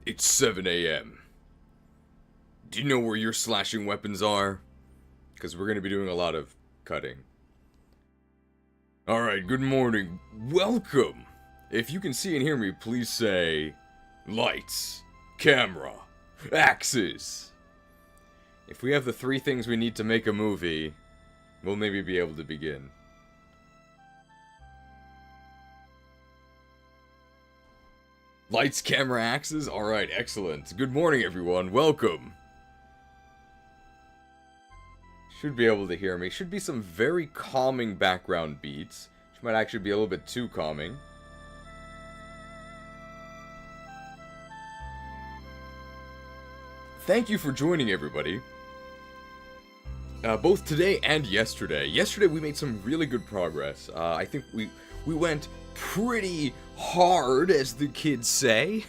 It's 7 a.m. Do you know where your slashing weapons are? Because we're going to be doing a lot of cutting. Alright, good morning. Welcome! If you can see and hear me, please say... lights, camera, axes. If we have the three things we need to make a movie, we'll maybe be able to begin. Lights, camera, axes? Alright, excellent. Good morning, everyone. Welcome. Should be able to hear me. Should be some very calming background beats, which might actually be a little bit too calming. Thank you for joining, everybody. Both today and yesterday. Yesterday we made some really good progress. I think we went pretty hard, as the kids say.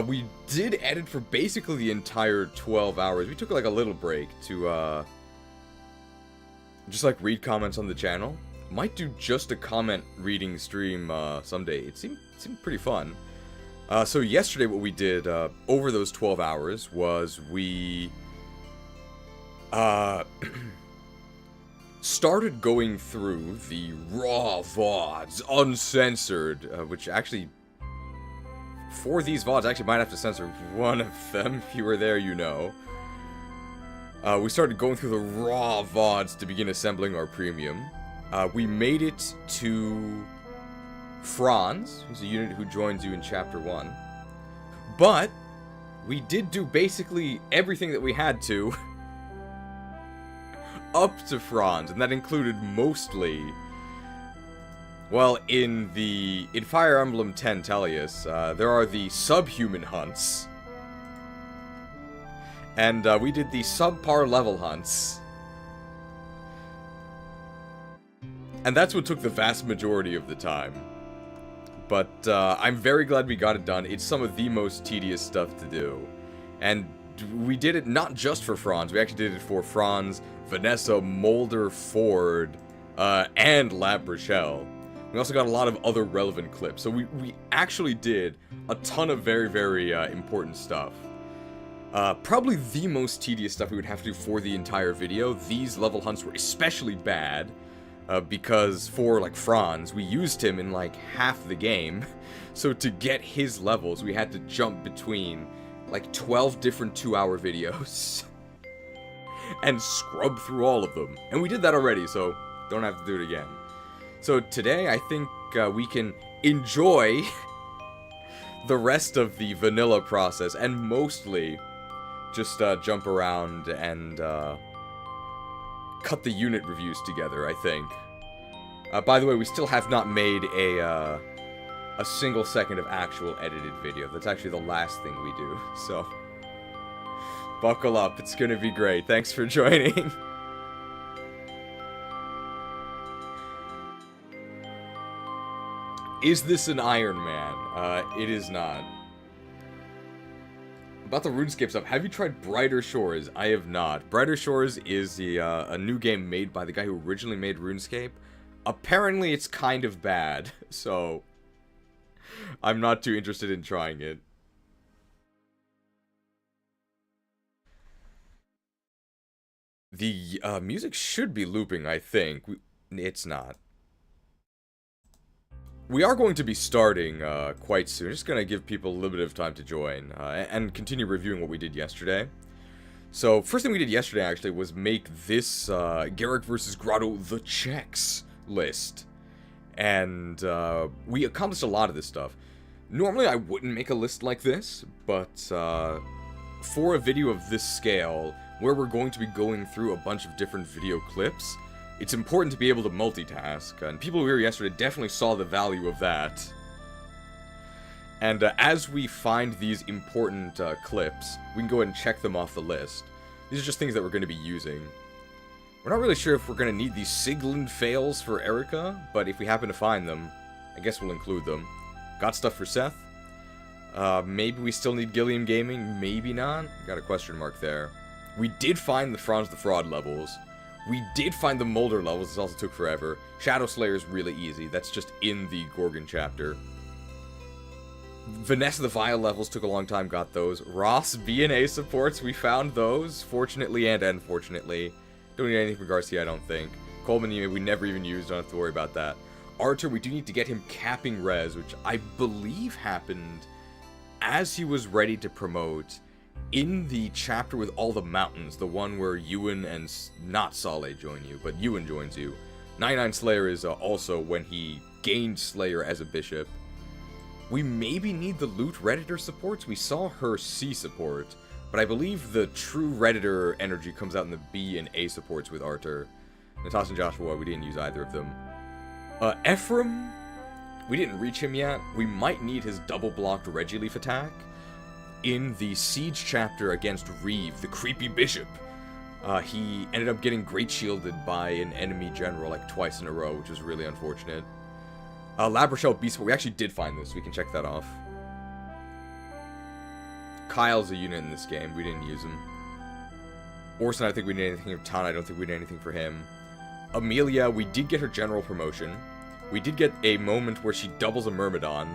We did edit for basically the entire 12 hours. We took like a little break to just like read comments on the channel. Might do just a comment reading stream someday. It seemed pretty fun. So yesterday what we did over those 12 hours was we started going through the raw VODs, uncensored, which actually, for these VODs, I actually might have to censor one of them. If you were there, you know. We started going through the raw VODs to begin assembling our premium. We made it to Franz, who's a unit who joins you in Chapter 1. But we did do basically everything that we had to up to Franz, and that included mostly, well, in Fire Emblem 10 Tellius, there are the subhuman hunts, and we did the subpar level hunts, and that's what took the vast majority of the time. But I'm very glad we got it done. It's some of the most tedious stuff to do, and we did it not just for Franz. We actually did it for Franz, Vanessa, Mulder, Ford, and La Rochelle. We also got a lot of other relevant clips. So we actually did a ton of very, very important stuff. Probably the most tedious stuff we would have to do for the entire video. These level hunts were especially bad, because for, like, Franz, we used him in, like, half the game. So to get his levels, we had to jump between, like, 12 different 2-hour videos. And scrub through all of them. And we did that already, so don't have to do it again. So today, I think we can enjoy the rest of the vanilla process, and mostly just jump around and cut the unit reviews together, I think. By the way, we still have not made a single second of actual edited video. That's actually the last thing we do, so buckle up, it's gonna be great. Thanks for joining. Is this an Iron Man? It is not. About the RuneScape stuff, have you tried Brighter Shores? I have not. Brighter Shores is a new game made by the guy who originally made RuneScape. Apparently it's kind of bad, so I'm not too interested in trying it. The music should be looping, I think. It's not. We are going to be starting quite soon. Just going to give people a little bit of time to join and continue reviewing what we did yesterday. So, first thing we did yesterday, actually, was make this Gerik versus Grado the Checks list. And we accomplished a lot of this stuff. Normally, I wouldn't make a list like this, but for a video of this scale, where we're going to be going through a bunch of different video clips, it's important to be able to multitask, and people who were here yesterday definitely saw the value of that. And as we find these important clips, we can go ahead and check them off the list. These are just things that we're going to be using. We're not really sure if we're going to need these Sigland fails for Erica, but if we happen to find them, I guess we'll include them. Got stuff for Seth. Maybe we still need Gilliam Gaming, maybe not. Got a question mark there. We did find the Franz the Fraud levels. We did find the Mulder levels, this also took forever. Shadow Slayer is really easy, that's just in the Gorgon chapter. Vanessa the Vile levels took a long time, got those. Ross B&A supports, we found those, fortunately and unfortunately. Don't need anything for Garcia, I don't think. Coleman, we never even used, don't have to worry about that. Archer, we do need to get him capping res, which I believe happened as he was ready to promote in the chapter with all the mountains, the one where Ewan and, not Saleh join you, but Ewan joins you. 99 Slayer is also when he gained Slayer as a bishop. We maybe need the Loot Redditor supports. We saw her C support, but I believe the true Redditor energy comes out in the B and A supports with Arthur. Natasha and Joshua, we didn't use either of them. Ephraim, we didn't reach him yet. We might need his double-blocked Regileaf attack in the Siege chapter against Reeve, the creepy bishop. He ended up getting great shielded by an enemy general like twice in a row, which was really unfortunate. Labrachelle Beast, we actually did find this. We can check that off. Kyle's a unit in this game. We didn't use him. Orson, I think we need anything. Tana, I don't think we need anything for him. Amelia, we did get her general promotion. We did get a moment where she doubles a Myrmidon.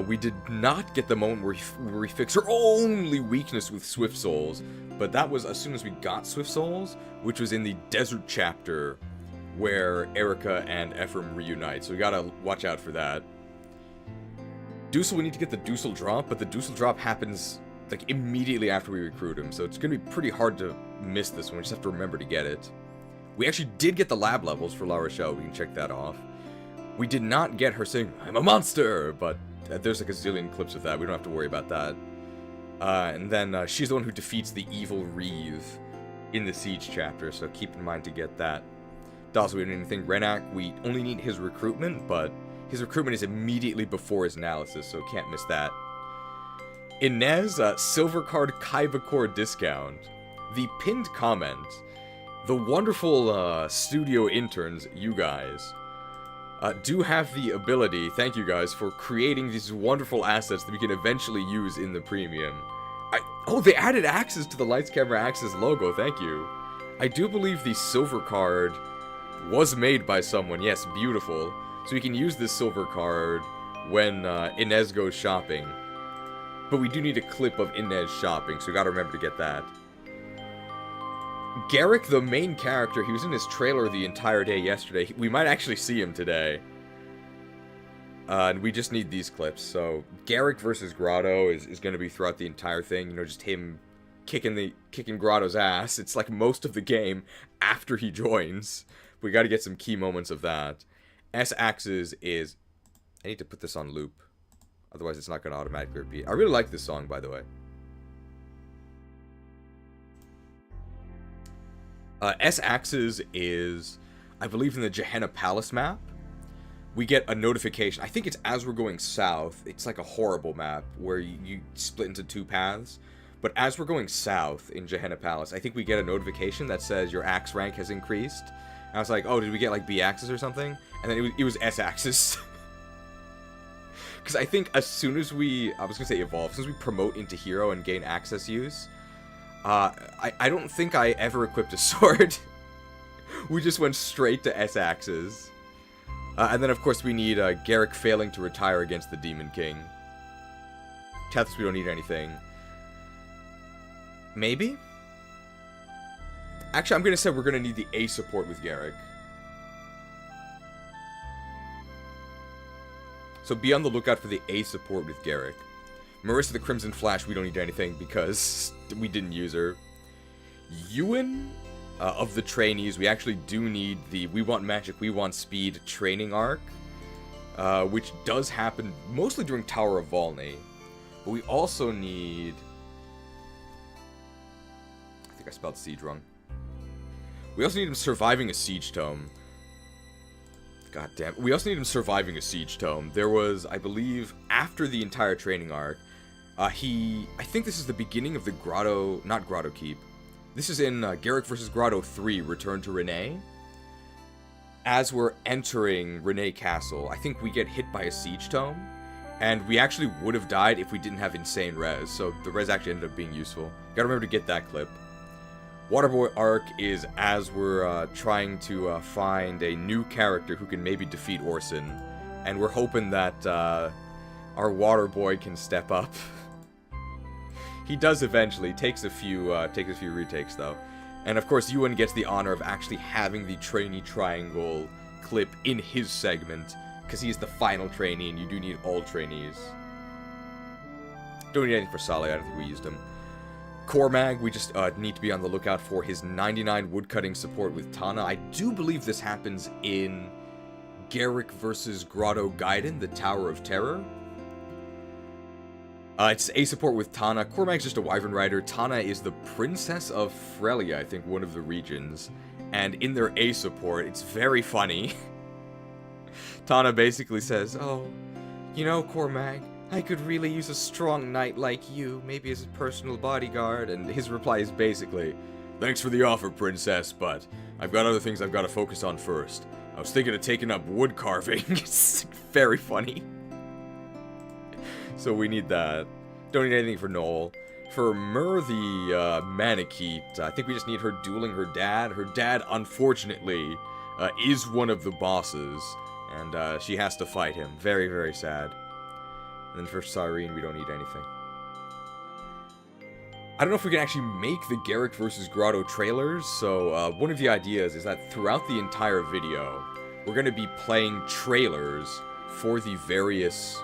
We did not get the moment where we fix her only weakness with Swift Souls, but that was as soon as we got Swift Souls, which was in the Desert chapter, where Erica and Ephraim reunite, so we gotta watch out for that. Dusel, we need to get the Dusel drop, but the Dusel drop happens, like, immediately after we recruit him, so it's gonna be pretty hard to miss this one, we just have to remember to get it. We actually did get the lab levels for La Rochelle, we can check that off. We did not get her saying, "I'm a monster," but there's like a zillion clips of that, we don't have to worry about that. And then she's the one who defeats the evil Reeve in the Siege chapter, so keep in mind to get that. Also, we don't need anything. Renak, we only need his recruitment, but his recruitment is immediately before his analysis, so can't miss that. Inez, Silver Card Kaiba discount. The pinned comment. The wonderful studio interns, you guys, do have the ability, thank you guys, for creating these wonderful assets that we can eventually use in the premium. Oh, they added Axis to the Lights Camera Axis logo, thank you. I do believe the Silver Card was made by someone, yes, beautiful. So we can use this silver card when Inez goes shopping. But we do need a clip of Inez shopping, so we gotta remember to get that. Gerik, the main character, he was in his trailer the entire day yesterday. We might actually see him today. And we just need these clips. So Gerik versus Grado is gonna be throughout the entire thing, you know, just him kicking Grado's ass. It's like most of the game after he joins. We got to get some key moments of that. S-Axis is... I need to put this on loop. Otherwise, it's not going to automatically repeat. I really like this song, by the way. S-Axis is, I believe, in the Gehenna Palace map. We get a notification. I think it's as we're going south. It's like a horrible map where you split into two paths. But as we're going south in Gehenna Palace, I think we get a notification that says your axe rank has increased. And I was like, oh, did we get like B-Axis or something? And then it was S-Axis. Because I think as soon as we, I was going to say evolve, as soon as we promote into hero and gain access use, I don't think I ever equipped a sword. We just went straight to S-Axis. And then of course we need Gerik failing to retire against the Demon King. Tethys, we don't need anything. Maybe? Actually, I'm going to say we're going to need the A support with Gerik. So be on the lookout for the A support with Gerik. Marissa the Crimson Flash, we don't need anything because we didn't use her. Ewan, of the trainees, we actually do need the We Want Magic, We Want Speed training arc. Which does happen mostly during Tower of Volney. But we also need... I think I spelled Siege wrong. We also need him surviving a Siege Tome. God damn. We also need him surviving a Siege Tome. There was, I believe, after the entire training arc, I think this is the beginning of the Grado, not Grado Keep. This is in Gerik vs. Grado 3, Return to Renee. As we're entering Renee Castle, I think we get hit by a Siege Tome. And we actually would have died if we didn't have insane res, so the res actually ended up being useful. Gotta remember to get that clip. Waterboy arc is as we're trying to find a new character who can maybe defeat Orson. And we're hoping that our water boy can step up. He does eventually. Takes a few retakes though. And of course, Ewan gets the honor of actually having the trainee triangle clip in his segment, because he's the final trainee, and you do need all trainees. Don't need anything for Saleh, I don't think we used him. Cormag, we just need to be on the lookout for his 99 woodcutting support with Tana. I do believe this happens in Gerik versus Grado Gaiden, the Tower of Terror. It's A support with Tana. Cormag's just a wyvern rider. Tana is the princess of Frelia, I think, one of the regions. And in their A support, it's very funny. Tana basically says, "Oh, you know, Cormag, I could really use a strong knight like you, maybe as a personal bodyguard." And his reply is basically, "Thanks for the offer, princess, but I've got other things I've got to focus on first. I was thinking of taking up wood carving." It's very funny. So we need that. Don't need anything for Noel. For Myr the Manakete, I think we just need her dueling her dad. Her dad, unfortunately, is one of the bosses, and she has to fight him. Very, very sad. And then for Cyrene, we don't need anything. I don't know if we can actually make the Gerik vs. Grado trailers, so one of the ideas is that throughout the entire video, we're going to be playing trailers for the various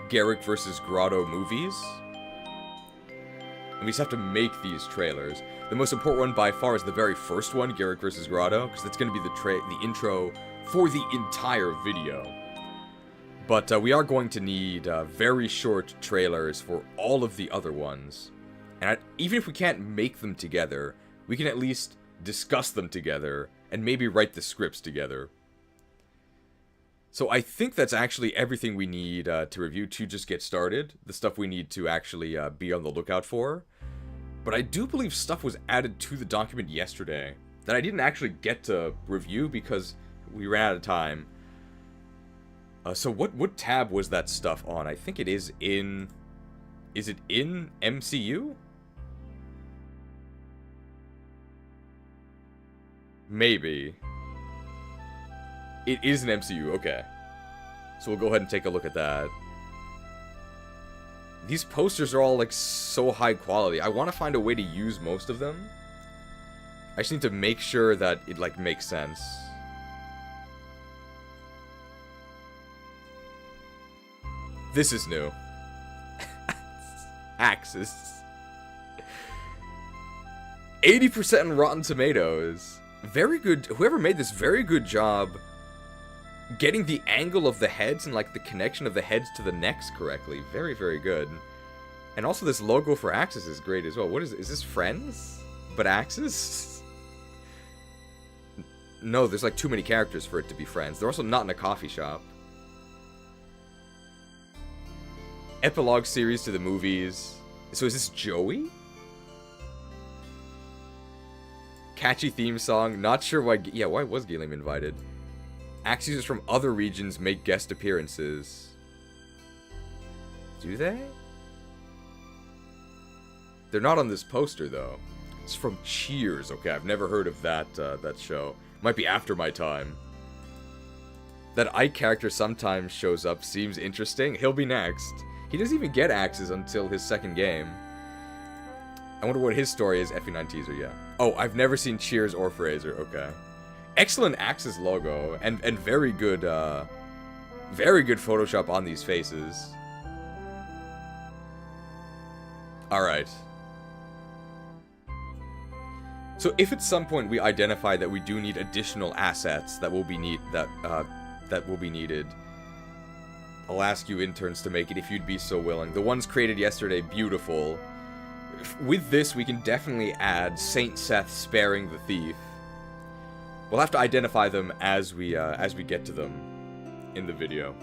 Gerik vs. Grado movies. And we just have to make these trailers. The most important one by far is the very first one, Gerik vs. Grado, because that's going to be the intro for the entire video. But we are going to need very short trailers for all of the other ones. And even if we can't make them together, we can at least discuss them together and maybe write the scripts together. So I think that's actually everything we need to review to just get started. The stuff we need to actually be on the lookout for. But I do believe stuff was added to the document yesterday that I didn't actually get to review because we ran out of time. So what tab was that stuff on? I think it is in... Is it in MCU? Maybe. It is an MCU, okay. So we'll go ahead and take a look at that. These posters are all, like, so high quality. I want to find a way to use most of them. I just need to make sure that it, like, makes sense. This is new. Axis. 80% in Rotten Tomatoes. Very good. Whoever made this, very good job getting the angle of the heads and, like, the connection of the heads to the necks correctly. Very, very good. And also this logo for Axis is great as well. What is it? Is this Friends? But Axis? No, there's, like, too many characters for it to be Friends. They're also not in a coffee shop. Epilogue series to the movies. So is this Joey? Catchy theme song. Not sure why... Yeah, why was Gilliam invited? Axe users from other regions make guest appearances. Do they? They're not on this poster, though. It's from Cheers. Okay, I've never heard of that, that show. Might be after my time. That Ike character sometimes shows up. Seems interesting. He'll be next. He doesn't even get axes until his second game. I wonder what his story is. FE9 teaser, yeah. Oh, I've never seen Cheers or Fraser. Okay. Excellent Axis logo, and very good Photoshop on these faces. Alright. So if at some point we identify that we do need additional assets that will be needed, I'll ask you interns to make it if you'd be so willing. The ones created yesterday, beautiful. With this, we can definitely add Saint Seth sparing the thief. We'll have to identify them as we get to them in the video.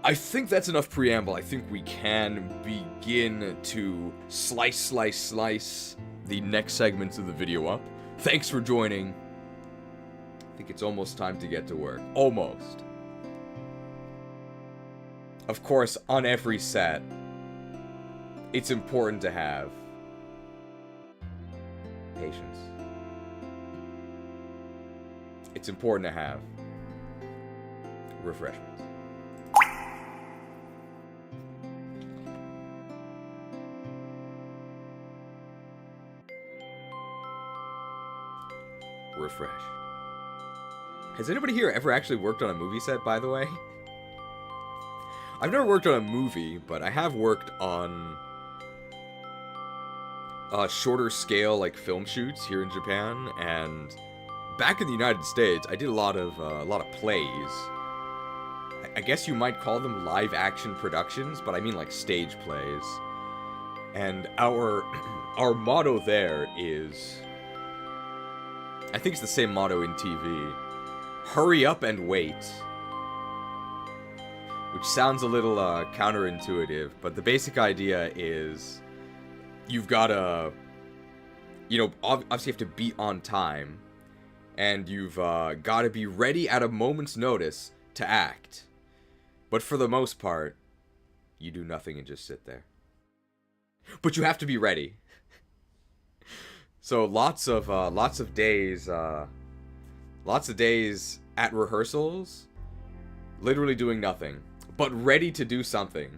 I think that's enough preamble. I think we can begin to slice the next segments of the video up. Thanks for joining. I think it's almost time to get to work. Almost. Of course, on every set, it's important to have patience. It's important to have refreshments. refreshed. Has anybody here ever actually worked on a movie set, by the way? I've never worked on a movie, but I have worked on shorter scale, like, film shoots here in Japan, and back in the United States, I did a lot of plays. I guess you might call them live action productions, but I mean like stage plays. And our motto there is, I think it's the same motto in TV, hurry up and wait. Which sounds a little counterintuitive, but the basic idea is you've got to, you know, obviously you have to be on time, and you've got to be ready at a moment's notice to act. But for the most part, you do nothing and just sit there. But you have to be ready. So lots of days at rehearsals, literally doing nothing, but ready to do something.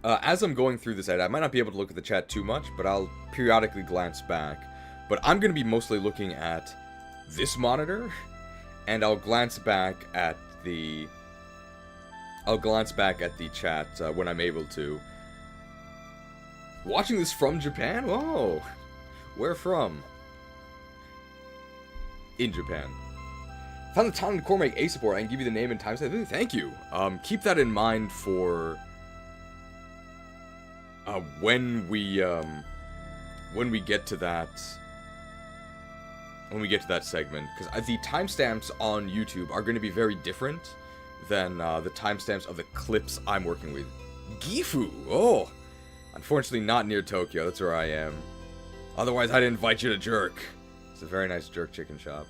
As I'm going through this edit, I might not be able to look at the chat too much, but I'll periodically glance back. But I'm going to be mostly looking at this monitor, and I'll glance back at the chat when I'm able to. Watching this from Japan? Whoa! Where from? In Japan. Found the Talented Core make A support. I can give you the name and time. Thank you. Keep that in mind for when we get to that segment, because the timestamps on YouTube are going to be very different than the timestamps of the clips I'm working with. Gifu! Oh! Unfortunately not near Tokyo, that's where I am. Otherwise I'd invite you to Jerk. It's a very nice jerk chicken shop.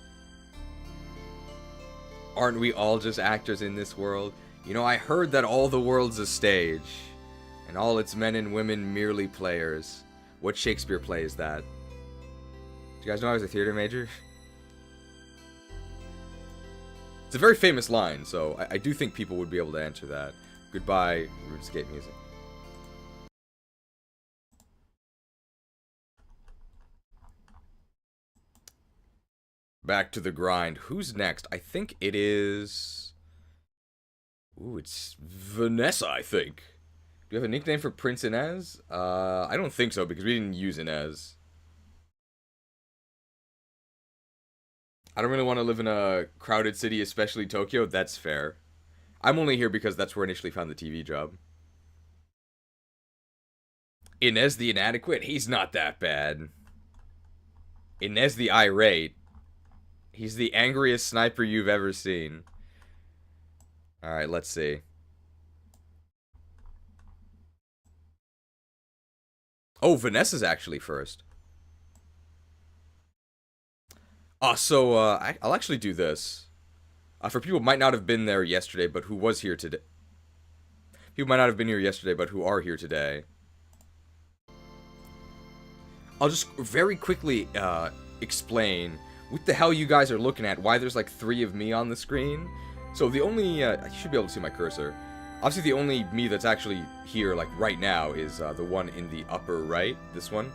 Aren't we all just actors in this world? You know, I heard that all the world's a stage, and all its men and women merely players. What Shakespeare play is that? Do you guys know I was a theater major? It's a very famous line, so I do think people would be able to answer that. Goodbye, RuneScape music. Back to the grind. Who's next? I think it is... Ooh, it's Vanessa, I think. Do you have a nickname for Prince Inez? I don't think so, because we didn't use Inez. I don't really want to live in a crowded city, especially Tokyo. That's fair. I'm only here because that's where I initially found the TV job. Inez the inadequate? He's not that bad. Inez the irate? He's the angriest sniper you've ever seen. Alright, let's see. Oh, Vanessa's actually first. I'll actually do this. For people who might not have been there yesterday, but who was here today. People might not have been here yesterday, but who are here today. I'll just very quickly explain what the hell you guys are looking at, why there's like 3 of me on the screen. So the only, I should be able to see my cursor. Obviously the only me that's actually here, like, right now is the one in the upper right, this one.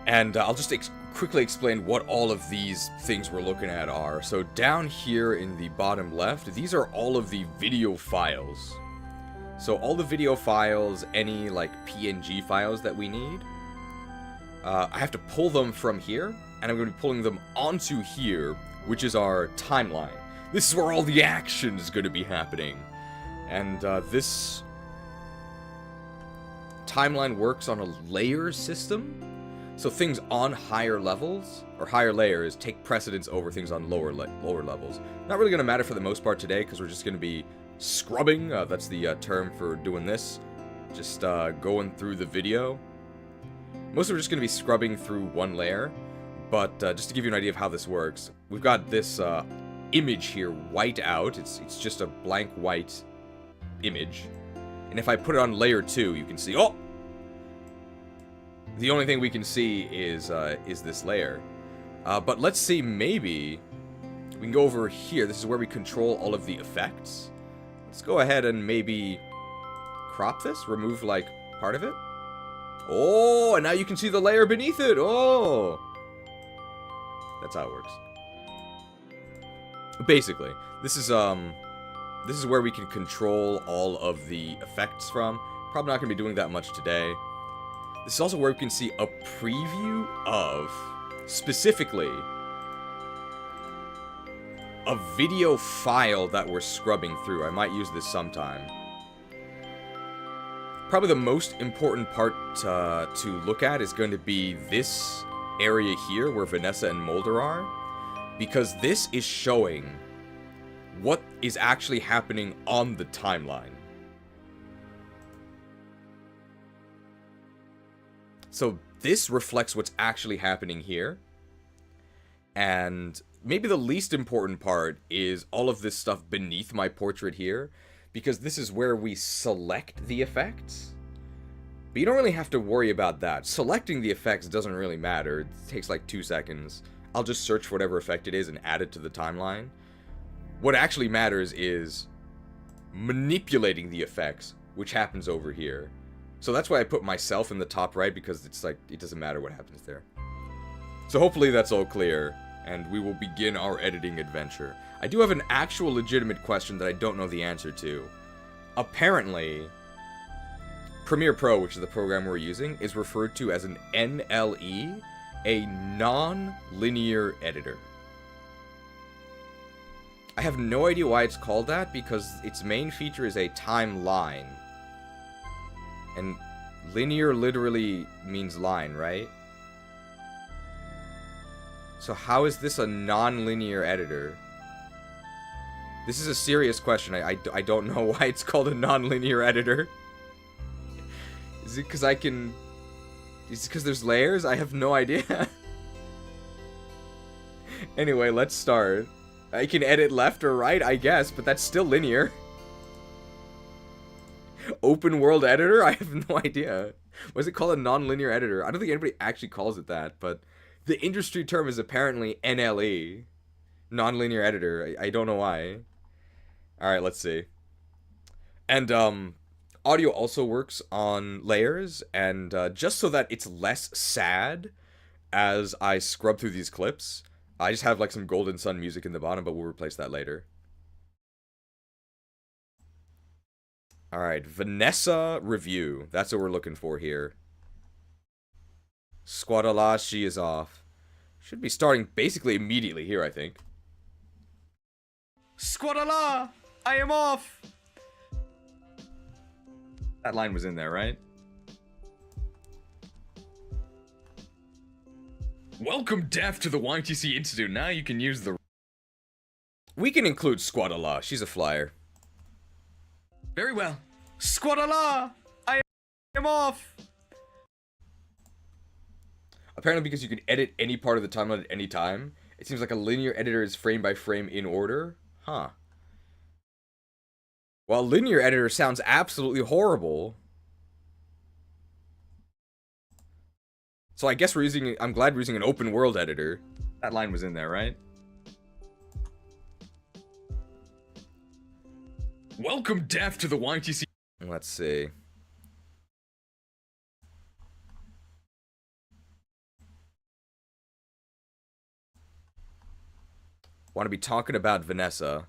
And I'll just quickly explain what all of these things we're looking at are. So down here in the bottom left, these are all of the video files. So all the video files, any, like, PNG files that we need, I have to pull them from here, and I'm going to be pulling them onto here, which is our timeline. This is where all the action is going to be happening. And this timeline works on a layer system. So things on higher levels, or higher layers, take precedence over things on lower levels. Not really going to matter for the most part today, because we're just going to be scrubbing. That's the term for doing this. Just going through the video. Mostly we're just going to be scrubbing through one layer. But just to give you an idea of how this works, we've got this image here white out. It's just a blank white image. And if I put it on layer 2, you can see, oh! The only thing we can see is this layer. But let's see, maybe We can go over here. This is where we control all of the effects. Let's go ahead and maybe crop this, remove like part of it. Oh, and now you can see the layer beneath it. Oh, that's how it works. Basically, this is where we can control all of the effects from. Probably not gonna be doing that much today. This is also where we can see a preview of, specifically, a video file that we're scrubbing through. I might use this sometime. Probably the most important part to look at is going to be this area here where Vanessa and Mulder are, because this is showing what is actually happening on the timeline. So this reflects what's actually happening here. And maybe the least important part is all of this stuff beneath my portrait here, because this is where we select the effects. But you don't really have to worry about that. Selecting the effects doesn't really matter. It takes like 2 seconds. I'll just search for whatever effect it is and add it to the timeline. What actually matters is manipulating the effects, which happens over here. So that's why I put myself in the top right, because it's like, it doesn't matter what happens there. So hopefully that's all clear, and we will begin our editing adventure. I do have an actual legitimate question that I don't know the answer to. Apparently, Premiere Pro, which is the program we're using, is referred to as an NLE, a non-linear editor. I have no idea why it's called that, because its main feature is a timeline. And linear literally means line, right? So how is this a non-linear editor? This is a serious question. I don't know why it's called a non-linear editor. Is it because I can... Is it because there's layers? I have no idea. Anyway, let's start. I can edit left or right, I guess, but that's still linear. Open world editor? I have no idea. Why is it called a non-linear editor? I don't think anybody actually calls it that, but the industry term is apparently NLE. Non-linear editor. I don't know why. Alright, let's see. And, audio also works on layers, and just so that it's less sad as I scrub through these clips, I just have like some Golden Sun music in the bottom, but we'll replace that later. Alright, Vanessa review. That's what we're looking for here. Squadala, she is off. Should be starting basically immediately here, I think. Squadala, I am off! That line was in there, right? Welcome, Deaf, to the YTC Institute. Now you can use the... We can include Squadala. She's a flyer. Very well. Squadala! I am off! Apparently because you can edit any part of the timeline at any time, it seems like a linear editor is frame by frame in order. Huh. Well, linear editor sounds absolutely horrible. So I guess we're using... I'm glad we're using an open world editor. That line was in there, right? Welcome, Deaf, to the YTC... Let's see. Want to be talking about Vanessa.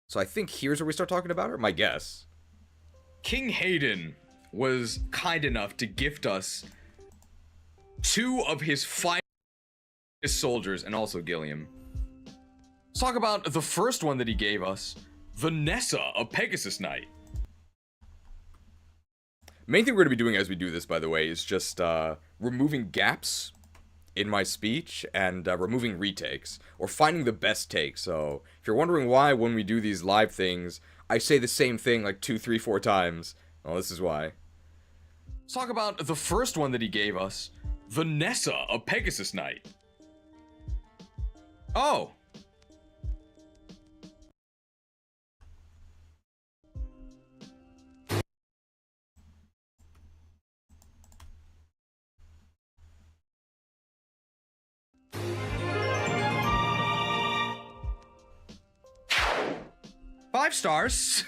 So I think here's where we start talking about her, my guess. King Hayden was kind enough to gift us 2 of his finest soldiers, and also Gilliam. Let's talk about the first one that he gave us, Vanessa, a Pegasus Knight. Main thing we're going to be doing as we do this, by the way, is just removing gaps in my speech and removing retakes, or finding the best take. So if you're wondering why when we do these live things, I say the same thing like 2, 3, 4 times, well, this is why. Let's talk about the first one that he gave us, Vanessa, a Pegasus Knight. Oh. 5 stars.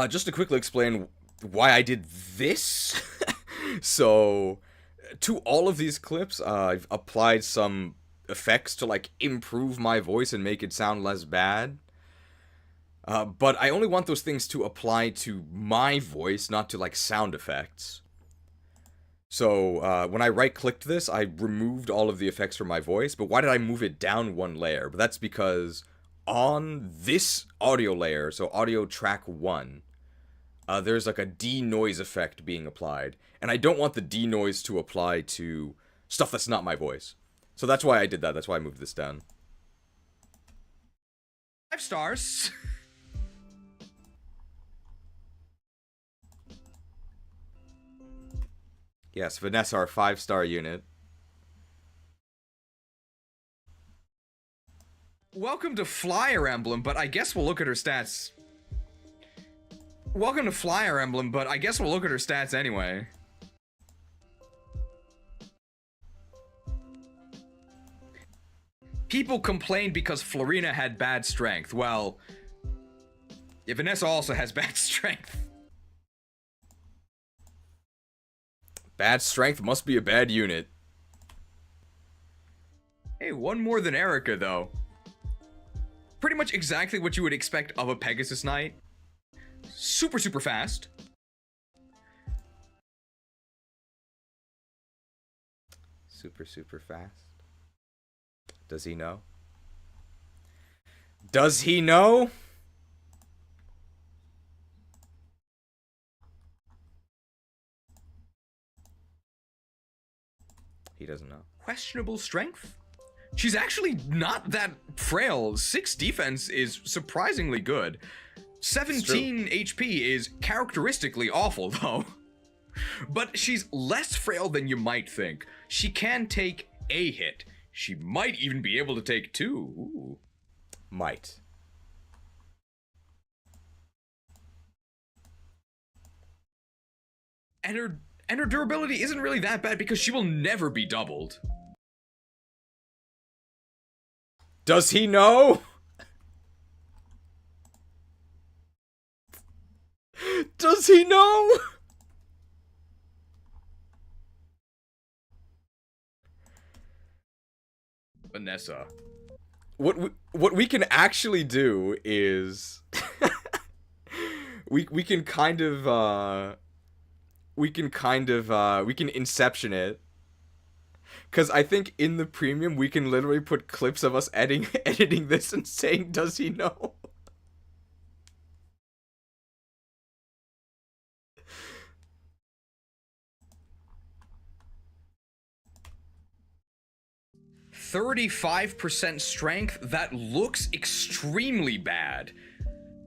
Just to quickly explain why I did this. So, to all of these clips, I've applied some effects to, like, improve my voice and make it sound less bad. But I only want those things to apply to my voice, not to, like, sound effects. So, when I right-clicked this, I removed all of the effects from my voice, but why did I move it down one layer? But that's because on this audio layer, so audio track 1, there's like a denoise effect being applied, and I don't want the denoise to apply to stuff that's not my voice. So that's why I did that, that's why I moved this down. 5 stars. Yes, Vanessa, our 5-star unit. Welcome to Fire Emblem, but I guess we'll look at her stats. Welcome to Fire Emblem, but I guess we'll look at her stats anyway. People complained because Florina had bad strength. Well, yeah, Vanessa also has bad strength. Bad strength must be a bad unit. Hey, one more than Erica, though. Pretty much exactly what you would expect of a Pegasus Knight. Super, super fast. Super, super fast. Does he know? Does he know? He doesn't know. Questionable strength? She's actually not that frail. 6 defense is surprisingly good. 17 HP is characteristically awful, though. But she's less frail than you might think. She can take a hit. She might even be able to take 2. Ooh. Might. And her durability isn't really that bad because she will never be doubled. Does he know? Does he know? Vanessa. What we can actually do is we can inception it. Cause I think in the premium we can literally put clips of us editing this and saying, "Does he know?" %35% strength, that looks extremely bad,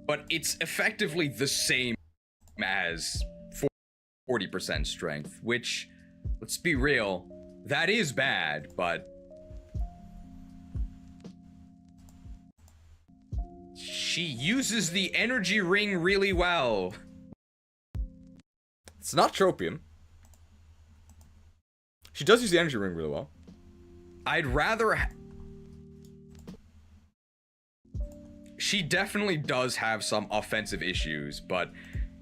but it's effectively the same as 40% strength, which, let's be real, that is bad, but she uses the energy ring really well. It's not tropium. She does use the energy ring really well. I'd rather she definitely does have some offensive issues, but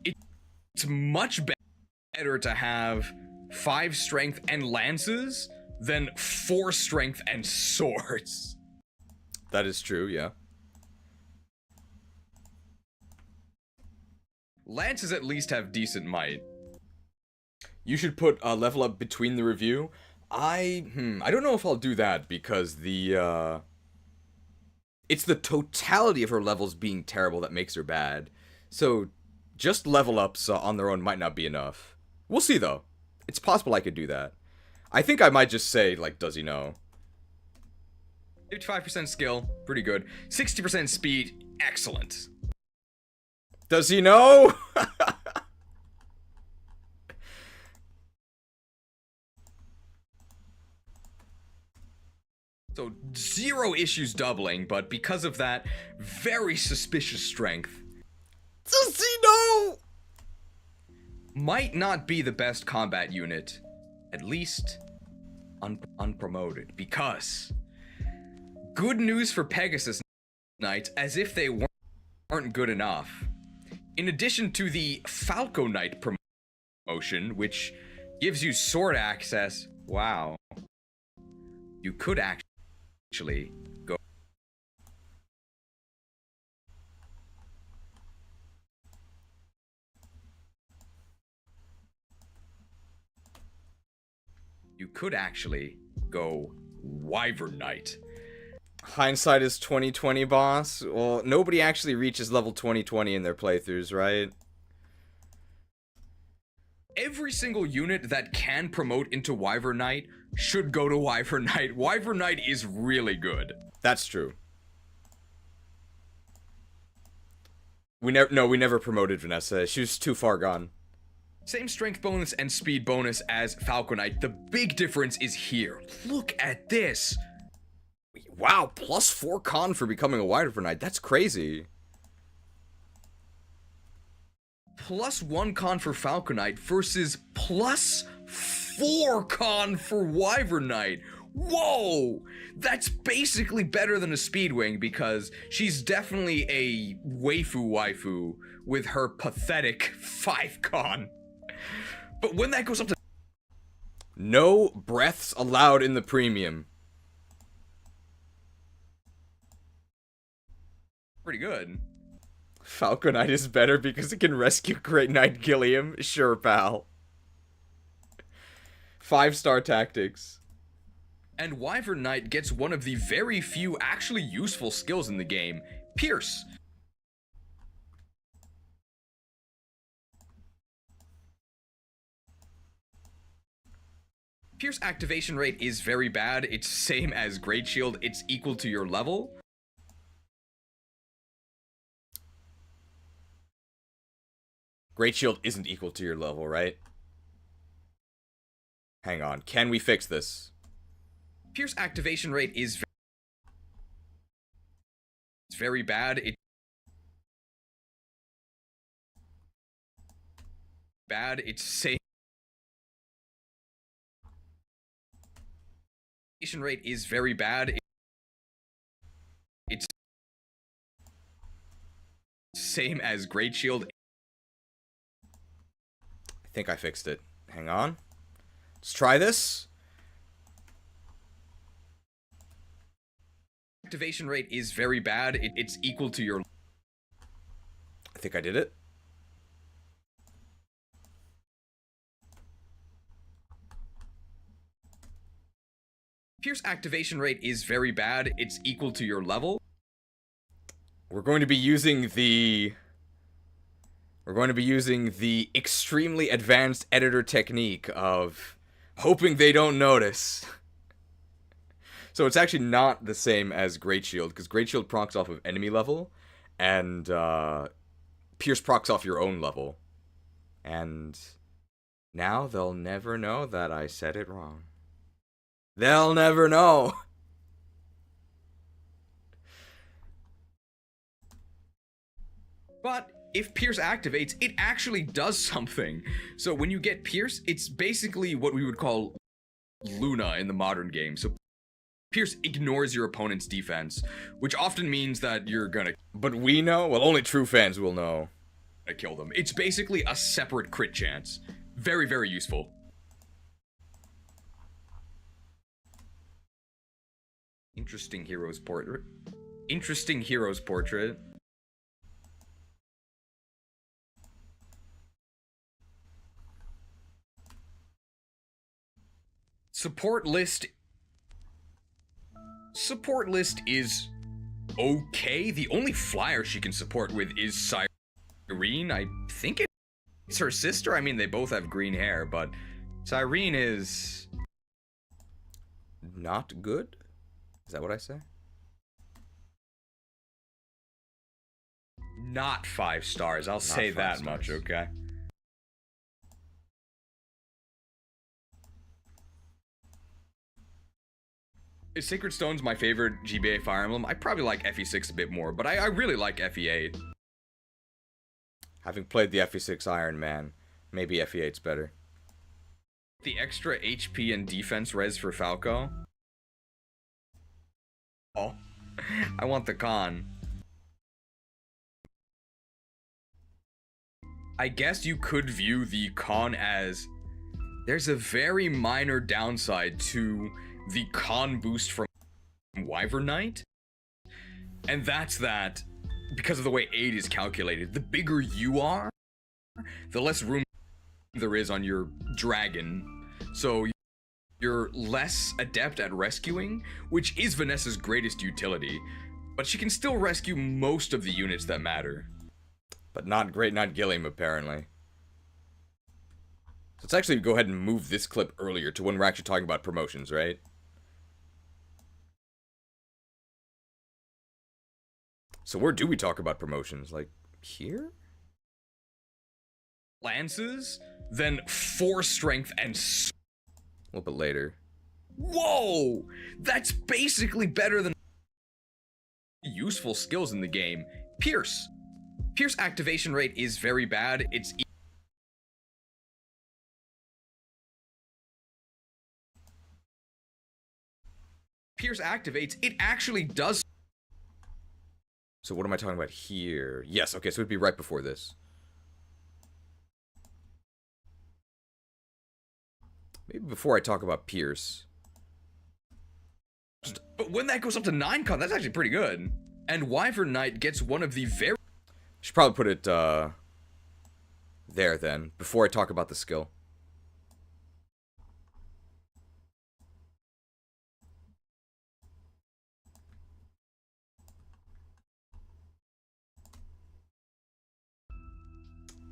it's much better to have 5 strength and lances than 4 strength and swords. That is true, yeah. Lances at least have decent might. You should put a level up between the review. I don't know if I'll do that because it's the totality of her levels being terrible that makes her bad. So just level ups on their own might not be enough. We'll see though. It's possible I could do that. I think I might just say, like, does he know? 55% skill, pretty good. 60% speed, excellent. Does he know? So 0 issues doubling, but because of that, very suspicious strength. Does he know? Might not be the best combat unit. At least unpromoted, because good news for Pegasus Knights, as if they weren't good enough. In addition to the Falco Knight promotion, which gives you sword access, wow, you could actually go. You could actually go Wyvern Knight. Hindsight is 2020, boss. Well, nobody actually reaches level 2020 in their playthroughs, right? Every single unit that can promote into Wyvern Knight should go to Wyvern Knight. Wyvern Knight is really good. That's true. We never promoted Vanessa. She was too far gone. Same strength bonus and speed bonus as Falco Knight. The big difference is here. Look at this. Wow, +4 con for becoming a Wyvern Knight. That's crazy. +1 con for Falco Knight versus +4 con for Wyvern Knight. Whoa! That's basically better than a Speedwing, because she's definitely a waifu with her pathetic 5 con. But when that goes up to... No breaths allowed in the premium. Pretty good. Falco Knight is better because it can rescue Great Knight Gilliam. Sure, pal. 5-star tactics. And Wyvern Knight gets one of the very few actually useful skills in the game, Pierce. Pierce activation rate is very bad. It's same as Great Shield. It's equal to your level. Great Shield isn't equal to your level, right? Hang on. Can we fix this? Pierce activation rate is very bad. It's same. Activation rate is very bad. It's same as Great Shield. I think I fixed it. Hang on. Let's try this. Activation rate is very bad. It's equal to your... I think I did it. Pierce activation rate is very bad. It's equal to your level. We're going to be using the extremely advanced editor technique of hoping they don't notice. So it's actually not the same as Great Shield, because Great Shield procs off of enemy level, and Pierce procs off your own level. And now they'll never know that I said it wrong. They'll never know. But if Pierce activates, it actually does something. So when you get Pierce, it's basically what we would call Luna in the modern game. So Pierce ignores your opponent's defense, which often means that you're gonna... But we know? Well, only true fans will know. Kill them. It's basically a separate crit chance. Very, very useful. Interesting hero's portrait. Interesting hero's portrait. Support list is okay. The only flyer she can support with is Cyrene. I think it's her sister. I mean, they both have green hair, but Cyrene is not good? Is that what I say? Not 5 stars. I'll say that much, okay? Sacred Stone's my favorite GBA Fire Emblem. I probably like FE6 a bit more, but I really like FE8. Having played the FE6 Iron Man, maybe FE8's better. The extra HP and defense res for Falco. Oh, I want the con. I guess you could view the con as there's a very minor downside to the con boost from Wyvern Knight, and that's that because of the way aid is calculated, the bigger you are, the less room there is on your dragon, so you're less adept at rescuing, which is Vanessa's greatest utility, but she can still rescue most of the units that matter. But not Gilliam, apparently. So let's actually go ahead and move this clip earlier to when we're actually talking about promotions, right? So where do we talk about promotions? Like, here? Lances, then 4 strength and a little bit later. Whoa! That's basically better than useful skills in the game. Pierce. Pierce activation rate is very bad. It's Pierce activates, it actually does. So what am I talking about here? Yes, okay, so it'd be right before this. Maybe before I talk about Pierce. But when that goes up to 9 con, that's actually pretty good. And Wyvern Knight gets one of the very... Should probably put it, there then, before I talk about the skill.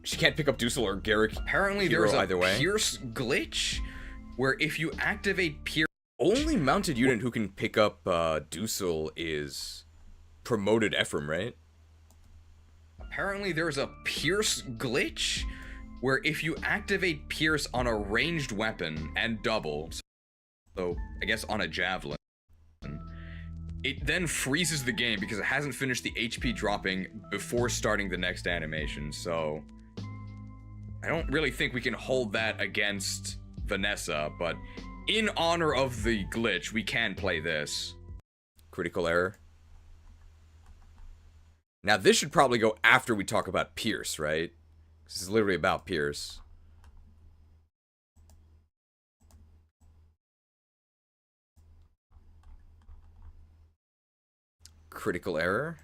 She can't pick up Dussel or Gerik. Apparently there's a Pierce glitch, where if you activate Pierce... Only mounted unit who can pick up, Dussel is promoted Ephraim, right? Apparently there's a Pierce glitch, where if you activate Pierce on a ranged weapon and double, so I guess on a javelin, it then freezes the game because it hasn't finished the HP dropping before starting the next animation, so I don't really think we can hold that against Vanessa, but in honor of the glitch, we can play this. Critical error. Now, this should probably go after we talk about Pierce, right? This is literally about Pierce. Critical error.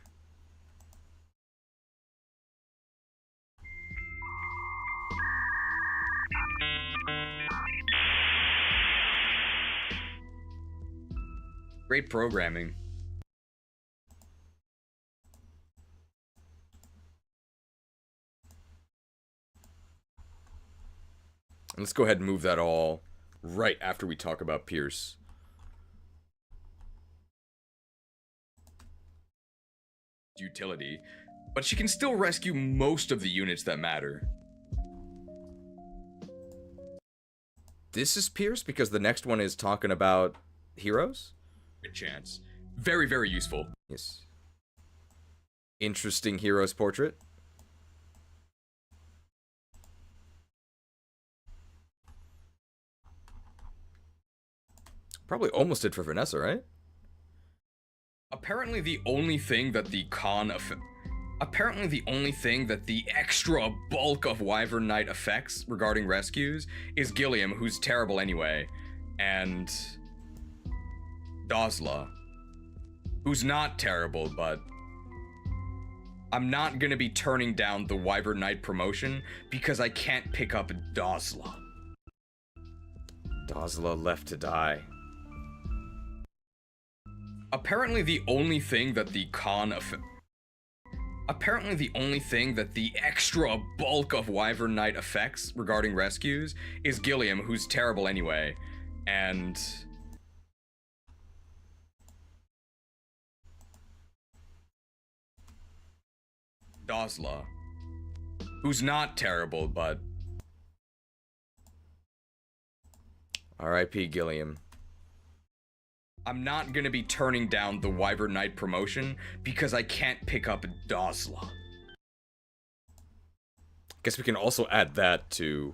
Great programming. Let's go ahead and move that all right after we talk about Pierce. Utility, but she can still rescue most of the units that matter. This is Pierce because the next one is talking about heroes? Good chance. Very, very useful. Yes. Interesting hero's portrait. Probably almost did for Vanessa, right? Apparently the only thing that the extra bulk of Wyvern Knight affects regarding rescues is Gilliam, who's terrible anyway, and Dosla, who's not terrible, but I'm not gonna be turning down the Wyvern Knight promotion because I can't pick up Dosla. Dosla left to die. Apparently the only thing that the extra bulk of Wyvern Knight affects regarding rescues is Gilliam, who's terrible anyway, and Dosla, who's not terrible, but R.I.P. Gilliam. I'm not gonna be turning down the Wyvern Knight promotion because I can't pick up Dosla. Guess we can also add that to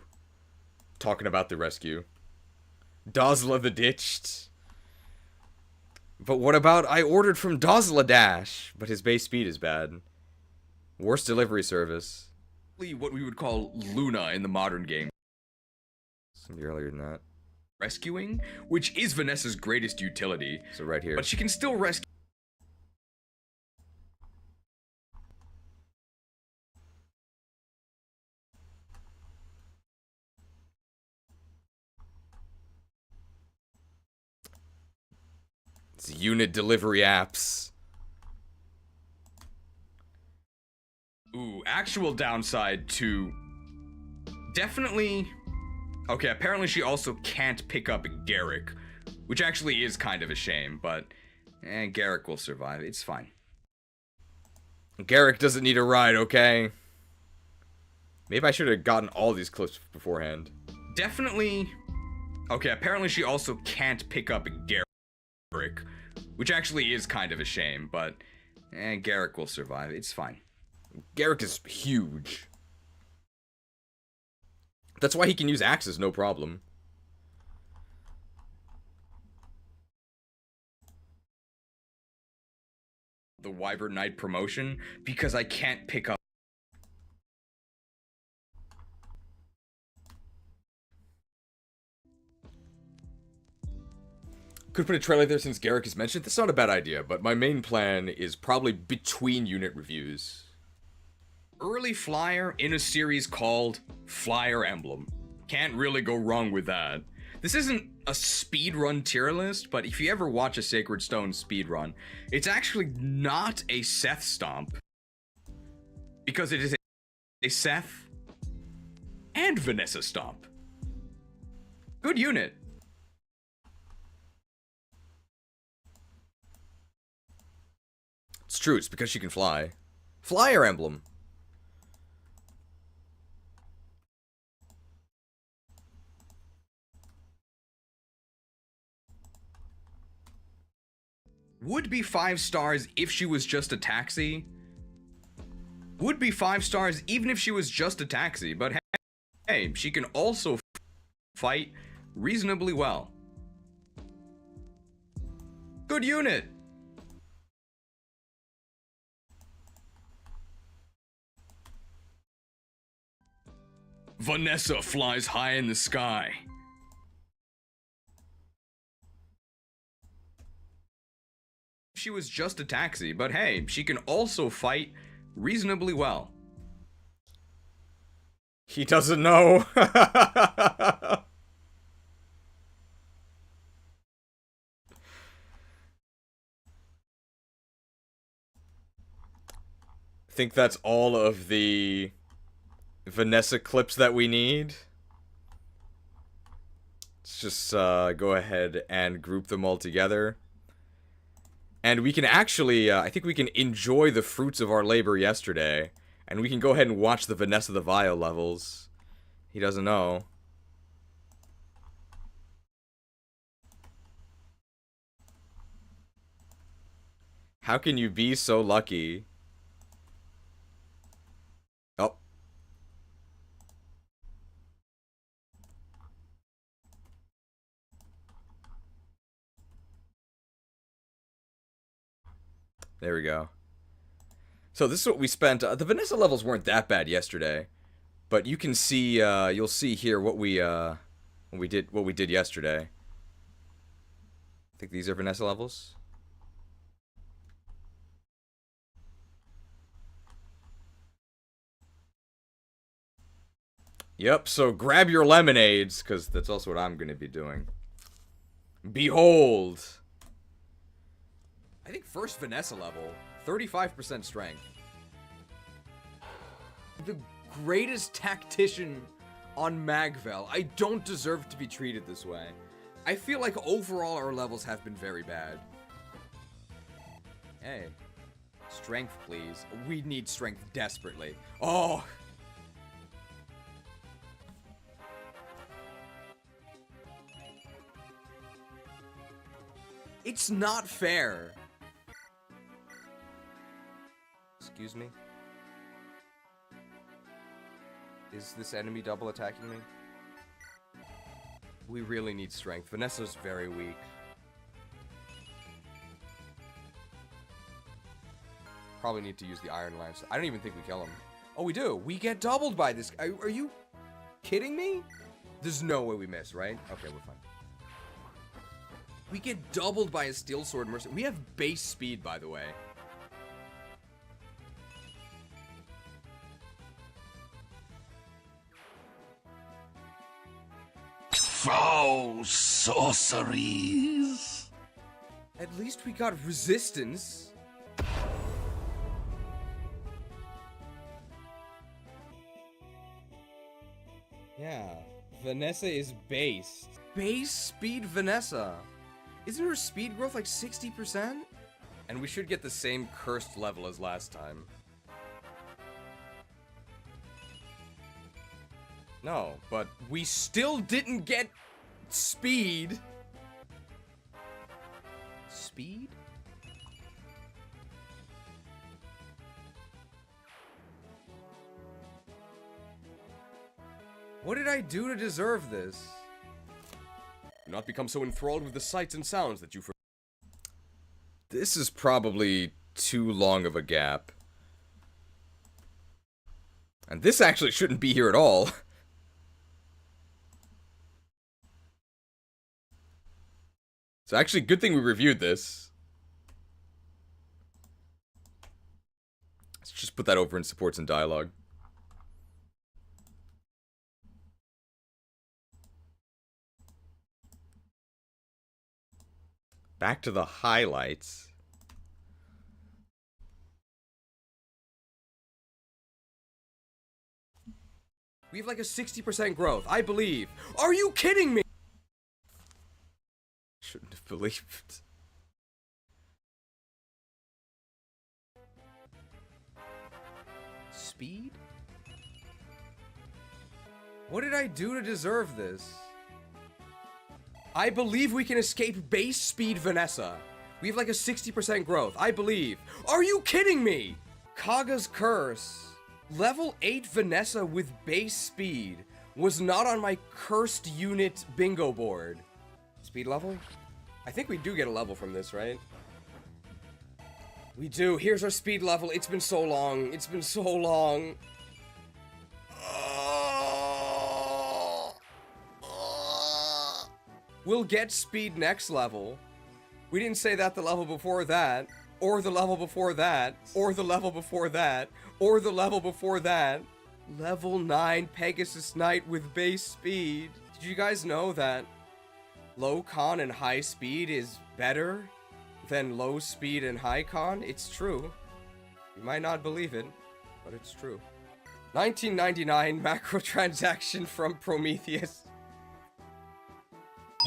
talking about the rescue. Dozla the Ditched. But what about I ordered from Dozla Dash, but his base speed is bad. Worst delivery service. What we would call Luna in the modern game. Somebody earlier than that. Rescuing, which is Vanessa's greatest utility. So right here. But she can still rescue. It's unit delivery apps. Ooh, actual downside to... Definitely... Okay, apparently she also can't pick up Gerik, which actually is kind of a shame, but... Gerik will survive, it's fine. Gerik doesn't need a ride, okay? Maybe I should have gotten all these clips beforehand. Definitely... Okay, apparently she also can't pick up Gerik, which actually is kind of a shame, but... Gerik will survive, it's fine. Gerik is huge. That's why he can use axes, no problem. The Wyvern Knight promotion, because I can't pick up. Could put a trailer there since Gerik is mentioned. That's not a bad idea, but my main plan is probably between unit reviews. Early flyer in a series called Fire Emblem. Can't really go wrong with that. This isn't a speedrun tier list, but if you ever watch a Sacred Stone speedrun, it's actually not a Seth stomp. Because it is a Seth and Vanessa stomp. Good unit. It's true, it's because she can fly. Fire Emblem. Would be 5 stars if she was just a taxi. Would be 5 stars even if she was just a taxi, but hey, she can also fight reasonably well. Good unit. Vanessa flies high in the sky. She was just a taxi, but hey, she can also fight reasonably well. He doesn't know. I think that's all of the Vanessa clips that we need. Let's just go ahead and group them all together. And we can actually, I think we can enjoy the fruits of our labor yesterday. And we can go ahead and watch the Vanessa the Vile levels. He doesn't know. How can you be so lucky? Oh. There we go. So this is what we spent. The Vanessa levels weren't that bad yesterday, but you can see. You'll see here what we did yesterday. I think these are Vanessa levels. Yep. So grab your lemonades, because that's also what I'm going to be doing. Behold. I think first Vanessa level, 35% strength. The greatest tactician on Magvel. I don't deserve to be treated this way. I feel like overall our levels have been very bad. Hey. Strength, please. We need strength desperately. Oh! It's not fair. Excuse me? Is this enemy double attacking me? We really need strength. Vanessa's very weak. Probably need to use the Iron Lance. I don't even think we kill him. Oh, we do. We get doubled by this. Are you kidding me? There's no way we miss, right? Okay, we're fine. We get doubled by a Steel Sword Mercy. We have base speed, by the way. Foul sorceries. At least we got resistance. Yeah, Vanessa is based. Base speed Vanessa. Isn't her speed growth like 60%? And we should get the same cursed level as last time. No, but we still didn't get speed. Speed? What did I do to deserve this? Do not become so enthralled with the sights and sounds that you forget. This is probably too long of a gap. And this actually shouldn't be here at all. It's actually a good thing we reviewed this. Let's just put that over in supports and dialogue. Back to the highlights. We have like a 60% growth, I believe. Are you kidding me? Shouldn't have believed. Speed? What did I do to deserve this? I believe we can escape base speed Vanessa. We have like a 60% growth, I believe. Are you kidding me? Kaga's Curse. Level 8 Vanessa with base speed was not on my cursed unit bingo board. Speed level? I think we do get a level from this, right? We do. Here's our speed level. It's been so long. It's been so long. We'll get speed next level. We didn't say that the level before that, or the level before that, or the level before that, or the level before that. Level 9 Pegasus Knight with base speed. Did you guys know that low con and high speed is better than low speed and high con? It's true. You might not believe it, but it's true. 1999 macro transaction from Prometheus.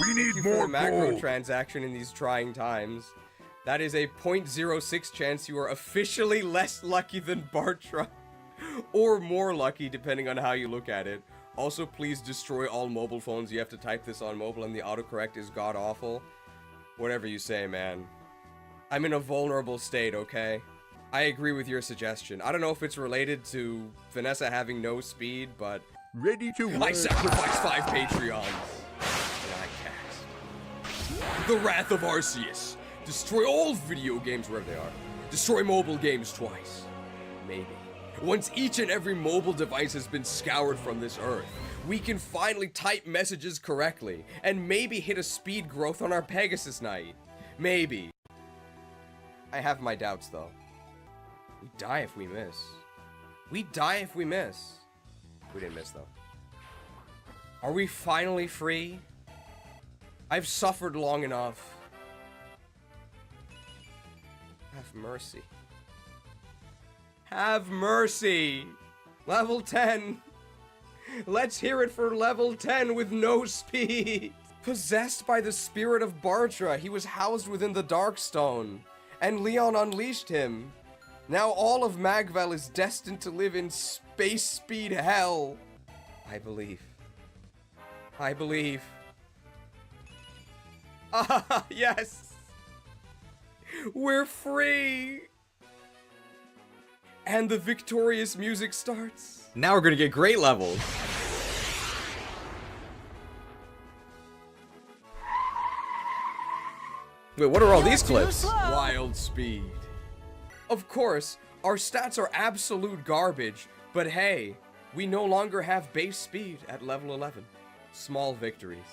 We need Thank you for more the macro gold. transaction in these trying times. That is a 0.06 chance you are officially less lucky than Bartra. Or more lucky, depending on how you look at it. Also, please destroy all mobile phones. You have to type this on mobile and the autocorrect is god-awful. Whatever you say, man. I'm in a vulnerable state, okay? I agree with your suggestion. I don't know if it's related to Vanessa having no speed, but... Ready to work. I sacrifice 5 Patreons. And I cast the Wrath of Arceus. Destroy all video games wherever they are. Destroy mobile games twice. Maybe. Once each and every mobile device has been scoured from this earth, we can finally type messages correctly, and maybe hit a speed growth on our Pegasus Knight. Maybe. I have my doubts, though. We die if we miss. We die if we miss. We didn't miss, though. Are we finally free? I've suffered long enough. Have mercy. Have mercy! Level 10! Let's hear it for level 10 with no speed! Possessed by the spirit of Bartra, he was housed within the Darkstone, and Leon unleashed him. Now all of Magvel is destined to live in space speed hell. I believe. I believe. Ah, yes! We're free! And the victorious music starts. Now we're gonna get great levels. Wait, what are all these clips? Wild speed. Of course, our stats are absolute garbage, but hey, we no longer have base speed at level 11. Small victories.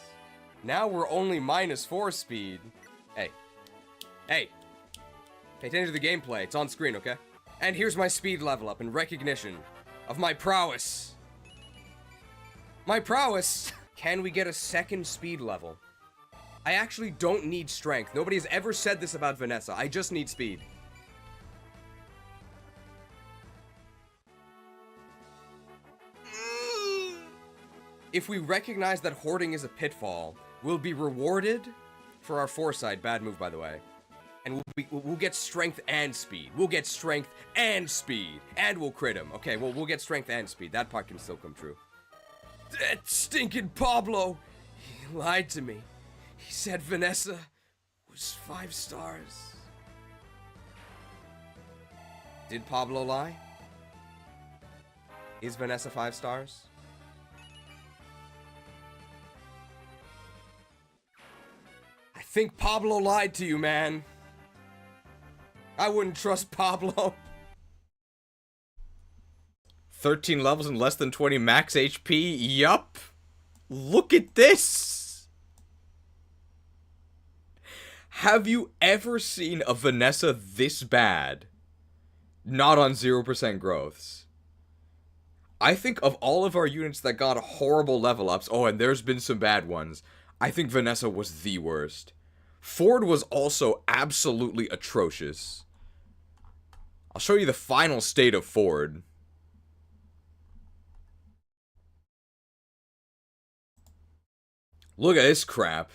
Now we're only -4 speed. Hey. Hey. Pay attention to the gameplay. It's on screen, okay? And here's my speed level up in recognition of my prowess. My prowess! Can we get a second speed level? I actually don't need strength. Nobody has ever said this about Vanessa. I just need speed. If we recognize that hoarding is a pitfall, we'll be rewarded for our foresight. Bad move, by the way. And we'll get strength and speed. We'll get strength and speed. And we'll crit him. Okay, well, we'll get strength and speed. That part can still come true. That stinking Pablo! He lied to me. He said Vanessa was 5 stars. Did Pablo lie? Is Vanessa 5 stars? I think Pablo lied to you, man. I wouldn't trust Pablo. 13 levels and less than 20 max HP? Yup. Look at this. Have you ever seen a Vanessa this bad? Not on 0% growths. I think of all of our units that got horrible level ups, oh, and there's been some bad ones, I think Vanessa was the worst. Ford was also absolutely atrocious. I'll show you the final state of Ford. Look at this crap.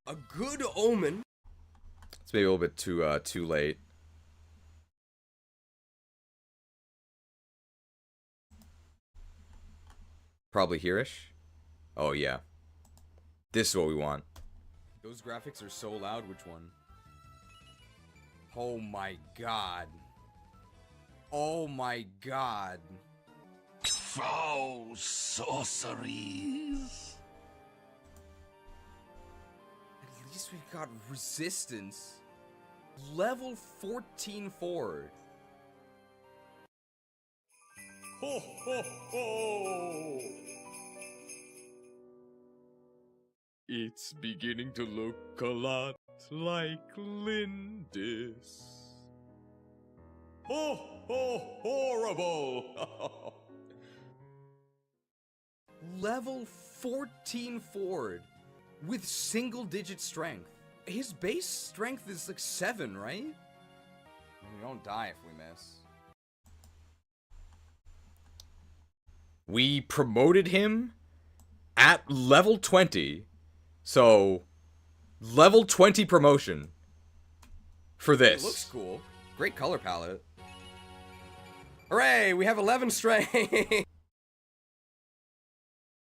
A good omen. It's maybe a little bit too late. Probably here-ish. Oh yeah. This is what we want. Those graphics are so loud. Which one? Oh my god. Oh my god. Foul sorceries. At least we've got resistance. Level 14 Ford. Ho ho ho! It's beginning to look a lot like Lindis. Ho ho horrible! Level 14 Ford with single-digit strength. His base strength is like 7, right? We don't die if we miss. We promoted him at level 20. So, level 20 promotion for this. It looks cool. Great color palette. Hooray! We have 11 strength.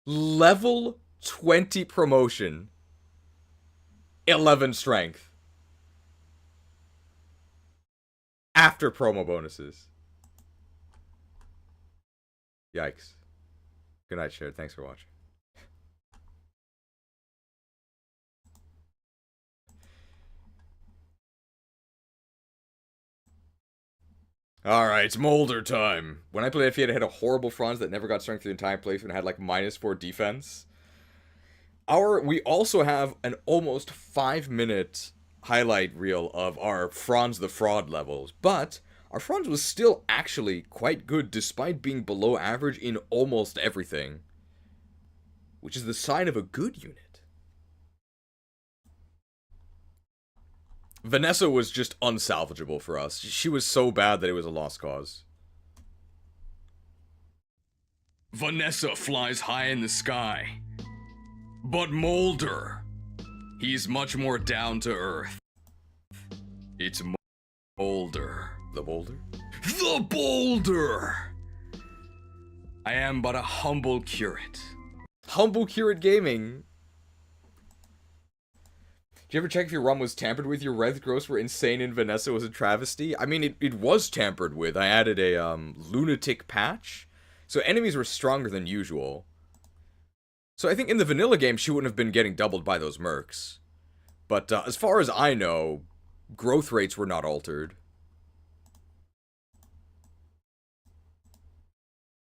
Level 20 promotion. 11 strength. After promo bonuses. Yikes. Good night, Shared. Thanks for watching. Alright, it's Molder time. When I played FE, I had a horrible Franz that never got strength the entire playthrough and had like -4 defense. We also have an almost 5-minute highlight reel of our Franz the Fraud levels, but our Franz was still actually quite good despite being below average in almost everything, which is the sign of a good unit. Vanessa was just unsalvageable for us. She was so bad that it was a lost cause. Vanessa flies high in the sky. But Molder, he's much more down to earth. It's Molder. The boulder? The Boulder! I am but a humble curate. Humble Curate Gaming. Did you ever check if your ROM was tampered with? Your red growths were insane and Vanessa was a travesty? I mean, it was tampered with. I added a Lunatic patch. So enemies were stronger than usual. So I think in the vanilla game, she wouldn't have been getting doubled by those mercs. But as far as I know, growth rates were not altered.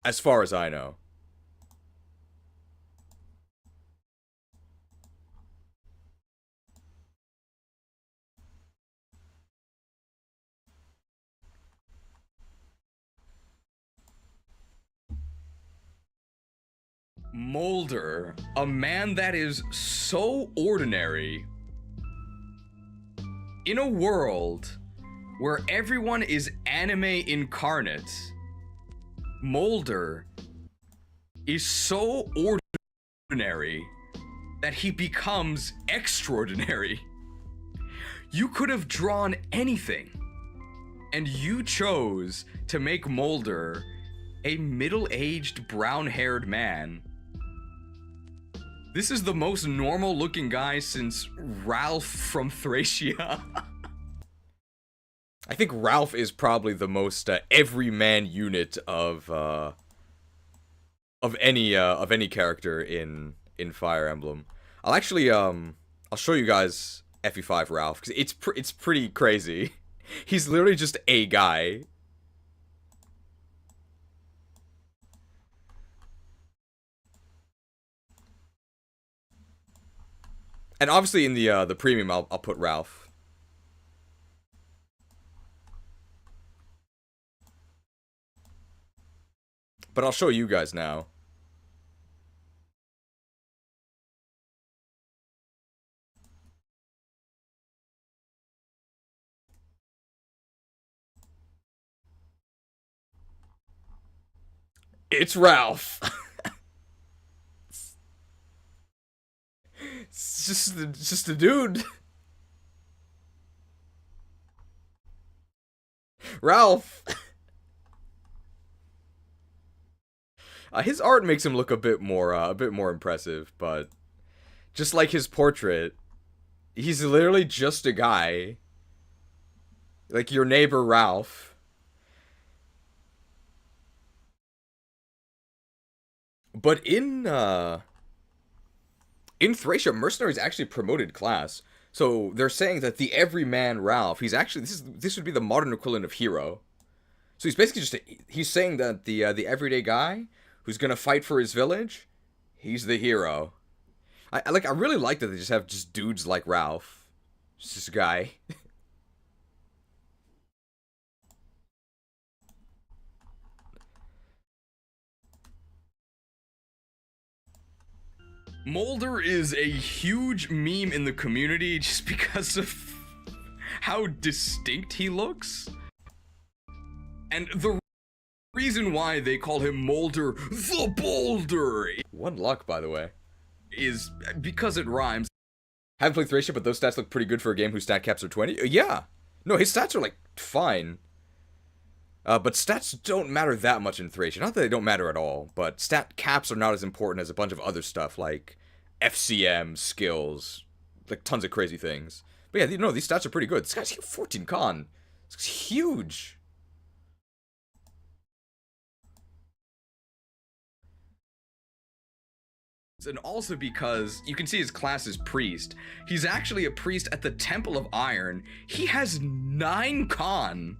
As far as I know. Molder, a man that is so ordinary, in a world where everyone is anime incarnate, Molder is so ordinary that he becomes extraordinary. You could have drawn anything, and you chose to make Molder a middle-aged, brown-haired man. This is the most normal-looking guy since Ralph from Thracia. I think Ralph is probably the most everyman unit of any character in Fire Emblem. I'll actually I'll show you guys FE5 Ralph because it's pretty crazy. He's literally just a guy. And obviously in the premium, I'll put Ralph. But I'll show you guys now. It's Ralph. It's just a dude. Ralph. His art makes him look a bit more impressive, but just like his portrait, he's literally just a guy. Like your neighbor Ralph. But in Thracia, Mercenary is actually a promoted class. So they're saying that the everyman Ralph, he's actually this would be the modern equivalent of hero. So he's basically he's saying that the everyday guy who's gonna fight for his village, he's the hero. I really like that they just have dudes like Ralph. Just this guy. Molder is a huge meme in the community just because of how distinct he looks. And the reason why they call him Molder the Boulder One luck, by the way. is because it rhymes. Haven't played Thracia, but those stats look pretty good for a game whose stat caps are 20. Yeah. No, his stats are, like, fine. But stats don't matter that much in Thracia. Not that they don't matter at all, but stat caps are not as important as a bunch of other stuff, like FCM, skills, like tons of crazy things. But yeah, no, these stats are pretty good. This guy's 14 con. This guy's huge. And also because you can see his class is priest. He's actually a priest at the Temple of Iron. He has 9 con.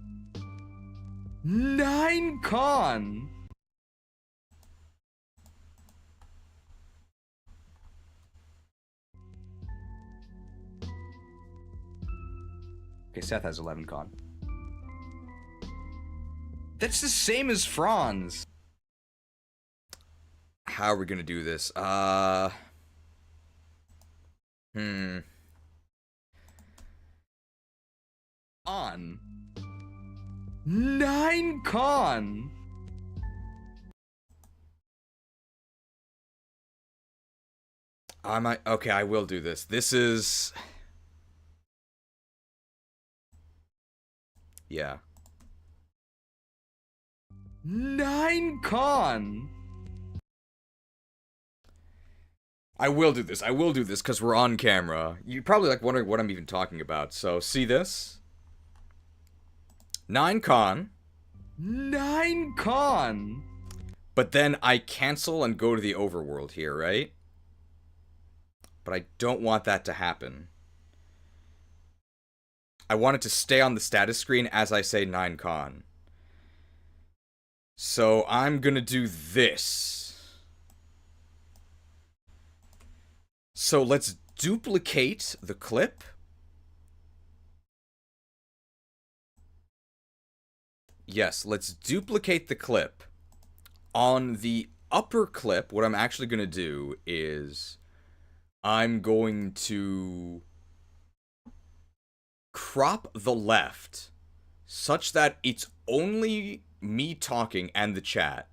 9 con. Okay, Seth has 11 con. That's the same as Franz. How are we gonna do this? On 9 con. Okay, I will do this. This is... Yeah. 9 con. I will do this. I will do this because we're on camera. You're probably like wondering what I'm even talking about. So, see this? 9 con. 9 con. But then I cancel and go to the overworld here, right? But I don't want that to happen. I want it to stay on the status screen as I say 9con. So I'm gonna do this. So let's duplicate the clip. Yes, let's duplicate the clip. On the upper clip, what I'm actually going to do is I'm going to crop the left such that it's only me talking and the chat.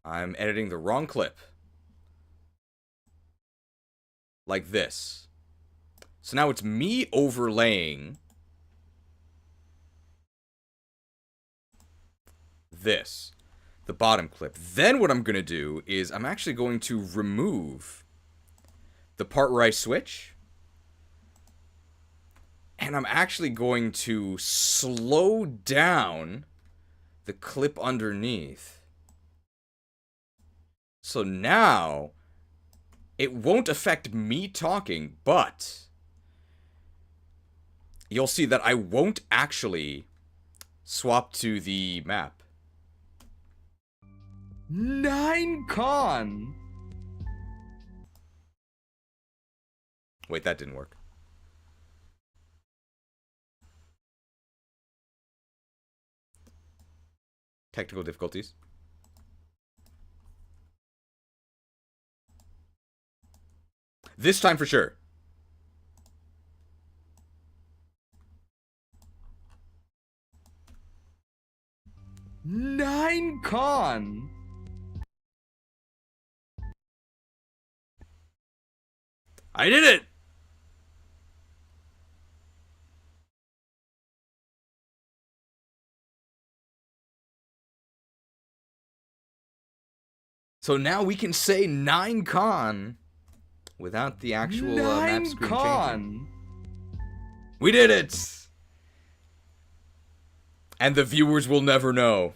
I'm editing the wrong clip. Like this. So now it's me overlaying this, the bottom clip. Then what I'm going to do is I'm actually going to remove the part where I switch. And I'm actually going to slow down the clip underneath. So now it won't affect me talking, but you'll see that I won't actually swap to the map. 9con. Wait, that didn't work. Technical difficulties. This time for sure. Nine con. I did it! So now we can say 9con without the actual map screen changing. We did it! And the viewers will never know.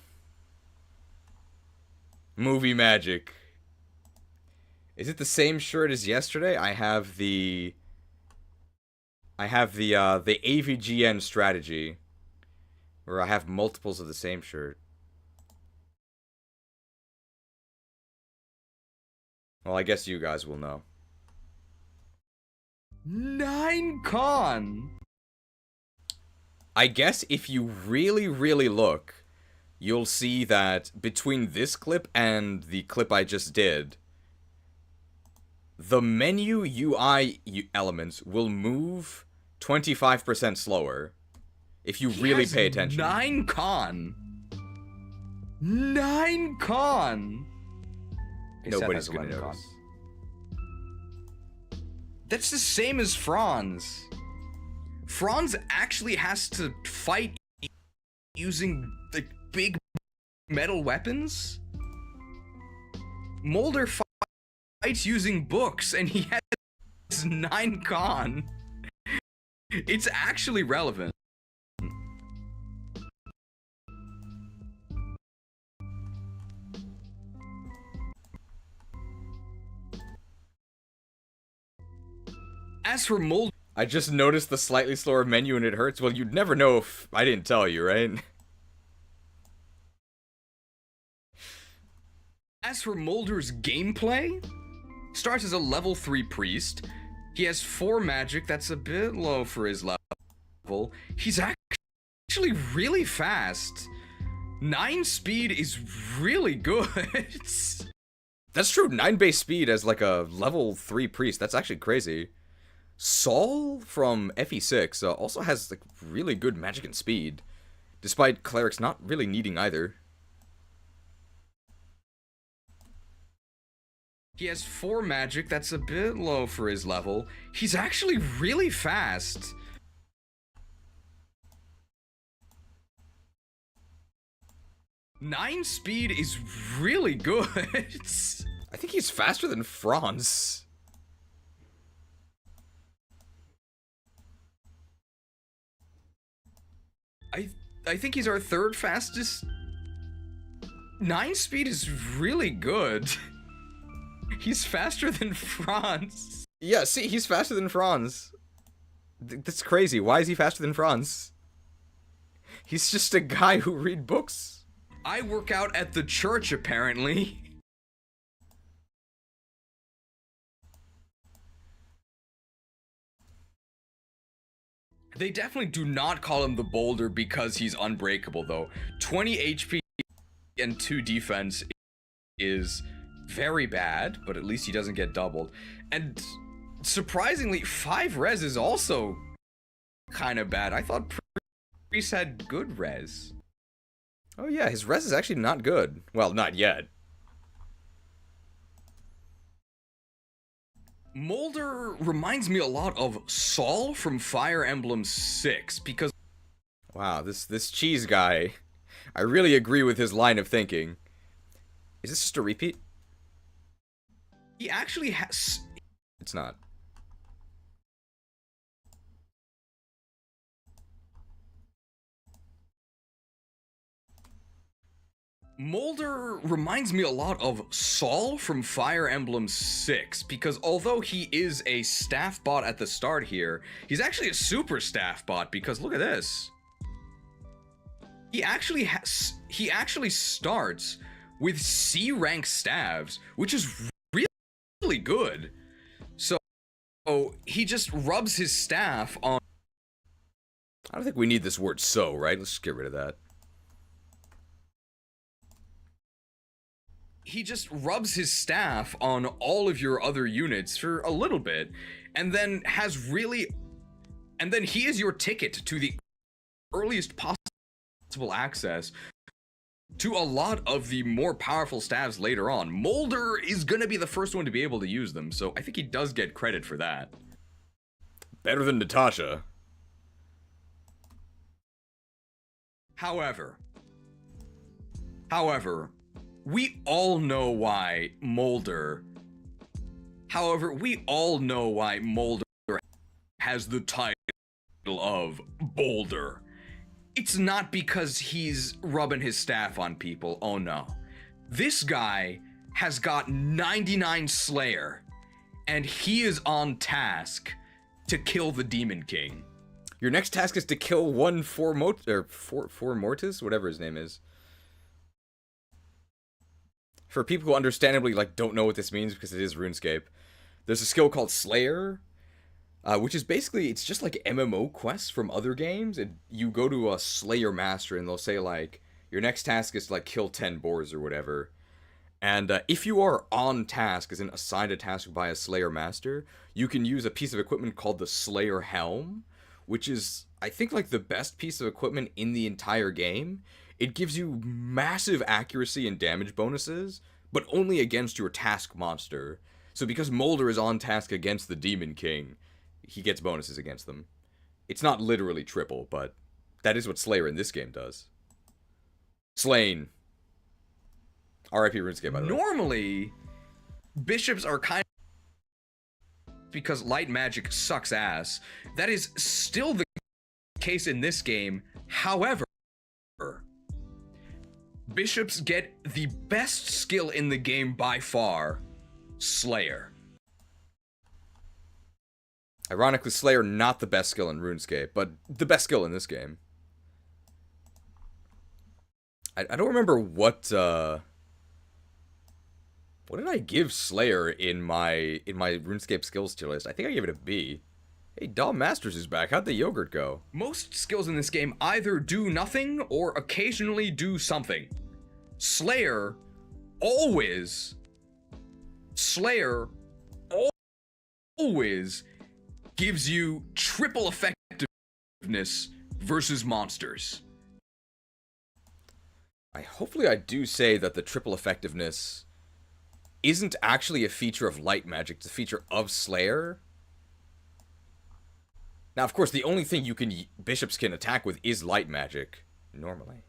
Movie magic. Is it the same shirt as yesterday? I have the AVGN strategy, where I have multiples of the same shirt. Well, I guess you guys will know. 9con. I guess if you really, really look, you'll see that between this clip and the clip I just did, the menu UI elements will move 25% slower if you really pay attention. 9con. 9con. Nobody's gonna notice. That's the same as Franz. Franz actually has to fight using like big metal weapons. Mulder fights using books, and he has 9con. It's actually relevant. As for Mulder, I just noticed the slightly slower menu and it hurts. Well, you'd never know if I didn't tell you, right? As for Mulder's gameplay, starts as a level 3 priest. He has 4 magic, that's a bit low for his level. He's actually really fast. 9 speed is really good. That's true. 9 base speed as like a level 3 priest. That's actually crazy. Saul from FE6 also has like really good magic and speed, despite clerics not really needing either. He has 4 magic, that's a bit low for his level. He's actually really fast. Nine speed is really good. I think he's faster than Franz. I think he's our third fastest. 9 speed is really good. He's faster than Franz. Yeah, see, he's faster than Franz. That's crazy. Why is he faster than Franz? He's just a guy who read books. I work out at the church, apparently. They definitely do not call him the boulder because he's unbreakable, though. 20 HP and 2 defense is very bad, but at least he doesn't get doubled. And surprisingly, 5 res is also kind of bad. I thought Priest had good res. Oh yeah, his res is actually not good. Well, not yet. Molder reminds me a lot of Saul from Fire Emblem 6 because... Wow, this cheese guy. I really agree with his line of thinking. Is this just a repeat? He actually has... It's not. Molder reminds me a lot of Saul from Fire Emblem 6 because although he is a staff bot at the start here, he's actually a super staff bot because look at this. He actually starts with C rank staves, which is really good. So he just rubs his staff on... I don't think we need this word "so," right? Let's just get rid of that. He just rubs his staff on all of your other units for a little bit, and then he is your ticket to the earliest possible access to a lot of the more powerful staves later on. Molder is gonna be the first one to be able to use them, so I think he does get credit for that. Better than Natasha. However, we all know why Molder has the title of Boulder. It's not because he's rubbing his staff on people, oh no. This guy has got 99 Slayer, and he is on task to kill the Demon King. Your next task is to kill one Four Mortis, whatever his name is. For people who understandably don't know what this means because it is RuneScape, there's a skill called Slayer, which is basically, it's just like MMO quests from other games. And you go to a Slayer Master and they'll say your next task is to kill 10 boars or whatever. And if you are on task, as in assigned a task by a Slayer Master, you can use a piece of equipment called the Slayer Helm, which is, I think, the best piece of equipment in the entire game. It gives you massive accuracy and damage bonuses, but only against your task monster. So because Molder is on task against the Demon King, he gets bonuses against them. It's not literally triple, but that is what Slayer in this game does. Slain. R.I.P. RuneScape, by the way. Normally, bishops are kind of... because light magic sucks ass. That is still the case in this game. However, bishops get the best skill in the game by far, Slayer. Ironically, Slayer not the best skill in RuneScape, but the best skill in this game. I don't remember what did I give Slayer in my RuneScape skills tier list? I think I gave it a B. Hey, Dom Masters is back. How'd the yogurt go? Most skills in this game either do nothing or occasionally do something. Slayer always gives you triple effectiveness versus monsters. Hopefully I do say that the triple effectiveness isn't actually a feature of light magic, it's a feature of Slayer. Now, of course, the only thing bishops can attack with is light magic, normally.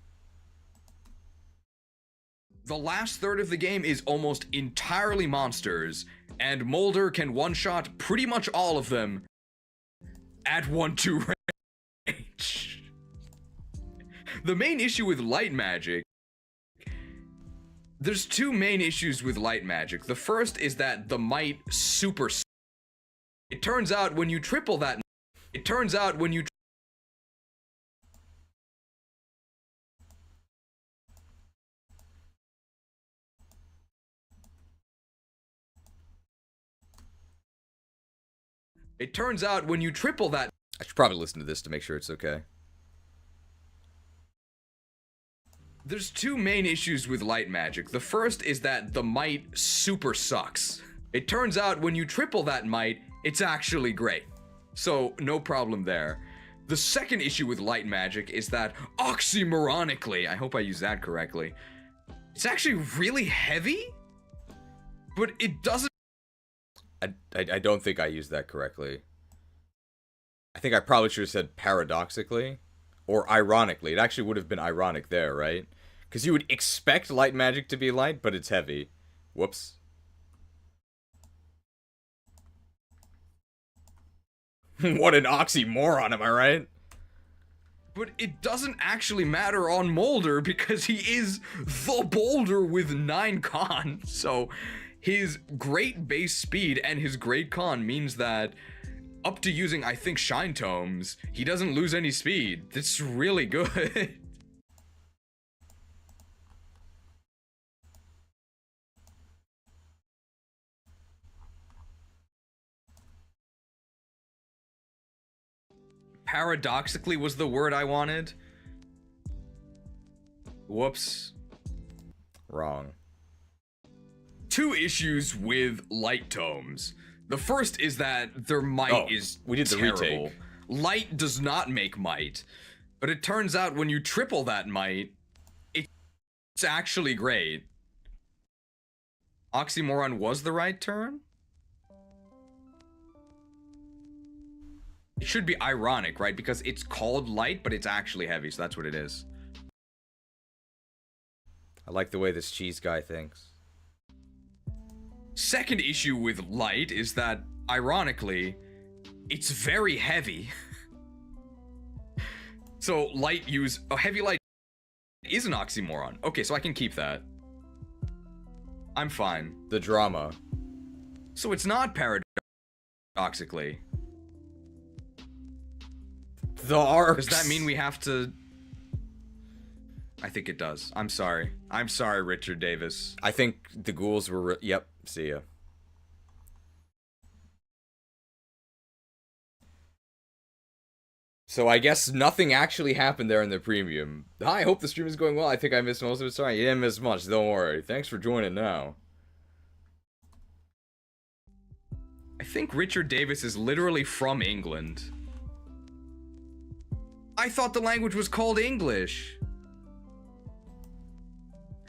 The last third of the game is almost entirely monsters, and Molder can one-shot pretty much all of them at 1-2 range. The main issue with light magic, there's two main issues with light magic. The first is that the might super. It turns out when you triple that, it turns out when you. It turns out when you triple that. I should probably listen to this to make sure it's okay. There's two main issues with light magic. The first is that the might super sucks. It turns out when you triple that might, it's actually great. So, no problem there. The second issue with light magic is that, oxymoronically, I hope I used that correctly, it's actually really heavy, but it doesn't. I don't think I used that correctly. I think I probably should have said paradoxically. Or ironically. It actually would have been ironic there, right? Because you would expect light magic to be light, but it's heavy. Whoops. What an oxymoron, am I right? But it doesn't actually matter on Molder because he is the boulder with 9 con. So his great base speed and his great con means that up to using, I think, Shine Tomes, he doesn't lose any speed. That's really good. Paradoxically was the word I wanted. Whoops. Wrong. Two issues with light tomes. The first is that their might is we did the terrible. retake. Light does not make might, but it turns out when you triple that might, it's actually great. Oxymoron was the right term? It should be ironic, right? Because it's called light, but it's actually heavy, so that's what it is. I like the way this cheese guy thinks. Second issue with light is that, ironically, it's very heavy. So heavy light is an oxymoron. Okay, so I can keep that. I'm fine. The drama. So it's not paradoxically. The arcs. Does that mean we have to... I think it does. I'm sorry. I'm sorry, Richard Davis. I think the ghouls were... Yep, see ya. So I guess nothing actually happened there in the premium. Hi, I hope the stream is going well. I think I missed most of it. Sorry, you didn't miss much. Don't worry. Thanks for joining now. I think Richard Davis is literally from England. I thought the language was called English.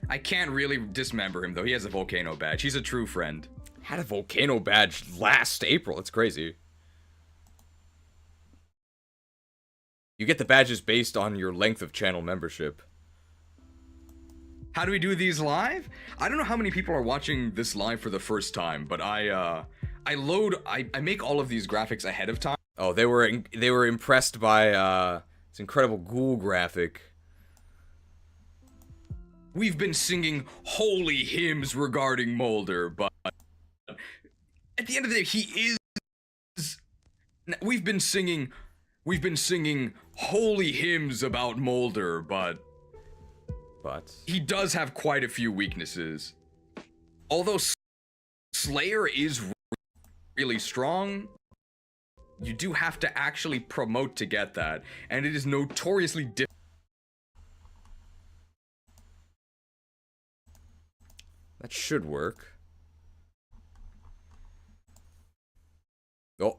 I can't really dismember him, though. He has a volcano badge. He's a true friend. Had a volcano badge last April. It's crazy. You get the badges based on your length of channel membership. How do we do these live? I don't know how many people are watching this live for the first time, but I make all of these graphics ahead of time. Oh, they were impressed by this incredible ghoul graphic. We've been singing holy hymns regarding Molder, but at the end of the day, he is. We've been singing holy hymns about Molder, but he does have quite a few weaknesses. Although Slayer is really strong, you do have to actually promote to get that, and it is notoriously difficult. That should work. Oh.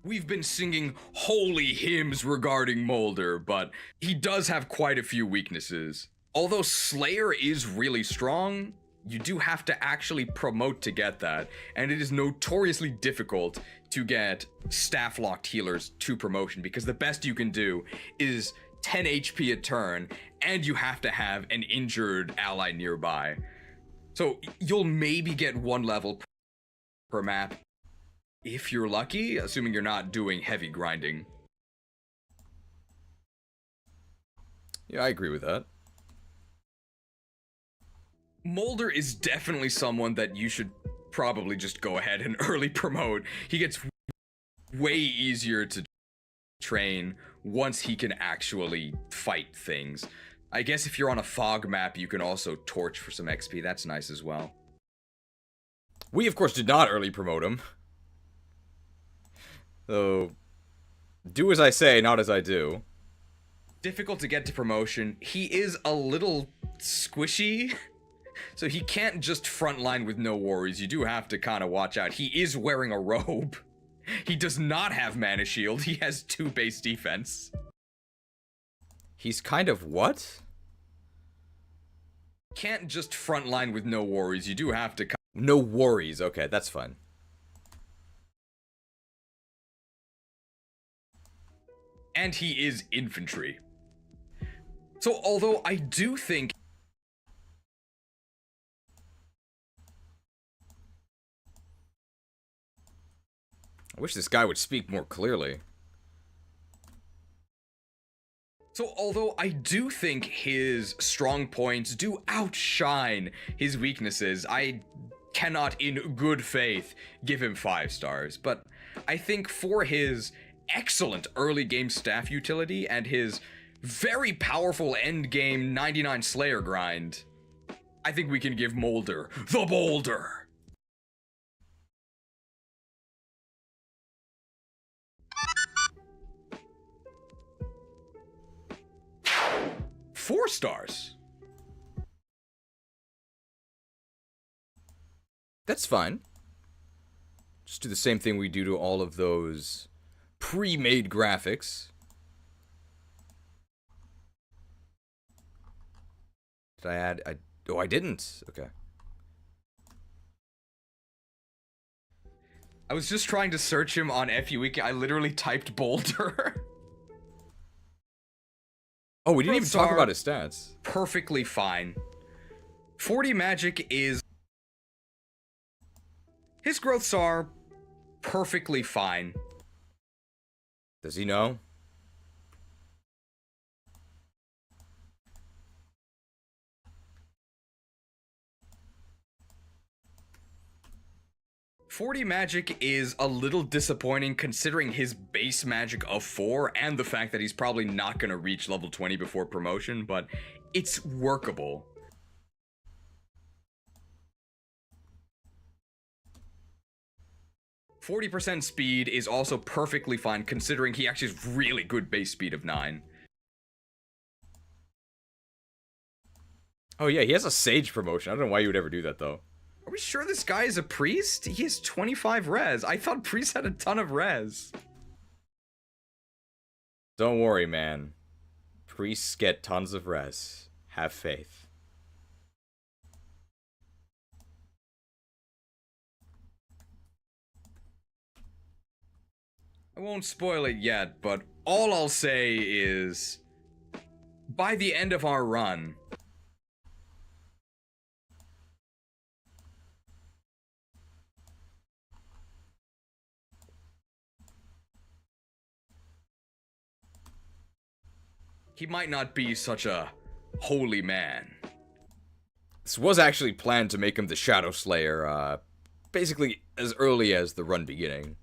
We've been singing holy hymns regarding Molder, but he does have quite a few weaknesses. Although Slayer is really strong, you do have to actually promote to get that, and it is notoriously difficult to get staff-locked healers to promotion, because the best you can do is 10 HP a turn, and you have to have an injured ally nearby. So you'll maybe get 1 level per map, if you're lucky, assuming you're not doing heavy grinding. Yeah, I agree with that. Molder is definitely someone that you should probably just go ahead and early promote. He gets way easier to train once he can actually fight things. I guess if you're on a fog map, you can also torch for some XP. That's nice as well. We, of course, did not early promote him. So, do as I say, not as I do. Difficult to get to promotion. He is a little squishy. So he can't just frontline with no worries. You do have to kind of watch out. He is wearing a robe. He does not have mana shield. He has 2 base defense. He's kind of what? Can't just frontline with no worries. You do have to... No worries. Okay, that's fine. And he is infantry. So although I do think... I wish this guy would speak more clearly. So although I do think his strong points do outshine his weaknesses, I cannot in good faith give him 5 stars. But I think for his excellent early game staff utility and his very powerful end game 99 Slayer grind, I think we can give Molder the Boulder. Four stars. That's fine. Just do the same thing we do to all of those pre-made graphics. Did I add? Oh, I didn't. Okay. I was just trying to search him on FUWiki. I literally typed Boulder. Oh, we didn't even talk about his stats. Perfectly fine. 40 magic is... His growths are perfectly fine. Does he know? .40 magic is a little disappointing considering his base magic of 4 and the fact that he's probably not going to reach level 20 before promotion, but it's workable. .40% speed is also perfectly fine considering he actually has really good base speed of 9. Oh yeah, he has a sage promotion. I don't know why you would ever do that though. Are we sure this guy is a priest? He has 25 res. I thought priests had a ton of res. Don't worry, man. Priests get tons of res. Have faith. I won't spoil it yet, but all I'll say is... by the end of our run... he might not be such a holy man. This was actually planned to make him the Shadow Slayer, basically as early as the run beginning.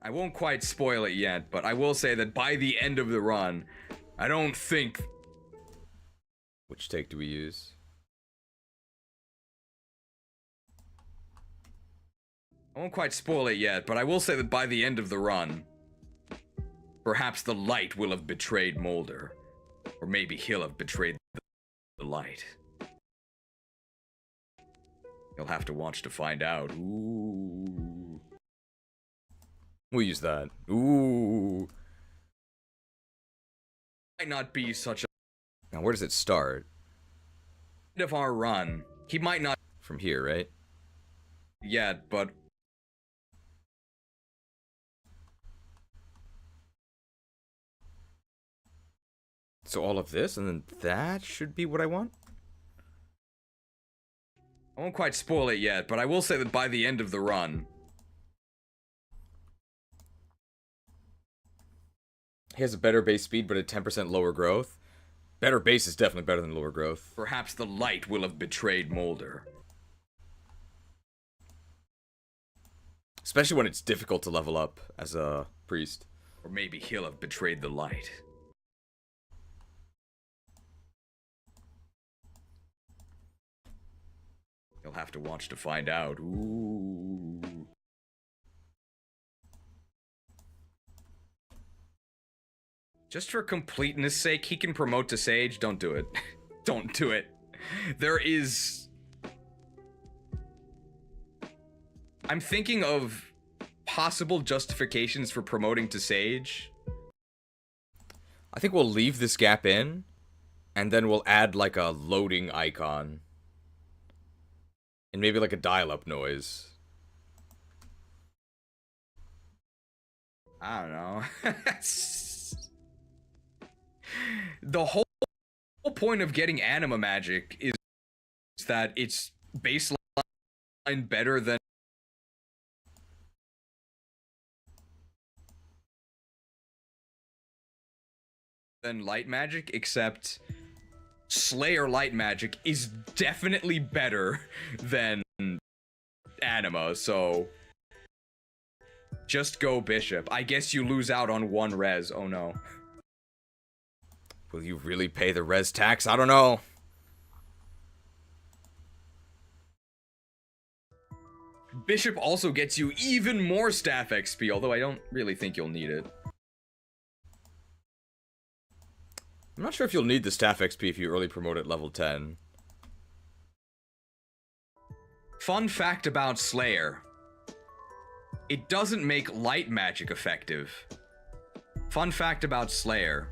I won't quite spoil it yet, but I will say that by the end of the run, I don't think... Which take do we use? I won't quite spoil it yet, but I will say that by the end of the run, perhaps the light will have betrayed Molder. Or maybe he'll have betrayed the light. You'll have to watch to find out. Ooh. We'll use that. Ooh. Might not be such a... Now, where does it start? end of our run. He might not... From here, right? yet, but... So all of this, and then that should be what I want? I won't quite spoil it yet, but I will say that by the end of the run... He has a better base speed, but a 10% lower growth. Better base is definitely better than lower growth. Perhaps the light will have betrayed Molder. Especially when it's difficult to level up as a priest. Or maybe he'll have betrayed the light. You'll have to watch to find out. Ooh. Just for completeness sake, he can promote to Sage. Don't do it. Don't do it. There is... I'm thinking of possible justifications for promoting to Sage. I think we'll leave this gap in, and then we'll add like a loading icon. And maybe like a dial-up noise. I don't know. The whole point of getting anima magic is that it's baseline better than light magic, except Slayer light magic is definitely better than anima, so just go Bishop. I guess you lose out on 1 res. Oh no. Will you really pay the res tax? I don't know. Bishop also gets you even more staff XP, although I don't really think you'll need it. I'm not sure if you'll need the staff XP if you early promote at level 10. Fun fact about Slayer. It doesn't make light magic effective. Fun fact about Slayer.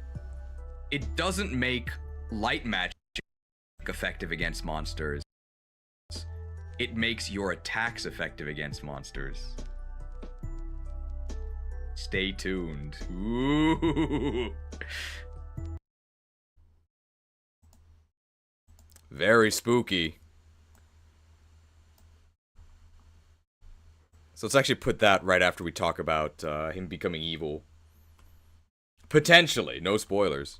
It doesn't make light magic effective against monsters. It makes your attacks effective against monsters. Stay tuned. Ooh. Very spooky. So let's actually put that right after we talk about him becoming evil. Potentially. No spoilers.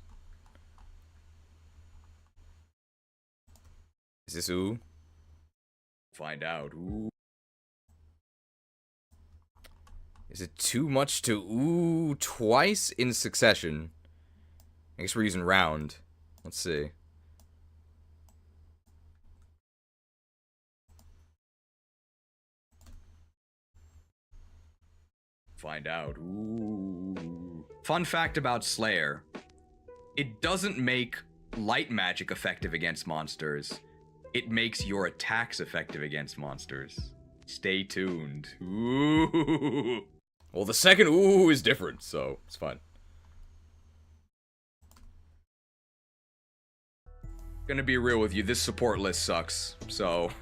Is this ooh? Find out. Ooh. Is it too much to ooh twice in succession? I guess we're using round. Let's see. Find out. Ooh. Fun fact about Slayer. It doesn't make light magic effective against monsters. It makes your attacks effective against monsters. Stay tuned. Ooh. Well, the second ooh is different, so it's fine. Gonna be real with you, this support list sucks, so...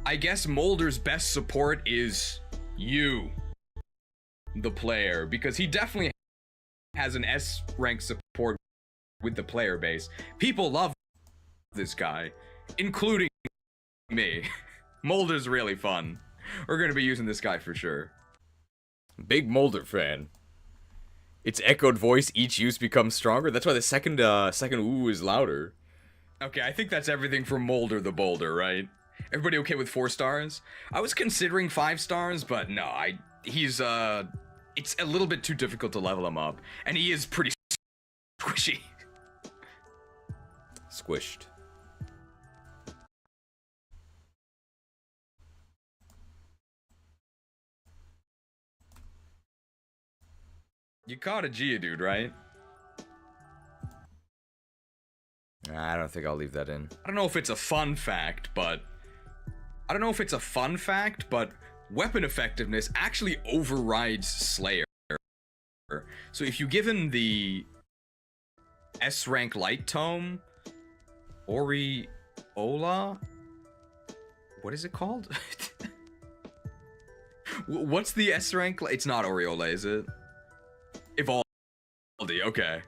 I guess Molder's best support is you, the player, because he definitely has an S rank support with the player base. People love this guy, including me. Molder's really fun. We're gonna be using this guy for sure. Big Molder fan. Its echoed voice, each use becomes stronger. That's why the second ooh is louder. Okay, I think that's everything from Molder the Boulder, right? Everybody okay with 4 stars? I was considering 5 stars, but no, he's it's a little bit too difficult to level him up, and he is pretty squishy. Squished. You caught a Geodude, right? I don't think I'll leave that in. I don't know if it's a fun fact, but weapon effectiveness actually overrides Slayer. So if you give him the S rank light tome, Oriola, what is it called? What's the S rank? It's not Oriola, is it? Evaldi, okay.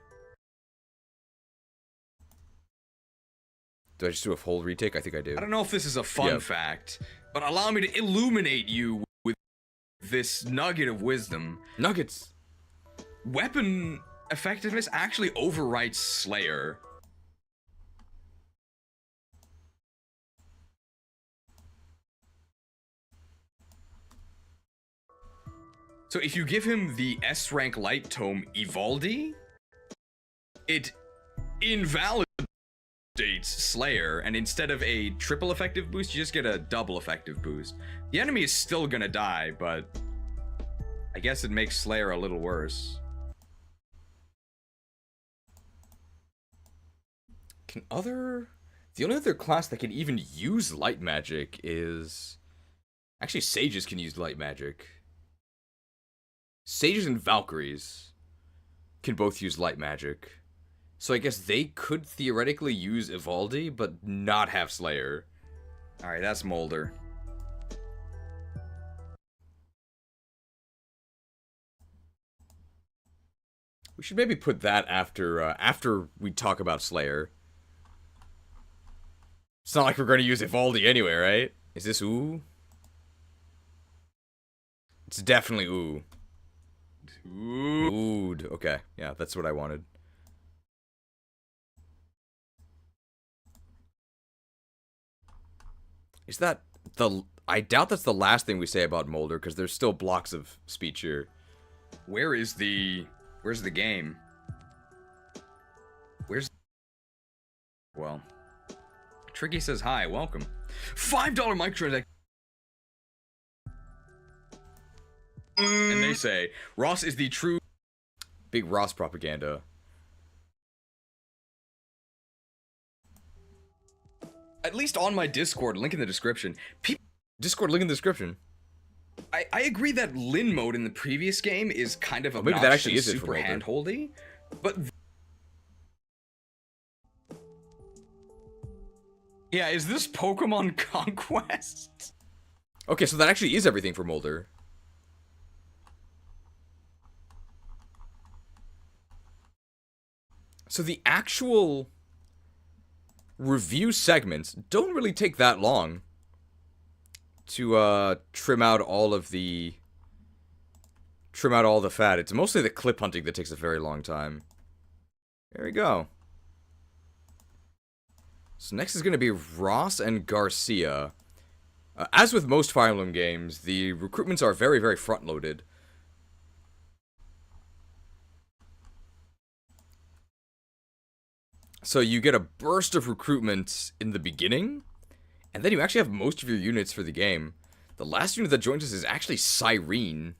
Do I just do a full retake? I think I do. I don't know if this is a fun fact, but allow me to illuminate you with this nugget of wisdom. Nuggets! Weapon effectiveness actually overwrites Slayer. So if you give him the S rank light tome Evaldi, it invalidates Slayer, and instead of a triple effective boost, you just get a double effective boost. The enemy is still gonna die, but I guess it makes Slayer a little worse. The only other class that can even use light magic is... Actually, sages can use light magic. Sages and Valkyries can both use light magic. So I guess they could theoretically use Evaldi, but not have Slayer. Alright, that's Molder. We should maybe put that after we talk about Slayer. It's not like we're going to use Evaldi anyway, right? Is this Ooh? It's definitely Ooh. Ooh. Okay, yeah, that's what I wanted. Is that the... I doubt that's the last thing we say about Molder, because there's still blocks of speech here. Where's the game? Well, Tricky says hi, welcome. $5 microtransaction. And they say, Ross is the true... Big Ross propaganda. At least on my Discord, link in the description. Discord link in the description. I agree that Lin mode in the previous game is kind of maybe that actually is it for super Molder. handholdy, but yeah, is this Pokemon Conquest? Okay, so that actually is everything for Molder. So the actual review segments don't really take that long to trim out all the fat. It's mostly the clip hunting that takes a very long time. There we go. So next is going to be Ross and Garcia. As with most Fire Emblem games, the recruitments are very, very front-loaded. So you get a burst of recruitment in the beginning, and then you actually have most of your units for the game. The last unit that joins us is actually Cyrene.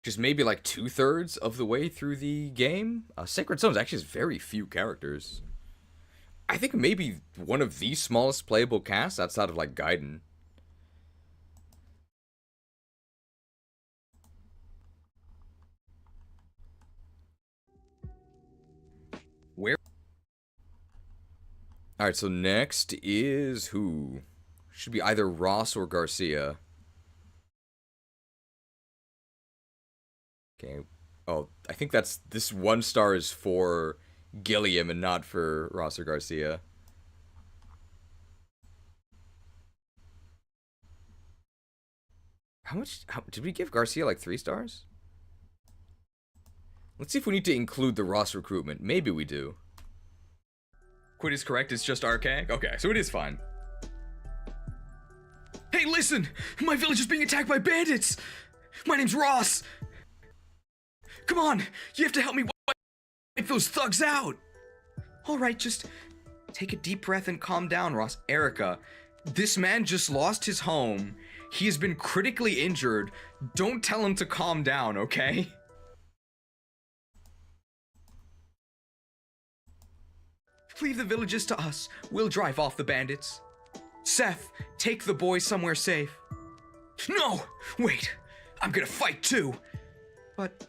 Just maybe like 2/3 of the way through the game. Sacred Stones actually has very few characters. I think maybe one of the smallest playable casts outside of like Gaiden. Where? Alright, so next is who? Should be either Ross or Garcia. Okay. Oh, I think this 1 star is for Gilliam and not for Ross or Garcia. How did we give Garcia like 3 stars? Let's see if we need to include the Ross recruitment. Maybe we do. Quit is correct, it's just archaic? Okay, so it is fine. Hey, listen! My village is being attacked by bandits! My name's Ross! Come on! You have to help me wipe those thugs out! Alright, just take a deep breath and calm down, Ross. Erica, this man just lost his home. He has been critically injured. Don't tell him to calm down, okay? Leave the villages to us. We'll drive off the bandits. Seth, take the boys somewhere safe. No! Wait! I'm gonna fight too! But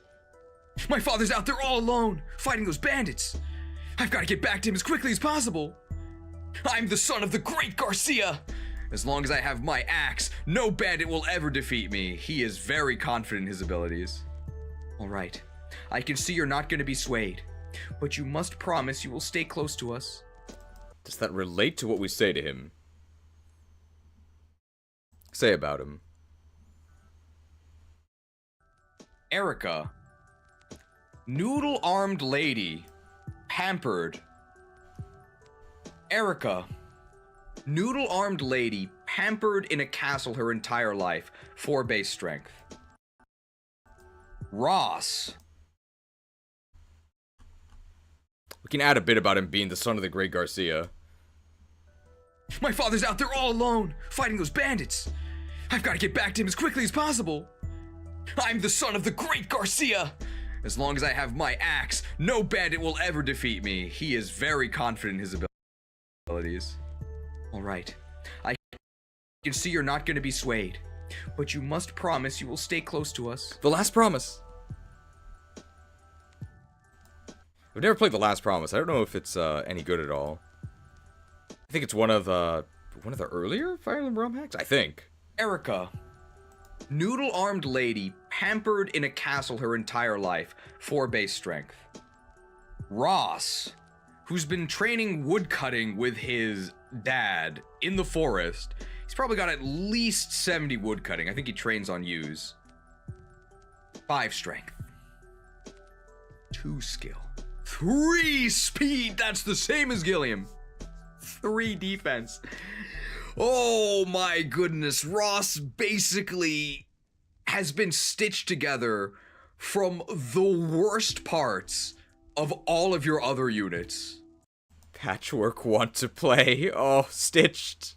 my father's out there all alone, fighting those bandits. I've gotta get back to him as quickly as possible. I'm the son of the great Garcia! As long as I have my axe, no bandit will ever defeat me. He is very confident in his abilities. Alright, I can see you're not gonna be swayed. But you must promise you will stay close to us. Does that relate to what we say to him? Say about him. Erica, Noodle-armed lady. Pampered. Erica. Noodle-armed lady. Pampered in a castle her entire life. 4 base strength. Ross. We can add a bit about him being the son of the great Garcia. My father's out there all alone, fighting those bandits. I've got to get back to him as quickly as possible. I'm the son of the great Garcia. As long as I have my axe, no bandit will ever defeat me. He is very confident in his abilities. All right. I can see you're not going to be swayed, but you must promise you will stay close to us. The Last Promise. I've never played The Last Promise. I don't know if it's any good at all. I think it's one of the earlier Fire Emblem ROM hacks, I think. Erica. Noodle-armed lady, pampered in a castle her entire life. 4 base strength. Ross, who's been training woodcutting with his dad in the forest. He's probably got at least 70 woodcutting. I think he trains on use. 5 strength. 2 skill. 3 speed! That's the same as Gilliam. 3 defense. Oh my goodness. Ross basically has been stitched together from the worst parts of all of your other units. Patchwork want to play. Oh, stitched.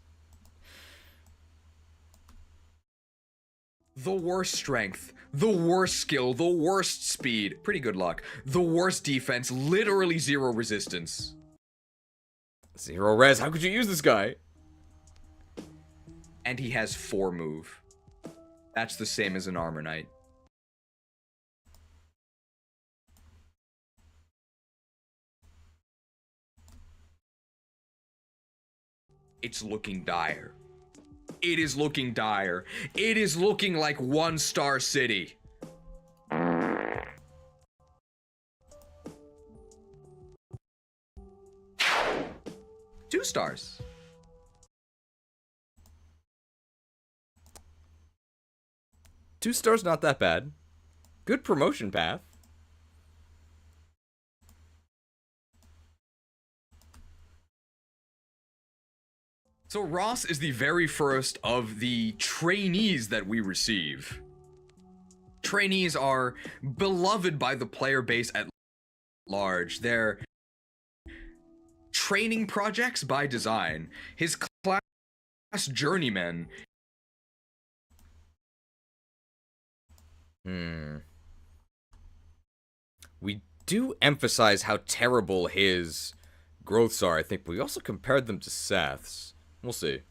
The worst strength, the worst skill, the worst speed, pretty good luck, the worst defense, literally 0 resistance. 0 res, how could you use this guy? And he has 4 move. That's the same as an armor knight. It's looking dire. It is looking dire. It is looking like 1-star city. 2 stars. Two stars, not that bad. Good promotion path. So Ross is the very first of the trainees that we receive. Trainees are beloved by the player base at large. They're training projects by design. His class journeyman. We do emphasize how terrible his growths are, I think, but we also compared them to Seth's. We'll see.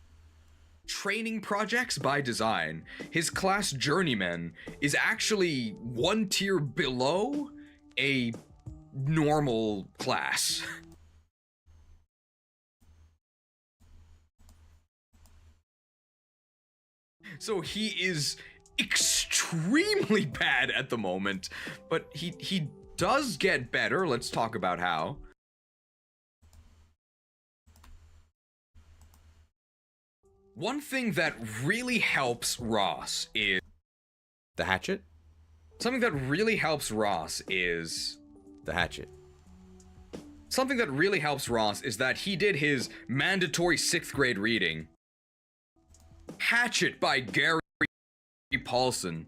Training projects by design. His class journeyman is actually 1 tier below a normal class. So he is extremely bad at the moment, but he does get better. Let's talk about how. One thing that really helps Ross is... The hatchet? Something that really helps Ross is... The hatchet. Something that really helps Ross is that he did his mandatory 6th grade reading. Hatchet by Gerik Paulson.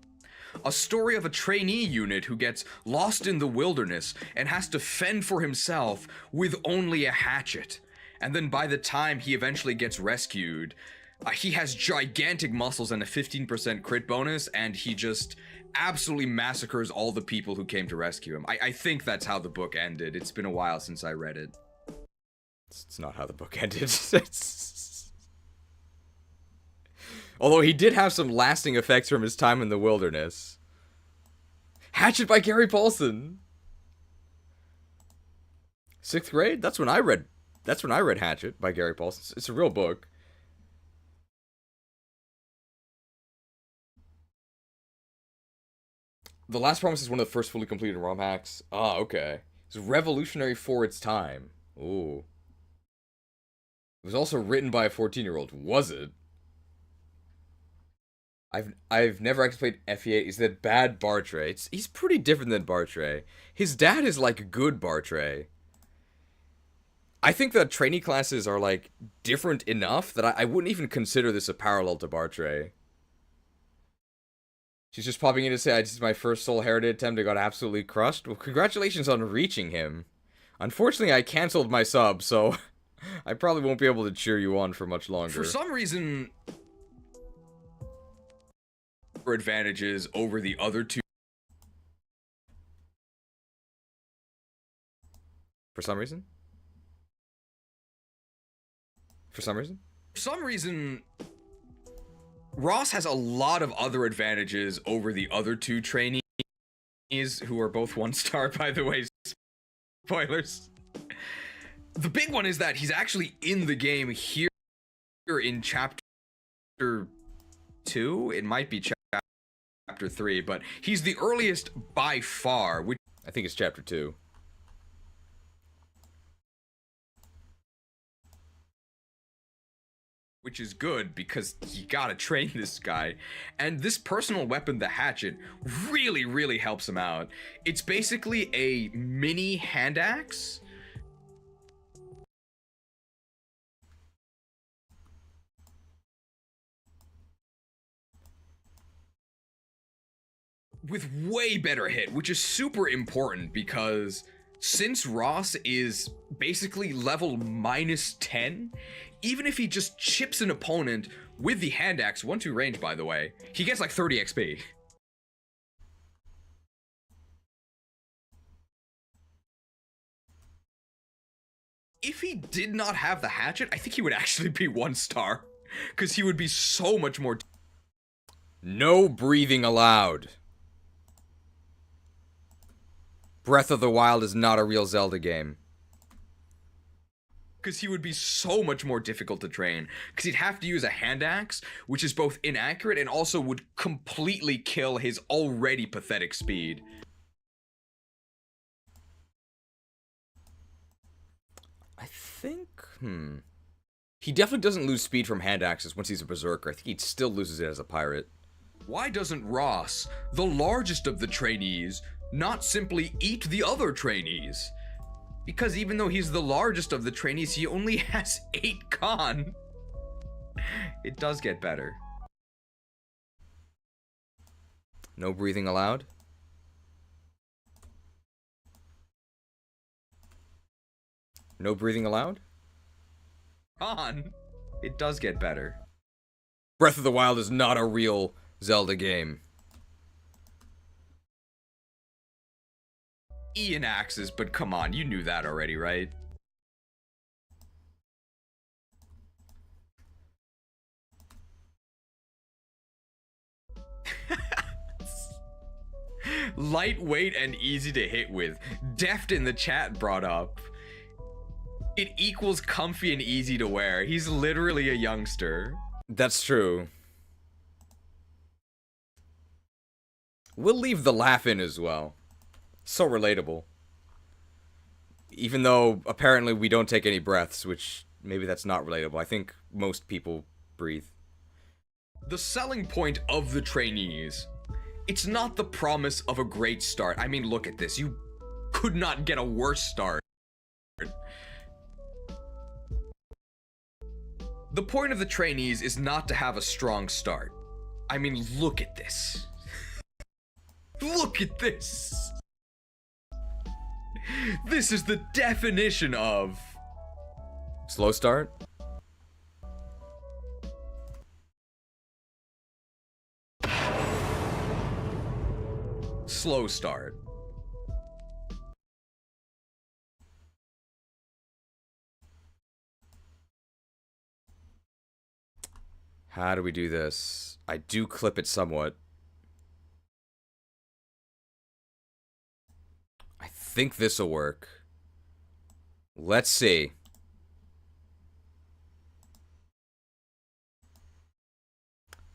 A story of a trainee unit who gets lost in the wilderness and has to fend for himself with only a hatchet. And then by the time he eventually gets rescued, he has gigantic muscles and a 15% crit bonus, and he just absolutely massacres all the people who came to rescue him. I think that's how the book ended. It's been a while since I read it. It's not how the book ended. Although he did have some lasting effects from his time in the wilderness. Hatchet by Gary Paulson. 6th grade? That's when I read Hatchet by Gary Paulson. It's a real book. The Last Promise is one of the first fully completed ROM hacks. Ah, okay. It's revolutionary for its time. Ooh. It was also written by a 14-year-old. Was it? I've never actually played FE8. He's that bad Bartray. He's pretty different than Bartray. His dad is like good Bartray. I think that trainee classes are like different enough that I wouldn't even consider this a parallel to Bartray. She's just popping in to say, this is my first Soul Heritage attempt. I got absolutely crushed. Well, congratulations on reaching him. Unfortunately, I canceled my sub, so I probably won't be able to cheer you on for much longer. For some reason, advantages over the other two. For some reason? For some reason? For some reason, Ross has a lot of other advantages over the other two trainees, who are both 1-star, by the way. Spoilers. The big one is that he's actually in the game here in chapter 2. It might be chapter 3, but he's the earliest by far. Which I think it's chapter 2. Which is good, because you gotta train this guy. And this personal weapon, the hatchet, really, really helps him out. It's basically a mini hand axe. With way better hit, which is super important, because since Ross is basically level -10, even if he just chips an opponent with the hand axe, 1-2 range by the way, he gets like 30 XP. If he did not have the hatchet, I think he would actually be 1-star, because he would be so much more. No breathing allowed. Breath of the Wild is not a real Zelda game. Because he would be so much more difficult to train. Because he'd have to use a hand axe, which is both inaccurate and also would completely kill his already pathetic speed. I think, he definitely doesn't lose speed from hand axes once he's a berserker. I think he still loses it as a pirate. Why doesn't Ross, the largest of the trainees, not simply eat the other trainees? Because even though he's the largest of the trainees, he only has 8 con. It does get better. No breathing allowed? No breathing allowed? Con. It does get better. Breath of the Wild is not a real Zelda game. Ian axes, but come on, you knew that already, right? Lightweight and easy to hit with. Deft in the chat brought up. It equals comfy and easy to wear. He's literally a youngster. That's true. We'll leave the laugh in as well. So relatable. Even though apparently we don't take any breaths, which maybe that's not relatable. I think most people breathe. The selling point of the trainees. It's not the promise of a great start. I mean, look at this. You could not get a worse start. The point of the trainees is not to have a strong start. I mean, look at this. Look at this. This is the definition of slow start? Slow start. How do we do this? I do clip it somewhat. I think this'll work. Let's see.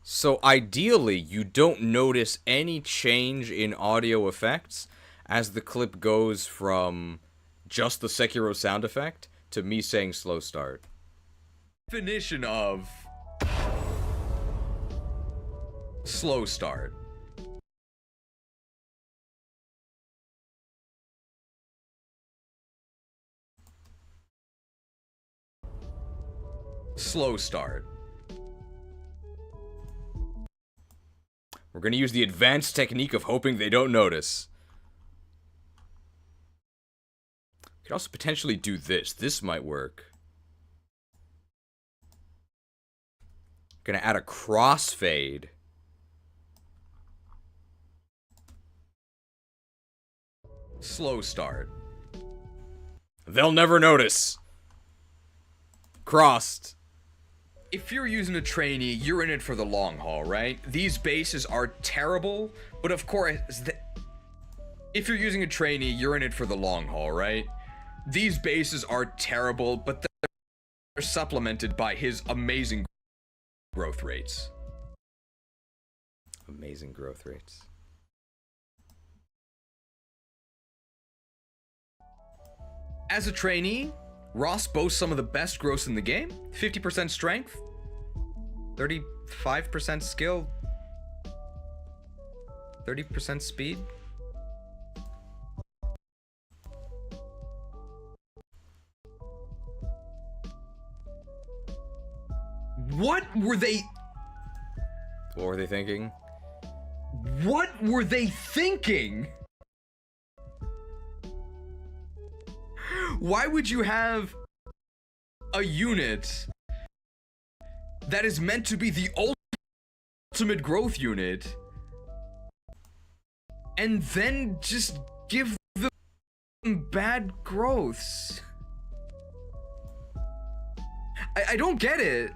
So ideally, you don't notice any change in audio effects as the clip goes from just the Sekiro sound effect to me saying slow start. Definition of Slow start. Slow start. We're gonna use the advanced technique of hoping they don't notice. Could also potentially do this. This might work. Gonna add a crossfade. Slow start. They'll never notice. Crossed. If you're using a trainee, you're in it for the long haul, right? These bases are terrible, but of course, if you're using a trainee, you're in it for the long haul, right? These bases are terrible, but they're supplemented by his amazing growth rates. Amazing growth rates. As a trainee, Ross boasts some of the best growths in the game. 50% strength, 35% skill, 30% speed. What were they thinking? What were they thinking? Why would you have a unit that is meant to be the ultimate growth unit and then just give them bad growths? I don't get it.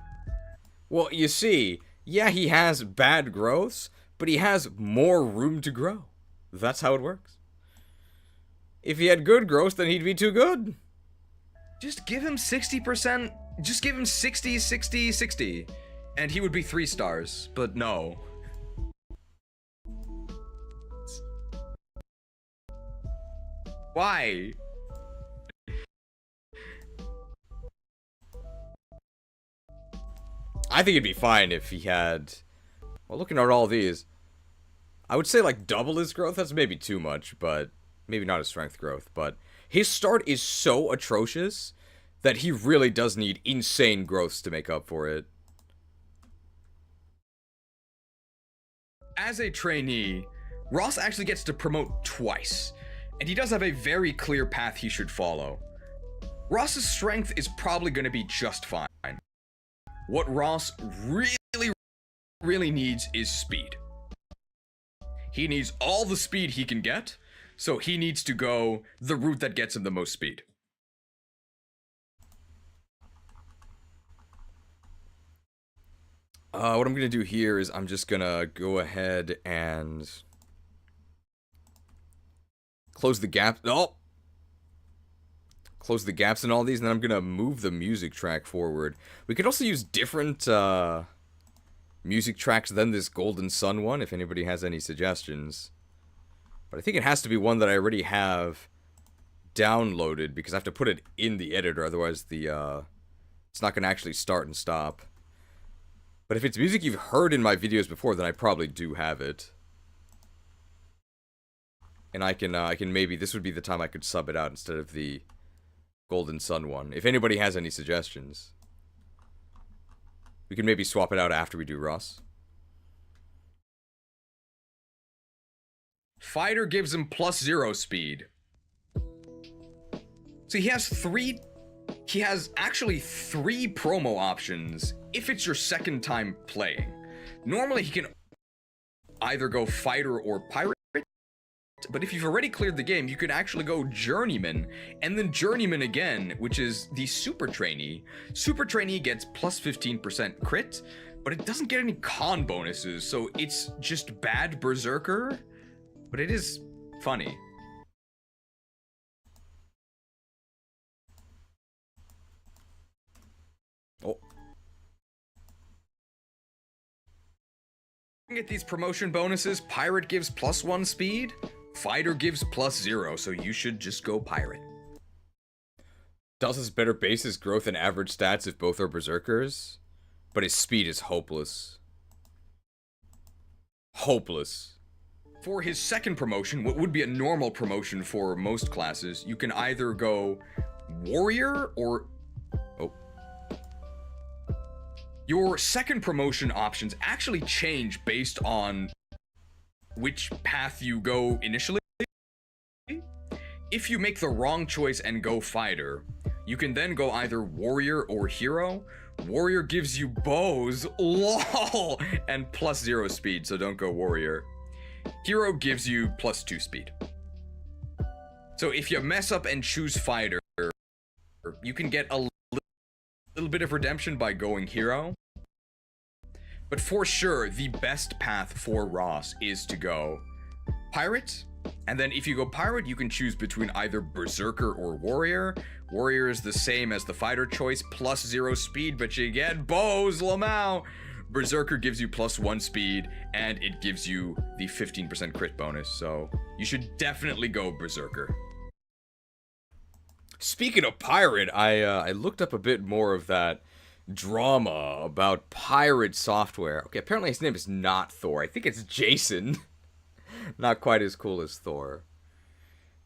Well, you see, yeah, he has bad growths, but he has more room to grow. That's how it works. If he had good growth, then he'd be too good. Just give him 60%. Just give him 60, 60, 60. And he would be 3 stars. But no. Why? I think it'd be fine if he had... Well, looking at all these, I would say like double his growth. That's maybe too much, but... Maybe not his strength growth, but his start is so atrocious that he really does need insane growths to make up for it. As a trainee, Ross actually gets to promote twice, and he does have a very clear path he should follow. Ross's strength is probably going to be just fine. What Ross really needs is speed. He needs all the speed he can get, so he needs to go the route that gets him the most speed. What I'm going to do here is I'm just going to go ahead and close the gap. Oh! Close the gaps in all these, and then I'm going to move the music track forward. We could also use different music tracks than this Golden Sun one, if anybody has any suggestions. But I think it has to be one that I already have downloaded, because I have to put it in the editor, otherwise the it's not going to actually start and stop. But if it's music you've heard in my videos before, then I probably do have it. And I can maybe, this would be the time I could sub it out instead of the Golden Sun one. If anybody has any suggestions. We can maybe swap it out after we do Ross. Fighter gives him +0 speed. So he has actually 3 promo options if it's your second time playing. Normally he can either go fighter or pirate, but if you've already cleared the game, you can actually go journeyman, and then journeyman again, which is the super trainee. Super trainee gets +15% crit, but it doesn't get any con bonuses, so it's just bad berserker, but it is funny. Oh. Get these promotion bonuses. Pirate gives +1 speed, fighter gives +0, so you should just go pirate. Does his better base his growth and average stats if both are berserkers, but his speed is hopeless. hopeless. For his second promotion, what would be a normal promotion for most classes, you can either go warrior or... Oh. Your second promotion options actually change based on which path you go initially. If you make the wrong choice and go fighter, you can then go either warrior or hero. Warrior gives you bows, lol, and +0 speed, so don't go warrior. Hero gives you +2 speed. So if you mess up and choose fighter, you can get a little bit of redemption by going hero. But for sure, the best path for Ross is to go pirate. And then if you go pirate, you can choose between either berserker or warrior. Warrior is the same as the fighter choice, +0 speed, but you get bows, lamau. Berserker gives you +1 speed, and it gives you the 15% crit bonus, so you should definitely go Berserker. Speaking of pirate, I looked up a bit more of that drama about pirate software. Okay, apparently his name is not Thor. I think it's Jason. Not quite as cool as Thor.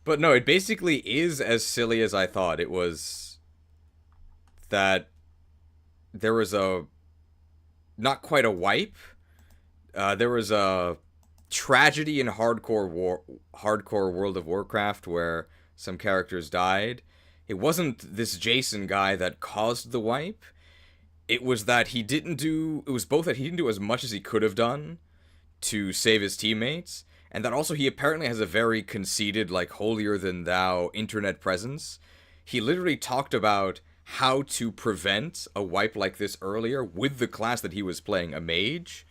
But no, it basically is as silly as I thought. It was that there was a... not quite a wipe. There was a tragedy in hardcore World of Warcraft where some characters died. It wasn't this Jason guy that caused the wipe. It was that he didn't do... it was both that he didn't do as much as he could have done to save his teammates, and that also he apparently has a very conceited, like, holier-than-thou internet presence. He literally talked about how to prevent a wipe like this earlier with the class that he was playing, a mage,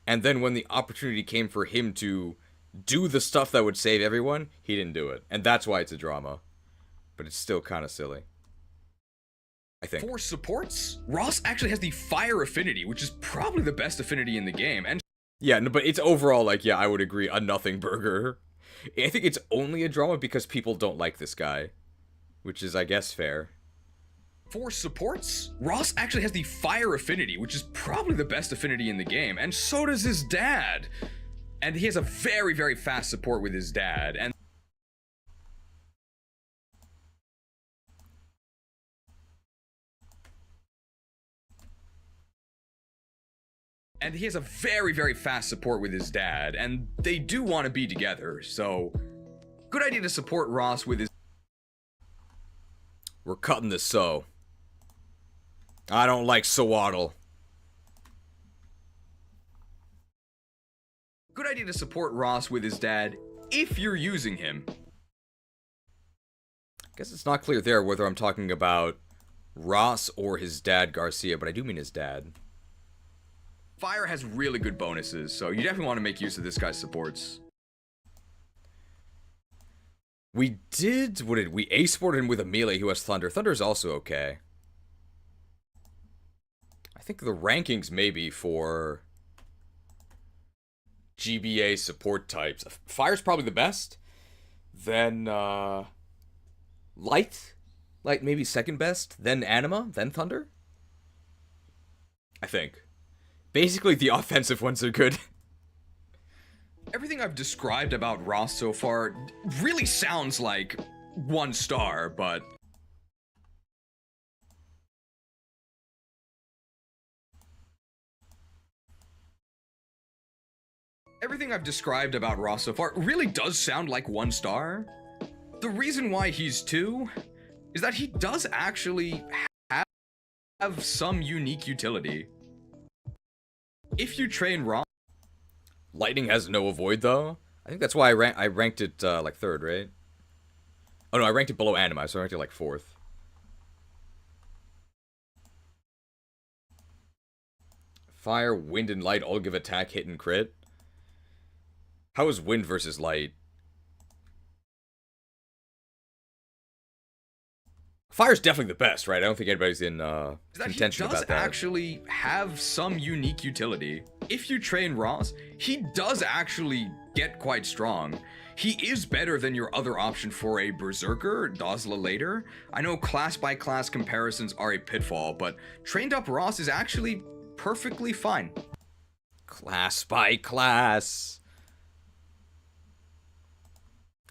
and then when the opportunity came for him to do the stuff that would save everyone, he didn't do it. And that's why it's a drama. But it's still kind of silly, I think. For supports, Ross actually has the fire affinity, which is probably the best affinity in the game, and yeah, no, but it's overall, like, yeah, I would agree, a nothing burger. I think it's only a drama because people don't like this guy, which is, I guess, fair. For supports, Ross actually has the fire affinity, which is probably the best affinity in the game, and so does his dad. And he has a very, very fast support with his dad, and he has a very, very fast support with his dad, and they do want to be together, so good idea to support Ross with his... We're cutting this so. I don't like Sawaddle. Good idea to support Ross with his dad, if you're using him. I guess it's not clear there whether I'm talking about Ross or his dad, Garcia, but I do mean his dad. Fire has really good bonuses, so you definitely want to make use of this guy's supports. We did... what did we... A-sported him with a melee who has Thunder. Thunder's also okay. I think the rankings maybe for GBA support types. Fire's probably the best. Then, Light? Light maybe second best. Then Anima. Then Thunder? I think. Basically, the offensive ones are good. Everything I've described about Ross so far really sounds like 1 star, but... Everything I've described about Ross so far really does sound like 1 star. The reason why he's 2 is that he does actually have some unique utility. If you train Ross... Lightning has no avoid, though. I think that's why I ranked it, like, 3rd, right? Oh, no, I ranked it below Anima, so I ranked it, like, 4th. Fire, Wind, and Light all give attack, hit, and crit. How is Wind versus Light? Fire's definitely the best, right? I don't think anybody's in contention about that. He does actually have some unique utility. If you train Ross, he does actually get quite strong. He is better than your other option for a Berserker, Dozla later. I know class-by-class comparisons are a pitfall, but trained up Ross is actually perfectly fine. Class by class.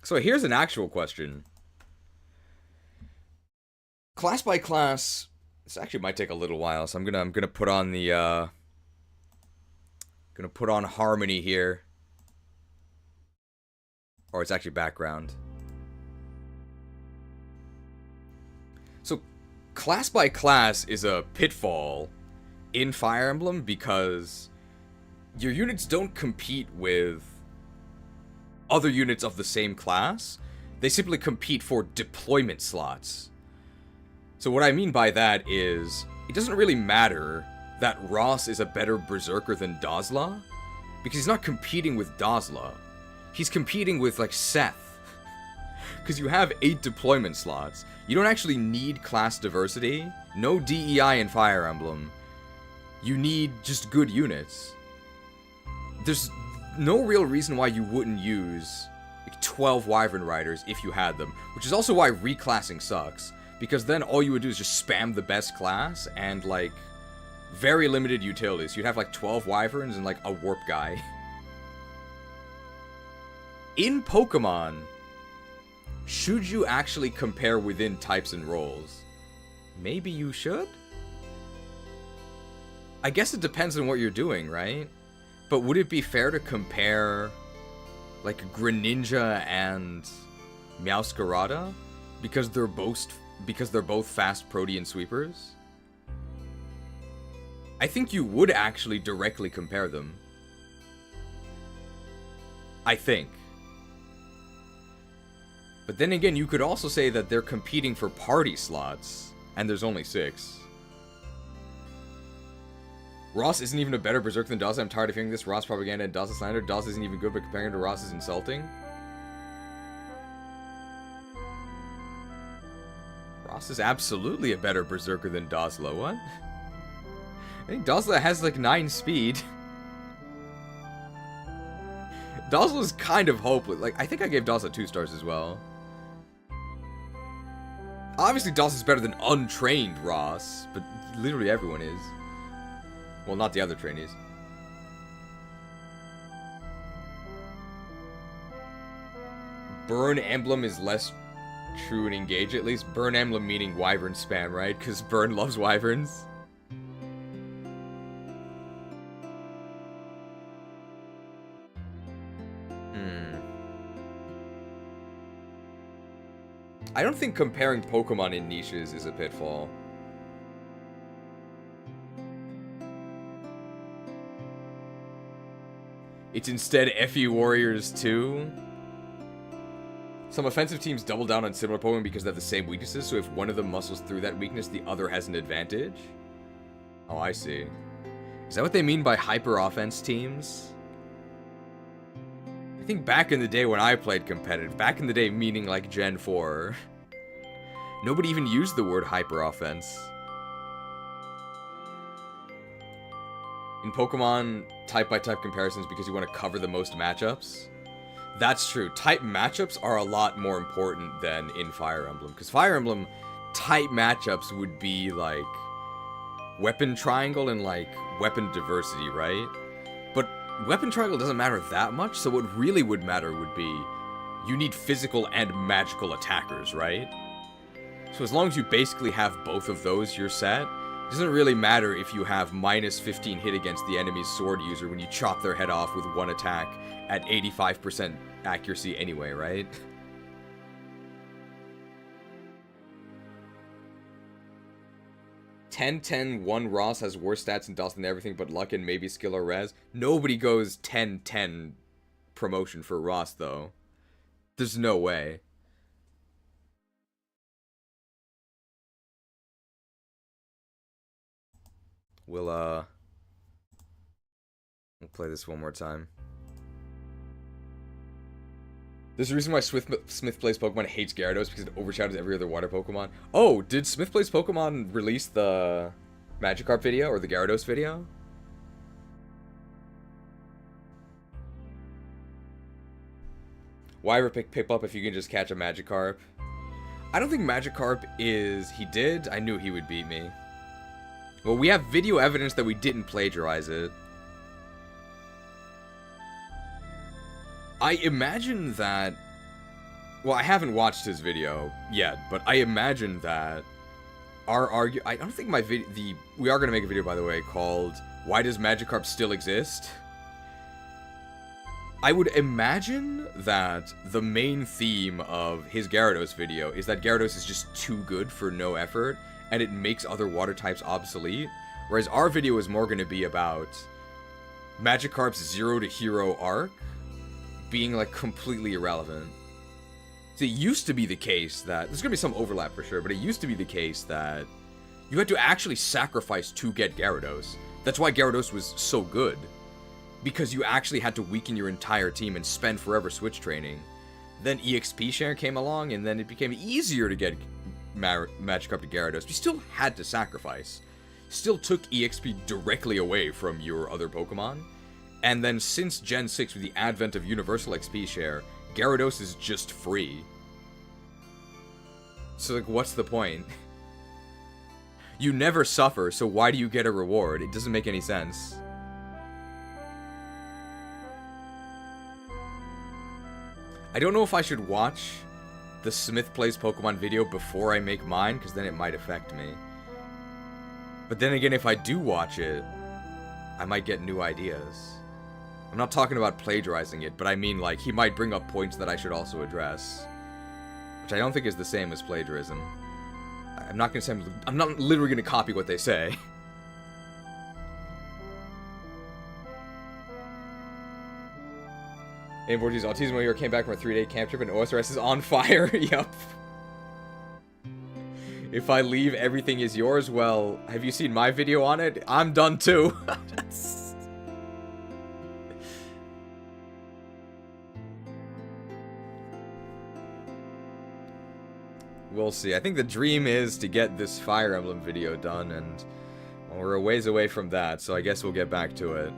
So here's an actual question. Class by class. This actually might take a little while, so I'm gonna put on the gonna put on harmony here. Or it's actually background. So class by class is a pitfall in Fire Emblem because your units don't compete with other units of the same class. They simply compete for deployment slots. So what I mean by that is, it doesn't really matter that Ross is a better Berserker than Dazla, because he's not competing with Dazla. He's competing with, like, Seth. Because you have 8 deployment slots. You don't actually need class diversity. No DEI in Fire Emblem. You need just good units. There's no real reason why you wouldn't use like 12 Wyvern Riders if you had them. Which is also why reclassing sucks. Because then all you would do is just spam the best class and, like, very limited utilities. You'd have, like, 12 Wyverns and, like, a Warp guy. In Pokemon, should you actually compare within types and roles? Maybe you should? I guess it depends on what you're doing, right? But would it be fair to compare, like, Greninja and Meowscarada? Because they're both fast Protean sweepers? I think you would actually directly compare them. I think. But then again, you could also say that they're competing for party slots, and there's only 6. Ross isn't even a better Berserker than Dazla. I'm tired of hearing this. Ross propaganda and Dazla slander. Dazla isn't even good, but comparing him to Ross is insulting. Ross is absolutely a better Berserker than Dazla. What? I think Dazla has like 9 speed. Dazla's kind of hopeless. Like, I think I gave Dazla 2 stars as well. Obviously, Dazla's better than untrained Ross, but literally everyone is. Well, not the other trainees. Burn Emblem is less true and engage, at least. Burn Emblem meaning Wyvern spam, right? Because Burn loves Wyverns. I don't think comparing Pokemon in niches is a pitfall. It's instead FE Warriors 2. Some offensive teams double down on similar Pokemon because they have the same weaknesses, so if one of them muscles through that weakness, the other has an advantage? Oh, I see. Is that what they mean by hyper-offense teams? I think back in the day when I played competitive, back in the day meaning like Gen 4, nobody even used the word hyper-offense. In Pokemon, type-by-type comparisons because you want to cover the most matchups. That's true. Type matchups are a lot more important than in Fire Emblem. Because Fire Emblem, type matchups would be like weapon triangle and like weapon diversity, right? But weapon triangle doesn't matter that much, so what really would matter would be you need physical and magical attackers, right? So as long as you basically have both of those, you're set. It doesn't really matter if you have minus 15 hit against the enemy's sword user when you chop their head off with one attack at 85% accuracy anyway, right? (10-10) 1 Ross has worse stats and Dawson than everything but luck and maybe skill or res. Nobody goes 10-10 promotion for Ross, though. There's no way. We'll play this one more time. There's a reason why Smith Plays Pokemon hates Gyarados because it overshadows every other water Pokemon. Oh, did Smith Plays Pokemon release the Magikarp video or the Gyarados video? Why ever pick Piplup if you can just catch a Magikarp? I don't think Magikarp is... He did? I knew he would beat me. Well, we have video evidence that we didn't plagiarize it. I imagine that... Well, I haven't watched his video yet, but I imagine that I don't think my video... We are going to make a video, by the way, called Why Does Magikarp Still Exist? I would imagine that the main theme of his Gyarados video is that Gyarados is just too good for no effort, and it makes other water types obsolete, whereas our video is more going to be about Magikarp's Zero to Hero arc being, like, completely irrelevant. See, it used to be the case that... There's going to be some overlap for sure, but it used to be the case that you had to actually sacrifice to get Gyarados. That's why Gyarados was so good. Because you actually had to weaken your entire team and spend forever switch training. Then EXP share came along, and then it became easier to get Magikarp to Gyarados. But you still had to sacrifice. Still took EXP directly away from your other Pokemon. And then since Gen 6, with the advent of Universal XP share, Gyarados is just free. So, like, what's the point? You never suffer, so why do you get a reward? It doesn't make any sense. I don't know if I should watch the Smith Plays Pokemon video before I make mine, because then it might affect me. But then again, if I do watch it, I might get new ideas. I'm not talking about plagiarizing it, but I mean, like, he might bring up points that I should also address. Which I don't think is the same as plagiarism. I'm not gonna say I'm not literally gonna copy what they say. Vortex Autism Warrior came back from a 3-day camp trip and OSRS is on fire. Yup. If I leave, everything is yours. Well, have you seen my video on it? I'm done too. We'll see. I think the dream is to get this Fire Emblem video done, and well, we're a ways away from that, so I guess we'll get back to it.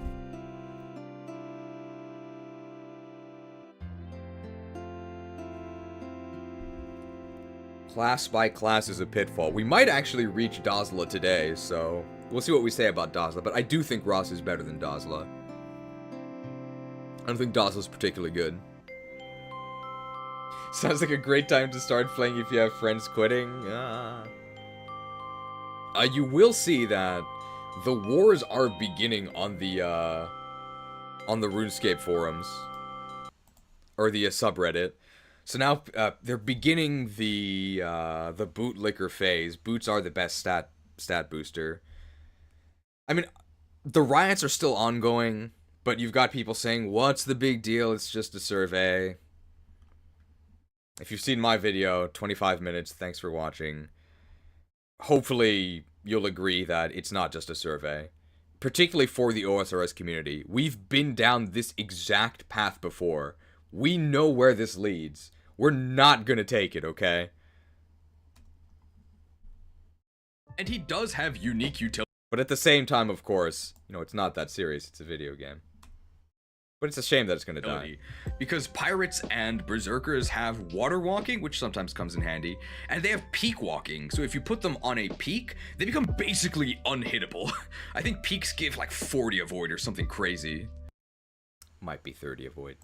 Class by class is a pitfall. We might actually reach Dazzla today, so we'll see what we say about Dazzla, but I do think Ross is better than Dazzla. I don't think Dazzla's particularly good. Sounds like a great time to start playing if you have friends quitting. You will see that the wars are beginning on the RuneScape forums. Or the subreddit. So now, they're beginning the bootlicker phase. Boots are the best stat booster. I mean, the riots are still ongoing, but you've got people saying, what's the big deal? It's just a survey. If you've seen my video, 25 minutes, thanks for watching. Hopefully, you'll agree that it's not just a survey. Particularly for the OSRS community. We've been down this exact path before. We know where this leads. We're not gonna take it, okay? And he does have unique utility. But at the same time, of course, you know, it's not that serious. It's a video game. But it's a shame that it's gonna die. Because pirates and berserkers have water walking, which sometimes comes in handy, and they have peak walking. So if you put them on a peak, they become basically unhittable. I think peaks give like 40 avoid or something crazy. Might be 30 avoid.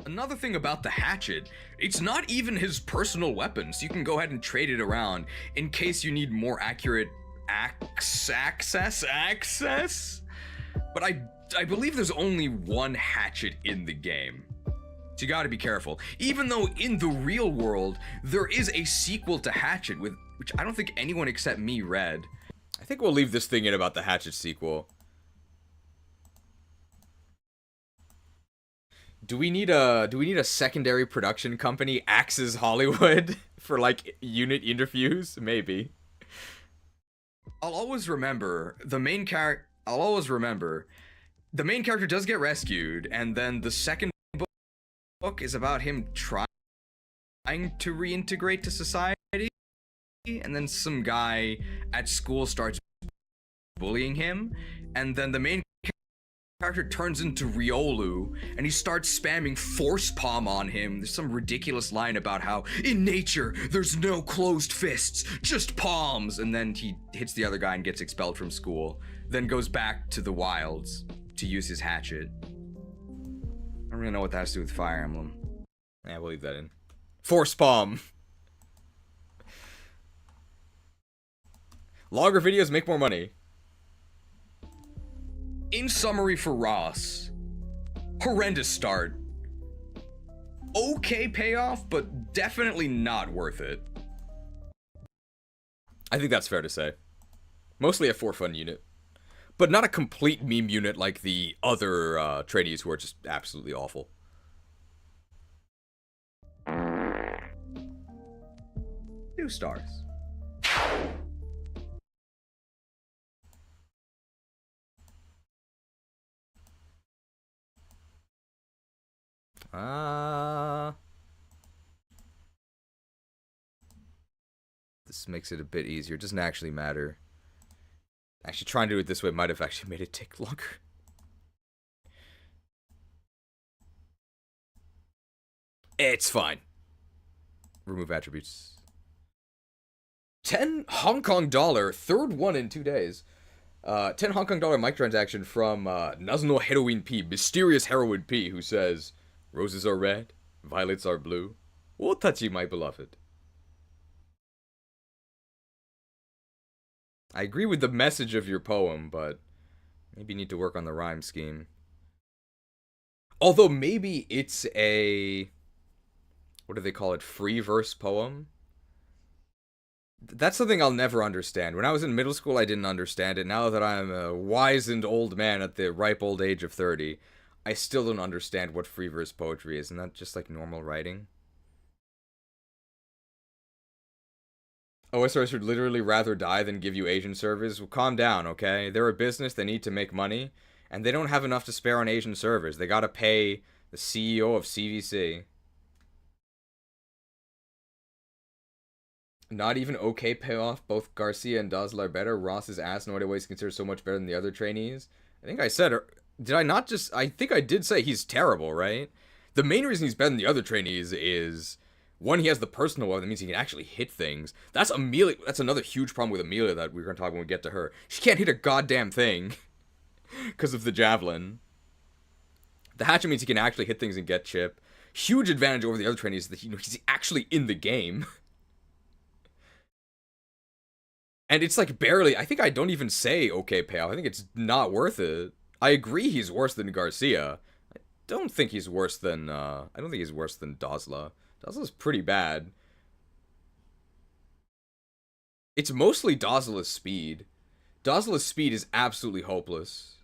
Another thing about the hatchet, it's not even his personal weapon, so you can go ahead and trade it around in case you need more accurate access. But I believe there's only one hatchet in the game. So you gotta be careful. Even though in the real world, there is a sequel to Hatchet, which I don't think anyone except me read. I think we'll leave this thing in about the Hatchet sequel. Do we need a secondary production company, Axes Hollywood, for like unit interviews? Maybe. I'll always remember the main character does get rescued, and then the second book is about him trying to reintegrate to society, and then some guy at school starts bullying him, and then the main character turns into Riolu and he starts spamming force palm on him. There's some ridiculous line about how in nature there's no closed fists, just palms, and then he hits the other guy and gets expelled from school, then goes back to the wilds to use his hatchet. I don't really know what that has to do with Fire Emblem. Yeah, we'll leave that in. Force palm. Longer videos make more money. In summary for Ross, horrendous start. Okay payoff, but definitely not worth it. I think that's fair to say. Mostly a for fun unit. But not a complete meme unit like the other tradies who are just absolutely awful. Two stars. This makes it a bit easier. It doesn't actually matter. Actually, trying to do it this way might have actually made it take longer. It's fine. Remove attributes. 10 Hong Kong dollar, third one in 2 days. 10 Hong Kong dollar microtransaction from Nazuno Heroine P, mysterious heroine P, who says, "Roses are red, violets are blue. Oh, touchy, my beloved." I agree with the message of your poem, but maybe you need to work on the rhyme scheme. Although maybe it's a, what do they call it, free verse poem? That's something I'll never understand. When I was in middle school, I didn't understand it. Now that I'm a wizened old man at the ripe old age of 30, I still don't understand what free verse poetry is. Isn't that just like normal writing? OSRs would literally rather die than give you Asian servers. Well, calm down, okay? They're a business, they need to make money, and they don't have enough to spare on Asian servers. They gotta pay the CEO of CVC. Not even okay payoff. Both Garcia and Dazzler are better. Ross's ass in what ways considered so much better than the other trainees. I think I said, did I not just, I think I did say he's terrible, right? The main reason he's better than the other trainees is, one, he has the personal one. That means he can actually hit things. That's Amelia. That's another huge problem with Amelia that we're going to talk when we get to her. She can't hit a goddamn thing because of the javelin. The hatchet means he can actually hit things and get chip. Huge advantage over the other trainees is that he's actually in the game. And it's like barely, I think I don't even say okay payoff. I think it's not worth it. I agree he's worse than Garcia. I don't think he's worse than, I don't think he's worse than Dazzler. Dazzler's pretty bad. It's mostly Dazzler's speed. Dazzler's speed is absolutely hopeless.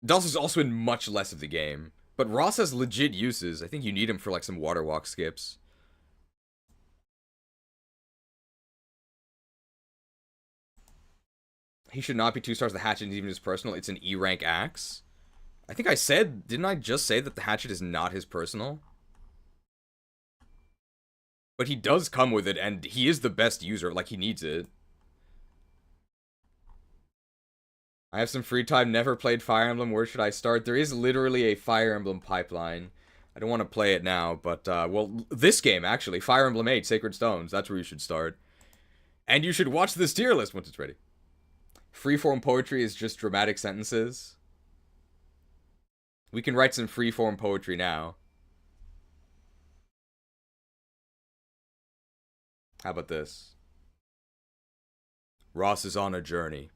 Dazzler's also in much less of the game. But Ross has legit uses. I think you need him for like some water walk skips. He should not be 2 stars. The hatchet is even his personal. It's an E rank axe. I think I said, didn't I just say that the hatchet is not his personal? But he does come with it, and he is the best user, like he needs it. I have some free time, never played Fire Emblem, where should I start? There is literally a Fire Emblem pipeline. I don't want to play it now, but, well, this game, actually, Fire Emblem 8, Sacred Stones, that's where you should start. And you should watch this tier list once it's ready. Freeform poetry is just dramatic sentences. We can write some freeform poetry now. How about this? Ross is on a journey.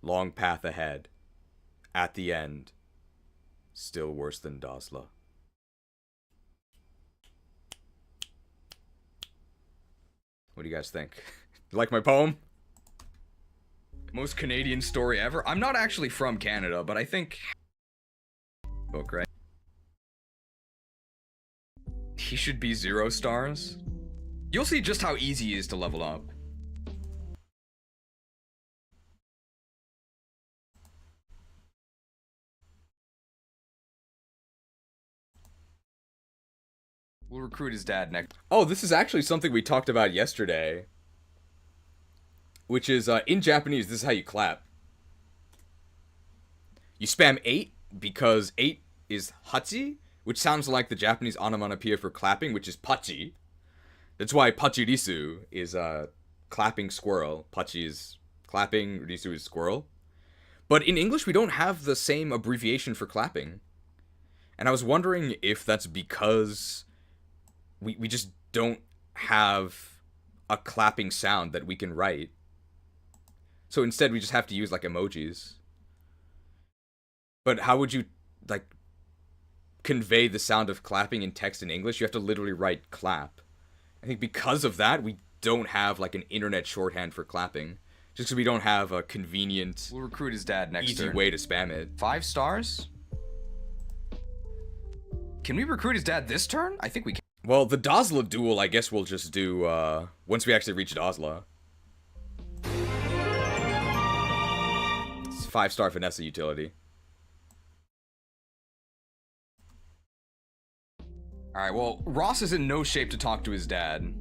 Long path ahead. At the end. Still worse than Dazzler. What do you guys think? You like my poem? Most Canadian story ever. I'm not actually from Canada, but I think... book, right? He should be 0 stars. You'll see just how easy he is to level up. We'll recruit his dad next. Oh, this is actually something we talked about yesterday. Which is, in Japanese, this is how you clap. You spam 8 because 8 is hachi, which sounds like the Japanese onomatopoeia for clapping, which is pachi. That's why pachirisu is clapping squirrel. Pachi is clapping, risu is squirrel. But in English, we don't have the same abbreviation for clapping. And I was wondering if that's because we just don't have a clapping sound that we can write. So instead, we just have to use, like, emojis. But how would you, like, convey the sound of clapping in text in English? You have to literally write clap. I think because of that, we don't have, like, an internet shorthand for clapping. Just because we don't have a convenient, We'll recruit his dad next easy turn. way to spam it. 5 stars? Can we recruit his dad this turn? I think we can. Well, the Dosla duel, I guess we'll just do, once we actually reach Dosla. It's 5-star Vanessa utility. Alright, well, Ross is in no shape to talk to his dad.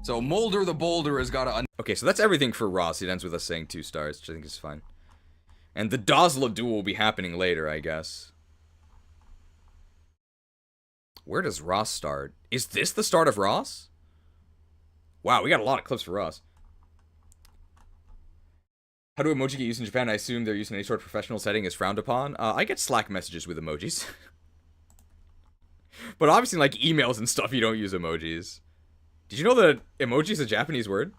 So Mulder the Boulder has got to... Okay, so that's everything for Ross. It ends with us saying 2 stars, which I think is fine. And the Dosla duel will be happening later, I guess. Where does Ross start? Is this the start of Ross? Wow, we got a lot of clips for Ross. How do emoji get used in Japan? I assume they're used in any sort of professional setting is frowned upon. I get Slack messages with emojis. But obviously, like, emails and stuff, you don't use emojis. Did you know that emoji is a Japanese word?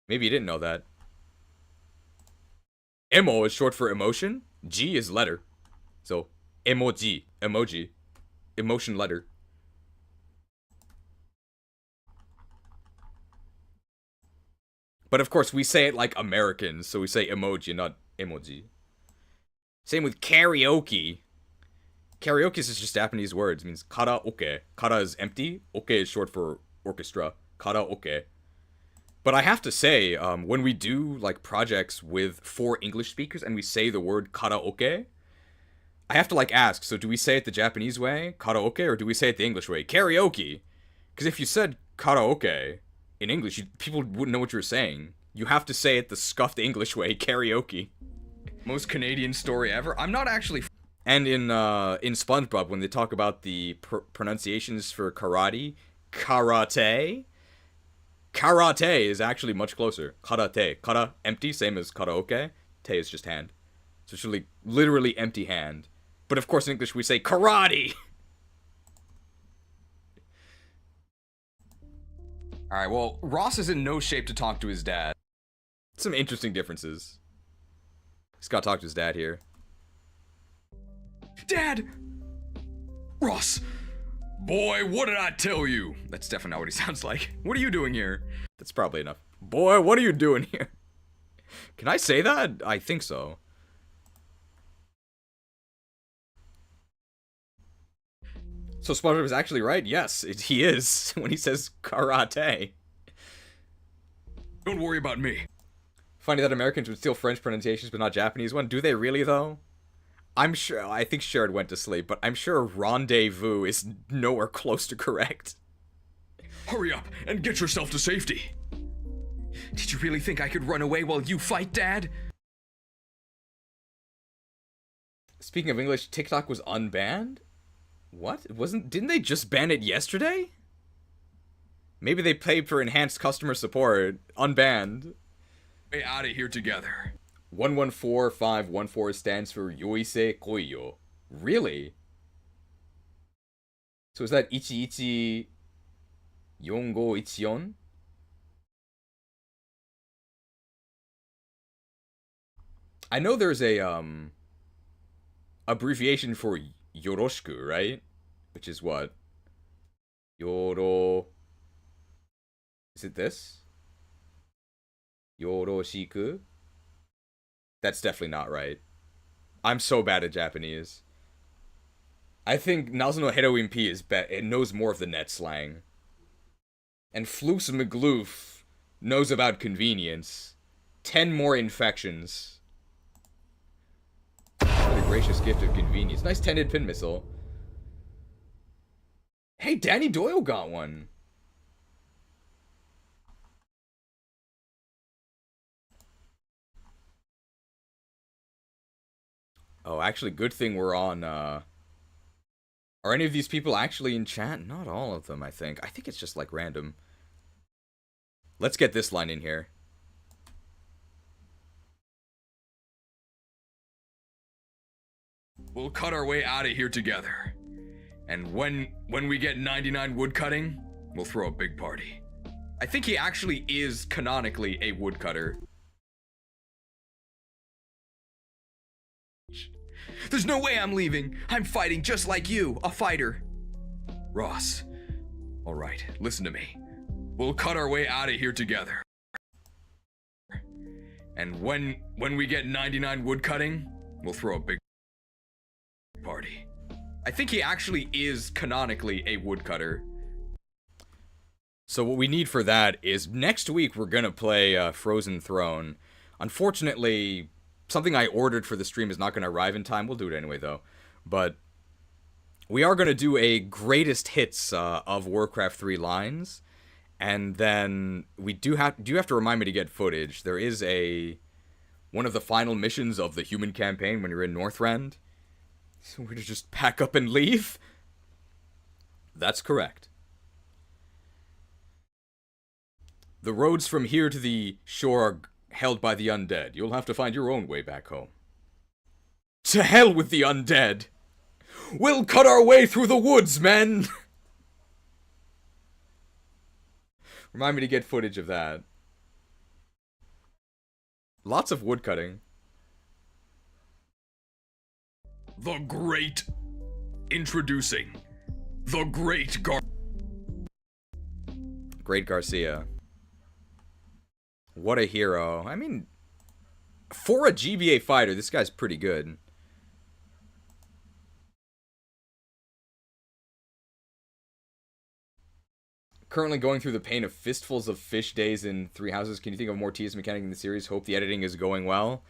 Maybe you didn't know that. Emo is short for emotion. G is letter. So, emoji. Emoji. Emotion letter. But of course, we say it like Americans, so we say emoji, not emoji. Same with karaoke. Karaoke is just Japanese words. It means karaoke. Kara is empty. Oke is short for orchestra. Karaoke. But I have to say, when we do, like, projects with 4 English speakers and we say the word karaoke, I have to, like, ask, so do we say it the Japanese way, karaoke, or do we say it the English way, karaoke? Because if you said karaoke in English, people wouldn't know what you were saying. You have to say it the scuffed English way, karaoke. Most Canadian story ever. I'm not actually... And in SpongeBob, when they talk about the pronunciations for karate, karate is actually much closer. Karate. Kara, empty, same as karaoke. Te is just hand. So it's really, literally empty hand. But of course in English we say karate! Alright, well, Ross is in no shape to talk to his dad. Some interesting differences. He's gotta talk to his dad here. Dad! Ross! Boy, what did I tell you? That's definitely not what he sounds like. What are you doing here? That's probably enough. Boy, what are you doing here? Can I say that? I think so. So SpongeBob is actually right? Yes, he is, when he says karate. Don't worry about me. Funny that Americans would steal French pronunciations but not Japanese one. Do they really, though? I'm sure, I think Sherrod went to sleep, but I'm sure rendezvous is nowhere close to correct. Hurry up and get yourself to safety. Did you really think I could run away while you fight, Dad? Speaking of English, TikTok was unbanned? What? Didn't they just ban it yesterday? Maybe they paid for enhanced customer support. Unbanned. Way out of here together. 114514 stands for Yoisei Koiyo. Really? So is that 114514? I know there's a abbreviation for yoroshiku, right? Which is what? Yoro... Is it this? Yoroshiku? That's definitely not right. I'm so bad at Japanese. I think Nazuno Heroin P is it knows more of the net slang. And Floofs McGloof knows about convenience. 10 more infections. What a gracious gift of convenience. Nice 10-hit pin missile. Hey, Danny Doyle got one. Oh, actually, good thing we're on, Are any of these people actually in chat? Not all of them, I think. I think it's just, like, random. Let's get this line in here. We'll cut our way out of here together. And when we get 99 woodcutting, we'll throw a big party. I think he actually is canonically a woodcutter. There's no way I'm leaving. I'm fighting just like you, a fighter. Ross, all right, listen to me. We'll cut our way out of here together. And when we get 99 woodcutting, we'll throw a big party. I think he actually is canonically a woodcutter. So what we need for that is next week we're gonna play Frozen Throne. Unfortunately, something I ordered for the stream is not gonna arrive in time. We'll do it anyway though. But we are gonna do a greatest hits of Warcraft 3 lines, and then we do have to remind me to get footage. There is one of the final missions of the human campaign when you're in Northrend. So we're gonna just pack up and leave? That's correct. The roads from here to the shore are held by the undead. You'll have to find your own way back home. To hell with the undead! We'll cut our way through the woods, men! Remind me to get footage of that. Lots of woodcutting. The Great. Introducing the Great Great Garcia. What a hero. I mean, for a GBA fighter, this guy's pretty good. Currently going through the pain of fistfuls of fish days in Three Houses. Can you think of a more tedious mechanic in the series? Hope the editing is going well.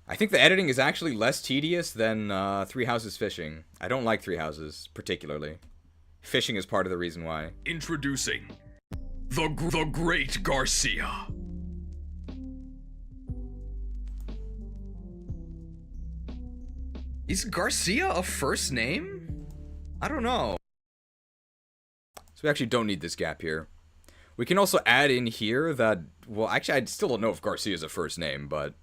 I think the editing is actually less tedious than Three Houses fishing. I don't like Three Houses, particularly. Fishing is part of the reason why. Introducing the Great Garcia. Is Garcia a first name? I don't know. So we actually don't need this gap here. We can also add in here that, well, actually, I still don't know if Garcia is a first name, but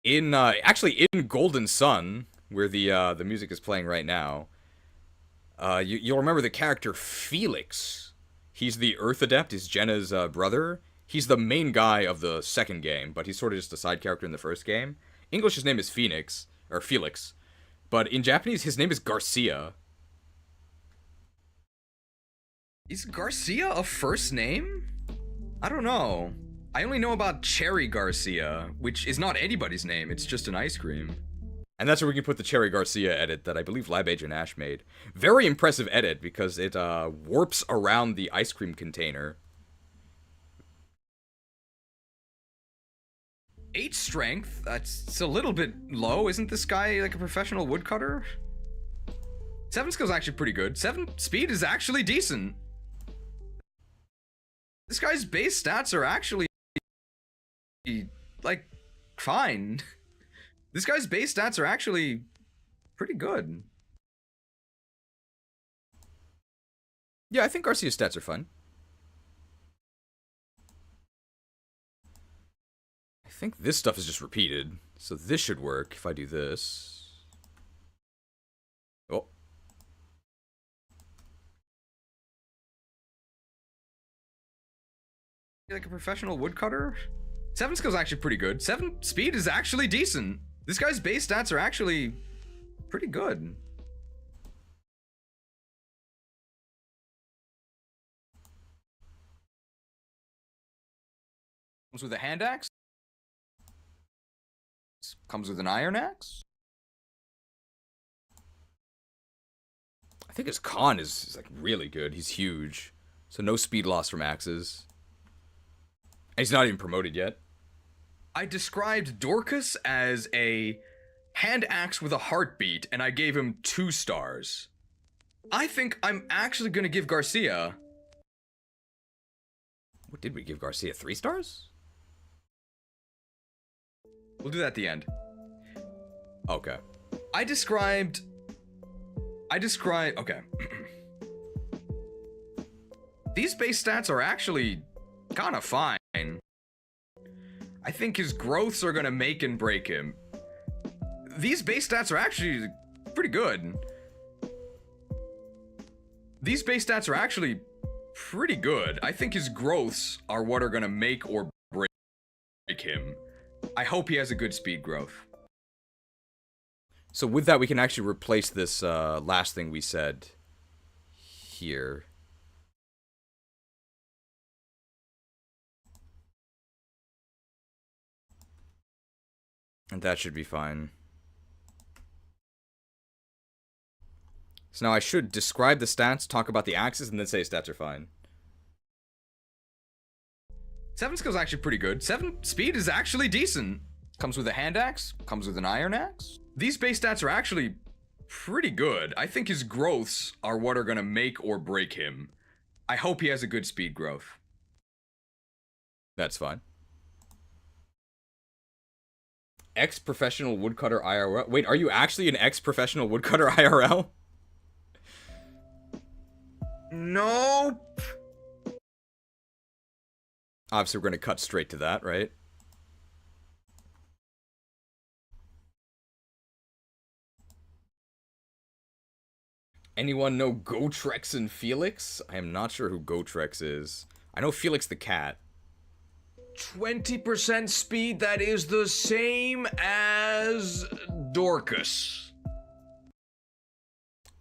actually in Golden Sun, where the music is playing right now, you'll remember the character Felix. He's the Earth Adept, he's Jenna's brother. He's the main guy of the second game, but he's sort of just a side character in the first game. English, his name is Felix, but in Japanese, his name is Garcia. Is Garcia a first name? I don't know. I only know about Cherry Garcia, which is not anybody's name, it's just an ice cream. And that's where we can put the Cherry Garcia edit that I believe Lab Agent Ash made. Very impressive edit, because it warps around the ice cream container. 8 strength? That's a little bit low. Isn't this guy like a professional woodcutter? 7 skill's actually pretty good. 7 speed is actually decent. This guy's base stats are actually, like, fine. This guy's base stats are actually pretty good. Yeah, I think Garcia's stats are fun. I think this stuff is just repeated, so this should work if I do this. Oh. Like a professional woodcutter? 7 skill's actually pretty good. 7 speed is actually decent. This guy's base stats are actually pretty good. Comes with a hand axe. Comes with an iron axe. I think his con is like really good. He's huge. So no speed loss from axes. And he's not even promoted yet. I described Dorcas as a hand axe with a heartbeat, and I gave him 2 stars. I think I'm actually gonna give Garcia... What did we give Garcia? 3 stars? We'll do that at the end. Okay. Okay. These base stats are actually kind of fine. I think his growths are gonna make and break him. These base stats are actually pretty good. These base stats are actually pretty good. I think his growths are what are gonna make or break him. I hope he has a good speed growth. So with that, we can actually replace this last thing we said here. And that should be fine. So now I should describe the stats, talk about the axes, and then say stats are fine. 7 skill's actually pretty good. 7 speed is actually decent. Comes with a hand axe, comes with an iron axe. These base stats are actually pretty good. I think his growths are what are gonna make or break him. I hope he has a good speed growth. That's fine. Ex-professional woodcutter IRL? Wait, are you actually an ex-professional woodcutter IRL? Nope. Obviously, we're going to cut straight to that, right? Anyone know Gotrex and Felix? I am not sure who Gotrex is. I know Felix the cat. 20% speed, that is the same as Dorcas.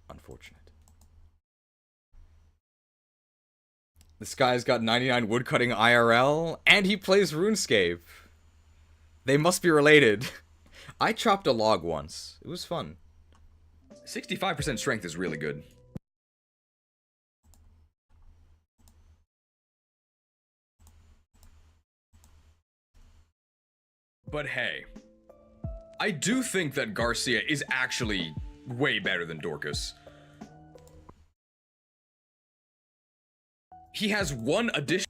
Unfortunate. This guy's got 99 woodcutting IRL, and he plays RuneScape. They must be related. I chopped a log once. It was fun. 65% strength is really good. But hey, I do think that Garcia is actually way better than Dorcas. He has one addition.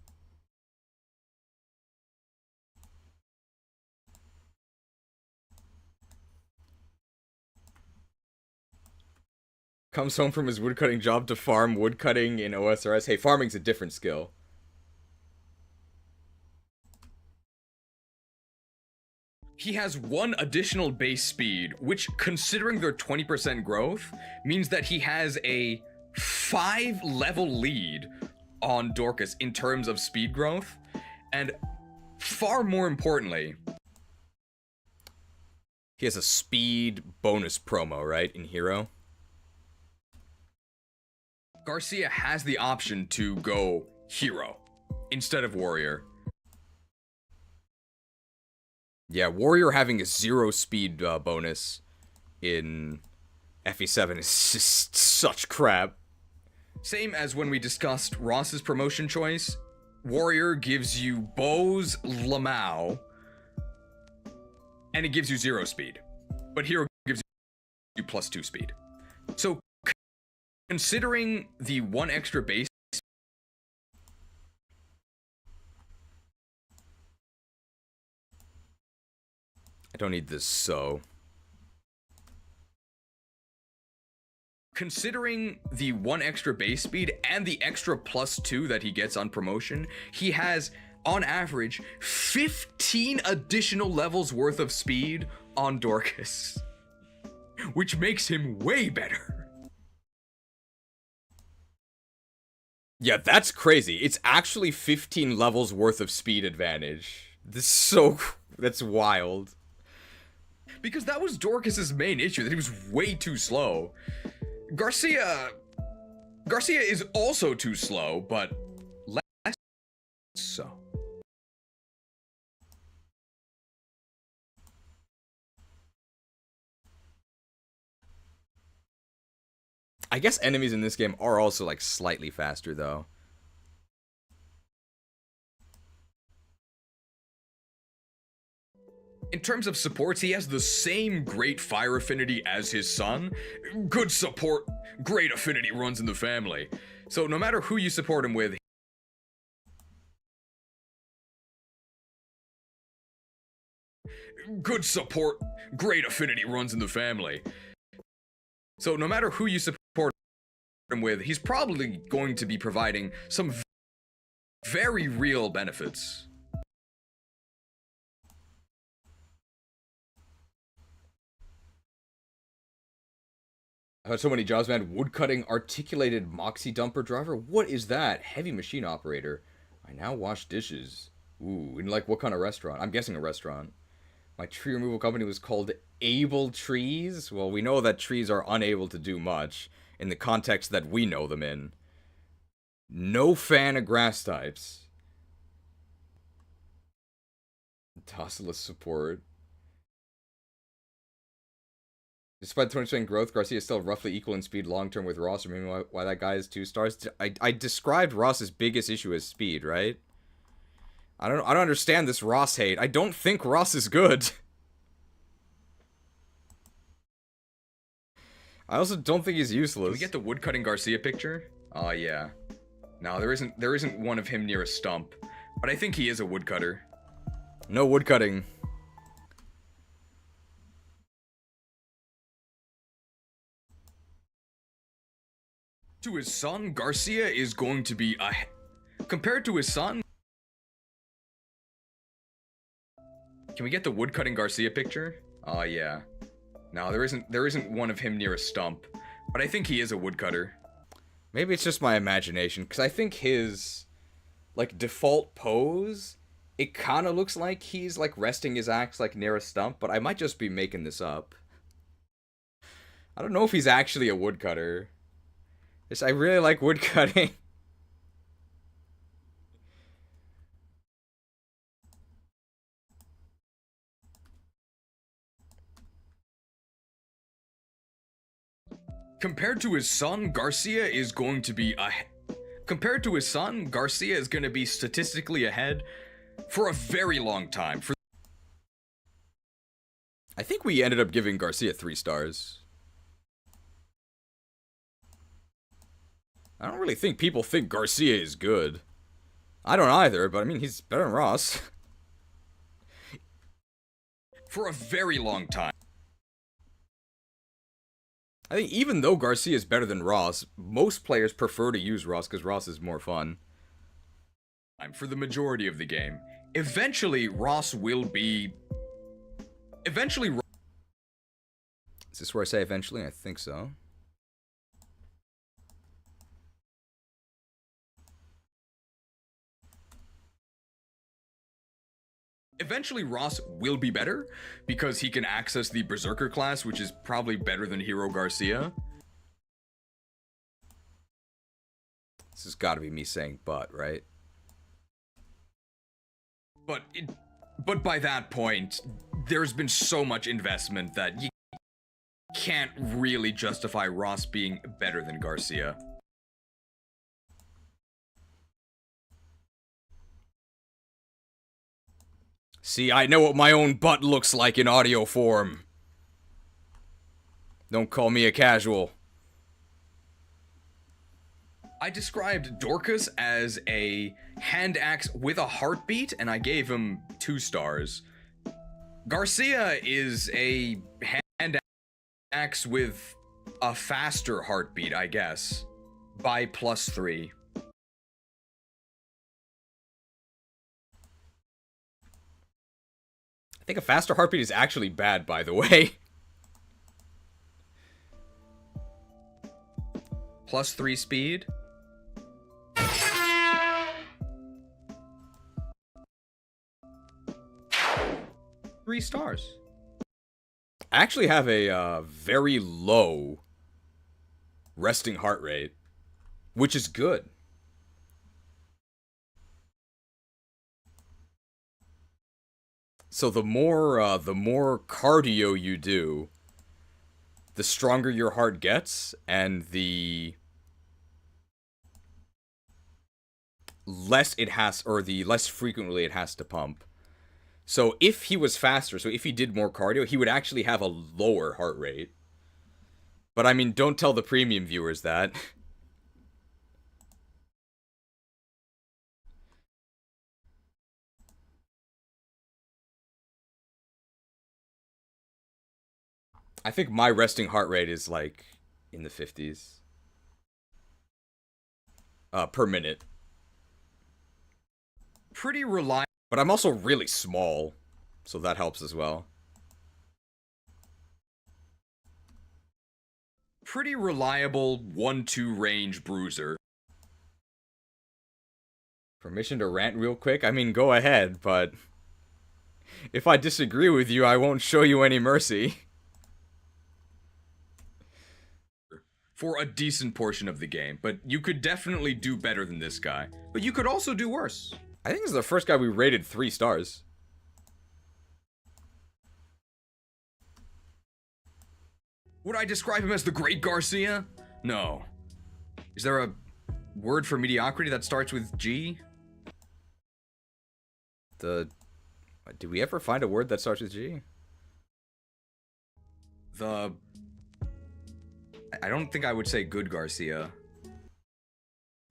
Comes home from his woodcutting job to farm woodcutting in OSRS. Hey, farming's a different skill. He has one additional base speed, which, considering their 20% growth, means that he has a 5-level lead on Dorcas in terms of speed growth, and far more importantly, he has a speed bonus promo, right, in Hero? Garcia has the option to go Hero instead of Warrior. Yeah, Warrior having a 0 speed bonus in FE7 is just such crap. Same as when we discussed Ross's promotion choice. Warrior gives you Bo's Lamau, and it gives you 0 speed. But Hero gives you +2 speed. So, considering the 1 extra base, I don't need this so. Considering the 1 extra base speed and the extra +2 that he gets on promotion, he has, on average, 15 additional levels worth of speed on Dorcas, which makes him way better. Yeah, that's crazy. It's actually 15 levels worth of speed advantage. This is so... that's wild. Because that was Dorcas's main issue, that he was way too slow. Garcia is also too slow, but less so. I guess enemies in this game are also, like, slightly faster, though. In terms of supports, he has the same great fire affinity as his son. Good support, great affinity runs in the family. So no matter who you support him with, good support, great affinity runs in the family. So no matter who you support him with, he's probably going to be providing some very real benefits. I had so many jobs, man. Woodcutting articulated moxie dumper driver? What is that? Heavy machine operator. I now wash dishes. Ooh, in like what kind of restaurant? I'm guessing a restaurant. My tree removal company was called Able Trees. Well, we know that trees are unable to do much in the context that we know them in. No fan of grass types. Tosseless support. Despite 20% growth, Garcia is still roughly equal in speed long-term with Ross, remembering why that guy is 2 stars. I described Ross's biggest issue as speed, right? I don't understand this Ross hate. I don't think Ross is good. I also don't think he's useless. Can we get the woodcutting Garcia picture? Oh yeah. No, there isn't one of him near a stump. But I think he is a woodcutter. No woodcutting. To his son, Garcia is going to be compared to his son. Can we get the woodcutting Garcia picture? Oh yeah. No, there isn't one of him near a stump. But I think he is a woodcutter. Maybe it's just my imagination, because I think his, like, default pose, it kind of looks like he's, like, resting his axe, like, near a stump, but I might just be making this up. I don't know if he's actually a woodcutter. I really like woodcutting. Compared to his son, Garcia is going to be compared to his son, Garcia is going to be statistically ahead for a very long time. I think we ended up giving Garcia 3 stars. I don't really think people think Garcia is good. I don't either, but I mean, he's better than Ross. For a very long time. I think even though Garcia is better than Ross, most players prefer to use Ross because Ross is more fun. For the majority of the game. Eventually, Ross will be... Eventually... Is this where I say eventually? I think so. Eventually, Ross will be better, because he can access the Berserker class, which is probably better than Hero Garcia. This has got to be me saying but, right? But by that point, there's been so much investment that you can't really justify Ross being better than Garcia. See, I know what my own butt looks like in audio form. Don't call me a casual. I described Dorcas as a hand axe with a heartbeat, and I gave him 2 stars. Garcia is a hand axe with a faster heartbeat, I guess, by +3. I think a faster heartbeat is actually bad, by the way. +3 speed. Three stars. I actually have a very low resting heart rate, which is good. So the more cardio you do, the stronger your heart gets, and the less it has, or the less frequently it has to pump. So if he was faster, so if he did more cardio, he would actually have a lower heart rate. But I mean, don't tell the premium viewers that. I think my resting heart rate is like in the 50s. Per minute. Pretty reliable. But I'm also really small, so that helps as well. Pretty reliable 1-2 range bruiser. Permission to rant real quick? I mean, go ahead, but if I disagree with you, I won't show you any mercy. For a decent portion of the game, but you could definitely do better than this guy. But you could also do worse. I think this is the first guy we rated 3 stars. Would I describe him as the Great Garcia? No. Is there a word for mediocrity that starts with G? Did we ever find a word that starts with G? I don't think I would say good Garcia.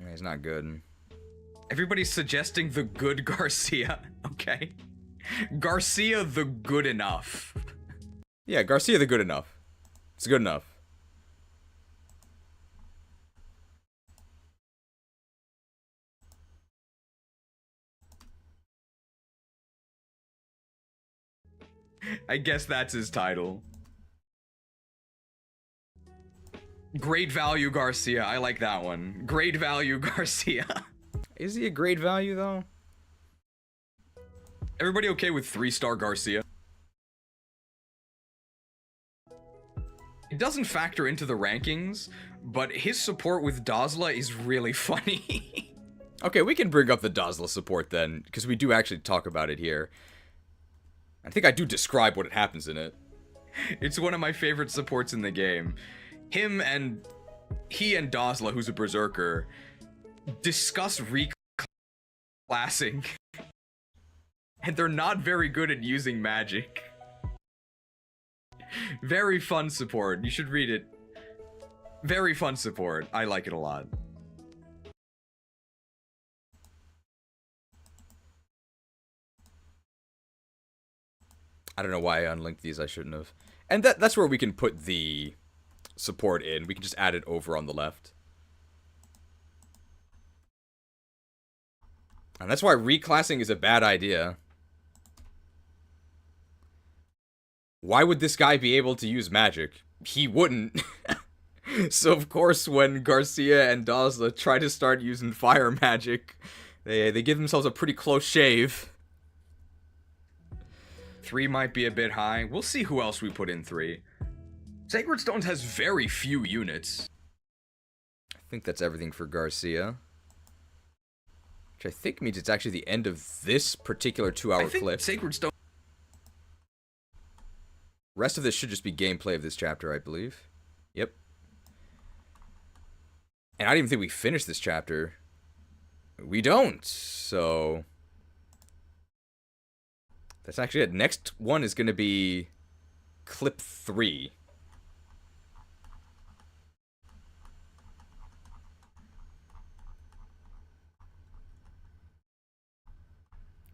Yeah, he's not good. Everybody's suggesting the good Garcia. Okay. Garcia the good enough. Yeah, Garcia the good enough. It's good enough. I guess that's his title. Great value Garcia. I like that one. Great value Garcia. Is he a great value, though? Everybody okay with 3-star Garcia? It doesn't factor into the rankings, but his support with Dazla is really funny. Okay, we can bring up the Dazla support then, because we do actually talk about it here. I think I do describe what happens in it. It's one of my favorite supports in the game. He and Dazla, who's a berserker, discuss reclassing. And they're not very good at using magic. Very fun support. You should read it. Very fun support. I like it a lot. I don't know why I unlinked these. I shouldn't have. And that's where we can put the support in. We can just add it over on the left. And that's why reclassing is a bad idea. Why would this guy be able to use magic? He wouldn't. So of course when Garcia and Dazla try to start using fire magic, they give themselves a pretty close shave. 3 might be a bit high. We'll see who else we put in 3. Sacred Stones has very few units. I think that's everything for Garcia. Which I think means it's actually the end of this particular 2-hour clip. Sacred Stone. Rest of this should just be gameplay of this chapter, I believe. Yep. And I didn't even think we finished this chapter. We don't, so... That's actually it. Next one is going to be clip 3.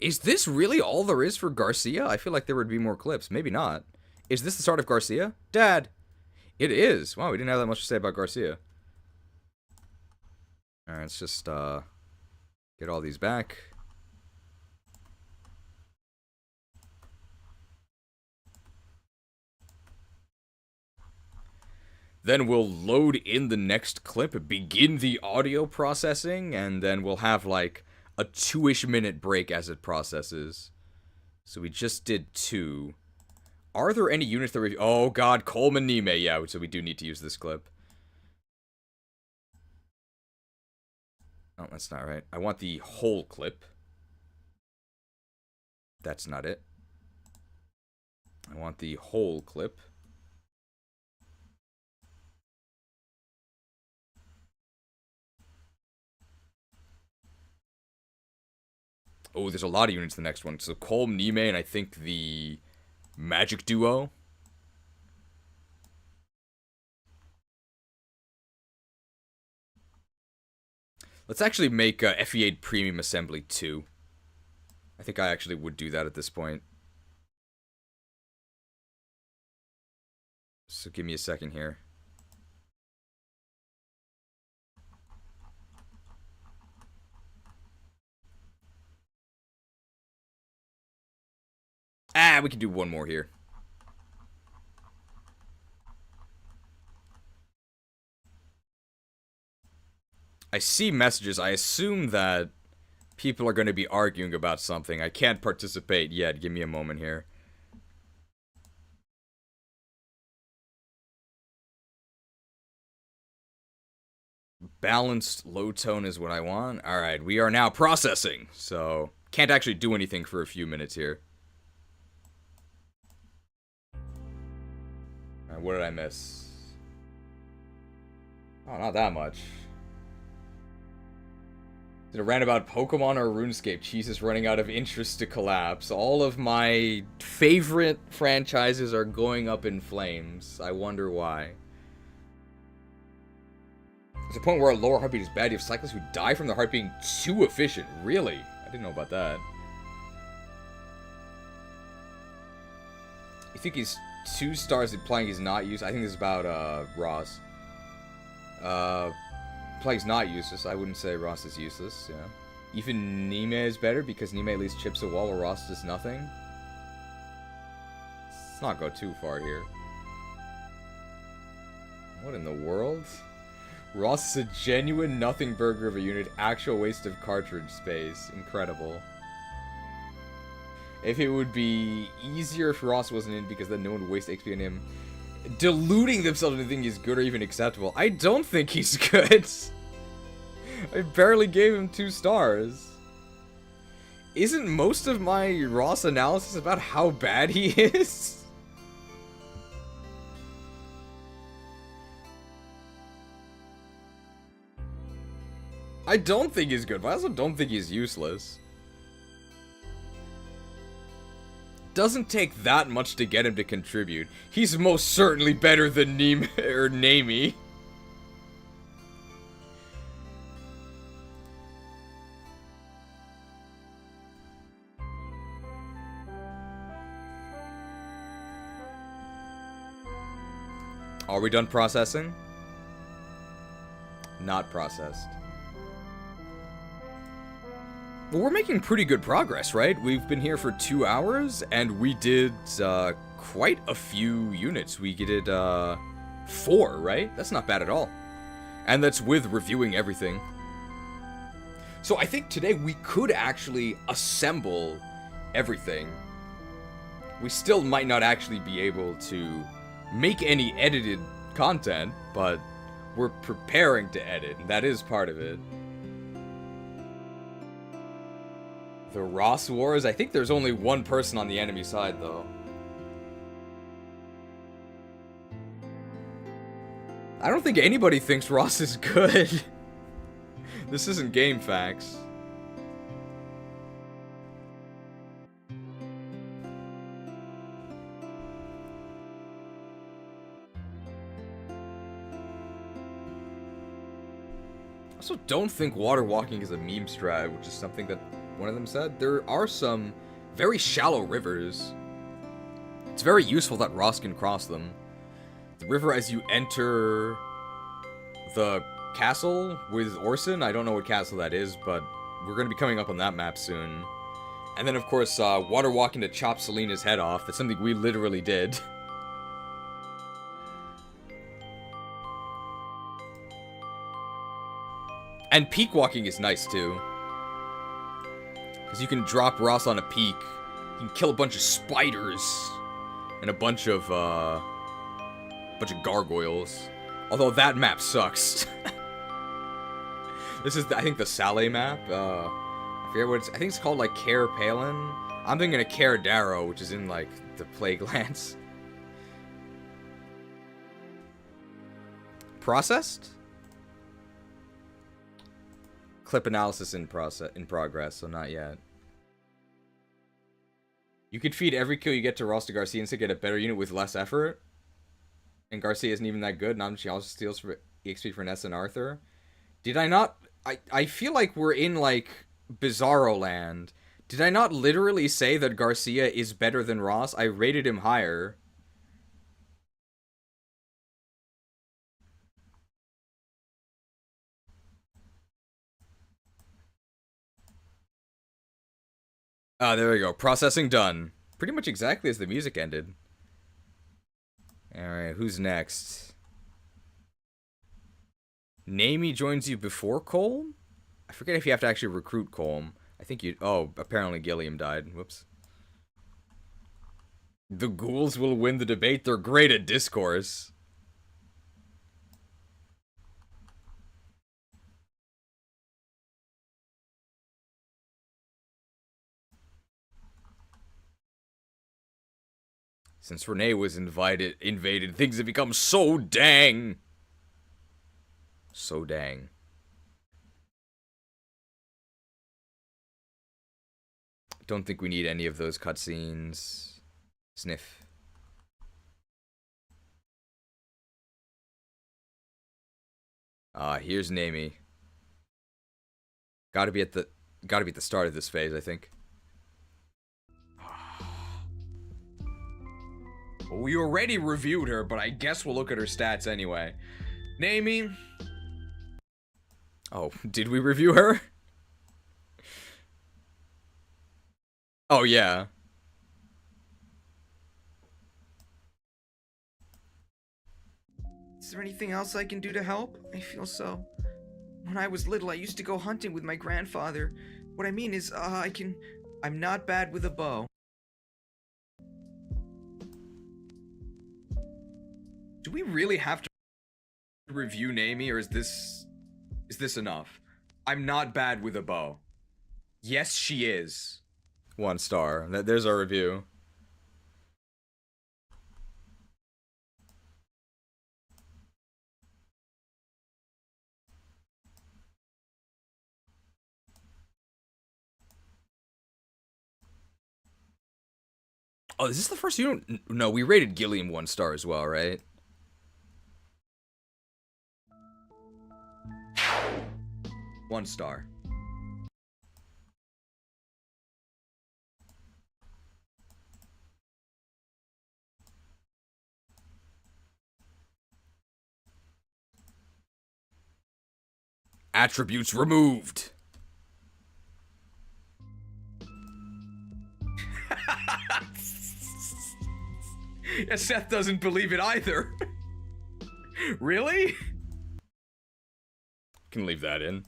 Is this really all there is for Garcia? I feel like there would be more clips. Maybe not. Is this the start of Garcia? Dad! It is! Wow, we didn't have that much to say about Garcia. Alright, let's just, get all these back. Then we'll load in the next clip, begin the audio processing, and then we'll have, like, a 2-ish minute break as it processes. So we just did 2. Are there any units that we... Oh god, Coleman Nime. Yeah, so we do need to use this clip. Oh, that's not right. I want the whole clip. That's not it. I want the whole clip. Oh, there's a lot of units in the next one. So Colm, Nime, and I think the Magic Duo. Let's actually make FE8 Premium Assembly 2. I think I actually would do that at this point. so give me a second here. We can do one more here. I see messages. I assume that people are going to be arguing about something. I can't participate yet. Give me a moment here. Balanced low tone is what I want. Alright, we are now processing. So, can't actually do anything for a few minutes here. Alright, what did I miss? Oh, not that much. Did a rant about Pokemon or RuneScape? Jesus, running out of interest to collapse. All of my favorite franchises are going up in flames. I wonder why. There's a point where a lower heartbeat is bad. You have cyclists who die from their heart being too efficient. Really? I didn't know about that. You think he's 2 stars implying he's not used? I think this is about, Ross. Implying not useless. I wouldn't say Ross is useless, yeah. Even Nime is better because Nime at least chips a wall while Ross does nothing. Let's not go too far here. What in the world? Ross is a genuine nothing burger of a unit. Actual waste of cartridge space. Incredible. If it would be easier if Ross wasn't in because then no one would waste XP on him. Deluding themselves into thinking he's good or even acceptable. I don't think he's good. I barely gave him 2 stars. Isn't most of my Ross analysis about how bad he is? I don't think he's good, but I also don't think he's useless. Doesn't take that much to get him to contribute. He's most certainly better than Nami. Are we done processing? Not processed. Well, we're making pretty good progress, right? We've been here for 2 hours, and we did quite a few units. We did 4, right? That's not bad at all. And that's with reviewing everything. So I think today we could actually assemble everything. We still might not actually be able to make any edited content, but we're preparing to edit, and that is part of it. The Ross Wars? I think there's only one person on the enemy side, though. I don't think anybody thinks Ross is good. This isn't game facts. I also don't think water walking is a meme strat, which is something that one of them said. There are some very shallow rivers. It's very useful that Ross can cross them. The river as you enter the castle with Orson. I don't know what castle that is, but we're going to be coming up on that map soon. And then, of course, water walking to chop Selena's head off. That's something we literally did. And peak walking is nice, too. Because you can drop Ross on a peak. You can kill a bunch of spiders. And a bunch of gargoyles. Although that map sucks. This is, I think, the Saleh map. I forget what it's, I think it's called, like, Care Palin. I'm thinking of Care Darrow, which is in, like, the Plague Lands. Processed? Clip analysis in progress, so not yet. You could feed every kill you get to Ross to Garcia and still get a better unit with less effort. And Garcia isn't even that good. Now she also steals for EXP for Ness and Arthur. Did I not... I feel like we're in, like, Bizarro land. Did I not literally say that Garcia is better than Ross? I rated him higher. Ah, there we go. Processing done. Pretty much exactly as the music ended. Alright, who's next? Namie joins you before Colm? I forget if you have to actually recruit Colm. I think you... Oh, apparently Gilliam died. Whoops. The ghouls will win the debate. They're great at discourse. Since Renee was invaded, things have become so dang. So dang. Don't think we need any of those cutscenes. Sniff. Here's Namie. Gotta be at the start of this phase, I think. We already reviewed her, but I guess we'll look at her stats anyway. Namie. Oh, did we review her? Oh, yeah. Is there anything else I can do to help? I feel so. When I was little, I used to go hunting with my grandfather. What I mean is, I'm not bad with a bow. Do we really have to review Namie, or is this enough? I'm not bad with a bow. Yes, she is. 1 star. There's our review. Oh, is this the first you don't... No, we rated Gilliam 1 star as well, right? One star. Attributes removed. Yeah, Seth doesn't believe it either. Really? Can leave that in.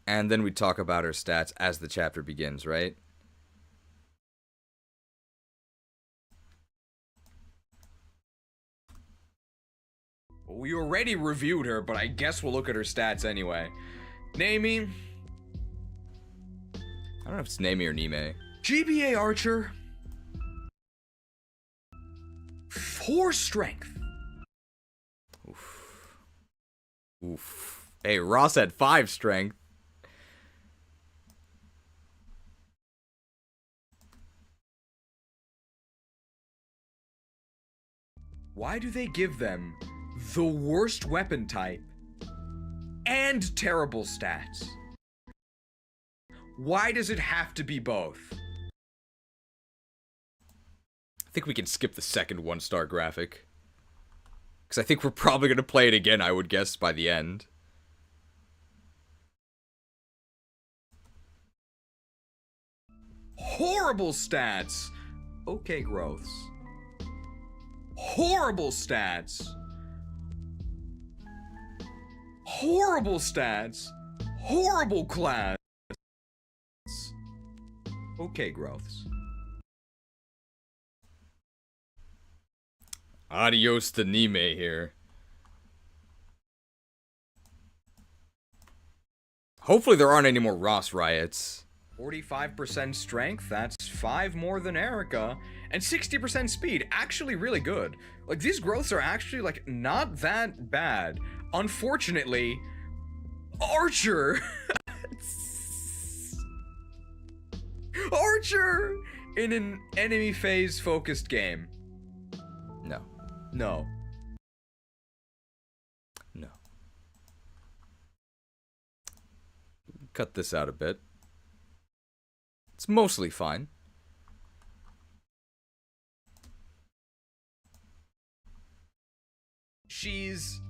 And then we talk about her stats as the chapter begins, right? We already reviewed her, but I guess we'll look at her stats anyway. Namie. I don't know if it's Namie or Nime. GBA Archer. 4 strength. Oof. Oof. Hey, Ross had 5 strength. Why do they give them the worst weapon type and terrible stats? Why does it have to be both? I think we can skip the second 1 star graphic. Because I think we're probably going to play it again, I would guess, by the end. Horrible stats. Okay, growths. Horrible stats. Horrible stats. Horrible class. Okay, growths. Adios to Nime here. Hopefully there aren't any more Ross riots. 45% strength, that's 5 more than Erica. And 60% speed, actually really good. Like, these growths are actually, like, not that bad. Unfortunately, Archer! Archer! In an enemy phase focused game. No. No. No. Cut this out a bit. It's mostly fine. she's...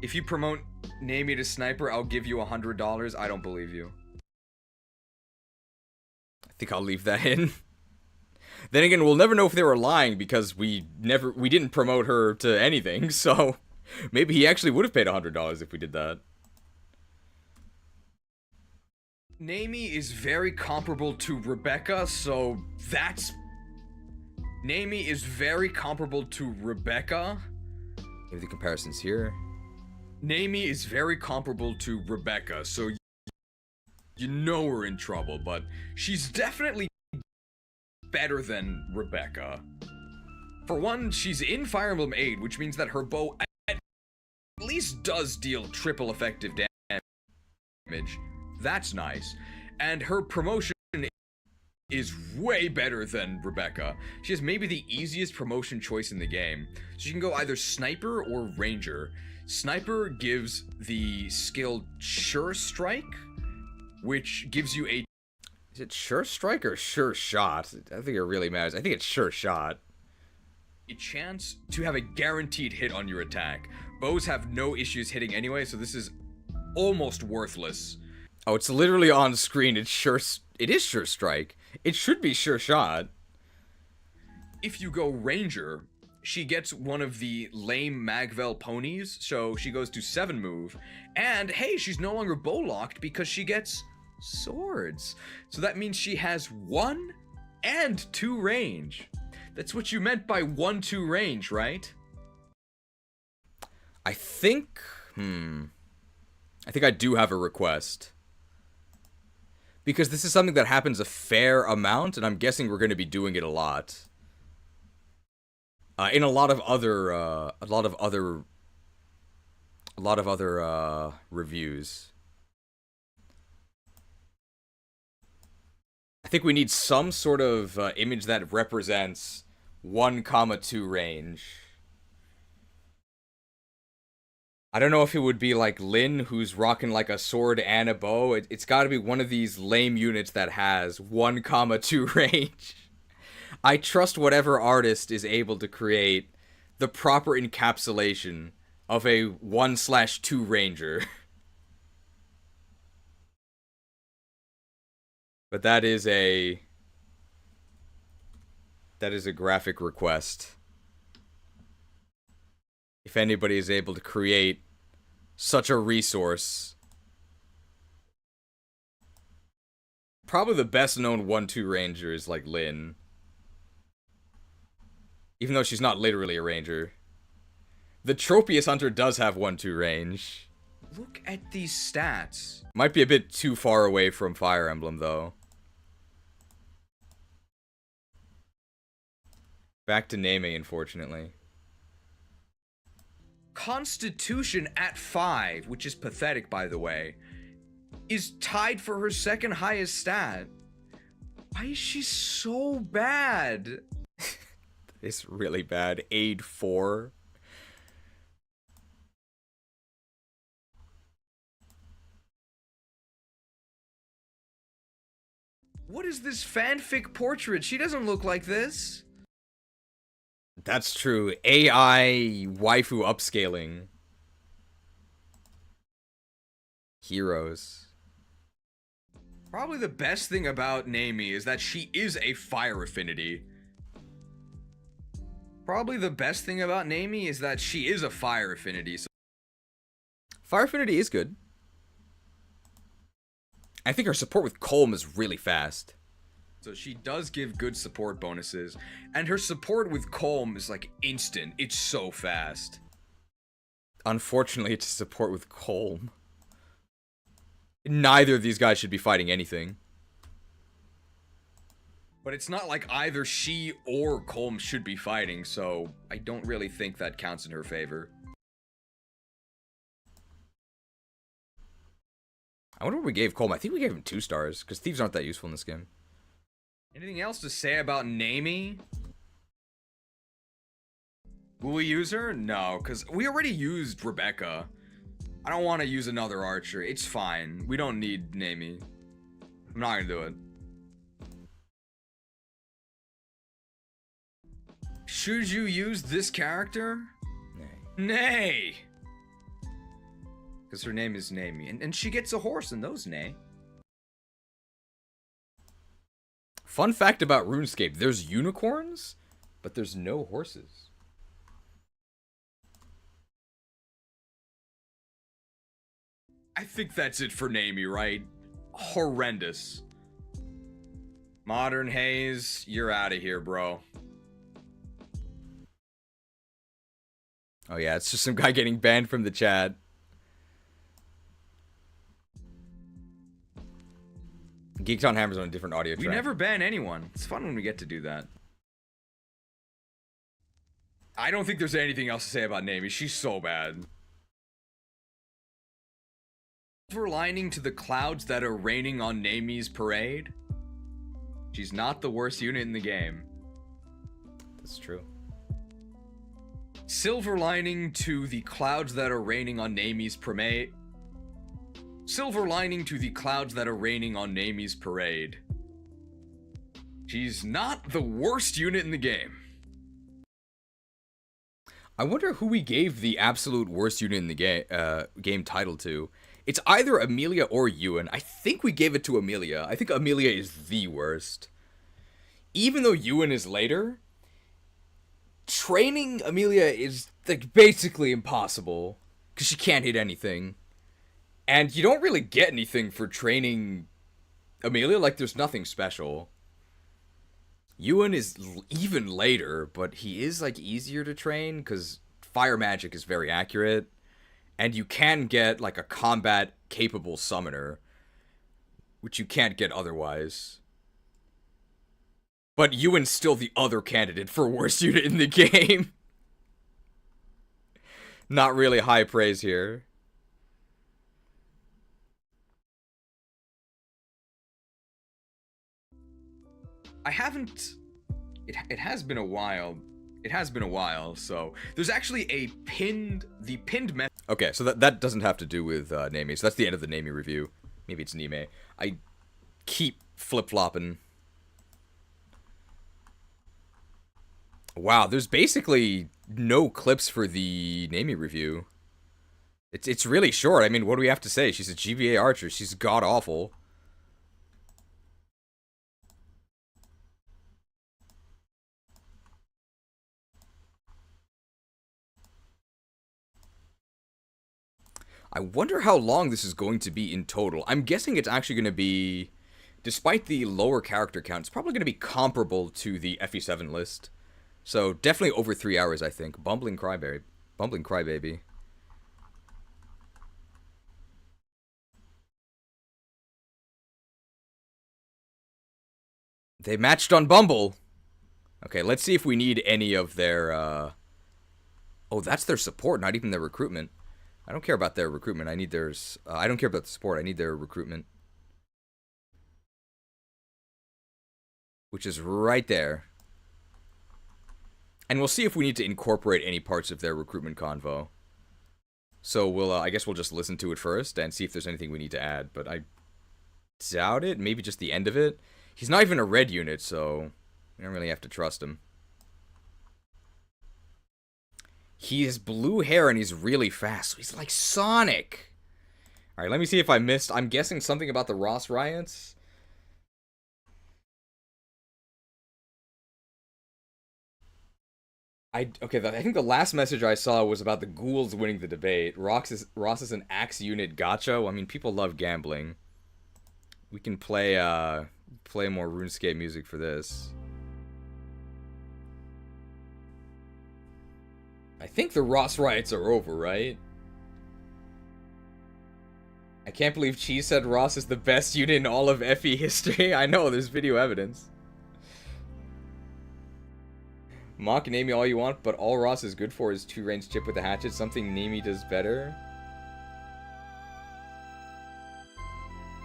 If you promote Naomi to Sniper, I'll give you $100. I don't believe you. I think I'll leave that in. Then again, we'll never know if they were lying because we didn't promote her to anything, so maybe he actually would have paid $100 if we did that. Naomi is very comparable to Rebecca, so that's... Naomi is very comparable to Rebecca. Maybe the comparison's here. Naomi is very comparable to Rebecca, so you know we're in trouble, but she's definitely better than Rebecca. For one, she's in Fire Emblem 8, which means that her bow at least does deal triple effective damage. That's nice. And her promotion is way better than Rebecca. She has maybe the easiest promotion choice in the game. So you can go either Sniper or Ranger. Sniper gives the skill Sure Strike, which gives you a... Is it Sure Strike or Sure Shot? I don't think it really matters. I think it's Sure Shot. A chance to have a guaranteed hit on your attack. Bows have no issues hitting anyway, so this is almost worthless. Oh, it's literally on screen. It is Sure Strike. It should be Sure Shot. If you go Ranger, she gets one of the lame Magvel ponies, so she goes to 7 move. And hey, she's no longer bow locked because she gets swords. So that means she has 1 and 2 range. That's what you meant by 1-2 range, right? I think I do have a request. Because this is something that happens a fair amount, and I'm guessing we're going to be doing it a lot. In a lot of other reviews. I think we need some sort of image that represents 1,2 range. I don't know if it would be like Lyn, who's rocking like a sword and a bow. It's got to be one of these lame units that has 1,2 range. I trust whatever artist is able to create the proper encapsulation of a 1/2 ranger. But that is a graphic request. If anybody is able to create such a resource. Probably the best known 1/2 ranger is like Lyn. Even though she's not literally a ranger. The Tropius Hunter does have 1/2 range. Look at these stats. Might be a bit too far away from Fire Emblem, though. Back to Neme, unfortunately. Constitution at 5, which is pathetic, by the way, is tied for her second highest stat. Why is she so bad? It's really bad. Aid 4. What is this fanfic portrait? She doesn't look like this. That's true. AI waifu upscaling. Heroes. Probably the best thing about Naomi is that she is a fire affinity. Probably the best thing about Naomi is that she is a fire affinity. So Fire affinity is good. I think her support with Colm is really fast. So she does give good support bonuses. And her support with Colm is like instant. It's so fast. Unfortunately, it's support with Colm. Neither of these guys should be fighting anything. But it's not like either she or Colm should be fighting, so I don't really think that counts in her favor. I wonder what we gave Colm. I think we gave him 2 stars, because thieves aren't that useful in this game. Anything else to say about Naomi? Will we use her? No, because we already used Rebecca. I don't want to use another archer. It's fine. We don't need Naomi. I'm not gonna do it. Should you use this character? Nay. Nay! Because her name is Naomi, and she gets a horse and those nay. Fun fact about RuneScape, there's unicorns, but there's no horses. I think that's it for Naomi, right? Horrendous. Modern Haze, you're out of here, bro. Oh yeah, it's just some guy getting banned from the chat. Geeked on Hammers on a different audio track. We never ban anyone. It's fun when we get to do that. I don't think there's anything else to say about Naomi. She's so bad. Silver lining to the clouds that are raining on Naomi's parade. She's not the worst unit in the game. That's true. Silver lining to the clouds that are raining on Naomi's parade. Silver lining to the clouds that are raining on Naomi's parade. She's not the worst unit in the game. I wonder who we gave the absolute worst unit in the game title to. It's either Amelia or Ewan. I think we gave it to Amelia. I think Amelia is the worst. Even though Ewan is later, training Amelia is like basically impossible because she can't hit anything. And you don't really get anything for training Amelia, like there's nothing special. Ewan is even later, but he is like easier to train because fire magic is very accurate. And you can get like a combat capable summoner, which you can't get otherwise. But Ewan's still the other candidate for worst unit in the game. Not really high praise here. I haven't... It has been a while. It has been a while, so... There's actually a pinned... The pinned method... Okay, so that doesn't have to do with Naomi. So that's the end of the Naomi review. Maybe it's Nime. I keep flip-flopping. Wow, there's basically no clips for the Naomi review. It's really short. I mean, what do we have to say? She's a GBA archer. She's god-awful. I wonder how long this is going to be in total. I'm guessing it's actually going to be, despite the lower character count, it's probably going to be comparable to the FE7 list. So definitely over 3 hours, I think. Bumbling Crybaby. They matched on Bumble. Okay, let's see if we need any of their, Oh, that's their support, not even their recruitment. I don't care about their recruitment. I need theirs. I don't care about the support. I need their recruitment. Which is right there. And we'll see if we need to incorporate any parts of their recruitment convo. So we'll, I guess we'll just listen to it first and see if there's anything we need to add. But I doubt it. Maybe just the end of it. He's not even a red unit, so we don't really have to trust him. He has blue hair and he's really fast. So he's like Sonic. Alright, let me see if I missed. I'm guessing something about the Ross riots. I think the last message I saw was about the ghouls winning the debate. Ross is an axe unit gacha. I mean, people love gambling. We can play more RuneScape music for this. I think the Ross riots are over, right? I can't believe Cheese said Ross is the best unit in all of FE history. I know, there's video evidence. Mock Naomi all you want, but all Ross is good for is 2-range chip with a hatchet, something Naomi does better.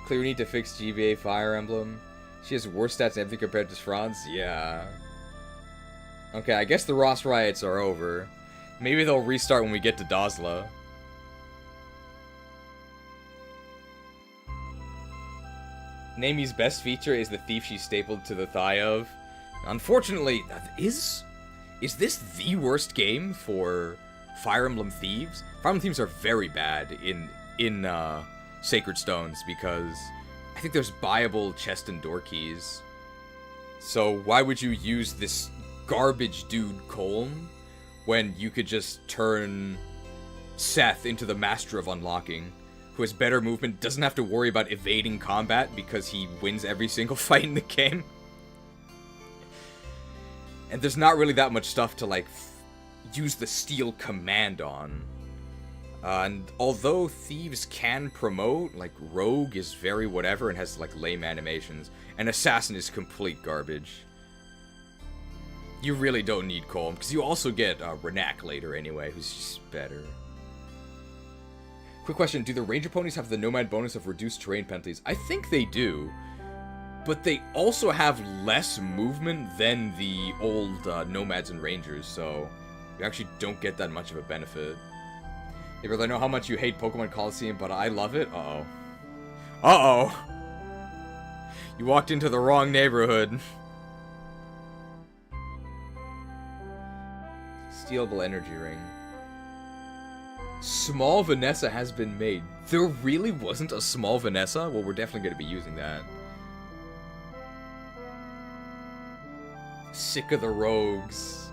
Clear need to fix GBA Fire Emblem. She has worse stats than everything compared to Franz? Yeah. Okay, I guess the Ross riots are over. Maybe they'll restart when we get to Dazla. Naomi's best feature is the thief she's stapled to the thigh of. Unfortunately, is Is this the worst game for Fire Emblem Thieves? Fire Emblem Thieves are very bad in Sacred Stones because I think there's buyable chest and door keys. So why would you use this garbage dude Colm when you could just turn Seth into the master of unlocking, who has better movement, doesn't have to worry about evading combat because he wins every single fight in the game? And there's not really that much stuff to, like, use the steel command on. And although Thieves can promote, like, Rogue is very whatever and has, like, lame animations, and Assassin is complete garbage. You really don't need Colm, because you also get Renak later anyway, who's just better. Quick question, do the Ranger ponies have the Nomad bonus of reduced terrain penalties? I think they do. But they also have less movement than the old Nomads and Rangers, so you actually don't get that much of a benefit. Hey, brother, I know how much you hate Pokemon Coliseum, but I love it. Uh-oh. Uh-oh! You walked into the wrong neighborhood. Stealable Energy Ring. Small Vanessa has been made. There really wasn't a Small Vanessa? Well, we're definitely going to be using that. Sick of the rogues.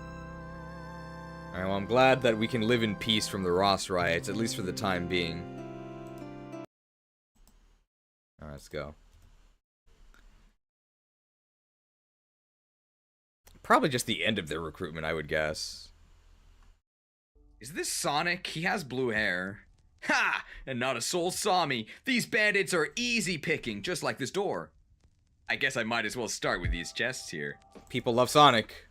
Alright, well, I'm glad that we can live in peace from the Ross riots, at least for the time being. Alright, let's go. Probably just the end of their recruitment, I would guess. Is this Sonic? He has blue hair. Ha! And not a soul saw me. These bandits are easy picking, just like this door. I guess I might as well start with these chests here. People love Sonic.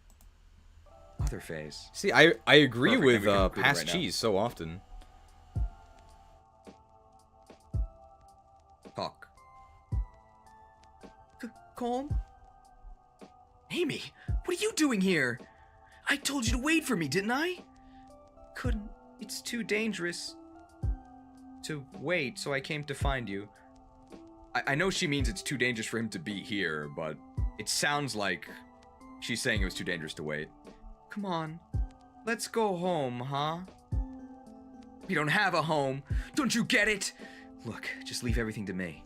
Other phase. See, I agree Perfect, with then we can recruit past right now. cheese so often. Talk. Colm? Amy, what are you doing here? I told you to wait for me, didn't I? Couldn't. It's too dangerous to wait, so I came to find you. I know she means it's too dangerous for him to be here, but it sounds like she's saying it was too dangerous to wait. Come on. Let's go home, huh? We don't have a home. Don't you get it? Look, just leave everything to me.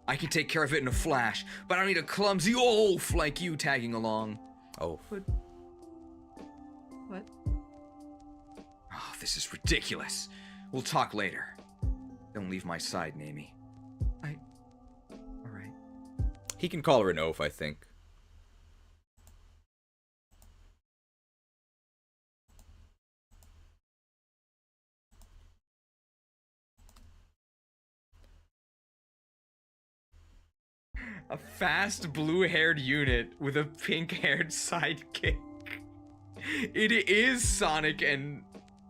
I can take care of it in a flash, but I don't need a clumsy oaf like you tagging along. Oh. What? Oh, this is ridiculous. We'll talk later. Don't leave my side, Amy. Alright. He can call her an oaf, I think. A fast blue-haired unit with a pink-haired sidekick. It is Sonic and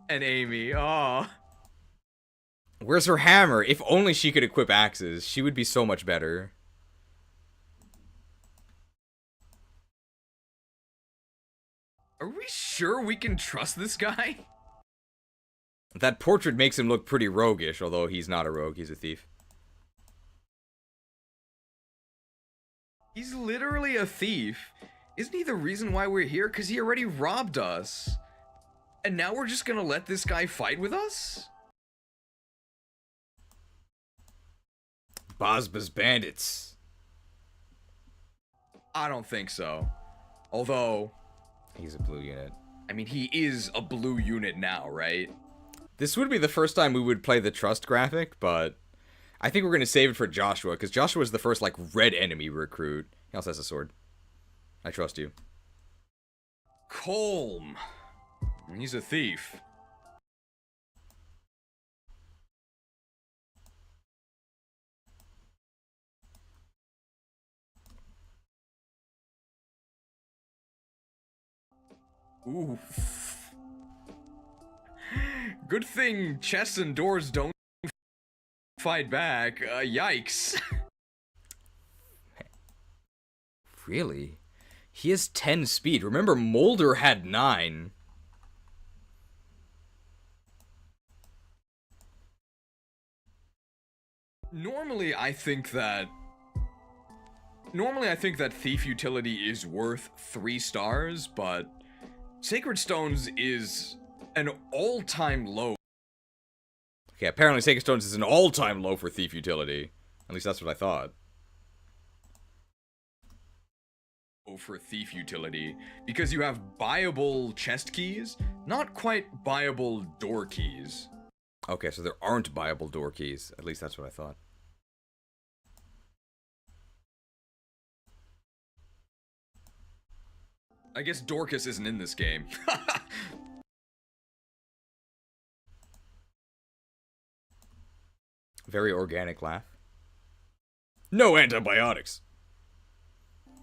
Amy. Oh. Where's her hammer? If only she could equip axes, she would be so much better. Are we sure we can trust this guy? That portrait makes him look pretty roguish, although he's not a rogue, he's a thief. He's literally a thief. Isn't he the reason why we're here? Because he already robbed us. And now we're just gonna let this guy fight with us? Bosba's bandits. I don't think so. Although, He's a blue unit. I mean, he is a blue unit now, right? This would be the first time we would play the trust graphic, but I think we're going to save it for Joshua, because Joshua's the first, like, red enemy recruit. He also has a sword. I trust you. Colm. He's a thief. Ooh. Good thing chests and doors don't fight back. Yikes. Really? He has 10 speed. Remember, Molder had 9. Normally, I think that thief utility is worth 3 stars, but Sacred Stones is an all-time low. Okay, apparently Sacred Stones is an all-time low for thief utility. At least that's what I thought. For thief utility, because you have buyable chest keys, not quite buyable door keys. Okay, so there aren't buyable door keys. At least that's what I thought. I guess Dorcas isn't in this game. Very organic laugh. No antibiotics.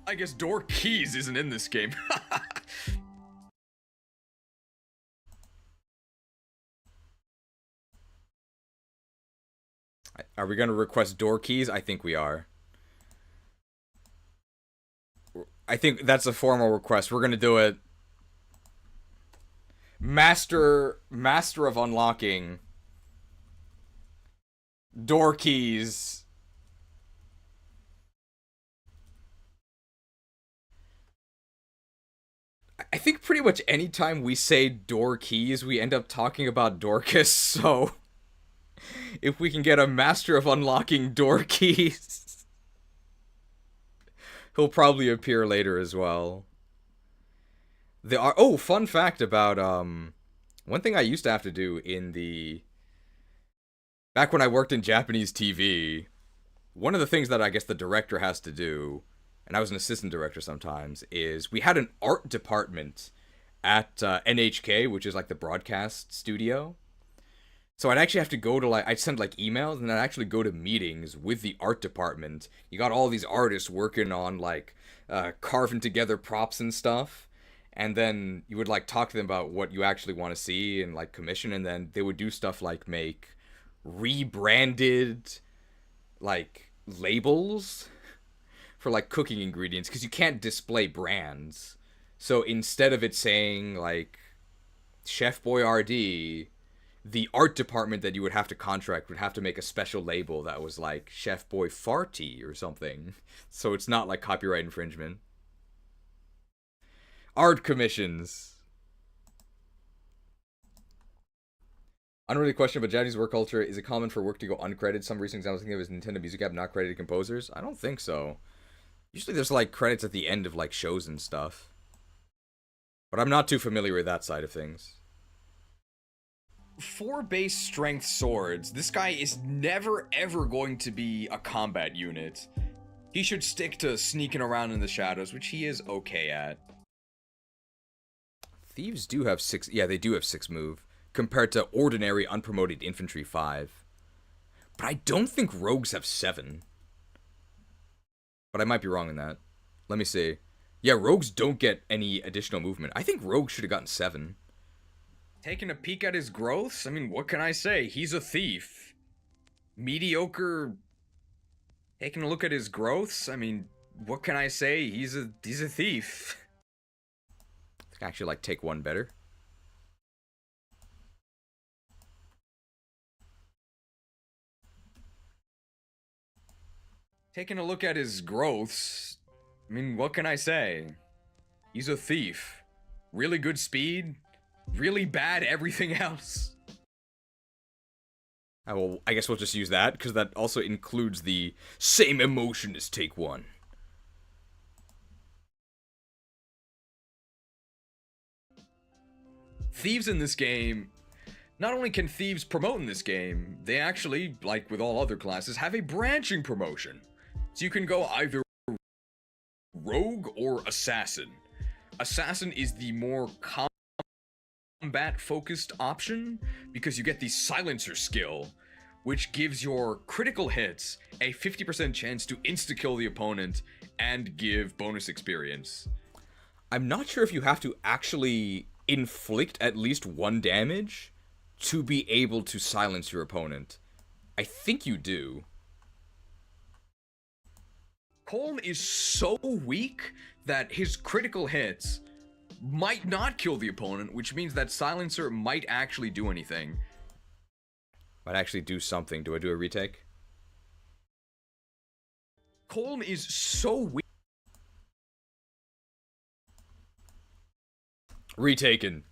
I guess door keys isn't in this game. Are we going to request door keys? I think we are. I think that's a formal request. We're going to do it. Master of unlocking. Door keys. I think pretty much anytime we say door keys, we end up talking about Dorcas, so if we can get a master of unlocking door keys, he'll probably appear later as well. There are, oh, fun fact about, one thing I used to have to do back when I worked in Japanese TV, one of the things that I guess the director has to do, and I was an assistant director sometimes, is we had an art department at NHK, which is like the broadcast studio. So I'd actually have to go to I'd send emails, and I'd actually go to meetings with the art department. You got all these artists working on carving together props and stuff. And then you would talk to them about what you actually want to see and commission, and then they would do stuff like make rebranded labels for cooking ingredients, because you can't display brands. So instead of it saying Chef Boyardee, the art department that you would have to contract would have to make a special label that was Chef Boy Farty or something. So it's not copyright infringement. Art commissions. Unrelated question, but Japanese work culture, is it common for work to go uncredited? Some recent examples I think of is Nintendo Music App not credited composers. I don't think so. Usually there's credits at the end of shows and stuff. But I'm not too familiar with that side of things. 4 base strength swords. This guy is never ever going to be a combat unit. He should stick to sneaking around in the shadows, which he is okay at. Thieves do have 6, yeah, they do have 6 move, compared to ordinary unpromoted infantry 5. But I don't think rogues have 7. But I might be wrong in that. Let me see. Yeah, rogues don't get any additional movement. I think rogues should have gotten 7. Taking a peek at his growths? I mean, what can I say? He's a thief. Mediocre. Taking a look at his growths? I mean, what can I say? He's a thief. I can actually take one better. Taking a look at his growths, I mean, what can I say? He's a thief. Really good speed, really bad everything else. Well, I guess we'll just use that, because that also includes the same emotion as take 1. Thieves in this game, not only can thieves promote in this game, they actually, like with all other classes, have a branching promotion. So you can go either rogue or assassin. Assassin is the more combat-focused option, because you get the silencer skill, which gives your critical hits a 50% chance to insta-kill the opponent and give bonus experience. I'm not sure if you have to actually inflict at least 1 damage to be able to silence your opponent. I think you do. Colm is so weak that his critical hits might not kill the opponent, which means that silencer might actually do anything. Might actually do something. Do I do a retake? Colm is so weak. Retaken.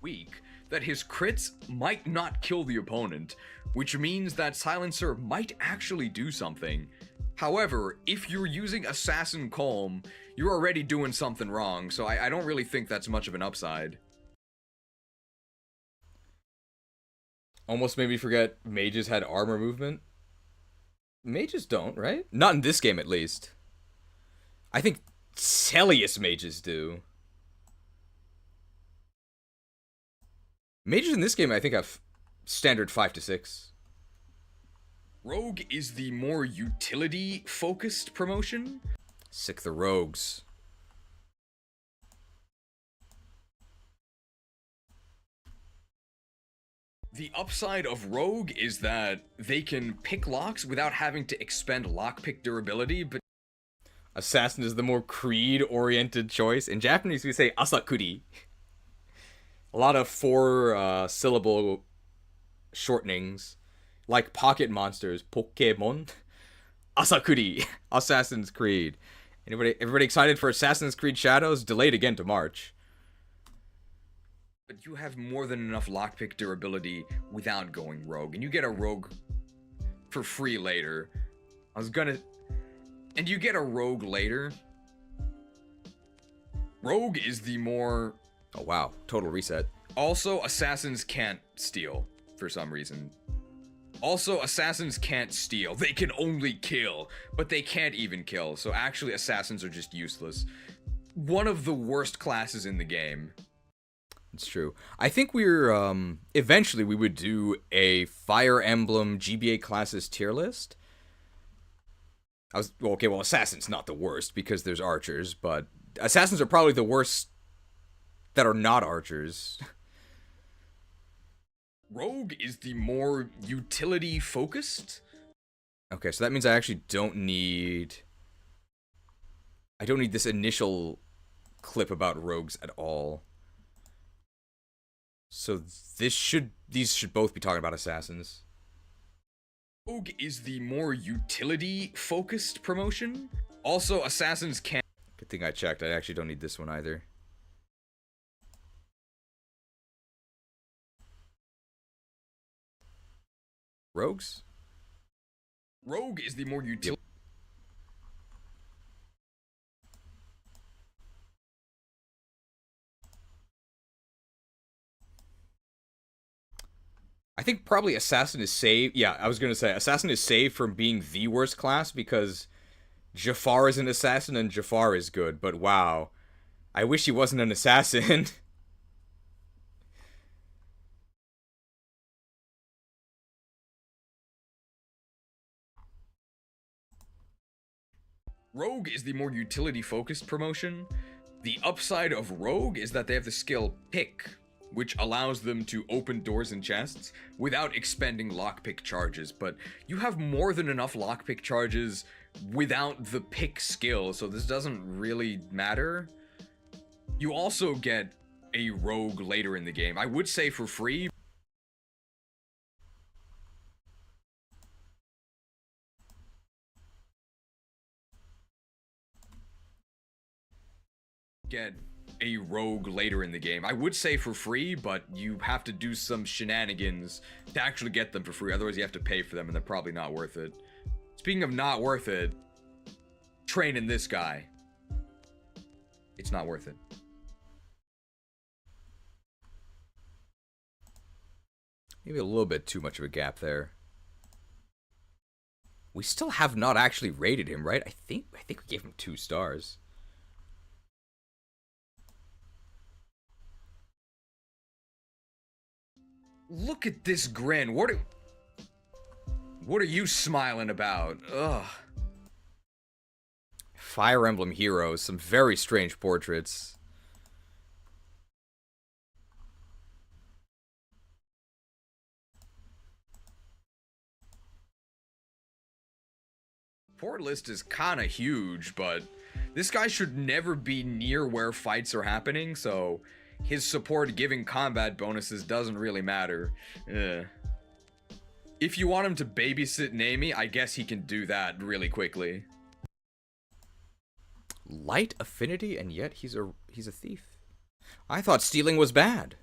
Weak that his crits might not kill the opponent, which means that Silencer might actually do something. However, if you're using Assassin Calm, you're already doing something wrong, so I don't really think that's much of an upside. Almost made me forget mages had armor movement. Mages don't, right? Not in this game, at least. I think Celius mages do. Mages in this game, I think, have standard 5 to 6. Rogue is the more utility-focused promotion. Sick the rogues. The upside of Rogue is that they can pick locks without having to expend lockpick durability, but Assassin is the more creed-oriented choice. In Japanese, we say asakuri. A lot of 4-syllable shortenings, like pocket monsters, Pokemon, Asakuri, Assassin's Creed. Everybody excited for Assassin's Creed Shadows? Delayed again to March. But you have more than enough lockpick durability without going Rogue, and you get a Rogue for free later. And you get a Rogue later. Rogue is the more... Oh wow, total reset. Also, Assassins can't steal, for some reason. Also, Assassins can't steal. They can only kill, but they can't even kill, so actually Assassins are just useless. One of the worst classes in the game. It's true. I think eventually we would do a Fire Emblem GBA classes tier list. Well, Assassin's not the worst because there's archers, but Assassins are probably the worst that are not archers. Rogue is the more utility-focused. Okay, so that means I actually don't need... I don't need this initial clip about rogues at all. So these should both be talking about assassins. Rogue is the more utility-focused promotion. Also, Assassins can't... Good thing I checked. I actually don't need this one either. Rogues? Rogue is the more utility... I think probably Assassin is saved. Yeah, I was going to say, Assassin is saved from being the worst class because Jafar is an assassin and Jafar is good, but wow. I wish he wasn't an assassin. Rogue is the more utility-focused promotion. The upside of Rogue is that they have the skill Pick, which allows them to open doors and chests without expending lockpick charges, but you have more than enough lockpick charges without the pick skill, so this doesn't really matter. You also get a Rogue later in the game. I would say for free. Get a Rogue later in the game. I would say for free, but you have to do some shenanigans to actually get them for free. Otherwise, you have to pay for them, and they're probably not worth it. Speaking of not worth it, training this guy. It's not worth it. Maybe a little bit too much of a gap there. We still have not actually rated him, right? I think we gave him 2 stars. Look at this grin. What are you smiling about? Ugh. Fire Emblem heroes, some very strange portraits. Port list is kind of huge, but this guy should never be near where fights are happening, so his support giving combat bonuses doesn't really matter. If you want him to babysit Naomi, I guess he can do that really quickly. Light affinity, and yet he's a thief. I thought stealing was bad.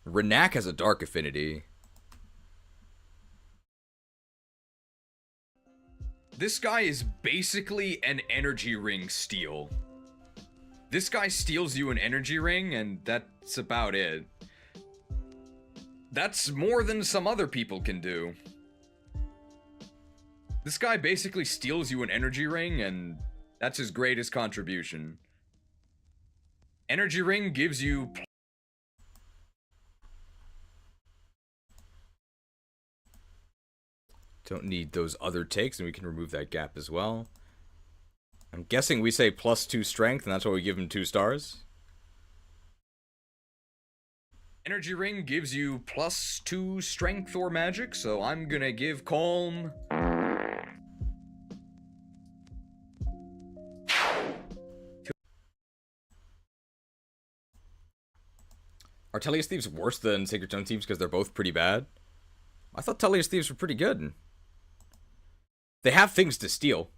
Renak has a dark affinity. This guy is basically an energy ring steal. This guy steals you an energy ring, and that's about it. That's more than some other people can do. This guy basically steals you an energy ring, and that's his greatest contribution. Energy ring gives you... Don't need those other takes, and we can remove that gap as well. I'm guessing we say +2 strength, and that's why we give him 2 stars. Energy ring gives you +2 strength or magic, so I'm gonna give Calm... Are Tellius Thieves worse than Sacred Stone Thieves because they're both pretty bad? I thought Tellius Thieves were pretty good. They have things to steal.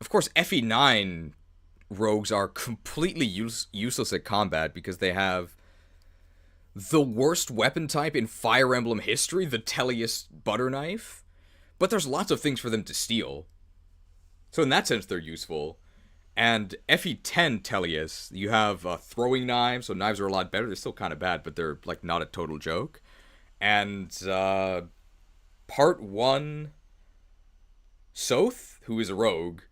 Of course, FE9 rogues are completely useless at combat because they have the worst weapon type in Fire Emblem history, the Tellius butter knife. But there's lots of things for them to steal. So in that sense, they're useful. And FE10 Tellius, you have throwing knives, so knives are a lot better. They're still kind of bad, but they're like not a total joke. And Part 1 Soth, who is a rogue,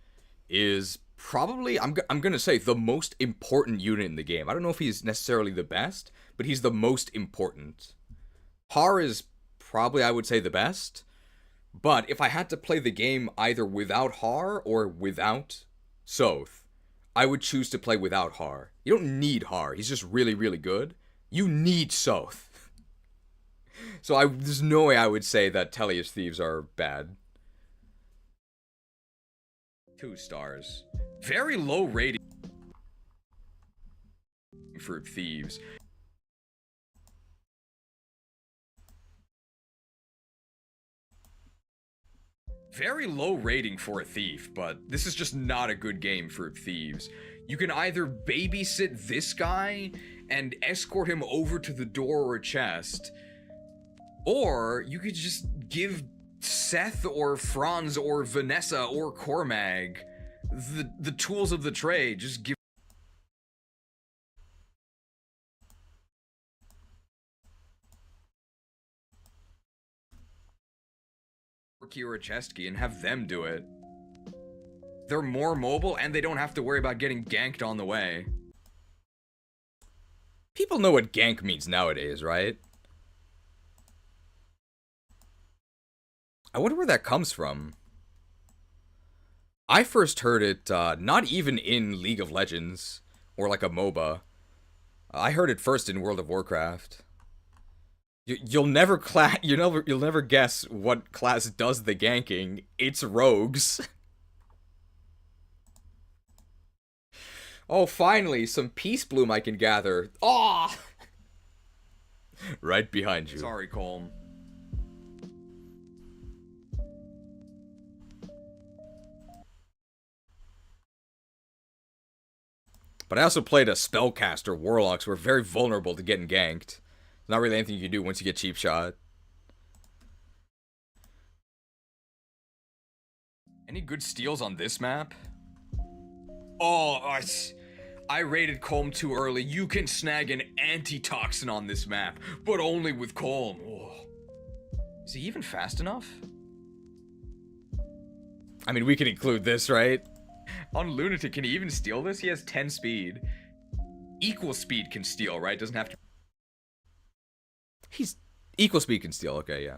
is probably, I'm going to say, the most important unit in the game. I don't know if he's necessarily the best, but he's the most important. Har is probably, I would say, the best. But if I had to play the game either without Har or without Soth, I would choose to play without Har. You don't need Har. He's just really, really good. You need Soth. So there's no way I would say that Tellius Thieves are bad. 2 stars. Very low rating for Thieves. Very low rating for a thief, but this is just not a good game for thieves. You can either babysit this guy and escort him over to the door or chest, or you could just give Seth or Franz or Vanessa or Cormag the tools of the trade. Just give key or a chest key and have them do it. They're more mobile and they don't have to worry about getting ganked on the way. People know what gank means nowadays, right? I wonder where that comes from. I first heard it not even in League of Legends or like a MOBA. I heard it first in World of Warcraft. You'll never guess what class does the ganking. It's rogues. Oh, finally, some peace bloom I can gather. Ah! Right behind you. Sorry, Colm. But I also played a spellcaster. Warlocks who are very vulnerable to getting ganked. Not really anything you can do once you get cheap shot. Any good steals on this map? Oh, I rated Colm too early. You can snag an antitoxin on this map, but only with Colm. Oh. Is he even fast enough? I mean, we can include this, right? On Lunatic, can he even steal this? He has 10 speed. Equal speed can steal, right? Doesn't have to... He's equal speed can steal, okay, yeah.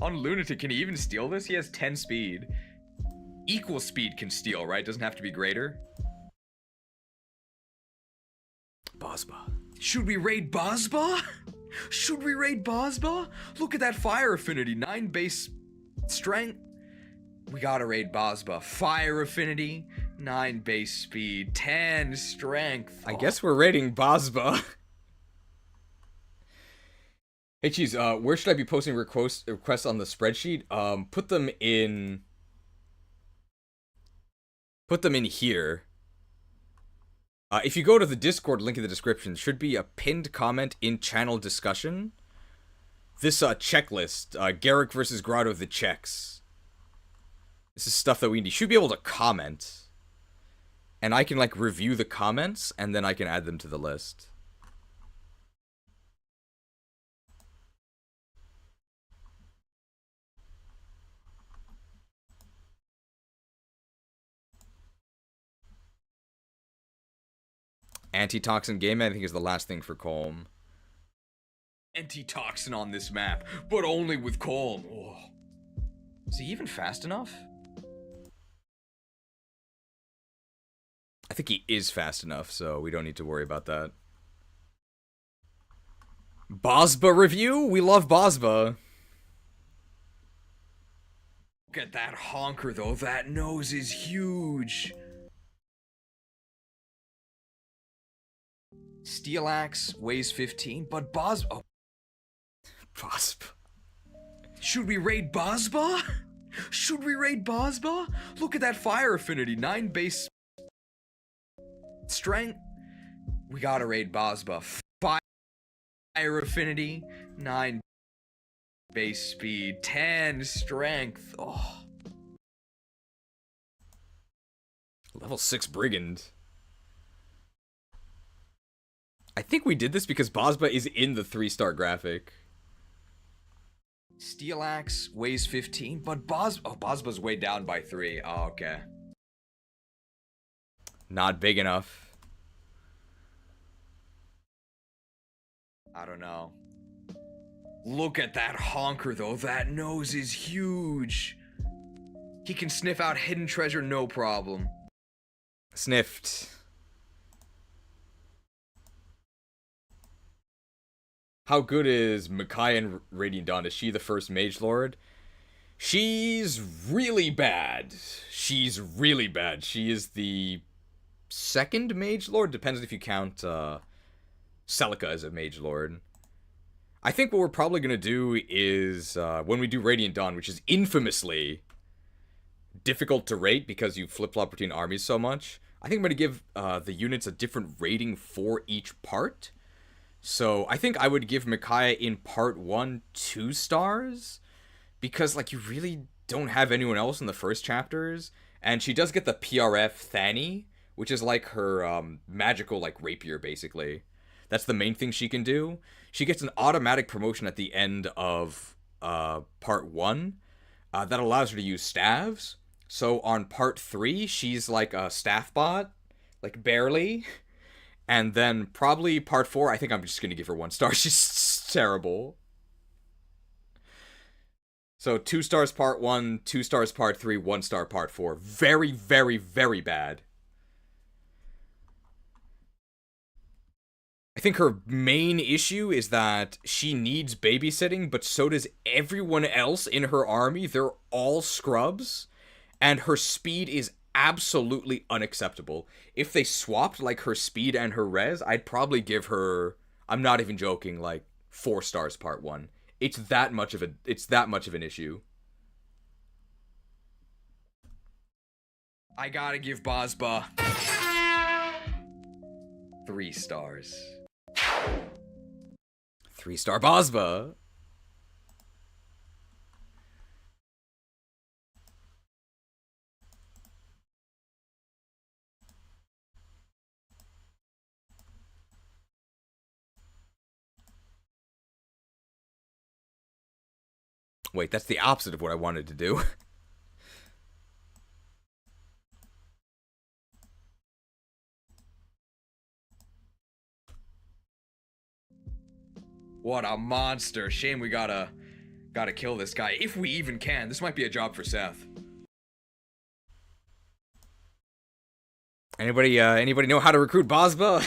On Lunatic, can he even steal this? He has 10 speed. Equal speed can steal, right? Doesn't have to be greater. Bosba. Should we raid Bosba? Should we raid Bosba? Look at that fire affinity, 9 base strength. We gotta raid Bosba. Fire affinity, 9 base speed, 10 strength. I guess we're rating Bosba. Hey, Cheese, where should I be posting requests on the spreadsheet? Put them in here. If you go to the Discord link in the description, there should be a pinned comment in channel discussion. This checklist, Gerik versus Grado, the checks. This is stuff that we should be able to comment. And I can, like, review the comments, and then I can add them to the list. Antitoxin game, I think, is the last thing for Colm. Antitoxin on this map, but only with Colm. Oh. Is he even fast enough? I think he is fast enough, so we don't need to worry about that. Bosba review? We love Bosba. Look at that honker, though. That nose is huge. Steel Axe weighs 15, but Bosba... Oh. Bosba. Should we raid Bosba? Should we raid Bosba? Look at that fire affinity. 9 base... strength. We gotta raid Bosba. Fire affinity. 9 base speed. 10 strength. Oh. Level 6 Brigand. I think we did this because Bosba is in the 3-star graphic. Steel Axe weighs 15, but Bosba's way down by 3. Oh, okay. Not big enough. I don't know. Look at that honker, though. That nose is huge. He can sniff out hidden treasure, no problem. Sniffed. How good is Makai in Radiant Dawn? Is she the first Mage Lord? She's really bad. She's really bad. She is the second Mage Lord. Depends if you count Celica as a Mage Lord. I think what we're probably going to do is, when we do Radiant Dawn, which is infamously difficult to rate because you flip-flop between armies so much, I think I'm going to give the units a different rating for each part. So I think I would give Micaiah in part 1 2 stars, because like you really don't have anyone else in the first chapters, and she does get the PRF Thani, which is like her magical like rapier basically. That's the main thing she can do. She gets an automatic promotion at the end of part 1 that allows her to use staves. So on part 3 she's like a staff bot, like barely. And then probably part 4, I think I'm just going to give her 1 star. She's terrible. So 2 stars part 1, 2 stars part 3, 1 star part 4. Very, very, very bad. I think her main issue is that she needs babysitting, but so does everyone else in her army. They're all scrubs. And her speed is absolutely unacceptable. If they swapped like her speed and her res, I'd probably give her, I'm not even joking, like 4 stars part 1. It's that much of an issue. I gotta give Bosba 3 stars. 3-star Bosba. Wait, that's the opposite of what I wanted to do. What a monster. Shame we gotta kill this guy. If we even can. This might be a job for Seth. Anybody know how to recruit Bosba?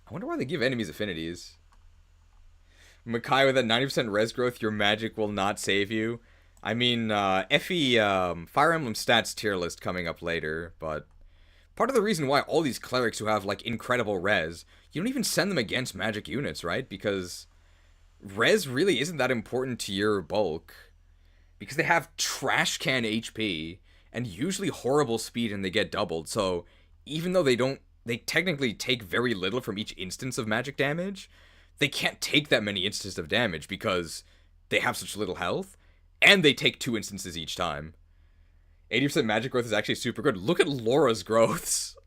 I wonder why they give enemies affinities. Makai, with that 90% res growth, your magic will not save you. I mean, Effie, Fire Emblem stats tier list coming up later, but part of the reason why all these clerics who have, like, incredible res, you don't even send them against magic units, right? Because res really isn't that important to your bulk. Because they have trash can HP, and usually horrible speed, and they get doubled, so even though they technically take very little from each instance of magic damage, they can't take that many instances of damage because they have such little health, and they take 2 instances each time. 80% magic growth is actually super good. Look at Laura's growths.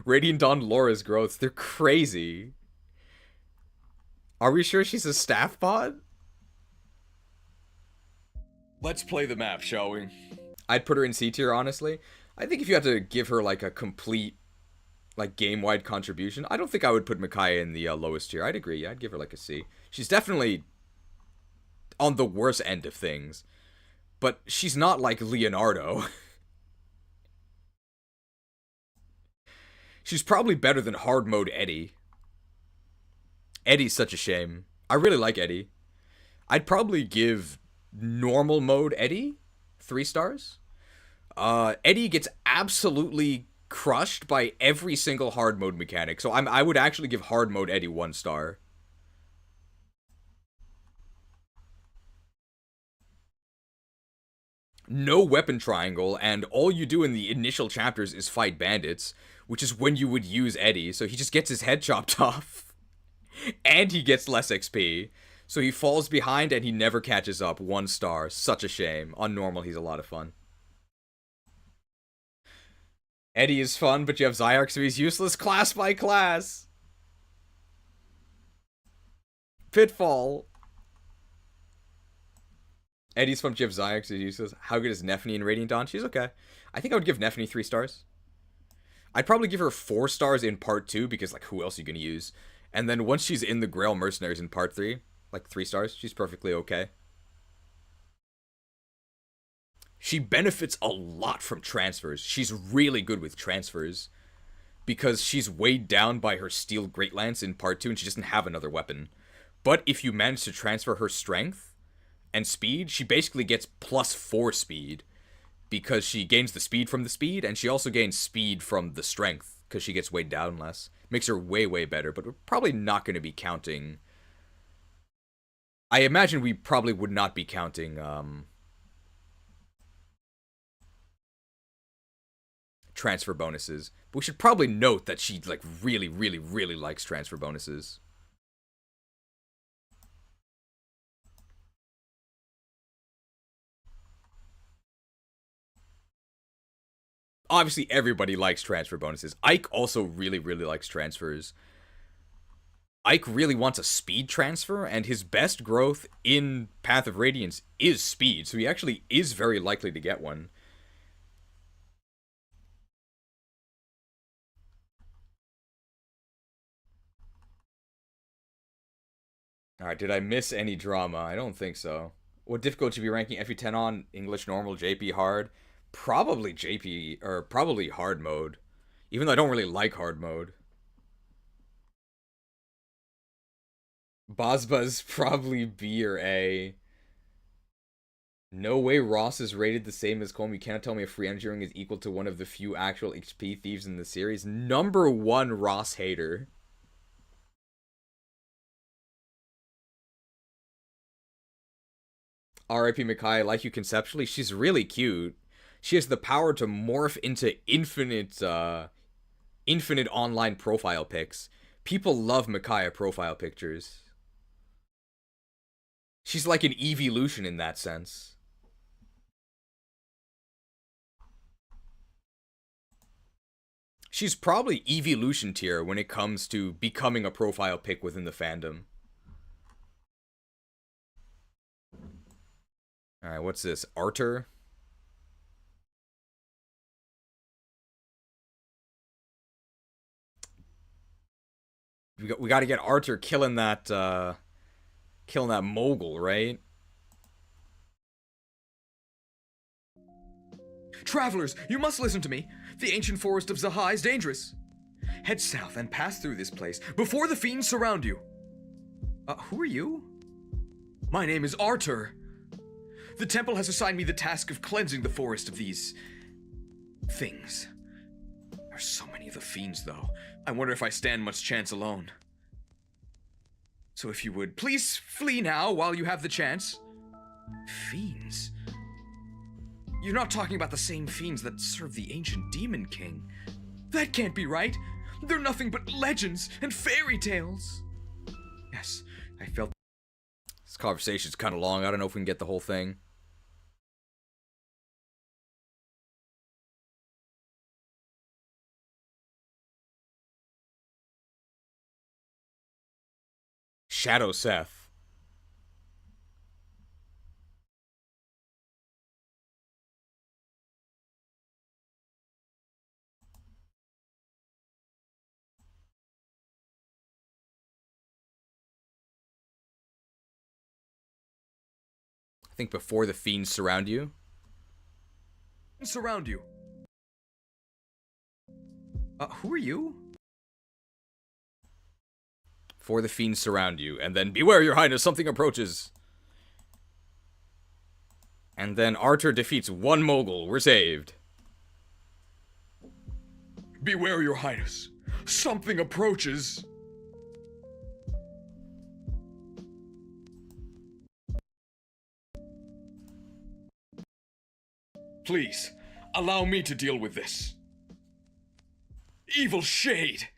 Radiant Dawn Laura's growths. They're crazy. Are we sure she's a staff bot? Let's play the map, shall we? I'd put her in C tier, honestly. I think if you had to give her, like, a complete, like, game-wide contribution, I don't think I would put Micaiah in the lowest tier. I'd agree. Yeah, I'd give her, like, a C. She's definitely on the worst end of things. But she's not like Leonardo. She's probably better than hard mode Eddie. Eddie's such a shame. I really like Eddie. I'd probably give normal mode Eddie 3 stars. Eddie gets absolutely crushed by every single hard mode mechanic, so I would actually give hard mode Eddie 1 star. No weapon triangle, and all you do in the initial chapters is fight bandits, which is when you would use Eddie, so he just gets his head chopped off. And he gets less XP. So he falls behind and he never catches up. 1 star. Such a shame. On normal, he's a lot of fun. Eddie is fun, but you have Zyark, so he's useless class by class. Pitfall. Eddie's fun, but you have Zyark, so he's useless. How good is Nephany in Radiant Dawn? She's okay. I think I would give Nephany 3 stars. I'd probably give her 4 stars in part 2, because, like, who else are you gonna use? And then once she's in the Grail Mercenaries in part 3, like 3 stars, she's perfectly okay. She benefits a lot from transfers. She's really good with transfers. Because she's weighed down by her Steel Great Lance in part 2, and she doesn't have another weapon. But if you manage to transfer her strength and speed, she basically gets +4 speed. Because she gains the speed from the speed, and she also gains speed from the strength, because she gets weighed down less. Makes her way, way better, but we're probably not going to be counting... I imagine we probably would not be counting, transfer bonuses. But we should probably note that she, like, really, really, really likes transfer bonuses. Obviously, everybody likes transfer bonuses. Ike also really, really likes transfers. Ike really wants a speed transfer, and his best growth in Path of Radiance is speed, so he actually is very likely to get one. Alright, did I miss any drama? I don't think so. What difficulty should be ranking FE10 on? English normal, JP hard? Probably JP, or probably hard mode. Even though I don't really like hard mode. Bozba's probably B or A. No way Ross is rated the same as Colm. You cannot tell me a free energy ring is equal to one of the few actual HP thieves in the series. Number 1 Ross hater. R.I.P. Micaiah, I like you conceptually. She's really cute. She has the power to morph into infinite online profile pics. People love Micaiah profile pictures. She's like an evolution in that sense. She's probably evolution tier when it comes to becoming a profile pic within the fandom. Alright, what's this? Arthur? We got to get Arthur killing that mogul, right? Travelers, you must listen to me. The ancient forest of Zaha is dangerous. Head south and pass through this place before the fiends surround you. Who are you? My name is Arthur. The temple has assigned me the task of cleansing the forest of these things. There are so many of the fiends, though. I wonder if I stand much chance alone. So if you would, please flee now while you have the chance. Fiends? You're not talking about the same fiends that serve the ancient demon king. That can't be right. They're nothing but legends and fairy tales. Yes, I felt... This conversation's kind of long. I don't know if we can get the whole thing. Shadow Seth. I think before the fiends surround you. Surround you. Who are you? Before the fiends surround you, and then beware, your highness, something approaches. And then Arthur defeats one mogul. We're saved. Beware, your highness. Something approaches. Please, allow me to deal with this. Evil shade,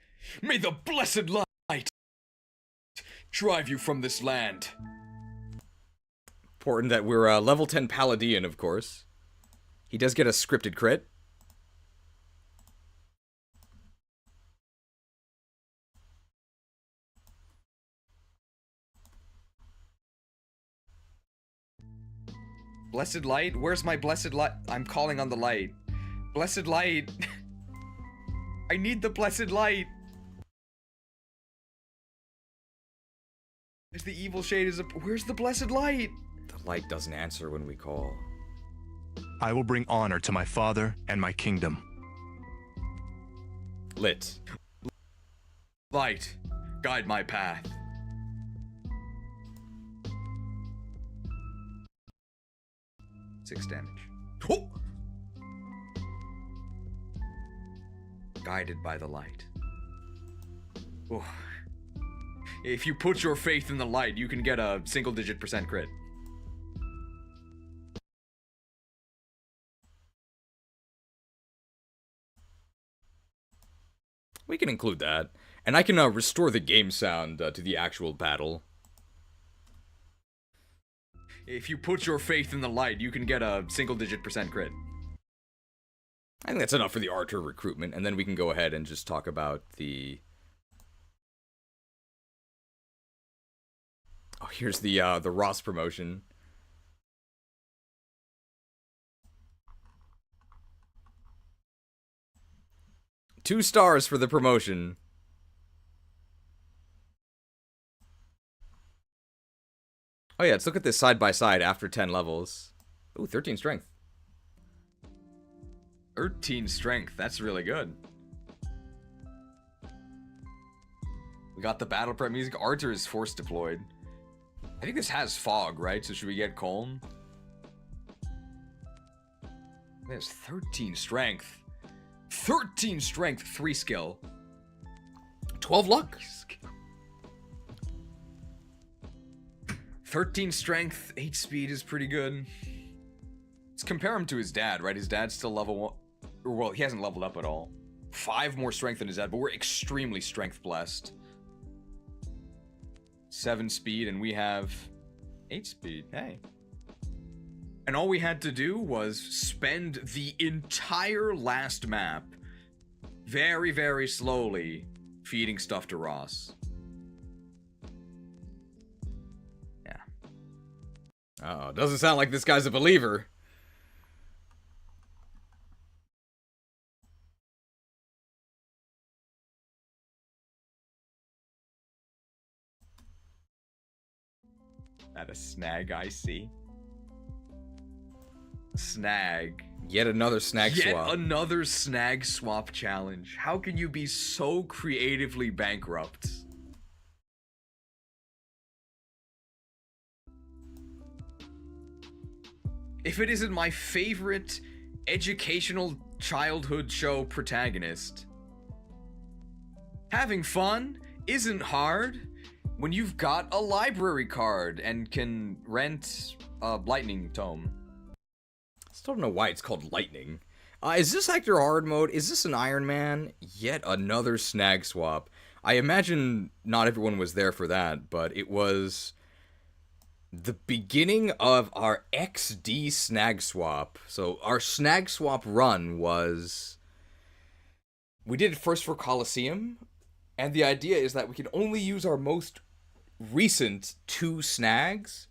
may the blessed light drive you from this land. Important that we're a level 10 Paladin, of course. He does get a scripted crit. Blessed light? Where's my blessed light? I'm calling on the light. Blessed light. I need the blessed light. There's the evil shade is where's the blessed light? The light doesn't answer when we call. I will bring honor to my father and my kingdom. Lit. Light, guide my path. Six damage. Oh! Guided by the light. Oh. If you put your faith in the light, you can get a single-digit % crit. We can include that. And I can restore the game sound to the actual battle. If you put your faith in the light, you can get a single-digit % crit. I think that's enough for the Archer recruitment, and then we can go ahead and just talk about the... Oh, here's the Ross promotion. Two stars for the promotion. Oh yeah, let's look at this side by side after 10 levels. Ooh, 13 strength. 13 strength, that's really good. We got the battle prep music. Archer is force deployed. I think this has fog, right? So should we get calm? There's 13 strength. 13 strength, 3 skill. 12 luck. 13 strength, 8 speed is pretty good. Let's compare him to his dad, right? His dad's still level 1. Well, he hasn't leveled up at all. 5 more strength than his dad, but we're extremely strength blessed. 7 speed, and we have 8 speed. Hey. And all we had to do was spend the entire last map very, very slowly feeding stuff to Ross. Yeah. Oh, doesn't sound like this guy's a believer. That a snag I see. Snag. Yet another snag swap. Yet another snag swap challenge. How can you be so creatively bankrupt? if it isn't my favorite educational childhood show protagonist. Having fun isn't hard when you've got a library card and can rent a lightning tome. Still don't know why it's called Lightning. Is this Hector Hard mode? Is this an Iron Man? Yet another snag swap. I imagine not everyone was there for that, but it was the beginning of our XD snag swap. So our snag swap run was... We did it first for Coliseum, and the idea is that we can only use our most recent 2 snags,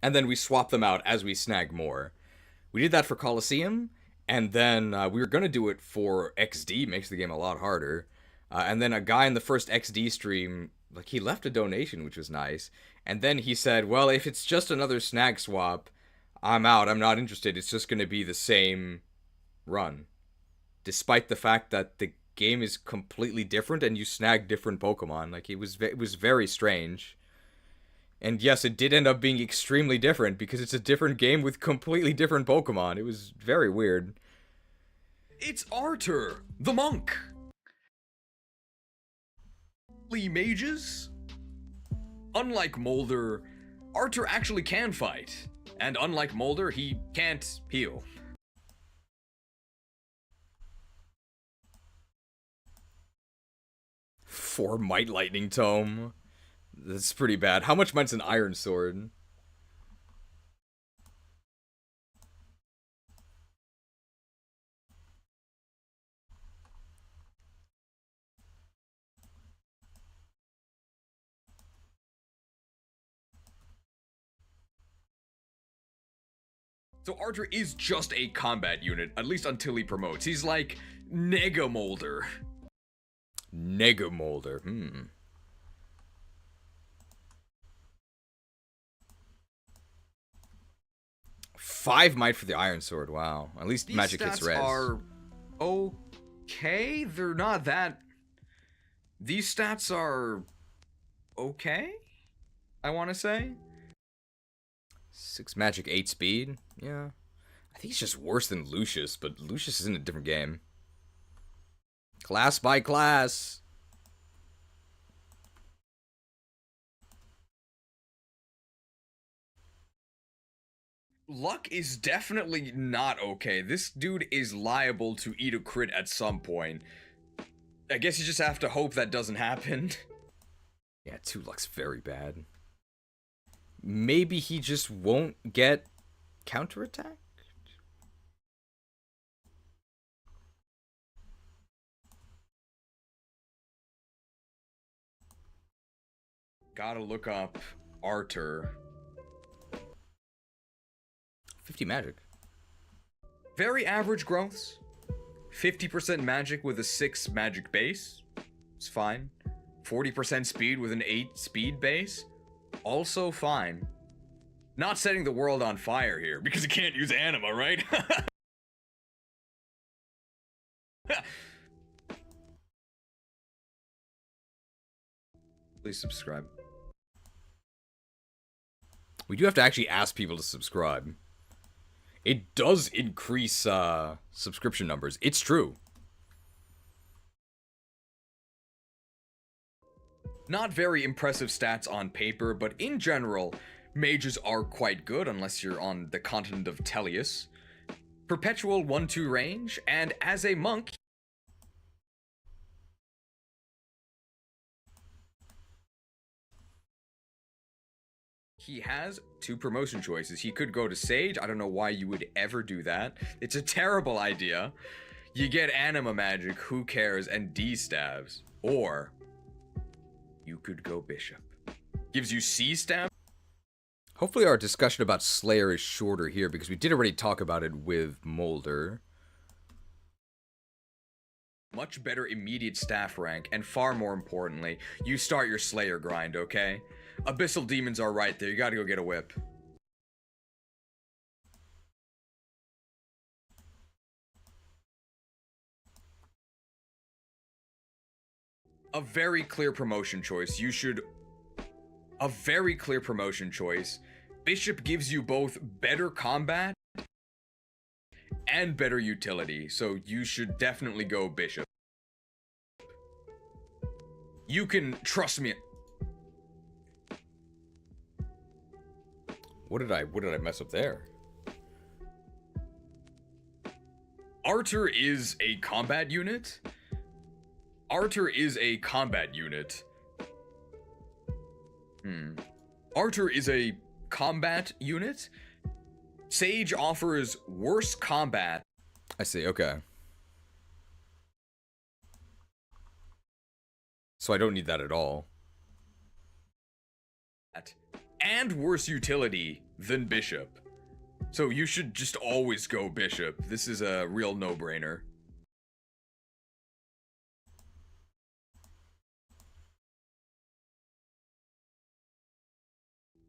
and then we swap them out as we snag more. We did that for Coliseum, and then we were going to do it for XD, makes the game a lot harder. And then a guy in the first XD stream, like, he left a donation, which was nice. And then he said, well, if it's just another snag swap, I'm out. I'm not interested. It's just going to be the same run. Despite the fact that the game is completely different and you snag different Pokemon. Like, it was very strange. And yes, it did end up being extremely different because it's a different game with completely different Pokemon. It was very weird. It's Arthur, the monk. Mages? Unlike Molder, Arthur actually can fight. And unlike Molder, he can't heal. For Might Lightning Tome. That's pretty bad. How much might's an Iron Sword? So Arthur is just a combat unit, at least until he promotes. He's like Nega Molder. Nega Molder, 5 might for the Iron Sword, wow. At least These magic hits stats res. are okay. They're not that... These stats are okay, I want to say. 6 magic, 8 speed? Yeah. I think it's just worse than Lucius, but Lucius is in a different game. Class by class. Luck is definitely not okay. This dude is liable to eat a crit at some point. I guess you just have to hope that doesn't happen. Yeah, 2 luck's very bad. Maybe he just won't get counterattack? Gotta look up Arthur. 50 magic. Very average growths. 50% magic with a 6 magic base. It's fine. 40% speed with an 8 speed base. Also fine. Not setting the world on fire here, because you can't use anima, right? Please subscribe. We do have to actually ask people to subscribe. It does increase subscription numbers. It's true. Not very impressive stats on paper, but in general, mages are quite good unless you're on the continent of Tellius. Perpetual 1-2 range, and as a monk, he has 2 promotion choices. He could go to Sage. I don't know why you would ever do that. It's a terrible idea. You get Anima Magic, who cares, and D-Stabs. Or you could go Bishop. Gives you C-Stab. Hopefully our discussion about Slayer is shorter here, because we did already talk about it with Molder. Much better immediate staff rank, and far more importantly, you start your Slayer grind, okay? Abyssal Demons are right there, you gotta go get a whip. A very clear promotion choice. A very clear promotion choice. Bishop gives you both better combat and better utility, so you should definitely go Bishop. You can trust me. What did I mess up there? Arthur is a combat unit. Arthur is a combat unit. Arthur is a combat unit. Sage offers worse combat. I see, okay. So I don't need that at all. And worse utility than Bishop. So you should just always go Bishop. This is a real no-brainer.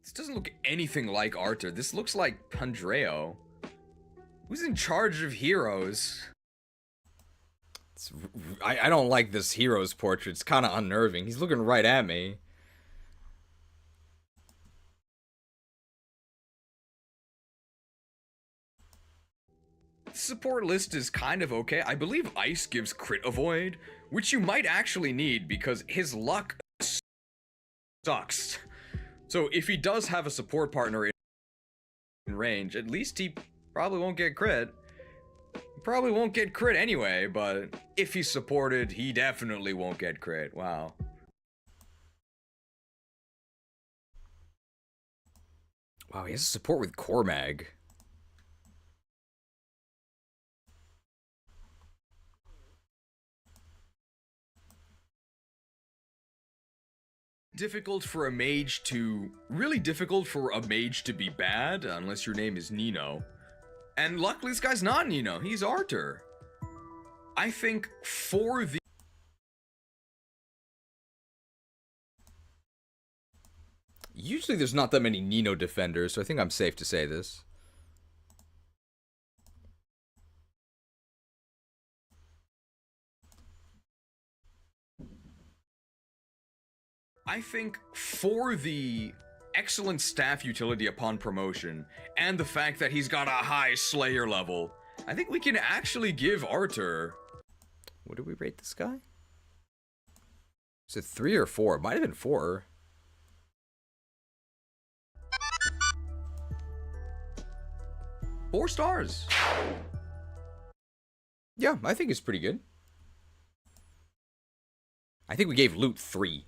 This doesn't look anything like Arthur. This looks like Pandreo. Who's in charge of heroes? I don't like this hero's portrait. It's kind of unnerving. He's looking right at me. The support list is kind of okay. I believe Ice gives crit avoid, which you might actually need because his luck sucks. So if he does have a support partner in range, at least he probably won't get crit. He probably won't get crit anyway, but if he's supported, he definitely won't get crit. Wow. Wow, he has support with Cormag. Difficult for a mage to... Really difficult for a mage to be bad, unless your name is Nino. And luckily this guy's not Nino, he's Arthur. I think for the... Usually there's not that many Nino defenders, so I think I'm safe to say this. I think for the excellent staff utility upon promotion, and the fact that he's got a high Slayer level, I think we can actually give Arthur... What did we rate this guy? Is it 3 or 4? It might have been 4. Four stars. Yeah, I think it's pretty good. I think we gave loot 3.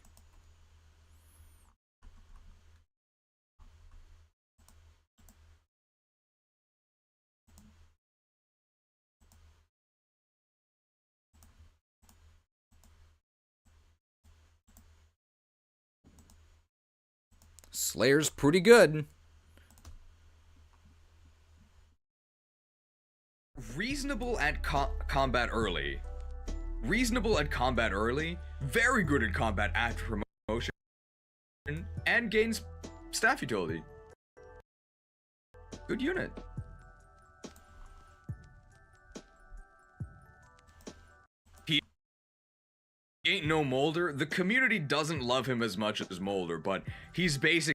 Slayer's pretty good. Reasonable at combat early. Reasonable at combat early. Very good at combat after promotion. And gains staff utility. Good unit. He ain't no Molder. The community doesn't love him as much as Molder, but he's basically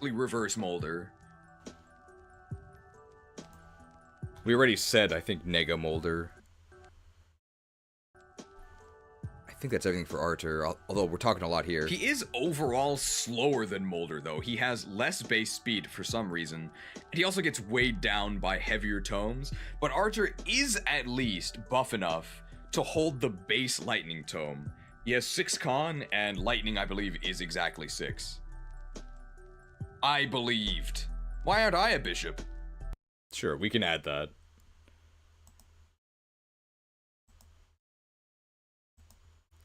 reverse Molder. We already said, I think, Nega Molder. I think that's everything for Arthur, although we're talking a lot here. He is overall slower than Molder, though. He has less base speed for some reason. And he also gets weighed down by heavier tomes. But Arthur is at least buff enough to hold the base lightning tome. He has 6 con, and lightning, I believe, is exactly 6. I believed. Why aren't I a bishop? Sure, we can add that.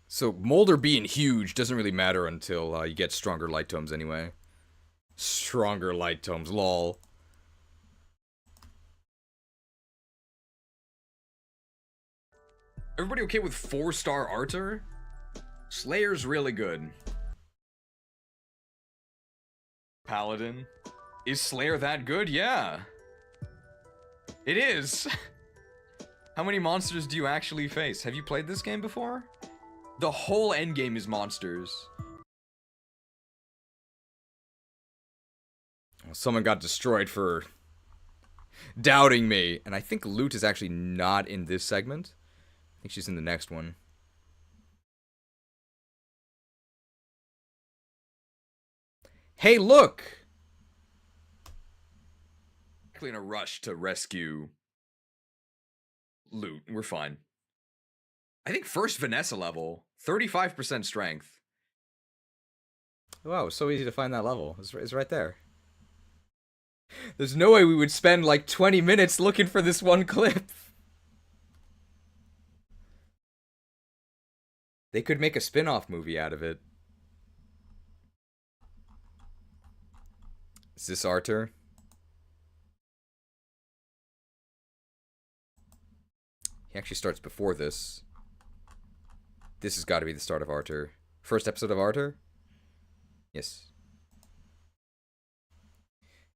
So, Molder being huge doesn't really matter until you get stronger light tomes anyway. Stronger light tomes, lol. Everybody okay with 4-star Arthur? Slayer's really good. Paladin. Is Slayer that good? Yeah. It is. How many monsters do you actually face? Have you played this game before? The whole endgame is monsters. Someone got destroyed for doubting me. And I think Loot is actually not in this segment. I think she's in the next one. Hey, look! In a rush to rescue Loot. We're fine. I think first Vanessa level, 35% strength. Wow, so easy to find that level. It's right there. There's no way we would spend like 20 minutes looking for this one clip. They could make a spin-off movie out of it. Is this Arthur? He actually starts before this. This has got to be the start of Arthur. First episode of Arthur? Yes.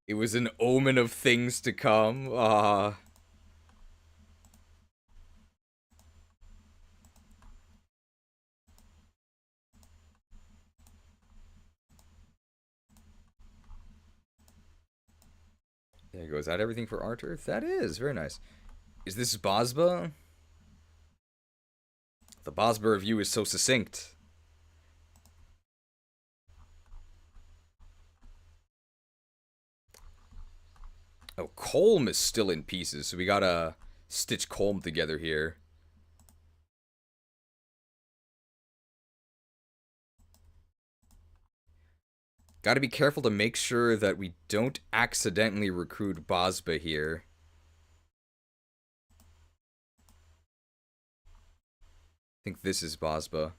It was an omen of things to come. There you go. Is that everything for Arthur? That is. Very nice. Is this Bosba? The Bosba review is so succinct. Oh, Colm is still in pieces, so we gotta stitch Colm together here. Gotta be careful to make sure that we don't accidentally recruit Bosba here. I think this is Bosba.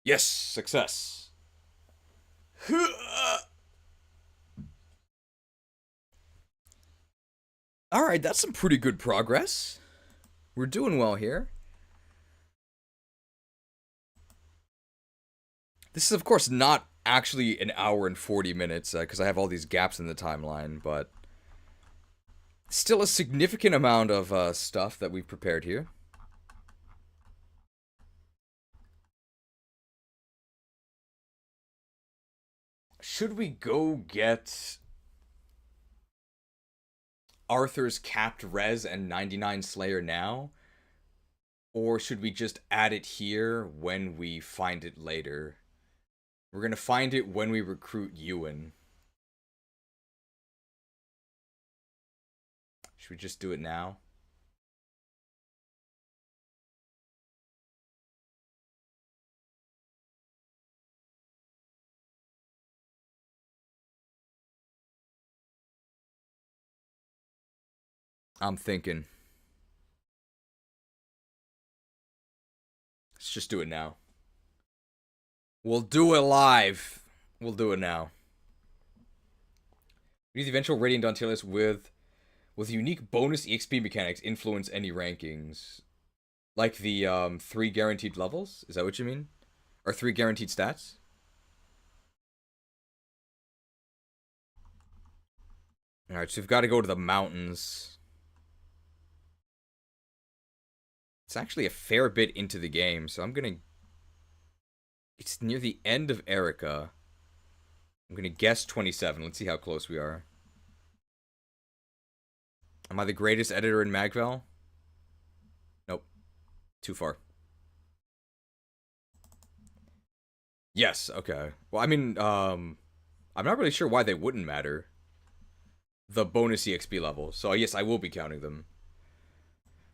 Yes, success. Alright, that's some pretty good progress. We're doing well here. This is, of course, not actually an hour and 40 minutes, because I have all these gaps in the timeline, but still a significant amount of stuff that we've prepared here. Should we go get Arthur's capped res and 99 Slayer now? Or should we just add it here when we find it later? We're gonna find it when we recruit Ewan. Should we just do it now? I'm thinking. Let's just do it now. We'll do it live. We'll do it now. We need the eventual Radiant Dauntilus with unique bonus EXP mechanics influence any rankings. Like the 3 guaranteed levels? Is that what you mean? Or 3 guaranteed stats? Alright, so we've got to go to the mountains. It's actually a fair bit into the game, so I'm gonna... It's near the end of Erica. I'm gonna guess 27. Let's see how close we are. Am I the greatest editor in Magvel? Nope. Too far. Yes, okay. Well, I mean, I'm not really sure why they wouldn't matter. The bonus EXP level. So yes, I will be counting them.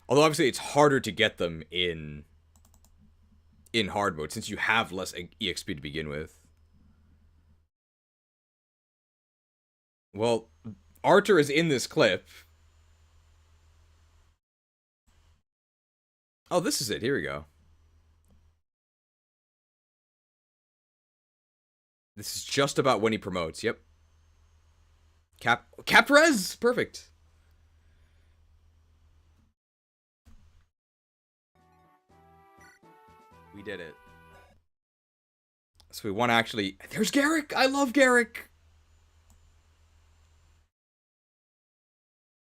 Although obviously it's harder to get them in hard mode since you have less EXP to begin with. Well, Arthur is in this clip. Oh, this is it. Here we go. This is just about when he promotes. Yep. Cap res! Perfect. We did it. So we want to actually... There's Gerik! I love Gerik!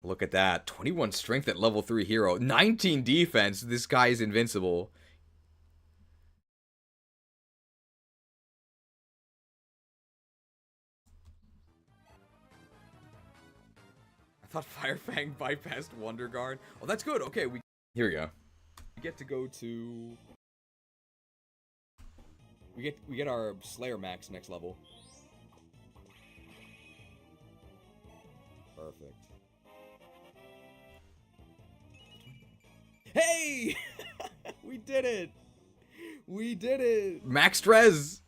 Look at that. 21 strength at level 3 hero. 19 defense. This guy is invincible. thought Firefang bypassed Wonder Guard. Oh, that's good. Okay, here we go. We get to go to... We get our Slayer Max next level. Perfect. Hey! We did it! We did it! Max Drez!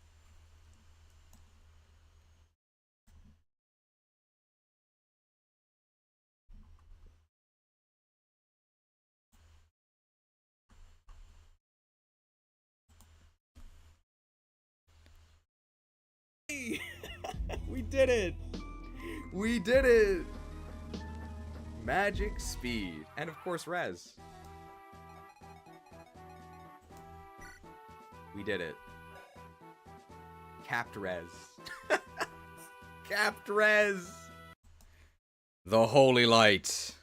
We did it! We did it! Magic, speed, and of course res. We did it. Capped res. Capped res! The Holy Light.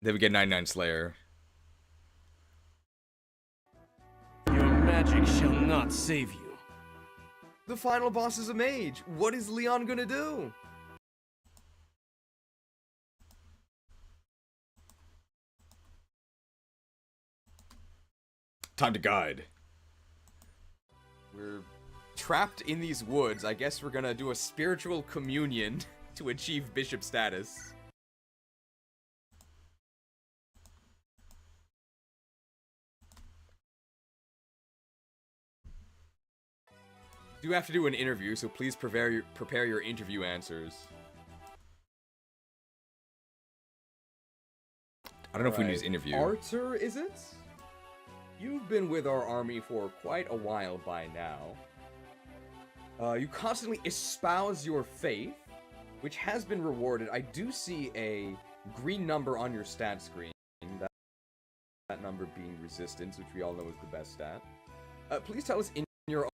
Then we get 99 Slayer. Your magic shall not save you. The final boss is a mage. What is Leon gonna do? Time to guide. We're trapped in these woods. I guess we're gonna do a spiritual communion to achieve bishop status. Do have to do an interview, so please prepare your interview answers. I don't know if we need to interview. Arthur, is it? You've been with our army for quite a while by now. You constantly espouse your faith, which has been rewarded. I do see a green number on your stat screen. That number being resistance, which we all know is the best stat. Please tell us in your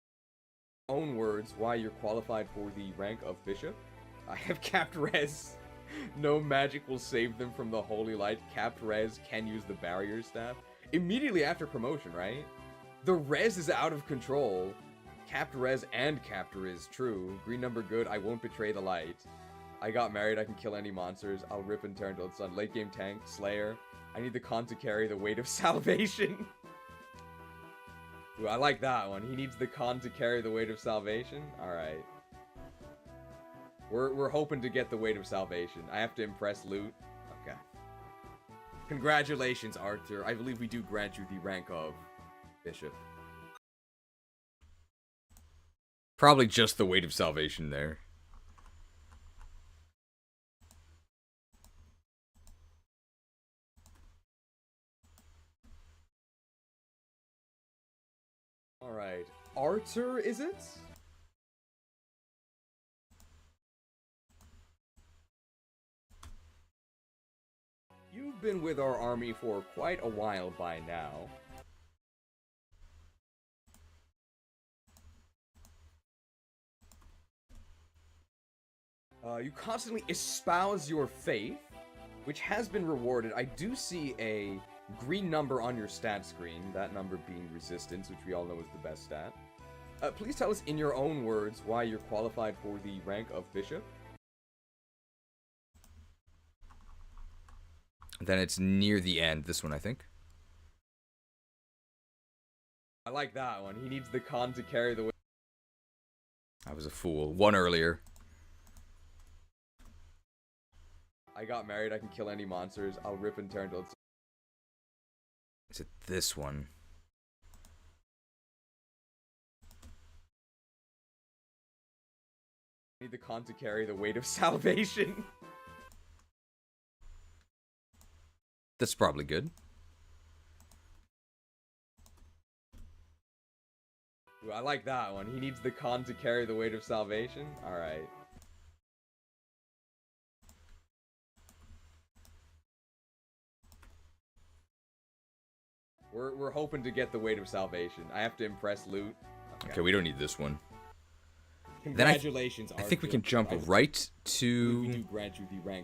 own words why you're qualified for the rank of bishop. I have capped res. No magic will save them from the holy light. Capped res can use the barrier staff. Immediately after promotion, right? The res is out of control. Capped res and captor is true. Green number good, I won't betray the light. I got married, I can kill any monsters. I'll rip and tear until it's done. Late game tank, Slayer. I need the con to carry the weight of salvation. Ooh, I like that one. He needs the con to carry the weight of salvation. Alright. We're hoping to get the weight of salvation. I have to impress Loot. Okay. Congratulations, Arthur. I believe we do grant you the rank of bishop. Probably just the weight of salvation there. Alright. Arthur, is it? You've been with our army for quite a while by now. You constantly espouse your faith, which has been rewarded. I do see a green number on your stat screen, that number being resistance, which we all know is the best stat. Please tell us in your own words why you're qualified for the rank of bishop. Then it's near the end, this one, I think. I like that one. He needs the con to carry the weight. I was a fool. One earlier. I got married, I can kill any monsters. I'll rip and tear until it's... Is it this one? I need the con to carry the weight of salvation. That's probably good. Ooh, I like that one. He needs the con to carry the weight of salvation. Alright. We're hoping to get the weight of salvation. I have to impress Loot. Okay, we don't need this one. Congratulations, I think we can jump right to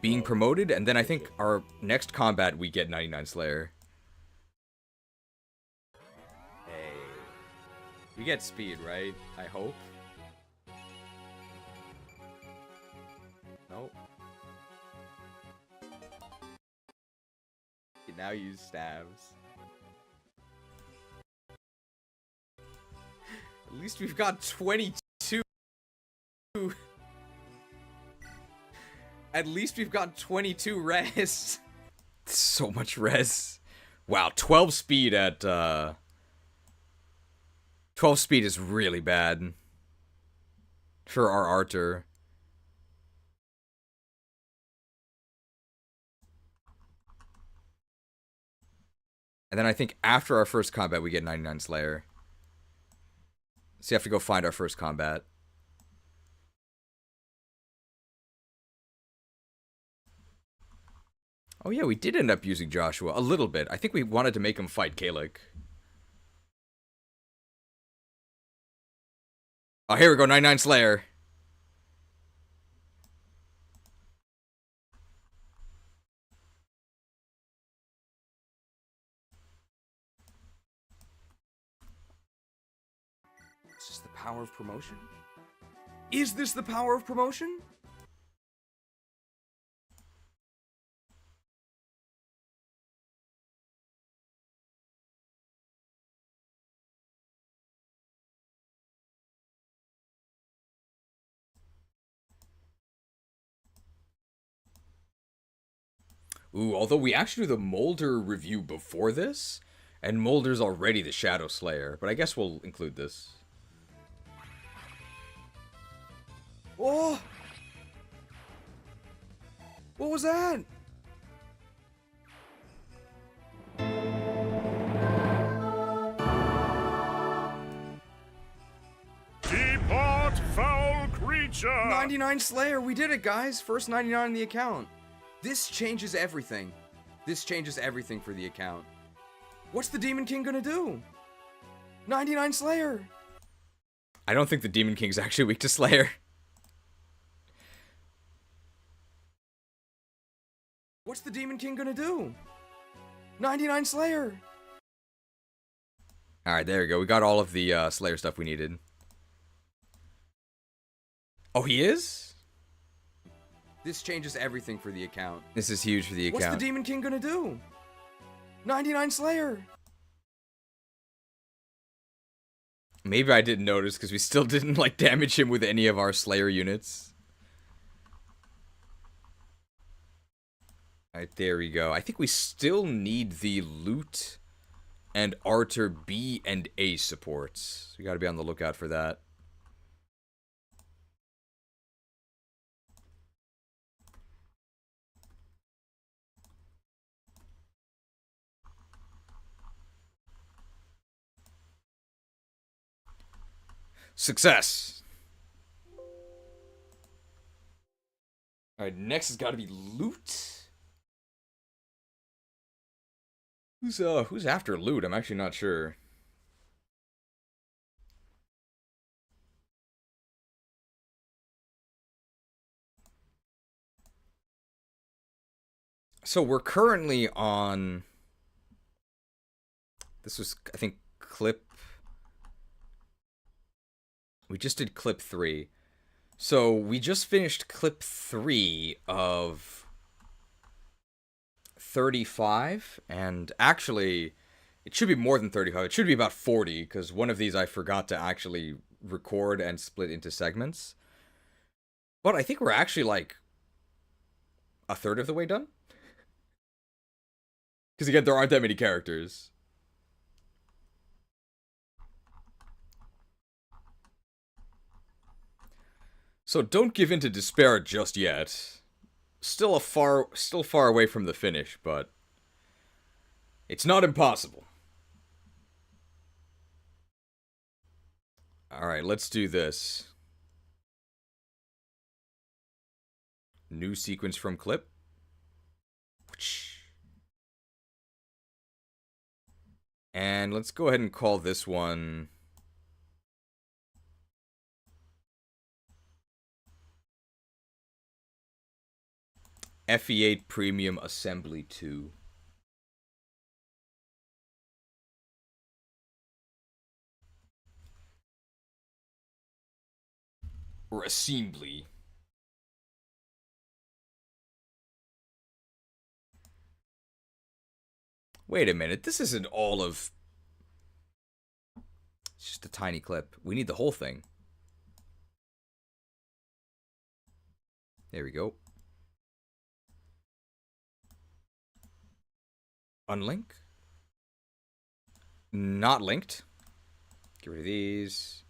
being promoted, and then I think our next combat we get 99 Slayer. Hey. We get speed, right? I hope. Nope. You now use stabs. At least we've got 22. At least we've got 22 res. So much res. Wow, 12 speed at 12 speed is really bad for our Archer. And then I think after our first combat we get 99 Slayer. So you have to go find our first combat. Oh yeah, we did end up using Joshua a little bit. I think we wanted to make him fight Gerik. Oh, here we go, 99 Slayer. Is this the power of promotion? Is this the power of promotion? Ooh, although we actually do the Molder review before this, and Molder's already the Shadow Slayer, but I guess we'll include this. Oh! What was that? Depart, foul creature! 99 Slayer, we did it, guys. First 99 in the account. This changes everything. This changes everything for the account. What's the Demon King gonna do? 99 Slayer! I don't think the Demon King's actually weak to Slayer. What's the Demon King gonna do? 99 Slayer! Alright, there we go. We got all of the Slayer stuff we needed. Oh, he is? This changes everything for the account. This is huge for the account. What's the Demon King gonna do? 99 Slayer! Maybe I didn't notice because we still didn't like damage him with any of our Slayer units. Alright, there we go. I think we still need the loot and Archer B and A supports. We gotta be on the lookout for that. Success! Alright, next has got to be loot. Who's after loot? I'm actually not sure. So we're currently on... This was, I think, clip... We just did clip 3. So we just finished clip 3 of 35, and actually it should be more than 35. It should be about 40 because one of these I forgot to actually record and split into segments. But I think we're actually like a third of the way done. Because again, there aren't that many characters. So don't give in to despair just yet. Still far away from the finish, but it's not impossible. Alright, let's do this. New sequence from clip. And let's go ahead and call this one... FE8 Premium Assembly 2. Or assembly. Wait a minute, this isn't all of... It's just a tiny clip. We need the whole thing. There we go. Unlink. Not linked. Get rid of these.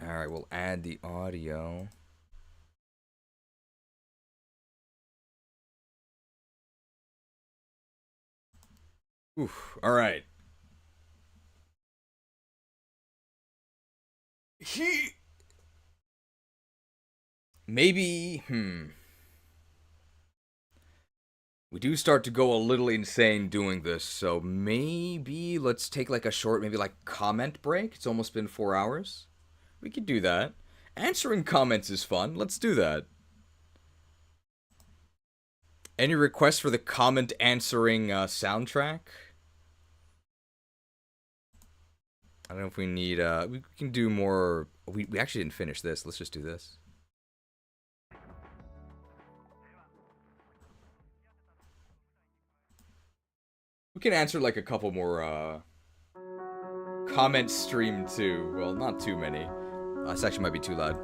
Alright, we'll add the audio. Oof, alright. Maybe, we do start to go a little insane doing this, so maybe let's take like a short, maybe like comment break. It's almost been 4 hours. We could do that. Answering comments is fun. Let's do that. Any requests for the comment answering soundtrack? I don't know if we need, we can do more. We actually didn't finish this. Let's just do this. We can answer like a couple more comments streamed too. Well, not too many. This actually might be too loud.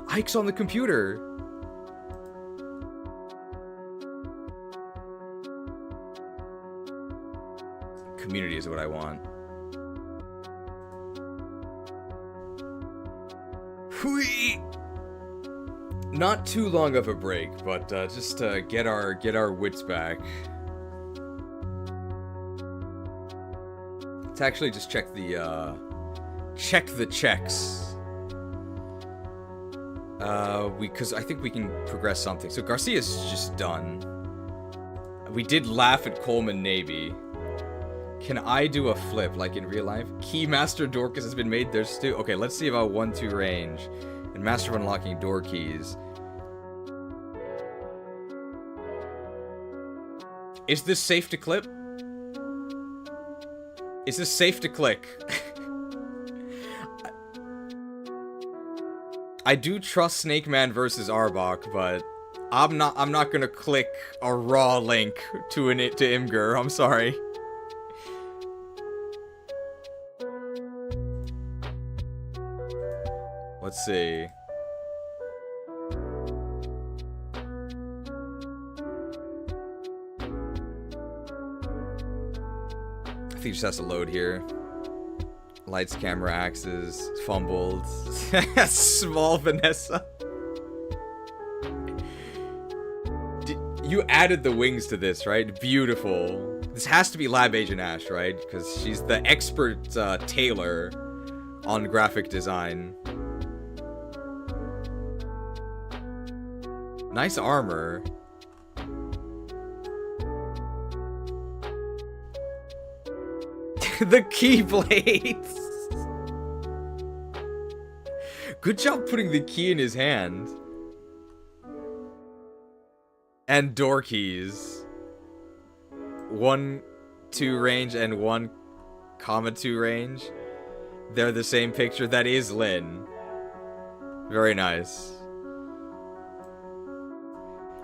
Ike's on the computer. Community is what I want. Hui! Not too long of a break, but just to get our wits back. Let's actually just check the checks. Because I think we can progress something. So Garcia's just done. We did laugh at Coleman Navy. Can I do a flip like in real life? Keymaster Dorcas has been made. There's two. Okay, let's see about 1-2 range and Master of Unlocking Door Keys. Is this safe to clip? Is this safe to click? I do trust Snake Man versus Arbok, but I'm not gonna click a raw link to Imgur. I'm sorry. Let's see. I think it just has to load here. Lights, camera, axes, fumbled. Small Vanessa. You added the wings to this, right? Beautiful. This has to be Lab Agent Ash, right? Because she's the expert tailor on graphic design. Nice armor. The keyblades. Good job putting the key in his hand. And door keys. 1-2 range and 1,2 range. They're the same picture. That is Lynn. Very nice.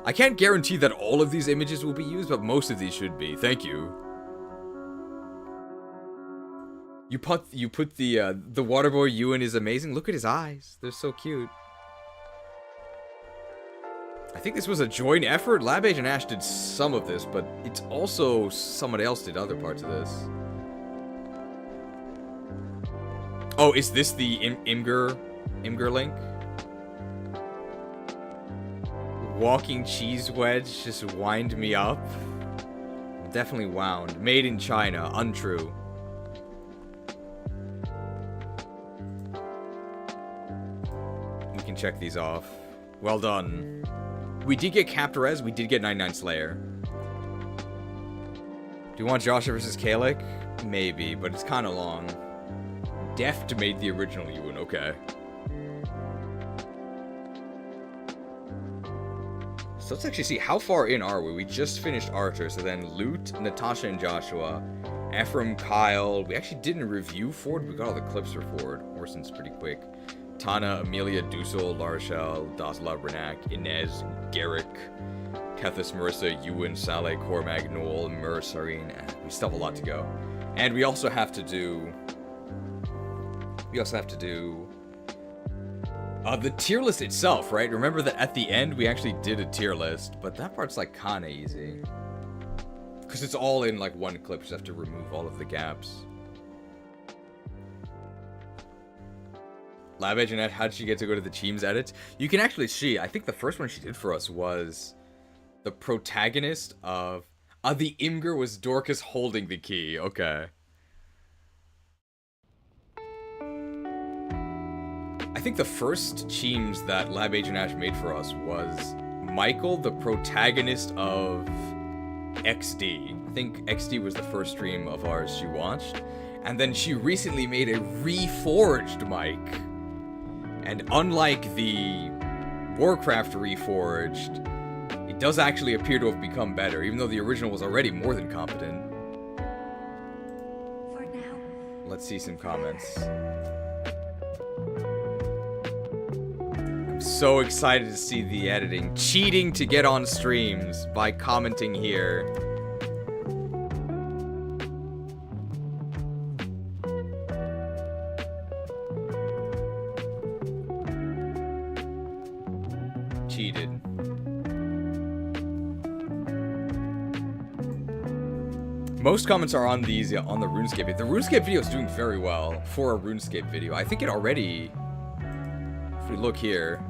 I can't guarantee that all of these images will be used, but most of these should be. Thank you. You put the Waterboy Ewan is amazing. Look at his eyes. They're so cute. I think this was a joint effort. Lab Agent Ash did some of this, but it's also someone else did other parts of this. Oh, is this the Imgur link? Walking cheese wedge just wind me up. Definitely wound. Made in China. Untrue. We can check these off. Well done. We did get Captorez. We did get 99 Slayer. Do you want Joshua versus Kalik? Maybe, but it's kind of long. Deft made the original Ewan. Okay. So let's actually see, how far in are we? We just finished Archer, so then Lute, Natasha and Joshua, Ephraim, Kyle. We actually didn't review Ford. We got all the clips for Ford. Orson's pretty quick. Tana, Amelia, Dussel, Larshel, Das Labranak, Inez, Gerik, Kethis, Marissa, Ewan, Saleh, Cormac, Noel, Mur, Sareen. We still have a lot to go. And we also have to do... the tier list itself, right? Remember that at the end, we actually did a tier list, but that part's, like, kinda easy. Because it's all in, like, one clip. You just have to remove all of the gaps. Lab Agent, how'd she get to go to the Teams edits? You can actually see, I think the first one she did for us was the protagonist of... the Imgur was Dorcas holding the key. Okay. I think the first Teams that Lab Agent Ash made for us was Michael, the protagonist of XD. I think XD was the first stream of ours she watched. And then she recently made a reforged Mike. And unlike the Warcraft Reforged, it does actually appear to have become better, even though the original was already more than competent. For now. Let's see some comments. I'm so excited to see the editing. Cheating to get on streams by commenting here. Cheated. Most comments are on these, on the RuneScape video. The RuneScape video is doing very well for a RuneScape video. I think it already, if we look here,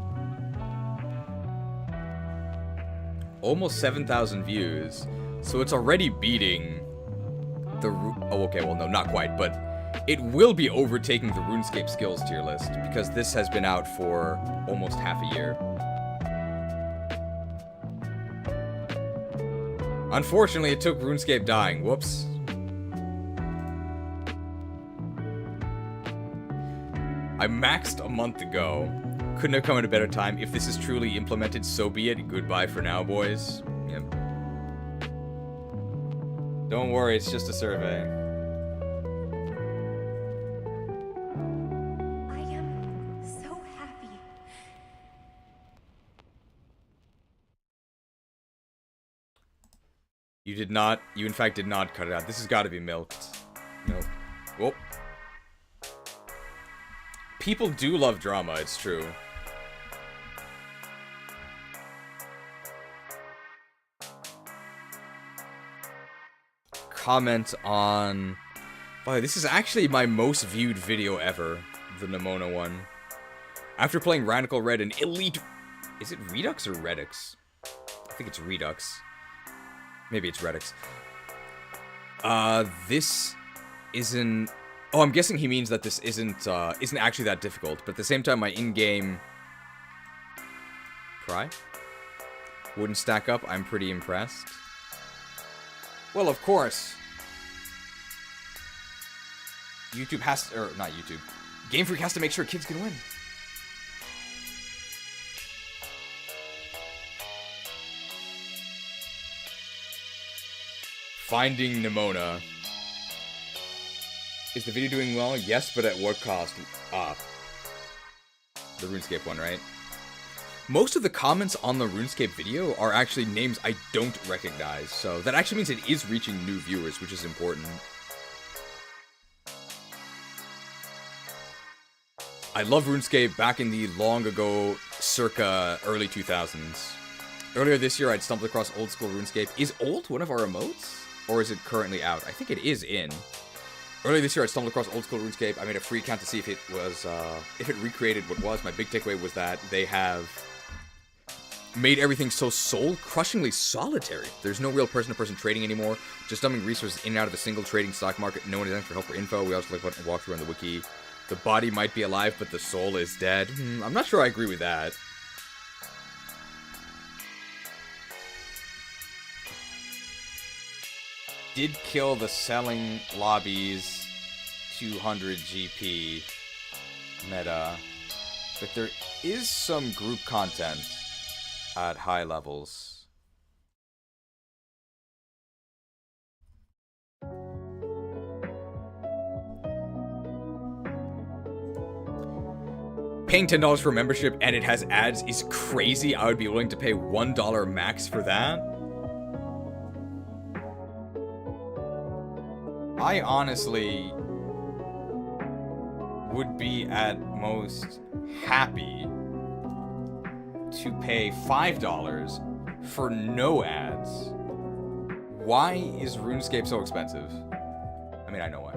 almost 7,000 views. So it's already beating the, oh, okay, well, no, not quite, but it will be overtaking the RuneScape skills tier list because this has been out for almost half a year. Unfortunately, it took RuneScape dying. Whoops. I maxed a month ago. Couldn't have come at a better time. If this is truly implemented, so be it. Goodbye for now, boys. Yep. Don't worry, it's just a survey. I am so happy. You did not, you in fact did not cut it out. This has got to be milked. Nope. Whoop. People do love drama, it's true. Comment on... Oh, this is actually my most viewed video ever. The Nimona one. After playing Radical Red and Elite... Is it Redux or Redux? I think it's Redux. Maybe it's Redux. This isn't... Oh, I'm guessing he means that this isn't actually that difficult, but at the same time, my in-game... Pry? Wouldn't stack up. I'm pretty impressed. Well, of course. YouTube has to... Or, not YouTube. Game Freak has to make sure kids can win. Finding Nimona. Is the video doing well? Yes, but at what cost? The RuneScape one, right? Most of the comments on the RuneScape video are actually names I don't recognize, so that actually means it is reaching new viewers, which is important. I love RuneScape back in the long ago, circa early 2000s. Earlier this year, I'd stumbled across old school RuneScape. Is old one of our emotes? Or is it currently out? I think it is in. Earlier this year, I stumbled across old school RuneScape. I made a free account to see if it was, if it recreated what was. My big takeaway was that they have made everything so soul-crushingly solitary. There's no real person-to-person trading anymore. Just dumping resources in and out of a single trading stock market. No one is asking for help or info. We also like a walkthrough on the wiki. The body might be alive, but the soul is dead. I'm not sure I agree with that. Did kill the selling lobbies 200 GP meta, but there is some group content. at high levels. Paying $10 for membership and it has ads is crazy. I would be willing to pay $1 max for that. I honestly would be at most happy to pay $5 for no ads. Why is RuneScape so expensive? I mean, I know why.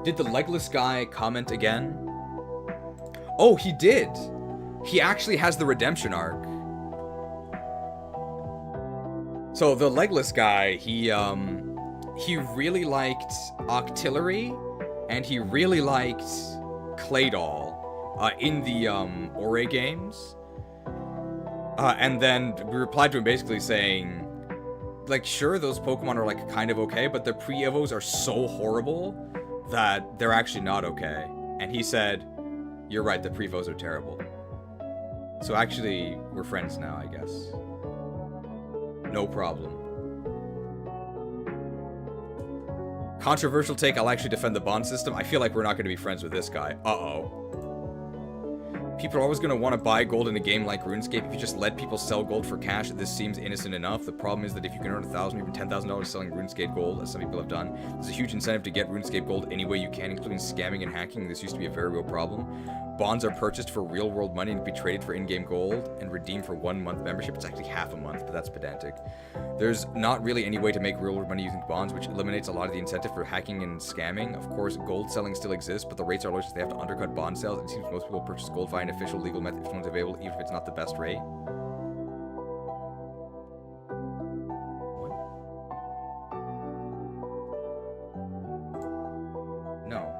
Did the legless guy comment again? Oh, he did. He actually has the redemption arc. So the legless guy, he really liked Octillery, and he really liked Claydol in the Ore games. And then we replied to him basically saying, like, sure, those Pokemon are like kind of okay, but the pre-evos are so horrible that they're actually not okay. And he said, you're right, the pre-evos are terrible. So actually, we're friends now, I guess. No problem. Controversial take, I'll actually defend the bond system. I feel like we're not going to be friends with this guy. Uh-oh. People are always going to want to buy gold in a game like RuneScape. If you just let people sell gold for cash, this seems innocent enough. The problem is that if you can earn $1,000 or even $10,000 selling RuneScape gold, as some people have done, there's a huge incentive to get RuneScape gold any way you can, including scamming and hacking. This used to be a very real problem. Bonds are purchased for real-world money and can be traded for in-game gold and redeemed for 1 month membership. It's actually half a month, but that's pedantic. There's not really any way to make real-world money using bonds, which eliminates a lot of the incentive for hacking and scamming. Of course, gold selling still exists, but the rates are low, so they have to undercut bond sales. It seems most people purchase gold via an official legal method if one's available, even if it's not the best rate. No.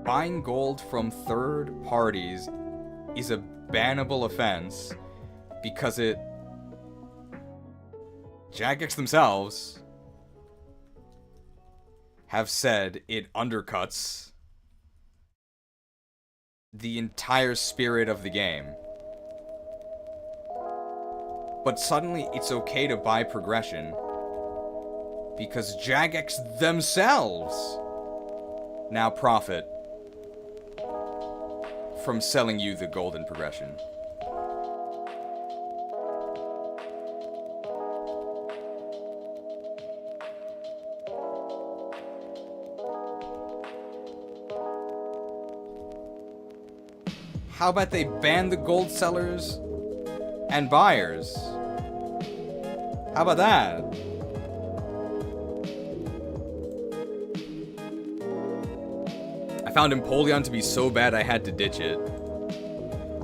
Buying gold from third parties is a bannable offense because it... Jagex themselves have said it undercuts the entire spirit of the game. But suddenly it's okay to buy progression because Jagex themselves now profit from selling you the golden progression. How about they ban the gold sellers and buyers? How about that? I found Empoleon to be so bad I had to ditch it.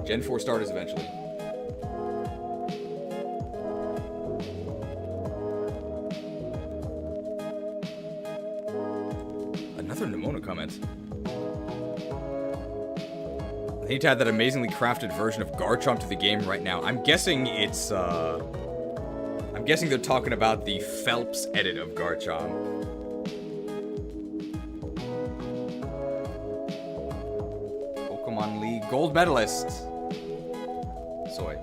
Gen 4 starters eventually. Another Nimona comment. I need to add that amazingly crafted version of Garchomp to the game right now. I'm guessing it's, I'm guessing they're talking about the Phelps edit of Garchomp. Pokemon League gold medalist. Soy.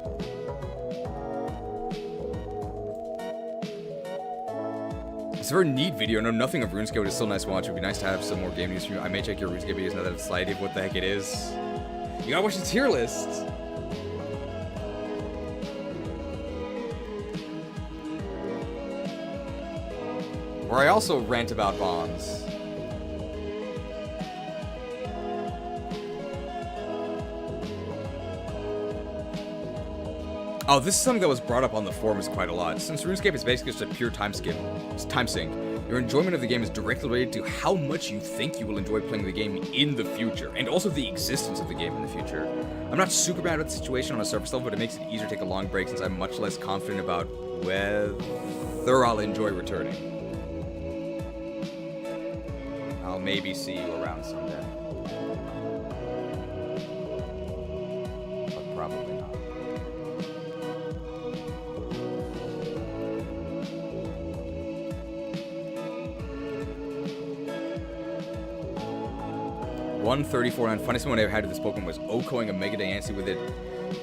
It's a very neat video. I know nothing of RuneScape, but it's still nice to watch. It would be nice to have some more game news from you. I may check your RuneScape videos now that it's slighted what the heck it is. You gotta watch the tier list. Where I also rant about bonds. Oh, this is something that was brought up on the forums quite a lot. Since RuneScape is basically just a pure time sink, your enjoyment of the game is directly related to how much you think you will enjoy playing the game in the future, and also the existence of the game in the future. I'm not super bad at the situation on a surface level, but it makes it easier to take a long break since I'm much less confident about whether I'll enjoy returning. I'll maybe see you around someday. Probably not. $134, and funniest one I ever had with this Pokemon was Okoing a Mega Diancie with it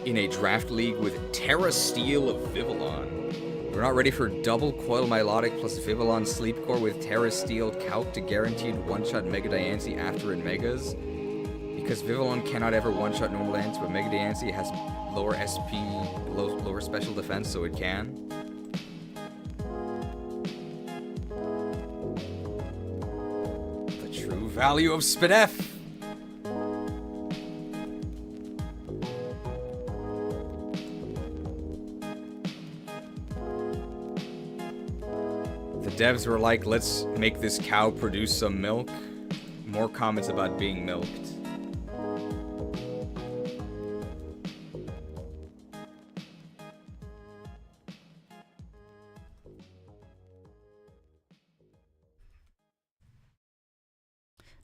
in a draft league with Terra Steel of Vivillon. We're not ready for double Coil Milotic plus Vivillon Sleep Core with Terra Steel Calc to guaranteed one-shot Mega Diancie after it Megas. Because Vivillon cannot ever one-shot normal Diancie, but Mega Diancie has lower SP, lower special defense, so it can. The true value of Spinef! Devs were like, let's make this cow produce some milk. More comments about being milked.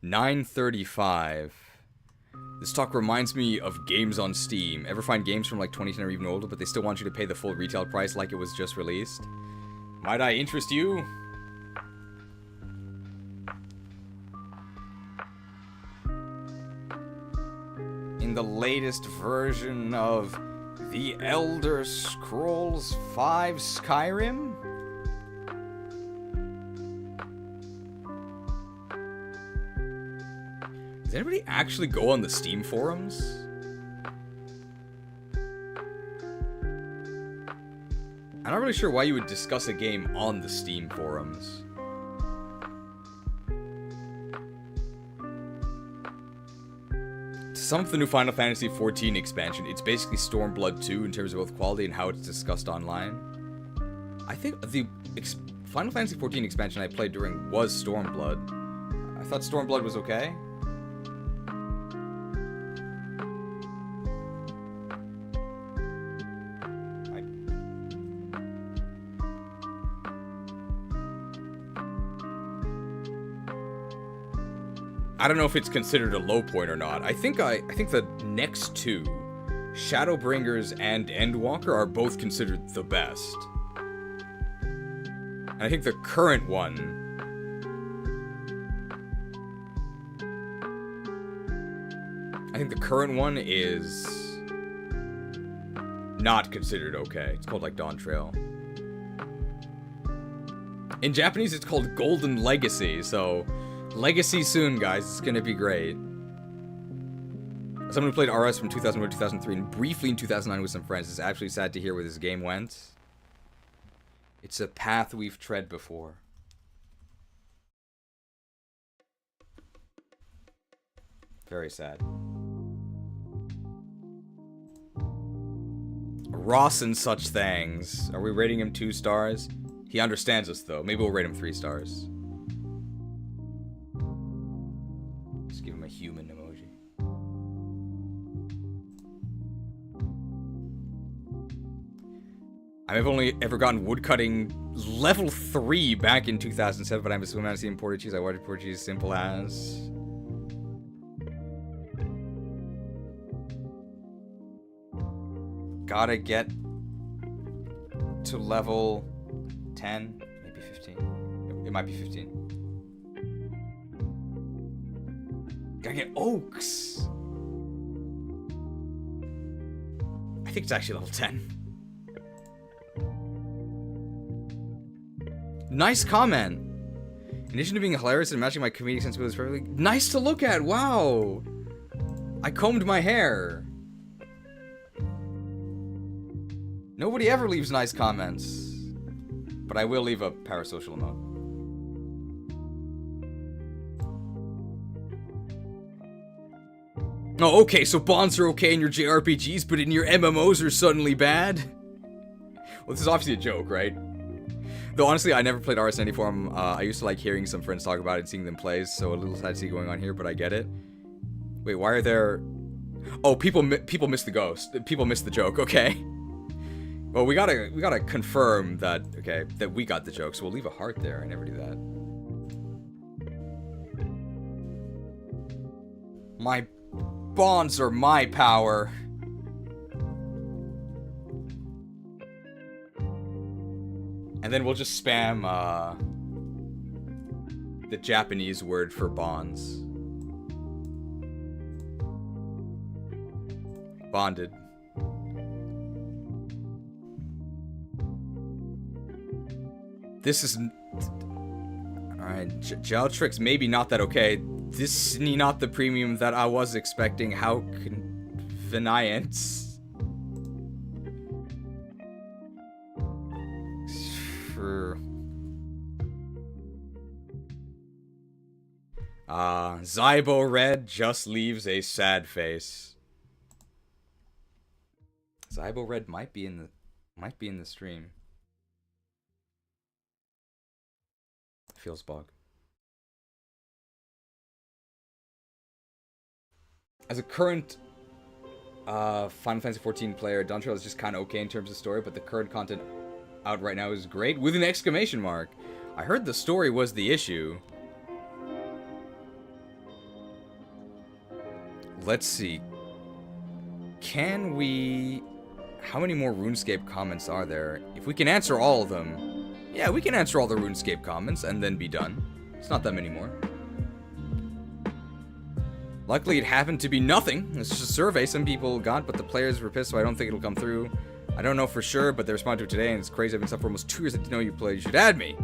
$9.35. This talk reminds me of games on Steam. Ever find games from like 2010 or even older, but they still want you to pay the full retail price like it was just released? Might I interest you? In the latest version of The Elder Scrolls V Skyrim? Does anybody actually go on the Steam forums? I'm not really sure why you would discuss a game on the Steam forums. To sum up the new Final Fantasy XIV expansion, it's basically Stormblood 2 in terms of both quality and how it's discussed online. I think the Final Fantasy XIV expansion I played during was Stormblood. I thought Stormblood was okay. I don't know if it's considered a low point or not. I think the next two, Shadowbringers and Endwalker, are both considered the best. And I think the current one is not considered okay. It's called like Dawn Trail. In Japanese, it's called Golden Legacy, so Legacy soon, guys. It's gonna be great. As someone who played RS from 2001 to 2003 and briefly in 2009 with some friends, it's actually sad to hear where this game went. It's a path we've tread before. Very sad. Ross and such things. Are we rating him 2 stars? He understands us, though. Maybe we'll rate him 3 stars. Just give him a human emoji. I've only ever gotten woodcutting level 3 back in 2007, but I'm a swim out of seeing Portuguese. I wanted Portuguese simple as. Gotta get to level 10, maybe 15. It might be 15. Gotta get Oaks. I think it's actually level 10. Nice comment. In addition to being hilarious and matching my comedic sensibilities perfectly, nice to look at. Wow. I combed my hair. Nobody ever leaves nice comments. But I will leave a parasocial note. Oh, okay, so bonds are okay in your JRPGs, but in your MMOs are suddenly bad? Well, this is obviously a joke, right? Though, honestly, I never played RS94. I used to like hearing some friends talk about it and seeing them play, so a little sad to see going on here, but I get it. Wait, why are there... Oh, people miss the ghost. People miss the joke, okay. Well, we gotta confirm that, okay, that we got the joke, so we'll leave a heart there. I never do that. My bonds are my power. And then we'll just spam the Japanese word for bonds. Bonded. This is... Alright, Gelatrix, maybe not that okay. This is not the premium that I was expecting. How convenient. For... Zybo Red just leaves a sad face. Zybo Red might be in the stream. Feels bug. As a current Final Fantasy XIV player, Dawn Trail is just kind of okay in terms of story, but the current content out right now is great with an exclamation mark. I heard the story was the issue. Let's see. Can we... How many more RuneScape comments are there? If we can answer all of them... Yeah, we can answer all the RuneScape comments and then be done. It's not that many more. Luckily, it happened to be nothing. It's just a survey some people got, but the players were pissed, so I don't think it'll come through. I don't know for sure, but they responded to it today, and it's crazy. I've been stuck for almost 2 years. I didn't know you played. You should add me.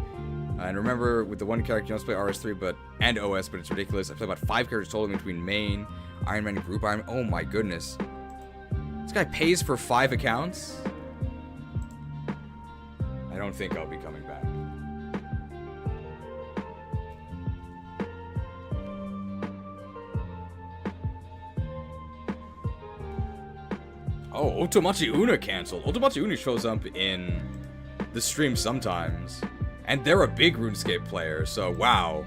And remember, with the one character, you don't play RS3 and OS, but it's ridiculous. I play about 5 characters total in between main, Iron Man, Group Iron Man. Oh my goodness. This guy pays for 5 accounts? I don't think I'll be coming back. Oh, Otomachi Una canceled. Otomachi Una shows up in the stream sometimes. And they're a big RuneScape player, so wow.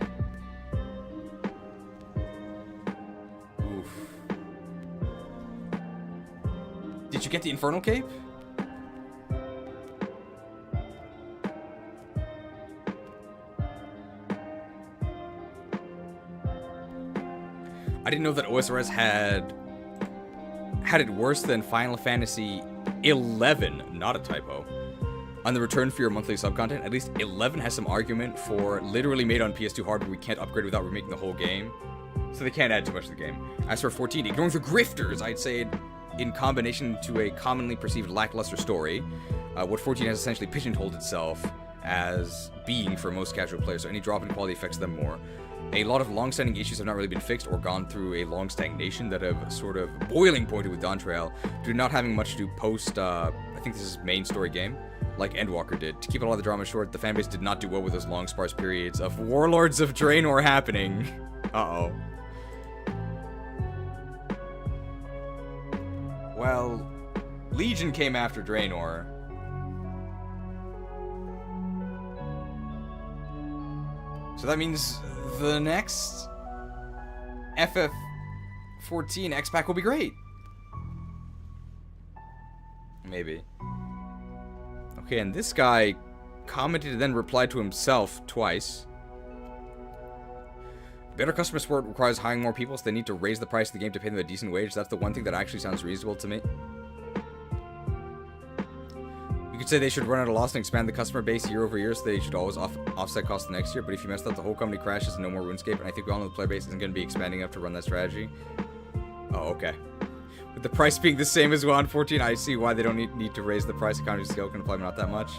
Oof. Did you get the Infernal Cape? I didn't know that OSRS had it worse than Final Fantasy 11, not a typo. On the return for your monthly sub-content, at least 11 has some argument for literally made on PS2 hardware we can't upgrade without remaking the whole game. So they can't add too much to the game. As for 14, ignoring the grifters, I'd say in combination to a commonly perceived lackluster story, what 14 has essentially pigeonholed itself as being for most casual players, so any drop in quality affects them more. A lot of long-standing issues have not really been fixed or gone through a long stagnation that have sort of boiling pointed with Dawn Trail due to not having much to post, I think this is main story game, like Endwalker did. To keep a lot of the drama short, the fanbase did not do well with those long sparse periods of Warlords of Draenor happening. Uh-oh. Well, Legion came after Draenor. So that means the next FF14 X-Pack will be great. Maybe. Okay, and this guy commented and then replied to himself twice. Better customer support requires hiring more people, so they need to raise the price of the game to pay them a decent wage. That's the one thing that actually sounds reasonable to me. You could say they should run at a loss and expand the customer base year over year, so they should always offset costs the next year. But if you mess up, the whole company crashes and no more RuneScape. And I think we all know the player base isn't going to be expanding enough to run that strategy. Oh, okay. With the price being the same as well on 14, I see why they don't need to raise the price. Economy of scale can apply, but not that much.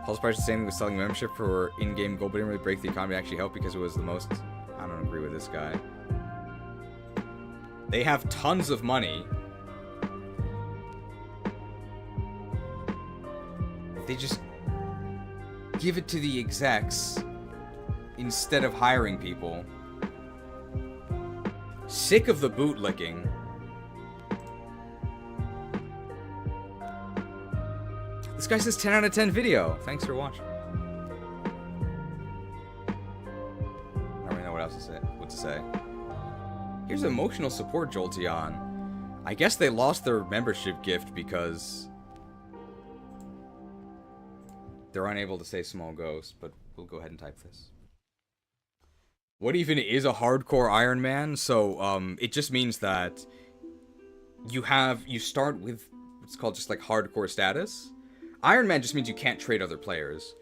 Pulse price is the same thing with selling membership for in-game gold, but didn't really break the economy. Actually helped because it was the most... I don't agree with this guy. They have tons of money. They just give it to the execs instead of hiring people. Sick of the bootlicking. This guy says 10 out of 10 video. Thanks for watching. I don't really know what else to say. What to say. Here's emotional support, Jolteon. I guess they lost their membership gift because they're unable to say small ghost, but we'll go ahead and type this. What even is a hardcore Iron Man? So, it just means that you start with what's called just like hardcore status. Iron Man just means you can't trade other players.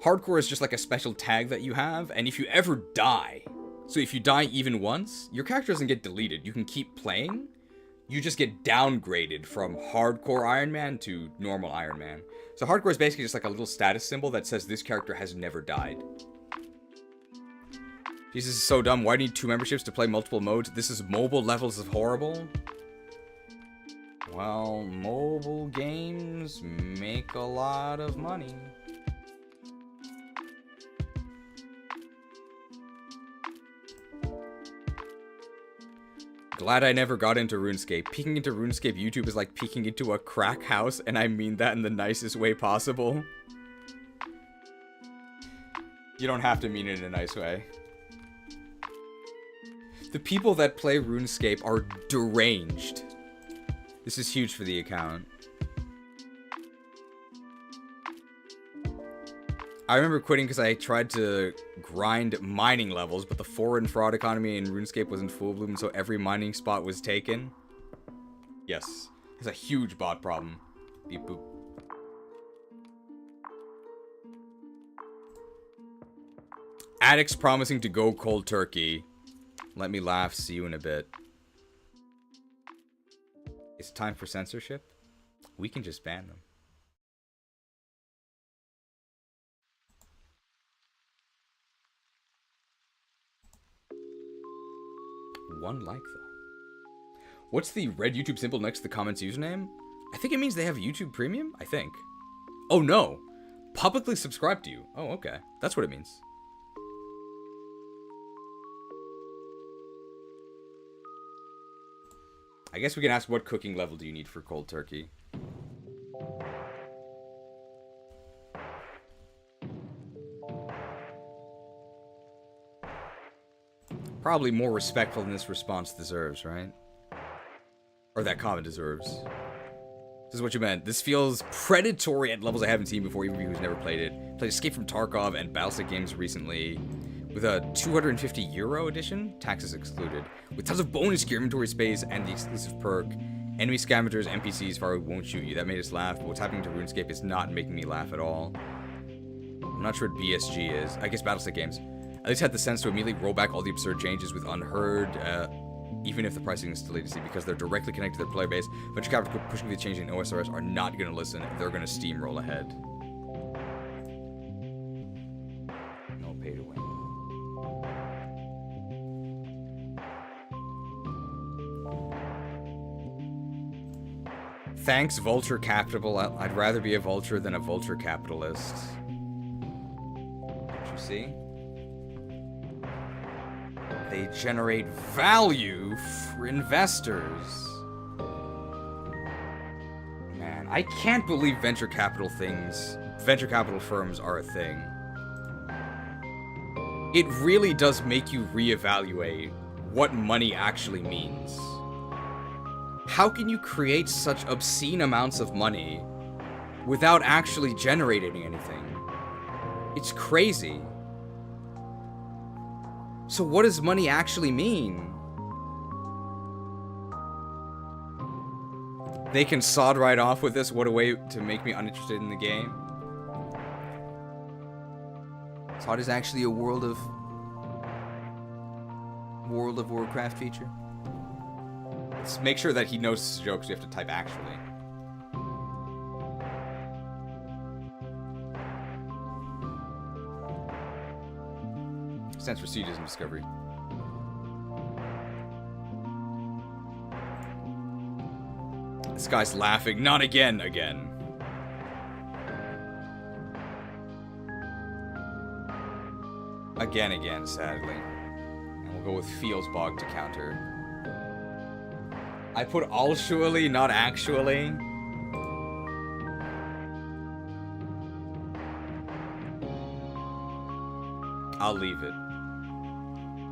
Hardcore is just like a special tag that you have, and if you ever die, so if you die even once, your character doesn't get deleted. You can keep playing. You just get downgraded from Hardcore Iron Man to normal Iron Man. So Hardcore is basically just like a little status symbol that says this character has never died. Jesus, this is so dumb. Why do you need 2 memberships to play multiple modes? This is mobile levels of horrible. Well, mobile games make a lot of money. Glad I never got into RuneScape. Peeking into RuneScape YouTube is like peeking into a crack house, and I mean that in the nicest way possible. You don't have to mean it in a nice way. The people that play RuneScape are deranged. This is huge for the account. I remember quitting because I tried to grind mining levels, but the foreign fraud economy in RuneScape was in full bloom, so every mining spot was taken. Yes. It's a huge bot problem. Beep boop. Addicts promising to go cold turkey. Let me laugh, see you in a bit. It's time for censorship? We can just ban them. One like, though. What's the red YouTube symbol next to the comments username? I think it means they have YouTube Premium, I think. Oh no! Publicly subscribe to you. Oh, okay. That's what it means. I guess we can ask, what cooking level do you need for cold turkey? Probably more respectful than this response deserves, right? Or that comment deserves. This is what you meant. This feels predatory at levels I haven't seen before, even who's never played it. Played Escape from Tarkov and Battlestate games recently. With a €250 edition, taxes excluded. With tons of bonus gear, inventory space, and the exclusive perk. Enemy scavengers, NPCs, far away won't shoot you. That made us laugh, but what's happening to RuneScape is not making me laugh at all. I'm not sure what BSG is. I guess Battlestate games. At least had the sense to immediately roll back all the absurd changes with Unheard, even if the pricing is still latency, because they're directly connected to their player base. Venture capital pushing the change in OSRS are not going to listen. They're going to steamroll ahead. No pay to win. Thanks, Vulture Capital. I'd rather be a vulture than a vulture capitalist. Don't you see? They generate value for investors. Man, I can't believe venture capital firms are a thing. It really does make you reevaluate what money actually means. How can you create such obscene amounts of money without actually generating anything? It's crazy. So what does money actually mean? They can sod right off with this. What a way to make me uninterested in the game. Sod is actually a World of Warcraft feature. Let's make sure that he knows this is a joke, so you have to type actually. Stands for Sieges and Discovery. This guy's laughing. Not again. Again, sadly. And we'll go with Fieldsbog to counter. I put actually, not actually. I'll leave it.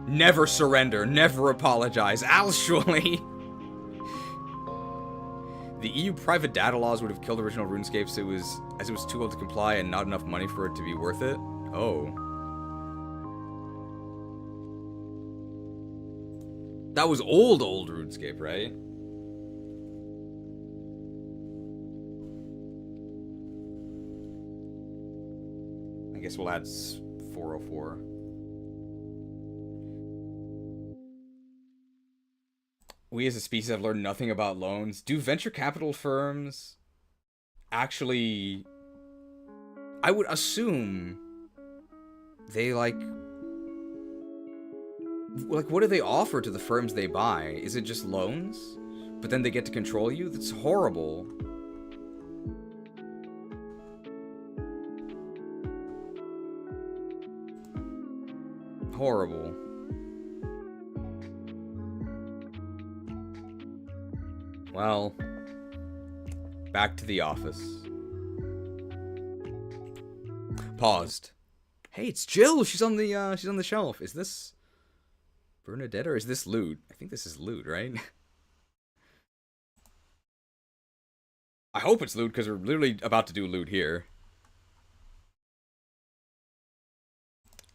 Never surrender, never apologize. Actually. The EU private data laws would have killed original RuneScape as it was too old to comply and not enough money for it to be worth it. Oh. That was old RuneScape, right? I guess we'll add 404. We as a species have learned nothing about loans. Do venture capital firms actually... I would assume they, like, what do they offer to the firms they buy? Is it just loans? But then they get to control you? That's horrible. Horrible. Well, back to the office. Paused. Hey, it's Jill. She's on the shelf. Is this Bernadette or is this loot? I think this is loot, right? I hope it's loot because we're literally about to do loot here.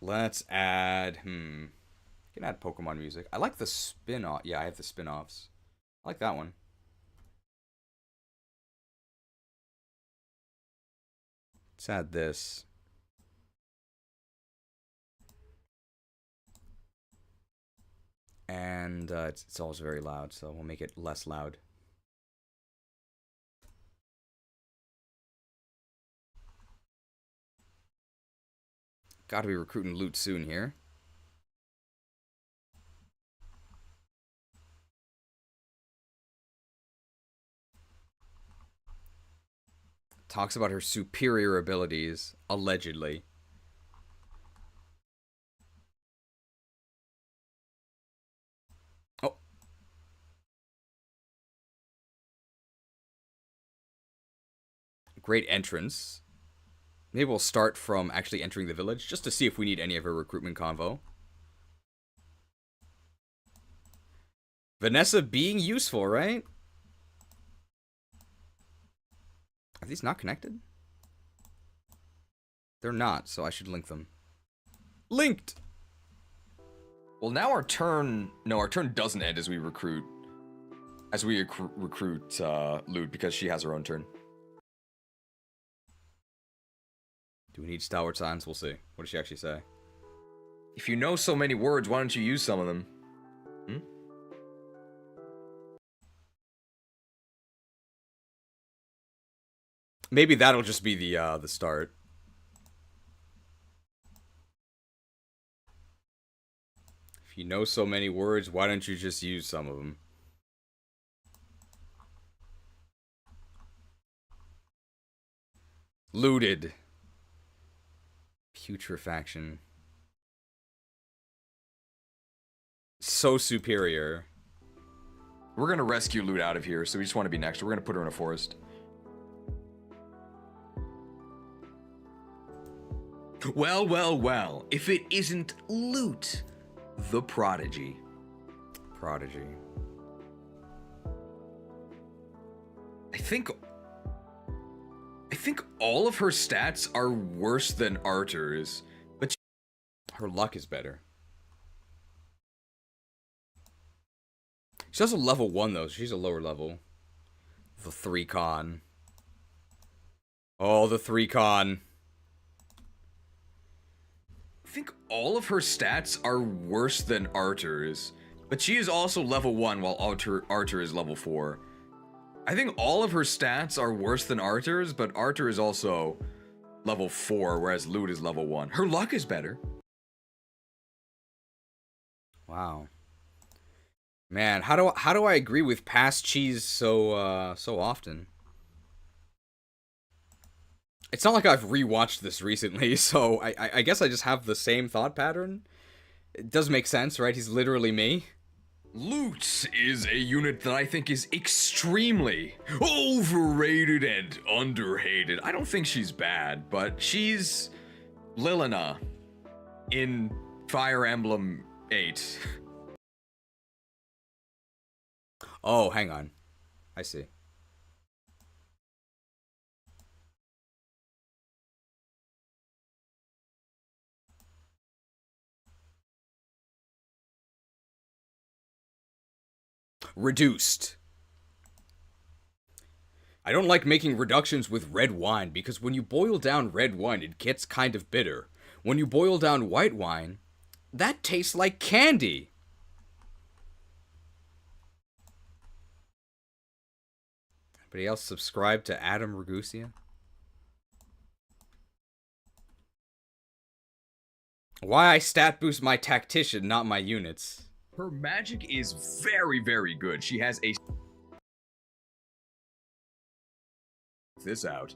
Let's add, You can add Pokemon music. I like the spin-off. Yeah, I have the spin-offs. I like that one. Let's add this. And it's also very loud, so we'll make it less loud. Gotta be recruiting loot soon here. Talks about her superior abilities, allegedly. Oh. Great entrance. Maybe we'll start from actually entering the village, just to see if we need any of her recruitment convo. Vanessa being useful, right? Are these not connected? They're not, so I should link them. Linked! Well, now our turn... No, our turn doesn't end as we recruit... recruit Loot, because she has her own turn. Do we need Stalwart Signs? We'll see. What does she actually say? If you know so many words, why don't you use some of them? Maybe that'll just be the start. If you know so many words, why don't you just use some of them? Looted. Putrefaction. So superior. We're gonna rescue Loot out of here, so we just want to be next. We're gonna put her in a forest. Well, well, well. If it isn't Loot, the Prodigy. Prodigy. I think all of her stats are worse than Arthur's, but her luck is better. She's also level 1 though, so she's a lower level. The 3-con. Oh, the 3-con. I think all of her stats are worse than Arthur's, but she is also level 1 while Arthur is level 4. I think all of her stats are worse than Arthur's, but Arthur is also level 4, whereas Loot is level 1. Her luck is better. Wow. Man, how do I agree with past cheese so often? It's not like I've rewatched this recently, so I guess I just have the same thought pattern. It does make sense, right? He's literally me. Loot is a unit that I think is extremely overrated and underhated. I don't think she's bad, but she's Lilina in Fire Emblem 8. Oh, hang on. I see. Reduced. I don't like making reductions with red wine, because when you boil down red wine, it gets kind of bitter. When you boil down white wine, that tastes like candy. Anybody else subscribe to Adam Ragusia? Why I stat boost my tactician, not my units. Her magic is very, very good. She has a... this out.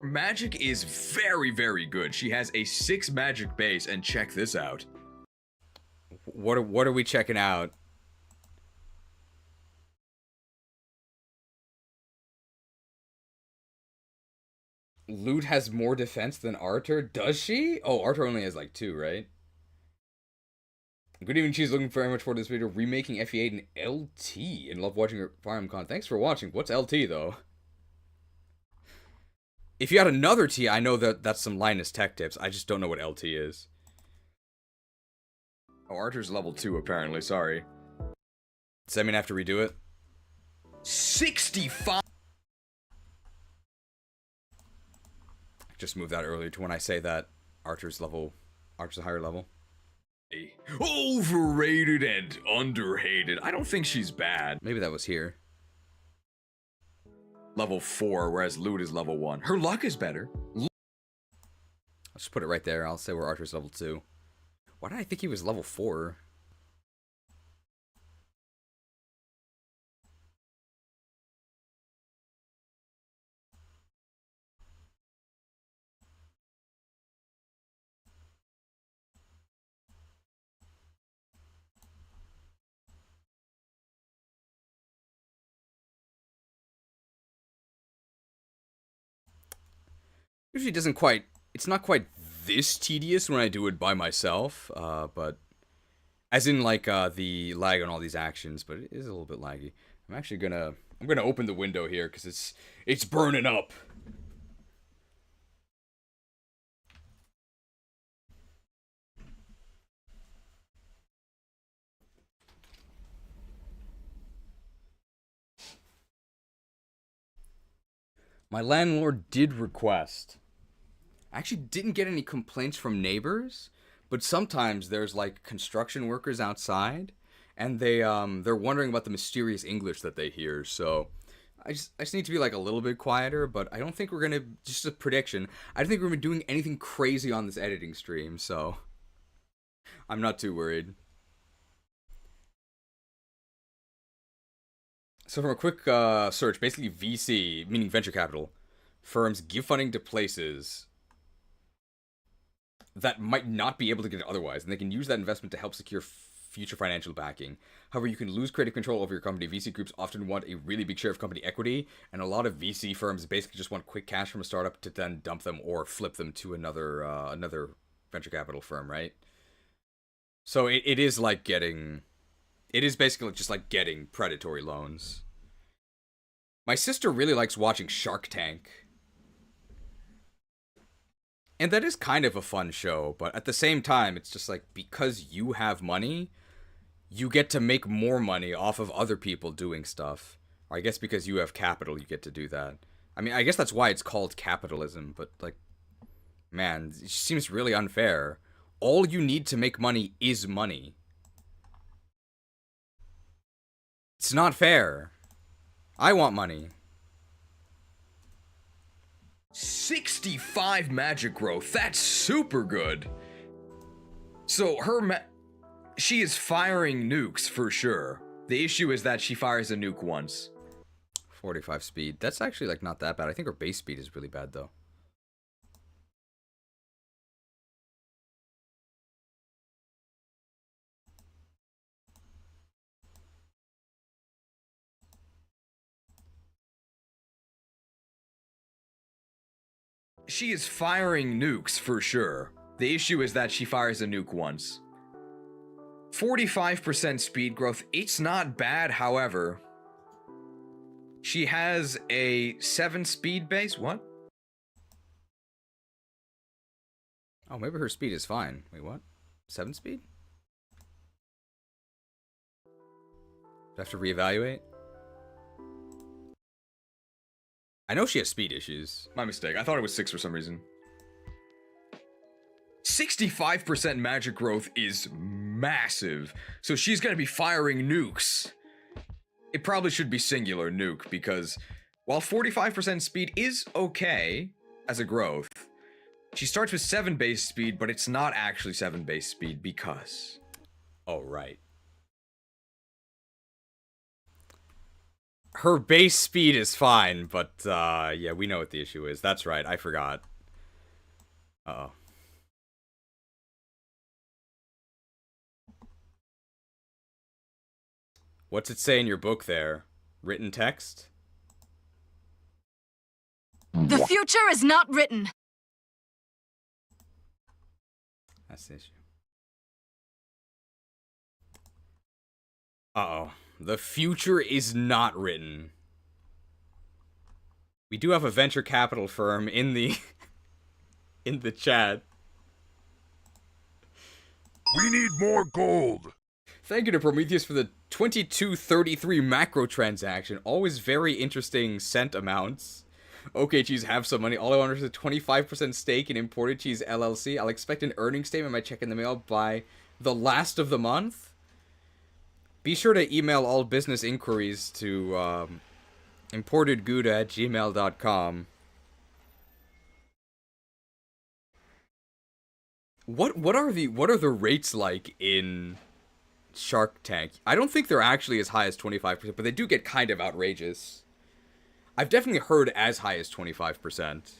Her magic is very, very good. She has a 6 magic base, and check this out. What are we checking out? Lute has more defense than Arthur? Does she? Oh, Arthur only has like 2, right? Good evening, Cheese. Looking very much forward to this video. Remaking FE8 in LT. And love watching your Fire Emblem con. Thanks for watching. What's LT, though? If you had another T, I know that that's some Linus Tech Tips. I just don't know what LT is. Oh, Arthur's level 2, apparently. Sorry. Does that mean I have to redo it? 65... Just move that earlier to when I say that Archer's a higher level. Overrated and underhated. I don't think she's bad. Maybe that was here. Level 4, whereas Lute is level 1. Her luck is better. I'll just put it right there. I'll say we're Archer's level 2. Why did I think he was level 4? Usually doesn't quite, it's not quite this tedious when I do it by myself, but as in like the lag on all these actions, but it is a little bit laggy. I'm actually gonna open the window here because it's burning up. My landlord did request. I actually didn't get any complaints from neighbors, but sometimes there's like construction workers outside, and they're wondering about the mysterious English that they hear. So I just need to be like a little bit quieter. But I don't think we're gonna, just a prediction, I don't think we're gonna be doing anything crazy on this editing stream. So I'm not too worried. So from a quick search, basically VC, meaning venture capital, firms give funding to places that might not be able to get it otherwise, and they can use that investment to help secure future financial backing. However, you can lose creative control over your company. VC groups often want a really big share of company equity, and a lot of VC firms basically just want quick cash from a startup to then dump them or flip them to another venture capital firm, right? So it is like getting... It is basically just like getting predatory loans. My sister really likes watching Shark Tank. And that is kind of a fun show, but at the same time, it's just like, because you have money, you get to make more money off of other people doing stuff. Or I guess because you have capital, you get to do that. I mean, I guess that's why it's called capitalism, but like, man, it seems really unfair. All you need to make money is money. It's not fair. I want money. 65 magic growth. That's super good. So she is firing nukes for sure. The issue is that she fires a nuke once. 45 speed. That's actually like not that bad. I think her base speed is really bad though. She is firing nukes for sure. The issue is that she fires a nuke once. 45% speed growth. It's not bad, however. She has a 7 speed base. What? Oh, maybe her speed is fine. Wait, what? 7 speed? Do I have to reevaluate? I know she has speed issues. My mistake. I thought it was 6 for some reason. 65% magic growth is massive, so she's gonna be firing nukes. It probably should be singular nuke, because while 45% speed is okay as a growth, she starts with 7 base speed, but it's not actually 7 base speed because... Oh, right. Her base speed is fine, but, yeah, we know what the issue is. That's right, I forgot. Uh-oh. What's it say in your book there? Written text? The future is not written. That's the issue. Uh-oh. The future is not written. We do have a venture capital firm in the... in the chat. We need more gold. Thank you to Prometheus for the 2233 macro transaction. Always very interesting cent amounts. Okay, cheese, have some money. All I want is a 25% stake in Imported Cheese LLC. I'll expect an earnings statement my check in the mail by the last of the month. Be sure to email all business inquiries to importedgouda@gmail.com. What are the rates like in Shark Tank? I don't think they're actually as high as 25%, but they do get kind of outrageous. I've definitely heard as high as 25%.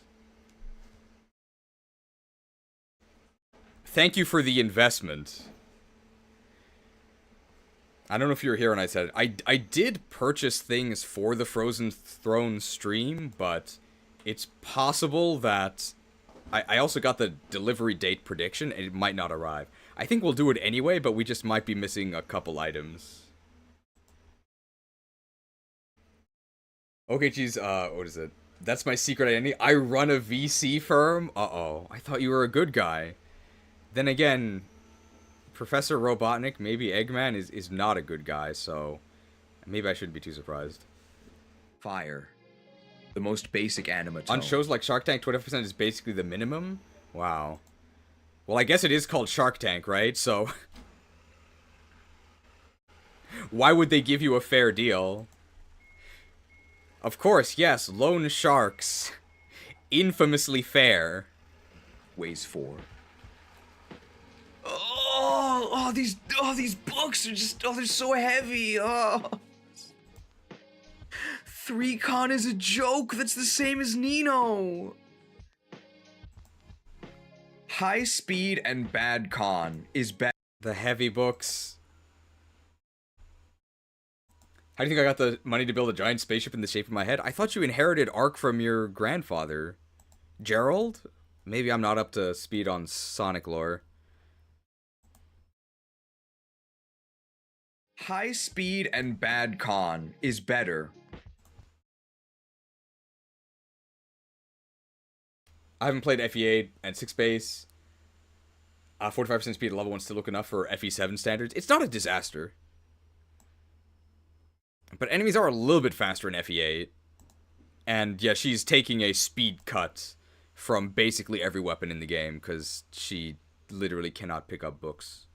Thank you for the investment. I don't know if you were here when I said it. I did purchase things for the Frozen Throne stream, but it's possible that... I also got the delivery date prediction, and it might not arrive. I think we'll do it anyway, but we just might be missing a couple items. Okay, geez, what is it? That's my secret identity. I run a VC firm? Uh-oh. I thought you were a good guy. Then again, Professor Robotnik, maybe Eggman, is not a good guy, so maybe I shouldn't be too surprised. Fire. The most basic animatone. On shows like Shark Tank, 25% is basically the minimum? Wow. Well, I guess it is called Shark Tank, right? So... why would they give you a fair deal? Of course, yes, loan sharks. Infamously fair. Weighs 4. These books are just, they're so heavy. 3-con is a joke. That's the same as Nino. High speed and bad con is bad. The heavy books. How do you think I got the money to build a giant spaceship in the shape of my head? I thought you inherited Ark from your grandfather. Gerald? Maybe I'm not up to speed on Sonic lore. High speed and bad con is better. I haven't played FE8 and 6 base. 45% speed at level 1 still look enough for FE7 standards. It's not a disaster. But enemies are a little bit faster in FE8. And yeah, she's taking a speed cut from basically every weapon in the game, because she literally cannot pick up books.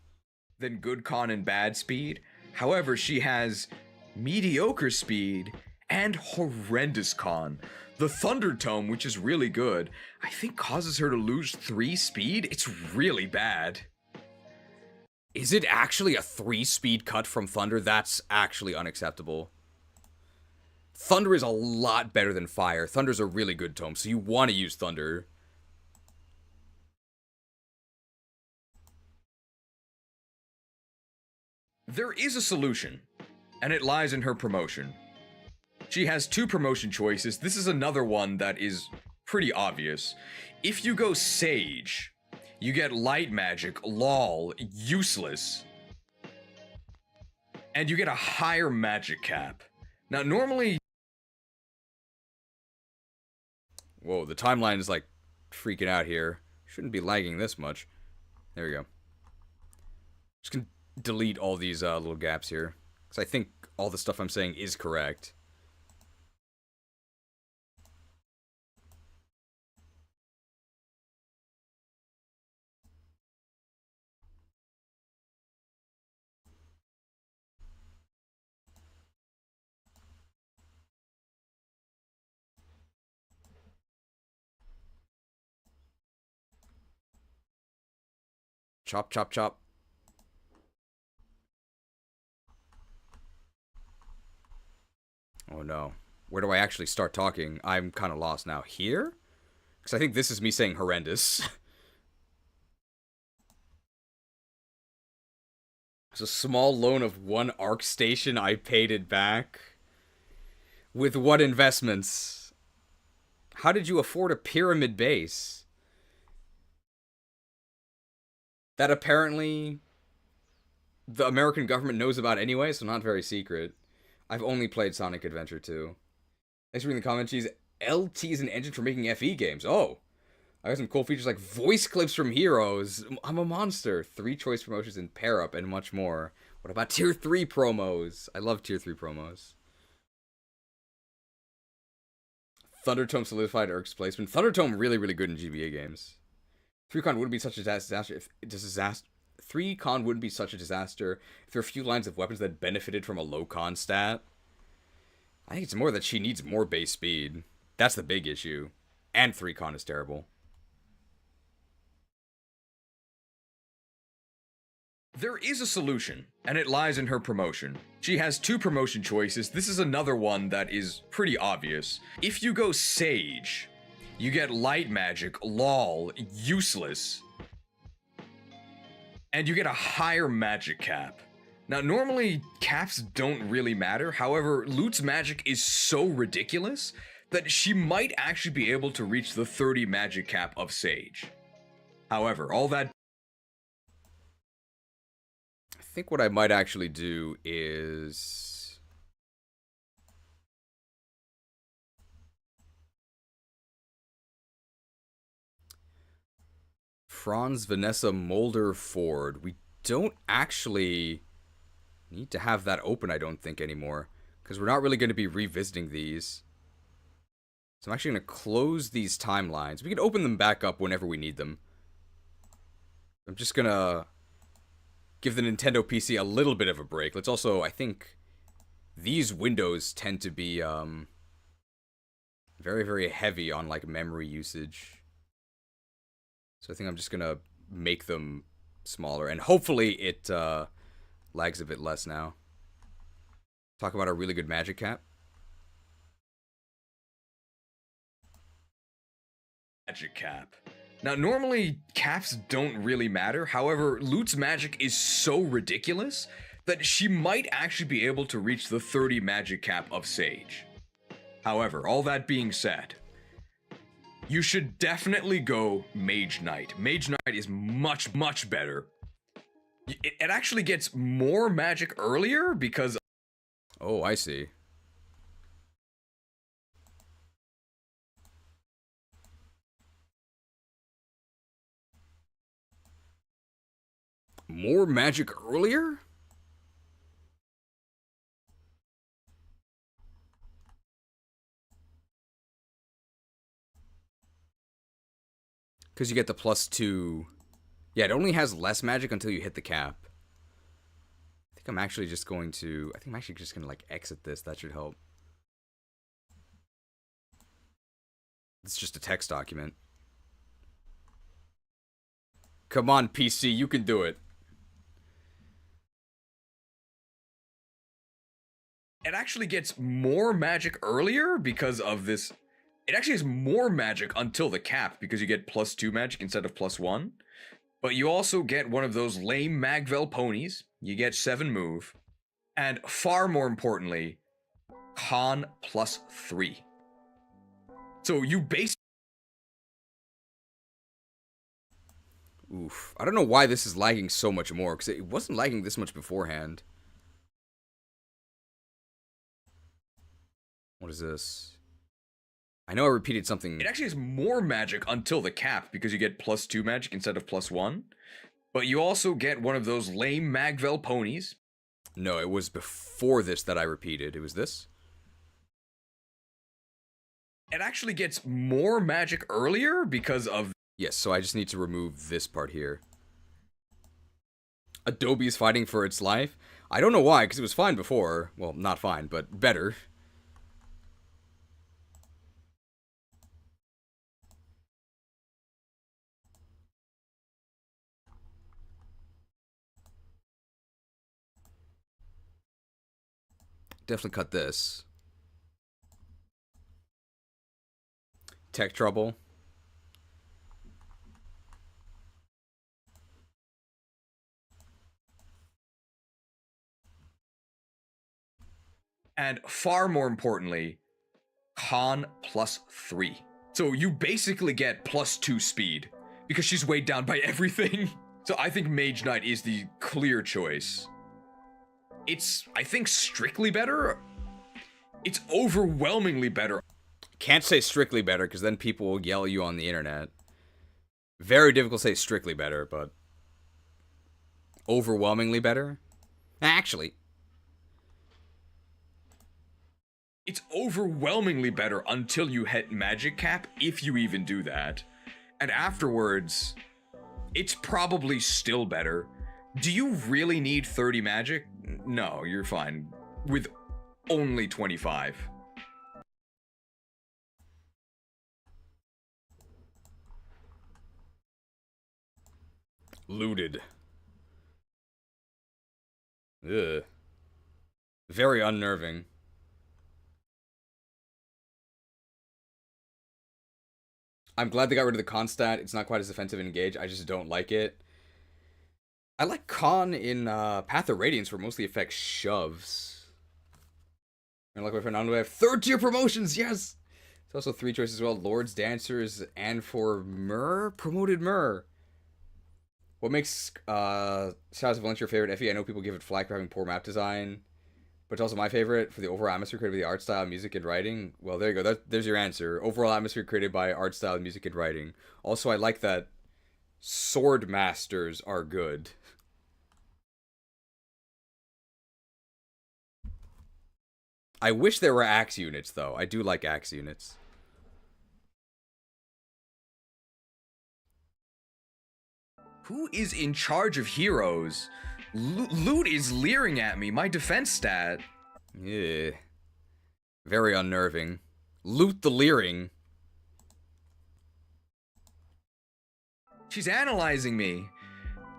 Than good con and bad speed. However, she has mediocre speed and horrendous con. The Thunder Tome, which is really good, I think causes her to lose 3 speed. It's really bad. Is it actually a 3 speed cut from Thunder? That's actually unacceptable. Thunder is a lot better than Fire. Thunder's a really good tome, so you want to use Thunder. There is a solution, and it lies in her promotion. She has 2 promotion choices. This is another one that is pretty obvious. If you go Sage, you get Light Magic, LOL, useless. And you get a higher magic cap. Now, normally... Whoa, the timeline is like freaking out here. Shouldn't be lagging this much. There we go. Just gonna delete all these little gaps here, because I think all the stuff I'm saying is correct. Chop, chop, chop. Oh no. Where do I actually start talking? I'm kind of lost now. Here? Because I think this is me saying horrendous. It's a small loan of 1 arc station. I paid it back. With what investments? How did you afford a pyramid base? That apparently the American government knows about anyway, so not very secret. I've only played Sonic Adventure 2. Thanks for reading the comment. She's LT is an engine for making FE games. Oh, I got some cool features like voice clips from heroes. I'm a monster. 3 choice promotions in pair up and much more. What about tier 3 promos? I love tier 3 promos. Thundertome solidified Eric's placement. Thundertome really, really good in GBA games. 3-con wouldn't be such a disaster if 3-con wouldn't be such a disaster if there were a few lines of weapons that benefited from a low-con stat. I think it's more that she needs more base speed. That's the big issue. And 3-con is terrible. There is a solution, and it lies in her promotion. She has 2 promotion choices. This is another one that is pretty obvious. If you go Sage, you get light magic, lol, useless, and you get a higher magic cap. Now, normally, caps don't really matter. However, Lut's magic is so ridiculous that she might actually be able to reach the 30 magic cap of Sage. However, all that... I think what I might actually do is... Franz, Vanessa, Mulder, Ford. We don't actually need to have that open, I don't think, anymore. Because we're not really going to be revisiting these. So I'm actually going to close these timelines. We can open them back up whenever we need them. I'm just going to give the Nintendo PC a little bit of a break. Let's also, I think, these windows tend to be very, very heavy on, like, memory usage. So I think I'm just going to make them smaller. And hopefully it lags a bit less now. Talk about a really good magic cap. Magic cap. Now, normally, caps don't really matter. However, Lut's magic is so ridiculous that she might actually be able to reach the 30 magic cap of Sage. However, all that being said, you should definitely go Mage Knight. Mage Knight is much, much better. It actually gets more magic earlier because... Oh, I see. More magic earlier? Because you get the +2. Yeah, it only has less magic until you hit the cap. I think I'm actually just going to... I think I'm actually just going to, like, exit this. That should help. It's just a text document. Come on, PC, you can do it. It actually gets more magic earlier because of this. It actually has more magic until the cap because you get +2 magic instead of +1. But you also get one of those lame Magvel ponies. You get 7 move. And far more importantly, con +3. So you base... Oof. I don't know why this is lagging so much more, because it wasn't lagging this much beforehand. What is this? I know I repeated something. It actually has more magic until the cap because you get +2 magic instead of +1. But you also get one of those lame Magvel ponies. No, it was before this that I repeated. It was this? It actually gets more magic earlier because of... Yes, so I just need to remove this part here. Adobe is fighting for its life. I don't know why, because it was fine before. Well, not fine, but better. Definitely cut this. Tech trouble. And far more importantly, con +3. So you basically get +2 speed because she's weighed down by everything. So I think Mage Knight is the clear choice. It's, I think, strictly better. It's overwhelmingly better. Can't say strictly better because then people will yell at you on the internet. Very difficult to say strictly better, but overwhelmingly better? Actually, It's overwhelmingly better until you hit magic cap, if you even do that. And afterwards, it's probably still better. Do you really need 30 magic? No, you're fine. With only 25. looted. Ugh. Very unnerving. I'm glad they got rid of the con stat. It's not quite as offensive in Engage. I just don't like it. I like con in Path of Radiance, where it mostly affects shoves. And like my friend Ando, I have 3rd-tier promotions, yes! It's also 3 choices as well. Lords, Dancers, and for Myrrh? Promoted Myrrh. What makes Shadows of Valencia your favorite, Effie? I know people give it flack for having poor map design, but it's also my favorite for the overall atmosphere created by the art style, music, and writing. Well, there you go. There's your answer. Overall atmosphere created by art style, music, and writing. Also, I like that sword masters are good. I wish there were axe units, though. I do like axe units. Who is in charge of heroes? Loot is leering at me. My defense stat. Yeah. Very unnerving. Loot the leering. She's analyzing me.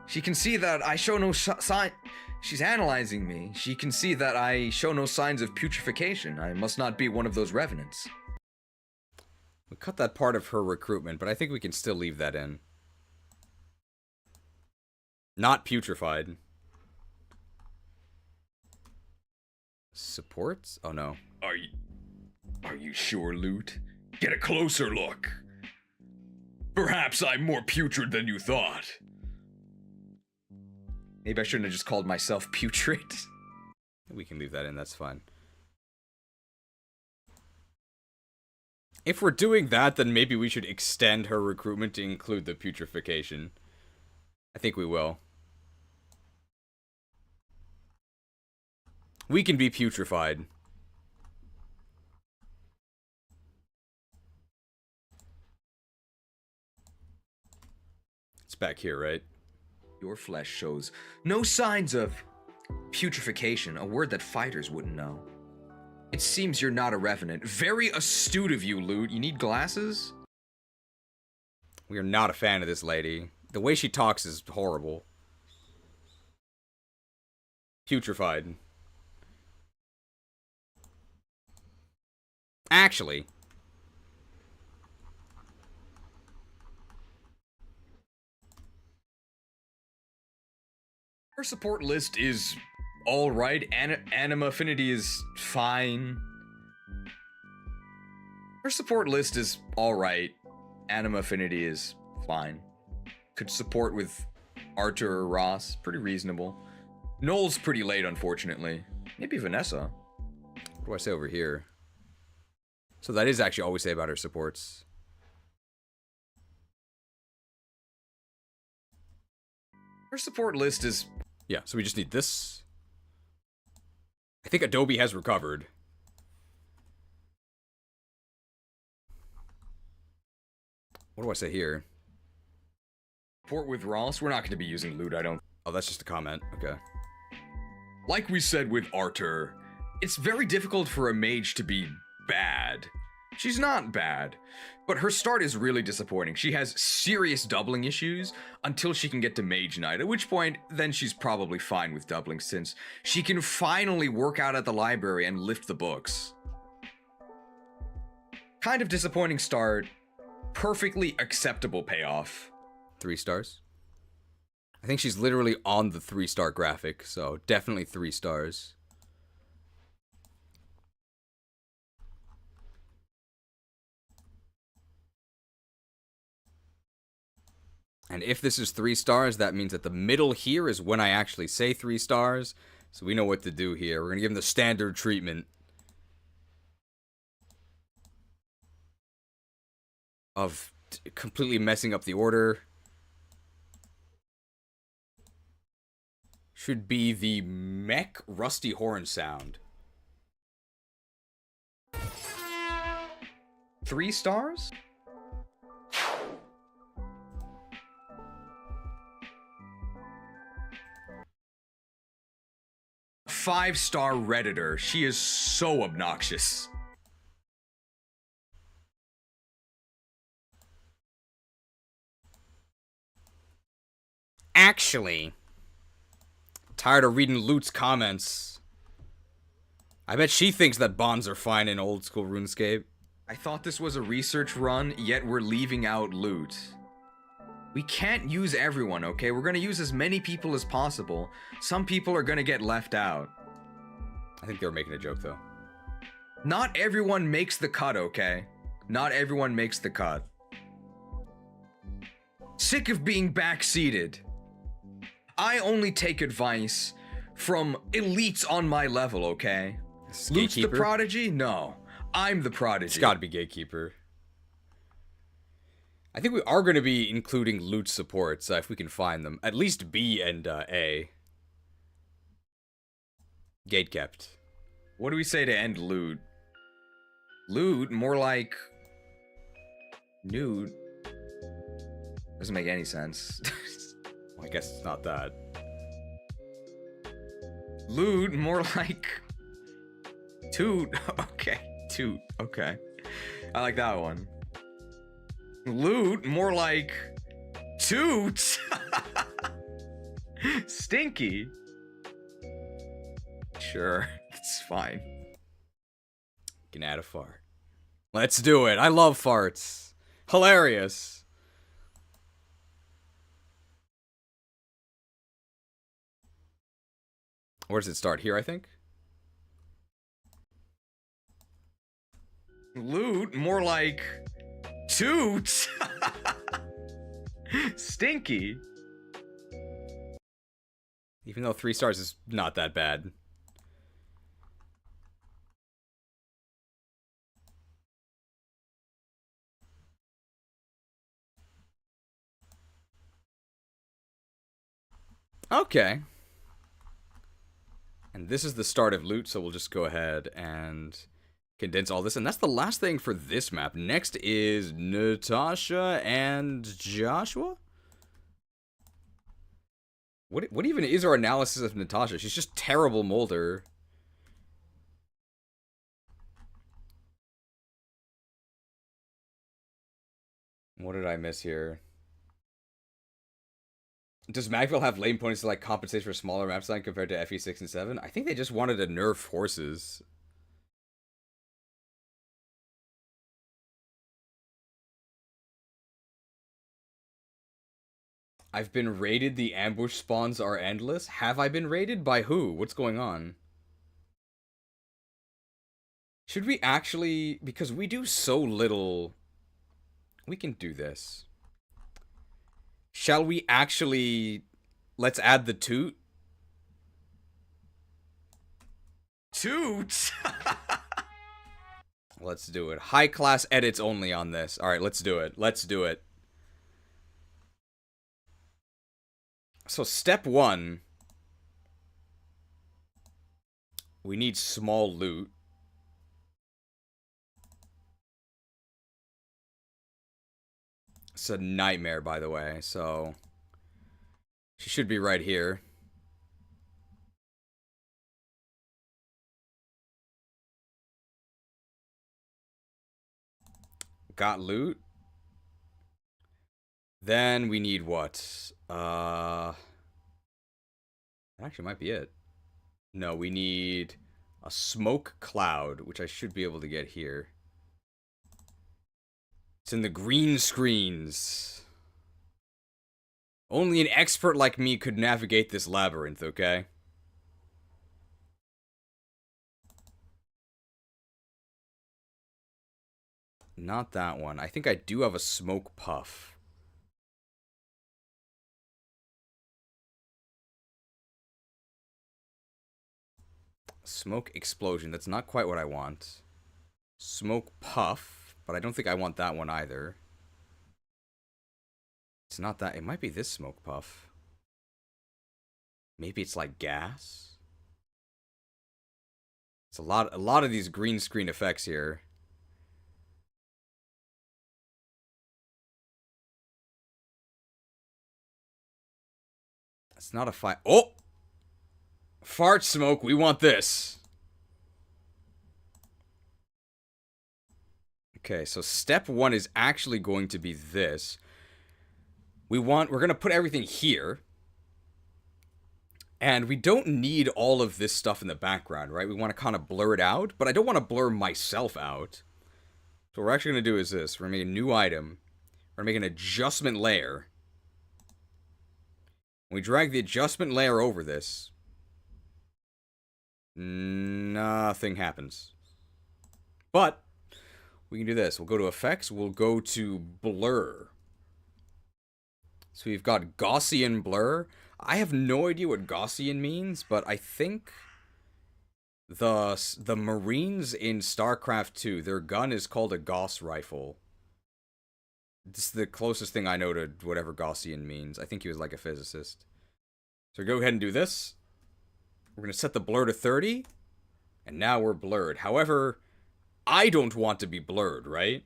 She can see that I show no sign. She's analyzing me. She can see that I show no signs of putrefaction. I must not be one of those revenants. We cut that part of her recruitment, but I think we can still leave that in. Not putrefied. Supports? Oh no. Are you sure, Loot? Get a closer look. Perhaps I'm more putrid than you thought. Maybe I shouldn't have just called myself putrid. We can leave that in, that's fine. If we're doing that, then maybe we should extend her recruitment to include the putrefaction. I think we will. We can be putrefied. It's back here, right? Your flesh shows no signs of putrefaction, a word that fighters wouldn't know. It seems you're not a revenant. Very astute of you, Loot. You need glasses? We are not a fan of this lady. The way she talks is horrible. Putrefied. Actually, Her support list is alright. Anima Affinity is fine. Her support list is alright. Anima Affinity is fine. Could support with Arthur or Ross. Pretty reasonable. Noel's pretty late, unfortunately. Maybe Vanessa. what do I say over here? So that is actually all we say about her supports. Her support list is... Yeah, so we just need this. I think Adobe has recovered. What do I say here? Support with Ross. We're not going to be using Loot, I don't... Oh, that's just a comment. Okay. Like we said with Arthur, it's very difficult for a mage to be bad. She's not bad, but her start is really disappointing. She has serious doubling issues until she can get to Mage Knight, at which point, then she's probably fine with doubling since she can finally work out at the library and lift the books. Kind of disappointing start, perfectly acceptable payoff. 3 stars. I think she's literally on the 3-star graphic, so definitely 3 stars. And if this is 3 stars, that means that the middle here is when I actually say 3 stars. So we know what to do here. We're going to give him the standard treatment of completely messing up the order. Should be the mech rusty horn sound. 3 stars? Five-star Redditor. She is so obnoxious. Actually, tired of reading Loot's comments. I bet she thinks that bonds are fine in old school RuneScape. I thought this was a research run, yet we're leaving out Loot. We can't use everyone, okay? We're gonna use as many people as possible. Some people are gonna get left out. I think they were making a joke, though. Not everyone makes the cut, okay? Not everyone makes the cut. Sick of being backseated. I only take advice from elites on my level, okay? Luke's the prodigy? No. I'm the prodigy. It's gotta be Gatekeeper. I think we are going to be including loot supports, if we can find them. At least B and A. Gatekept. What do we say to end loot? Loot? More like... nude. Doesn't make any sense. Well, I guess it's not that. Loot? More like... toot. Okay. Toot. Okay. I like that one. Loot? More like... toot. Stinky. Sure. It's fine. You can add a fart. Let's do it. I love farts. Hilarious. Where does it start? Here, I think? Loot? More like... toot. Stinky. Even though 3 stars is not that bad. Okay. And this is the start of loot, so we'll just go ahead and condense all this. And that's the last thing for this map. Next is Natasha and Joshua? What even is our analysis of Natasha? She's just terrible molder. What did I miss here? Does Magvel have lane points to like compensate for smaller map design compared to FE6 and 7? I think they just wanted to nerf horses. I've been raided. The ambush spawns are endless. Have I been raided? By who? What's going on? Should we actually... because we do so little... we can do this. Shall we actually... let's add the toot? Toot! Let's do it. High class edits only on this. Alright, let's do it. Let's do it. So step 1. We need small loot. It's a nightmare, by the way, so... she should be right here. Got loot. Then we need what? That actually might be it. No, we need a smoke cloud, which I should be able to get here. It's in the green screens. Only an expert like me could navigate this labyrinth, okay? Not that one. I think I do have a smoke puff. Smoke explosion. That's not quite what I want. Smoke puff. But I don't think I want that one either. It's not that. It might be this smoke puff. Maybe it's like gas. It's a lot of these green screen effects here. It's not a fire. Oh! Fart smoke. We want this. Okay, so step one is actually going to be this. We're going to put everything here. And we don't need all of this stuff in the background, right? We want to kind of blur it out, but I don't want to blur myself out. So what we're actually going to do is this. We're going to make a new item. We're going to make an adjustment layer. When we drag the adjustment layer over this, nothing happens. But we can do this. We'll go to effects. We'll go to blur. So we've got Gaussian blur. I have no idea what Gaussian means, but I think the Marines in StarCraft 2, their gun is called a Gauss rifle. This is the closest thing I know to whatever Gaussian means. I think he was like a physicist. So go ahead and do this. We're going to set the blur to 30. And now we're blurred. However, I don't want to be blurred, right?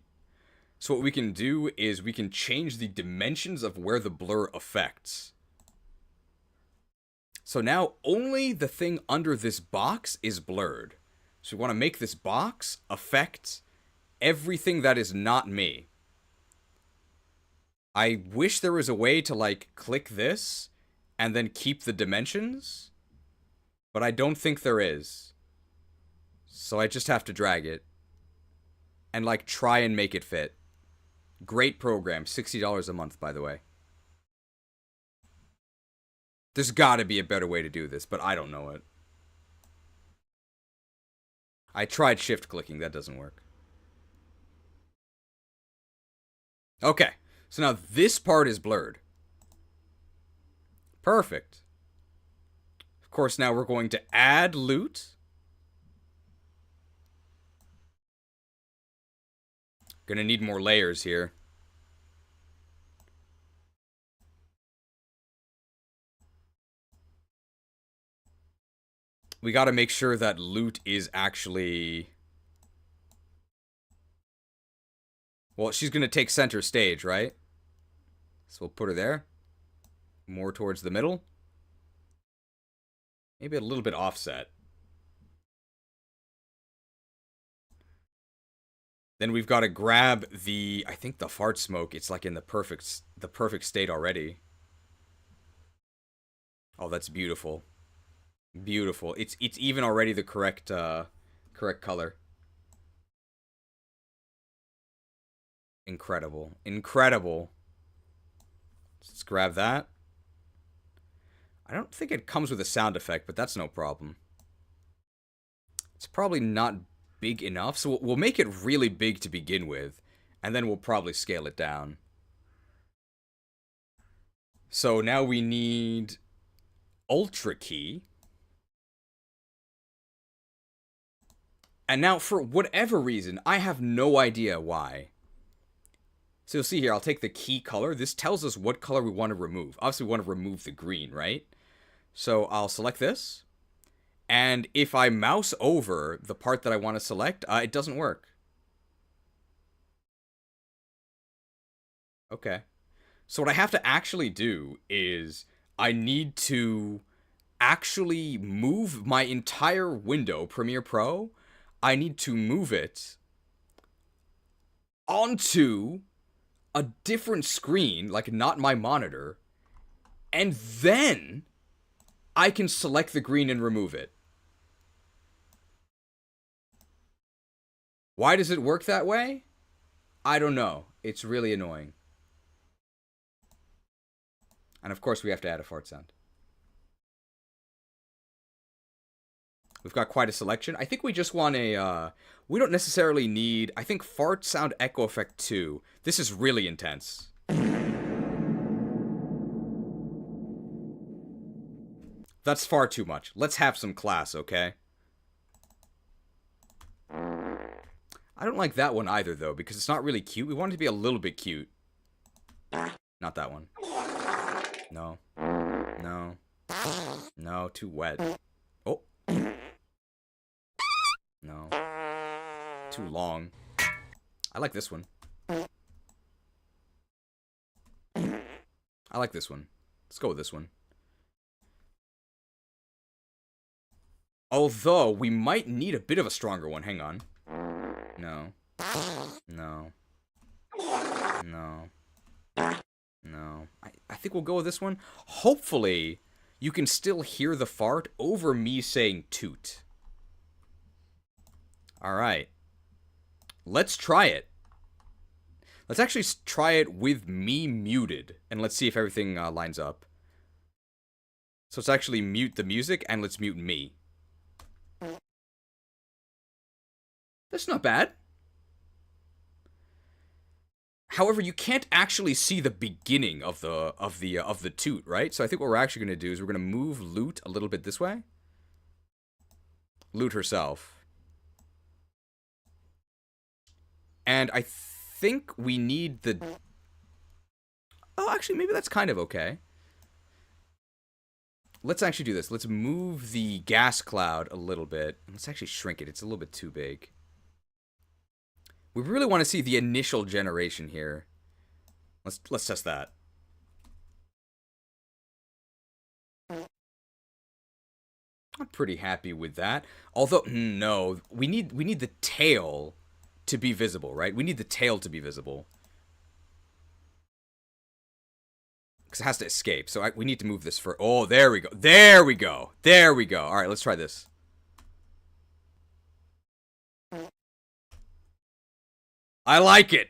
So what we can do is we can change the dimensions of where the blur affects. So now only the thing under this box is blurred. So we want to make this box affect everything that is not me. I wish there was a way to like click this and then keep the dimensions, but I don't think there is. So I just have to drag it and like try and make it fit. Great program, $60 a month, by the way. There's got to be a better way to do this, but I don't know it. I tried shift clicking, that doesn't work. Okay, so now this part is blurred. Perfect. Of course, now we're going to add loot. Gonna need more layers here. We gotta make sure that loot is actually... Well, she's gonna take center stage, right? So we'll put her there. More towards the middle. Maybe a little bit offset. Then we've got to grab the, I think the fart smoke. It's like in the perfect state already. Oh, that's beautiful. Beautiful. It's even already the correct color. Incredible. Incredible. Let's grab that. I don't think it comes with a sound effect, but that's no problem. It's probably not big enough, so we'll make it really big to begin with, and then we'll probably scale it down. So now we need Ultra Key. And now, for whatever reason, I have no idea why. So you'll see here, I'll take the key color. This tells us what color we want to remove. Obviously, we want to remove the green, right? So I'll select this. And if I mouse over the part that I want to select, it doesn't work. Okay. So what I have to actually do is I need to actually move my entire window, Premiere Pro. I need to move it onto a different screen, like not my monitor, and then I can select the green and remove it. Why does it work that way? I don't know. It's really annoying. And of course we have to add a fart sound. We've got quite a selection. I think we just want a, we don't necessarily need, I think fart sound echo effect 2. This is really intense. That's far too much. Let's have some class, okay? I don't like that one either, though, because it's not really cute. We want it to be a little bit cute. Not that one. No. No. No, too wet. Oh. No. Too long. I like this one. I like this one. Let's go with this one. Although, we might need a bit of a stronger one. Hang on. No. No. No. No. I think we'll go with this one. Hopefully, you can still hear the fart over me saying toot. Alright. Let's try it. Let's actually try it with me muted. And let's see if everything lines up. So let's actually mute the music and let's mute me. That's not bad. However, you can't actually see the beginning of the toot, right? So I think what we're actually going to do is we're going to move Loot a little bit this way. Loot herself. And I think we need the... Oh, actually, maybe that's kind of okay. Let's actually do this. Let's move the gas cloud a little bit. Let's actually shrink it. It's a little bit too big. We really want to see the initial generation here. Let's test that. I'm pretty happy with that. Although, no, we need the tail to be visible, right? We need the tail to be visible. Because it has to escape. So we need to move this for... Oh, there we go. There we go. There we go. All right, let's try this. I like it.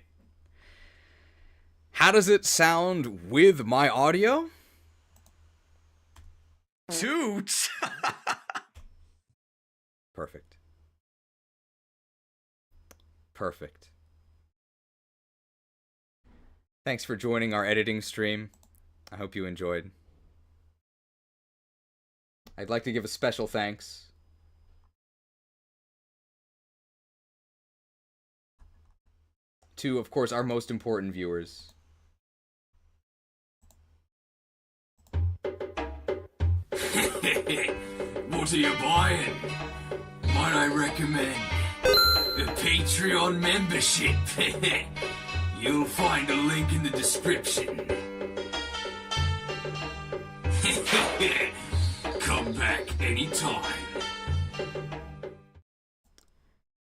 How does it sound with my audio? Toot! Perfect. Perfect. Thanks for joining our editing stream. I hope you enjoyed. I'd like to give a special thanks to, of course, our most important viewers. What are you buying? Might I recommend the Patreon membership? You'll find a link in the description. Come back anytime.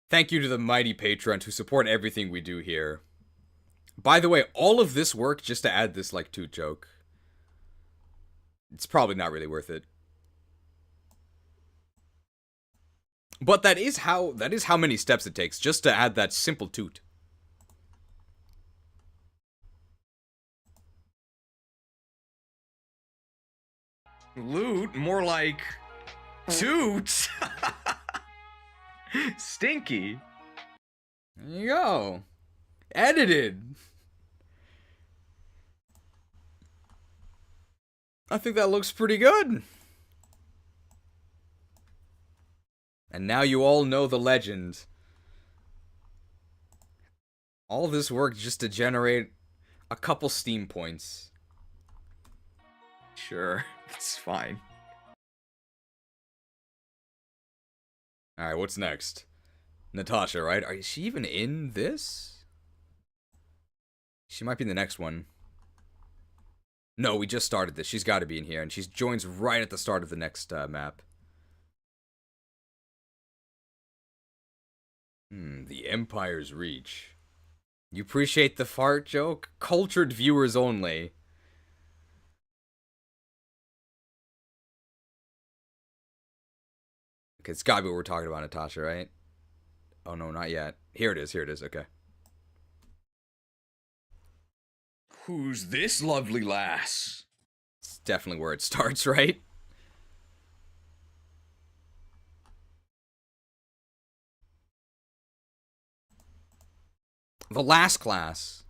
Thank you to the mighty patrons who support everything we do here. By the way, all of this work just to add this, like, toot joke. It's probably not really worth it. But that is how many steps it takes just to add that simple toot. Loot? More like... Toot! Stinky. There you go. Edited. I think that looks pretty good. And now you all know the legend. All this work just to generate a couple Steam points. Sure, it's fine. Alright, what's next? Natasha, right? Is she even in this? She might be in the next one. No, we just started this. She's got to be in here, and she joins right at the start of the next map. The Empire's Reach. You appreciate the fart joke? Cultured viewers only. Okay, it's gotta be what we're talking about, Natasha, right? Oh no, not yet. Here it is, okay. Who's this lovely lass? It's definitely where it starts, right? The last class.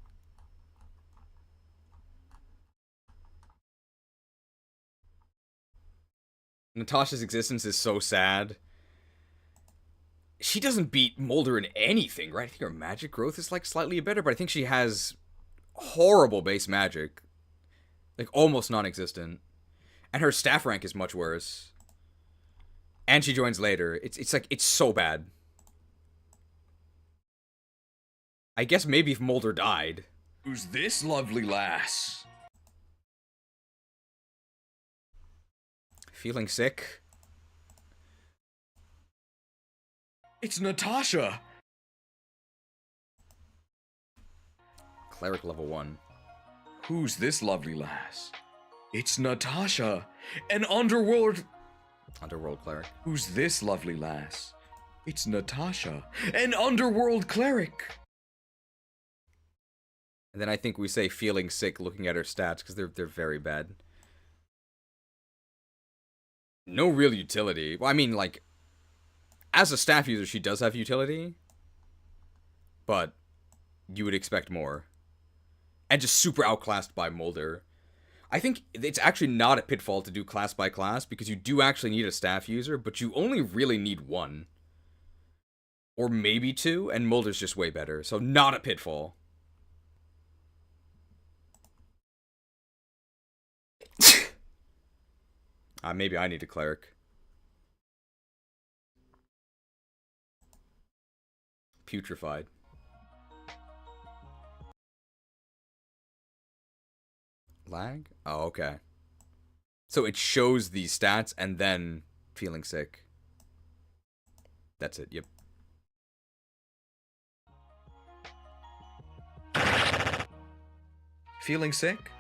Natasha's existence is so sad. She doesn't beat Mulder in anything, right? I think her magic growth is like slightly better, but I think she has horrible base magic. Like almost non-existent. And her staff rank is much worse. And she joins later. It's like, it's so bad. I guess maybe if Mulder died. Who's this lovely lass? Feeling sick? It's Natasha! Cleric level 1. Who's this lovely lass? It's Natasha! An underworld... Underworld cleric. Who's this lovely lass? It's Natasha! An underworld cleric! And then I think we say feeling sick looking at her stats, because they're very bad. No real utility. Well, I mean, like, as a staff user, she does have utility. But you would expect more. And just super outclassed by Mulder. I think it's actually not a pitfall to do class by class, because you do actually need a staff user, but you only really need one. Or maybe two, and Mulder's just way better. So not a pitfall. Maybe I need a cleric. Putrefied. Lag? Oh, okay. So it shows these stats and then feeling sick. That's it, yep. Feeling sick?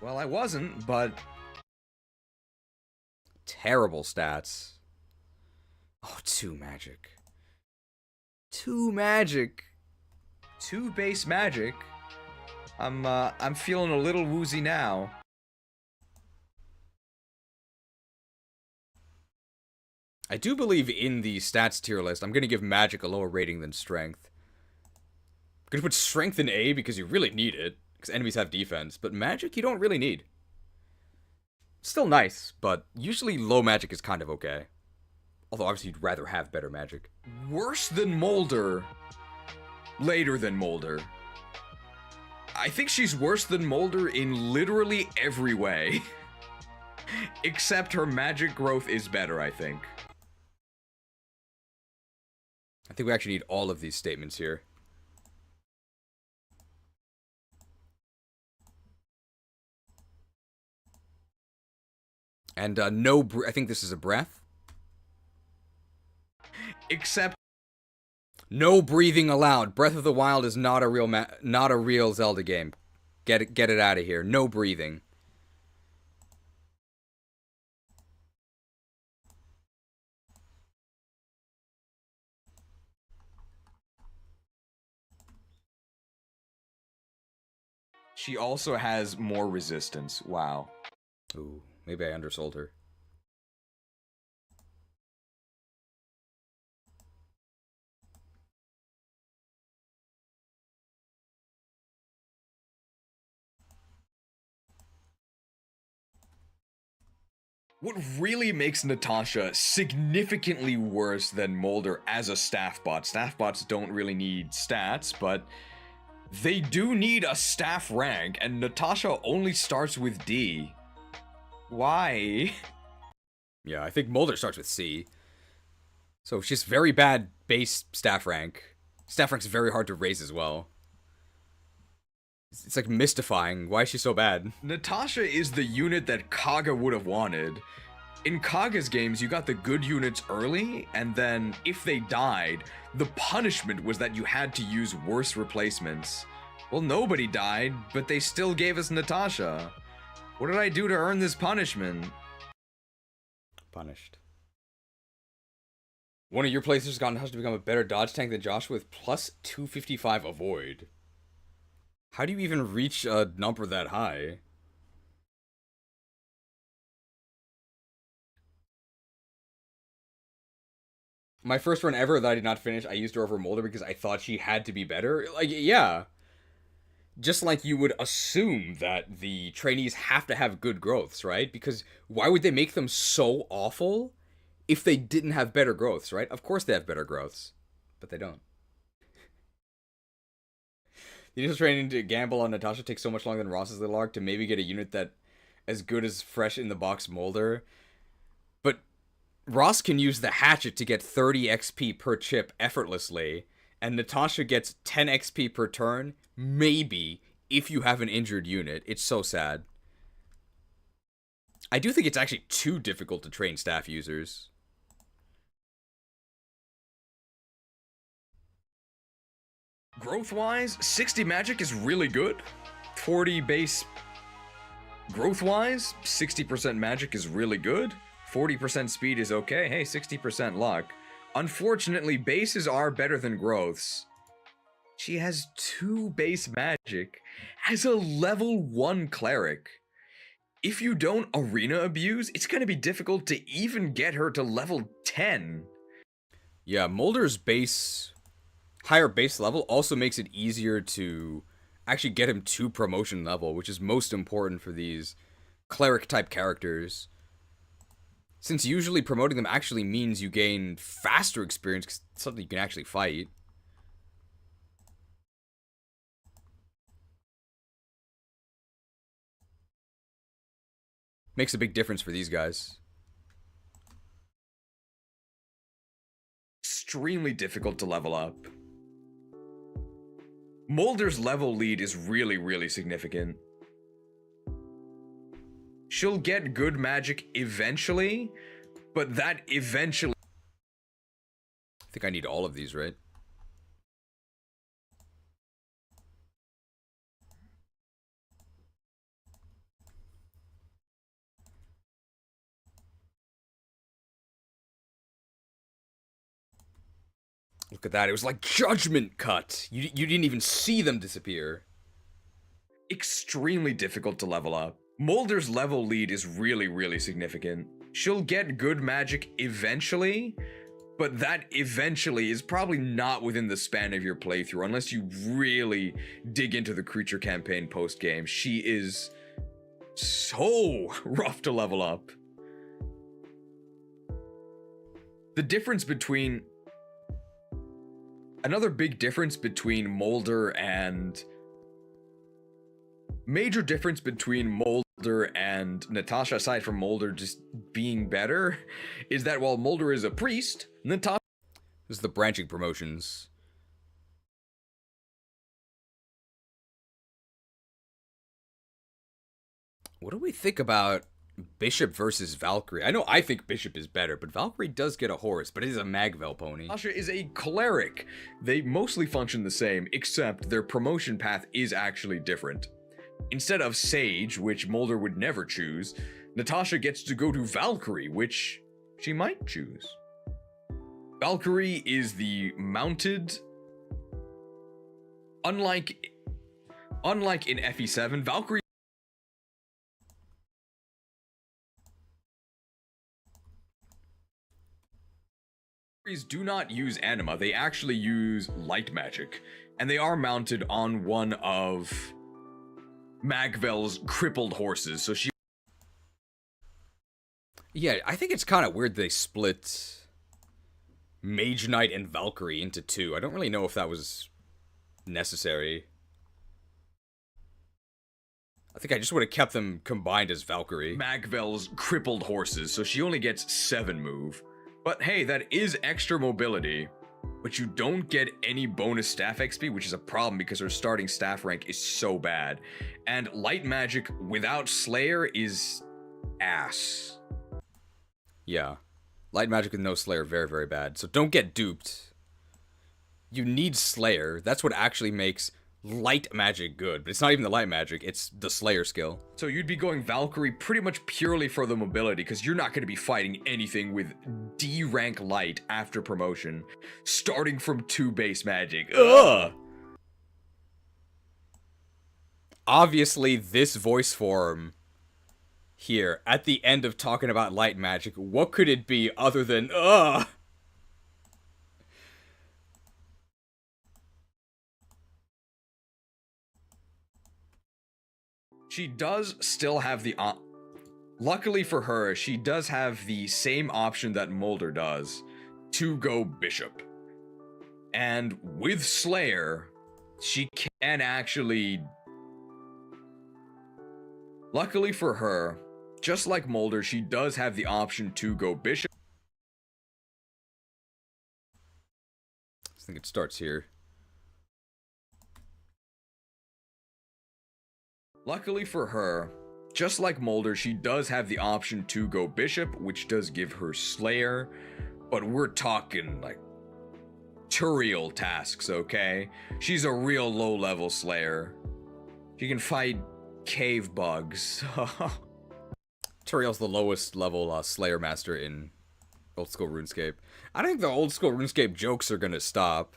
Well, I wasn't, but... Terrible stats. Oh, 2 magic. 2 magic. 2 base magic. I'm feeling a little woozy now. I do believe in the stats tier list, I'm going to give magic a lower rating than strength. I'm going to put strength in A because you really need it. Because enemies have defense, but magic you don't really need. Still nice, but usually low magic is kind of okay. Although obviously you'd rather have better magic. Worse than Mulder. Later than Mulder. I think she's worse than Mulder in literally every way. Except her magic growth is better, I think. I think we actually need all of these statements here. And I think this is a breath. Except no breathing allowed. Breath of the Wild is not a real Zelda game. Get it out of here. No breathing. she also has more resistance. Wow. Ooh, maybe I undersold her. What really makes Natasha significantly worse than Mulder as a staff bot? Staff bots don't really need stats, but they do need a staff rank, and Natasha only starts with D. Why? Yeah, I think Mulder starts with C. So she's very bad base staff rank. Staff rank's very hard to raise as well. It's like mystifying. Why is she so bad? Natasha is the unit that Kaga would have wanted. In Kaga's games, you got the good units early, and then if they died, the punishment was that you had to use worse replacements. Well, nobody died, but they still gave us Natasha. What did I do to earn this punishment? Punished. One of your players got Natasha to become a better dodge tank than Joshua with plus 255 avoid. How do you even reach a number that high? My first run ever that I did not finish, I used her over Molder because I thought she had to be better. Like, yeah. Just like you would assume that the trainees have to have good growths, right? Because why would they make them so awful if they didn't have better growths, right? Of course they have better growths, but they don't. The initial training to gamble on Natasha takes so much longer than Ross's little arc to maybe get a unit that as good as fresh in the box Molder. But Ross can use the hatchet to get 30 XP per chip effortlessly, and Natasha gets 10 XP per turn, maybe, if you have an injured unit. It's so sad. I do think it's actually too difficult to train staff users. Growth-wise, 60 magic is really good. 40 base. Growth-wise, 60% magic is really good. 40% speed is okay. Hey, 60% luck. Unfortunately, bases are better than growths. She has 2 base magic as a level 1 cleric. If you don't arena abuse, it's going to be difficult to even get her to level 10. Yeah, Molder's higher base level also makes it easier to actually get him to promotion level, which is most important for these cleric type characters. Since usually promoting them actually means you gain faster experience because it's something you can actually fight. Makes a big difference for these guys. Extremely difficult to level up. Molder's level lead is really, really significant. She'll get good magic eventually, but that eventually... I think I need all of these, right? Look at that. It was like judgment cut. You didn't even see them disappear. Extremely difficult to level up. Molder's level lead is really, really significant. She'll get good magic eventually, but that eventually is probably not within the span of your playthrough unless you really dig into the creature campaign post-game. She is so rough to level up. The difference between... Another big difference between Molder and... Major difference between Molder and Natasha, aside from Molder just being better, is that while Molder is a priest, Natasha... This is the branching promotions. What do we think about Bishop versus Valkyrie? I know I think Bishop is better, but Valkyrie does get a horse, but it is a Magvel pony. Natasha is a cleric. They mostly function the same, except their promotion path is actually different. Instead of Sage, which Molder would never choose, Natasha gets to go to Valkyrie, which she might choose. Valkyrie is the mounted... Unlike in FE7, Valkyrie do not use anima, they actually use light magic, and they are mounted on one of Magvel's crippled horses, so she... Yeah, I think it's kind of weird they split Mage Knight and Valkyrie into two. I don't really know if that was necessary. I think I just would have kept them combined as Valkyrie. Magvel's crippled horses, so she only gets 7 move. But hey, that is extra mobility. but you don't get any bonus staff XP, which is a problem because her starting staff rank is so bad. And light magic without Slayer is ass. Yeah. Light magic with no Slayer, very, very bad. So don't get duped. You need Slayer. That's what actually makes light magic good. But it's not even the light magic, it's the Slayer skill. So you'd be going Valkyrie pretty much purely for the mobility, because you're not going to be fighting anything with D rank light after promotion, starting from 2 base magic. Ugh! Obviously, this voice form here, at the end of talking about light magic, what could it be other than, ugh? She does still have the luckily for her, she does have the same option that Mulder does, to go Bishop. And with Slayer, she can actually... Luckily for her, just like Mulder, she does have the option to go Bishop. I think it starts here. Luckily for her, just like Mulder, she does have the option to go Bishop, which does give her Slayer, but we're talking, like, Turiel tasks, okay? She's a real low-level Slayer. She can fight cave bugs. Turiel's the lowest level Slayer Master in old school RuneScape. I don't think the old school RuneScape jokes are gonna stop.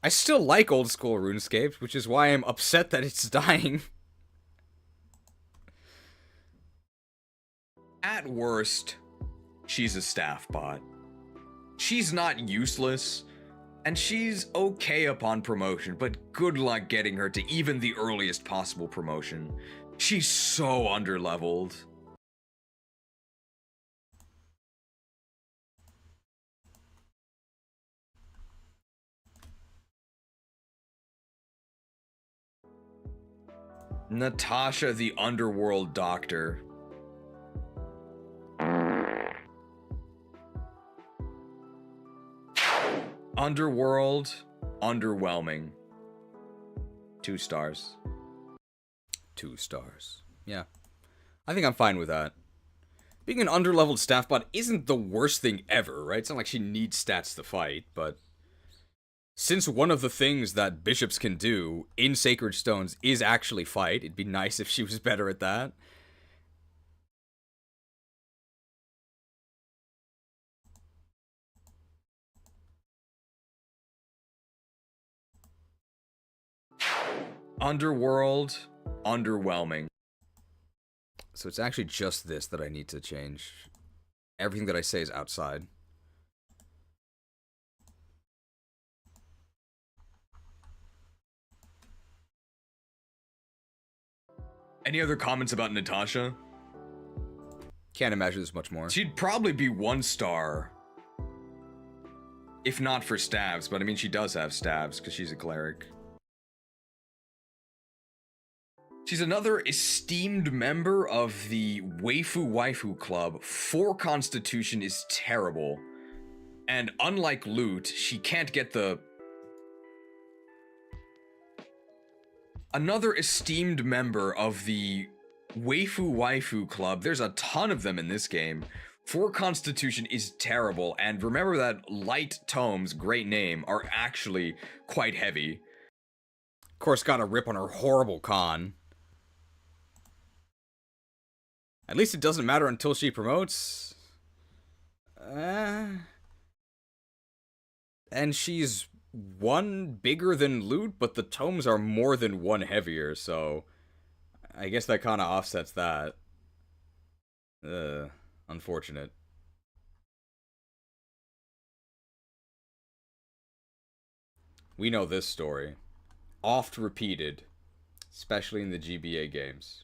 I still like old school RuneScape, which is why I'm upset that it's dying. At worst, she's a staff bot. She's not useless, and she's okay upon promotion, but good luck getting her to even the earliest possible promotion. She's so underleveled. Natasha the Underworld Doctor. Underworld, underwhelming. 2 stars. 2 stars. Yeah. I think I'm fine with that. Being an underleveled staff bot isn't the worst thing ever, right? It's not like she needs stats to fight, but since one of the things that bishops can do in Sacred Stones is actually fight, it'd be nice if she was better at that. Underworld, underwhelming. So it's actually just this that I need to change. Everything that I say is outside. Any other comments about Natasha? Can't imagine there's much more. She'd probably be 1 star. If not for stabs, but I mean she does have stabs because she's a cleric. She's another esteemed member of the Waifu Club. 4 Constitution is terrible. And unlike Loot, she can't get the... Another esteemed member of the Waifu Club. There's a ton of them in this game. 4 Constitution is terrible, and remember that Light Tomes, great name, are actually quite heavy. Of course, got a rip on her horrible con. At least it doesn't matter until she promotes. And she's 1 bigger than Loot, but the tomes are more than 1 heavier, so I guess that kind of offsets that. Unfortunate. We know this story. Oft repeated, especially in the GBA games.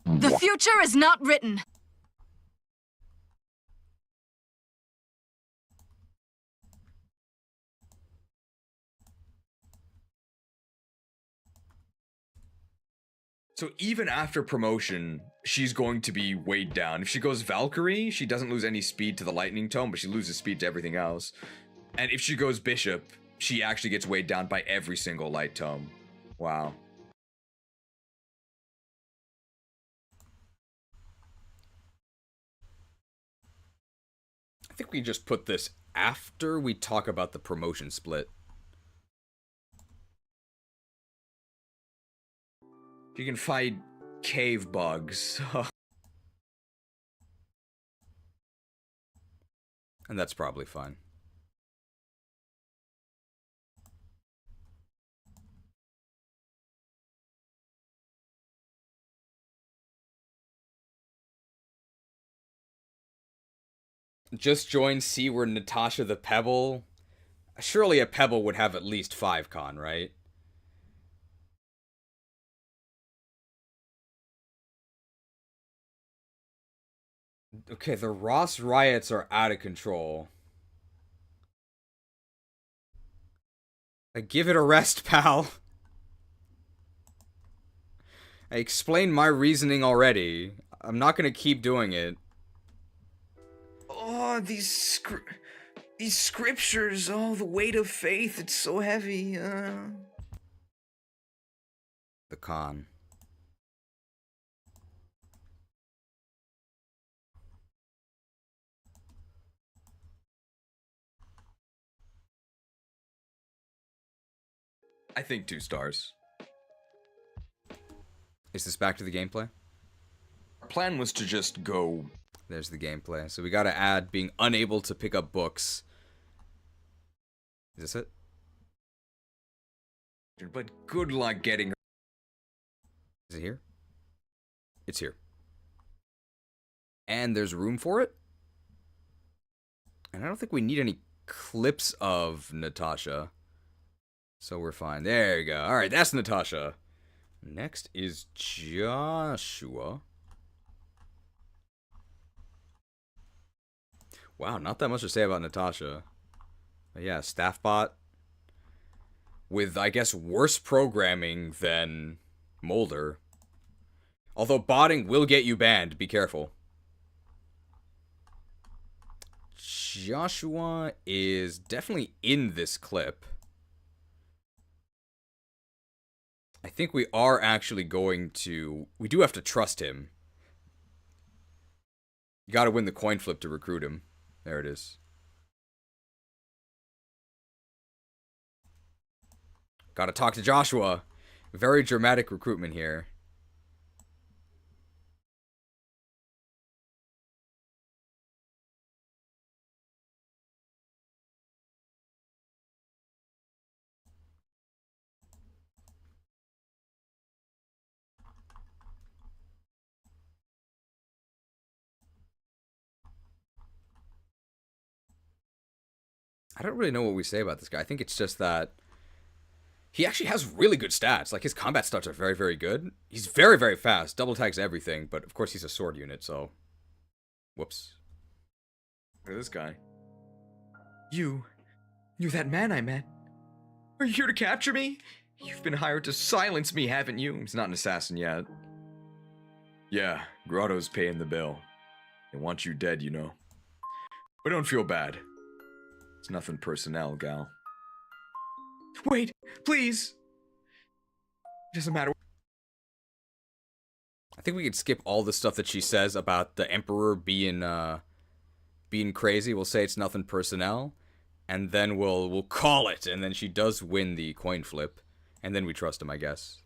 The future is not written. So even after promotion, she's going to be weighed down. If she goes Valkyrie, she doesn't lose any speed to the lightning tome, but she loses speed to everything else. And if she goes Bishop, she actually gets weighed down by every single light tome. Wow. I think we just put this after we talk about the promotion split. You can fight cave bugs. And that's probably fine. Just join C where Natasha the Pebble. Surely a Pebble would have at least 5 con, right? Okay, the Ross riots are out of control. Give it a rest, pal. I explained my reasoning already. I'm not gonna keep doing it. Oh, these scriptures, oh, the weight of faith, it's so heavy. The con. I think 2 stars. Is this back to the gameplay? Our plan was to just go... There's the gameplay. So we gotta add being unable to pick up books. Is this it? But good luck getting her. Is it here? It's here. And there's room for it? And I don't think we need any clips of Natasha. So we're fine. There you go. Alright, that's Natasha. Next is Joshua. Wow, not that much to say about Natasha. But yeah, staff bot. With, I guess, worse programming than Molder. Although botting will get you banned. Be careful. Joshua is definitely in this clip. I think we are actually going to... We do have to trust him. You gotta win the coin flip to recruit him. There it is. Gotta talk to Joshua. Very dramatic recruitment here. I don't really know what we say about this guy. I think it's just that he actually has really good stats. Like, his combat stats are very, very good. He's very, very fast. Double tags everything, but of course he's a sword unit, so... Whoops. Look at this guy. You're that man I met. Are you here to capture me? You've been hired to silence me, haven't you? He's not an assassin yet. Yeah, Grado's paying the bill. They want you dead, you know. But don't feel bad. It's nothing personnel, gal. Wait, please. It doesn't matter. I think we could skip all the stuff that she says about the Emperor being crazy. We'll say it's nothing personnel, and then we'll call it, and then she does win the coin flip, and then we trust him, I guess.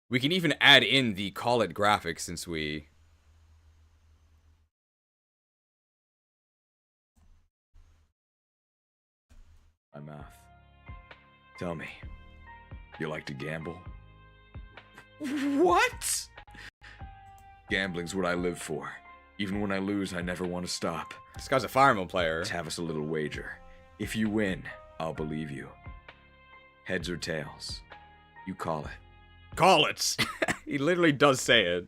We can even add in the call it graphics since we... My math. Tell me, you like to gamble? What? Gambling's what I live for. Even when I lose, I never want to stop. This guy's a Fire Emblem player. Let's have us a little wager. If you win, I'll believe you. Heads or tails? You call it. Call it! He literally does say it.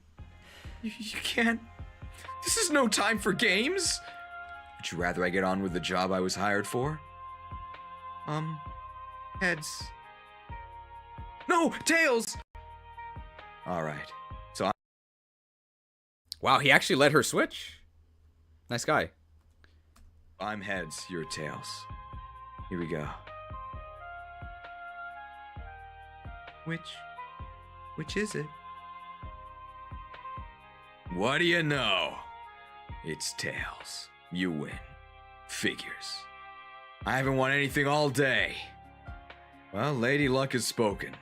You can't. This is no time for games. Would you rather I get on with the job I was hired for? Heads. No, Tails! Alright. So Wow, he actually let her switch. Nice guy. I'm heads, you're tails. Here we go. Which is it? What do you know? It's tails. You win. Figures. I haven't won anything all day. Well, Lady Luck has spoken.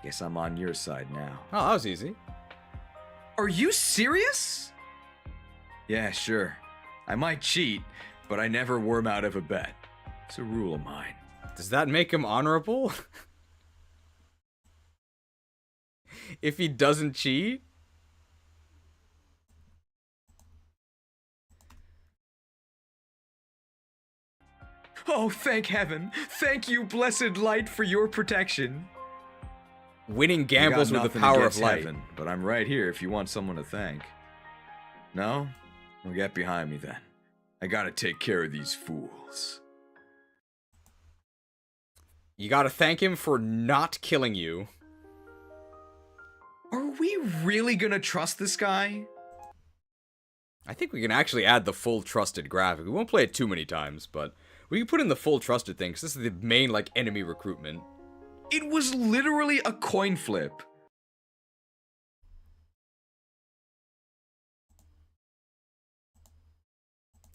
Guess I'm on your side now. Oh, that was easy. Are you serious? Yeah, sure. I might cheat, but I never worm out of a bet. It's a rule of mine. Does that make him honorable? If he doesn't cheat? Oh, thank heaven. Thank you, blessed light, for your protection. Winning I got gambles with the nothing power of against light. heaven, but I'm right here if you want someone to thank. No? Well, get behind me then. I gotta take care of these fools. You gotta thank him for not killing you. Are we really gonna trust this guy? I think we can actually add the full trusted graphic. We won't play it too many times, but we can put in the full trusted thing, because this is the main, like, enemy recruitment. It was literally a coin flip.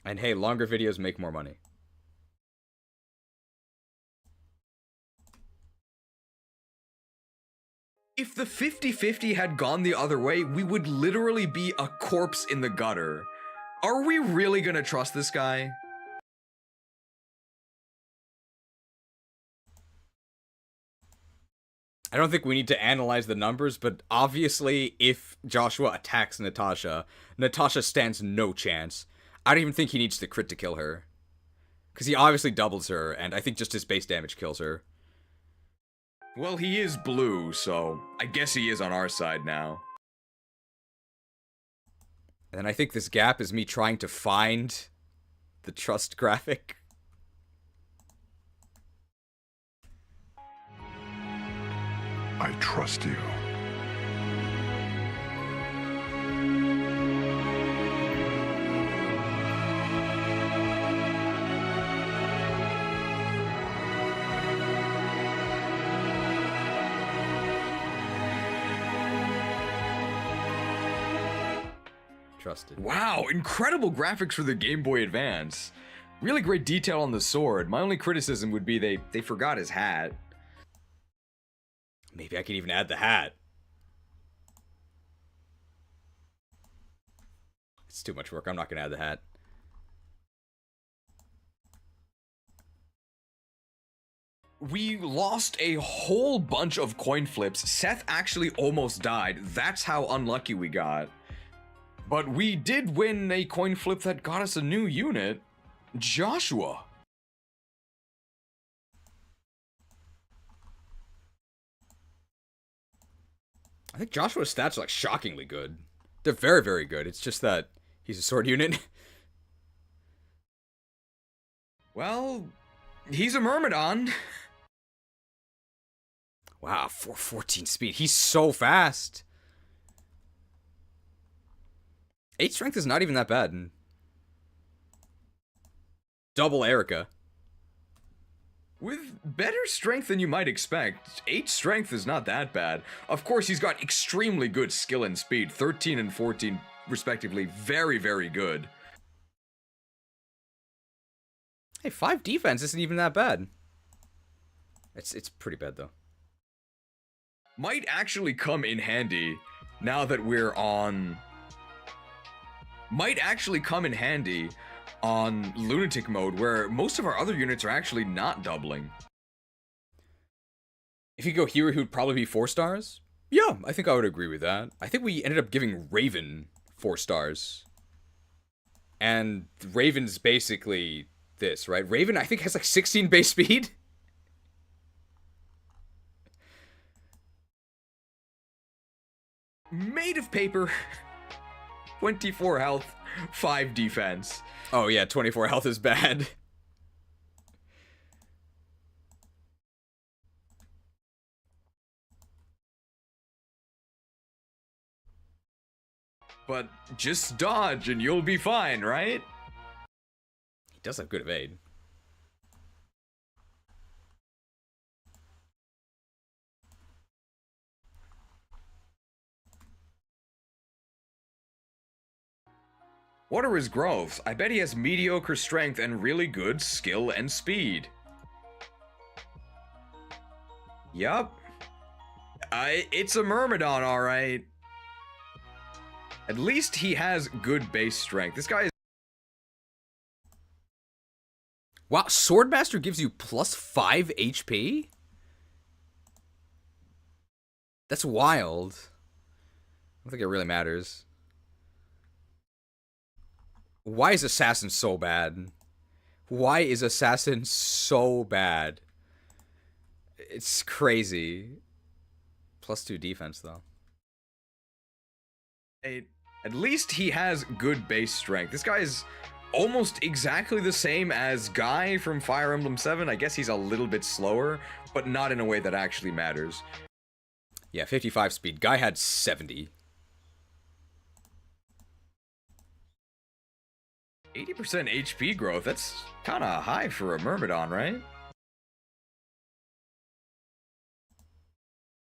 And hey, longer videos make more money. If the 50-50 had gone the other way, we would literally be a corpse in the gutter. Are we really gonna trust this guy? I don't think we need to analyze the numbers, but obviously if Joshua attacks Natasha, Natasha stands no chance. I don't even think he needs to crit to kill her. Because he obviously doubles her, and I think just his base damage kills her. Well, he is blue, so I guess he is on our side now. And I think this gap is me trying to find the trust graphic. I trust you. Trusted. Wow, incredible graphics for the Game Boy Advance. Really great detail on the sword. My only criticism would be they forgot his hat. Maybe I could even add the hat. It's too much work. I'm not going to add the hat. We lost a whole bunch of coin flips. Seth actually almost died. That's how unlucky we got. But we did win a coin flip that got us a new unit. Joshua. I think Joshua's stats are like shockingly good. They're very, very good. It's just that he's a sword unit. Well, he's a Myrmidon. Wow, 414 speed. He's so fast. 8 strength is not even that bad. Double Erica. With better strength than you might expect, 8 strength is not that bad. Of course, he's got extremely good skill and speed, 13 and 14 respectively, very, very good. Hey, 5 defense isn't even that bad. It's pretty bad, though. Might actually come in handy now that we're on... Might actually come in handy on Lunatic mode, where most of our other units are actually not doubling. If you go here, he would probably be 4 stars. Yeah, I think I would agree with that. I think we ended up giving Raven 4 stars. And Raven's basically this, right? Raven, I think, has like 16 base speed. Made of paper. 24 health, 5 defense. Oh yeah, 24 health is bad. But just dodge and you'll be fine, right? He does have good evade. What are his growths? I bet he has mediocre strength and really good skill and speed. Yup. It's a Myrmidon, alright. At least he has good base strength. This guy is... Wow, Swordmaster gives you plus 5 HP? That's wild. I don't think it really matters. Why is Assassin so bad? Why is Assassin so bad? It's crazy. Plus 2 defense, though. At least he has good base strength. This guy is almost exactly the same as Guy from Fire Emblem 7. I guess he's a little bit slower, but not in a way that actually matters. Yeah, 55 speed. Guy had 70. 80% HP growth, that's kind of high for a Myrmidon, right?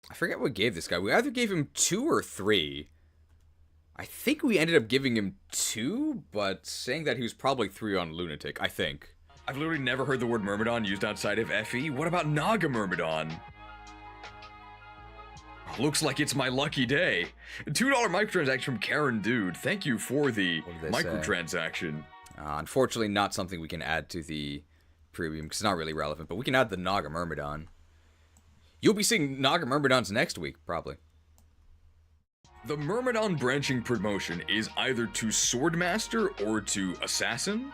I forget what we gave this guy. We either gave him 2 or 3. I think we ended up giving him 2, but saying that he was probably 3 on Lunatic, I think. I've literally never heard the word Myrmidon used outside of FE. What about Naga Myrmidon? Looks like it's my lucky day. $2 microtransaction from Karen Dude. Thank you for the microtransaction. Unfortunately, not something we can add to the premium, because it's not really relevant, but we can add the Naga Myrmidon. You'll be seeing Naga Myrmidons next week, probably. The Myrmidon branching promotion is either to Swordmaster or to Assassin.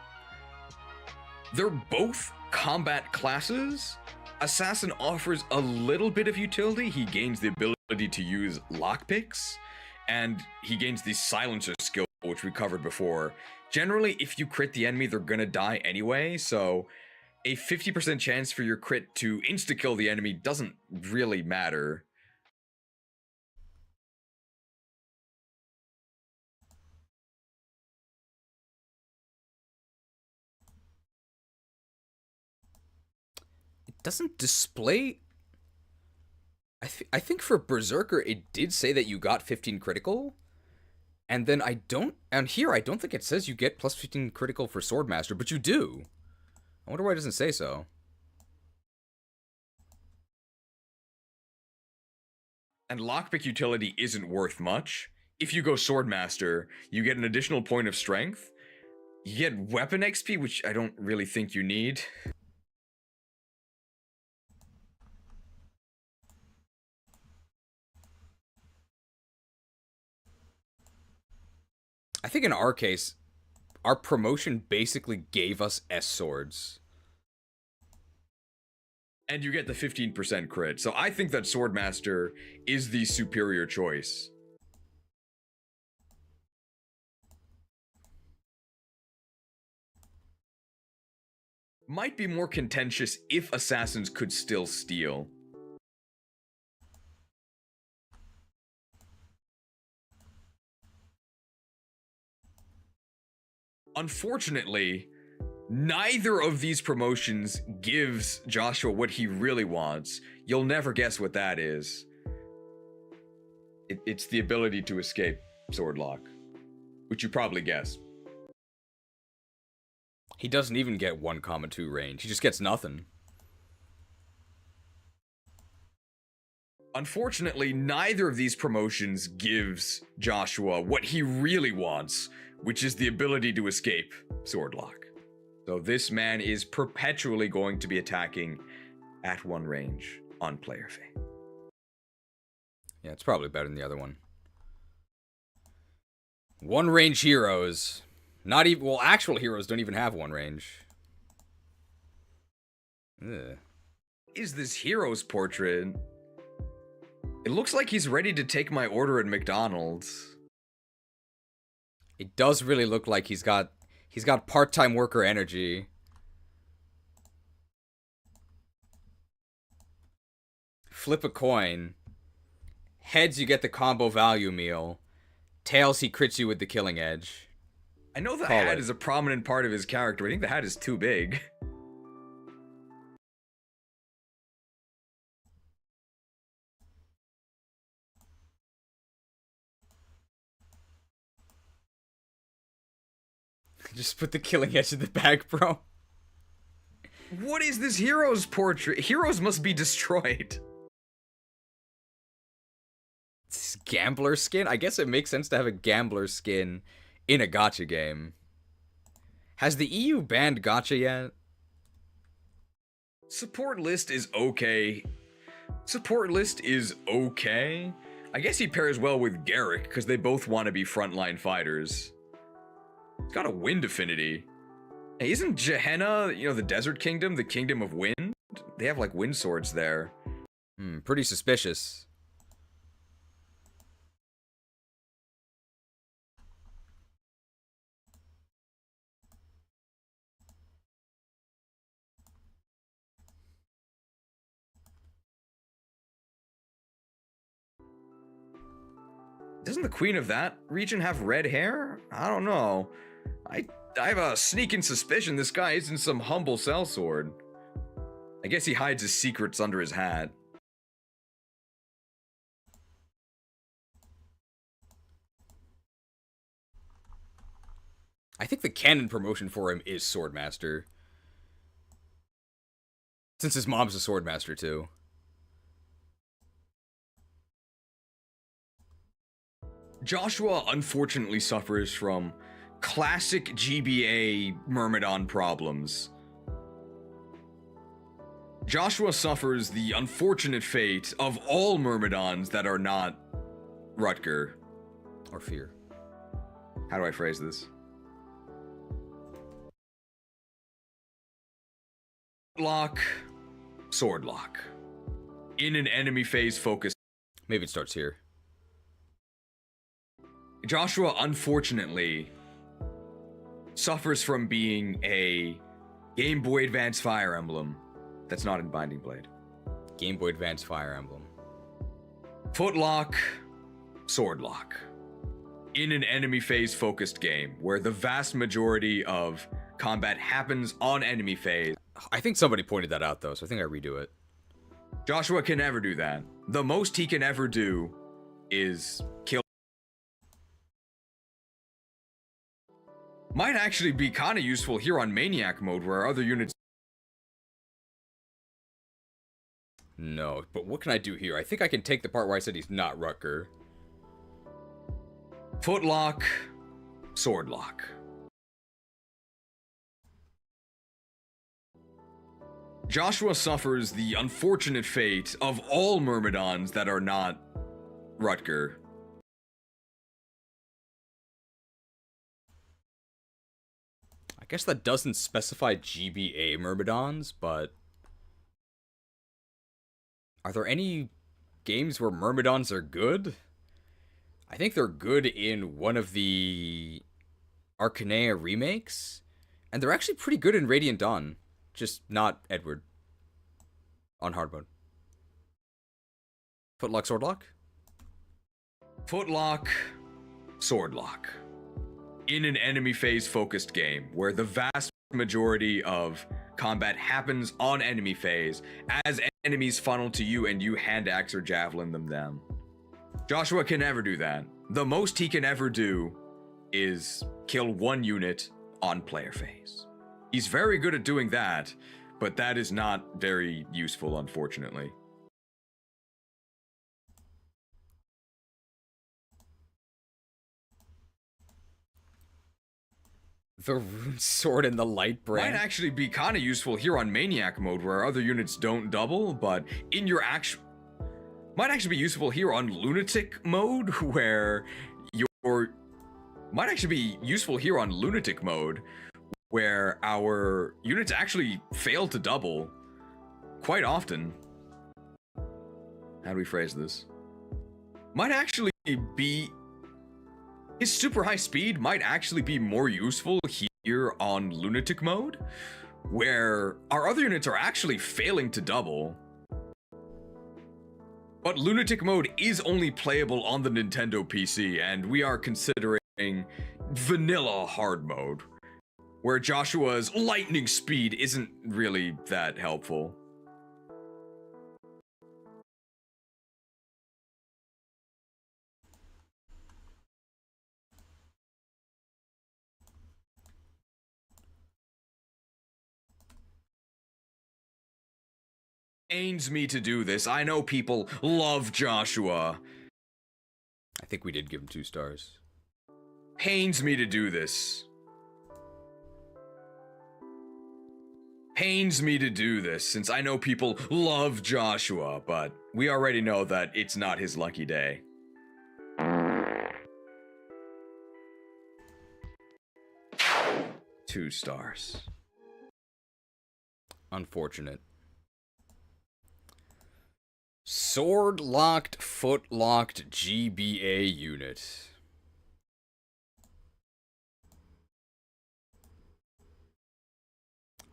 They're both combat classes. Assassin offers a little bit of utility. He gains the ability to use lockpicks, and he gains the Silencer skill, which we covered before. Generally, if you crit the enemy, they're gonna die anyway, so a 50% chance for your crit to insta-kill the enemy doesn't really matter. It doesn't display... I think for Berserker, it did say that you got 15 critical. And then I don't... And here, I don't think it says you get plus 15 critical for Swordmaster, but you do. I wonder why it doesn't say so. And lockpick utility isn't worth much. If you go Swordmaster, you get an additional point of strength. You get weapon XP, which I don't really think you need. I think in our case, our promotion basically gave us S swords. And you get the 15% crit. So I think that Swordmaster is the superior choice. Might be more contentious if Assassins could still steal. Unfortunately, neither of these promotions gives Joshua what he really wants. You'll never guess what that is. It's the ability to escape Swordlock, which you probably guessed. He doesn't even get 1,2 range. He just gets nothing. Unfortunately, neither of these promotions gives Joshua what he really wants, which is the ability to escape Swordlock. So this man is perpetually going to be attacking at 1 range on player fate. Yeah, it's probably better than the other one. 1 range heroes. Not even, well, actual heroes don't even have 1 range. Ugh. Is this hero's portrait? It looks like he's ready to take my order at McDonald's. It does really look like he's got part-time worker energy. Flip a coin. Heads, you get the combo value meal. Tails, he crits you with the killing edge. I know the Call hat it. is a prominent part of his character. I think the hat is too big. Just put the killing edge in the bag, bro. What is this hero's portrait? Heroes must be destroyed. It's gambler skin? I guess it makes sense to have a gambler skin in a gacha game. Has the EU banned gacha yet? Support list is okay. Support list is okay. I guess he pairs well with Gerik, because they both want to be frontline fighters. He's got a wind affinity. Hey, isn't Gehenna, you know, the Desert Kingdom, the Kingdom of Wind? They have, like, wind swords there. Pretty suspicious. Doesn't the queen of that region have red hair? I don't know. I have a sneaking suspicion this guy isn't some humble sellsword. I guess he hides his secrets under his hat. I think the canon promotion for him is Swordmaster. Since his mom's a Swordmaster, too. Joshua unfortunately suffers from classic GBA Myrmidon problems. Joshua suffers the unfortunate fate of all Myrmidons that are not Rutger. Or Fear. How do I phrase this? Lock, sword lock. In an enemy phase focus. Maybe it starts here. Joshua unfortunately suffers from being a Game Boy Advance Fire Emblem that's not in Binding Blade. Game Boy Advance Fire Emblem. Footlock, sword lock. In an enemy phase focused game where the vast majority of combat happens on enemy phase. I think somebody pointed that out, though, so I think I redo it. Joshua can never do that. The most he can ever do is kill. Might actually be kind of useful here on Maniac mode where other units. No, but what can I do here? I think I can take the part where I said he's not Rutger. Footlock, sword lock. Joshua suffers the unfortunate fate of all Myrmidons that are not Rutger. I guess that doesn't specify GBA Myrmidons, but... Are there any games where Myrmidons are good? I think they're good in one of the Arcanea remakes, and they're actually pretty good in Radiant Dawn. Just not Edward. On hard mode. Footlock, Swordlock? Footlock, sword lock. In an enemy phase focused game where the vast majority of combat happens on enemy phase as enemies funnel to you and you hand axe or javelin them down. Joshua can never do that. The most he can ever do is kill one unit on player phase. He's very good at doing that, but that is not very useful, unfortunately. The Rune Sword and the Light Brand. Might actually be kind of useful here on Maniac mode where other units don't double, but in your actual... Might actually be useful here on Lunatic mode where your... Might actually be useful here on Lunatic mode where our units actually fail to double quite often. How do we phrase this? Might actually be... His super high speed might actually be more useful here on Lunatic mode, where our other units are actually failing to double. But Lunatic mode is only playable on the Nintendo PC, and we are considering vanilla hard mode, where Joshua's lightning speed isn't really that helpful. Pains me to do this. I know people love Joshua. I think we did give him 2 stars. Pains me to do this. Pains me to do this, since I know people love Joshua, but we already know that it's not his lucky day. Two stars. Unfortunate. Sword locked, foot locked GBA unit.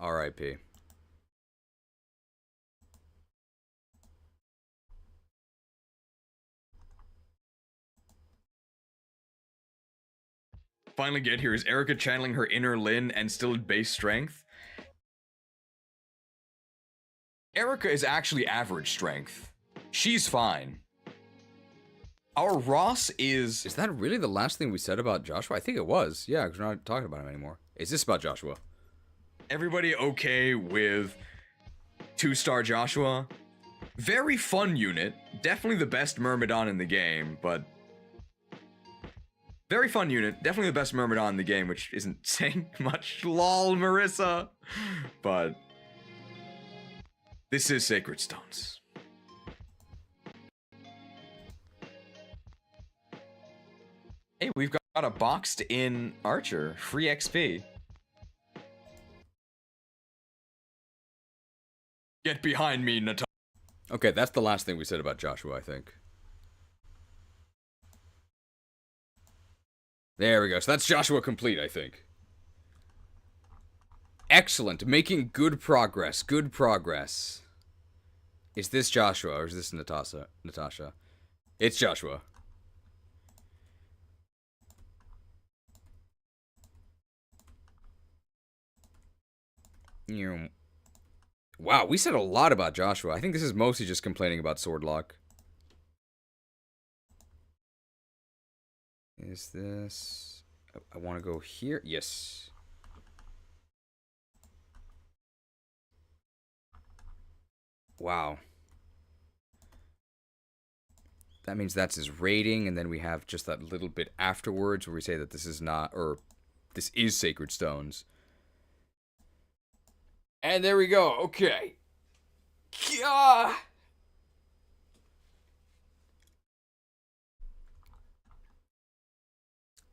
R.I.P. Finally get here. Is Erica channeling her inner Lyn and still at base strength? Erica is actually average strength. She's fine. Our Ross is... Is that really the last thing we said about Joshua? I think it was. Yeah, because we're not talking about him anymore. Is this about Joshua? Everybody okay with 2-star Joshua? Very fun unit. Definitely the best Myrmidon in the game, but... Very fun unit. Definitely the best Myrmidon in the game, which isn't saying much. Lol, Marissa. But... this is Sacred Stones. Hey, we've got a boxed in Archer. Free XP. Get behind me, Natasha. Okay, that's the last thing we said about Joshua, I think. There we go. So that's Joshua complete, I think. Excellent. Making good progress. Good progress. Is this Joshua or is this Natasha? It's Joshua. Wow, we said a lot about Joshua. I think this is mostly just complaining about sword lock. Is this... I want to go here. Yes. Wow. That means that's his rating, and then we have just that little bit afterwards where we say that this is not, or this is Sacred Stones. And there we go. Okay. Gah!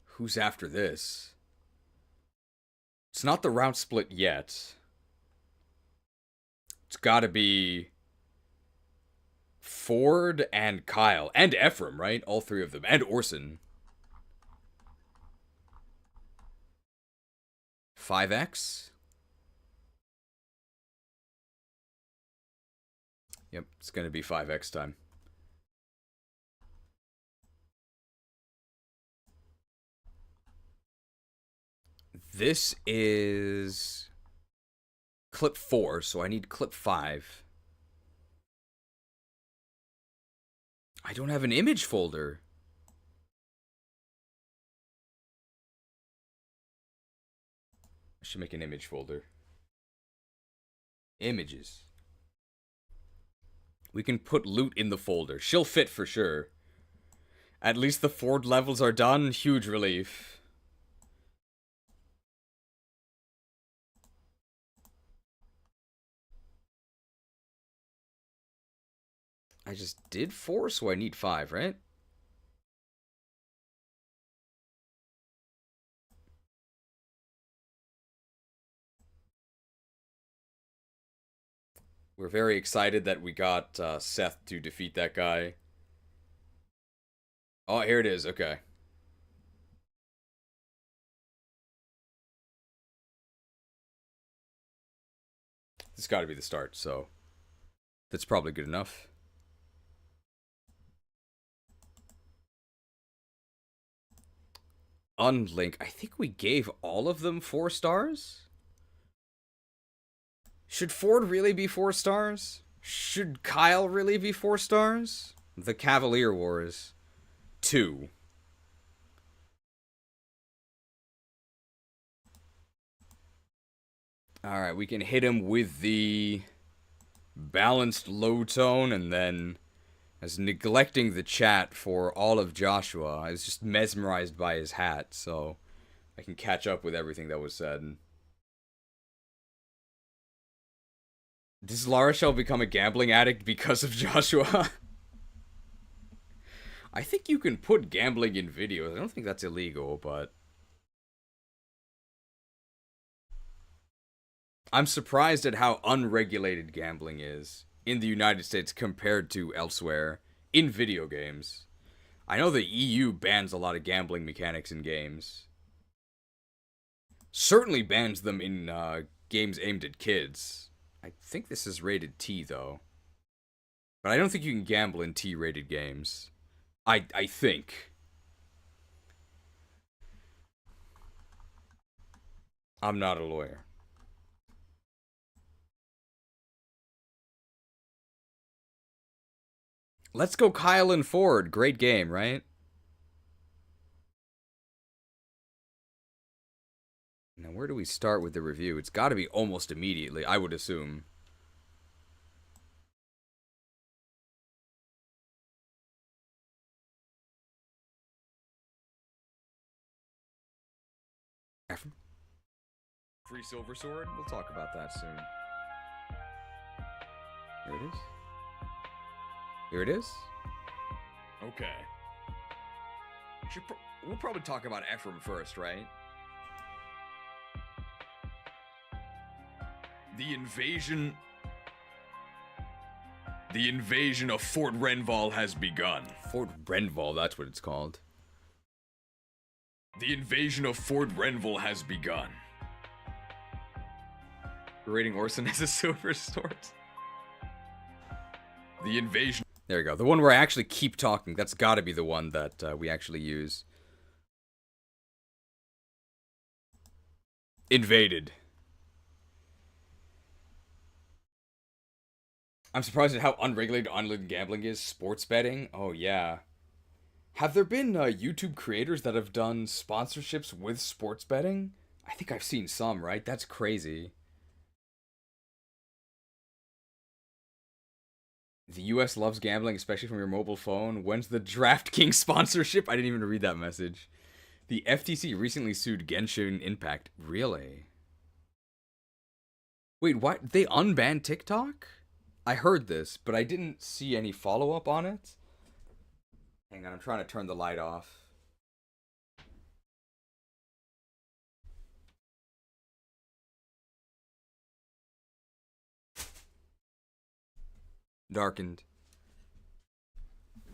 Who's after this? It's not the route split yet. It's gotta be Ford and Kyle. And Ephraim, right? All 3 of them. And Orson. 5X? Yep, it's gonna be 5X time. This is clip 4, so I need clip 5. I don't have an image folder. I should make an image folder. Images. We can put loot in the folder. She'll fit for sure. At least the Ford levels are done. Huge relief. I just did 4, so I need 5, right? We're very excited that we got Seth to defeat that guy. Oh, here it is. Okay. This got to be the start, so that's probably good enough. Unlink. I think we gave all of them 4 stars? Should Ford really be 4 stars? Should Kyle really be 4 stars? The Cavalier Wars. 2. Alright, we can hit him with the balanced low tone, and then I was neglecting the chat for all of Joshua. I was just mesmerized by his hat, so I can catch up with everything that was said. Does Lara Shell become a gambling addict because of Joshua? I think you can put gambling in videos. I don't think that's illegal, but I'm surprised at how unregulated gambling is in the United States compared to elsewhere in video games. I know the EU bans a lot of gambling mechanics in games. Certainly bans them in games aimed at kids. I think this is rated T, though. But I don't think you can gamble in T-rated games. I think. I'm not a lawyer. Let's go Kyle and Ford. Great game, right? Now, where do we start with the review? It's got to be almost immediately, I would assume. Free Silver Sword? We'll talk about that soon. Here it is. Here it is. Okay. We'll probably talk about Ephraim first, right? The invasion of Fort Renval has begun. Fort Renval, that's what it's called. The invasion of Fort Renval has begun. We're rating Orson as a silver sword. The invasion. There you go. The one where I actually keep talking. That's got to be the one that we actually use. Invaded. I'm surprised at how unregulated online gambling is. Sports betting? Oh, yeah. Have there been YouTube creators that have done sponsorships with sports betting? I think I've seen some, right? That's crazy. The US loves gambling, especially from your mobile phone. When's the DraftKings sponsorship? I didn't even read that message. The FTC recently sued Genshin Impact. Really? Wait, what? They unbanned TikTok? I heard this, but I didn't see any follow-up on it. Hang on, I'm trying to turn the light off. Darkened.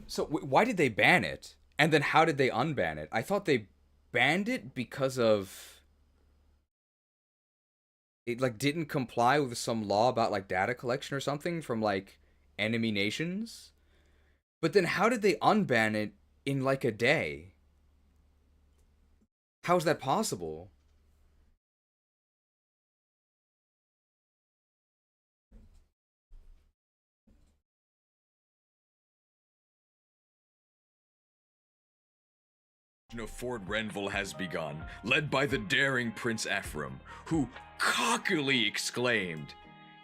So, why did they ban it? And then how did they unban it? I thought they banned it because of... It, like, didn't comply with some law about, like, data collection or something from, like, enemy nations? But then how did they unban it in, like, a day? How is that possible? Of Fort Renval has begun, led by the daring Prince Ephraim, who cockily exclaimed,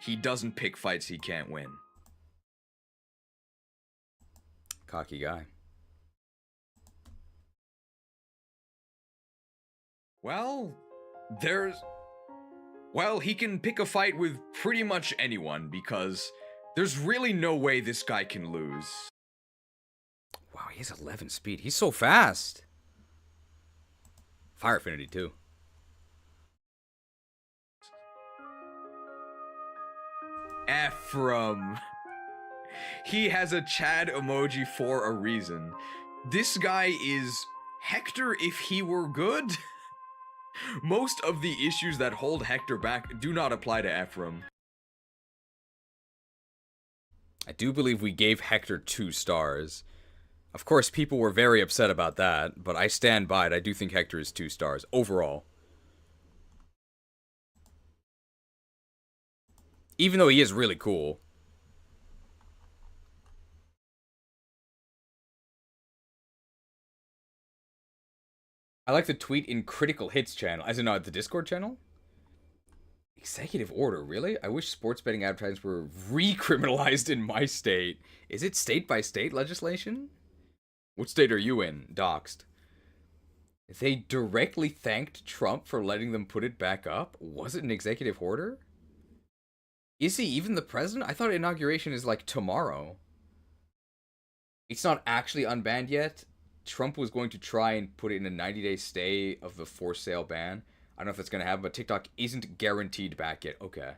"He doesn't pick fights he can't win." Cocky guy. Well, he can pick a fight with pretty much anyone, because there's really no way this guy can lose. Wow, he has 11 speed. He's so fast. Fire affinity, too. Ephraim. He has a Chad emoji for a reason. This guy is Hector if he were good. Most of the issues that hold Hector back do not apply to Ephraim. I do believe we gave Hector 2 stars. Of course, people were very upset about that, but I stand by it. I do think Hector is 2 stars overall. Even though he is really cool. I like the tweet in Critical Hits channel, as in the Discord channel. Executive order, really? I wish sports betting advertisements were recriminalized in my state. Is it state by state legislation? What state are you in? Doxed. They directly thanked Trump for letting them put it back up? Was it an executive order? Is he even the president? I thought inauguration is like tomorrow. It's not actually unbanned yet. Trump was going to try and put it in a 90-day stay of the for sale ban. I don't know if that's going to happen, but TikTok isn't guaranteed back yet. Okay.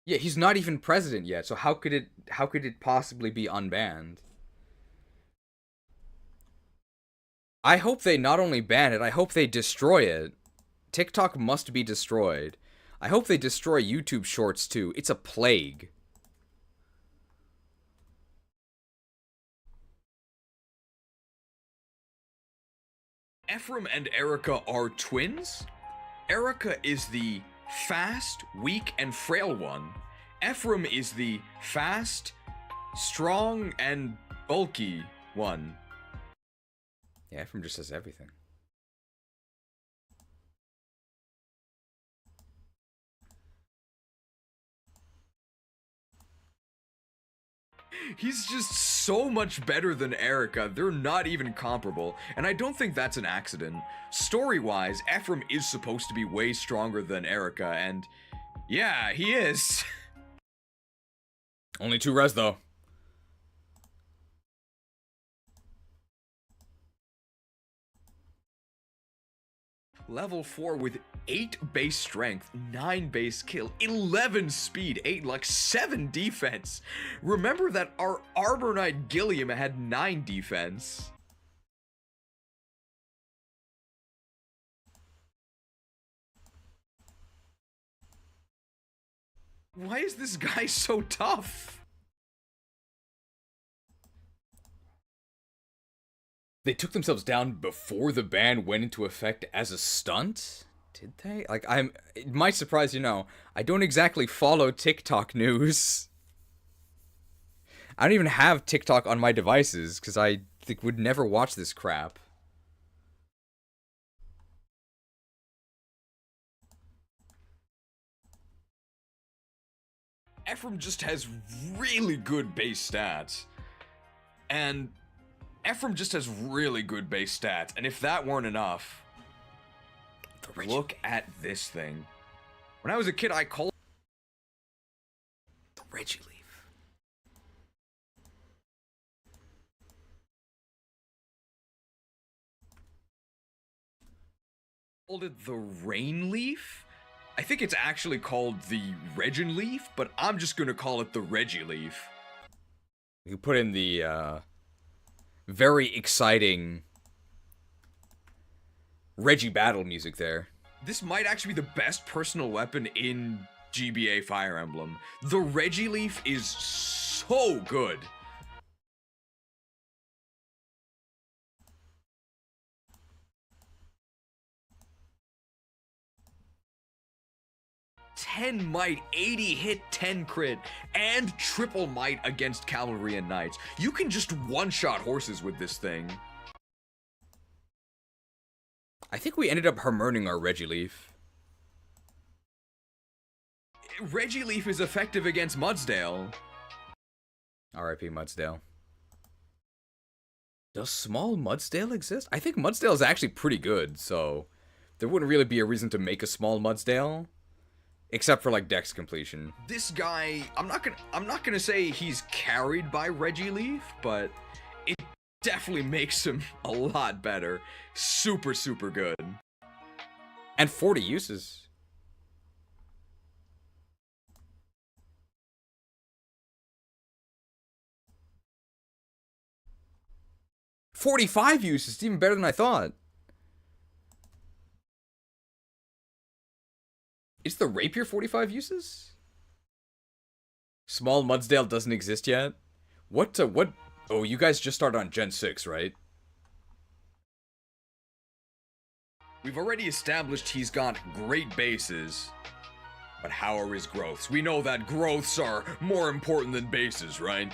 Yeah, he's not even president yet, so how could it possibly be unbanned? I hope they not only ban it, I hope they destroy it. TikTok must be destroyed. I hope they destroy YouTube Shorts too. It's a plague. Ephraim and Erica are twins. Erica is the fast, weak, and frail one. Ephraim is the fast, strong, and bulky one. Yeah, Ephraim just says everything. He's just so much better than Erica. They're not even comparable, and I don't think that's an accident. Story-wise, Ephraim is supposed to be way stronger than Erica, and yeah, he is. Only 2 res though. Level 4 with 8 base strength, 9 base kill, 11 speed, 7 defense. Remember that our Arbor Knight Gilliam had 9 defense. Why is this guy so tough? They took themselves down before the ban went into effect as a stunt? Did they? Like, it might surprise you I don't exactly follow TikTok news. I don't even have TikTok on my devices, because I would never watch this crap. Ephraim just has really good base stats. And Ephraim just has really good base stats. And if that weren't enough, look at this thing. When I was a kid, I called the Reggie Leaf. Called it the Rain Leaf. I think it's actually called the Regin Leaf, but I'm just gonna call it the Reggie Leaf. You put in the very exciting Reggie battle music there. This might actually be the best personal weapon in GBA Fire Emblem. The Reggie Leaf is so good. "10 might, 80 hit, 10 crit, and triple might against cavalry and knights." You can just one-shot horses with this thing. I think we ended up Hermerning our Reggie Leaf. Reggie Leaf is effective against Mudsdale. R.I.P. Mudsdale. Does small Mudsdale exist? I think Mudsdale is actually pretty good, so there wouldn't really be a reason to make a small Mudsdale. Except for, like, dex completion. This guy, I'm not gonna say he's carried by Reggie Leaf, but it definitely makes him a lot better. Super, super good. And 40 uses. $45 uses, it's even better than I thought. Is the Rapier 45 uses? Small Mudsdale doesn't exist yet? What Oh, you guys just started on Gen 6, right? We've already established he's got great bases, but how are his growths? We know that growths are more important than bases, right?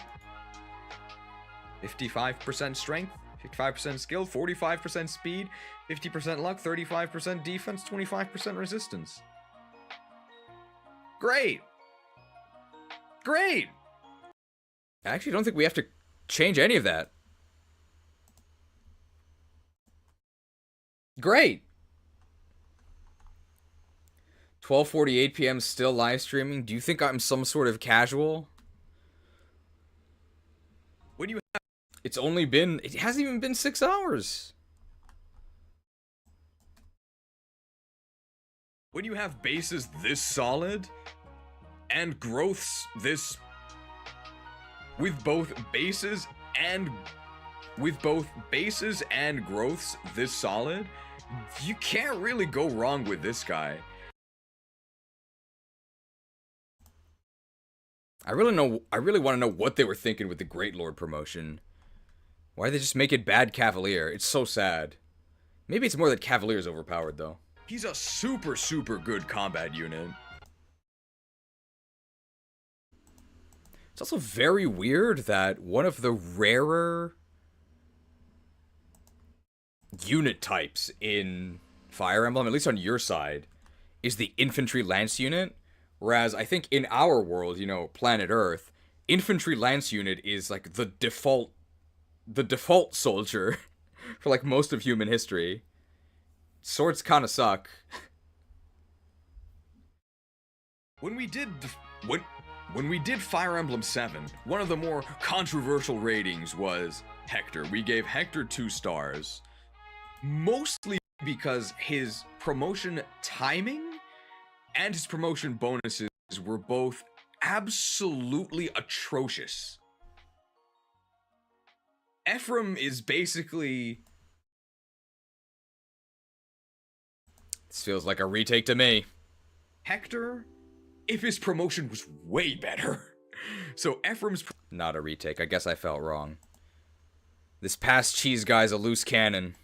55% strength, 55% skill, 45% speed, 50% luck, 35% defense, 25% resistance. Great! Great! I actually don't think we have to change any of that. Great! 12:48 p.m. still live streaming. Do you think I'm some sort of casual? When you have It hasn't even been 6 hours. When you have bases this solid, and growths this... With both bases and growths this solid, you can't really go wrong with this guy. I really want to know what they were thinking with the Great Lord promotion. Why they just make it Bad Cavalier? It's so sad. Maybe it's more that Cavalier's overpowered, though. He's a super, super good combat unit. It's also very weird that one of the rarer unit types in Fire Emblem, at least on your side, is the Infantry Lance unit. Whereas I think in our world, you know, planet Earth, Infantry Lance unit is like the default soldier for like most of human history. Swords kind of suck. When we did Fire Emblem 7, one of the more controversial ratings was Hector. We gave Hector 2 stars. Mostly because his promotion timing and his promotion bonuses were both absolutely atrocious. Ephraim is basically... This feels like a retake to me. Hector, if his promotion was way better. So Ephraim's... Not a retake. I guess I felt wrong. This past cheese guy's a loose cannon.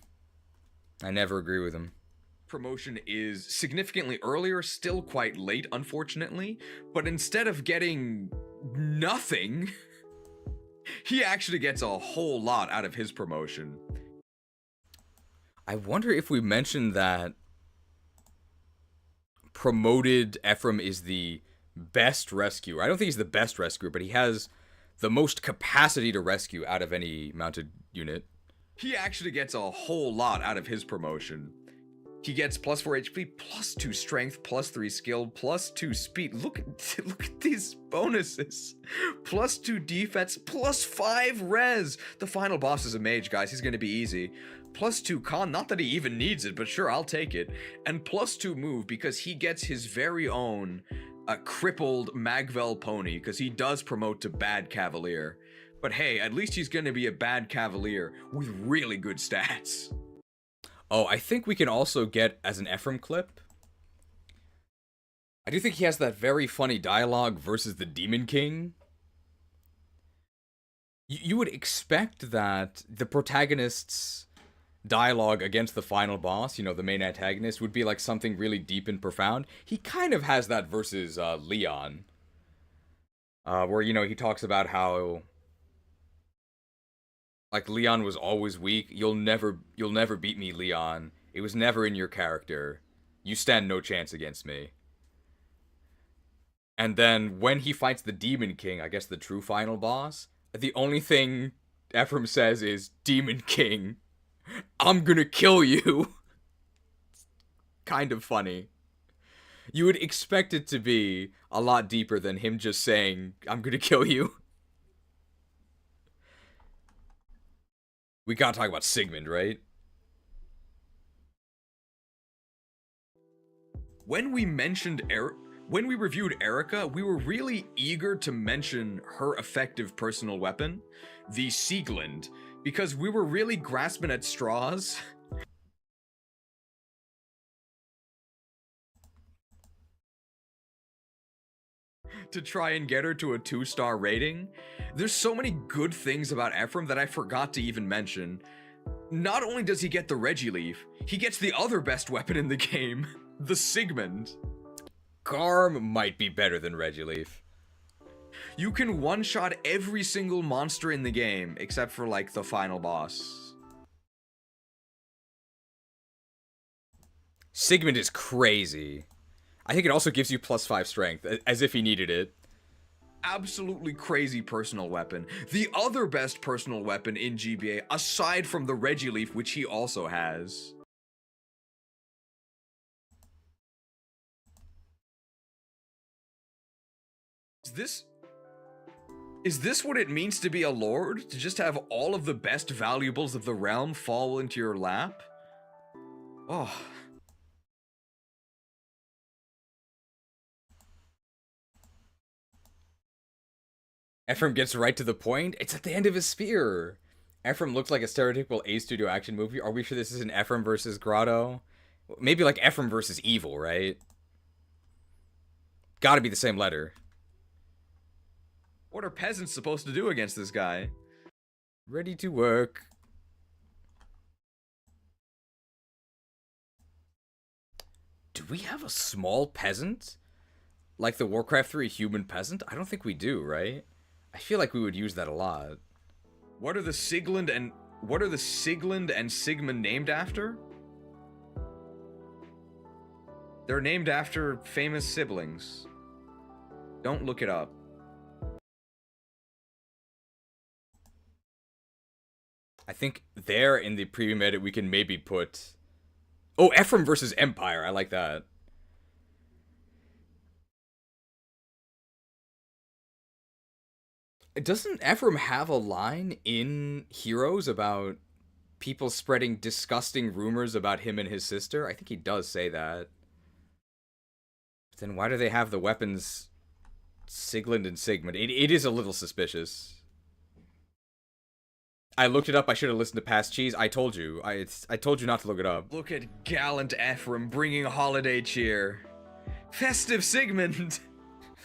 I never agree with him. Promotion is significantly earlier, still quite late, unfortunately. But instead of getting nothing, he actually gets a whole lot out of his promotion. I wonder if we mentioned that promoted Ephraim is the best rescuer. I don't think he's the best rescuer, but he has the most capacity to rescue out of any mounted unit. He actually gets a whole lot out of his promotion. He gets plus 4 HP, plus 2 strength, plus 3 skill, plus 2 speed. Look at these bonuses. Plus 2 defense, plus 5 res. The final boss is a mage, guys. He's going to be easy. Plus 2 con, not that he even needs it, but sure, I'll take it. And plus 2 move because he gets his very own crippled Magvel pony because he does promote to Bad Cavalier. But hey, at least he's going to be a Bad Cavalier with really good stats. Oh, I think we can also get as an Ephraim clip. I do think he has that very funny dialogue versus the Demon King. You would expect that the protagonist's dialogue against the final boss, you know, the main antagonist, would be like something really deep and profound. He kind of has that versus Leon. Where, you know, he talks about how... like, Leon was always weak. You'll never beat me, Leon. It was never in your character. You stand no chance against me. And then, when he fights the Demon King, I guess the true final boss, the only thing Ephraim says is, Demon King, I'm gonna kill you. It's kind of funny. You would expect it to be a lot deeper than him just saying, I'm gonna kill you. We gotta talk about Sigmund, right? When we reviewed Erica, we were really eager to mention her effective personal weapon, the Sieglinde, because we were really grasping at straws. to try and get her to a 2-star rating. There's so many good things about Ephraim that I forgot to even mention. Not only does he get the Regileaf, he gets the other best weapon in the game, the Sigmund. Garm might be better than Regileaf. You can one-shot every single monster in the game, except for, like, the final boss. Sigmund is crazy. I think it also gives you +5 strength, as if he needed it. Absolutely crazy personal weapon. The other best personal weapon in GBA, aside from the Regileaf, which he also has. Is this what it means to be a lord? To just have all of the best valuables of the realm fall into your lap? Oh. Ephraim gets right to the point. It's at the end of his spear. Ephraim looks like a stereotypical A Studio action movie. Are we sure this isn't Ephraim versus Grado? Maybe like Ephraim versus Evil, right? Gotta be the same letter. What are peasants supposed to do against this guy? Ready to work. Do we have a small peasant? Like the Warcraft 3 human peasant? I don't think we do, right? I feel like we would use that a lot. What are the Sigmund and Sigmund named after? They're named after famous siblings. Don't look it up. I think there in the premium edit we can maybe put... Oh, Ephraim versus Empire. I like that. Doesn't Ephraim have a line in Heroes about people spreading disgusting rumors about him and his sister? I think he does say that. But then why do they have the weapons Sigmund and Sigmund? It is a little suspicious. I looked it up. I should have listened to Past Cheese. I told you. I told you not to look it up. Look at gallant Ephraim bringing holiday cheer. Festive Sigmund.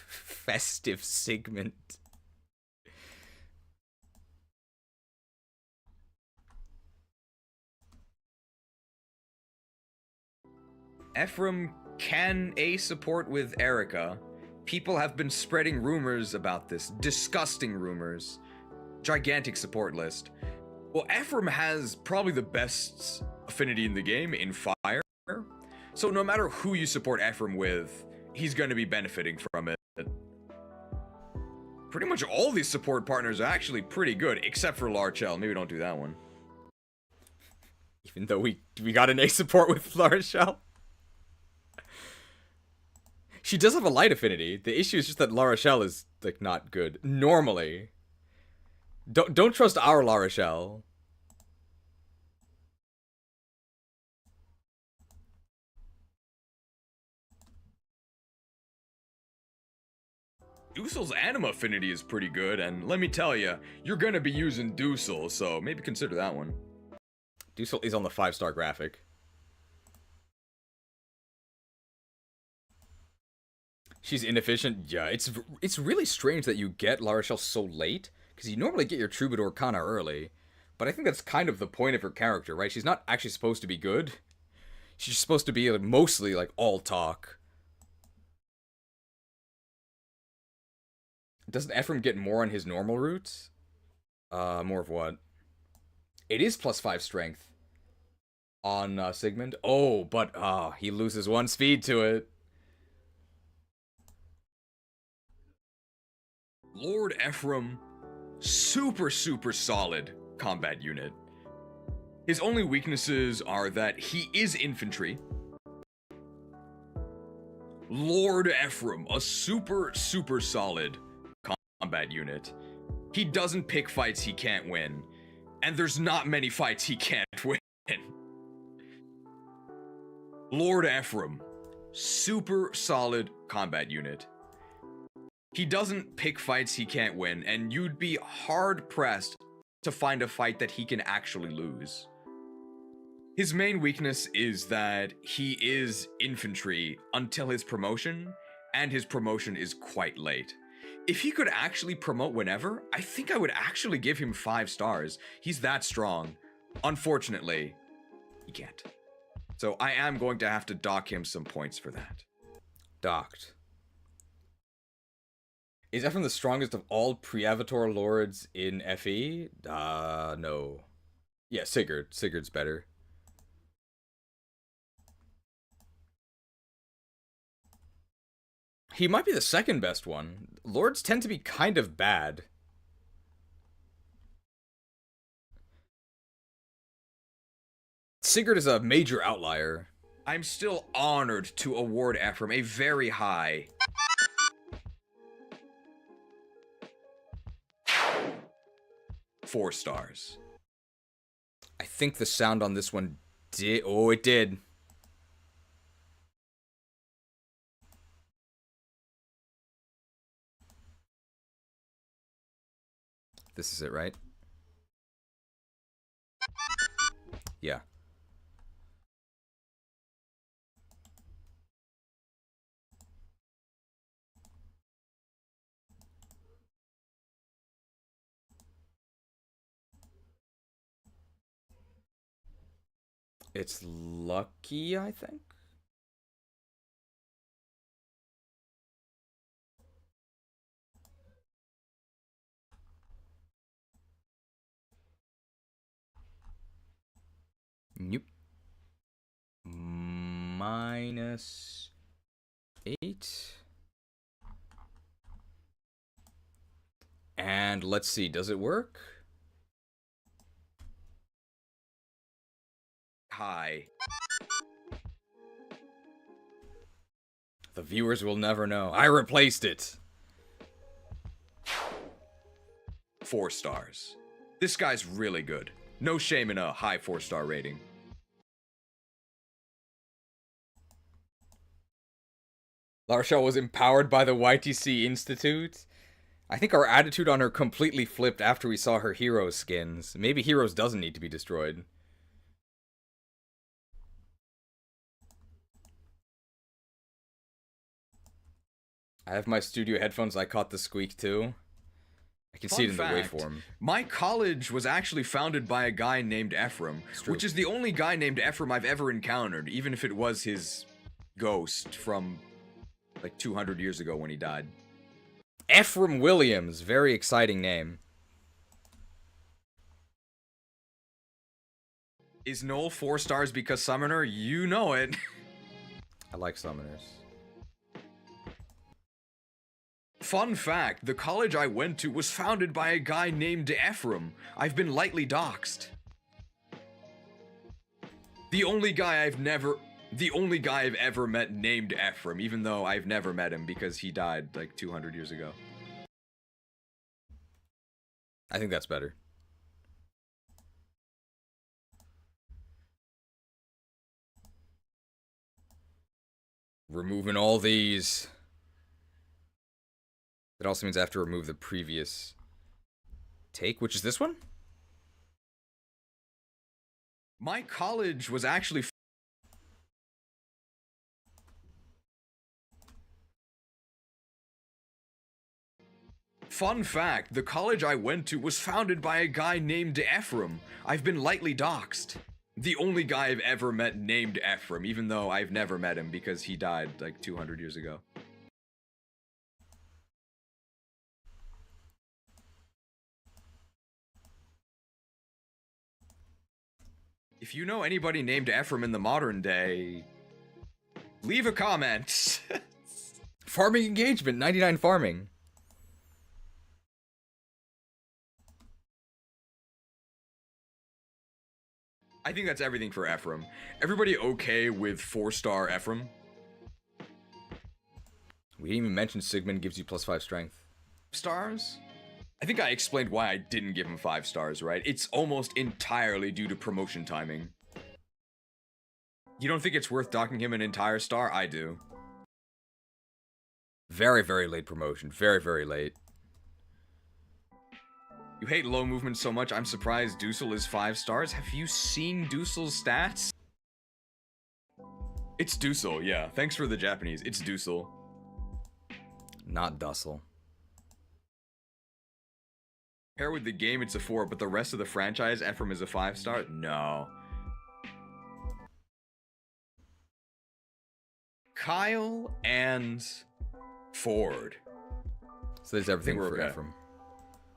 Festive Sigmund. Ephraim can A support with Erica. People have been spreading rumors about this. Disgusting rumors. Gigantic support list. Well, Ephraim has probably the best affinity in the game in fire. So no matter who you support Ephraim with, he's going to be benefiting from it. Pretty much all these support partners are actually pretty good, except for Larchel. Maybe don't do that one. Even though we got an A support with Larchel. She does have a light affinity. The issue is just that La Rochelle is, like, not good. Normally. Don't trust our La Rochelle. Deucel's anima affinity is pretty good, and let me tell you, you're gonna be using Deucel, so maybe consider that one. Deucel is on the 5-star graphic. She's inefficient. Yeah, it's really strange that you get La Rochelle so late, because you normally get your Troubadour kinda early. But I think that's kind of the point of her character, right? She's not actually supposed to be good. She's supposed to be, like, mostly, like, all talk. Doesn't Ephraim get more on his normal routes? More of what? It is +5 strength on Sigmund. Oh, but he loses 1 speed to it. Lord Ephraim, super solid combat unit. His only weaknesses are that he is infantry. Lord Ephraim, a super solid combat unit. He doesn't pick fights he can't win, and there's not many fights he can't win. Lord Ephraim, super solid combat unit. He doesn't pick fights he can't win, and you'd be hard-pressed to find a fight that he can actually lose. His main weakness is that he is infantry until his promotion, and his promotion is quite late. If he could actually promote whenever, I think I would actually give him 5 stars. He's that strong. Unfortunately, he can't. So I am going to have to dock him some points for that. Docked. Is Ephraim the strongest of all pre-Avatar lords in FE? No. Yeah, Sigurd. Sigurd's better. He might be the second best one. Lords tend to be kind of bad. Sigurd is a major outlier. I'm still honored to award Ephraim a very high 4 stars. I think the sound on this one did... Oh, it did. This is it, right? Yeah. It's lucky, I think. Nope. -8. And let's see, does it work? High. The viewers will never know. I replaced it. 4 stars. This guy's really good. No shame in a high 4-star rating. Larsha was empowered by the YTC Institute. I think our attitude on her completely flipped after we saw her hero skins. Maybe Heroes doesn't need to be destroyed. I have my studio headphones. I caught the squeak too. I can see it in the waveform. My college was actually founded by a guy named Ephraim, which is the only guy named Ephraim I've ever encountered, even if it was his ghost from like 200 years ago when he died. Ephraim Williams, very exciting name. Is Noel 4 stars because Summoner? You know it. I like summoners. Fun fact, the college I went to was founded by a guy named Ephraim. I've been lightly doxxed. The only guy I've ever met named Ephraim, even though I've never met him because he died like 200 years ago. I think that's better. Removing all these. That also means I have to remove the previous take, which is this one? My college was actually... Fun fact, the college I went to was founded by a guy named Ephraim. I've been lightly doxxed. The only guy I've ever met named Ephraim, even though I've never met him because he died like 200 years ago. If you know anybody named Ephraim in the modern day, leave a comment. Farming engagement, 99 farming. I think that's everything for Ephraim. Everybody okay with 4-star Ephraim? We didn't even mention Sigmund gives you +5 strength. Stars? I think I explained why I didn't give him 5 stars, right? It's almost entirely due to promotion timing. You don't think it's worth docking him an entire star? I do. Very, very late promotion. Very, very late. You hate low movement so much, I'm surprised Dusel is 5 stars. Have you seen Dusel's stats? It's Dusel, yeah. Thanks for the Japanese. It's Dusel. Not Dussel. Pair with the game, it's a 4, but the rest of the franchise, Ephraim is a 5-star? No. Kyle and Ford. So there's everything we're for okay. Ephraim.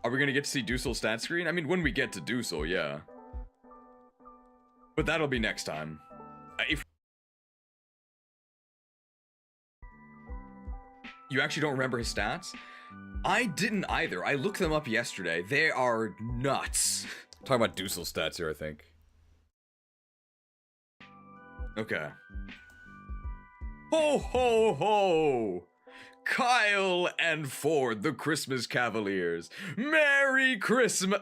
Are we gonna get to see Dussel's stat screen? I mean, when we get to Dussel, yeah. But that'll be next time. If you actually don't remember his stats? I didn't either. I looked them up yesterday. They are nuts. Talking about Dussel's stats here, I think. Okay. Ho ho ho! Kyle and Ford, the Christmas Cavaliers. Merry Christmas!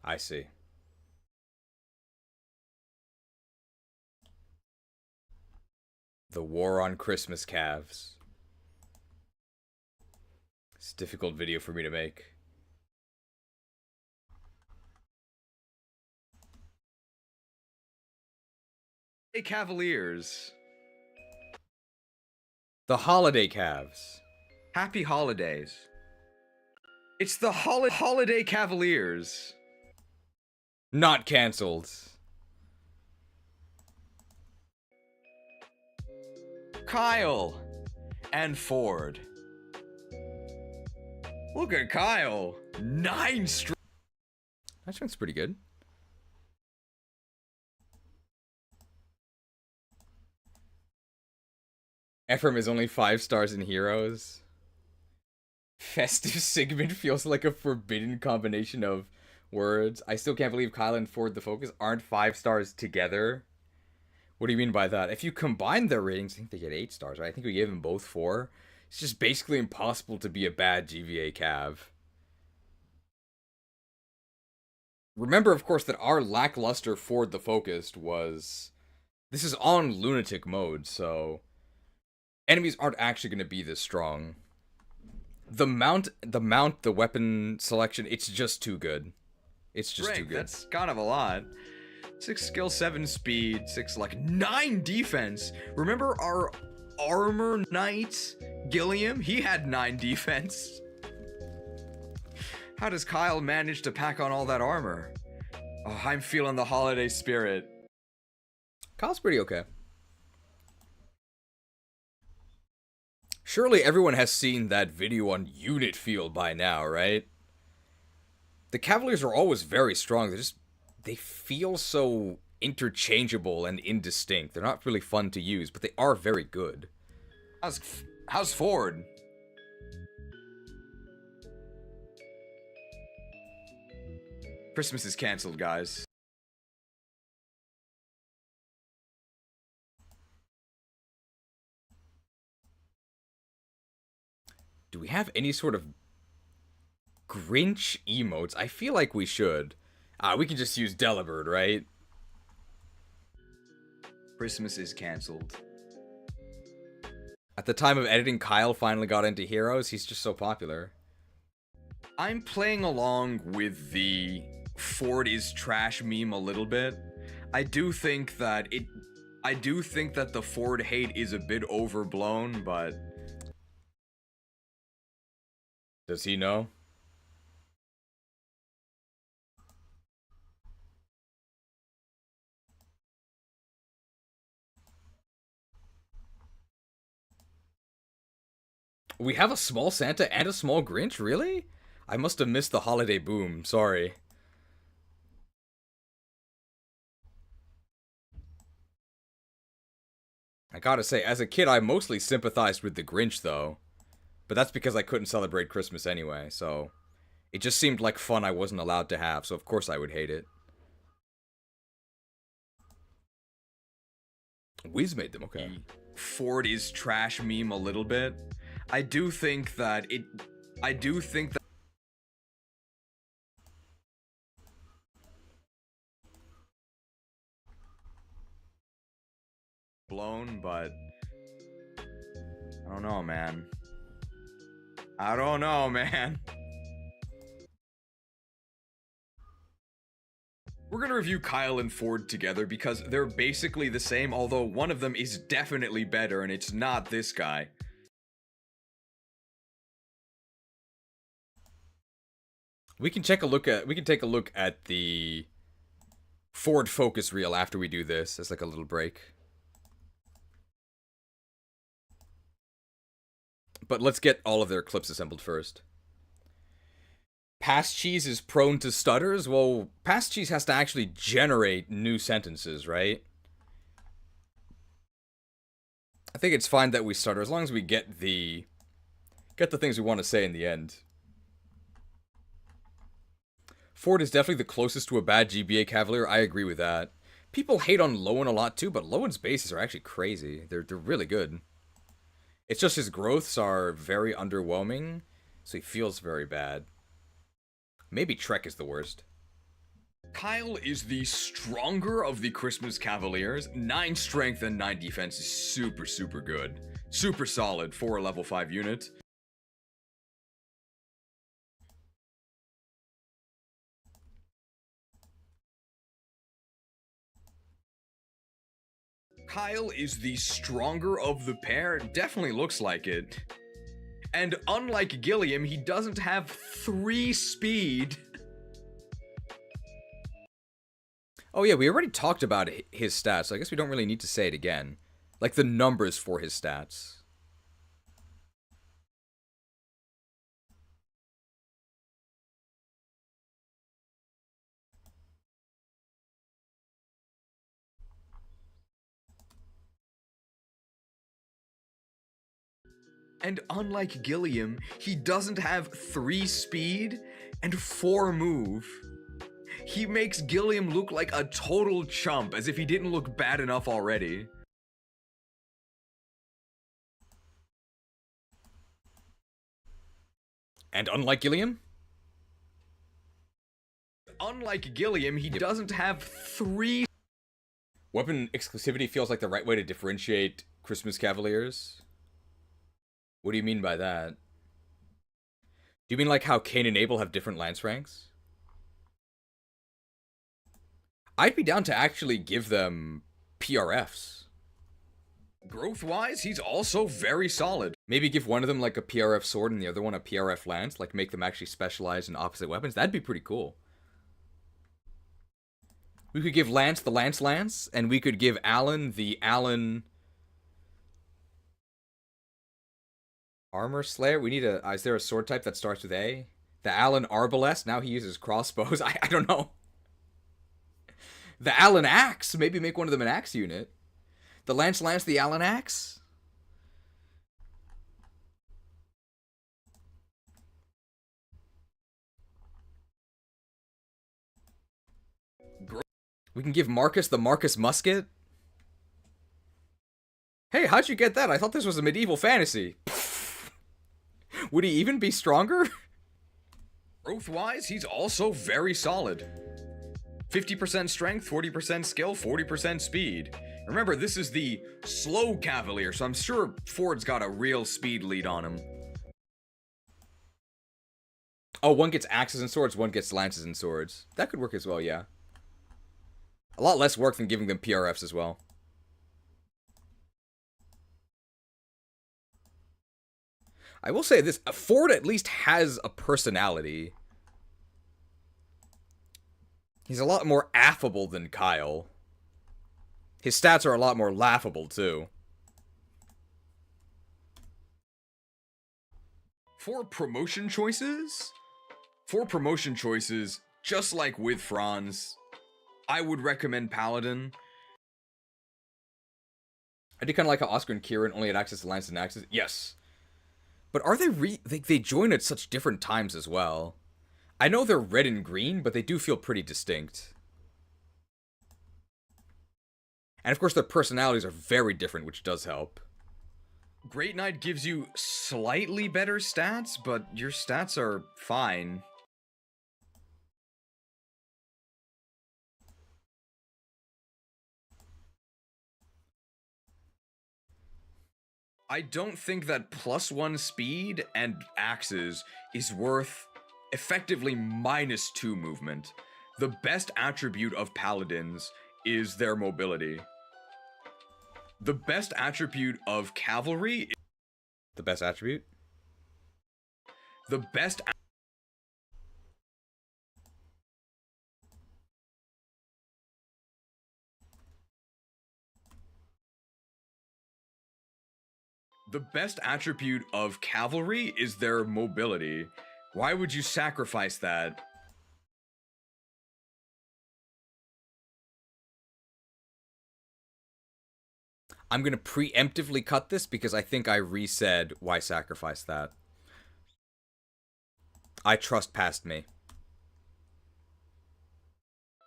I see. The War on Christmas Calves. It's a difficult video for me to make. Hey, Cavaliers. The Holiday Calves. Happy holidays. It's the Holiday Cavaliers. Not cancelled. Kyle and Ford. Look at Kyle. 9 straight. That one's pretty good. Ephraim is only 5 stars in Heroes. Festive Sigmund feels like a forbidden combination of words. I still can't believe Kyle and Ford the Focus aren't 5 stars together. What do you mean by that? If you combine their ratings, I think they get 8 stars, right? I think we gave them both 4. It's just basically impossible to be a bad GVA Cav. Remember, of course, that our lackluster Ford the Focused was... This is on Lunatic mode, so... Enemies aren't actually going to be this strong. The mount, the weapon selection, it's just too good. It's just too good. That's kind of a lot. 6 skill, 7 speed, 6 like 9 defense. Remember our armor knight, Gilliam? He had 9 defense. How does Kyle manage to pack on all that armor? Oh, I'm feeling the holiday spirit. Kyle's pretty okay. Surely everyone has seen that video on Unit Field by now, right? The Cavaliers are always very strong. They feel so interchangeable and indistinct. They're not really fun to use, but they are very good. How's Ford? Christmas is canceled, guys. Do we have any sort of Grinch emotes? I feel like we should. We can just use Delibird, right? Christmas is canceled. At the time of editing, Kyle finally got into Heroes. He's just so popular. I'm playing along with the Ford is trash meme a little bit. I do think that the Ford hate is a bit overblown, but... Does he know? We have a small Santa and a small Grinch, really? I must have missed the holiday boom, sorry. I gotta say, as a kid, I mostly sympathized with the Grinch, though. But that's because I couldn't celebrate Christmas anyway, so... It just seemed like fun I wasn't allowed to have, so of course I would hate it. Wiz made them, okay. Ford is trash meme a little bit. I do think that blown, but I don't know, man. I don't know, man. We're gonna review Kyle and Ford together because they're basically the same, although one of them is definitely better, and it's not this guy. We can take a look at the Ford focus reel after we do this as like a little break. But let's get all of their clips assembled first. Past Cheese is prone to stutters? Well, Past Cheese has to actually generate new sentences, right? I think it's fine that we stutter as long as we get the things we want to say in the end. Ford is definitely the closest to a bad GBA Cavalier. I agree with that. People hate on Lowen a lot too, but Lowen's bases are actually crazy. They're really good. It's just his growths are very underwhelming, so he feels very bad. Maybe Trek is the worst. Kyle is the stronger of the Christmas Cavaliers. 9 strength and 9 defense is super, super good. Super solid for a level 5 unit. Kyle is the stronger of the pair. Definitely looks like it. And unlike Gilliam, he doesn't have 3 speed. Oh yeah, we already talked about his stats, so I guess we don't really need to say it again. Like the numbers for his stats. And unlike Gilliam, he doesn't have 3 speed and 4 move. He makes Gilliam look like a total chump, as if he didn't look bad enough already. And unlike Gilliam? Unlike Gilliam, he doesn't have 3... Weapon exclusivity feels like the right way to differentiate Christmas Cavaliers. What do you mean by that? Do you mean like how Cain and Abel have different lance ranks? I'd be down to actually give them PRFs. Growth-wise, he's also very solid. Maybe give one of them like a PRF sword and the other one a PRF lance, like make them actually specialize in opposite weapons. That'd be pretty cool. We could give Lance the Lance, and we could give Alan the Alan... Armor Slayer? We need a... Is there a sword type that starts with A? The Alan Arbalest? Now he uses crossbows. I don't know. The Alan Axe? Maybe make one of them an axe unit. The Lance, the Alan Axe? We can give Marcus the Marcus Musket. Hey, how'd you get that? I thought this was a medieval fantasy. Would he even be stronger? Growth-wise, he's also very solid. 50% strength, 40% skill, 40% speed. Remember, this is the slow Cavalier, so I'm sure Ford's got a real speed lead on him. Oh, one gets axes and swords, one gets lances and swords. That could work as well, yeah. A lot less work than giving them PRFs as well. I will say this, Ford at least has a personality. He's a lot more affable than Kyle. His stats are a lot more laughable, too. For promotion choices, just like with Franz, I would recommend Paladin. I do kind of like how Oscar and Kieran only had access to lances and axes. Yes. But are they they join at such different times as well. I know they're red and green, but they do feel pretty distinct. And of course their personalities are very different, which does help. Great Knight gives you slightly better stats, but your stats are fine. I don't think that +1 speed and axes is worth effectively -2 movement. The best attribute of paladins is their mobility. The best attribute of cavalry. The best attribute? The best. The best attribute of cavalry is their mobility. Why would you sacrifice that? I'm gonna preemptively cut this because I think I re-said why sacrifice that. I trust past me.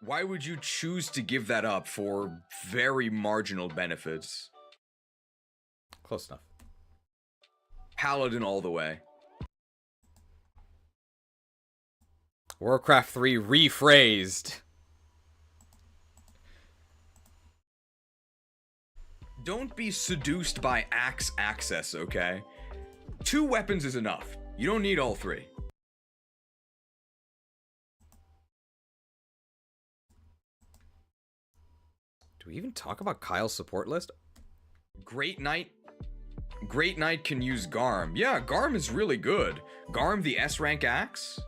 Why would you choose to give that up for very marginal benefits? Close enough. Paladin all the way. Warcraft 3 rephrased. Don't be seduced by axe access, okay? 2 weapons is enough. You don't need all 3. Do we even talk about Kyle's support list? Great Knight. Great Knight can use Garm. Yeah, Garm is really good. Garm, the S-rank axe.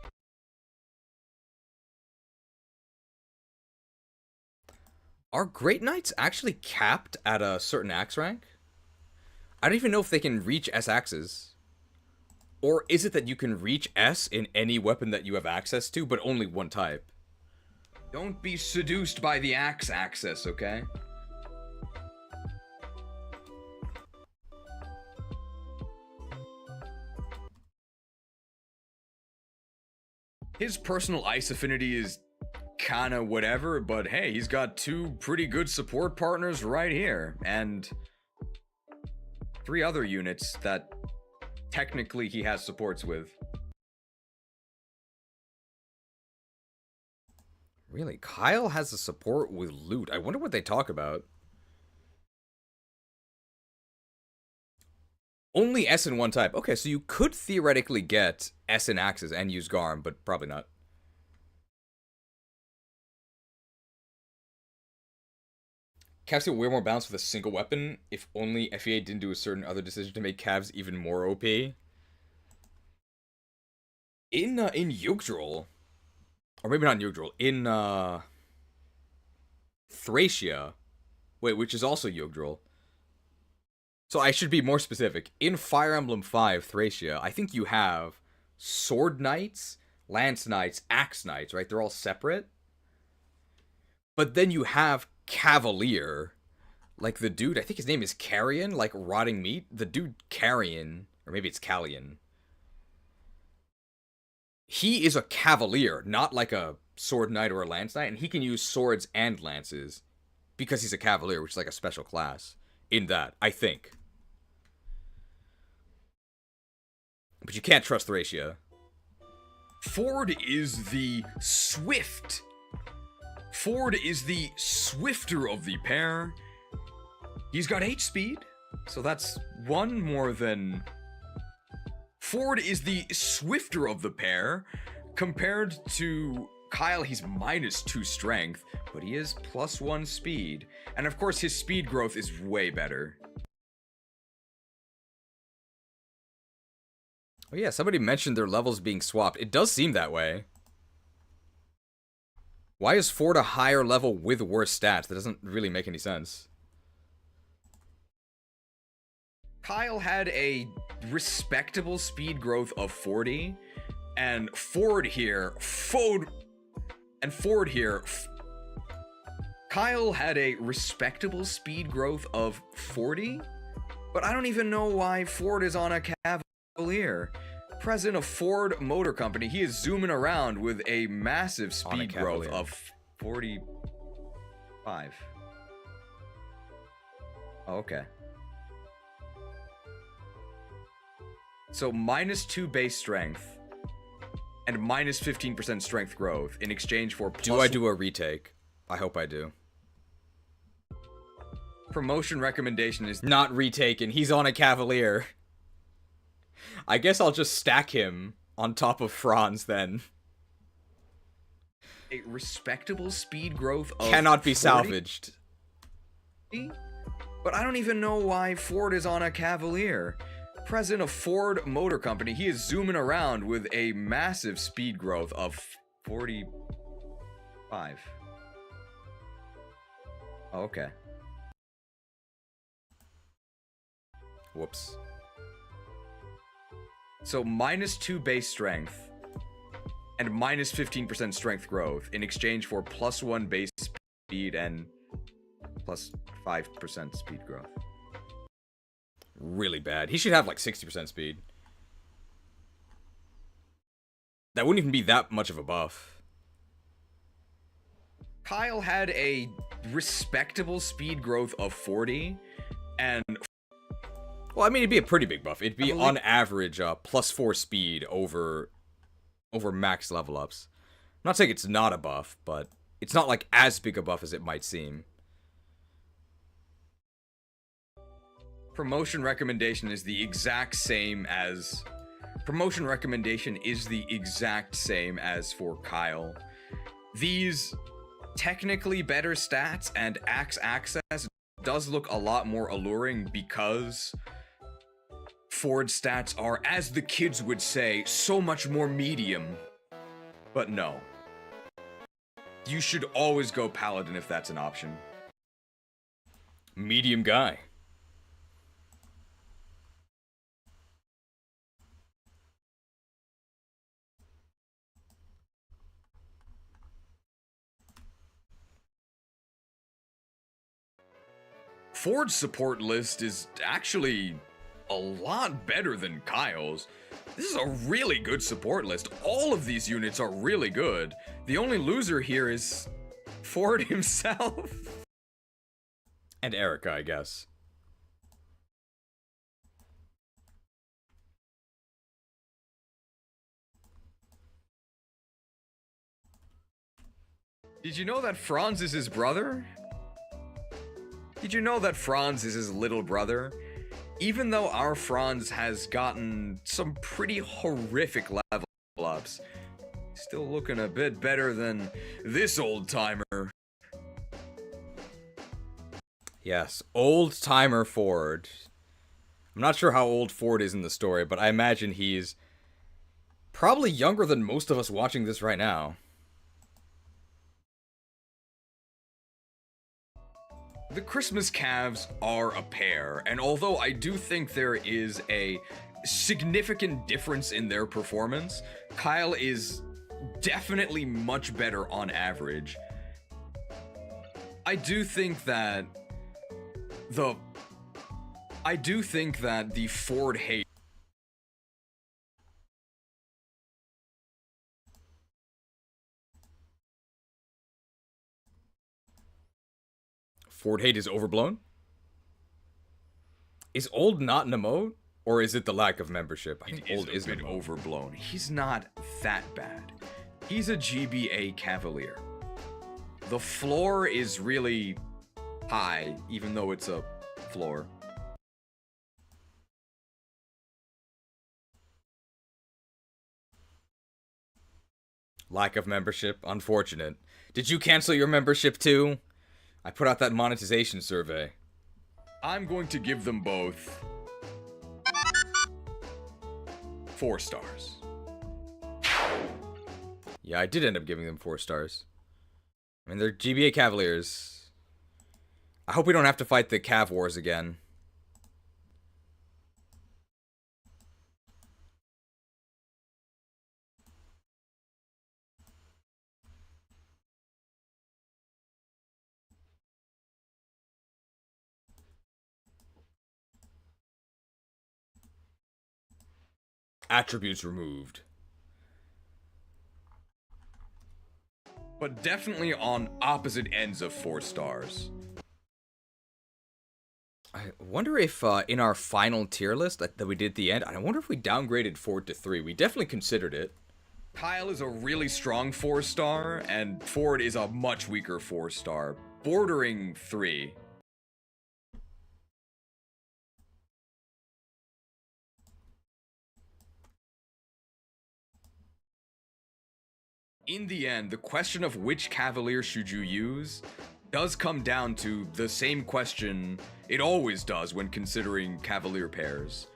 Are Great Knights actually capped at a certain axe rank? I don't even know if they can reach S axes. Or is it that you can reach S in any weapon that you have access to, but only one type? Don't be seduced by the axe access, okay? His personal ice affinity is kinda whatever, but hey, he's got 2 pretty good support partners right here, and 3 other units that technically he has supports with. Really? Kyle has a support with loot. I wonder what they talk about. Only S in one type. Okay, so you could theoretically get S in axes and use Garm, but probably not. Cavs get way more balance with a single weapon if only FEA didn't do a certain other decision to make Cavs even more OP. In Yggdrasil, or maybe not in Yggdrasil, in Thracia, wait, which is also Yggdrasil. So I should be more specific. In Fire Emblem 5 Thracia, I think you have Sword Knights, Lance Knights, Axe Knights, right? They're all separate. But then you have Cavalier. Like the dude, I think his name is Carrion, like rotting meat. The dude Carrion, or maybe it's Callion. He is a Cavalier, not like a Sword Knight or a Lance Knight, and he can use swords and lances because he's a Cavalier, which is like a special class in that, I think. But you can't trust Thracia. Ford is the swift. Ford is the swifter of the pair. He's got 8 speed, so that's 1 more than... Ford is the swifter of the pair. Compared to Kyle, he's -2 strength, but he is +1 speed. And of course, his speed growth is way better. Oh yeah, somebody mentioned their levels being swapped. It does seem that way. Why is Ford a higher level with worse stats? That doesn't really make any sense. Kyle had a respectable speed growth of 40, and Ford here, Kyle had a respectable speed growth of 40, but I don't even know why Ford is on a Cavalier. President of Ford Motor Company, he is zooming around with a massive speed growth of 45. Oh, okay. So -2 base strength and -15% strength growth in exchange for plus... Do I do a retake? I hope I do. Promotion recommendation is not retaken. He's on a Cavalier. I guess I'll just stack him on top of Franz then. a respectable speed growth of Cannot be 40. salvaged. But I don't even know why Ford is on a Cavalier. President of Ford Motor Company, he is zooming around with a massive speed growth of 45. Oh, okay. Whoops. So -2 base strength and -15% strength growth in exchange for +1 base speed and +5% speed growth. Really bad. He should have like 60% speed. That wouldn't even be that much of a buff. Kyle had a respectable speed growth of 40, and Well, I mean, it'd be a pretty big buff. It'd be I believe- on average +4 speed over max level ups. I'm not saying it's not a buff, but it's not like as big a buff as it might seem. promotion recommendation is the exact same as for Kyle. These technically better stats and axe access does look a lot more alluring because Ford's stats are, as the kids would say, so much more medium. But no. You should always go Paladin if that's an option. Medium guy. Ford's support list is actually a lot better than Kyle's. This is a really good support list. All of these units are really good. The only loser here is Ford himself. And Erica, I guess. Did you know that Franz is his brother? Did you know that Franz is his little brother? Even though our Franz has gotten some pretty horrific level ups, still looking a bit better than this old timer. Yes, old timer Ford. I'm not sure how old Ford is in the story, but I imagine he's probably younger than most of us watching this right now. The Christmas Cavs are a pair, and although I do think there is a significant difference in their performance, Kyle is definitely much better on average. I do think that the Ford hate Ford hate is overblown? Is old not an emote? Or is it the lack of membership? I think old is a an bit emote. overblown. He's not that bad. He's a GBA Cavalier. The floor is really high, even though it's a floor. Lack of membership, unfortunate. Did you cancel your membership too? I put out that monetization survey. I'm going to give them both 4 stars. Yeah, I did end up giving them 4 stars. I mean, they're GBA Cavaliers. I hope we don't have to fight the Cav Wars again. Attributes removed. But definitely on opposite ends of 4 stars. I wonder if in our final tier list that we did at the end, I wonder if we downgraded Ford to 3. We definitely considered it. Kyle is a really strong 4-star, and Ford is a much weaker 4-star, bordering 3. in the end, the question of which Cavalier should you use does come down to the same question it always does when considering Cavalier pairs.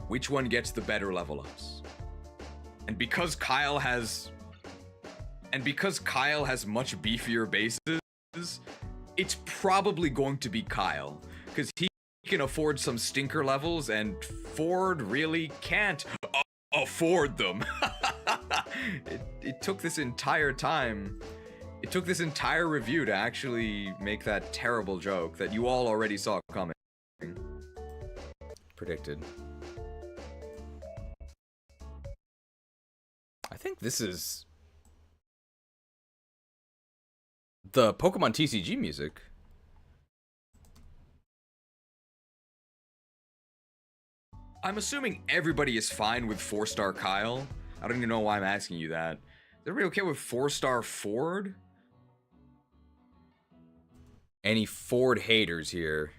Which one gets the better level ups? And because Kyle has much beefier bases, it's probably going to be Kyle, because he can afford some stinker levels and Ford really can't afford them. It took this entire time. It took this entire review to actually make that terrible joke that you all already saw coming. Predicted. I think this is the Pokemon TCG music. I'm assuming everybody is fine with 4-star Kyle. I don't even know why I'm asking you that. Is everybody okay with 4-star Ford? Any Ford haters here?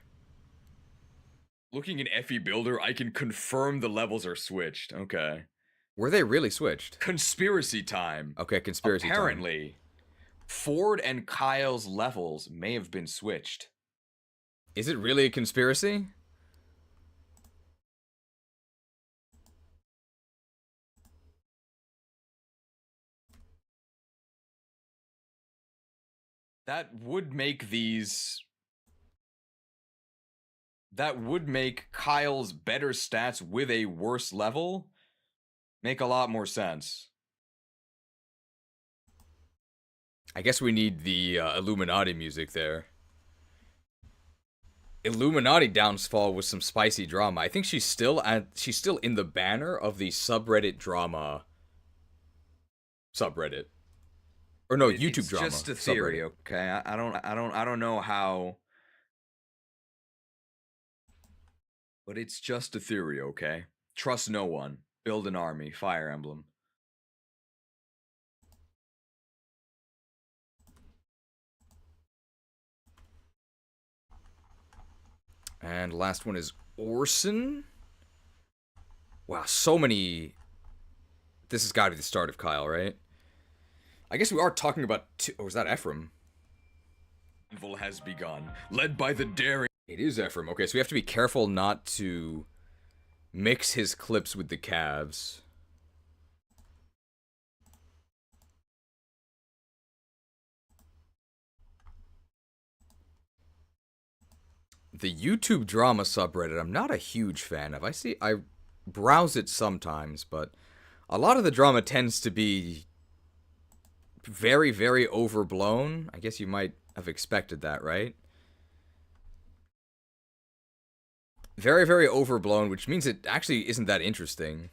Looking at FE Builder, I can confirm the levels are switched. Okay. Were they really switched? Conspiracy time. Okay, conspiracy time. Apparently, Ford and Kyle's levels may have been switched. Is it really a conspiracy? That would make Kyle's better stats with a worse level make a lot more sense. I guess we need the Illuminati music there. Illuminati downfall with some spicy drama. I think she's still in the banner of the subreddit drama subreddit. Or no, YouTube it's drama. It's just a theory, subreddit. okay? I don't know how, but it's just a theory, okay? Trust no one. Build an army. Fire Emblem. And last one is Orson. Wow, so many. This has got to be the start of Kyle, right? I guess we are talking about or is that Ephraim? Evil has begun, led by the daring. It is Ephraim. Okay, so we have to be careful not to mix his clips with the Cavs. The YouTube drama subreddit, I'm not a huge fan of. I browse it sometimes, but a lot of the drama tends to be very, very overblown. I guess you might have expected that, right? Very, very overblown, which means it actually isn't that interesting.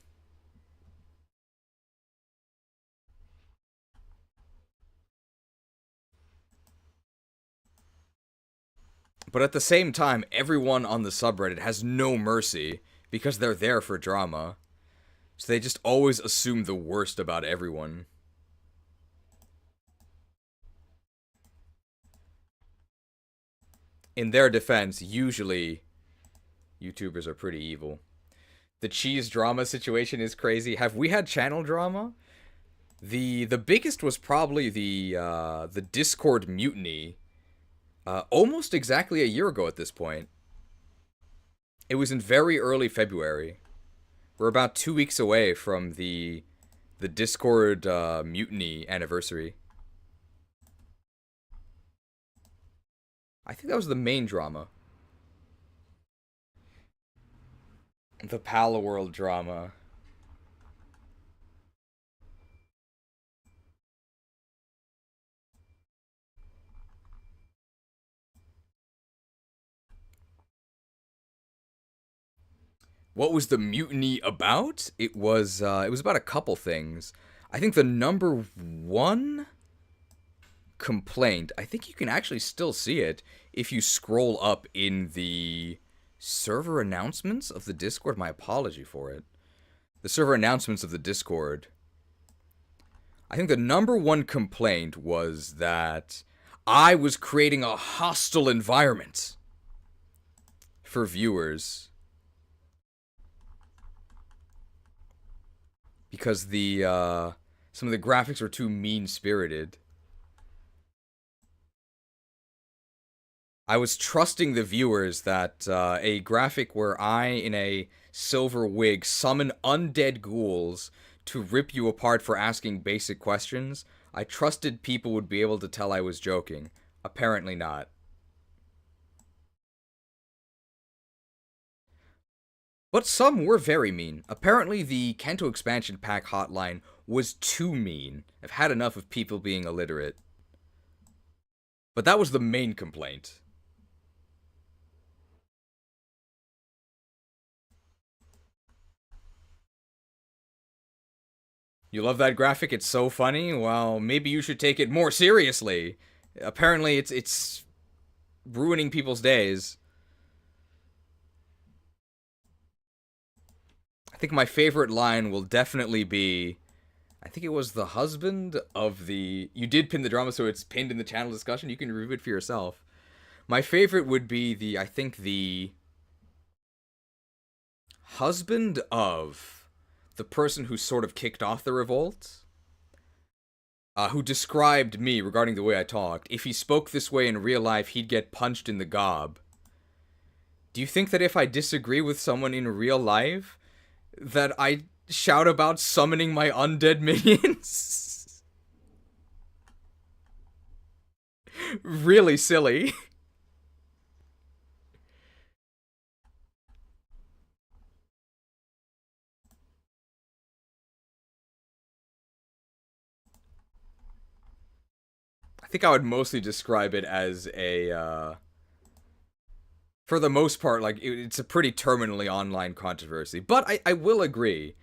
But at the same time, everyone on the subreddit has no mercy because they're there for drama. So they just always assume the worst about everyone. In their defense, usually YouTubers are pretty evil. The cheese drama situation is crazy. Have we had channel drama? The biggest was probably the Discord mutiny. Almost exactly a year ago at this point. It was in very early February. We're about 2 weeks away from the Discord mutiny anniversary. I think that was the main drama. The Palaworld drama. What was the mutiny about? It was about a couple things. I think the number one complaint, I think you can actually still see it if you scroll up in the server announcements of the Discord. My apology for it. The server announcements of the Discord. I think the number one complaint was that I was creating a hostile environment for viewers. Because Some of the graphics were too mean-spirited. I was trusting the viewers that a graphic where I, in a silver wig, summon undead ghouls to rip you apart for asking basic questions, I trusted people would be able to tell I was joking. Apparently not. But some were very mean. Apparently the Kanto expansion pack hotline was too mean. I've had enough of people being illiterate. But that was the main complaint. You love that graphic? It's so funny? Well, maybe you should take it more seriously. Apparently it's ruining people's days. I think my favorite line will definitely be, I think it was the husband of the... You did pin the drama, so it's pinned in the channel discussion. You can review it for yourself. My favorite would be the, I think the husband of the person who sort of kicked off the revolt, who described me regarding the way I talked. If he spoke this way in real life, he'd get punched in the gob. Do you think that if I disagree with someone in real life, that I shout about summoning my undead minions? Really silly. I think I would mostly describe it as a, for the most part, like, it's a pretty terminally online controversy. But I will agree,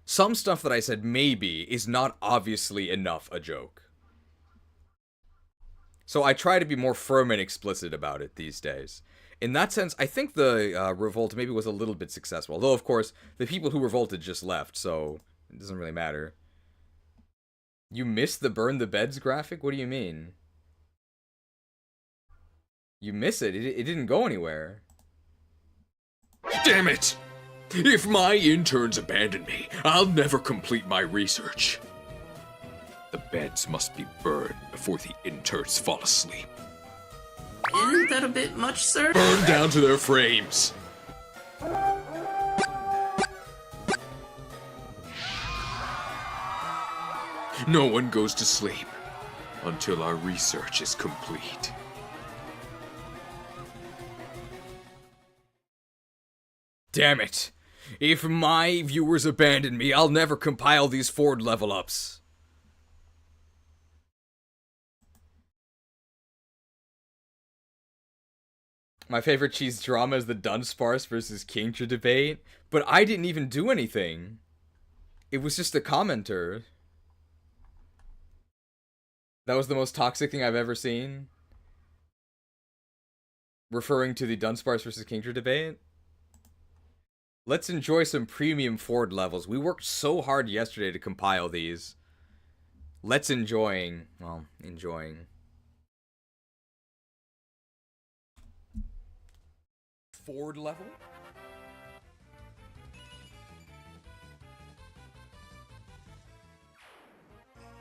some stuff that I said maybe is not obviously enough a joke. So I try to be more firm and explicit about it these days. In that sense, I think the revolt maybe was a little bit successful. Although, of course, the people who revolted just left, so it doesn't really matter. You missed the burn the beds graphic? What do you mean? You miss it? It didn't go anywhere. Damn it! If my interns abandon me, I'll never complete my research. The beds must be burned before the interns fall asleep. Isn't that a bit much, sir? Burned down to their frames. No one goes to sleep until our research is complete. Damn it. If my viewers abandon me, I'll never compile these Ford level ups. My favorite cheese drama is the Dunsparce versus Kingdra debate, but I didn't even do anything. It was just a commenter. That was the most toxic thing I've ever seen. Referring to the Dunsparce versus Kingdra debate. Let's enjoy some premium Ford levels. We worked so hard yesterday to compile these. Let's enjoying. Ford level?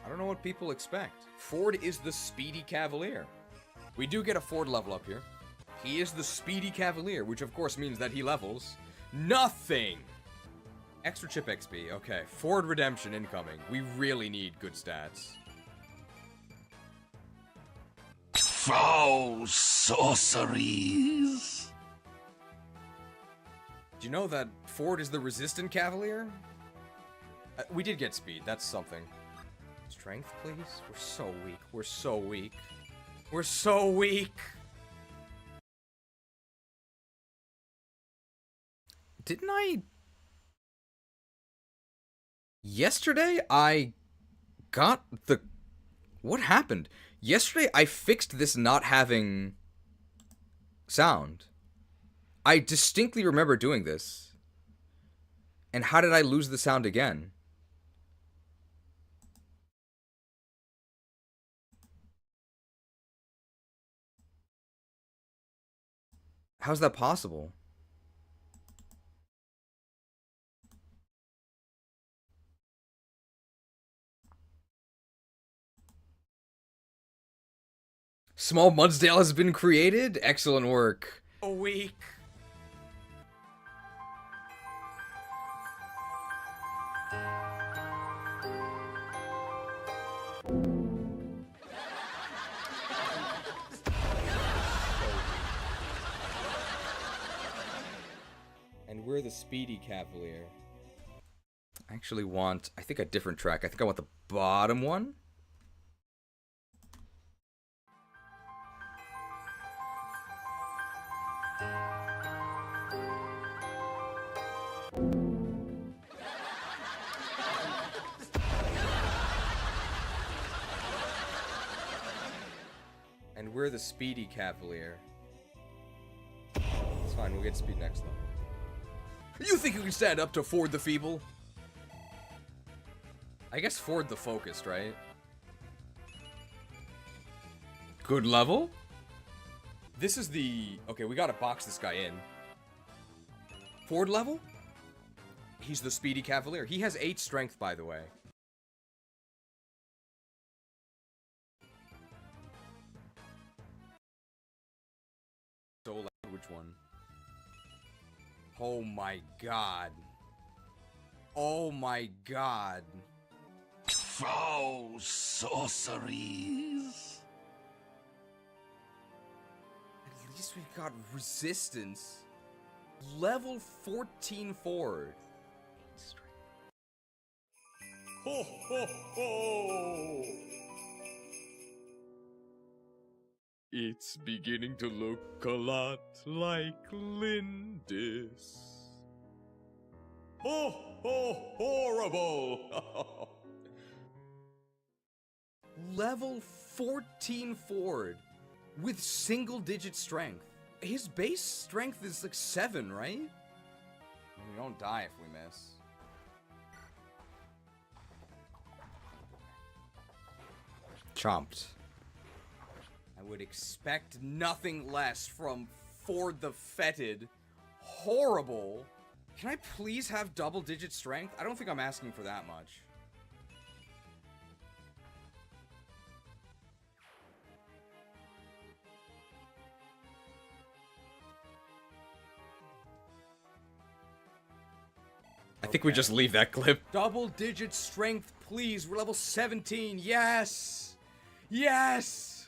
I don't know what people expect. Ford is the Speedy Cavalier. We do get a Ford level up here. He is the Speedy Cavalier, which of course means that he levels nothing. Extra chip XP. Okay, Ford Redemption incoming. We really need good stats. Foul sorceries. Do you know that Ford is the Resistant Cavalier? We did get speed. That's something. Strength, please? We're so weak. We're so weak. We're so weak. Didn't I... Yesterday, I got the... What happened? Yesterday, I fixed this not having sound. I distinctly remember doing this. And how did I lose the sound again? How's that possible? Small Mudsdale has been created. Excellent work. A week. And we're the Speedy Cavalier. I actually want, I think, a different track. I think I want the bottom one. And we're the Speedy Cavalier. It's fine, we'll get speed next though. You think you can stand up to Ford the Feeble? I guess Ford the Focused, right? Good level? This is the... Okay, we gotta box this guy in. Ford level? He's the Speedy Cavalier. He has 8 strength, by the way. So loud, which one? Oh my god. Oh my god. Foul sorceries. At least we've got resistance. Level 14 Ford. Ho ho ho! It's beginning to look a lot like Lindis. Oh, horrible! Level 14 Ford with single-digit strength. His base strength is like 7, right? We don't die if we miss. Chomped. I would expect nothing less from Ford the Fetid. Horrible. Can I please have double-digit strength? I don't think I'm asking for that much. I think we just leave that clip. Double-digit strength, please. We're level 17. Yes! Yes!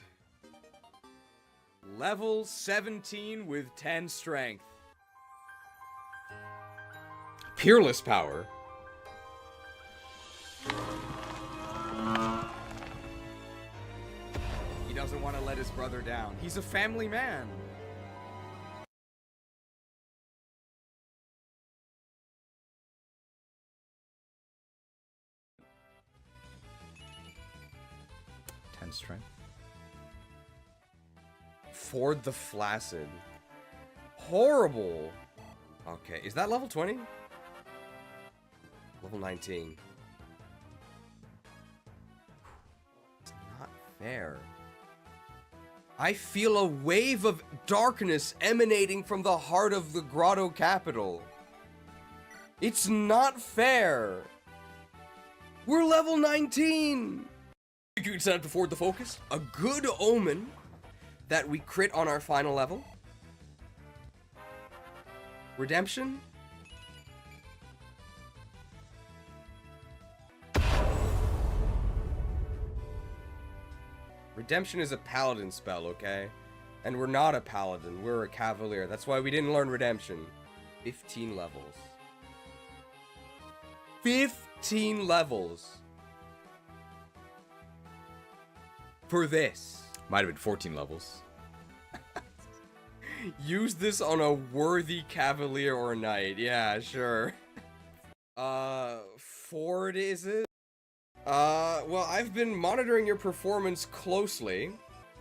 Level 17 with 10 strength. Peerless power. He doesn't want to let his brother down. He's a family man. Strength. Ford the Flaccid. Horrible. Okay, is that level 20? Level 19. It's not fair. I feel a wave of darkness emanating from the heart of the Grado capital. It's not fair. We're level 19. You can set up to Ford the Focus. A good omen that we crit on our final level. Redemption. Redemption is a paladin spell, okay? And we're not a paladin, we're a cavalier. That's why we didn't learn redemption. 15 levels. 15 levels. For this. Might have been 14 levels. Use this on a worthy cavalier or knight. Yeah, sure. Ford, is it? Well, I've been monitoring your performance closely.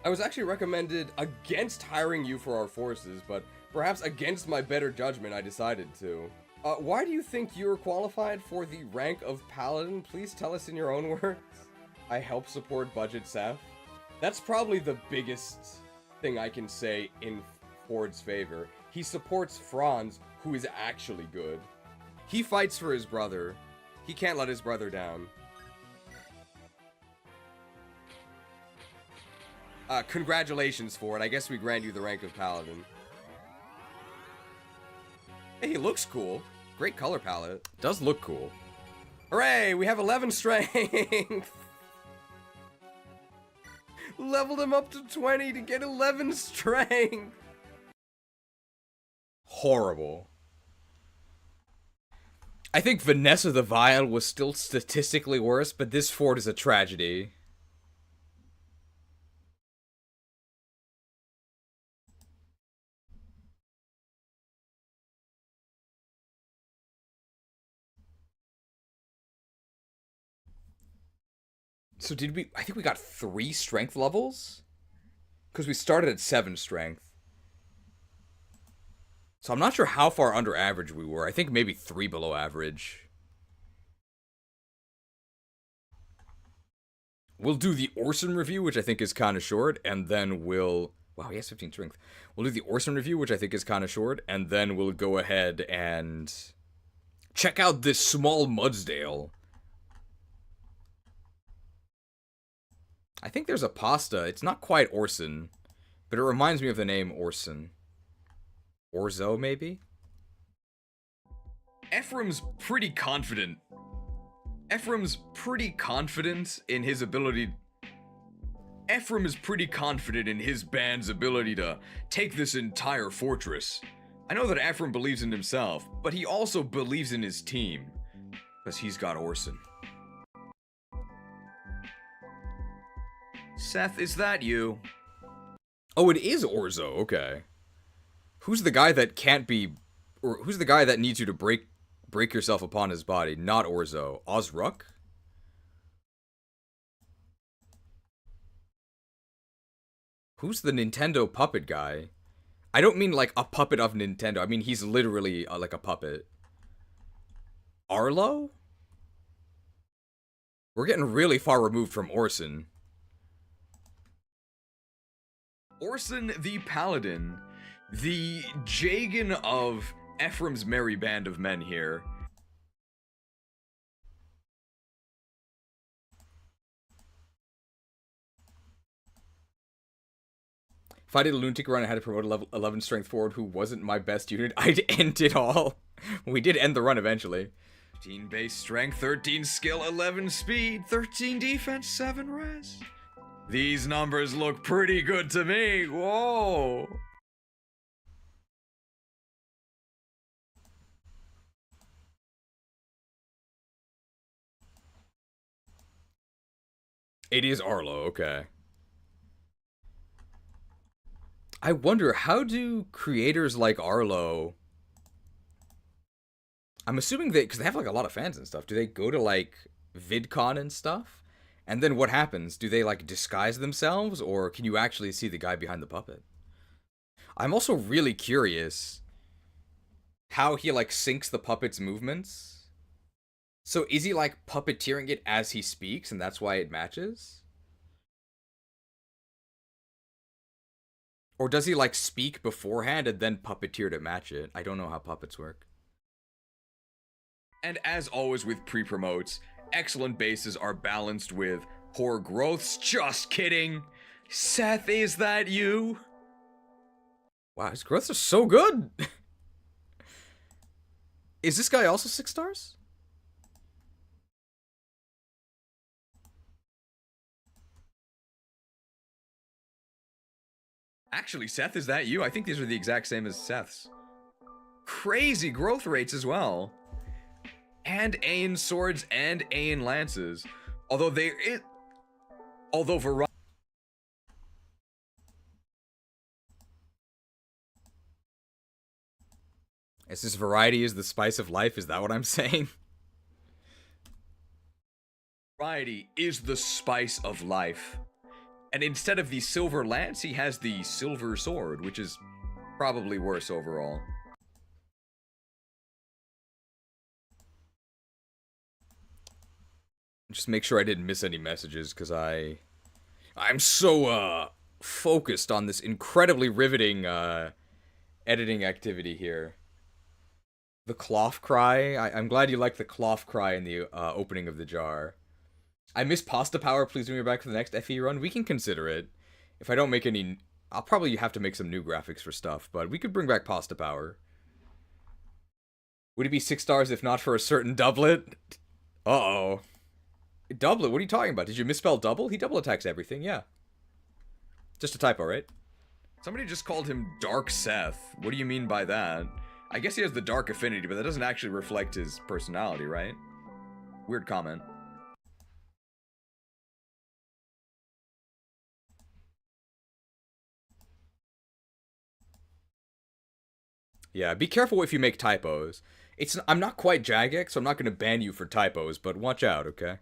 I was actually recommended against hiring you for our forces, but perhaps against my better judgment, I decided to. Why do you think you're qualified for the rank of Paladin? Please tell us in your own words. I help support Budget Seth. That's probably the biggest thing I can say in Ford's favor. He supports Franz, who is actually good. He fights for his brother. He can't let his brother down. Congratulations for it. I guess we grant you the rank of Paladin. Hey, he looks cool. Great color palette. Does look cool. Hooray, we have 11 strength. Leveled him up to 20 to get 11 strength. Horrible. I think Vanessa the Vile was still statistically worse, but this fort is a tragedy. So did we... I think we got 3 strength levels? Because we started at 7 strength. So I'm not sure how far under average we were. I think maybe 3 below average. We'll do the Orson review, which I think is kind of short, and then we'll... Wow, he has 15 strength. We'll do the Orson review, which I think is kind of short, and then we'll go ahead and check out this small Mudsdale. I think there's a pasta. It's not quite Orson, but it reminds me of the name Orson. Orzo, maybe? Ephraim's pretty confident. Ephraim's pretty confident in his ability... Ephraim is pretty confident in his band's ability to take this entire fortress. I know that Ephraim believes in himself, but he also believes in his team. Because he's got Orson. Seth, is that you? Oh, it is Orzo, okay. Who's the guy that can't be... Or who's the guy that needs you to break yourself upon his body? Not Orzo. Ozruk? Who's the Nintendo puppet guy? I don't mean like a puppet of Nintendo. I mean he's literally like a puppet. Arlo? We're getting really far removed from Orson. Orson the Paladin, the Jagan of Ephraim's merry band of men here. If I did a Lunatic run, I had to promote a level 11 strength forward who wasn't my best unit, I'd end it all. We did end the run eventually. 15 base strength, 13 skill, 11 speed, 13 defense, 7 res. These numbers look pretty good to me. Whoa. It is Arlo, okay. I wonder, how do creators like Arlo... I'm assuming that, because they have like a lot of fans and stuff, do they go to like VidCon and stuff? And then what happens? Do they like disguise themselves, or can you actually see the guy behind the puppet? I'm also really curious how he like syncs the puppet's movements. So is he like puppeteering it as he speaks, and that's why it matches? Or does he like speak beforehand and then puppeteer to match it? I don't know how puppets work. And as always with pre-promotes, excellent bases are balanced with poor growths. Just kidding. Seth, is that you? Wow, his growths are so good. Is this guy also 6 stars? Actually, Seth, is that you? I think these are the exact same as Seth's. Crazy growth rates as well. And Aeon swords and Aeon lances. Although variety. Is this variety is the spice of life? Is that what I'm saying? Variety is the spice of life. And instead of the silver lance, he has the silver sword, which is probably worse overall. Just make sure I didn't miss any messages, because I'm so focused on this incredibly riveting editing activity here. The cloth cry. I'm glad you liked the cloth cry in the opening of the jar. I miss pasta power. Please bring me back for the next FE run. We can consider it. If I don't make any... I'll probably have to make some new graphics for stuff, but we could bring back pasta power. Would it be 6 stars if not for a certain doublet? Uh-oh. Doublet? What are you talking about? Did you misspell double? He double attacks everything, yeah. Just a typo, right? Somebody just called him Dark Seth. What do you mean by that? I guess he has the dark affinity, but that doesn't actually reflect his personality, right? Weird comment. Yeah, be careful if you make typos. I'm not quite Jagex, so I'm not going to ban you for typos, but watch out, okay?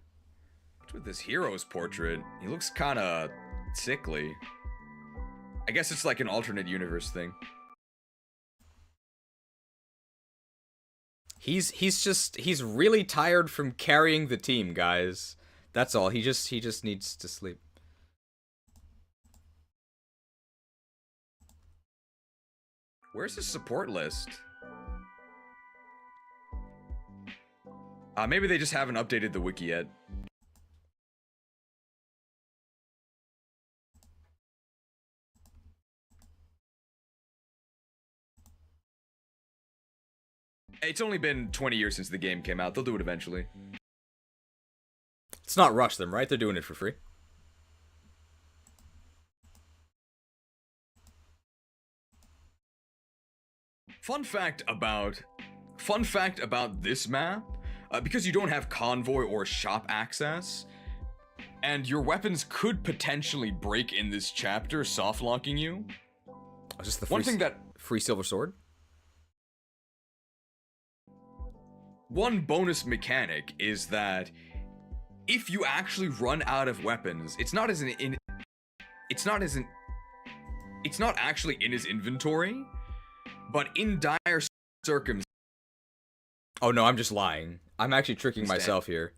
What's with this hero's portrait? He looks kinda sickly. I guess it's like an alternate universe thing. He's really tired from carrying the team, guys. That's all. He just needs to sleep. Where's his support list? Maybe they just haven't updated the wiki yet. It's only been 20 years since the game came out. They'll do it eventually. Let's not rush them, right? They're doing it for free. Fun fact about this map, because you don't have convoy or shop access, and your weapons could potentially break in this chapter, soft locking you. Is this the One thing that free silver sword? One bonus mechanic is that if you actually run out of weapons, it's not actually in his inventory, but in dire circumstances. Oh no, I'm just lying. I'm actually tricking myself here.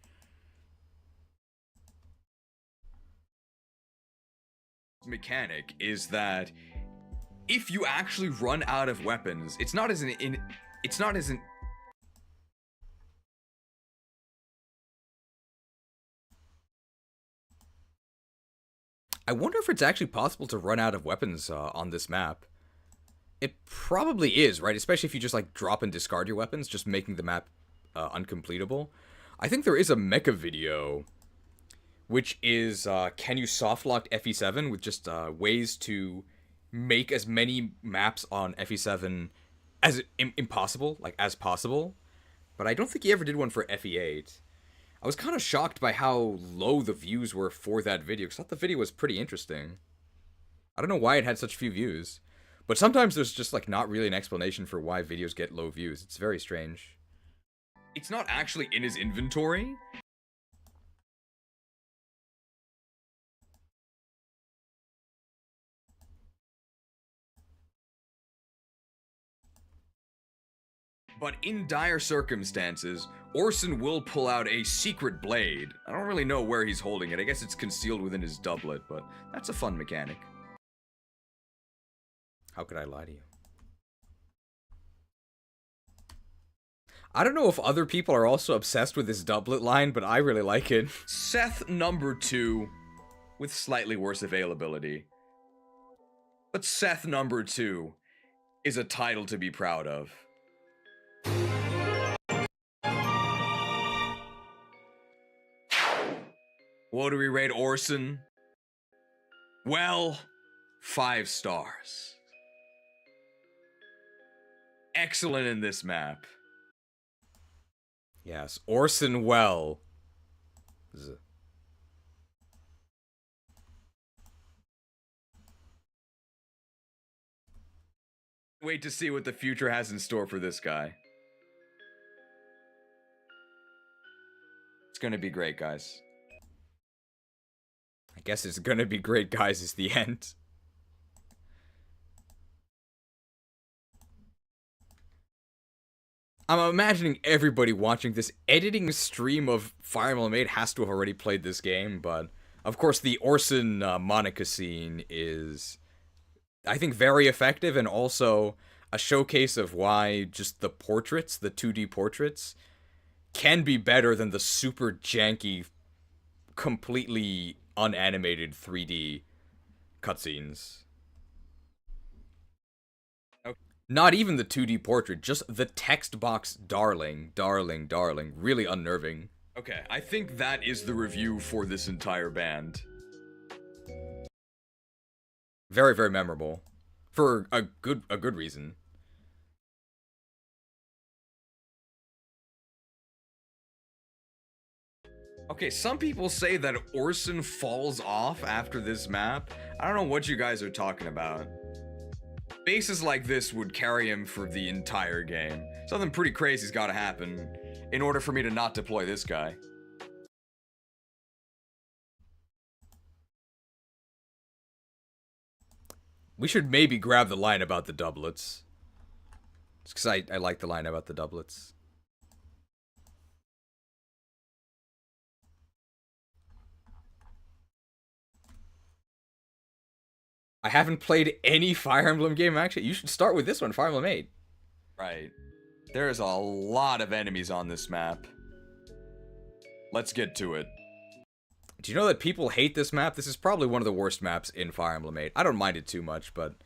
Mechanic is that if you actually run out of weapons, it's not I wonder if it's actually possible to run out of weapons on this map. It probably is, right? Especially if you just like drop and discard your weapons, just making the map uncompletable. I think there is a mecha video, which is can you softlock FE7 with just ways to make as many maps on FE7 as impossible, like as possible. But I don't think he ever did one for FE8. I was kind of shocked by how low the views were for that video, because I thought the video was pretty interesting. I don't know why it had such few views. But sometimes there's just like not really an explanation for why videos get low views. It's very strange. It's not actually in his inventory. But in dire circumstances, Orson will pull out a secret blade. I don't really know where he's holding it. I guess it's concealed within his doublet, but that's a fun mechanic. How could I lie to you? I don't know if other people are also obsessed with this doublet line, but I really like it. Seth number 2 with slightly worse availability. But Seth number 2 is a title to be proud of. What do we rate Orson? Well, 5 stars. Excellent in this map. Yes, Orson Well. Wait to see what the future has in store for this guy. It's gonna be great, guys. I guess it's gonna be great, guys, is the end. I'm imagining everybody watching this editing stream of Fire Emblem 8 has to have already played this game, but of course the Orson Monica scene is, I think, very effective, and also a showcase of why just the portraits, the 2D portraits, can be better than the super janky, completely unanimated 3D cutscenes. Not even the 2D portrait, just the text box, darling, darling, darling. Really unnerving. Okay, I think that is the review for this entire band. Very, very memorable. For a good reason. Okay, some people say that Orson falls off after this map. I don't know what you guys are talking about. Bases like this would carry him for the entire game. Something pretty crazy's gotta happen in order for me to not deploy this guy. We should maybe grab the line about the doublets. Just because I like the line about the doublets. I haven't played any Fire Emblem game, actually. You should start with this one, Fire Emblem 8. Right. There's a lot of enemies on this map. Let's get to it. Do you know that people hate this map? This is probably one of the worst maps in Fire Emblem 8. I don't mind it too much, but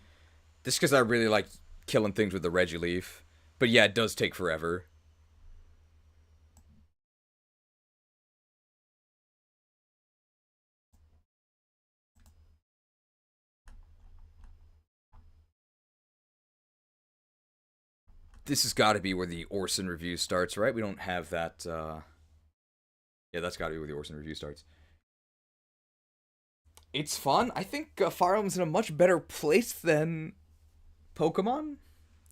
just because I really like killing things with the Regileaf. But yeah, it does take forever. This has got to be where the Orson review starts, right? We don't have that, Yeah, that's got to be where the Orson review starts. It's fun. I think Fire Emblem's in a much better place than Pokemon.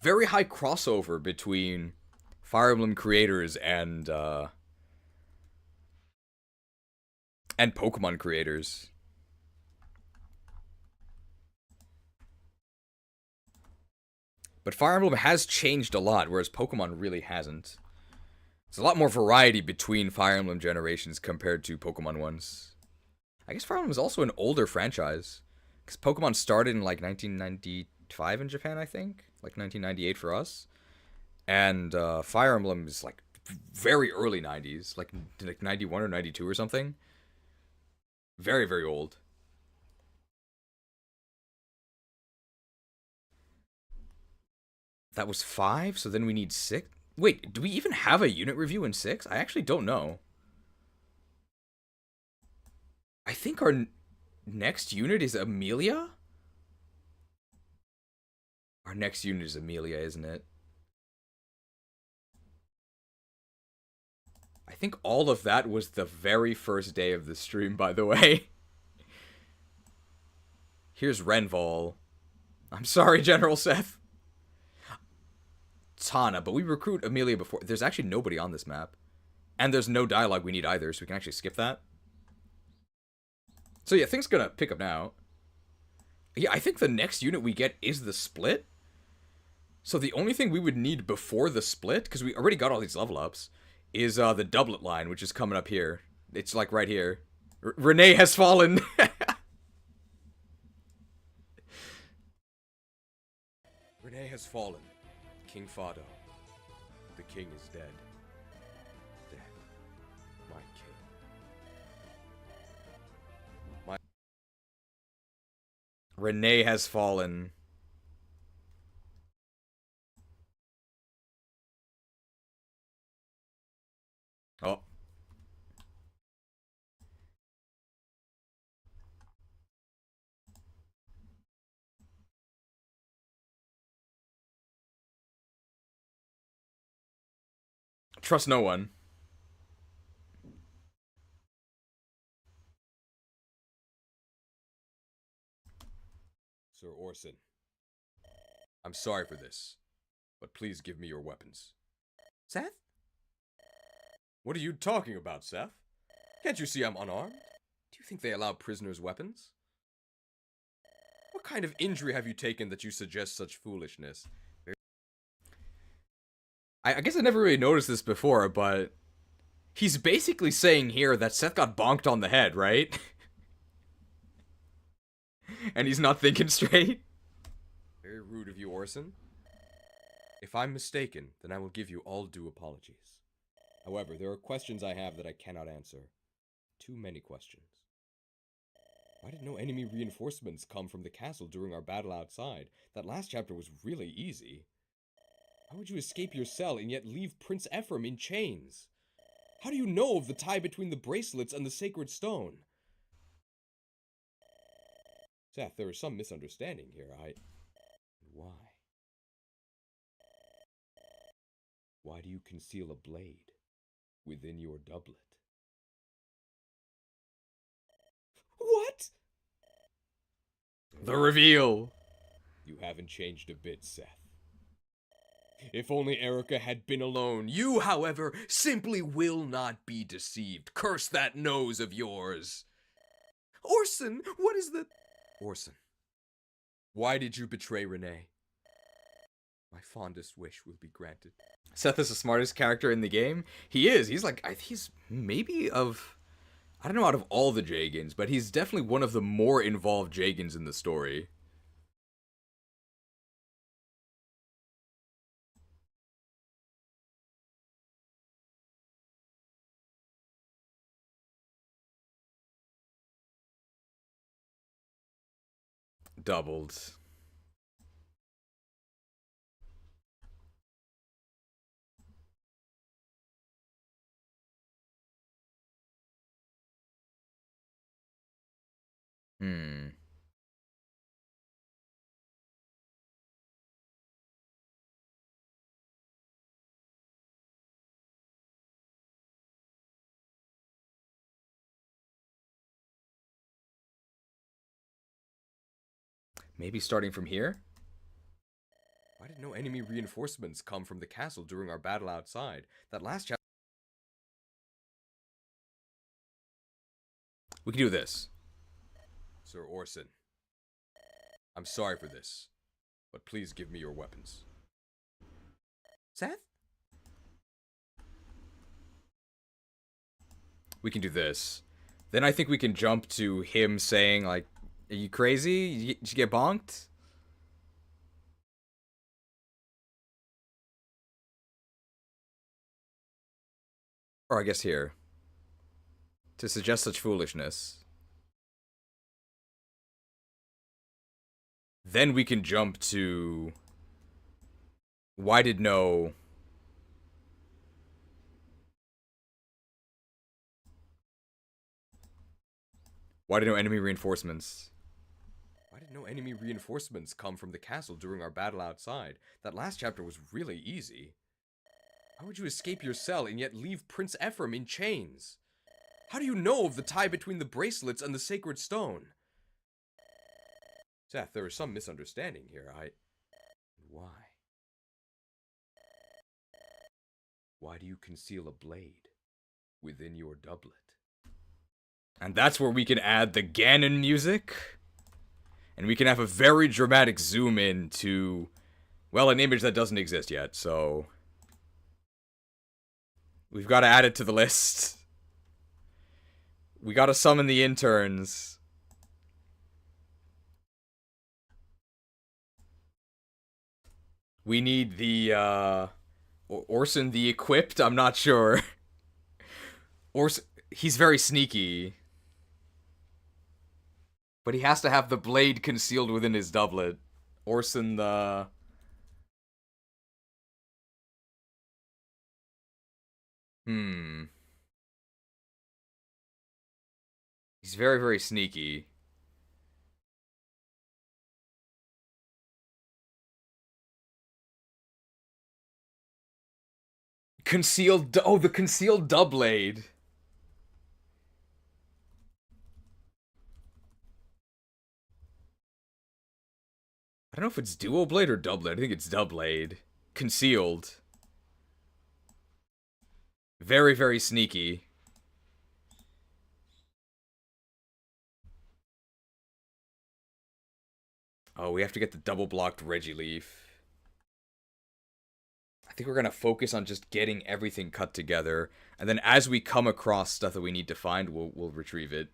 Very high crossover between Fire Emblem creators and Pokemon creators. But Fire Emblem has changed a lot, whereas Pokemon really hasn't. There's a lot more variety between Fire Emblem generations compared to Pokemon ones. I guess Fire Emblem is also an older franchise. Because Pokemon started in like 1995 in Japan, I think. Like 1998 for us. And Fire Emblem is like very early 90s. Like 91 or 92 or something. Very, very old. That was 5, so then we need 6. Wait, do we even have a unit review in 6? I actually don't know. I think our next unit is Amelia? Our next unit is Amelia, isn't it? I think all of that was the very first day of the stream, by the way. Here's Renval. I'm sorry, General Seth. Tana, but we recruit Amelia before. There's actually nobody on this map. And there's no dialogue we need either, so we can actually skip that. So yeah, things gonna pick up now. Yeah, I think the next unit we get is the split. So the only thing we would need before the split, because we already got all these level ups, is the doublet line, which is coming up here. It's like right here. Renee has fallen. Renee has fallen. King Fado. The king is dead. Dead. My king. My... Renee has fallen. Oh. Trust no one. Sir Orson. I'm sorry for this, but please give me your weapons. Seth? What are you talking about, Seth? Can't you see I'm unarmed? Do you think they allow prisoners weapons? What kind of injury have you taken that you suggest such foolishness? I guess I never really noticed this before, but he's basically saying here that Seth got bonked on the head, right? And he's not thinking straight. Very rude of you, Orson. If I'm mistaken, then I will give you all due apologies. However, there are questions I have that I cannot answer. Too many questions. Why did no enemy reinforcements come from the castle during our battle outside? That last chapter was really easy. How would you escape your cell and yet leave Prince Ephraim in chains? How do you know of the tie between the bracelets and the sacred stone? Seth, there is some misunderstanding here. Why? Why do you conceal a blade within your doublet? What? The reveal! You haven't changed a bit, Seth. If only Erica had been alone. You, however, simply will not be deceived. Curse that nose of yours. Orson, what is the... Orson, why did you betray Renee? My fondest wish will be granted. Seth is the smartest character in the game. He is. He's like, he's maybe of... I don't know out of all the Jagans, but he's definitely one of the more involved Jagans in the story. Doubled. Maybe starting from here? Why did no enemy reinforcements come from the castle during our battle outside? That last chapter... We can do this. Sir Orson, I'm sorry for this, but please give me your weapons. Seth? We can do this. Then I think we can jump to him saying, like, are you crazy? Did you get bonked? Or I guess here. To suggest such foolishness. Then we can jump to... Why did no... Why did no enemy reinforcements? Why did no enemy reinforcements come from the castle during our battle outside? That last chapter was really easy. How would you escape your cell and yet leave Prince Ephraim in chains? How do you know of the tie between the bracelets and the sacred stone? Seth, there is some misunderstanding here. Why? Why do you conceal a blade within your doublet? And that's where we can add the Ganon music. And we can have a very dramatic zoom in to, well, an image that doesn't exist yet, so... We've got to add it to the list. We got to summon the interns. We need the, Orson the Equipped? I'm not sure. Orson, he's very sneaky. But he has to have the blade concealed within his doublet. Orson the... He's very, very sneaky. Concealed... Oh, the concealed doublade. I don't know if it's dual blade or doublet. I think it's doublade. Concealed. Very, very sneaky. Oh, we have to get the double blocked Regileaf. I think we're going to focus on just getting everything cut together. And then as we come across stuff that we need to find, we'll retrieve it.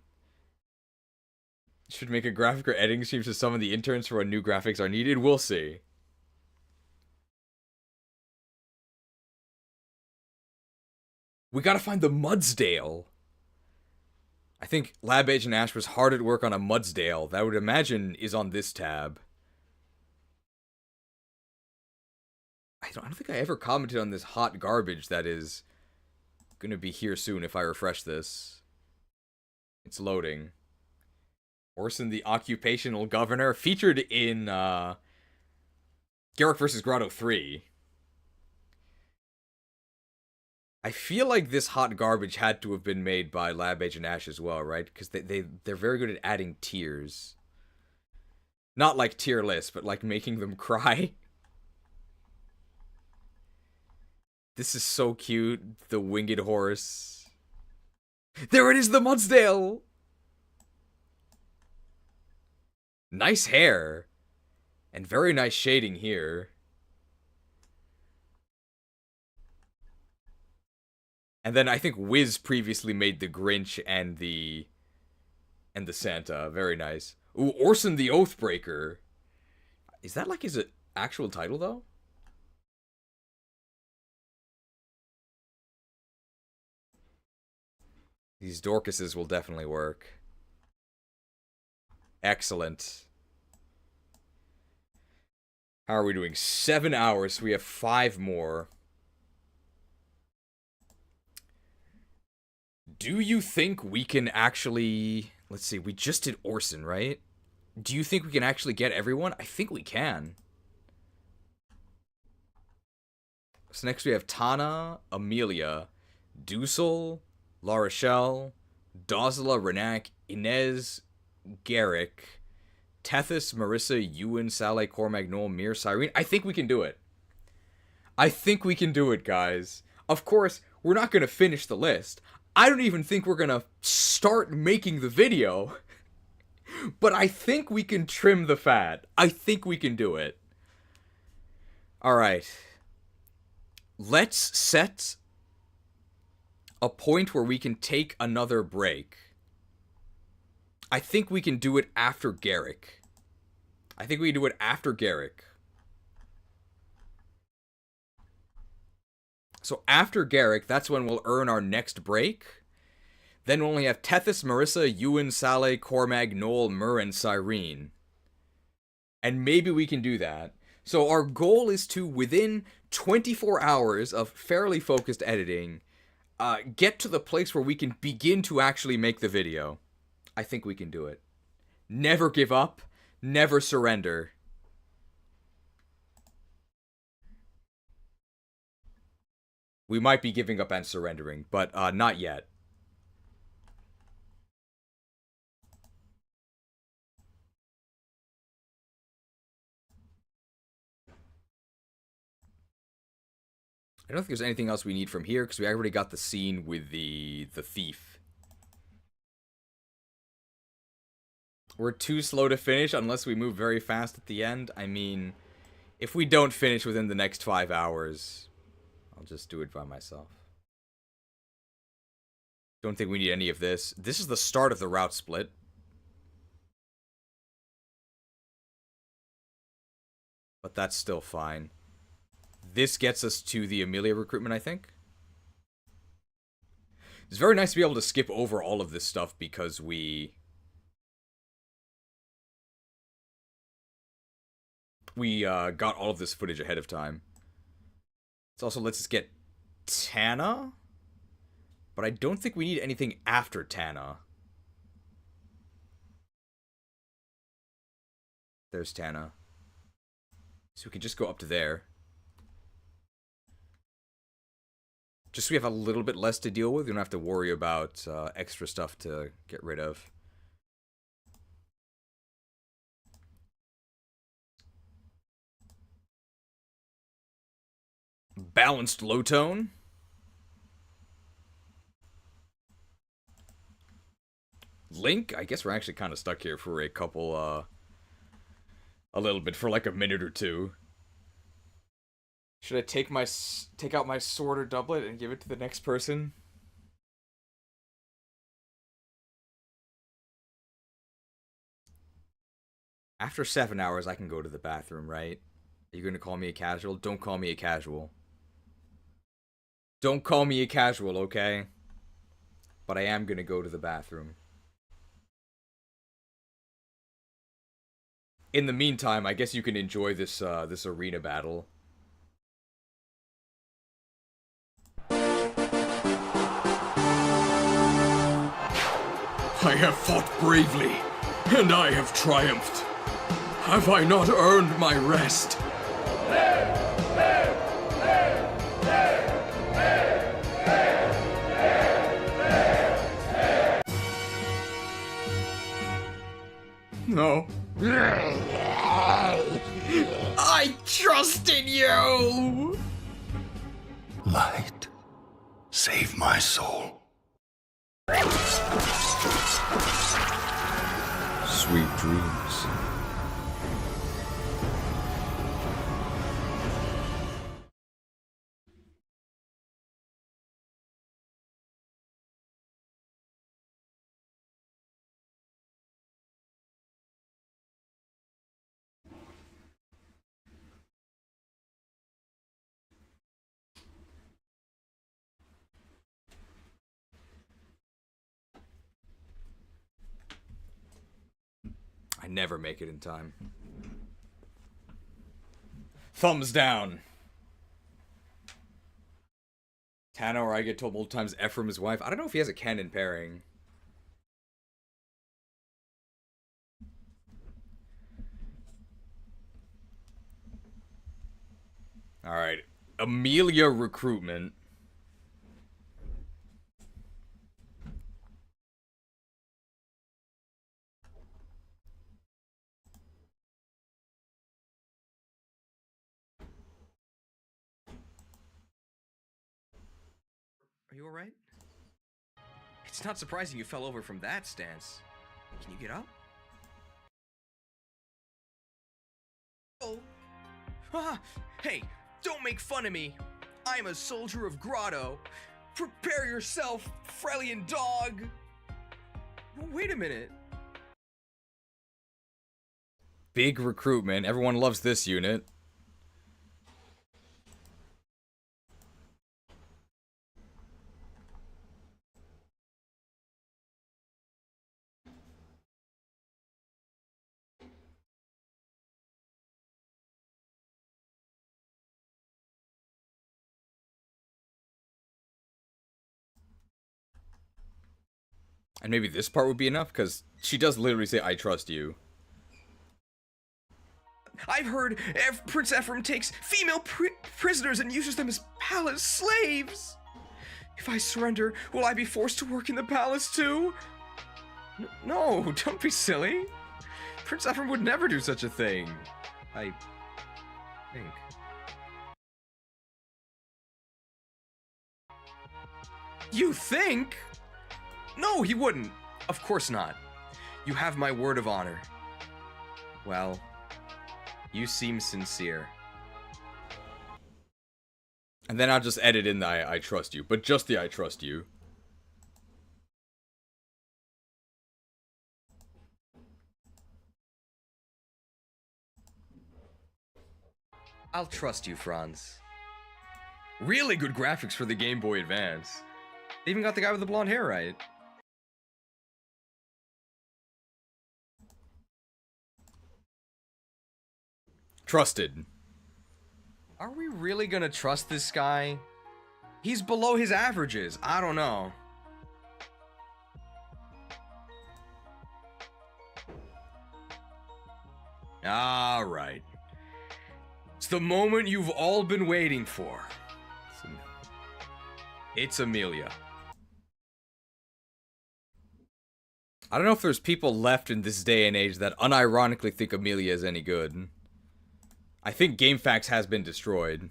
Should make a graphic or editing stream to summon the interns for when new graphics are needed. We'll see. We gotta find the Mudsdale. I think Lab Agent Ash was hard at work on a Mudsdale. That I would imagine is on this tab. I don't think I ever commented on this hot garbage that is gonna be here soon if I refresh this. It's loading. Orson the Occupational Governor, featured in Gerik vs. Grado 3. I feel like this hot garbage had to have been made by Lab Agent Ash as well, right? Because they're very good at adding tiers. Not like tier lists, but like making them cry. This is so cute. The winged horse. There it is, the Mudsdale! Nice hair. And very nice shading here. And then I think Wiz previously made the Grinch and the Santa. Very nice. Ooh, Orson the Oathbreaker. Is that like his actual title though? These Dorcases will definitely work. Excellent. How are we doing? 7 hours, so we have 5 more. Do you think we can actually... Let's see, we just did Orson, right? Do you think we can actually get everyone? I think we can. So next we have Tana, Amelia, Dusel, La Rochelle, Dozla, Renak, Inez, Gerik, Tethys, Marissa, Ewan, Saleh, Cormac, Noel, Mir, Cyrene. I think we can do it. I think we can do it, guys. Of course, we're not going to finish the list. I don't even think we're going to start making the video. But I think we can trim the fat. I think we can do it. Alright. Let's set a point where we can take another break. I think we can do it after Gerik. I think we can do it after Gerik. So after Gerik, that's when we'll earn our next break. Then we'll only have Tethys, Marissa, Ewan, Saleh, Cormac, Noel, Mur, and Cyrene. And maybe we can do that. So our goal is to, within 24 hours of fairly focused editing, get to the place where we can begin to actually make the video. I think we can do it. Never give up. Never surrender. We might be giving up and surrendering, but not yet. I don't think there's anything else we need from here, because we already got the scene with the thief. We're too slow to finish unless we move very fast at the end. I mean, if we don't finish within the next 5 hours, I'll just do it by myself. Don't think we need any of this. This is the start of the route split. But that's still fine. This gets us to the Amelia recruitment, I think. It's very nice to be able to skip over all of this stuff because we got all of this footage ahead of time. It also lets us get Tana, but I don't think we need anything after Tana. There's Tana. So we can just go up to there. Just so we have a little bit less to deal with. We don't have to worry about extra stuff to get rid of. Balanced low tone. Link, I guess we're actually kind of stuck here for a couple, a little bit, for like a minute or two. Should I take out my sword or doublet and give it to the next person? After 7 hours, I can go to the bathroom, right? Are you going to call me a casual? Don't call me a casual. Don't call me a casual, okay? But I am going to go to the bathroom. In the meantime, I guess you can enjoy this this arena battle. I have fought bravely, and I have triumphed. Have I not earned my rest? No. I trust in you! Light, save my soul. Sweet dreams. I never make it in time. Thumbs down. Tana, or I get told multiple times Ephraim's wife. I don't know if he has a canon pairing. Alright. Amelia recruitment. Are you alright? It's not surprising you fell over from that stance. Can you get up? Oh. Ah, hey, don't make fun of me. I'm a soldier of Grado. Prepare yourself, Frelian dog. Wait a minute. Big recruitment. Everyone loves this unit. And maybe this part would be enough, because she does literally say, I trust you. I've heard Prince Ephraim takes female prisoners and uses them as palace slaves. If I surrender, will I be forced to work in the palace too? No, don't be silly. Prince Ephraim would never do such a thing. I think. You think? No, he wouldn't. Of course not. You have my word of honor. Well, you seem sincere. And then I'll just edit in the I trust you, but just the I trust you. I'll trust you, Franz. Really good graphics for the Game Boy Advance. They even got the guy with the blonde hair right. Trusted. Are we really gonna trust this guy? He's below his averages. I don't know. Alright. It's the moment you've all been waiting for. It's Amelia. I don't know if there's people left in this day and age that unironically think Amelia is any good. I think GameFAQs has been destroyed.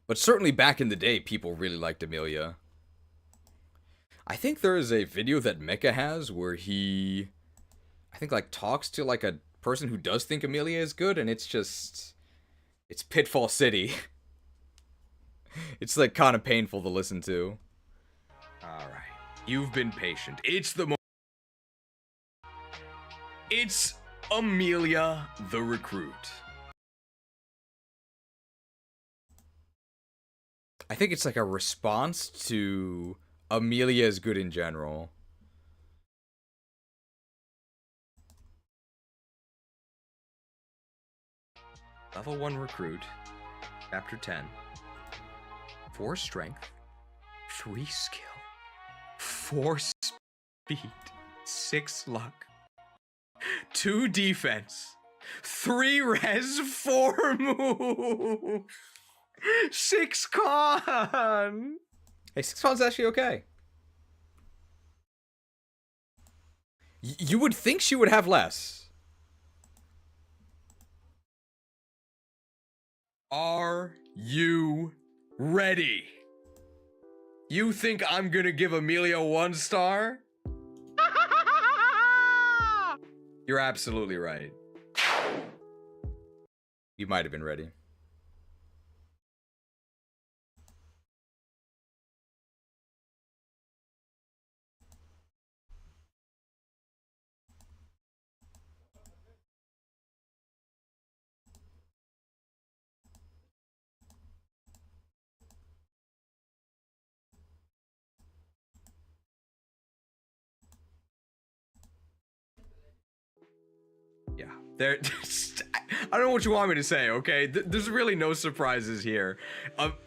But certainly back in the day, people really liked Amelia. I think there is a video that Mecha has where he, I think, like, talks to, like, a person who does think Amelia is good, and it's just, it's Pitfall City. It's, like, kind of painful to listen to. Alright. You've been patient. It's the moment. It's Amelia the Recruit. I think it's like a response to Amelia is good in general. Level 1 recruit, chapter 10. 4 strength, 3 skill, 4 speed, 6 luck, 2 defense, 3 res, 4 move, 6 con. Hey, 6 con's actually okay. You would think she would have less. Are you ready? You think I'm gonna give Amelia 1 star? You're absolutely right. You might have been ready. Yeah, there. I don't know what you want me to say. Okay, there's really no surprises here.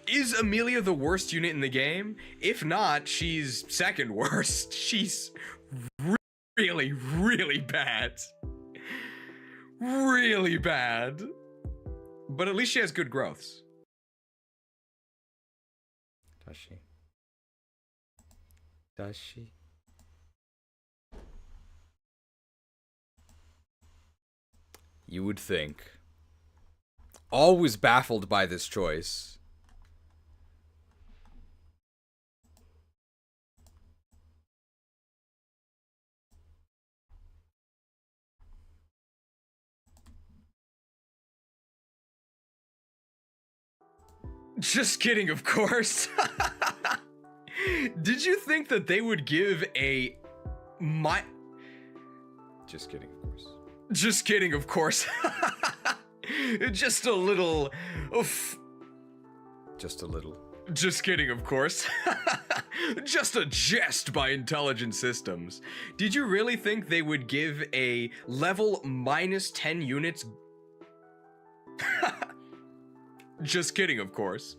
Is Amelia the worst unit in the game? If not, she's second worst. She's really, really bad. Really bad. But at least she has good growths. Does she? Does she? You would think. Always baffled by this choice. Just kidding, of course. Did you think that they would give a Just kidding, of course. Just kidding, of course. Just a little. Just a little. Just kidding, of course. Just a jest by Intelligent Systems. Did you really think they would give a level minus 10 units? Just kidding, of course.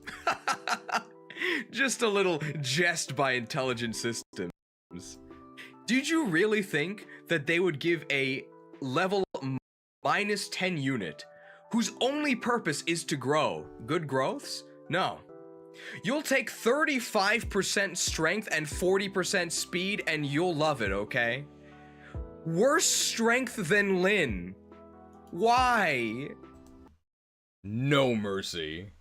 Just a little jest by Intelligent Systems. Did you really think that they would give a level minus 10 unit whose only purpose is to grow good growths? No. You'll take 35% strength and 40% speed and you'll love it, okay? Worse strength than Lynn. Why? No mercy.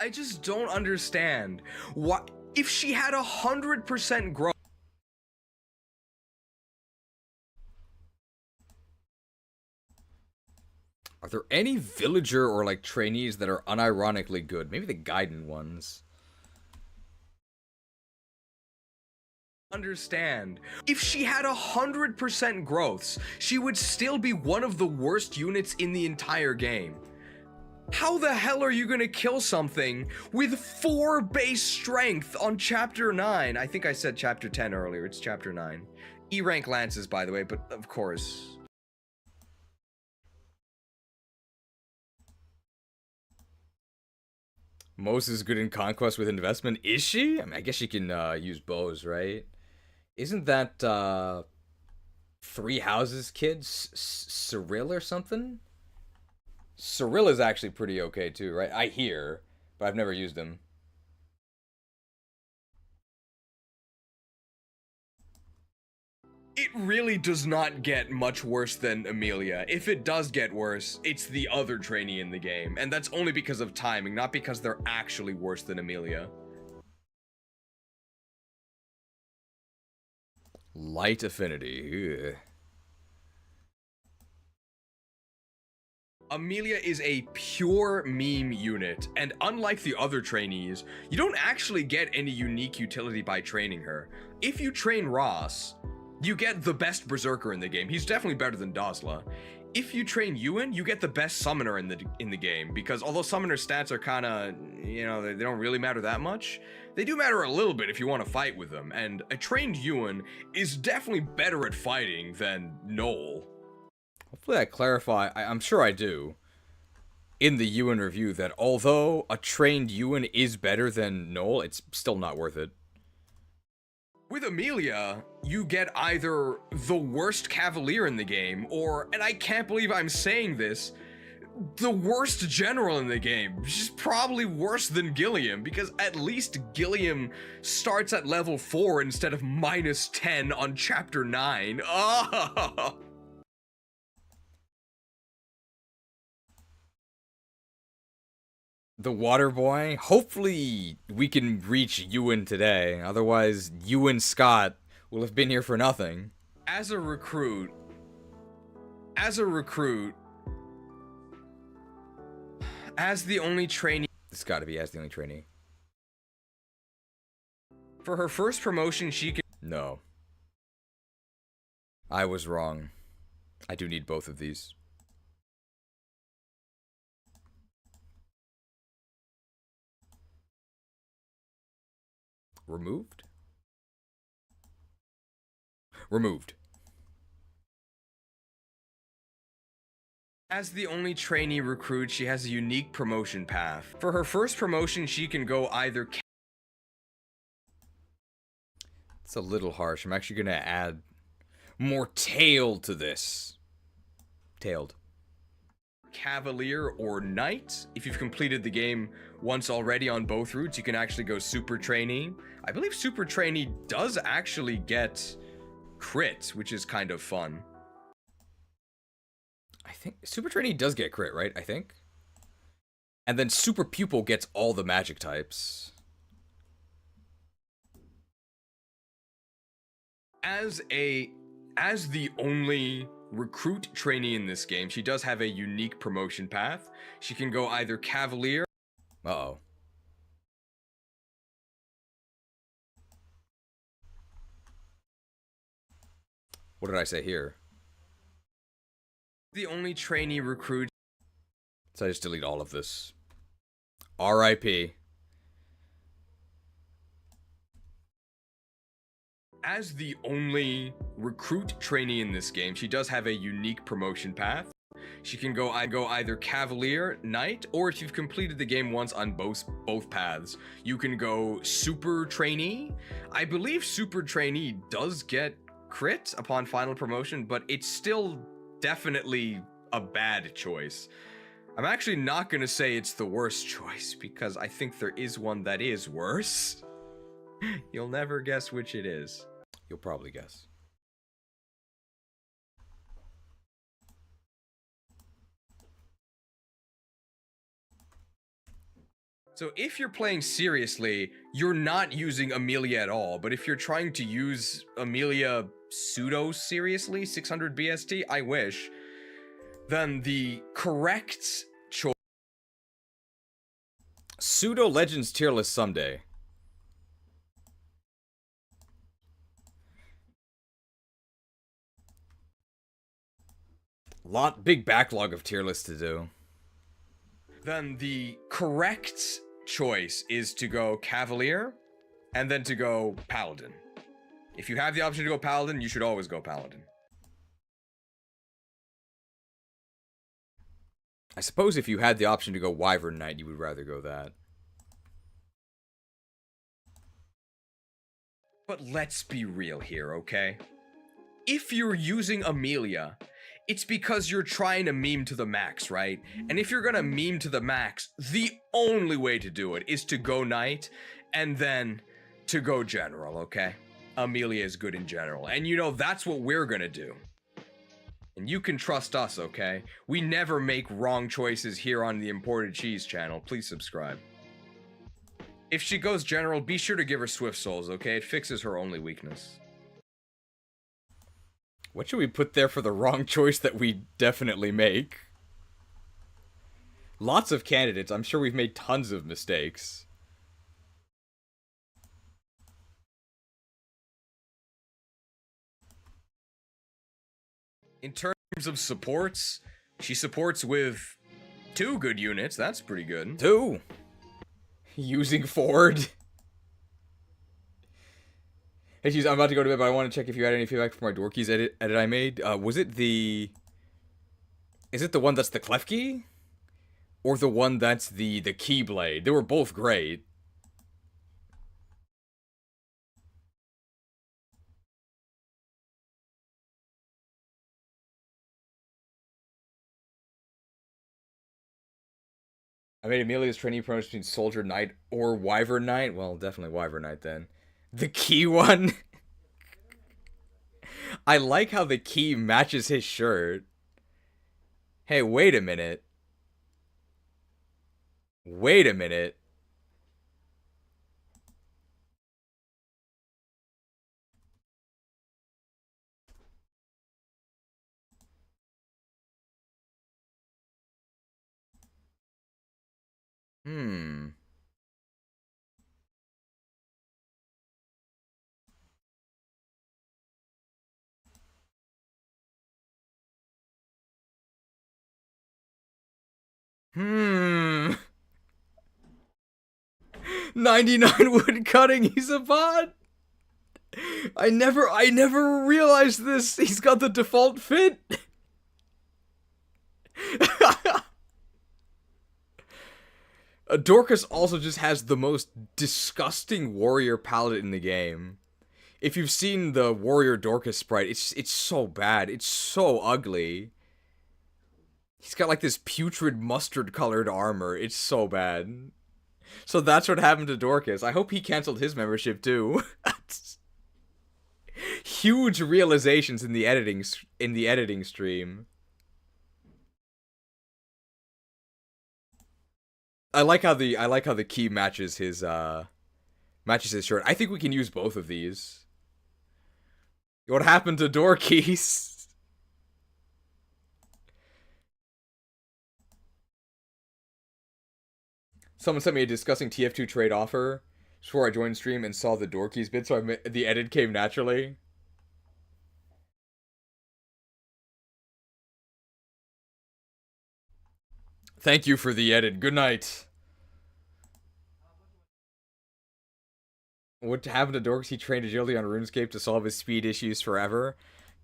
I just don't understand. Why, if she had 100% growth. Are there any villager or like trainees that are unironically good? Maybe the Gaiden ones. Understand. If she had 100% growths, she would still be one of the worst units in the entire game. How the hell are you gonna kill something with 4 base strength on chapter 9? I think I said chapter 10 earlier, it's chapter 9. E-rank lances, by the way, but of course. Most is good in conquest with investment. Is she? I mean, I guess she can use bows, right? Isn't that Three Houses kids? Cyril or something? Cyril is actually pretty okay too, right? I hear, but I've never used him. It really does not get much worse than Amelia. If it does get worse, it's the other trainee in the game, and that's only because of timing, not because they're actually worse than Amelia. Light affinity. Ugh. Amelia is a pure meme unit, and unlike the other trainees, you don't actually get any unique utility by training her. If you train Ross, you get the best berserker in the game. He's definitely better than Dazla. If you train Ewan, you get the best summoner in the game, because although summoner stats are kind of, you know, they don't really matter that much, they do matter a little bit if you want to fight with them, and a trained Ewan is definitely better at fighting than Noel. Hopefully I clarify, I'm sure I do, in the Ewan review, that although a trained Ewan is better than Noel, it's still not worth it. With Amelia, you get either the worst Cavalier in the game, or, and I can't believe I'm saying this, the worst general in the game, which is probably worse than Gilliam, because at least Gilliam starts at level 4 instead of -10 on chapter 9. Oh! The water boy, hopefully we can reach Ewan today, otherwise Ewan Scott will have been here for nothing. As a recruit, as the only trainee, It's gotta be as the only trainee. for her first promotion, she can. No. I was wrong. I do need both of these. Removed? Removed. As the only trainee recruit, she has a unique promotion path. For her first promotion, she can go either It's a little harsh. I'm actually gonna add more tail to this. Tailed. Cavalier or Knight. If you've completed the game once already on both routes, you can actually go Super Trainee. I believe Super Trainee does actually get crit, which is kind of fun. I think Super Trainee does get crit, right? I think. And then Super Pupil gets all the magic types. As the only recruit trainee in this game, she does have a unique promotion path. She can go either Cavalier. Uh-oh. What did I say here? The only trainee recruit. So I just delete all of this. R.I.P. As the only recruit trainee in this game, she does have a unique promotion path. She can go either Cavalier, Knight, or if you've completed the game once on both paths, you can go Super Trainee. I believe Super Trainee does get crit upon final promotion, but it's still definitely a bad choice. I'm actually not going to say it's the worst choice, because I think there is one that is worse. You'll never guess which it is. You'll probably guess. So if you're playing seriously, you're not using Amelia at all, but if you're trying to use Amelia pseudo-seriously, 600 BST, I wish, then the correct choice... Pseudo Legends tier list someday. Big backlog of tier lists to do. Then the correct choice is to go Cavalier, and then to go Paladin. If you have the option to go Paladin, you should always go Paladin. I suppose if you had the option to go Wyvern Knight, you would rather go that. But let's be real here, okay? If you're using Amelia, it's because you're trying to meme to the max, right? And if you're gonna meme to the max, the only way to do it is to go Knight, and then to go General, okay? Amelia is good in General, and you know, that's what we're gonna do. And you can trust us, okay? We never make wrong choices here on the Imported Cheese channel. Please subscribe. If she goes General, be sure to give her Swift Souls, okay? It fixes her only weakness. What should we put there for the wrong choice that we definitely make? Lots of candidates. I'm sure we've made tons of mistakes. In terms of supports, she supports with 2 good units. That's pretty good. 2. Using Ford. Hey, I'm about to go to bed, but I want to check if you had any feedback for my Dorkies edit I made. Was it the... Is it the one that's the clef key? Or the one that's the Keyblade? They were both great. I made Amelia's training promotion between Soldier Knight or Wyvern Knight. Well, definitely Wyvern Knight then. The key one. I like how the key matches his shirt. Hey, wait a minute. Wait a minute. Hmm. Hmm. 99 wood cutting, he's a bot. I never realized this. He's got the default fit. Dorcas also just has the most disgusting warrior palette in the game. If you've seen the warrior Dorcas sprite, it's so bad. It's so ugly. He's got like this putrid mustard colored armor. It's so bad. So that's what happened to Dorcas. I hope he canceled his membership too. Huge realizations in the editing stream. I like how the key matches his shirt. I think we can use both of these. What happened to Dorkies? Someone sent me a disgusting TF2 trade offer just before I joined stream and saw the Dorkies bit, so the edit came naturally. Thank you for the edit. Good night. What happened to Dorks? He trained agility on RuneScape to solve his speed issues forever.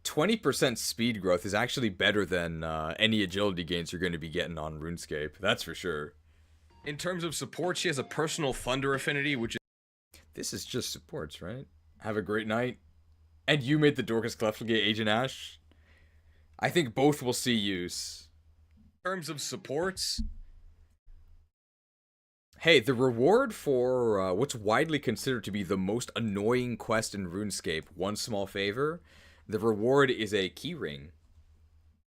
20% speed growth is actually better than any agility gains you're going to be getting on RuneScape. That's for sure. In terms of support, she has a personal thunder affinity, which is... This is just supports, right? Have a great night. And you made the Dorcas Clefgate Agent Ash. I think both will see use. In terms of supports... Hey, the reward for what's widely considered to be the most annoying quest in RuneScape, one small favor, the reward is a keyring.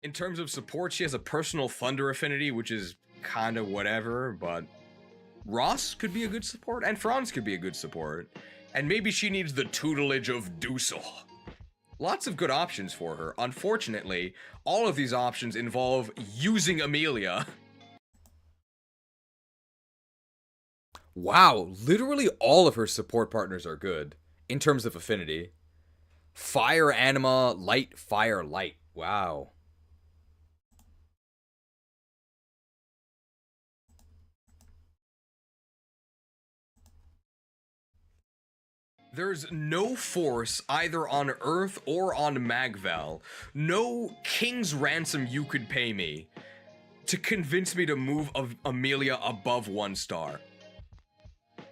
In terms of support, she has a personal thunder affinity, which is kind of whatever, but Ross could be a good support, and Franz could be a good support. And maybe she needs the tutelage of Dusel. Lots of good options for her. Unfortunately, all of these options involve using Amelia. Wow, literally all of her support partners are good, in terms of affinity. Fire Anima, Light, Fire, Light. Wow. There's no force either on Earth or on Magvel, no king's ransom you could pay me to convince me to move Amelia above 1 star.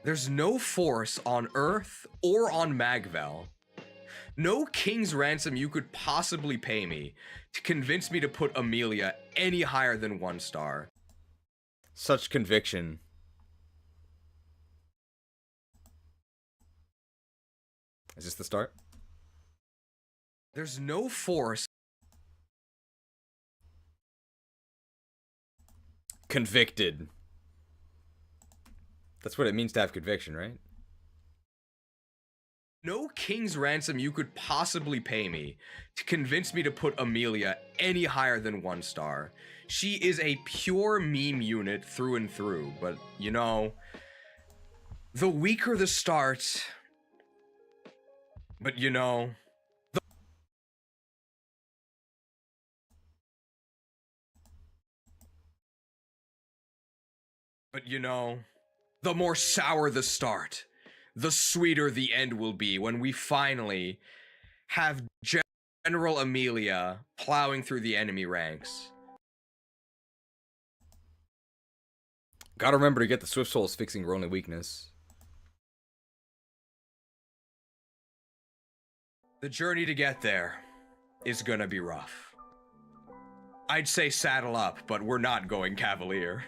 There's no force on Earth or on Magvel, no king's ransom you could possibly pay me to convince me to put Amelia any higher than 1 star. Such conviction. Is this the start? There's no force. Convicted. That's what it means to have conviction, right? No king's ransom you could possibly pay me to convince me to put Amelia any higher than 1 star. She is a pure meme unit through and through, but, you know, the weaker the start, but, you know, But you know, the more sour the start, the sweeter the end will be when we finally have General Amelia plowing through the enemy ranks. Gotta remember to get the Swift Souls fixing your only weakness. The journey to get there is gonna be rough. I'd say saddle up, but we're not going Cavalier.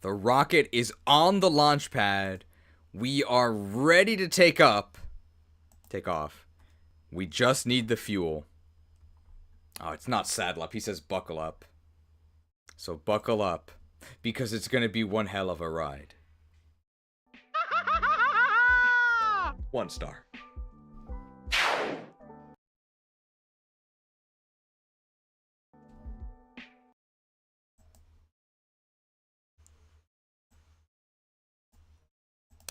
The rocket is on the launch pad. We are ready to take off. We just need the fuel. Oh, it's not saddle up. He says buckle up. So buckle up, because it's gonna be one hell of a ride. 1 star.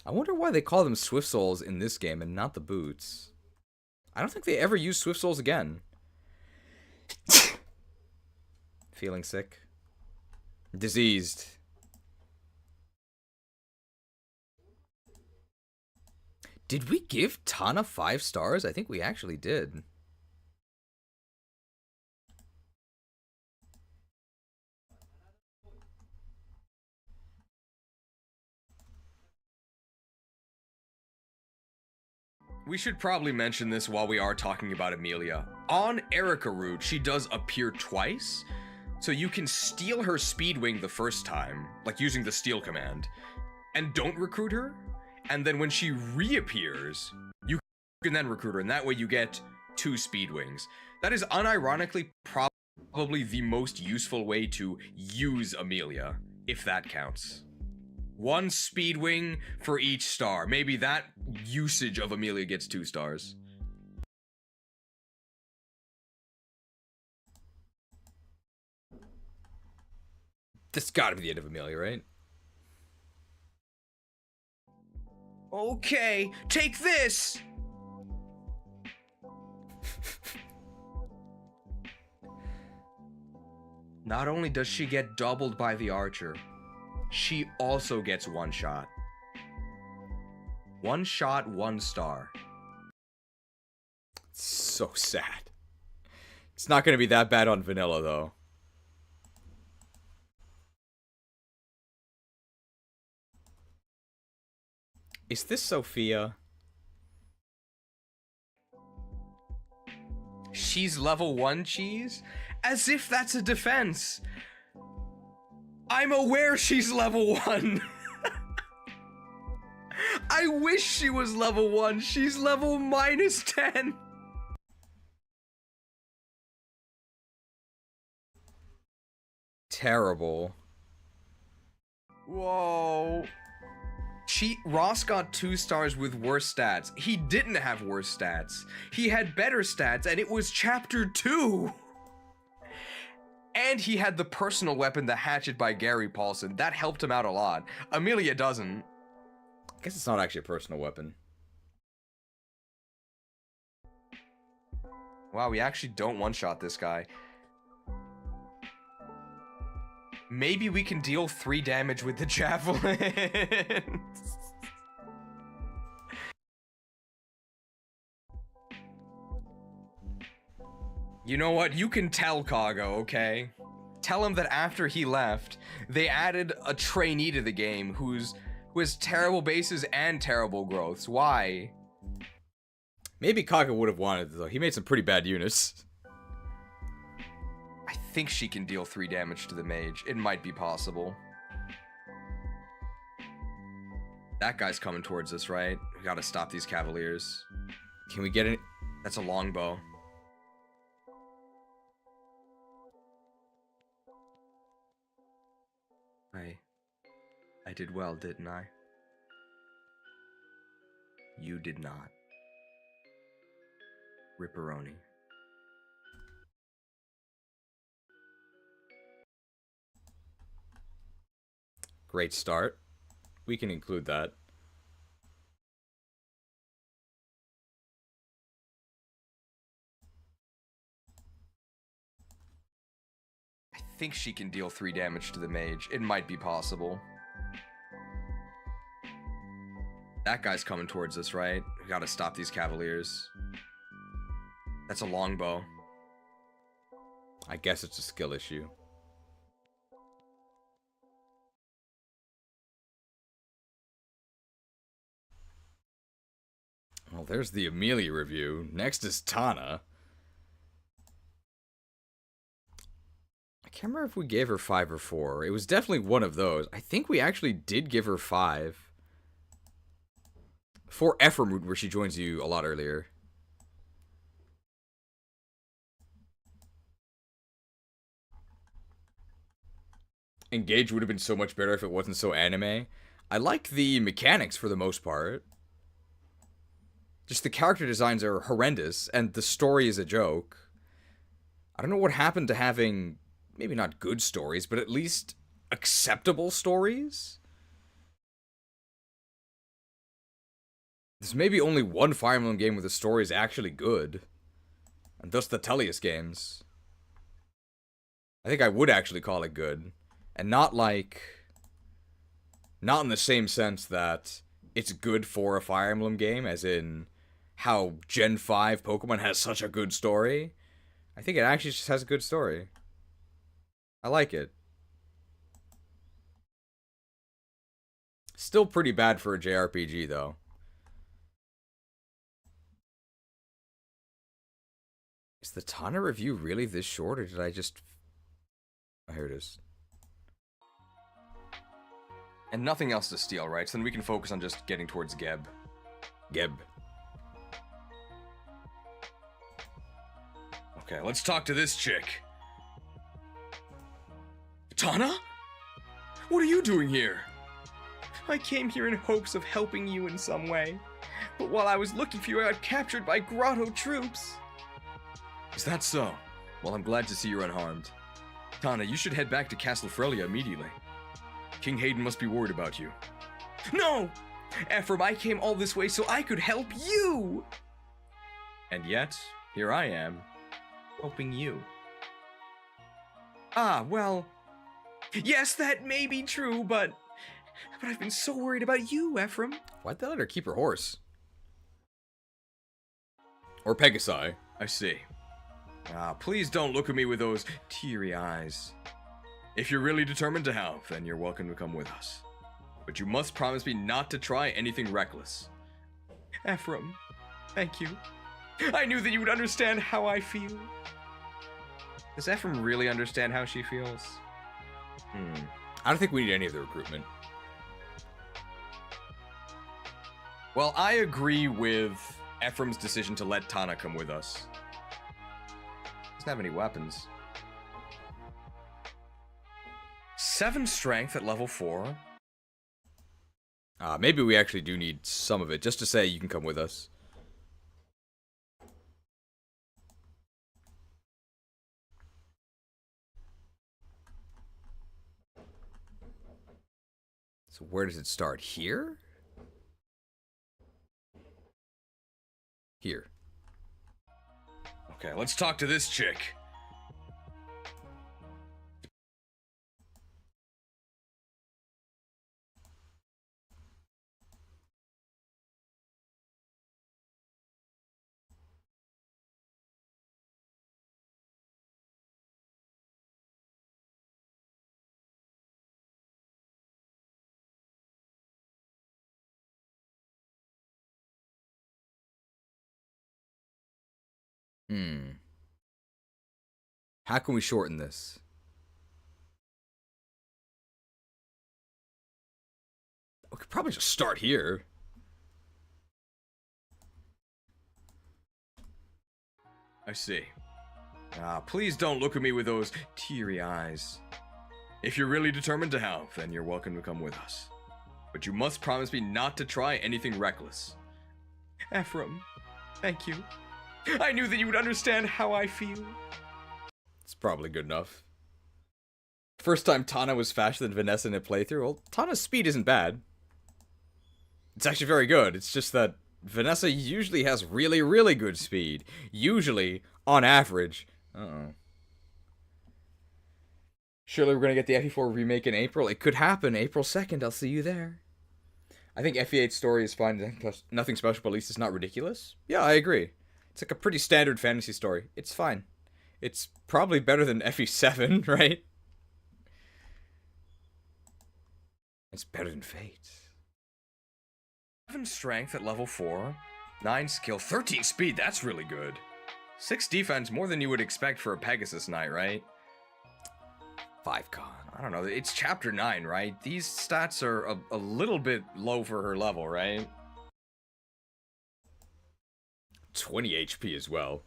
I wonder why they call them Swift Souls in this game and not the boots. I don't think they ever use Swift Souls again. Feeling sick. Diseased. Did we give Tana 5 stars? I think we actually did. We should probably mention this while we are talking about Amelia. On Erica route, she does appear twice, so you can steal her Speedwing the first time, like using the steal command, and don't recruit her, and then when she reappears, you can then recruit her, and that way you get 2 Speedwings. That is unironically probably the most useful way to use Amelia, if that counts. 1 Speedwing for each star. Maybe that usage of Amelia gets 2 stars. This gotta be the end of Amelia, right? Okay, take this! Not only does she get doubled by the archer, she also gets 1 shot. 1 shot, 1 star. So sad. It's not gonna be that bad on vanilla, though. Is this Sophia? She's level 1 cheese? As if that's a defense. I'm aware she's level 1. I wish she was level 1. She's level -10. Terrible. Whoa. Ross got 2 stars with worse stats. He didn't have worse stats. He had better stats, and it was chapter 2. And he had the personal weapon, the hatchet by Gary Paulson. That helped him out a lot. Amelia doesn't. I guess it's not actually a personal weapon. Wow, we actually don't one-shot this guy. Maybe we can deal 3 damage with the javelin. You know what? You can tell Kago, okay? Tell him that after he left, they added a trainee to the game who has terrible bases and terrible growths. Why? Maybe Kaga would have wanted it, though. He made some pretty bad units. I think she can deal 3 damage to the mage. It might be possible. That guy's coming towards us, right? We gotta stop these cavaliers. Can we get it? That's a longbow. I did well, didn't I? You did not. Ripperoni. Great start. We can include that. I think she can deal 3 damage to the mage. It might be possible. That guy's coming towards us, right? We gotta stop these cavaliers. That's a longbow. I guess it's a skill issue. Well, there's the Amelia review. Next is Tana. I can't remember if we gave her 5 or 4. It was definitely one of those. I think we actually did give her 5. For Ephraim, where she joins you a lot earlier. Engage would have been so much better if it wasn't so anime. I like the mechanics for the most part. Just the character designs are horrendous, and the story is a joke. I don't know what happened to having, maybe not good stories, but at least acceptable stories? There's maybe only one Fire Emblem game where the story is actually good. And thus the Tellius games. I think I would actually call it good. And not like... Not in the same sense that it's good for a Fire Emblem game, as in how Gen 5 Pokemon has such a good story. I think it actually just has a good story. I like it. Still pretty bad for a JRPG, though. Is the Tana review really this short, or did I just... Oh, here it is. And nothing else to steal, right? So then we can focus on just getting towards Geb. Geb. Okay, let's talk to this chick. Tana? What are you doing here? I came here in hopes of helping you in some way. But while I was looking for you, I got captured by Grado troops. Is that so? Well, I'm glad to see you're unharmed. Tana, you should head back to Castle Frelia immediately. King Hayden must be worried about you. No! Ephraim, I came all this way so I could help you! And yet, here I am, Helping you. Ah, well, Yes, that may be true, but I've been so worried about you, Ephraim. Why'd they let her keep her horse? Or Pegasi. I see. Ah, please don't look at me with those teary eyes. If you're really determined to help, then you're welcome to come with us. But you must promise me not to try anything reckless. Ephraim, thank you. I knew that you would understand how I feel. Does Ephraim really understand how she feels? I don't think we need any of the recruitment. Well, I agree with Ephraim's decision to let Tana come with us. Doesn't have any weapons. 7 strength at level 4. Maybe we actually do need some of it, just to say you can come with us. So where does it start? Here? Here. Okay, let's talk to this chick. How can we shorten this? We could probably just start here. I see. Ah, please don't look at me with those teary eyes. If you're really determined to help, then you're welcome to come with us. But you must promise me not to try anything reckless. Ephraim, thank you. I knew that you would understand how I feel. It's probably good enough. First time Tana was faster than Vanessa in a playthrough. Well, Tana's speed isn't bad. It's actually very good. It's just that Vanessa usually has really, really good speed. Usually, on average. Uh-oh. Surely we're going to get the FE4 remake in April. It could happen. April 2nd. I'll see you there. I think FE8's story is fine. Nothing special, but at least it's not ridiculous. Yeah, I agree. It's like a pretty standard fantasy story. It's fine. It's probably better than FE7, right? It's better than Fate. 7 strength at level 4, 9 skill, 13 speed, that's really good. 6 defense, more than you would expect for a Pegasus Knight, right? 5 con. I don't know, it's chapter 9, right? These stats are a little bit low for her level, right? 20 HP as well.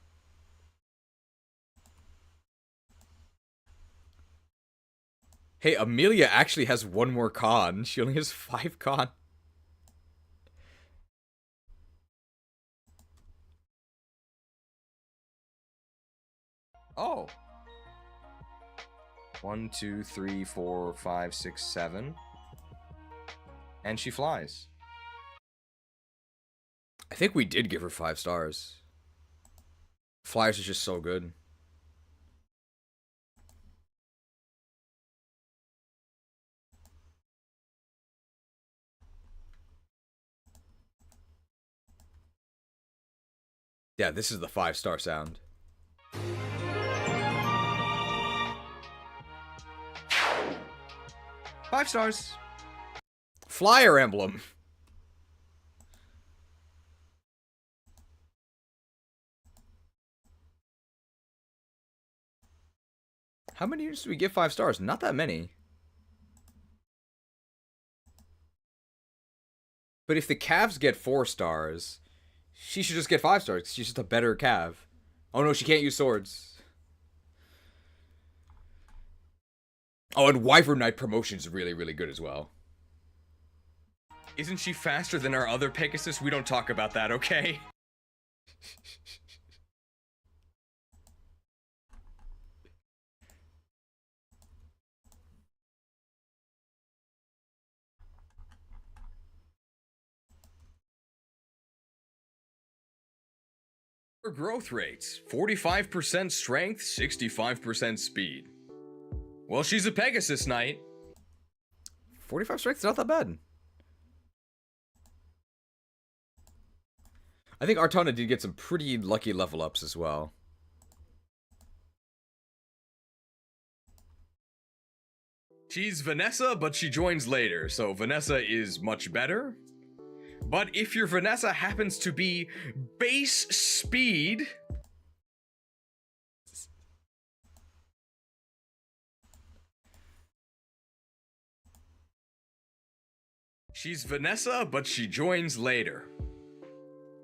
Hey, Amelia actually has 1 more con. She only has 5 con. Oh. 1, 2, 3, 4, 5, 6, 7. And she flies. I think we did give her 5 stars. Flyers is just so good. Yeah, this is the 5-star sound. Five stars. Fire Emblem. How many units do we give 5 stars? Not that many. But if the Cavs get 4 stars, she should just get 5 stars, 'cause she's just a better Cav. Oh no, she can't use swords. Oh, and Wyvern Knight promotion is really, really good as well. Isn't she faster than our other Pegasus? We don't talk about that, okay? Her growth rates, 45% strength, 65% speed. Well, she's a Pegasus Knight. 45 strength is not that bad. I think Artana did get some pretty lucky level ups as well. She's Vanessa, but she joins later, so Vanessa is much better. But if your Vanessa happens to be base speed... She's Vanessa, but she joins later.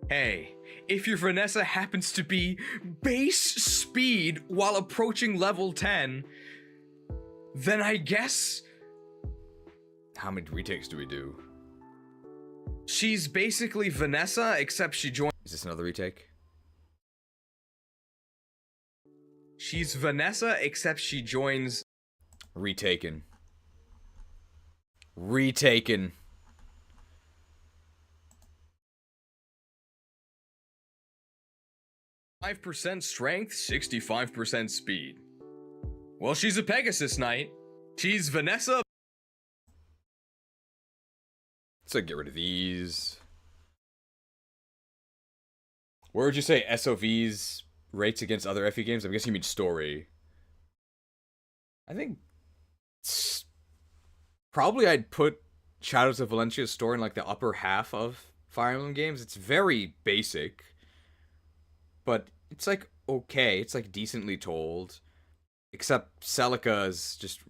Hey, if your Vanessa happens to be base speed while approaching level 10, then I guess... How many retakes do we do? She's basically Vanessa, except she joins... Is this another retake? She's Vanessa, except she joins... Retaken. Retaken. .5% strength, 65% speed. Well, she's a Pegasus Knight. She's Vanessa. So get rid of these. Where would you say SOV's rates against other FE games? I guess you mean story. I think probably I'd put Shadows of Valencia's story in like the upper half of Fire Emblem games. It's very basic, but it's like okay. It's like decently told, except Celica is just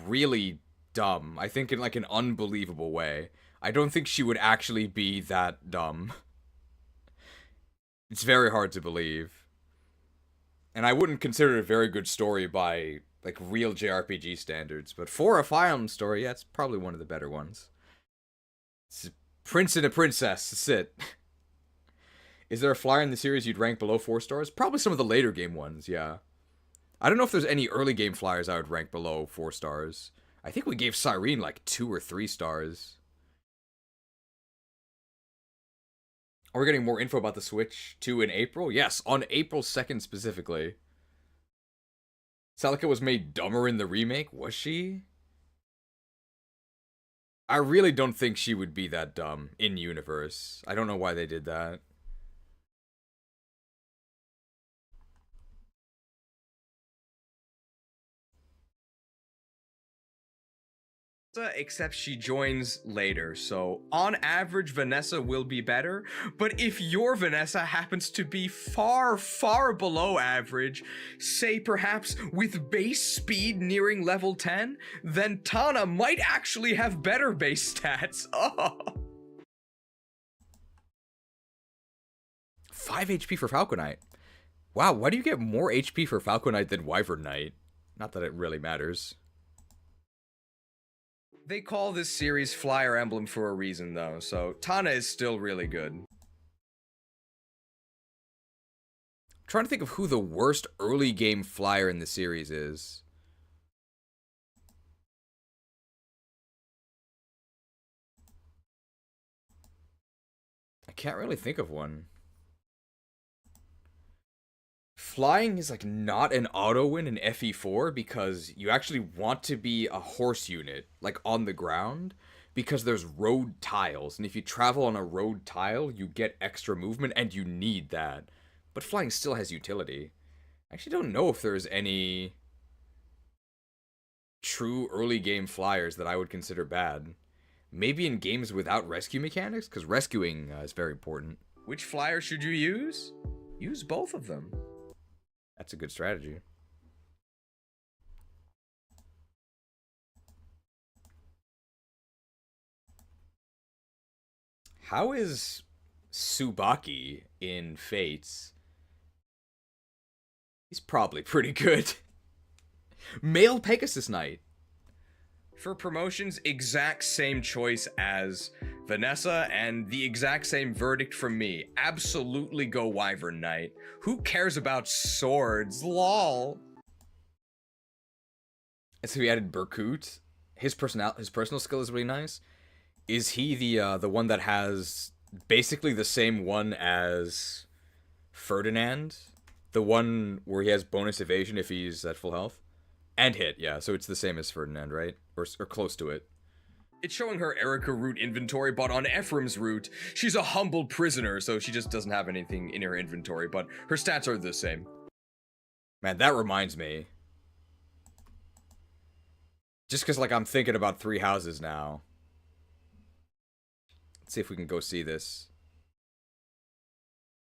really dumb. I think in like an unbelievable way. I don't think she would actually be that dumb. It's very hard to believe. And I wouldn't consider it a very good story by, like, real JRPG standards. But for a Fire Emblem story, yeah, it's probably one of the better ones. It's a prince and a princess, that's it. Is there a flyer in the series you'd rank below 4 stars? Probably some of the later game ones, yeah. I don't know if there's any early game flyers I would rank below 4 stars. I think we gave Cyrene, like, 2 or 3 stars. Are we getting more info about the Switch 2 in April? Yes, on April 2nd specifically. Celica was made dumber in the remake? Was she? I really don't think she would be that dumb in universe. I don't know why they did that. Except she joins later, so on average Vanessa will be better, but if your Vanessa happens to be far, far below average, say perhaps with base speed nearing level 10, then Tana might actually have better base stats. Oh. 5 HP for Falcon Knight. Wow, why do you get more HP for Falcon Knight than Wyvern Knight? Not that it really matters. They call this series Fire Emblem for a reason, though, so Tana is still really good. I'm trying to think of who the worst early game flyer in the series is. I can't really think of one. Flying is like not an auto win in FE4 because you actually want to be a horse unit, like on the ground, because there's road tiles, and if you travel on a road tile, you get extra movement, and you need that. But flying still has utility. I actually don't know if there's any true early game flyers that I would consider bad. Maybe in games without rescue mechanics, because rescuing is very important. Which flyer should you use? Use both of them. That's a good strategy. How is Tsubaki in Fates? He's probably pretty good. Male Pegasus Knight. For promotions, exact same choice as Vanessa, and the exact same verdict from me. Absolutely go Wyvern Knight. Who cares about swords? Lol. And so he added Berkut. His personal skill is really nice. Is he the one that has basically the same one as Ferdinand? The one where he has bonus evasion if he's at full health? And hit, yeah. So it's the same as Ferdinand, right? Or close to it. It's showing her Erica route inventory, but on Ephraim's route, she's a humble prisoner, so she just doesn't have anything in her inventory, but her stats are the same. Man, that reminds me. Just because, like, I'm thinking about Three Houses now. Let's see if we can go see this.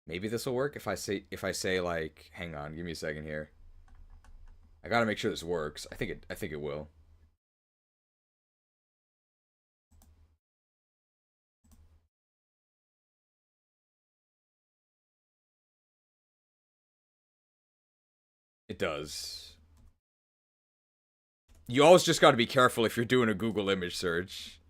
Maybe this will work if I say like, hang on, give me a second here. I gotta make sure this works. I think it will. It does. You always just gotta be careful if you're doing a Google image search.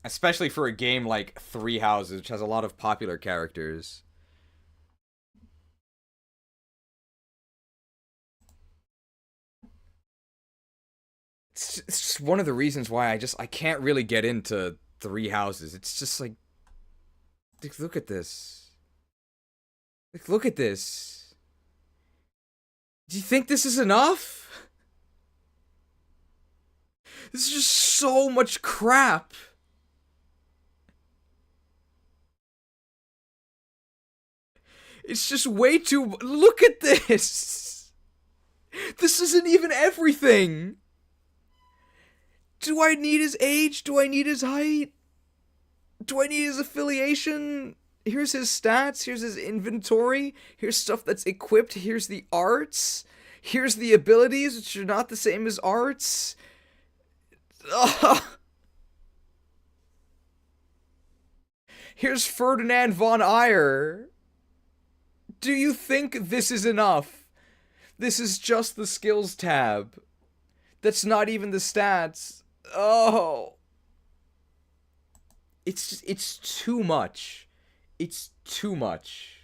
Especially for a game like Three Houses, which has a lot of popular characters. It's just one of the reasons why I can't really get into Three Houses. It's just like, look at this. Like, look at this. Do you think this is enough? This is just so much crap. It's just way too... Look at this! This isn't even everything! Do I need his age? Do I need his height? Do I need his affiliation? Here's his stats. Here's his inventory. Here's stuff that's equipped. Here's the arts. Here's the abilities, which are not the same as arts. Ugh. Here's Ferdinand von Eyre. Do you think this is enough? This is just the skills tab. That's not even the stats. Oh. It's too much. It's too much.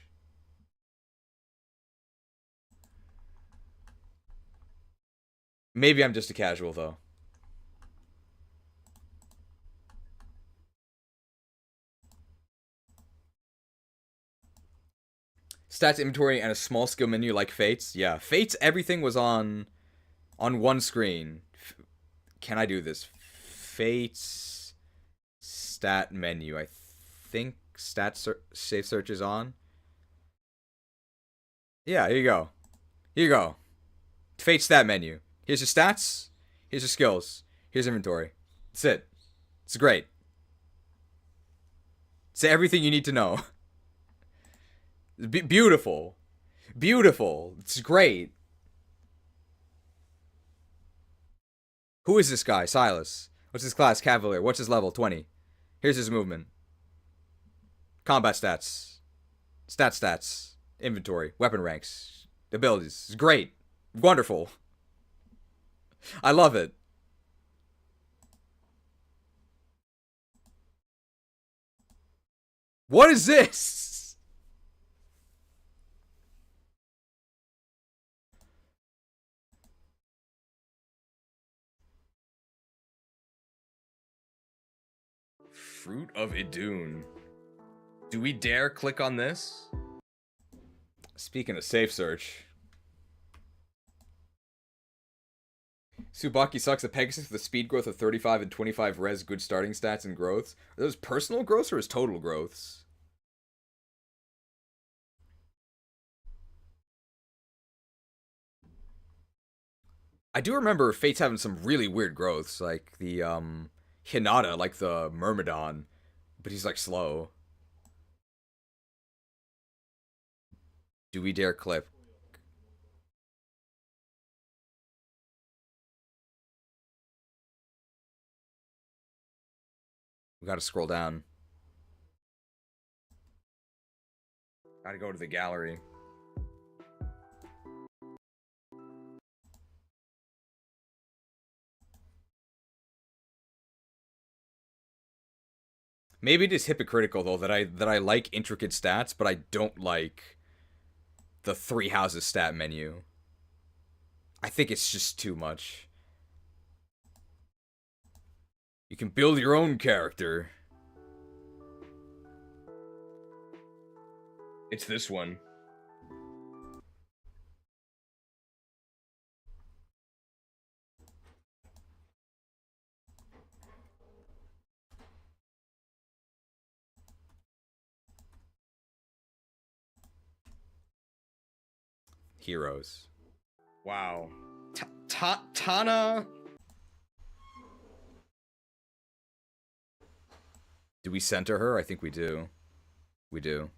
Maybe I'm just a casual, though. Stats, inventory, and a small skill menu like Fate's. Yeah, Fate's everything was on one screen. Can I do this? Fate's stat menu. I think safe search is on. Yeah, here you go. Here you go. Fate stat menu. Here's your stats. Here's your skills. Here's inventory. That's it. It's great. It's everything you need to know. Beautiful. Beautiful. It's great. Who is this guy? Silas. What's his class? Cavalier. What's his level? 20. Here's his movement. Combat stats. Stats. Inventory. Weapon ranks. Abilities. It's great. Wonderful. I love it. What is this? Fruit of Idun. Do we dare click on this? Speaking of safe search. Tsubaki sucks at Pegasus with a speed growth of 35 and 25 res, good starting stats and growths. Are those personal growths or his total growths? I do remember Fate's having some really weird growths, like the Hinata, like the Myrmidon, but he's like slow. Do we dare clip? We gotta scroll down. Gotta go to the gallery. Maybe it is hypocritical though that I like intricate stats, but I don't like the three houses stat menu. I think it's just too much. You can build your own character. It's this one. Heroes. Wow. Tana. Do we center her? I think we do. We do.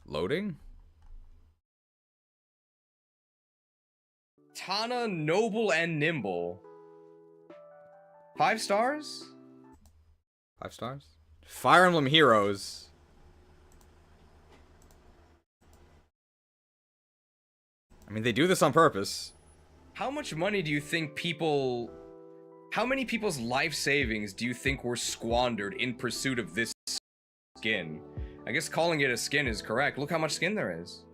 Loading? Tana, noble and nimble. 5 stars? 5 stars? Fire Emblem Heroes. I mean, they do this on purpose. How much money do you think people... How many people's life savings do you think were squandered in pursuit of this skin? I guess calling it a skin is correct. Look how much skin there is.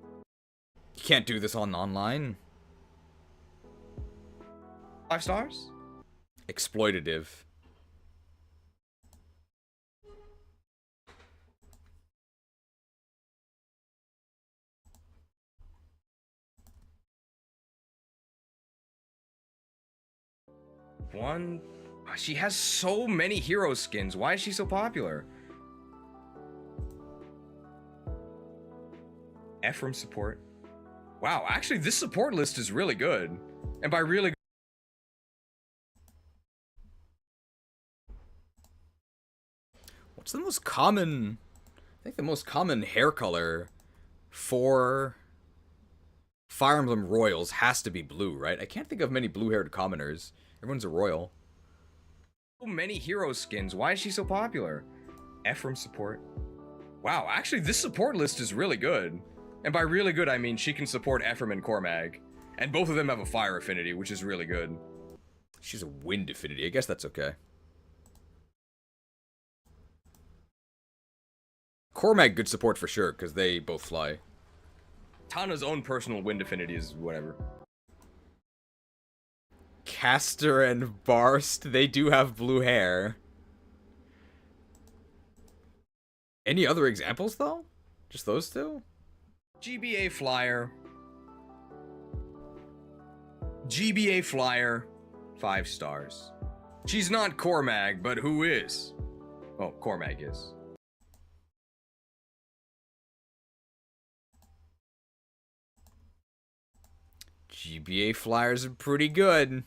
You can't do this on online. 5 stars? Exploitative. One... She has so many hero skins. Why is she so popular? Ephraim support. Wow, actually this support list is really good. And by really good... What's the most common... I think the most common hair color for Fire Emblem Royals has to be blue, right? I can't think of many blue-haired commoners. Everyone's a royal. So many hero skins. Why is she so popular? Ephraim support. Wow, actually this support list is really good. And by really good, I mean she can support Ephraim and Cormag. And both of them have a fire affinity, which is really good. She's a wind affinity. I guess that's okay. Cormag good support for sure, because they both fly. Tana's own personal wind affinity is whatever. Castor and Barst, they do have blue hair. Any other examples, though? Just those two? GBA Flyer. GBA Flyer, 5 stars. She's not Cormag, but who is? Oh, Cormag is. GBA Flyers are pretty good.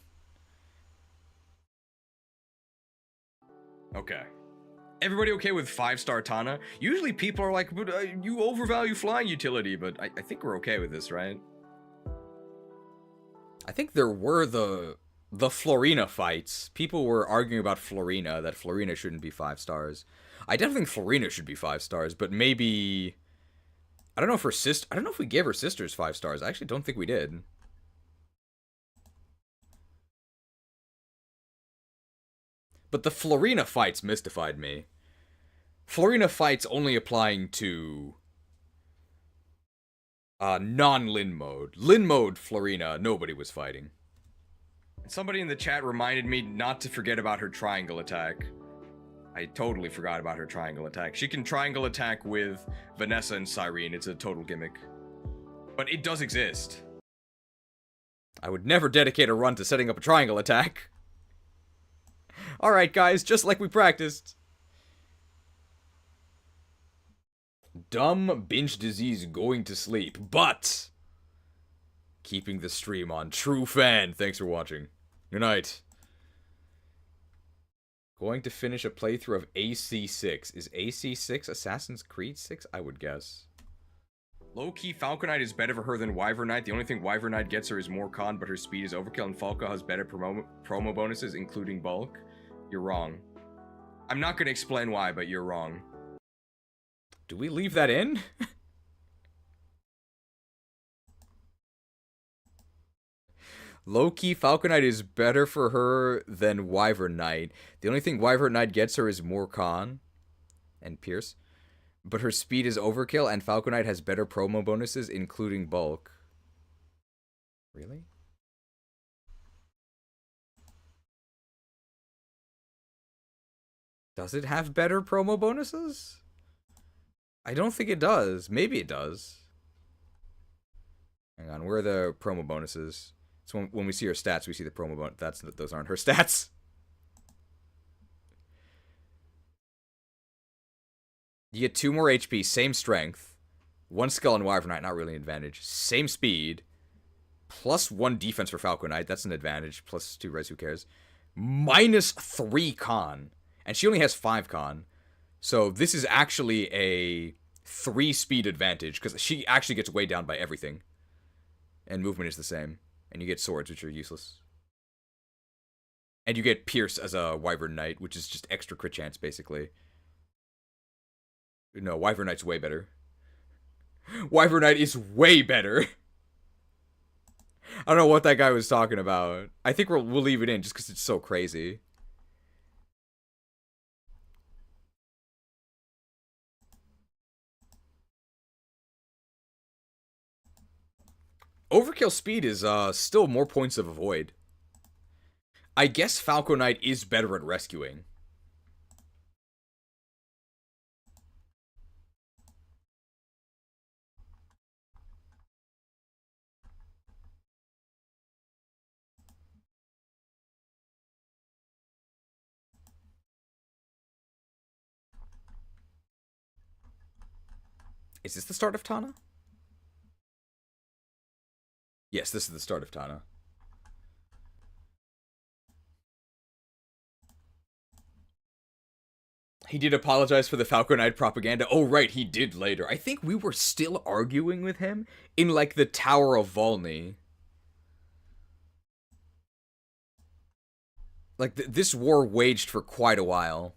Okay. Everybody okay with 5-star Tana? Usually people are like, but you overvalue flying utility, but I think we're okay with this, right? I think there were the Florina fights. People were arguing about Florina, that Florina shouldn't be 5 stars. I definitely think Florina should be 5 stars, but maybe... I don't know if her sister... I don't know if we gave her sisters 5 stars. I actually don't think we did. But the Florina fights mystified me. Florina fights only applying to... non-Lin mode. Lin mode Florina, nobody was fighting. Somebody in the chat reminded me not to forget about her triangle attack. I totally forgot about her triangle attack. She can triangle attack with Vanessa and Cyrene. It's a total gimmick. But it does exist. I would never dedicate a run to setting up a triangle attack. Alright guys, just like we practiced. Dumb binge disease going to sleep, but keeping the stream on. True fan, thanks for watching. Good night. Going to finish a playthrough of AC6. Is AC6 Assassin's Creed 6? I would guess. Low-key, Falconite is better for her than Wyvernite. The only thing Wyvernite gets her is more con, but her speed is overkill, and Falco has better promo bonuses, including bulk. You're wrong. I'm not going to explain why, but you're wrong. Do we leave that in? Low-key, Falconite is better for her than Wyvern Knight. The only thing Wyvern Knight gets her is more con and pierce. But her speed is overkill, and Falconite has better promo bonuses, including bulk. Really? Does it have better promo bonuses? I don't think it does. Maybe it does. Hang on, where are the promo bonuses? So when we see her stats, we see the promo bonus. Those aren't her stats. You get 2 more HP, same strength, 1 skill on Wyvern Knight, not really an advantage. Same speed, plus 1 defense for Falcon Knight, that's an advantage. Plus 2 res, who cares? Minus 3 con, and she only has 5 con. So this is actually a 3 speed advantage, because she actually gets weighed down by everything. And movement is the same. And you get swords, which are useless. And you get Pierce as a Wyvern Knight, which is just extra crit chance, basically. No, Wyvern Knight's way better. Wyvern Knight is way better. I don't know what that guy was talking about. I think we'll leave it in, just because it's so crazy. Overkill speed is still more points of avoid. I guess Falco Knight is better at rescuing. Is this the start of Tana? Yes, this is the start of Tana. He did apologize for the Falcon Knight propaganda. Oh, right, he did later. I think we were still arguing with him in, like, the Tower of Volney. Like, this war waged for quite a while.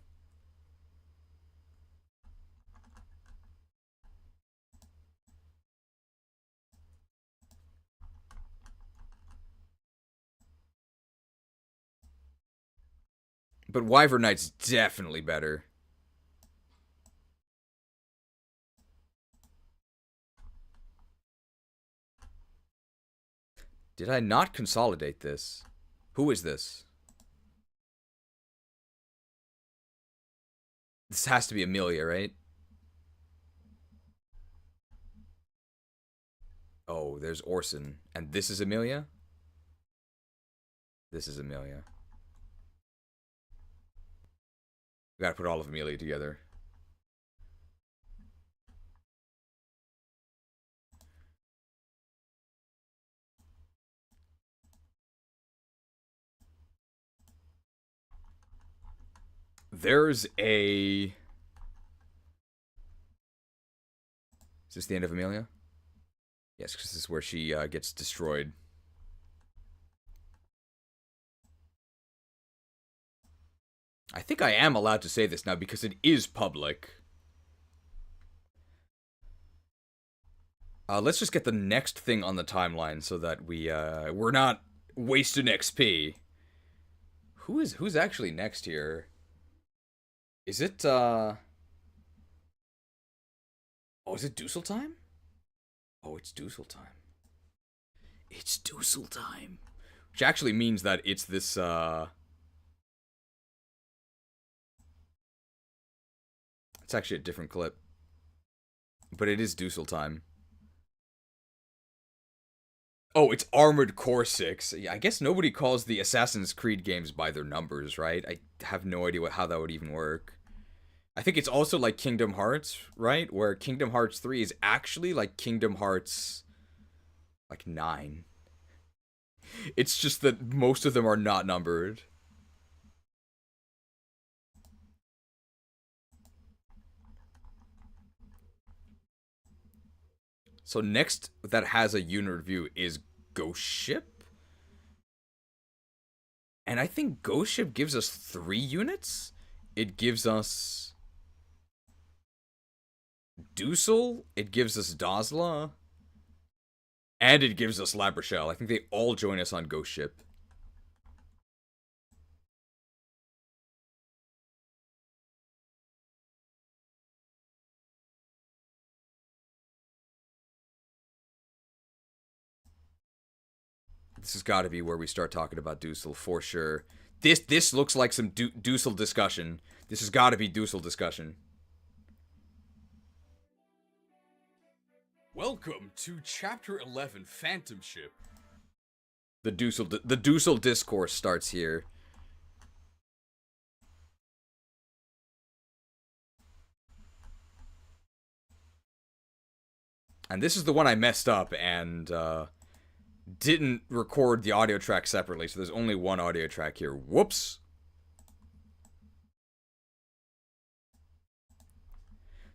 But Wyvern Knight's definitely better. Did I not consolidate this? Who is this? This has to be Amelia, right? Oh, there's Orson. And this is Amelia? This is Amelia. We gotta put all of Amelia together. There's a... Is this the end of Amelia? Yes, because this is where she gets destroyed. I think I am allowed to say this now because it is public. Let's just get the next thing on the timeline so that we're not wasting XP. Who's actually next here? Is it Oh, is it Dusseltime? Oh, it's Dusseltime. It's Dusseltime. Which actually means that it's this it's actually a different clip. But it is Dusseltime. Oh, it's Armored Core 6. I guess nobody calls the Assassin's Creed games by their numbers, right? I have no idea how that would even work. I think it's also like Kingdom Hearts, right? Where Kingdom Hearts 3 is actually like Kingdom Hearts like 9. It's just that most of them are not numbered. So next that has a unit review is Ghost Ship. And I think Ghost Ship gives us 3 units. It gives us Dussel, it gives us Dazla, and it gives us La Rochelle. I think they all join us on Ghost Ship. This has got to be where we start talking about Dussel for sure. This looks like some Dussel discussion. This has got to be Dussel discussion. Welcome to Chapter 11, Phantom Ship. The Dussel discourse starts here. And this is the one I messed up and didn't record the audio track separately, so there's only one audio track here. Whoops.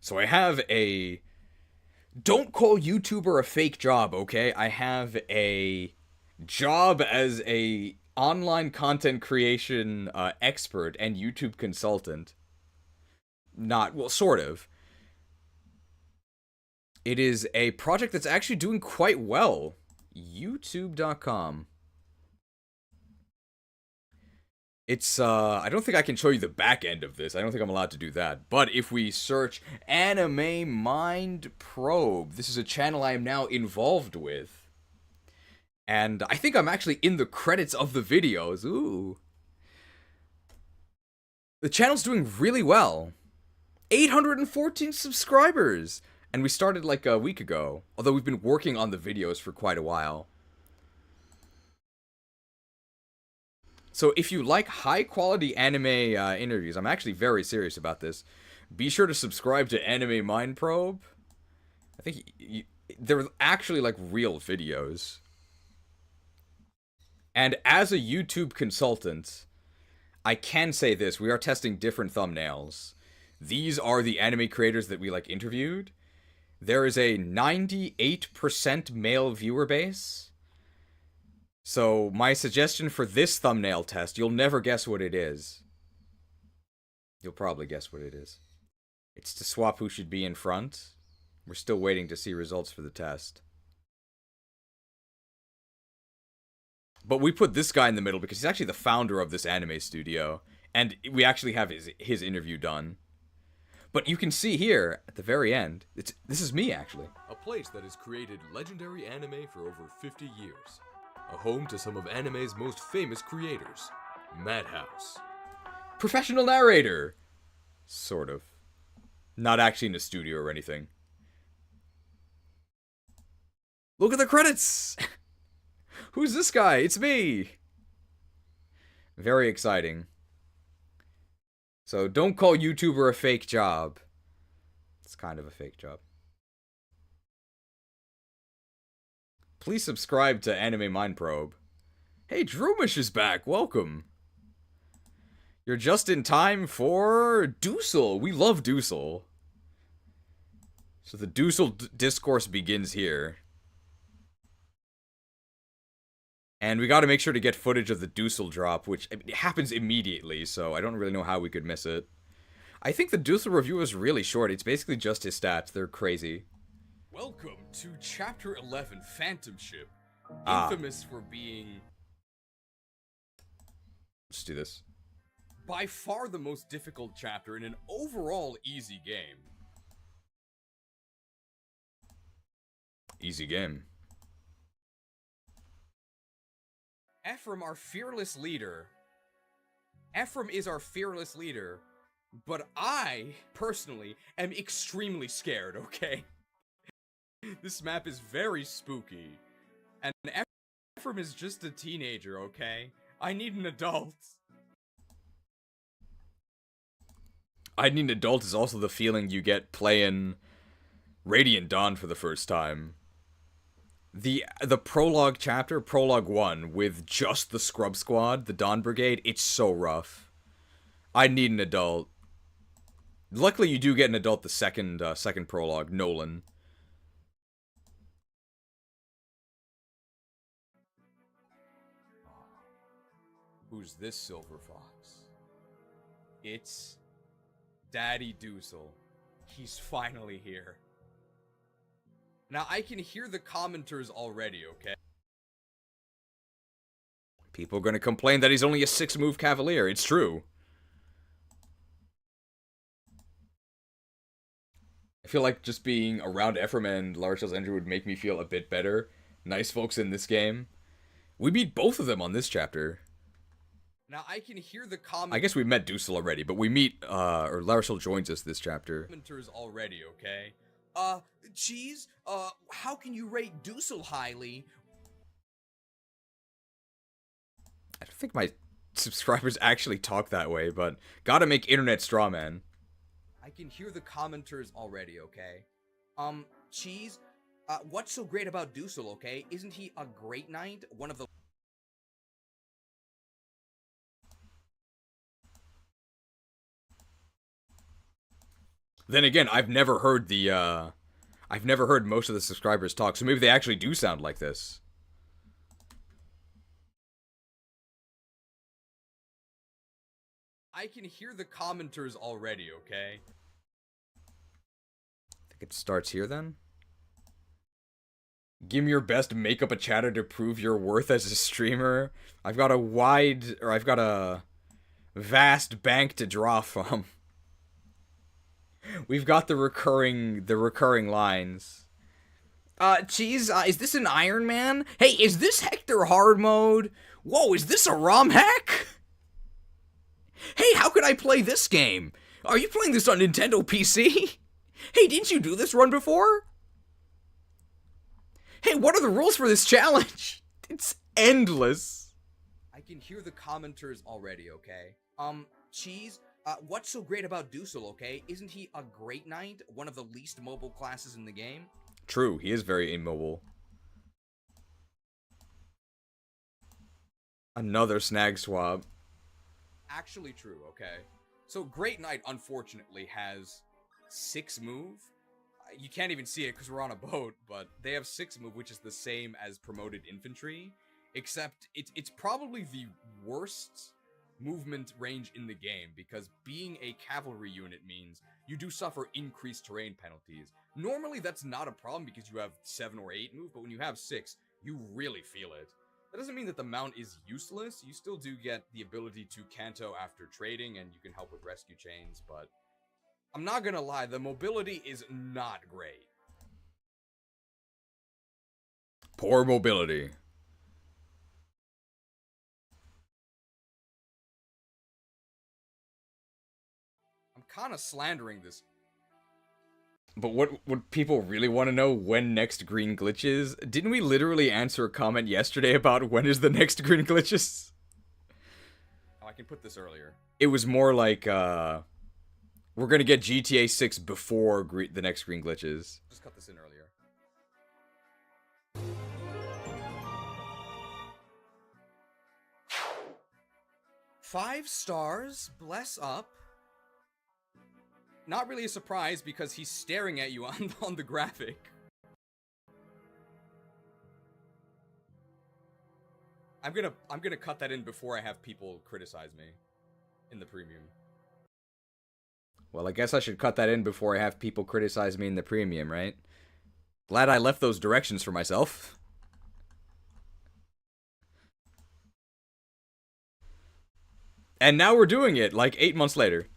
So I have a... Don't call YouTuber a fake job, okay? I have a job as a online content creation expert and YouTube consultant. Not, well, sort of. It is a project that's actually doing quite well. YouTube.com. It's, I don't think I can show you the back end of this. I don't think I'm allowed to do that. But if we search Anime Mind Probe, this is a channel I am now involved with. And I think I'm actually in the credits of the videos. Ooh. The channel's doing really well. 814 subscribers! And we started like a week ago. Although we've been working on the videos for quite a while. So if you like high-quality anime interviews, I'm actually very serious about this, be sure to subscribe to Anime Mind Probe. I think they're actually like real videos. And as a YouTube consultant, I can say this, we are testing different thumbnails. These are the anime creators that we like interviewed. There is a 98% male viewer base. So, my suggestion for this thumbnail test, you'll never guess what it is. You'll probably guess what it is. It's to swap who should be in front. We're still waiting to see results for the test. But we put this guy in the middle because he's actually the founder of this anime studio. And we actually have his interview done. But you can see here, at the very end, this is me, actually. A place that has created legendary anime for over 50 years. a home to some of anime's most famous creators, Madhouse. Professional narrator. Sort of. Not actually in a studio or anything. Look at the credits! Who's this guy? It's me! Very exciting. So don't call YouTuber a fake job. It's kind of a fake job. Please subscribe to Anime Mind Probe. Hey, Droomish is back. Welcome. You're just in time for Doosel. We love Doosel. So the Doosel discourse begins here. And we gotta make sure to get footage of the Doosel drop, which it happens immediately, so I don't really know how we could miss it. I think the Doosel review is really short. It's basically just his stats. They're crazy. Welcome to Chapter 11, Phantom Ship. Infamous for being... Let's do this. by far the most difficult chapter in an overall easy game. Easy game. Ephraim, our fearless leader. Ephraim is our fearless leader, but I, personally, am extremely scared, okay? This map is very spooky. And Ephraim is just a teenager, okay? I need an adult. I Need an Adult is also the feeling you get playing Radiant Dawn for the first time. The prologue chapter, prologue 1, with just the Scrub Squad, the Dawn Brigade, it's so rough. I Need an Adult. Luckily, you do get an adult the second prologue, Nolan. Who's this silver fox? It's Daddy Doosel. He's finally here. Now, I can hear the commenters already, okay? People are gonna complain that he's only a 6-move Cavalier. It's true. I feel like just being around Ephraim and Larchel's Andrew would make me feel a bit better. Nice folks in this game. We meet both of them on this chapter. Now, I can hear the commenters... I guess we met Doosel already, but we meet, or Larchel joins us this chapter. Commenters already, okay? Cheese, how can you rate Doosel highly? I don't think my subscribers actually talk that way, but gotta make internet straw man. I can hear the commenters already, okay? Cheese, what's so great about Doosel, okay? Isn't he a great knight? One of the... Then again, I've never heard most of the subscribers talk, so maybe they actually do sound like this. I can hear the commenters already, okay? I think it starts here then. Give me your best, make up a chatter to prove your worth as a streamer. I've got a vast bank to draw from. We've got the recurring lines. Cheese, is this an Iron Man? Hey, is this Hector hard mode? Whoa, is this a ROM hack? Hey, how could I play this game? Are you playing this on Nintendo PC? Hey, didn't you do this run before? Hey, what are the rules for this challenge? It's endless. I can hear the commenters already, okay? Cheese, what's so great about Doosel, okay? Isn't he a great knight? One of the least mobile classes in the game? True, he is very immobile. Another snag swap. Actually true, okay? So Great Knight, unfortunately, has 6 move. You can't even see it because we're on a boat, but they have 6 move, which is the same as promoted infantry, except it's probably the worst movement range in the game, because being a cavalry unit means you do suffer increased terrain penalties. Normally that's not a problem because you have 7 or 8 move, but when you have 6, you really feel it. That doesn't mean that the mount is useless. You still do get the ability to canto after trading, and you can help with rescue chains, but I'm not gonna lie, the mobility is not great. Poor mobility. kind of slandering this. But what would people really want to know when next green glitch is? Didn't we literally answer a comment yesterday about when is the next green glitches? Oh, I can put this earlier. It was more like, we're gonna get GTA 6 before the next green glitches. Just cut this in earlier. Five stars, bless up. Not really a surprise because he's staring at you on the graphic. I'm gonna cut that in before I have people criticize me in the premium. Well, I guess I should cut that in before I have people criticize me in the premium, right? Glad I left those directions for myself. And now we're doing it, like 8 months later.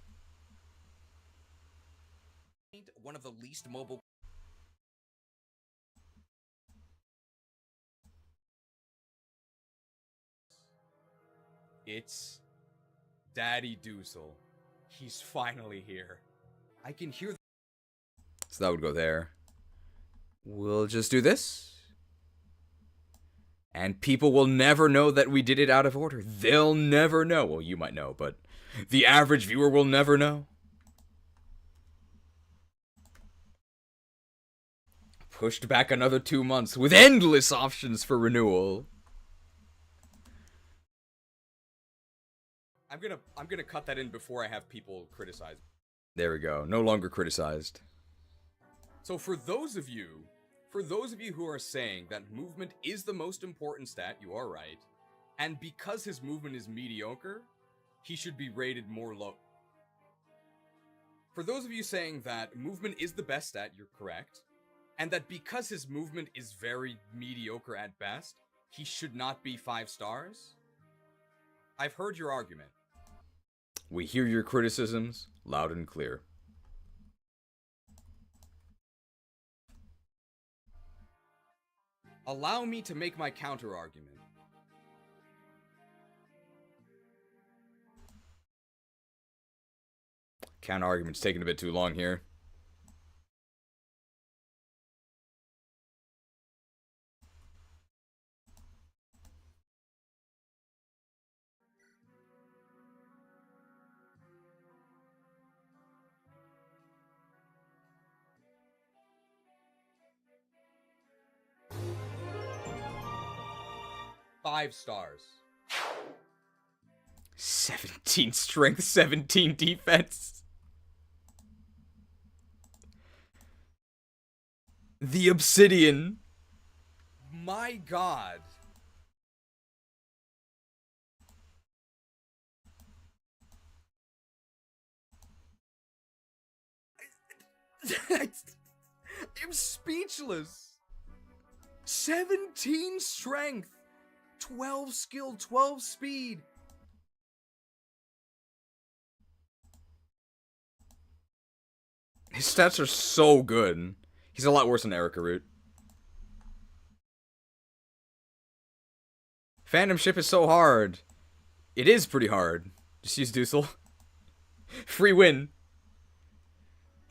One of the least mobile. It's Daddy Doozle. He's finally here. I can hear. So that would go there. We'll just do this. And people will never know that we did it out of order. They'll never know. Well, you might know, but the average viewer will never know. Pushed back another 2 months with endless options for renewal. I'm gonna cut that in before I have people criticize. There we go. No longer criticized. So for those of you who are saying that movement is the most important stat, you are right. And because his movement is mediocre, he should be rated more low. For those of you saying that movement is the best stat, you're correct. And that because his movement is very mediocre at best, he should not be 5 stars. I've heard your argument. We hear your criticisms loud and clear. Allow me to make my counter-argument. Counter-argument's taking a bit too long here. Five stars. 17 strength, 17 defense. The obsidian. My god. I'm speechless. 17 strength, 12 skill, 12 speed. His stats are so good. He's a lot worse than Erica Root. Phantom Ship is so hard. It is pretty hard. Just use Doozle. Free win.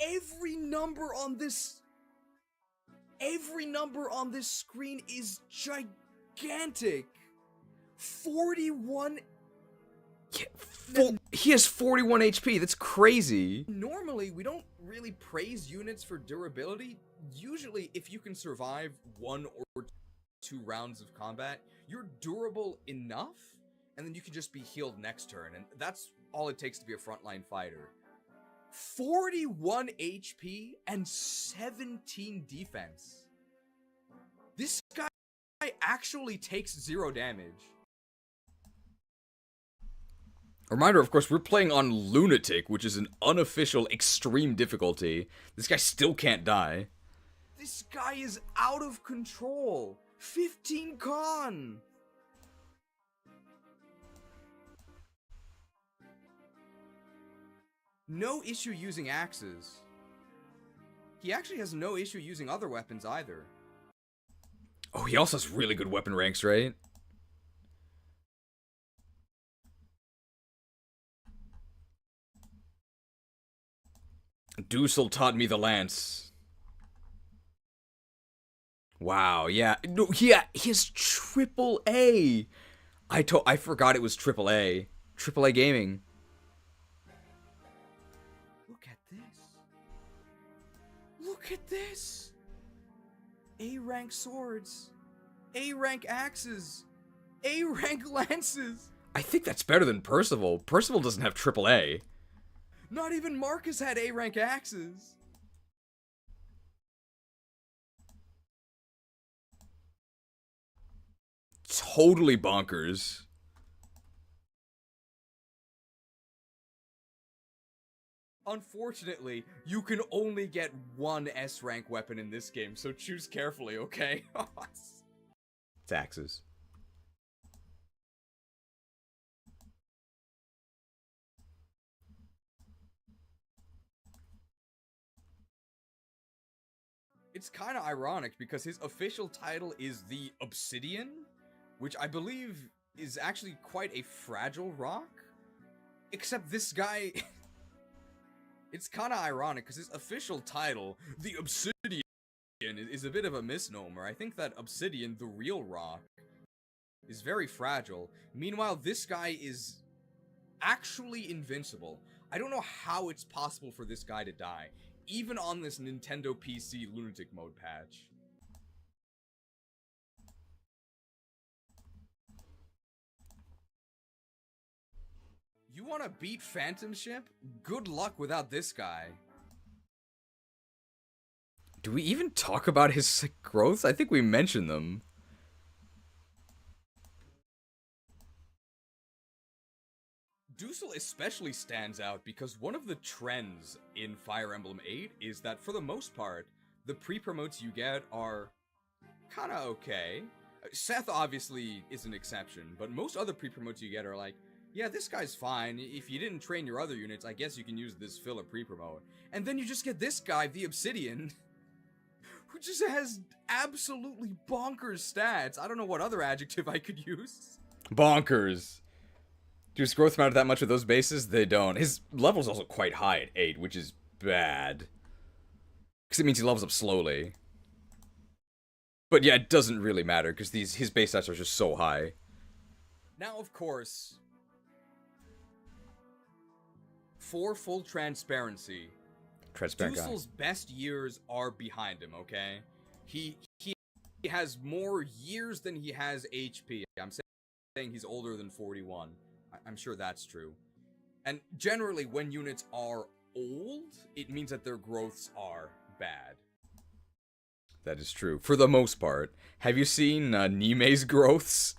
Every number on this screen is gigantic. 41. Yeah, he has 41 HP. That's crazy. Normally, we don't really praise units for durability. Usually, if you can survive 1 or 2 rounds of combat, you're durable enough, and then you can just be healed next turn, and that's all it takes to be a frontline fighter. 41 HP and 17 defense. This guy actually takes 0 damage. Reminder, of course, we're playing on Lunatic, which is an unofficial extreme difficulty. This guy still can't die. This guy is out of control. 15 con. No issue using axes. He actually has no issue using other weapons either. Oh, he also has really good weapon ranks, right? Dusel taught me the lance. Wow, yeah. No, yeah, his triple A. I forgot it was triple A. Triple A gaming. Look at this. Look at this. A-rank swords. A-rank axes. A-rank lances. I think that's better than Percival. Percival doesn't have triple A. Not even Marcus had A-rank axes. Totally bonkers. Unfortunately, you can only get one S-rank weapon in this game, so choose carefully, okay? Taxes. It's kind of ironic because his official title is the Obsidian, which I believe is actually quite a fragile rock. Except this guy... It's kind of ironic because his official title, the Obsidian, is a bit of a misnomer. I think that Obsidian, the real rock, is very fragile. Meanwhile, this guy is actually invincible. I don't know how it's possible for this guy to die, even on this Nintendo PC Lunatic mode patch. You want to beat Phantom Ship? Good luck without this guy. Do we even talk about his growths? I think we mentioned them. Dusel especially stands out because one of the trends in Fire Emblem 8 is that for the most part, the pre-promotes you get are kinda okay. Seth obviously is an exception, but most other pre-promotes you get are like, yeah, this guy's fine. If you didn't train your other units, I guess you can use this filler pre-promote. And then you just get this guy, the Obsidian, who just has absolutely bonkers stats. I don't know what other adjective I could use. Bonkers. Do his growth matter that much with those bases? They don't. His level's also quite high at 8, which is bad. Because it means he levels up slowly. But yeah, it doesn't really matter, because his base stats are just so high. Now, of course, for full transparency, Dusel's best years are behind him, okay? He has more years than he has HP. I'm saying he's older than 41. I'm sure that's true. And generally, when units are old, it means that their growths are bad. That is true. For the most part. Have you seen Nime's growths?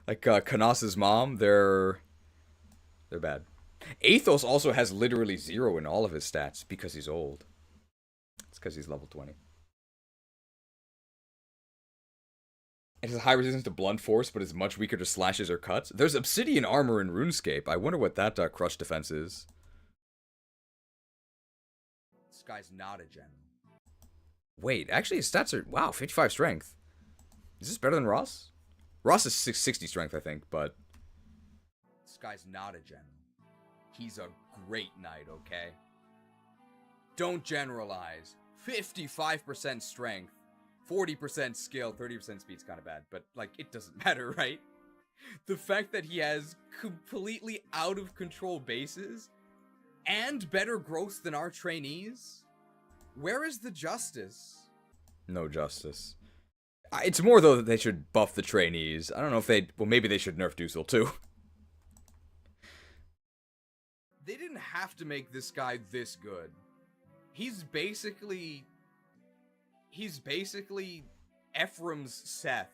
Like, Kanas's mom? They're bad. Athos also has literally 0 in all of his stats because he's old. It's because he's level 20. It has high resistance to blunt force, but is much weaker to slashes or cuts. There's obsidian armor in RuneScape. I wonder what that crush defense is. This guy's not a general. Wait, actually his stats are... Wow, 55 strength. Is this better than Ross? Ross is 60 strength, I think, but... This guy's not a general. He's a great knight, okay? Don't generalize. 55% strength. 40% skill, 30% speed's kind of bad, but, like, it doesn't matter, right? The fact that he has completely out-of-control bases and better growth than our trainees? Where is the justice? No justice. It's more, though, that they should buff the trainees. I don't know if they... Well, maybe they should nerf Dusel, too. They didn't have to make this guy this good. He's basically Ephraim's Seth.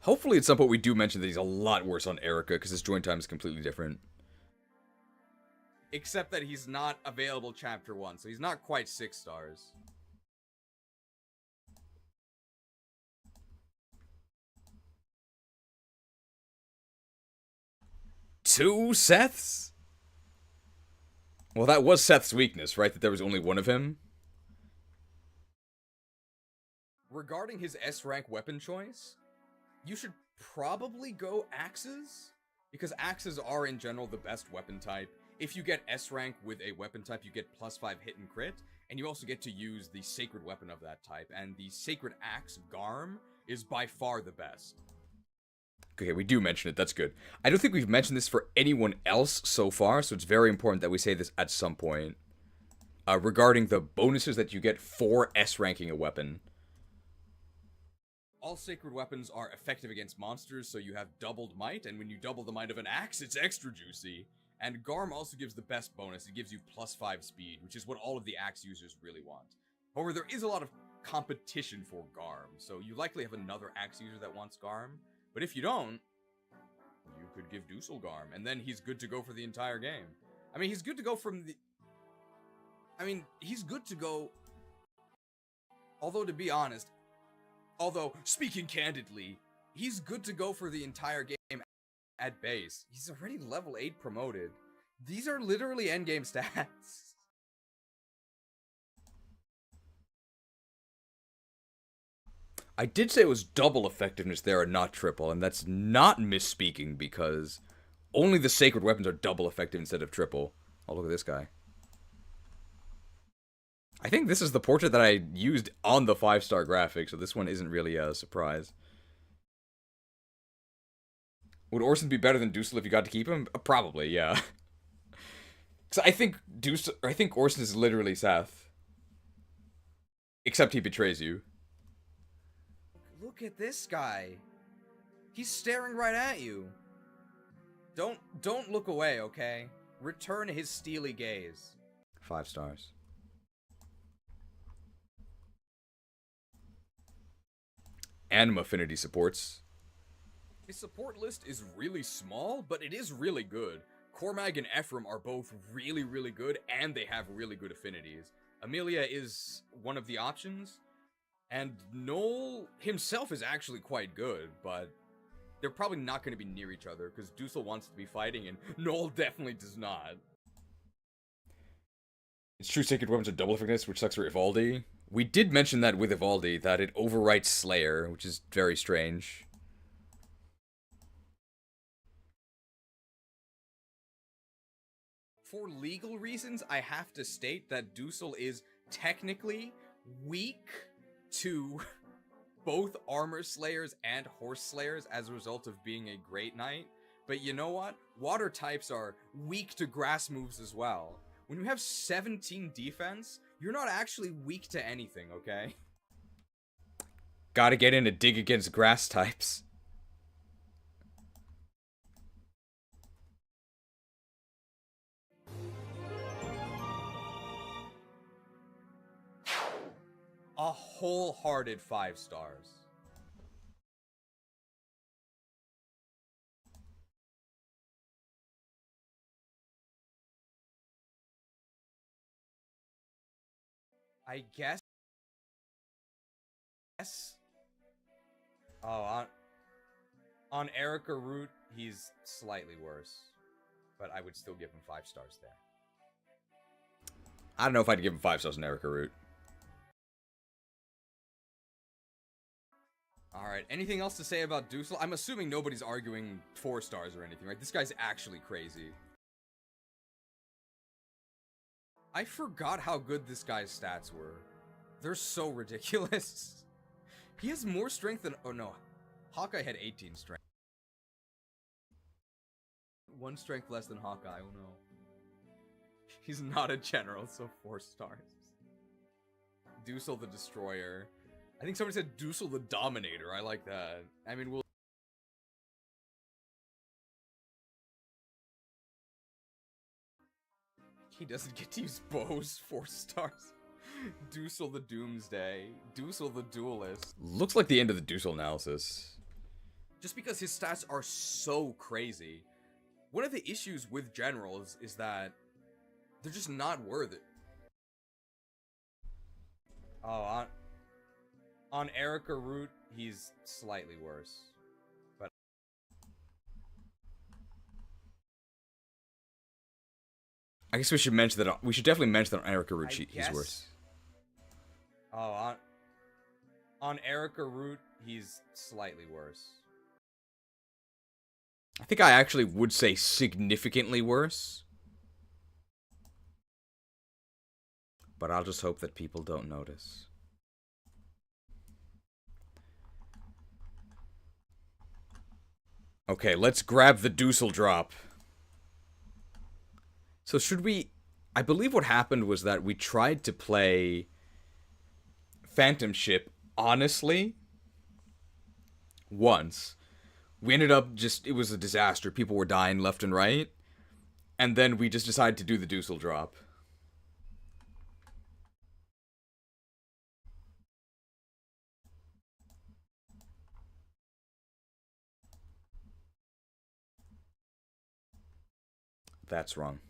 Hopefully at some point we do mention that he's a lot worse on Erica, because his join time is completely different. Except that he's not available Chapter 1, so he's not quite 6 stars. Two Seths? Well, that was Seth's weakness, right? That there was only one of him? Regarding his S-rank weapon choice, you should probably go axes. Because axes are, in general, the best weapon type. If you get S rank with a weapon type, you get +5 hit and crit, and you also get to use the sacred weapon of that type, and the sacred axe, Garm, is by far the best. Okay, we do mention it, that's good. I don't think we've mentioned this for anyone else so far, so it's very important that we say this at some point. Regarding the bonuses that you get for S ranking a weapon. All sacred weapons are effective against monsters, so you have doubled might, and when you double the might of an axe, it's extra juicy. And Garm also gives the best bonus, it gives you +5 speed, which is what all of the axe users really want. However, there is a lot of competition for Garm, so you likely have another axe user that wants Garm, but if you don't, you could give Dusel Garm, and then he's good to go for the entire game. I mean, he's good to go from the... he's good to go... Although, to be honest, speaking candidly, he's good to go for the entire game at base. He's already level 8 promoted. These are literally endgame stats. I did say it was double effectiveness there and not triple, and that's not misspeaking because only the sacred weapons are double effective instead of triple. Oh, look at this guy. I think this is the portrait that I used on the 5-star graphic, so this one isn't really a surprise. Would Orson be better than Dusel if you got to keep him? Probably, yeah. Because I think Orson is literally Seth. Except he betrays you. Look at this guy. He's staring right at you. Don't look away, okay? Return his steely gaze. 5 stars. Anima Affinity supports. His support list is really small, but it is really good. Cormag and Ephraim are both really, really good, and they have really good affinities. Amelia is one of the options, and Noel himself is actually quite good, but they're probably not going to be near each other, because Dusel wants to be fighting, and Noel definitely does not. It's true sacred weapons are double effectiveness, which sucks for Ivaldi. We did mention that with Ivaldi, that it overwrites Slayer, which is very strange. For legal reasons, I have to state that Dusel is technically weak to both Armor Slayers and Horse Slayers as a result of being a Great Knight. But you know what? Water types are weak to grass moves as well. When you have 17 defense, you're not actually weak to anything, okay? Gotta get in to dig against grass types. A wholehearted 5 stars. I guess. Oh, on Erica Root, he's slightly worse, but I would still give him 5 stars there. I don't know if I'd give him 5 stars on Erica Root. Alright, anything else to say about Dusel? I'm assuming nobody's arguing 4 stars or anything, right? This guy's actually crazy. I forgot how good this guy's stats were. They're so ridiculous. He has more strength than... Oh no, Hawkeye had 18 strength. 1 strength less than Hawkeye, oh no. He's not a general, so 4 stars. Dusel the Destroyer. I think somebody said Dusel the Dominator. I like that. I mean, we'll... He doesn't get to use bows. 4 stars. Dusel the Doomsday. Dusel the Duelist. Looks like the end of the Dusel analysis. Just because his stats are so crazy. One of the issues with generals is that they're just not worth it. Oh, on Erica Root, he's slightly worse. But I guess we should mention that. We should definitely mention that on Erica Root, he's worse. Oh, on Erica Root, he's slightly worse. I think I actually would say significantly worse. But I'll just hope that people don't notice. Okay, let's grab the Dusseldrop. So should we... I believe what happened was that we tried to play Phantom Ship honestly once. We ended up just... It was a disaster. People were dying left and right. And then we just decided to do the Dusseldrop. That's wrong.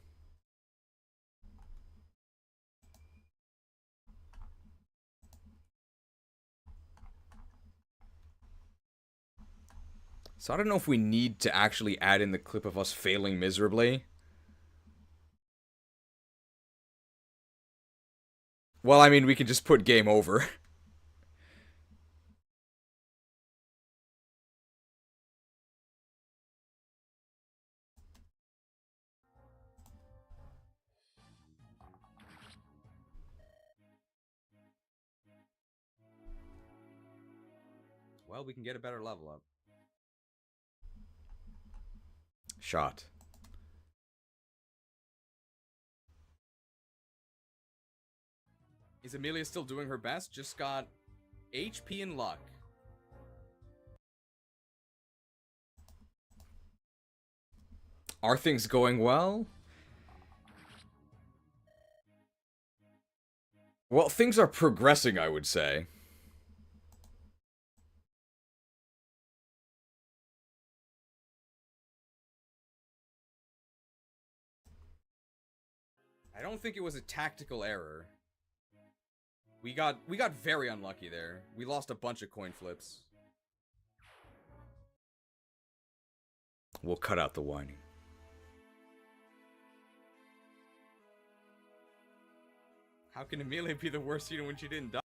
So I don't know if we need to actually add in the clip of us failing miserably. Well, I mean, we can just put game over. Well, we can get a better level up. Shot. Is Amelia still doing her best? Just got HP and luck. Are things going well? Well, things are progressing, I would say. I don't think it was a tactical error. We got very unlucky there. We lost a bunch of coin flips. We'll cut out the whining. How can Amelia be the worst even when she didn't die?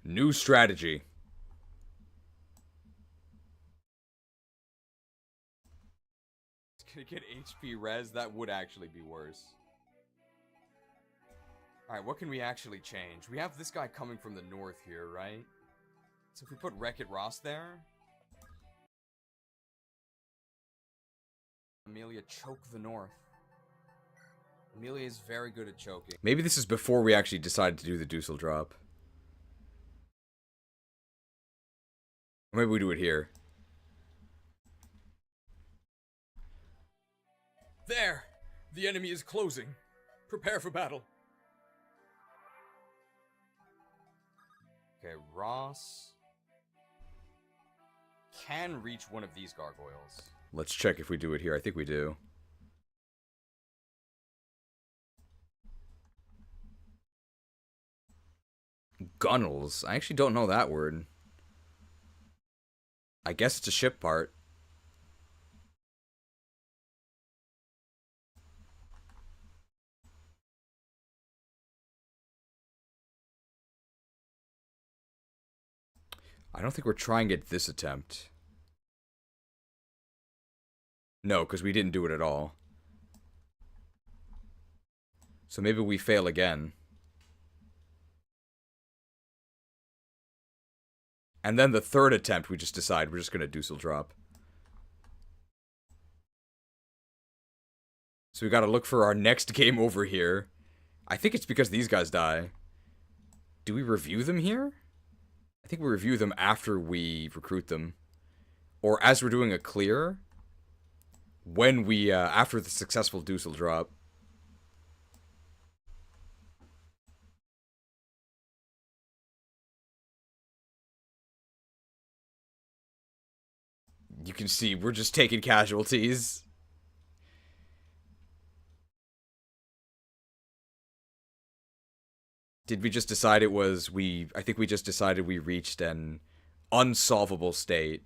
New strategy. It's gonna get HP res. That would actually be worse. Alright, what can we actually change? We have this guy coming from the north here, right? So if we put Wreck-It Ross there... Amelia, choke the north. Amelia is very good at choking. Maybe this is before we actually decided to do the Dusseldrop. Or maybe we do it here. There! The enemy is closing. Prepare for battle. Okay, Ross can reach one of these gargoyles. Let's check if we do it here. I think we do. Gunnels. I actually don't know that word. I guess it's a ship part. I don't think we're trying it this attempt. No, because we didn't do it at all. So maybe we fail again. And then the third attempt, we just decide we're just going to Dusseldrop. So we got to look for our next game over here. I think it's because these guys die. Do we review them here? I think we review them after we recruit them. Or as we're doing a clear. When we, after the successful Dusseldrop. You can see we're just taking casualties. Did we just decide it was I think we just decided we reached an unsolvable state.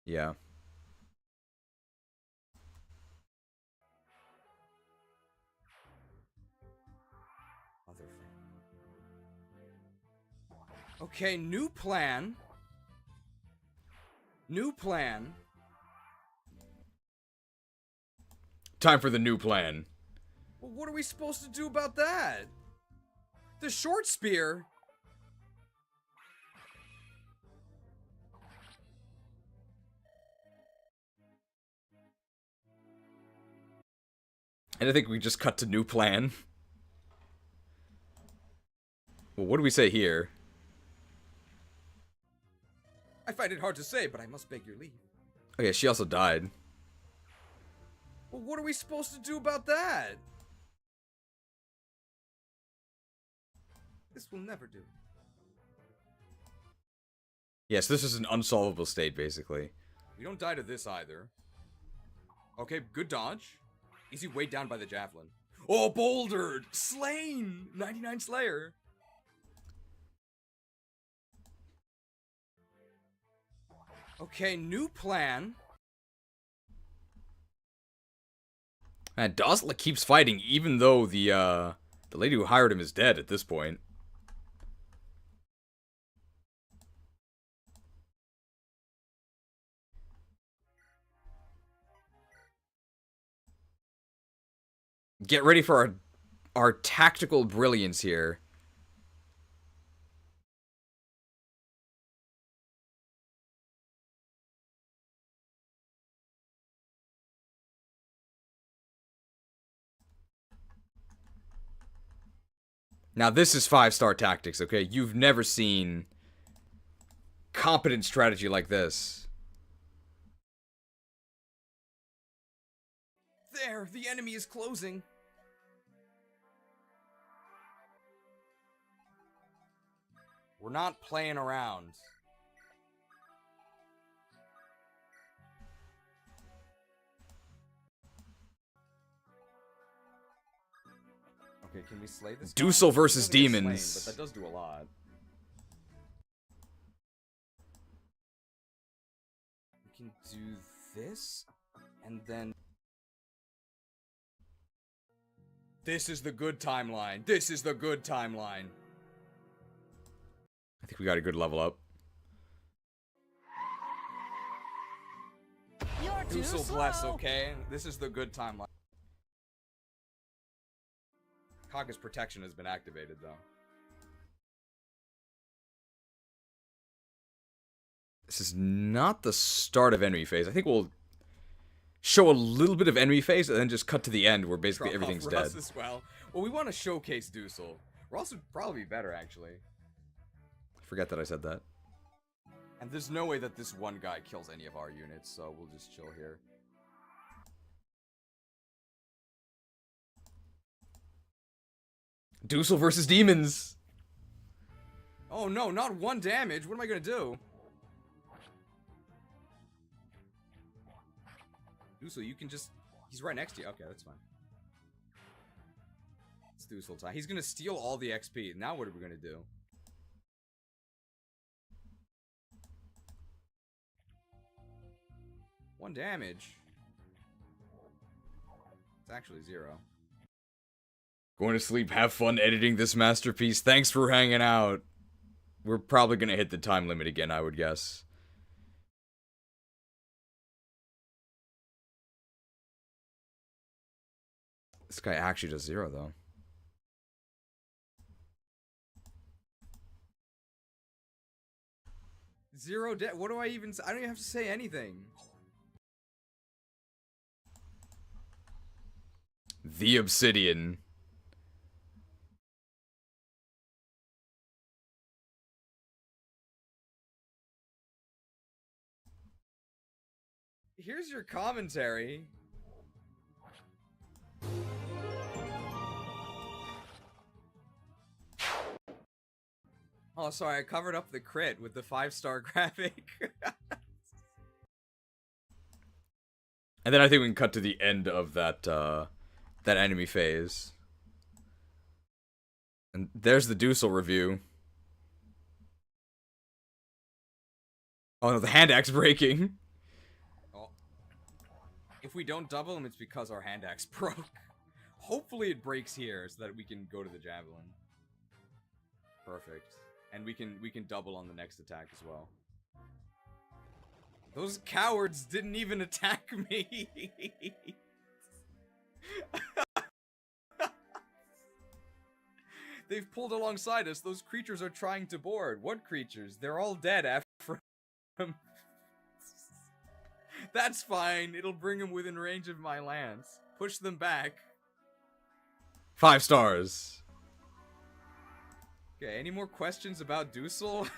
Yeah. Okay, new plan. New plan. Time for the new plan. Well, what are we supposed to do about that? The short spear. And I think we just cut to new plan. Well, what do we say here? I find it hard to say, but I must beg your leave. Okay, she also died. Well, what are we supposed to do about that? This will never do. Yes, this is an unsolvable state, basically. We don't die to this either. Okay, good dodge. Easy weighed down by the javelin. Oh, bouldered! Slain! 99 Slayer. Okay, new plan. And Dosla keeps fighting, even though the lady who hired him is dead at this point. Get ready for our tactical brilliance here. Now this is 5-star tactics, okay? You've never seen competent strategy like this. There, the enemy is closing. We're not playing around. Okay, can we slay this guy? Dusel versus He doesn't get demons. slain, but that does do a lot. We can do this, and then... This is the good timeline. This is the good timeline. I think we got a good level up. You're too Dusel slow. bless, okay? This is the good timeline. Kaga's protection has been activated, though. This is not the start of enemy phase. I think we'll show a little bit of enemy phase and then just cut to the end where basically everything's dead. Russ as well. Well, we want to showcase Dusel. Russ would probably be better, actually. Forget that I said that. And there's no way that this one guy kills any of our units, so we'll just chill here. Dusel versus demons. Oh no, not 1 damage. What am I gonna do? Dusel, you can just... He's right next to you. Okay, that's fine. It's Dusel time. He's gonna steal all the XP. Now what are we gonna do? One damage. It's actually 0. Going to sleep, have fun editing this masterpiece. Thanks for hanging out. We're probably gonna hit the time limit again, I would guess. This guy actually does 0, though. What do I even say? I don't even have to say anything. The Obsidian. Here's your commentary. Oh, sorry, I covered up the crit with the 5-star graphic. And then I think we can cut to the end of that, that enemy phase. And there's the Dusel review. Oh no, the hand axe breaking. we don't double them, it's because our hand axe broke. Hopefully it breaks here so that we can go to the javelin. Perfect. And we can double on the next attack as well. Those cowards didn't even attack me. They've pulled alongside us. Those creatures are trying to board. What creatures? They're all dead after. That's fine. It'll bring them within range of my lance. Push them back. 5 stars. Okay, any more questions about Dusel?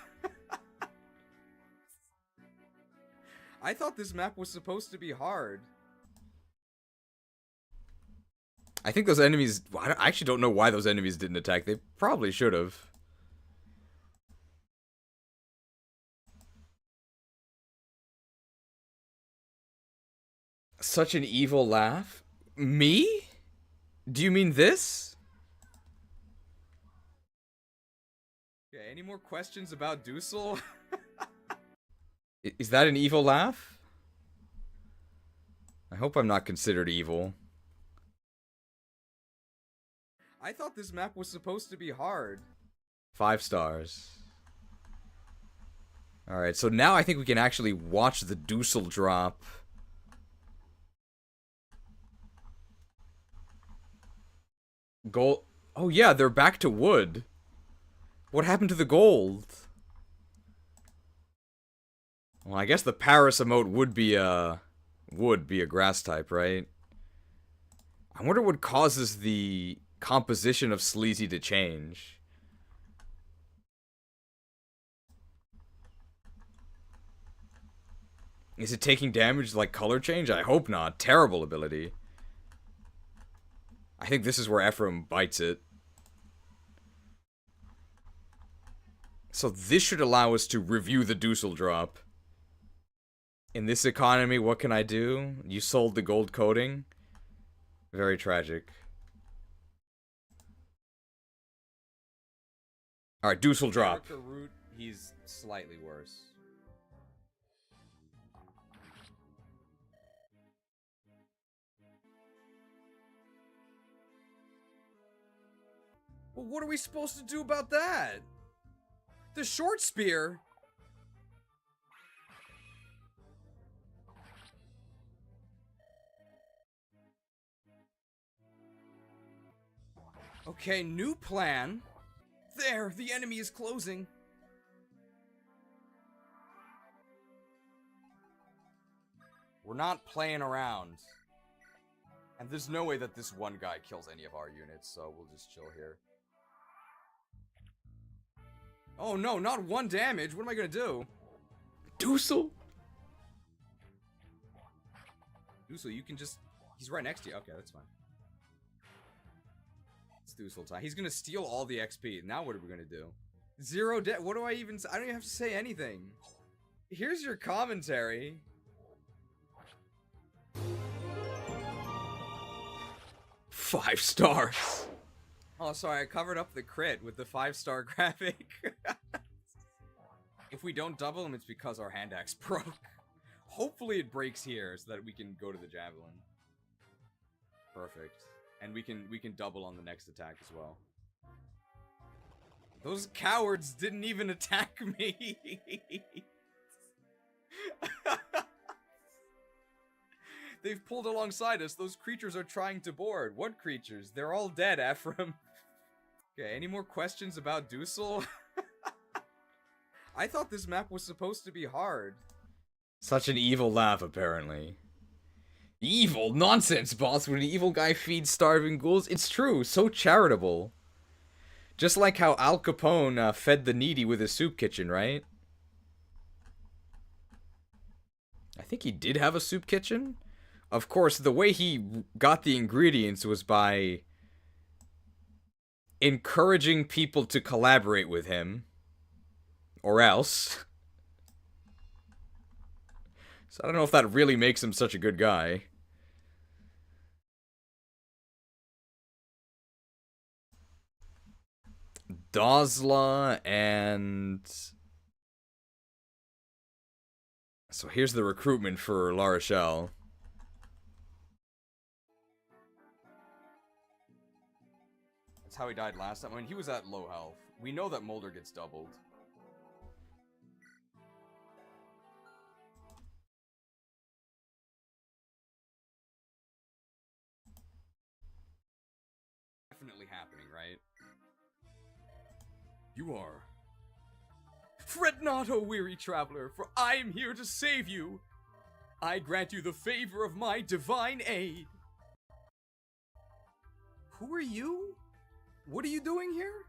I thought this map was supposed to be hard. I think those enemies... I actually don't know why those enemies didn't attack. They probably should have. Such an evil laugh? Me? Do you mean this? Okay, any more questions about Dusel? Is that an evil laugh? I hope I'm not considered evil. I thought this map was supposed to be hard. 5 stars. Alright, so now I think we can actually watch the Dusel drop. Gold. Oh yeah, they're back to wood. What happened to the gold? Well, I guess the Paris emote would be a grass type, right? I wonder what causes the composition of Sleazy to change. Is it taking damage like color change? I hope not. Terrible ability. I think this is where Ephraim bites it. So this should allow us to review the Dusel drop. In this economy, what can I do? You sold the gold coating? Very tragic. Alright, Dusel drop. Root, he's slightly worse. Well, what are we supposed to do about that? The short spear? Okay, new plan. There, the enemy is closing. We're not playing around. And there's no way that this one guy kills any of our units, so we'll just chill here. Oh no, not 1 damage. What am I gonna do? Dusel? Dusel, you can just... He's right next to you. Okay, that's fine. It's Dusel time. He's gonna steal all the XP. Now what are we gonna do? 0 death. What do I even... I don't even have to say anything. Here's your commentary. Five stars. Oh, sorry, I covered up the crit with the 5-star graphic. If we don't double them, it's because our hand axe broke. Hopefully it breaks here so that we can go to the javelin. Perfect. And we can double on the next attack as well. Those cowards didn't even attack me. They've pulled alongside us. Those creatures are trying to board. What creatures? They're all dead, Ephraim. Okay, any more questions about Dusel? I thought this map was supposed to be hard. Such an evil laugh, apparently. Evil? Nonsense, boss. When an evil guy feeds starving ghouls? It's true. So charitable. Just like how Al Capone fed the needy with his soup kitchen, right? I think he did have a soup kitchen. Of course, the way he got the ingredients was by encouraging people to collaborate with him. Or else. So I don't know if that really makes him such a good guy. Dosla and... So here's the recruitment for La Rochelle. That's how he died last time. I mean, he was at low health. We know that Mulder gets doubled. Definitely happening, right? You are. Fret not, O weary traveler, for I am here to save you. I grant you the favor of my divine aid. Who are you? What are you doing here?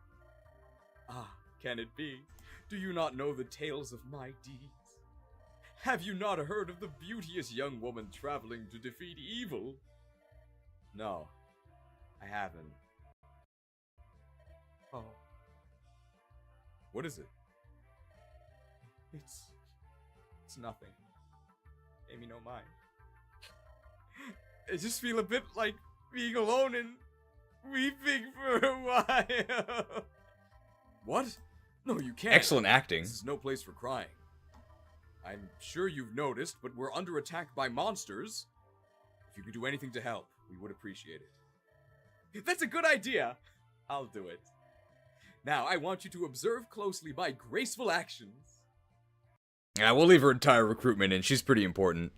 Ah, can it be? Do you not know the tales of my deeds? Have you not heard of the beauteous young woman traveling to defeat evil? No, I haven't. Oh. What is it? It's nothing. Amy, no mind. I just feel a bit like being alone and weeping for a while. What? No, you can't. Excellent acting. This is no place for crying. I'm sure you've noticed, but we're under attack by monsters. If you could do anything to help, we would appreciate it. That's a good idea. I'll do it. Now, I want you to observe closely my graceful actions. Yeah, we'll leave her entire recruitment in. She's pretty important.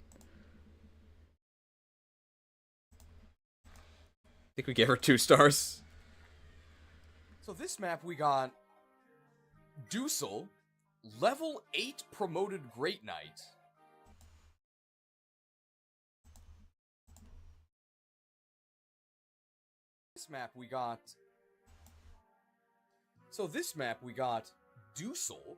I think we gave her 2 stars. So this map we got Dusel, level 8 promoted Great Knight. This map we got Dusel,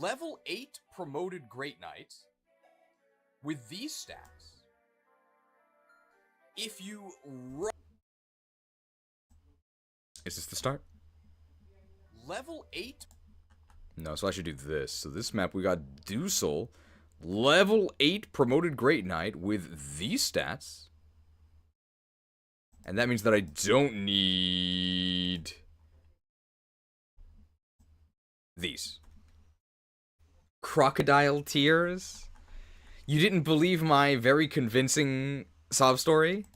level 8 promoted Great Knight with these stats. If you Is this the start? Level 8. No, so I should do this. So this map we got Dusel, level 8 promoted Great Knight with these stats. And that means that I don't need these. Crocodile tears? You didn't believe my very convincing sob story?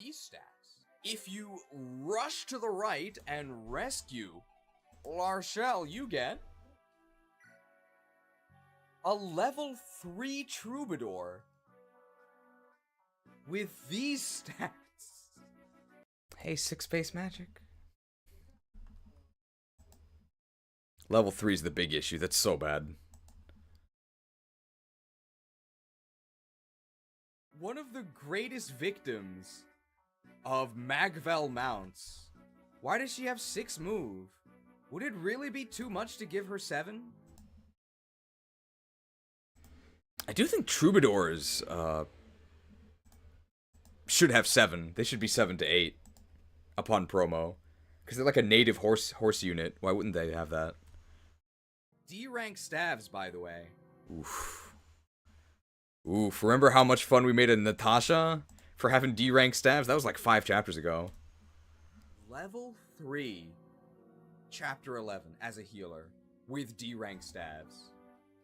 These stats. If you rush to the right and rescue Larshell, you get a level 3 Troubadour with these stats. Hey, 6-base magic. Level 3 is the big issue. That's so bad. One of the greatest victims of Magvel mounts. Why does she have 6 move? Would it really be too much to give her 7? I do think Troubadours, should have 7. They should be 7 to 8 upon promo. Because they're like a native horse unit. Why wouldn't they have that? D-rank staves, by the way. Oof. Oof. Remember how much fun we made of Natasha for having D-rank staves? That was like 5 chapters ago. Level 3. Chapter 11 as a healer with D-rank staves.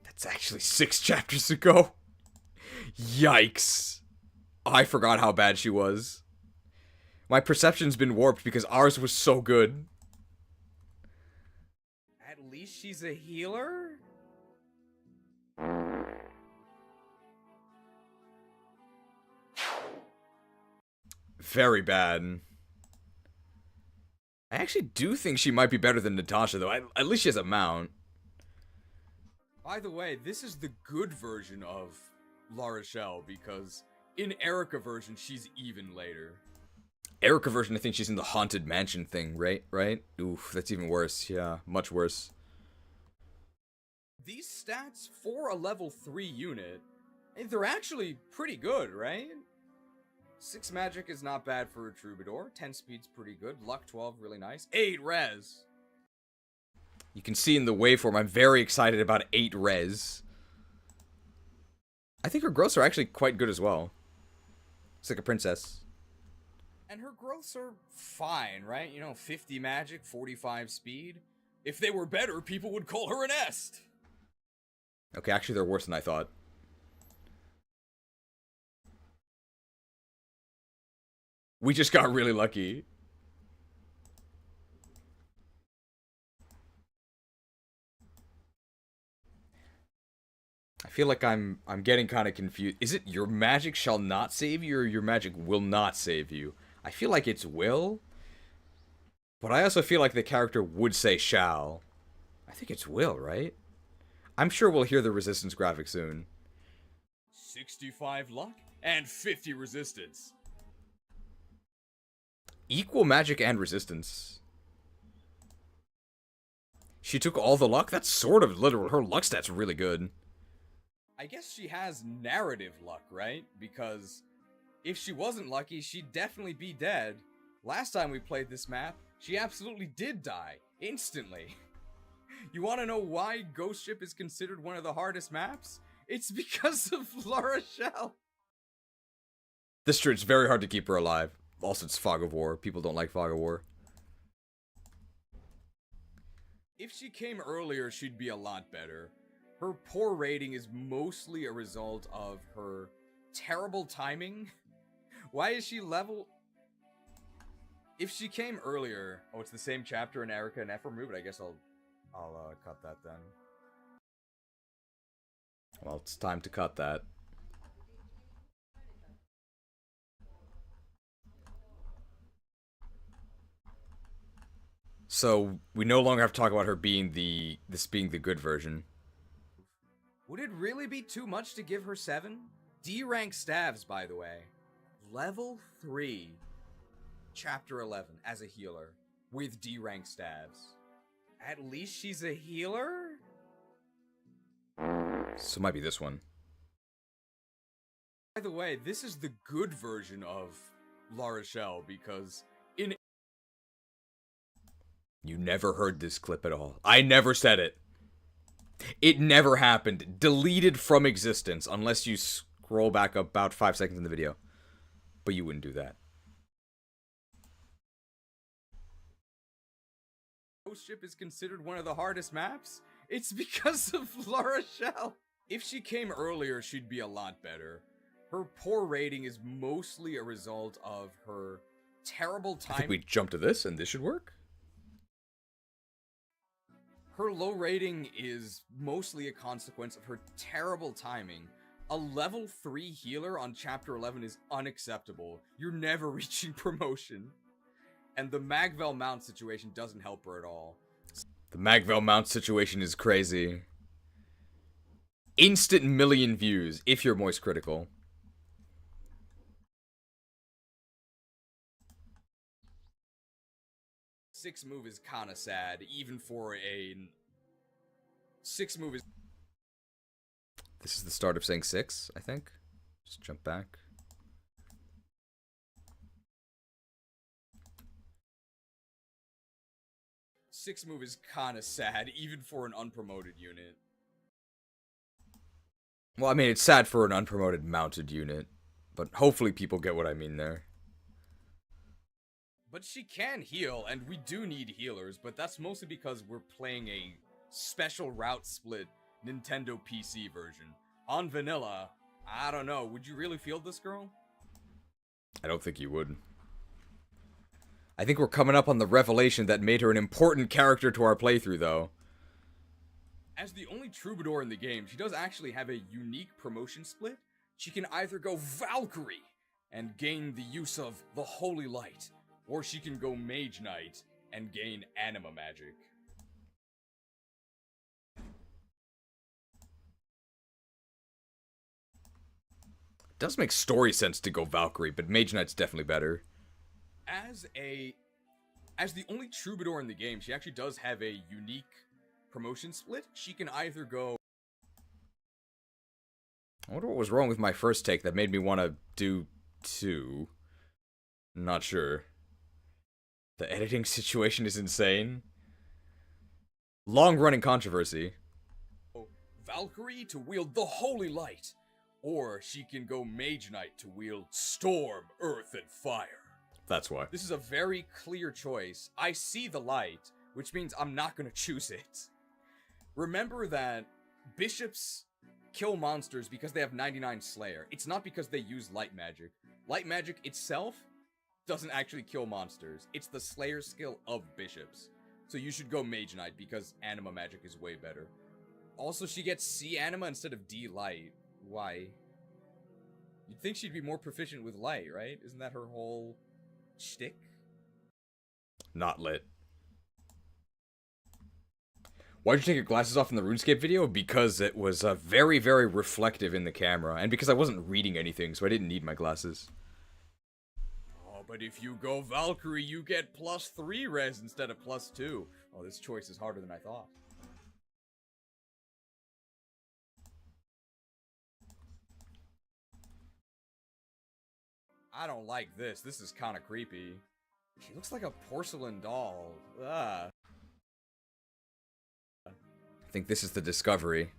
That's actually 6 chapters ago. Yikes. I forgot how bad she was. My perception's been warped because ours was so good. At least she's a healer? Very bad. I actually do think she might be better than Natasha, though. At least she has a mount. By the way, this is the good version of Larshell, because in Erica version, she's even later. Erica version, I think she's in the Haunted Mansion thing, right? Oof, that's even worse. Yeah, much worse. These stats for a level 3 unit, they're actually pretty good, right? 6 magic is not bad for a Troubadour. 10 speed's pretty good. Luck 12, really nice. 8 res. You can see in the waveform, I'm very excited about 8 res. I think her growths are actually quite good as well. It's like a princess. And her growths are fine, right? You know, 50 magic, 45 speed. If they were better, people would call her an est. Okay, actually they're worse than I thought. We just got really lucky. I feel like I'm getting kind of confused. Is it your magic shall not save you, or your magic will not save you? I feel like it's will, but I also feel like the character would say shall. I think it's will, right? I'm sure we'll hear the resistance graphic soon. 65 luck and 50 resistance. Equal magic and resistance. She took all the luck? That's sort of literal. Her luck stat's really good. I guess she has narrative luck, right? Because if she wasn't lucky, she'd definitely be dead. Last time we played this map, she absolutely did die. Instantly. You want to know why Ghost Ship is considered one of the hardest maps? It's because of La Rochelle. This tree, it's very hard to keep her alive. Also, it's Fog of War. People don't like Fog of War. If she came earlier, she'd be a lot better. Her poor rating is mostly a result of her terrible timing. Why is she level? If she came earlier... Oh, it's the same chapter in Erica and Ephraim, but I guess I'll cut that then. Well, it's time to cut that. So, we no longer have to talk about her being this being the good version. Would it really be too much to give her 7? D-rank staves, by the way. Level 3. Chapter 11, as a healer. With D-rank staves. At least she's a healer? So it might be this one. By the way, this is the good version of La Rochelle, because in... You never heard this clip at all. I never said it. It never happened. Deleted from existence, unless you scroll back about 5 seconds in the video. But you wouldn't do that. Ghost Ship is considered one of the hardest maps? It's because of La Rochelle. If she came earlier, she'd be a lot better. Her poor rating is mostly a result of her terrible I think timing. we jump to this, and this should work. Her low rating is mostly a consequence of her terrible timing. A level 3 healer on chapter 11 is unacceptable. You're never reaching promotion. And the Magvel mount situation doesn't help her at all. The Magvel mount situation is crazy. Instant million views, if you're moist critical. Six move is kinda sad, even for a... 6 move is... This is the start of saying 6, I think. Just jump back. Six move is kinda sad, even for an unpromoted unit. Well, I mean, it's sad for an unpromoted mounted unit, but hopefully people get what I mean there. But she can heal, and we do need healers, but that's mostly because we're playing a special route split Nintendo PC version. On vanilla, I don't know, would you really field this girl? I don't think you would. I think we're coming up on the revelation that made her an important character to our playthrough, though. As the only troubadour in the game, she does actually have a unique promotion split. She can either go Valkyrie and gain the use of the Holy Light, or she can go Mage Knight and gain Anima Magic. It does make story sense to go Valkyrie, but Mage Knight's definitely better. As the only troubadour in the game, she actually does have a unique promotion split. She can either go... I wonder what was wrong with my first take that made me want to do 2. Not sure. The editing situation is insane. Long-running controversy. Valkyrie to wield the Holy Light, or she can go Mage Knight to wield Storm, Earth, and Fire. That's why. This is a very clear choice. I see the light, which means I'm not gonna choose it. Remember that bishops kill monsters because they have 99 Slayer. It's not because they use light magic. Light magic itself doesn't actually kill monsters. It's the Slayer skill of bishops. So you should go Mage Knight because Anima magic is way better. Also, she gets C Anima instead of D Light. Why? You'd think she'd be more proficient with light, right? Isn't that her whole shtick? Not lit. Why'd you take your glasses off in the RuneScape video? Because it was very, very reflective in the camera, and because I wasn't reading anything, so I didn't need my glasses. Oh, but if you go Valkyrie, you get +3 res instead of +2. Oh, this choice is harder than I thought. I don't like this. This is kind of creepy. She looks like a porcelain doll. Ah. I think this is the discovery.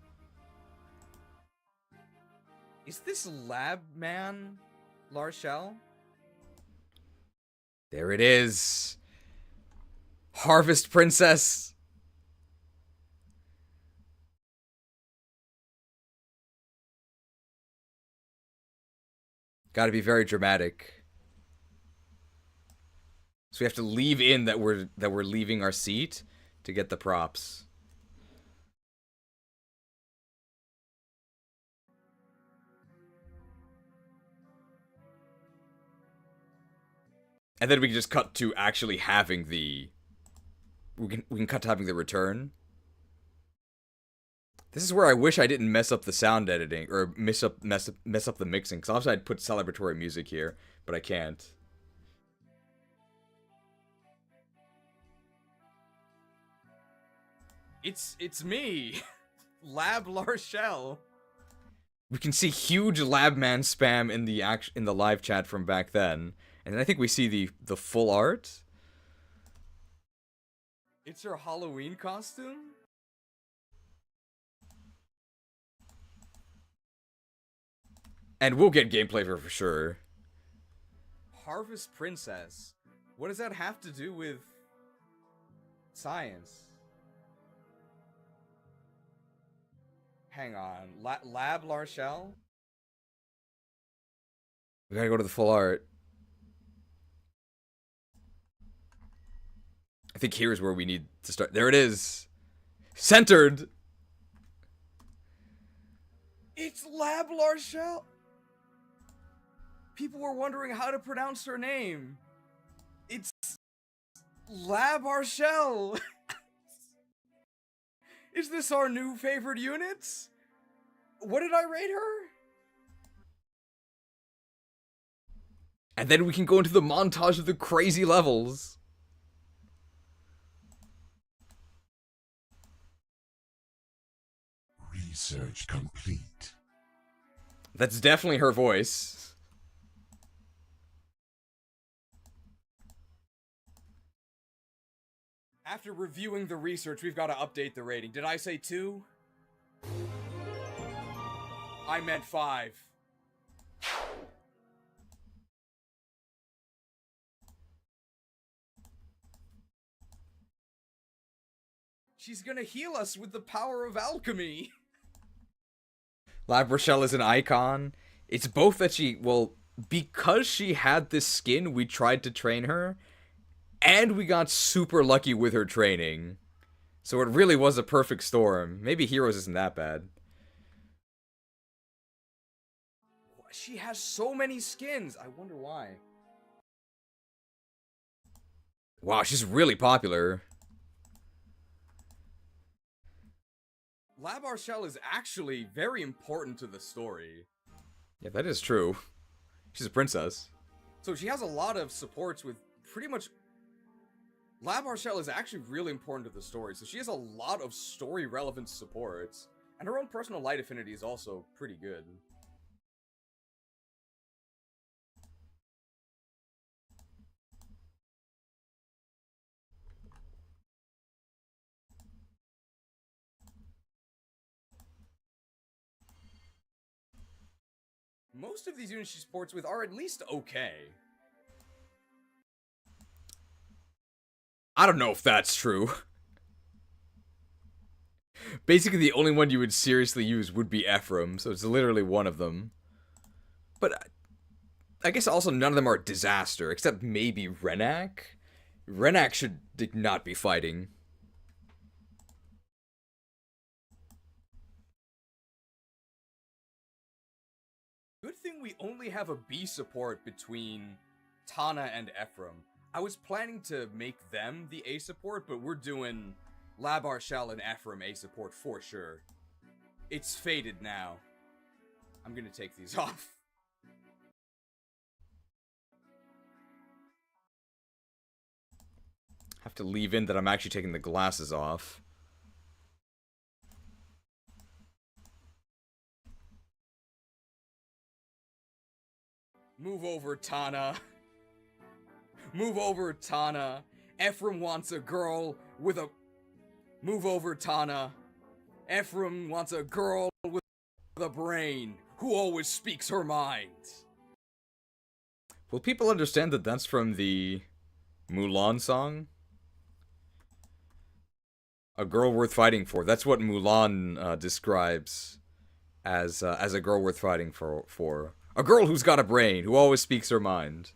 Is this Lab Man Larshell? There it is. Harvest Princess. Gotta be very dramatic. So we have to leave in that we're leaving our seat to get the props. And then we can just cut to actually having the... We can cut to having the return. This is where I wish I didn't mess up the sound editing, or mess up the mixing, because obviously I'd put celebratory music here, but I can't. It's me, Lab Larshell. We can see huge Labman spam in the live chat from back then. And then I think we see the full art. It's her Halloween costume? And we'll get gameplay for sure. Harvest Princess. What does that have to do with science? Hang on. Lab Larshell? We gotta go to the full art. I think here's where we need to start. There it is. Centered. It's Lab Larshell. People were wondering how to pronounce her name. It's Lab Larshell. Is this our new favorite units? What did I rate her? And then we can go into the montage of the crazy levels. Research complete. That's definitely her voice. After reviewing the research, we've got to update the rating. Did I say 2? I meant 5. She's gonna heal us with the power of alchemy. Lab Rochelle is an icon. It's both that because she had this skin, we tried to train her, and we got super lucky with her training. So it really was a perfect storm. Maybe Heroes isn't that bad. She has so many skins. I wonder why. Wow, she's really popular. Lab Arshel is actually very important to the story. Yeah, that is true. She's a princess. So she has a lot of supports with pretty much... Lab Arshel is actually really important to the story, so she has a lot of story-relevant supports. And her own personal light affinity is also pretty good. Most of these units she supports with are at least okay. I don't know if that's true. Basically, the only one you would seriously use would be Ephraim, so it's literally one of them. But I guess also none of them are a disaster, except maybe Renak. Renak should not be fighting. Good thing we only have a B support between Tana and Ephraim. I was planning to make them the A support, but we're doing Labar Shell and Ephraim A support for sure. It's fated now. I'm gonna take these off. Have to leave in that I'm actually taking the glasses off. Move over, Tana. Move over, Tana. Ephraim wants a girl with a... Move over, Tana. Ephraim wants a girl with a brain who always speaks her mind. Will people understand that that's from the Mulan song? A girl worth fighting for. That's what Mulan describes as a girl worth fighting for. A girl who's got a brain, who always speaks her mind.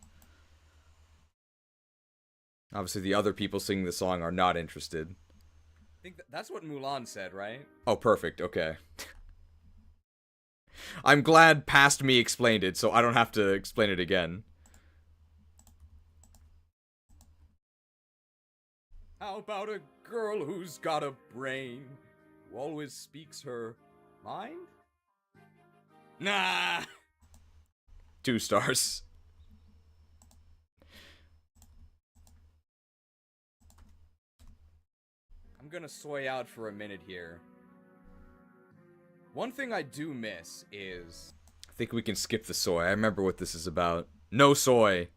Obviously, the other people singing the song are not interested. I think that's what Mulan said, right? Oh, perfect. Okay. I'm glad past me explained it, so I don't have to explain it again. How about a girl who's got a brain, who always speaks her mind? Nah! 2 stars. I'm gonna soy out for a minute here. One thing I do miss is... I think we can skip the soy. I remember what this is about. No soy.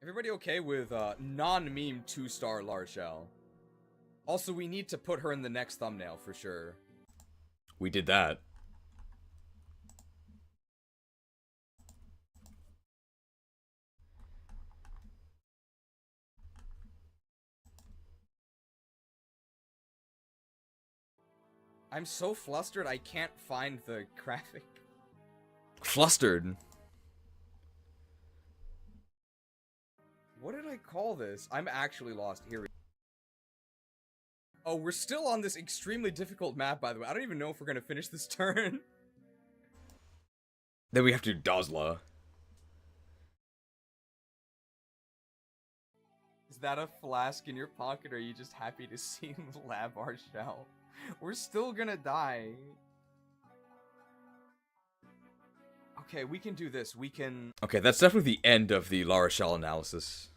Everybody okay with non-meme 2-star Larshell? Also, we need to put her in the next thumbnail for sure. We did that. I'm so flustered I can't find the graphic. Flustered? What did I call this? I'm actually lost. Here we go. Oh, we're still on this extremely difficult map, by the way. I don't even know if we're gonna finish this turn. Then we have to do Dozla. Is that a flask in your pocket, or are you just happy to see Labar Shell? We're still gonna die. Okay, we can do this. We can... Okay, that's definitely the end of the Lara Shell analysis.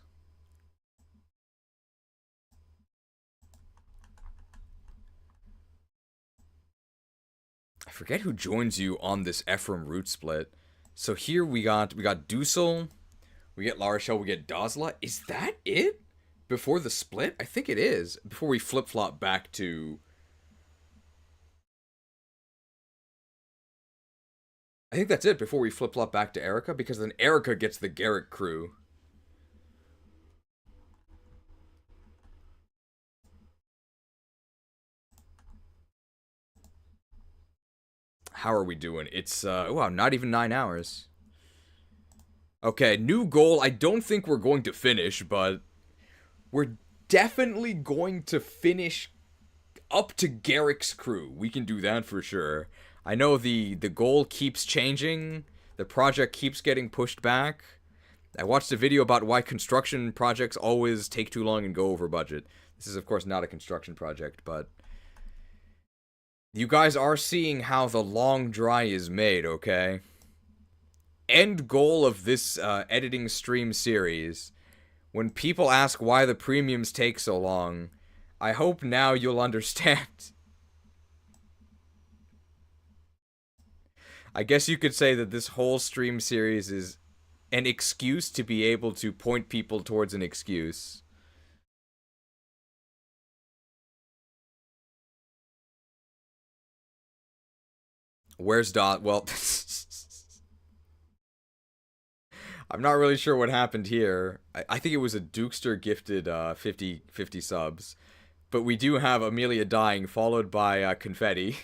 I forget who joins you on this Ephraim route split. So here we got Dusel, we get Lara Shell, we get Dozla. Is that it? Before the split? I think it is. Before we flip-flop back to... I think that's it before we flip-flop back to Erica, because then Erica gets the Gerik crew. How are we doing? It's, wow, not even 9 hours. Okay, new goal. I don't think we're going to finish, but we're definitely going to finish up to Gerik's crew. We can do that for sure. I know the goal keeps changing. The project keeps getting pushed back. I watched a video about why construction projects always take too long and go over budget. This is, of course, not a construction project, but... You guys are seeing how the long dry is made, okay? End goal of this editing stream series. When people ask why the premiums take so long, I hope now you'll understand. I guess you could say that this whole stream series is an excuse to be able to point people towards an excuse. Where's Dot? Well, I'm not really sure what happened here. I think it was a Dukester gifted 50 subs. But we do have Amelia dying, followed by Confetti.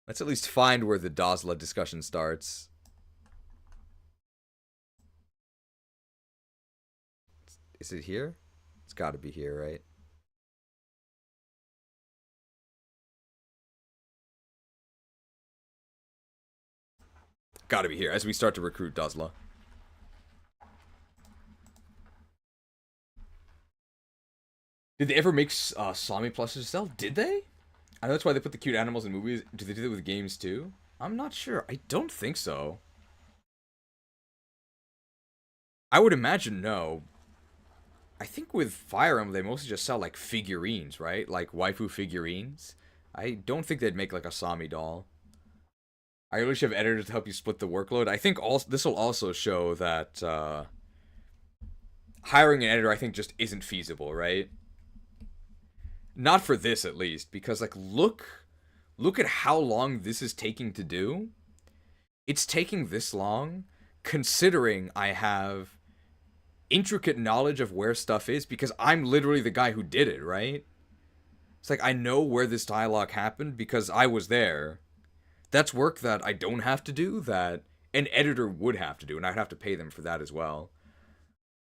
Let's at least find where the Dazla discussion starts. Is it here? It's gotta be here, right? Gotta be here, as we start to recruit Dazla. Did they ever make Sami plushes sell? Did they? I know that's why they put the cute animals in movies. Do they do that with games too? I'm not sure. I don't think so. I would imagine no. I think with Fire Emblem, they mostly just sell, like, figurines, right? Like, waifu figurines. I don't think they'd make, like, a Sami doll. I really should have editors to help you split the workload. I think this will also show that hiring an editor, I think, just isn't feasible, right? Not for this, at least, because, like, look at how long this is taking to do. It's taking this long, considering I have intricate knowledge of where stuff is, because I'm literally the guy who did it, right? It's like, I know where this dialogue happened because I was there. That's work that I don't have to do, that an editor would have to do, and I'd have to pay them for that as well.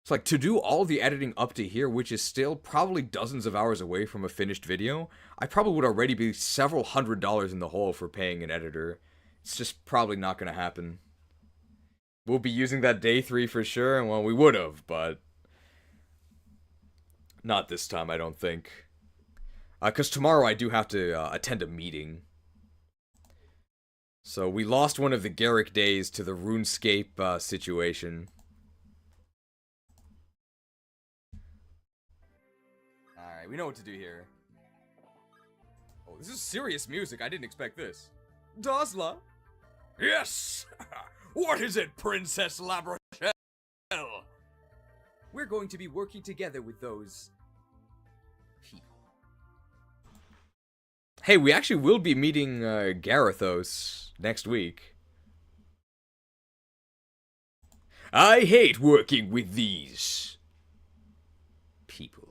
It's like, to do all the editing up to here, which is still probably dozens of hours away from a finished video, I probably would already be several $100s in the hole for paying an editor. It's just probably not going to happen. We'll be using that day 3 for sure, and well, we would have, but not this time, I don't think. Because tomorrow I do have to attend a meeting. So we lost one of the Gerik days to the RuneScape situation. Alright, we know what to do here. Oh, this is serious music. I didn't expect this. Dazla? Yes! What is it, Princess Labrochelle? We're going to be working together with those people. Hey, we actually will be meeting Garethos next week. I hate working with these people.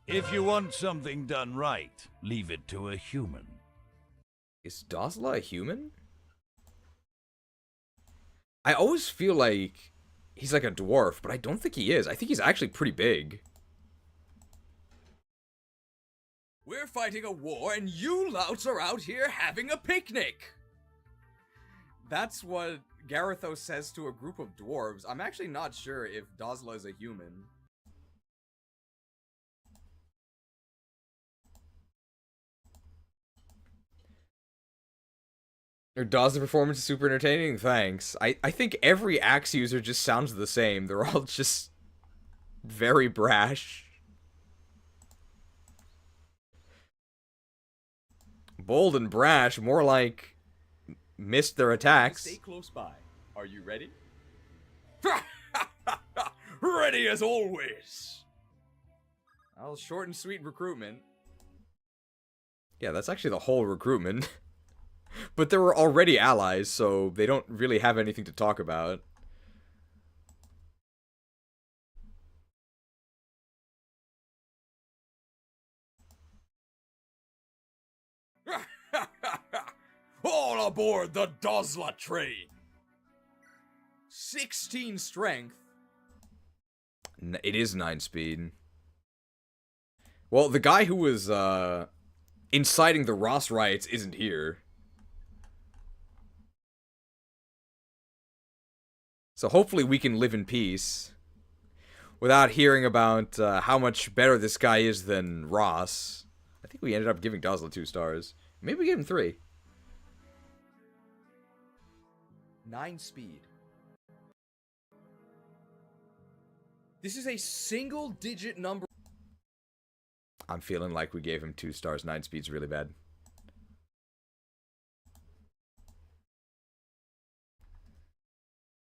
If you want something done right, leave it to a human. Is Dazla a human? I always feel like he's like a dwarf, but I don't think he is. I think he's actually pretty big. We're fighting a war and you louts are out here having a picnic! That's what Garethos says to a group of dwarves. I'm actually not sure if Dazla is a human. Or Dazla performance is super entertaining? Thanks. I think every Axe user just sounds the same. They're all just very brash. Bold and brash, more like missed their attacks. Stay close by. Are you ready? Ready as always! Well, short and sweet recruitment. Yeah, that's actually the whole recruitment. But they were already allies, so they don't really have anything to talk about. All aboard the Dazla train! 16 strength. It is 9 speed. Well, the guy who was inciting the Ross riots isn't here. So hopefully we can live in peace without hearing about how much better this guy is than Ross. I think we ended up giving Dazla 2 stars. Maybe we gave him 3. 9 speed. This is a single-digit number. I'm feeling like we gave him 2 stars. 9 speed's really bad.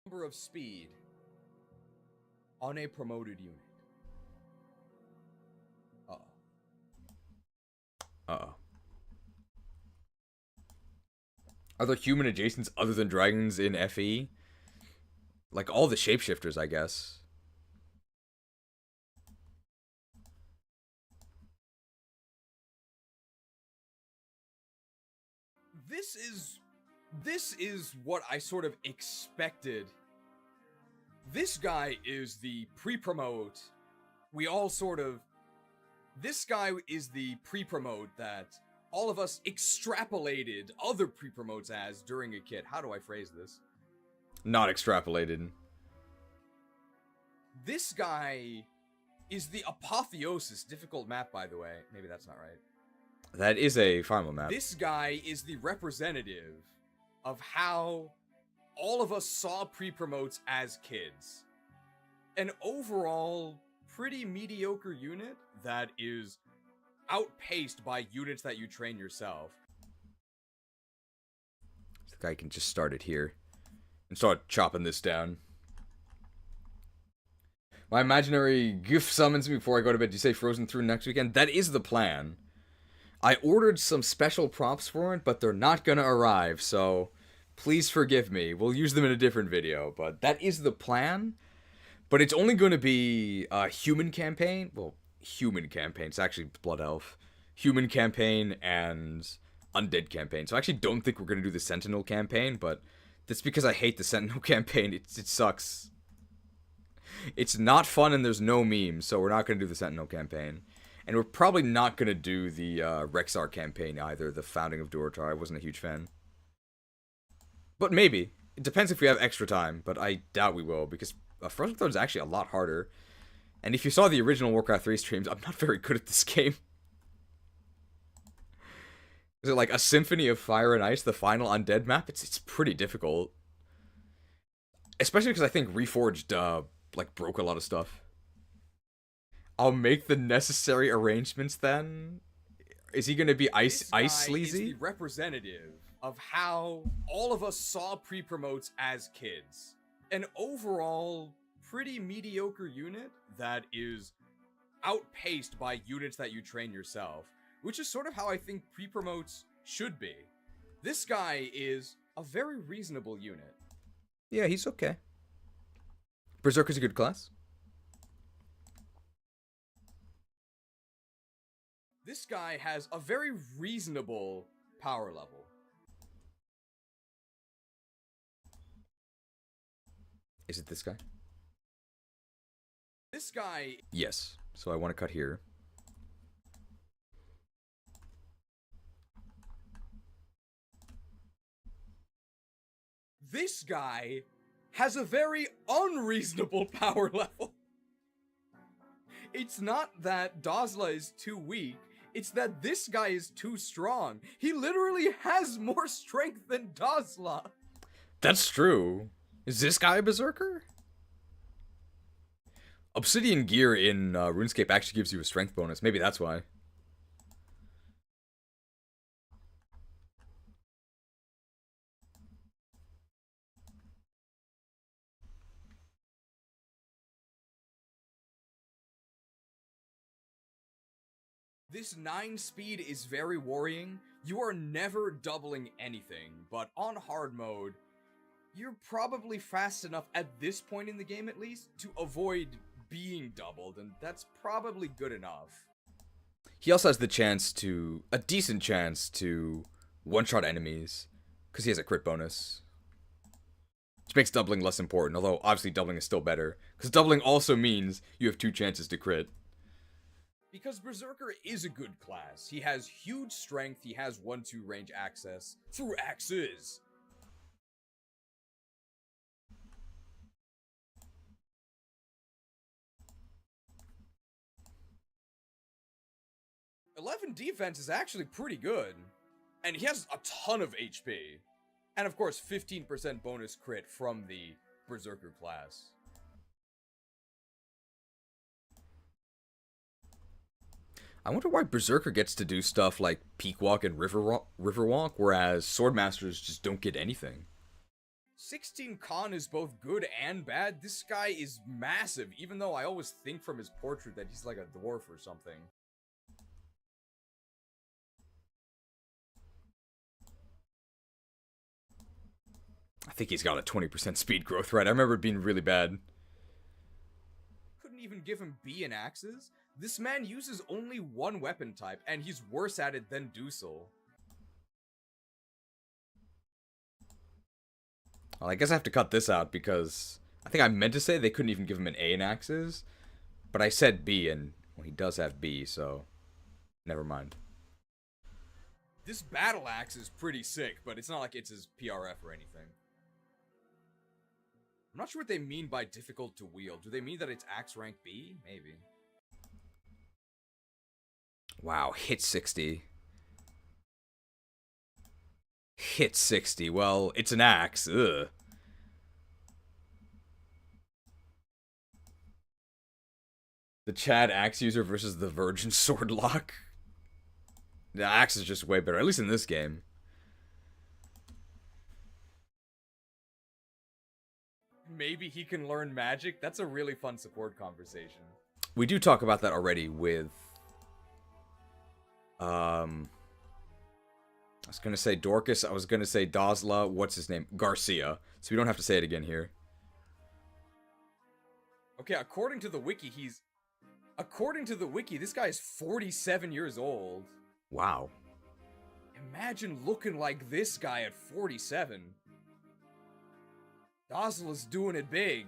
Number of speed on a promoted unit. Uh-oh. Are there human adjacents other than dragons in FE? Like all the shapeshifters, I guess. This is what I sort of expected. This guy is the pre-promote. This guy is the pre-promote that all of us extrapolated other pre-promotes as during a kid. How do I phrase this? Not extrapolated. This guy is the apotheosis. Difficult map, by the way. Maybe that's not right. That is a Fire Emblem map. This guy is the representative of how all of us saw pre-promotes as kids. An overall pretty mediocre unit that is outpaced by units that you train yourself. The guy can just start it here and start chopping this down. My imaginary GIF summons me before I go to bed. Do you say Frozen through next weekend? That is the plan. I ordered some special props for it, but they're not gonna arrive, so please forgive me. We'll use them in a different video, but that is the plan. But it's only going to be a human campaign. Well, human campaign. It's actually Blood Elf. Human campaign and undead campaign. So I actually don't think we're going to do the Sentinel campaign, but that's because I hate the Sentinel campaign. It sucks. It's not fun and there's no memes, so we're not going to do the Sentinel campaign. And we're probably not going to do the Rexar campaign either, the Founding of Durotar. I wasn't a huge fan. But maybe. It depends if we have extra time, but I doubt we will, because Frozen Throne is actually a lot harder. And if you saw the original Warcraft 3 streams, I'm not very good at this game. Is it like a Symphony of Fire and Ice, the final undead map? It's pretty difficult. Especially because I think Reforged, like, broke a lot of stuff. I'll make the necessary arrangements then? Is he gonna be ice sleazy? Is the representative of how all of us saw pre-promotes as kids. An overall pretty mediocre unit that is outpaced by units that you train yourself, which is sort of how I think pre-promotes should be. This guy is a very reasonable unit. Yeah, he's okay. Berserker's a good class. This guy has a very reasonable power level. Is it this guy? This guy... Yes. So I want to cut here. This guy has a very unreasonable power level. It's not that Dazla is too weak, it's that this guy is too strong. He literally has more strength than Dazla. That's true. Is this guy a berserker? Obsidian gear in RuneScape actually gives you a strength bonus. Maybe that's why. This 9 speed is very worrying. You are never doubling anything, but on hard mode, you're probably fast enough at this point in the game at least to avoid being doubled, and that's probably good enough. He also has the chance to, a decent chance to one-shot enemies, because he has a crit bonus. Which makes doubling less important, although obviously doubling is still better, because doubling also means you have 2 chances to crit. Because Berserker is a good class. He has huge strength, he has 1-2 range access through axes. .11 defense is actually pretty good. And he has a ton of HP. And of course, 15% bonus crit from the Berserker class. I wonder why Berserker gets to do stuff like Peak Walk and River Walk, whereas Swordmasters just don't get anything. 16 Khan is both good and bad. This guy is massive, even though I always think from his portrait that he's like a dwarf or something. I think he's got a 20% speed growth, right? I remember it being really bad. Couldn't even give him B in axes. This man uses only one weapon type, and he's worse at it than Dusel. Well, I guess I have to cut this out because I think I meant to say they couldn't even give him an A in axes, but I said B, and well, he does have B, so never mind. This battle axe is pretty sick, but it's not like it's his PRF or anything. I'm not sure what they mean by difficult to wield. Do they mean that it's axe rank B? Maybe. Wow, hit 60. Hit 60. Well, it's an axe. Ugh. The Chad axe user versus the virgin sword lock. The axe is just way better, at least in this game. Maybe he can learn magic? That's a really fun support conversation. We do talk about that already with... I was gonna say Dorcas, I was gonna say Dazla, what's his name? Garcia. So we don't have to say it again here. Okay, according to the wiki, this guy is 47 years old. Wow. Imagine looking like this guy at 47. Dazla's doing it big.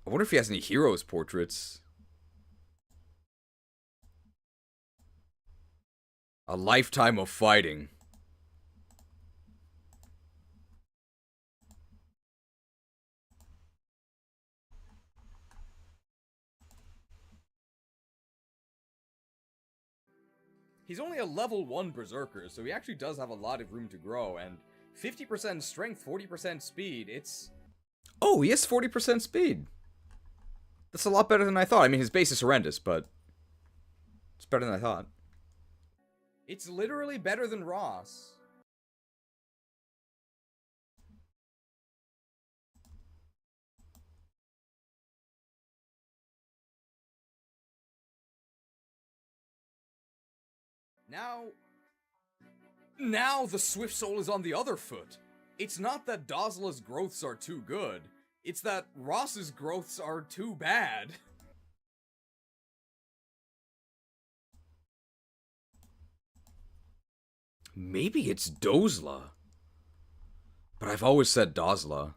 I wonder if he has any heroes portraits. A lifetime of fighting. He's only a level 1 berserker, so he actually does have a lot of room to grow, and 50% strength, 40% speed, it's... Oh, he has 40% speed. That's a lot better than I thought. I mean, his base is horrendous, but it's better than I thought. It's literally better than Ross. Now the Swift Soul is on the other foot. It's not that Dazla's growths are too good. It's that Ross's growths are too bad. Maybe it's Dozla. But I've always said Dazla.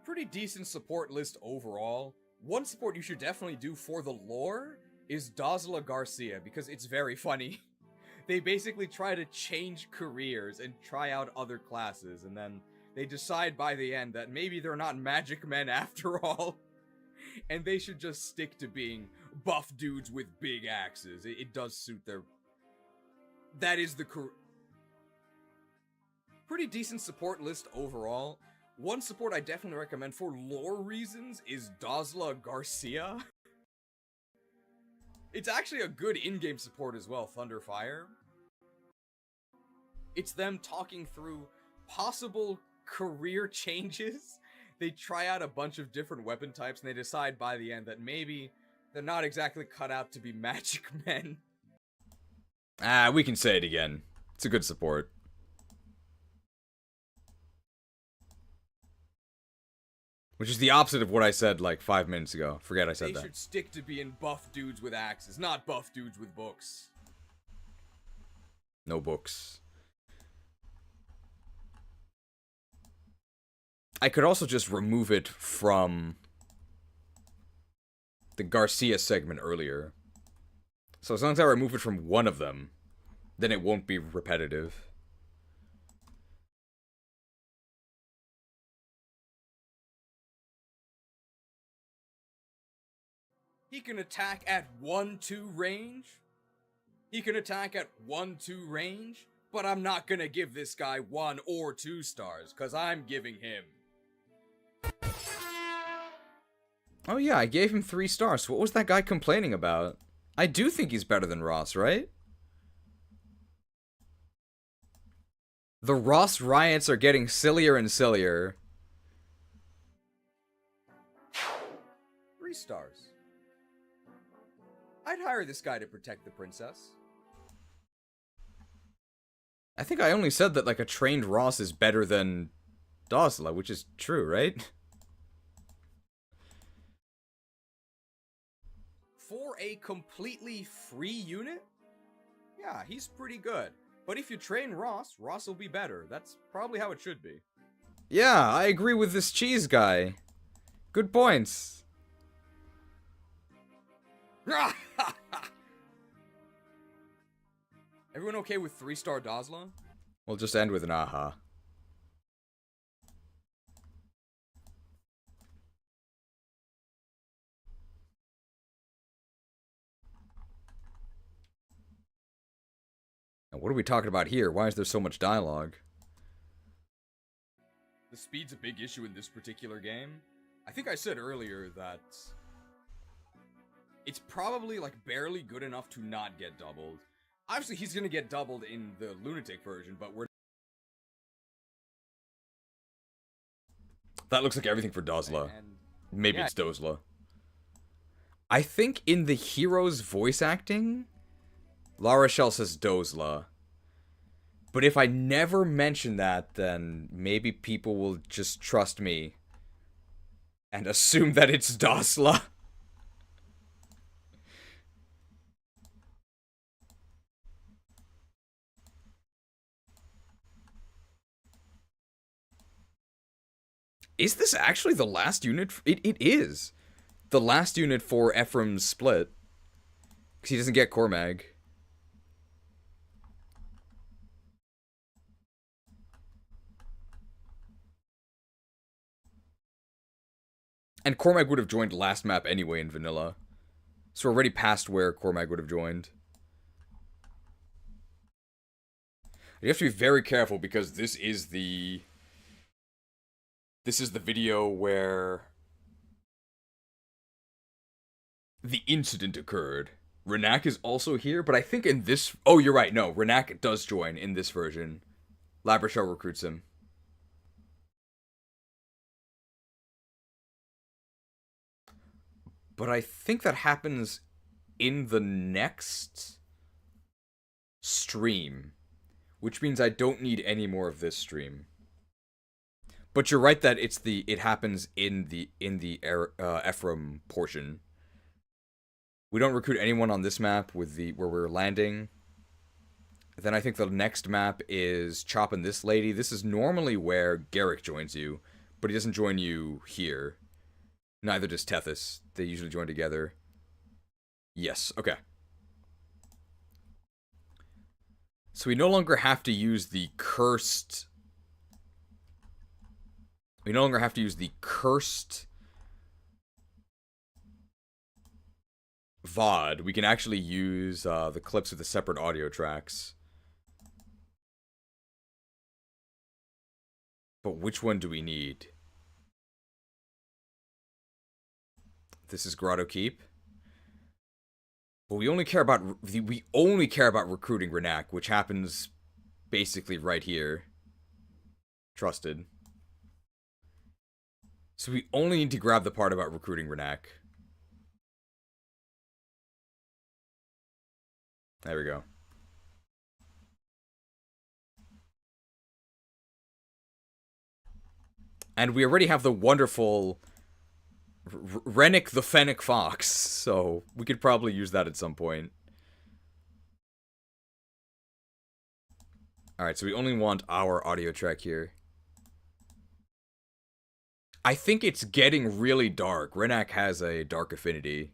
Pretty decent support list overall. One support you should definitely do for the lore is Dazla Garcia, because it's very funny. They basically try to change careers and try out other classes, and then they decide by the end that maybe they're not magic men after all, and they should just stick to being buff dudes with big axes. It does suit their... That is the pretty decent support list overall. One support I definitely recommend for lore reasons is Dazla Garcia. It's actually a good in-game support as well, Thunderfire. It's them talking through possible career changes. They try out a bunch of different weapon types, and they decide by the end that maybe they're not exactly cut out to be magic men. Ah, we can say it again. It's a good support. Which is the opposite of what I said like 5 minutes ago. Forget I said that. They should stick to being buff dudes with axes, not buff dudes with books. No books. I could also just remove it from the Garcia segment earlier. So as long as I remove it from one of them, then it won't be repetitive. He can attack at 1-2 range. He can attack at 1-2 range. But I'm not gonna give this guy 1 or 2 stars, because I'm giving him... Oh yeah, I gave him 3 stars. What was that guy complaining about? I do think he's better than Ross, right? The Ross riots are getting sillier and sillier. 3 stars. I'd hire this guy to protect the princess. I think I only said that like a trained Ross is better than Dazla, which is true, right? For a completely free unit? Yeah, he's pretty good. But if you train Ross, Ross will be better. That's probably how it should be. Yeah, I agree with this cheese guy. Good points. Everyone okay with 3-star Dazla? We'll just end with an aha. Now, what are we talking about here? Why is there so much dialogue? The speed's a big issue in this particular game. I think I said earlier that it's probably like barely good enough to not get doubled. Obviously, he's gonna get doubled in the Lunatic version, but we're... That looks like everything for Dazla. And Maybe yeah. it's Dozla. I think in the hero's voice acting, La Rochelle says Dozla. But if I never mention that, then maybe people will just trust me and assume that it's Dosla. Is this actually the last unit? It is. The last unit for Ephraim's split. Because he doesn't get Cormag. And Cormag would have joined last map anyway in vanilla. So we're already past where Cormag would have joined. You have to be very careful because this is the video where the incident occurred. Renak is also here, but I think in this... Oh, you're right. No, Renak does join in this version. Labrachel recruits him. But I think that happens in the next stream, which means I don't need any more of this stream. But you're right that it happens in the Ephraim portion. We don't recruit anyone on this map where we're landing. Then I think the next map is chopping this lady. This is normally where Gerik joins you, but he doesn't join you here. Neither does Tethys. They usually join together. Yes, okay. So we no longer have to use the cursed... We no longer have to use the cursed VOD. We can actually use the clips with the separate audio tracks. But which one do we need? This is Grado Keep. But we only care about recruiting Renak, which happens basically right here. Trusted. So we only need to grab the part about recruiting Renak. There we go. And we already have the wonderful Rennick the Fennec Fox, so we could probably use that at some point. Alright, so we only want our audio track here. I think it's getting really dark. Renak has a dark affinity.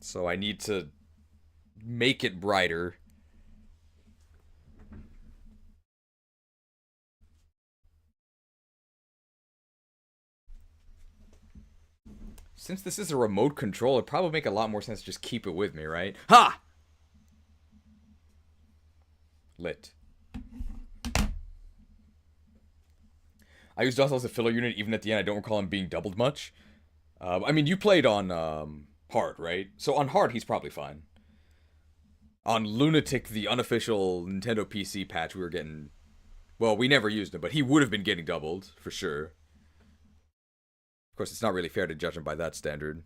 So I need to make it brighter. Since this is a remote control, it'd probably make a lot more sense to just keep it with me, right? Ha! Lit. I used Dustle as a filler unit, even at the end. I don't recall him being doubled much. I mean, you played on hard, right? So on hard, he's probably fine. On Lunatic, the unofficial Nintendo PC patch, we were getting... Well, we never used him, but he would have been getting doubled, for sure. Of course, it's not really fair to judge him by that standard.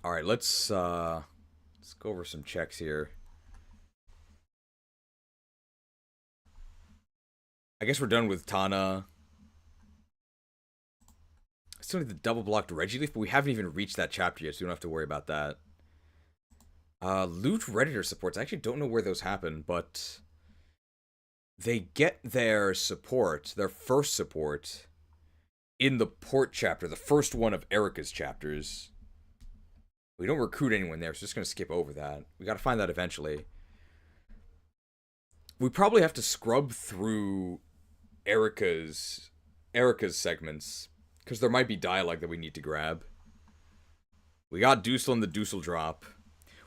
All right, let's go over some checks here. I guess we're done with Tana. Still need the double-blocked Regileaf, but we haven't even reached that chapter yet, so we don't have to worry about that. Loot Redditor supports. I actually don't know where those happen, but they get their support, their first support, in the port chapter, the first one of Erica's chapters. We don't recruit anyone there, so just going to skip over that. We got to find that eventually. We probably have to scrub through Erica's segments, because there might be dialogue that we need to grab. We got Dusel and the Dusel drop.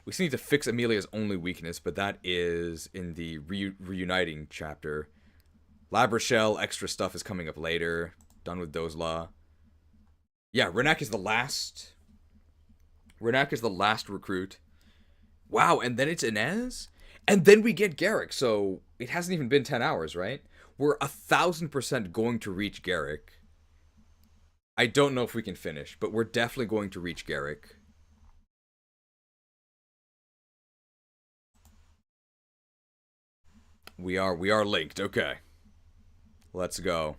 We still need to fix Amelia's only weakness, but that is in the reuniting chapter. Lab Rochelle, extra stuff is coming up later. Done with Dozla. Yeah, Renak is the last. Renak is the last recruit. Wow, and then it's Inez? And then we get Gerik, so it hasn't even been 10 hours, right? We're 1,000% going to reach Gerik. I don't know if we can finish, but we're definitely going to reach Gerik. We are linked. Okay. Let's go.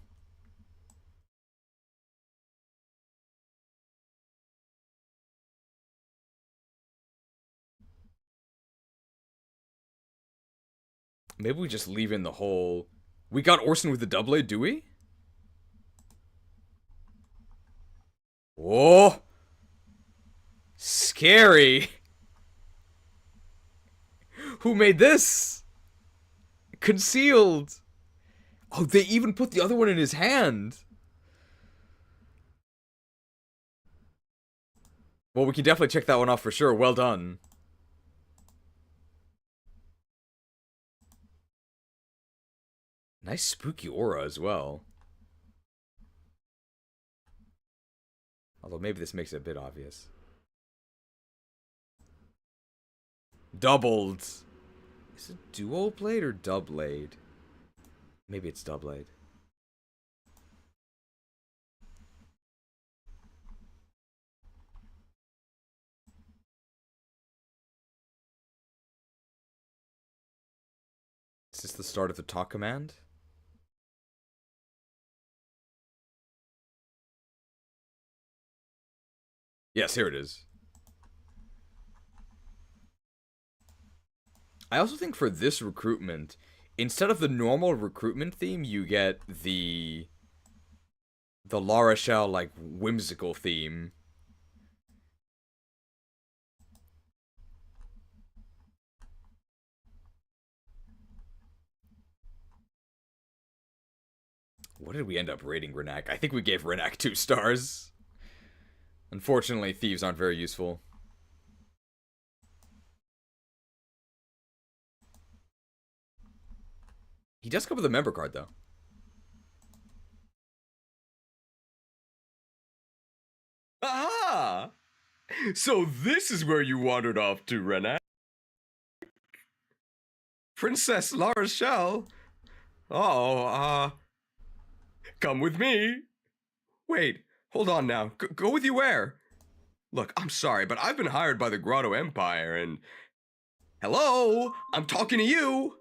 Maybe we just leave in the whole... We got Orson with the double-blade, do we? Whoa! Scary! Who made this? Concealed! Oh, they even put the other one in his hand! Well, we can definitely check that one off for sure. Well done. Nice spooky aura as well. Although maybe this makes it a bit obvious. Doubled. Is it dual blade or double blade? Maybe it's double blade. Is this the start of the talk command? Yes, here it is. I also think for this recruitment, instead of the normal recruitment theme, you get the La Rochelle, like, whimsical theme. What did we end up rating Renak? I think we gave Renak 2 stars. Unfortunately, thieves aren't very useful. He does come with a member card, though. Aha! So this is where you wandered off to, Renak? Princess La Rochelle? Oh, come with me. Wait, hold on now. Go with you where? Look, I'm sorry, but I've been hired by the Grado Empire and... Hello? I'm talking to you!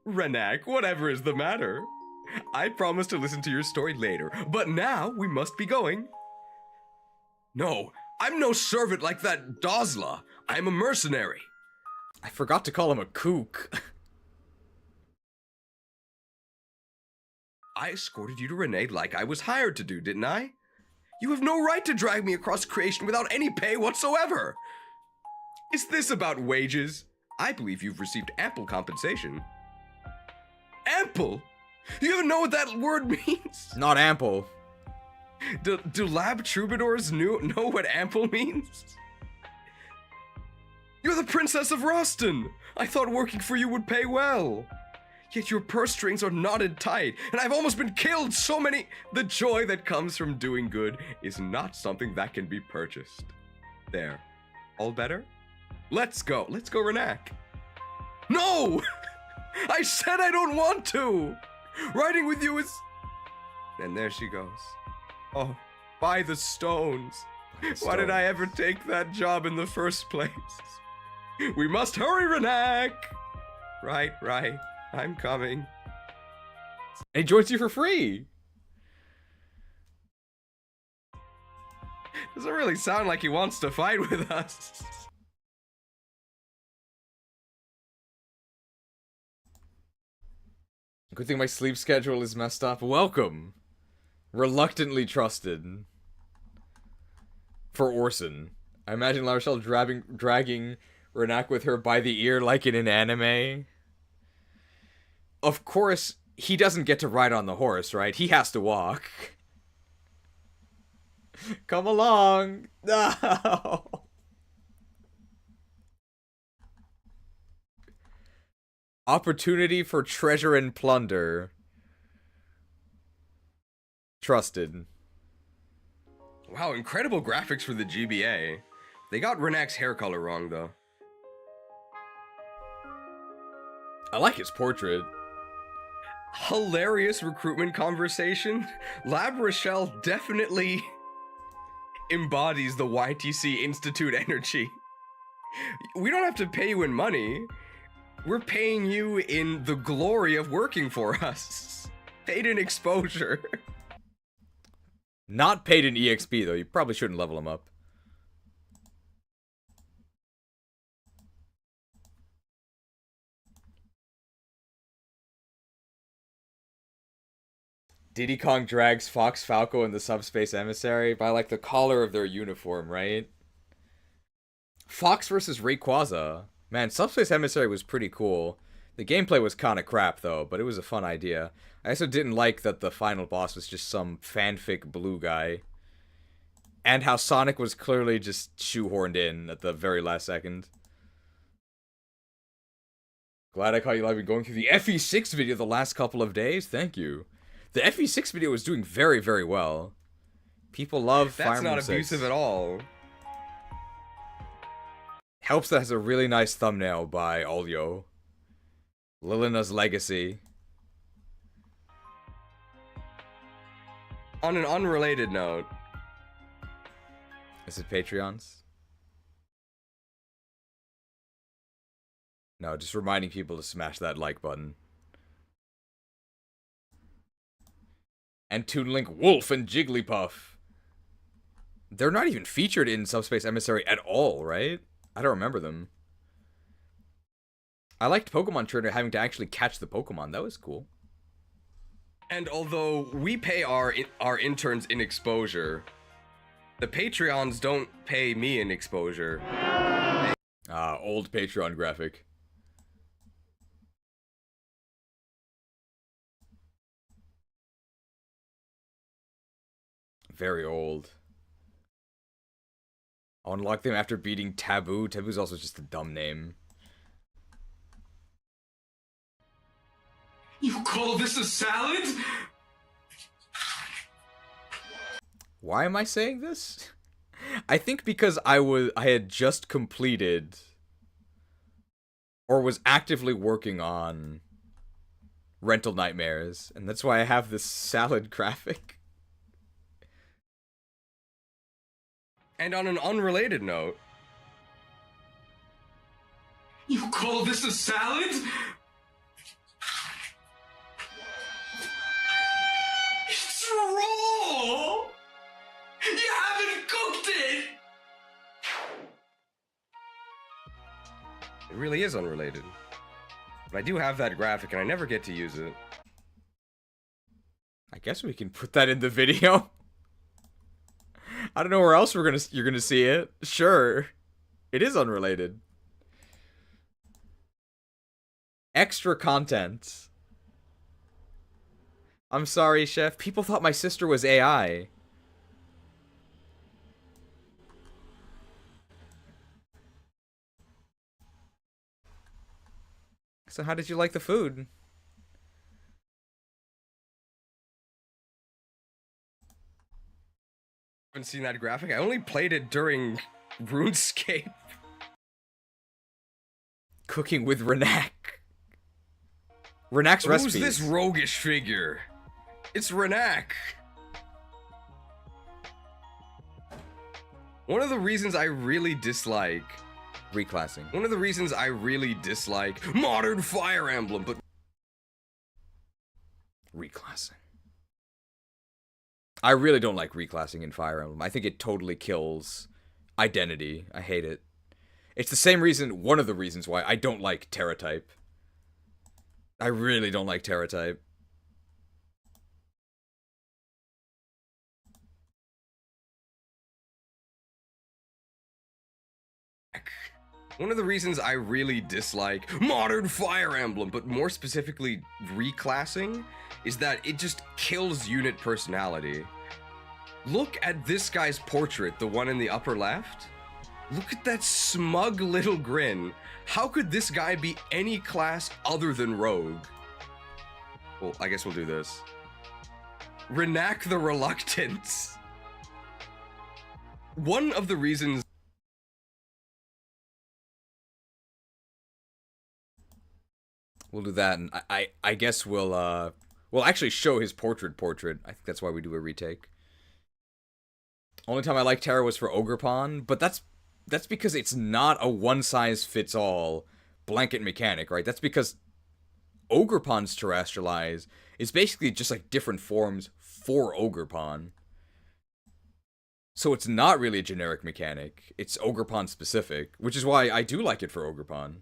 Renak, whatever is the matter? I promise to listen to your story later, but now we must be going. No, I'm no servant like that Dozla. I'm a mercenary. I forgot to call him a kook. I escorted you to Renee like I was hired to do, didn't I? You have no right to drag me across creation without any pay whatsoever. Is this about wages? I believe you've received ample compensation. Ample? You even know what that word means? Not ample. Do lab troubadours know what ample means? You're the Princess of Roston. I thought working for you would pay well. Yet your purse strings are knotted tight, and I've almost been killed so many... The joy that comes from doing good is not something that can be purchased. There. All better? Let's go. Let's go, Renak. No! I said I don't want to! Riding with you is... And there she goes. Oh, by the stones. Why did I ever take that job in the first place? We must hurry, Renak! Right. I'm coming. And he joins you for free. Doesn't really sound like he wants to fight with us. Good thing my sleep schedule is messed up. Welcome. Reluctantly trusted. For Orson. I imagine La Rochelle dragging Renak with her by the ear like in an anime. Of course, he doesn't get to ride on the horse, right? He has to walk. Come along. No. Opportunity for treasure and plunder. Trusted. Wow, incredible graphics for the GBA. They got Renak's hair color wrong, though. I like his portrait. Hilarious recruitment conversation. Lab Rochelle definitely embodies the YTC Institute energy. We don't have to pay you in money. We're paying you in the glory of working for us. Paid in exposure. Not paid in EXP, though. You probably shouldn't level him up. Diddy Kong drags Fox Falco and the Subspace Emissary by, like, the collar of their uniform, right? Fox versus Rayquaza. Man, Subspace Emissary was pretty cool. The gameplay was kind of crap, though, but it was a fun idea. I also didn't like that the final boss was just some fanfic blue guy. And how Sonic was clearly just shoehorned in at the very last second. Glad I caught you live and going through the FE6 video the last couple of days. Thank you. The FE6 video was doing very, very well. People love Fire Emblem 6. That's not abusive at all. Helps that has a really nice thumbnail by Olio. Lilina's Legacy. On an unrelated note. Is it Patreons? No, just reminding people to smash that like button. And Toon Link Wolf and Jigglypuff. They're not even featured in Subspace Emissary at all, right? I don't remember them. I liked Pokemon Trainer having to actually catch the Pokemon. That was cool. And although we pay our interns in exposure, the Patreons don't pay me in exposure. Old Patreon graphic. Very old. I'll unlock them after beating Taboo. Taboo's also just a dumb name. You call this a salad? Why am I saying this? I think because I had just completed or was actively working on Rental Nightmares, and that's why I have this salad graphic. And on an unrelated note. You call this a salad? It's raw! You haven't cooked it! It really is unrelated. But I do have that graphic and I never get to use it. I guess we can put that in the video. I don't know where else you're gonna see it. Sure. It is unrelated. Extra content. I'm sorry, Chef. People thought my sister was AI. So how did you like the food? Haven't seen that graphic. I only played it during RuneScape. Cooking with Renak. Renak's recipes. Who's this roguish figure? It's Renak. One of the reasons I really dislike reclassing. One of the reasons I really dislike modern Fire Emblem, but Reclassing. I really don't like reclassing in Fire Emblem. I think it totally kills identity. I hate it. It's the same reason, one of the reasons why I don't like Terratype. I really don't like Terratype. One of the reasons I really dislike modern Fire Emblem, but more specifically reclassing, is that it just kills unit personality. Look at this guy's portrait, the one in the upper left. Look at that smug little grin. How could this guy be any class other than Rogue? Well, I guess we'll do this. Renac the Reluctant. One of the reasons... We'll do that, and I guess we'll actually show his portrait. I think that's why we do a retake. Only time I liked Terra was for Ogrepon, but that's because it's not a one-size-fits-all blanket mechanic, right? That's because Ogrepon's Terrestrialize is basically just like different forms for Ogrepon. So it's not really a generic mechanic. It's Ogrepon specific, which is why I do like it for Ogrepon.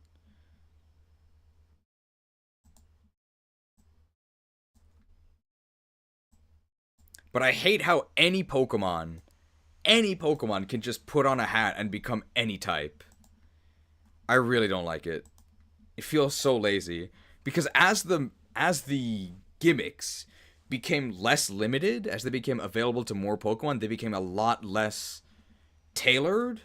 But I hate how any Pokemon can just put on a hat and become any type. I really don't like it. It feels so lazy. Because as the gimmicks became less limited, as they became available to more Pokemon, they became a lot less tailored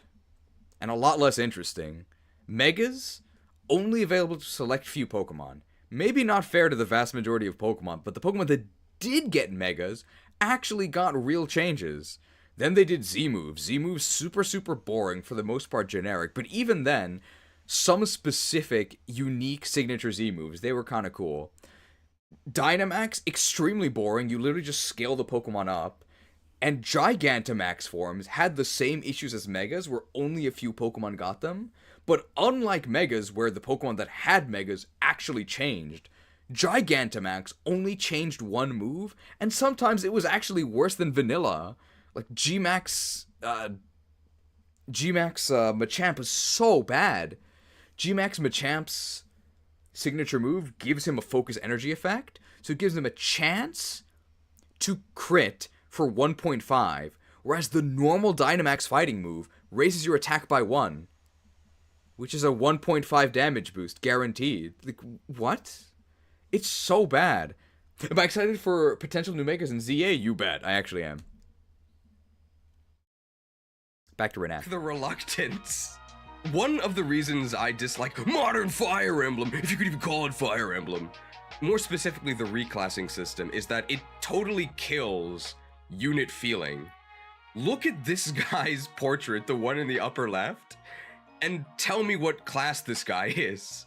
and a lot less interesting. Megas, only available to select few Pokemon. Maybe not fair to the vast majority of Pokemon, but the Pokemon that did get Megas actually got real changes. Then they did Z-moves. Z-moves super boring, for the most part generic, but even then, some specific, unique signature Z-moves, they were kind of cool. Dynamax, extremely boring, you literally just scale the Pokemon up. And Gigantamax forms had the same issues as Megas, where only a few Pokemon got them. But unlike Megas, where the Pokemon that had Megas actually changed, Gigantamax only changed one move, and sometimes it was actually worse than vanilla. Like, G-Max Machamp is so bad. G-Max Machamp's signature move gives him a focus energy effect, so it gives him a chance to crit for 1.5, whereas the normal Dynamax fighting move raises your attack by 1, which is a 1.5 damage boost, guaranteed. Like, what? It's so bad. Am I excited for potential new Megas in ZA? You bet. I actually am. Back to Renac. The Reluctance. One of the reasons I dislike modern Fire Emblem, if you could even call it Fire Emblem, more specifically the reclassing system, is that it totally kills unit feeling. Look at this guy's portrait, the one in the upper left, and tell me what class this guy is.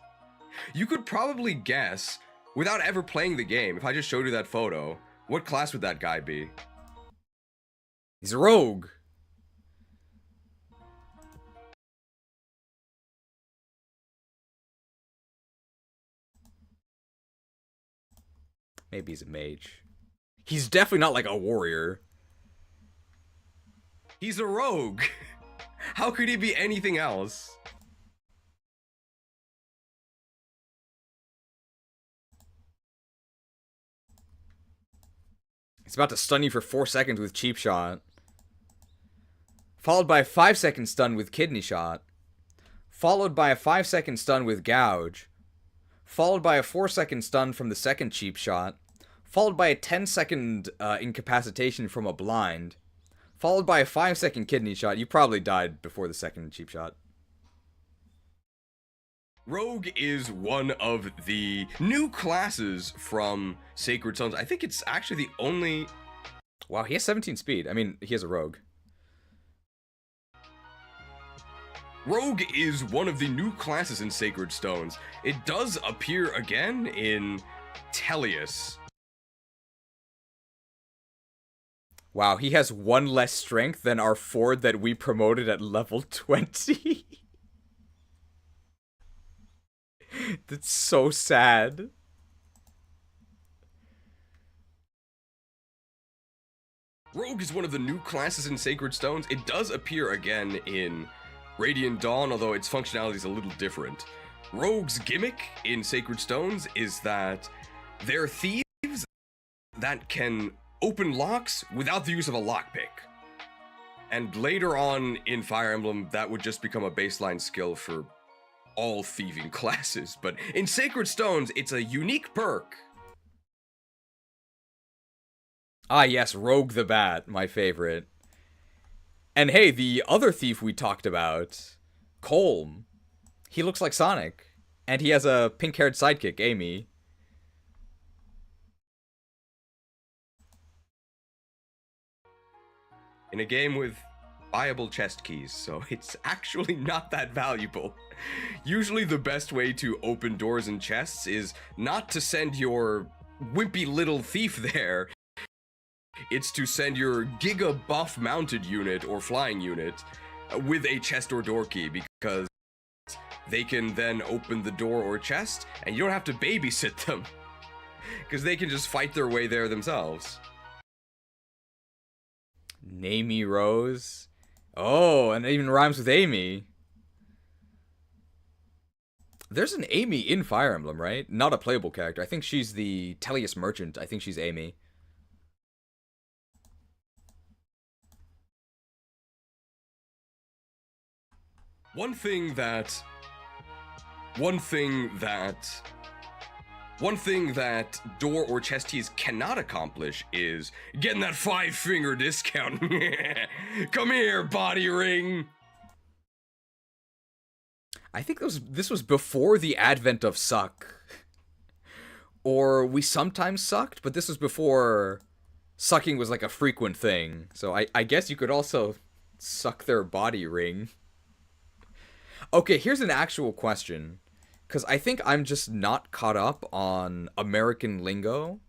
You could probably guess, without ever playing the game, if I just showed you that photo, what class would that guy be? He's a rogue. Maybe he's a mage. He's definitely not like a warrior. He's a rogue. How could he be anything else? He's about to stun you for 4 seconds with Cheap Shot. Followed by a 5-second stun with Kidney Shot. Followed by a 5-second stun with Gouge. Followed by a 4-second stun from the second Cheap Shot. Followed by a 10-second incapacitation from a Blind. Followed by a 5-second Kidney Shot. You probably died before the second Cheap Shot. Rogue is one of the new classes from Sacred Stones. I think it's actually the only... Wow, he has 17 speed. I mean, he has a Rogue. Rogue is one of the new classes in Sacred Stones. It does appear again in Tellius. Wow, he has 1 less strength than our Ford that we promoted at level 20. That's so sad. Rogue is one of the new classes in Sacred Stones. It does appear again in Radiant Dawn, although its functionality is a little different. Rogue's gimmick in Sacred Stones is that they're thieves that can open locks without the use of a lockpick. And later on in Fire Emblem, that would just become a baseline skill for all thieving classes. But in Sacred Stones, it's a unique perk. Ah, yes, Rogue the Bat, my favorite. And hey, the other thief we talked about, Colm, he looks like Sonic. And he has a pink-haired sidekick, Amy. In a game with viable chest keys, so it's actually not that valuable. Usually the best way to open doors and chests is not to send your wimpy little thief there. It's to send your Giga Buff mounted unit or flying unit with a chest or door key, because they can then open the door or chest and you don't have to babysit them, because they can just fight their way there themselves. Namey Rose. Oh, and it even rhymes with Amy. There's an Amy in Fire Emblem, right? Not a playable character. I think she's the Tellius Merchant. I think she's Amy. One thing that door or chest keys cannot accomplish is getting that 5-finger discount. Come here, body ring. I think this was before the advent of suck. Or we sometimes sucked, but this was before sucking was like a frequent thing. So I guess you could also suck their body ring. Okay, here's an actual question. Because I think I'm just not caught up on American lingo.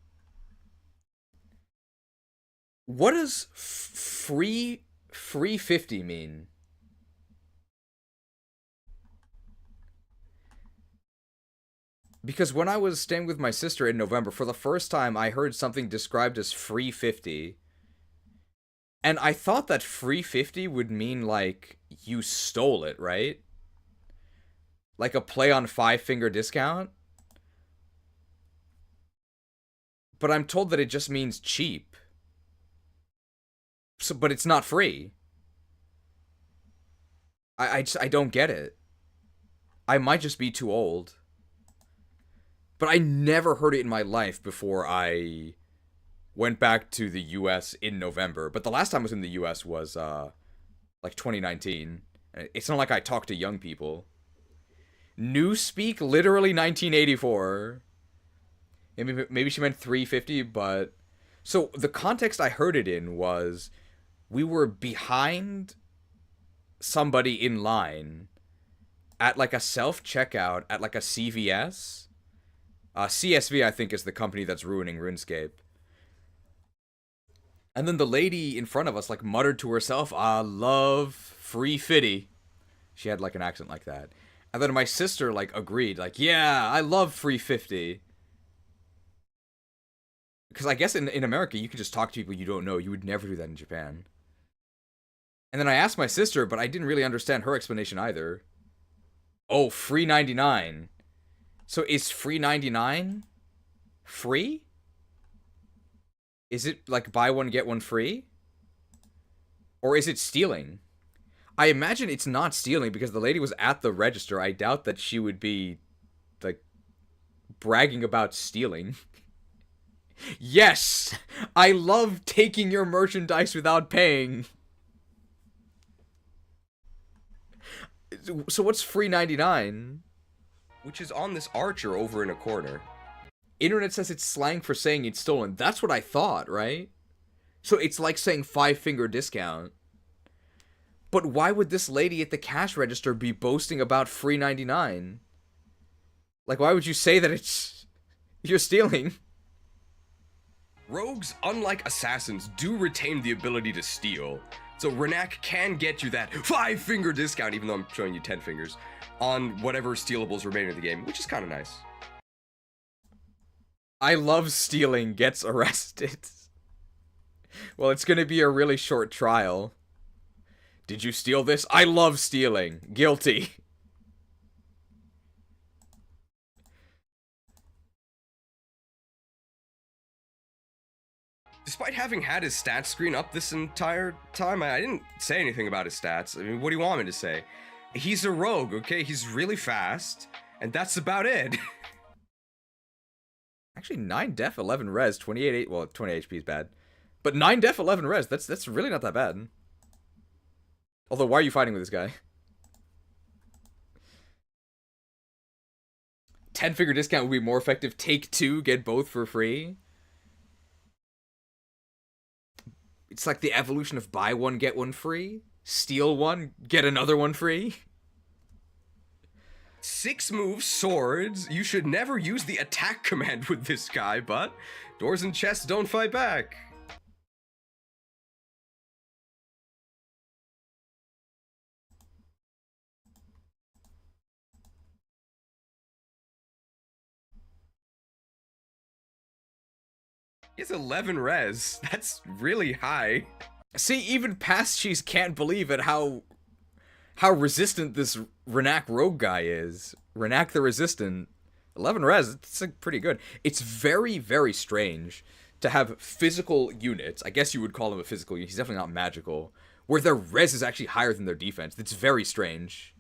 What does free 50 mean? Because when I was staying with my sister in November, for the first time, I heard something described as free 50. And I thought that free 50 would mean, like, you stole it, right? Like a play on 5-finger discount? But I'm told that it just means cheap. So, but it's not free. I don't get it. I might just be too old. But I never heard it in my life before I went back to the US in November. But the last time I was in the US was, like 2019. It's not like I talk to young people. Newspeak, literally 1984. Maybe she meant 350, but... So, the context I heard it in was... We were behind somebody in line at, like, a self-checkout at, like, a CVS. CSV, I think, is the company that's ruining RuneScape. And then the lady in front of us, like, muttered to herself, I love free fitty. She had, like, an accent like that. And then my sister, like, agreed. Like, yeah, I love free 50. Because I guess in America, you can just talk to people you don't know. You would never do that in Japan. And then I asked my sister, but I didn't really understand her explanation either. Oh, free 99. So is free 99 free? Is it, like, buy one, get one free? Or is it stealing? I imagine it's not stealing because the lady was at the register. I doubt that she would be, like, bragging about stealing. Yes! I love taking your merchandise without paying. So what's free 99? Which is on this archer over in a corner. Internet says it's slang for saying it's stolen. That's what I thought, right? So it's like saying 5-finger discount. But why would this lady at the cash register be boasting about free 99? Like, why would you say that you're stealing? Rogues, unlike assassins, do retain the ability to steal. So Renak can get you that 5-finger discount, even though I'm showing you 10 fingers, on whatever stealables remain in the game, which is kind of nice. I love stealing gets arrested. Well, it's gonna be a really short trial. Did you steal this? I love stealing. Guilty. Despite having had his stats screen up this entire time, I didn't say anything about his stats. I mean, what do you want me to say? He's a rogue, okay? He's really fast, and that's about it. Actually, 9 def, 11 res, 28, well, 20 HP is bad. But 9 def, 11 res, that's really not that bad. Although, why are you fighting with this guy? 10-figure discount would be more effective. Take 2, get both for free. It's like the evolution of buy one, get one free. Steal one, get another one free. 6 move swords. You should never use the attack command with this guy, but doors and chests don't fight back. He has 11 res. That's really high. See, even past cheese can't believe at how resistant this Renak rogue guy is. Renak the Resistant. 11 res, it's like pretty good. It's very, very strange to have physical units. I guess you would call him a physical unit. He's definitely not magical. Where their res is actually higher than their defense. It's very strange.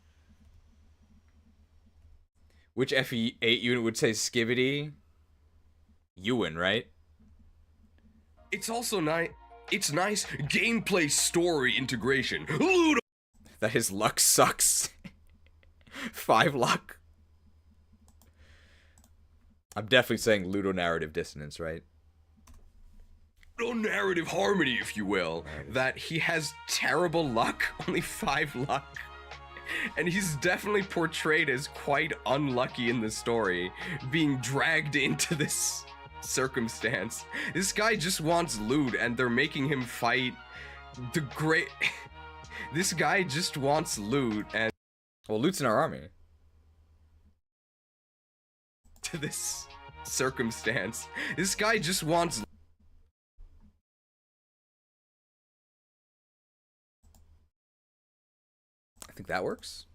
Which FE8 unit would say Skibidi? Ewan, right? It's also nice. It's nice gameplay story integration. That his luck sucks. 5 luck. I'm definitely saying ludonarrative dissonance, right? Narrative harmony, if you will. That he has terrible luck, only 5 luck. And he's definitely portrayed as quite unlucky in the story, being dragged into this circumstance. This guy just wants loot, and they're making him fight the great... This guy just wants loot, and... Well, loot's in our army. To this circumstance. This guy just wants... I think that works.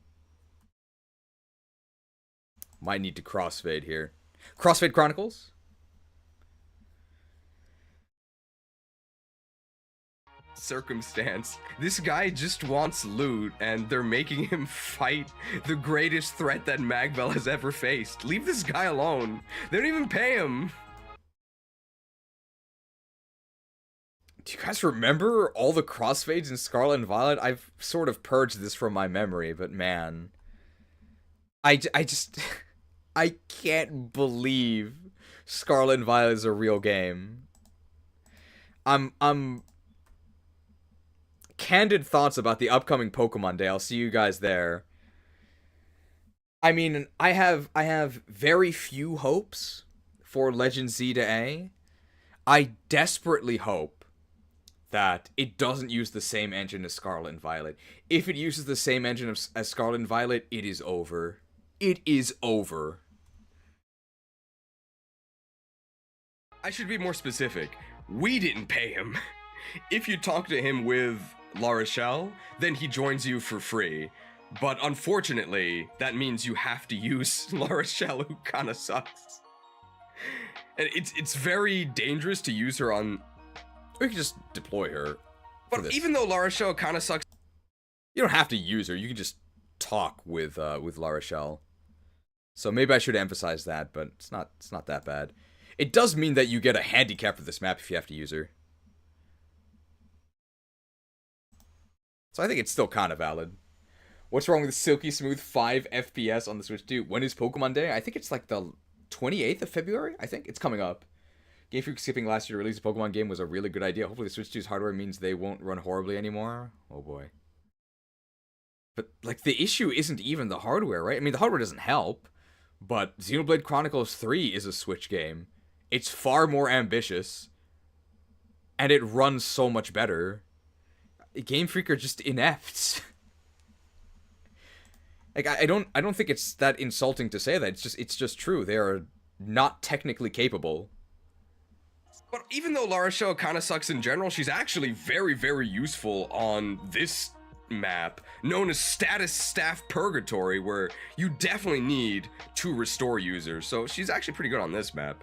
Might need to crossfade here. Crossfade Chronicles? Circumstance. This guy just wants loot, and they're making him fight the greatest threat that Magvel has ever faced. Leave this guy alone. They don't even pay him. Do you guys remember all the crossfades in Scarlet and Violet? I've sort of purged this from my memory, but man. I just... I can't believe Scarlet and Violet is a real game. I'm... Candid thoughts about the upcoming Pokemon Day. I'll see you guys there. I mean, I have very few hopes for Legend Z to A. I desperately hope that it doesn't use the same engine as Scarlet and Violet. If it uses the same engine as Scarlet and Violet, it is over. It is over. I should be more specific. We didn't pay him. If you talk to him with La Rochelle, then he joins you for free. But unfortunately, that means you have to use La Rochelle, who kinda sucks. And it's very dangerous to use her on... We could just deploy her. But even though La Rochelle kinda sucks... You don't have to use her, you can just talk with La Rochelle. So maybe I should emphasize that, but it's not that bad. It does mean that you get a handicap for this map if you have to use her. So I think it's still kind of valid. What's wrong with silky smooth 5 FPS on the Switch 2? When is Pokemon Day? I think it's like the 28th of February? I think it's coming up. Game Freak skipping last year to release a Pokemon game was a really good idea. Hopefully the Switch 2's hardware means they won't run horribly anymore. Oh boy. But, like, the issue isn't even the hardware, right? I mean, the hardware doesn't help. But Xenoblade Chronicles 3 is a Switch game. It's far more ambitious. And it runs so much better. Game Freak are just inept. Like, I don't think it's that insulting to say that. It's just true. They are not technically capable. But even though La Rochelle kind of sucks in general, she's actually very, very useful on this map, known as Status Staff Purgatory, where you definitely need 2 restore users, so she's actually pretty good on this map.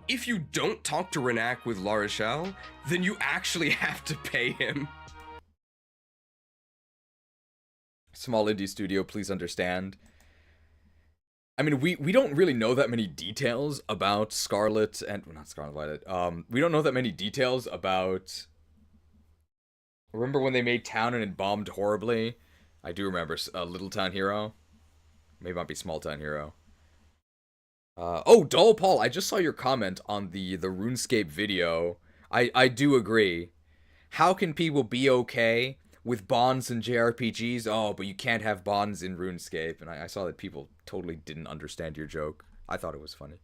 If you don't talk to Renak with La Rochelle, then you actually have to pay him. Small indie studio, please understand. I mean, we don't really know that many details about Scarlet and... well, not Scarlet Violet. We don't know that many details about... Remember when they made Town and it bombed horribly? I do remember Little Town Hero. Maybe it might be Small Town Hero. Oh, Dull Paul, I just saw your comment on the RuneScape video. I do agree. How can people be okay with bonds in JRPGs? Oh, but you can't have bonds in RuneScape. And I saw that people totally didn't understand your joke. I thought it was funny.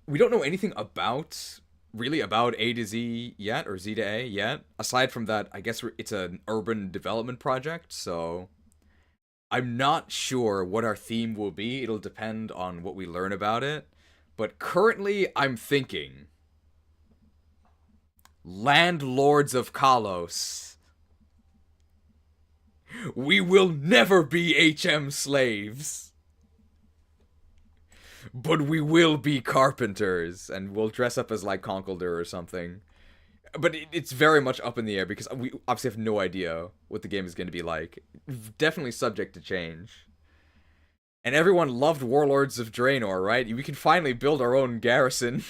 We don't know anything about... really about A to Z yet, or Z to A yet. Aside from that, I guess it's an urban development project, so I'm not sure what our theme will be. It'll depend on what we learn about it. But currently, I'm thinking Landlords of Kalos. We will never be HM slaves. But we will be carpenters, and we'll dress up as like Conkeldurr or something. But it's very much up in the air, because we obviously have no idea what the game is going to be like. Definitely subject to change. And everyone loved Warlords of Draenor, right? We can finally build our own garrison.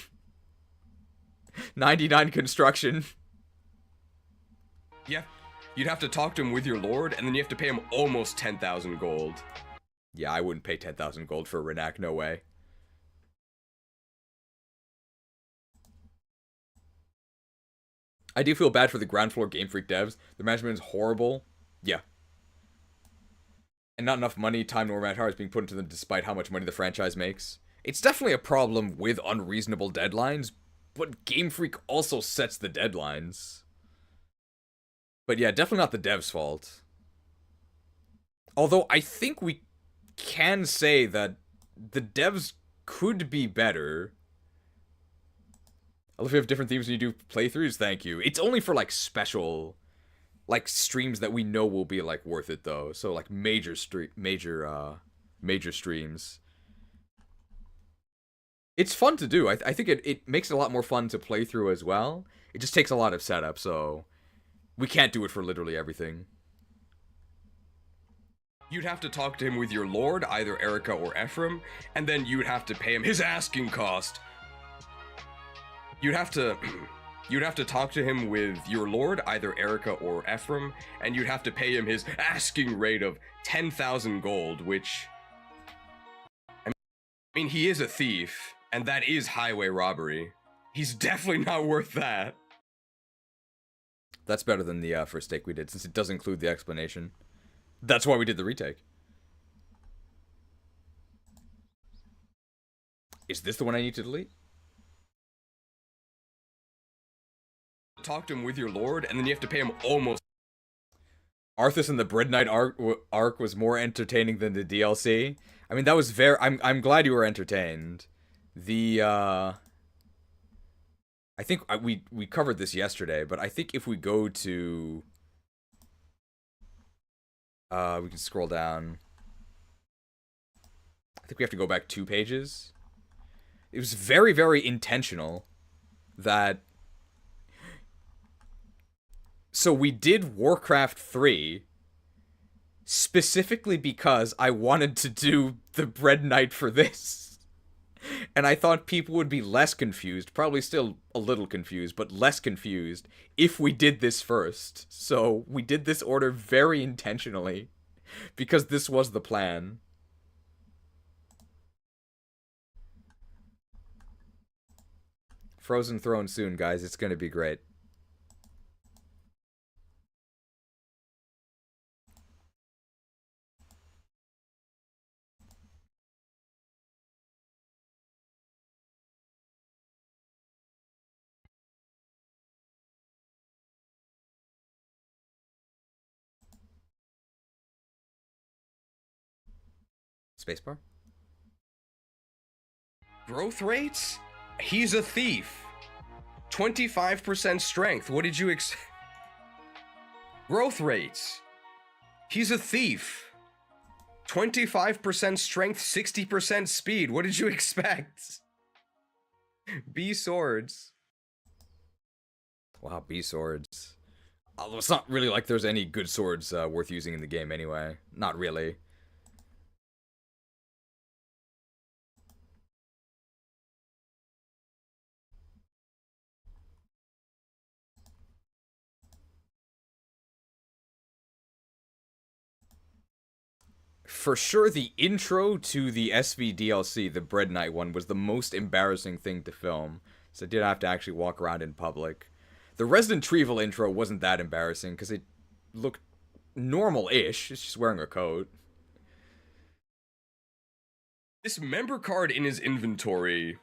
99 construction. Yeah, you'd have to talk to him with your lord, and then you have to pay him almost 10,000 gold. Yeah, I wouldn't pay 10,000 gold for Renak, no way. I do feel bad for the ground floor Game Freak devs. The management is horrible. Yeah. And not enough money, time, nor manpower is being put into them despite how much money the franchise makes. It's definitely a problem with unreasonable deadlines, but Game Freak also sets the deadlines. But yeah, definitely not the devs' fault. Although I think we can say that the devs could be better. I love if you have different themes when you do playthroughs. Thank you. It's only for like special, like streams that we know will be like worth it though. So like major streams. It's fun to do. I think it makes it a lot more fun to play through as well. It just takes a lot of setup, so we can't do it for literally everything. You'd have to talk to him with your lord, either Erica or Ephraim, and then you'd have to pay him his asking cost. You'd have to talk to him with your lord, either Erica or Ephraim, and you'd have to pay him his asking rate of 10,000 gold, which... I mean, he is a thief, and that is highway robbery. He's definitely not worth that. That's better than the first take we did, since it does include the explanation. That's why we did the retake. Is this the one I need to delete? Talk to him with your lord, and then you have to pay him almost... Arthas and the Bread Knight arc was more entertaining than the DLC. I mean, that was very... I'm glad you were entertained. The, I think we covered this yesterday, but I think if we go to... we can scroll down. I think we have to go back 2 pages. It was very, very intentional that... So we did Warcraft 3 specifically because I wanted to do the Bread Knight for this. And I thought people would be less confused, probably still a little confused, but less confused if we did this first. So we did this order very intentionally because this was the plan. Frozen Throne soon, guys. It's going to be great. Spacebar? Growth rates He's a thief. 25% strength. What did you Growth rates. He's a thief. 25% strength, 60% speed. What did you expect? B swords. Wow, B swords. Although it's not really like there's any good swords worth using in the game anyway. Not really. For sure, the intro to the SV DLC, the Bread Knight one, was the most embarrassing thing to film. So I did have to actually walk around in public. The Resident Evil intro wasn't that embarrassing, because it looked normal-ish. It's just wearing a coat. This member card in his inventory...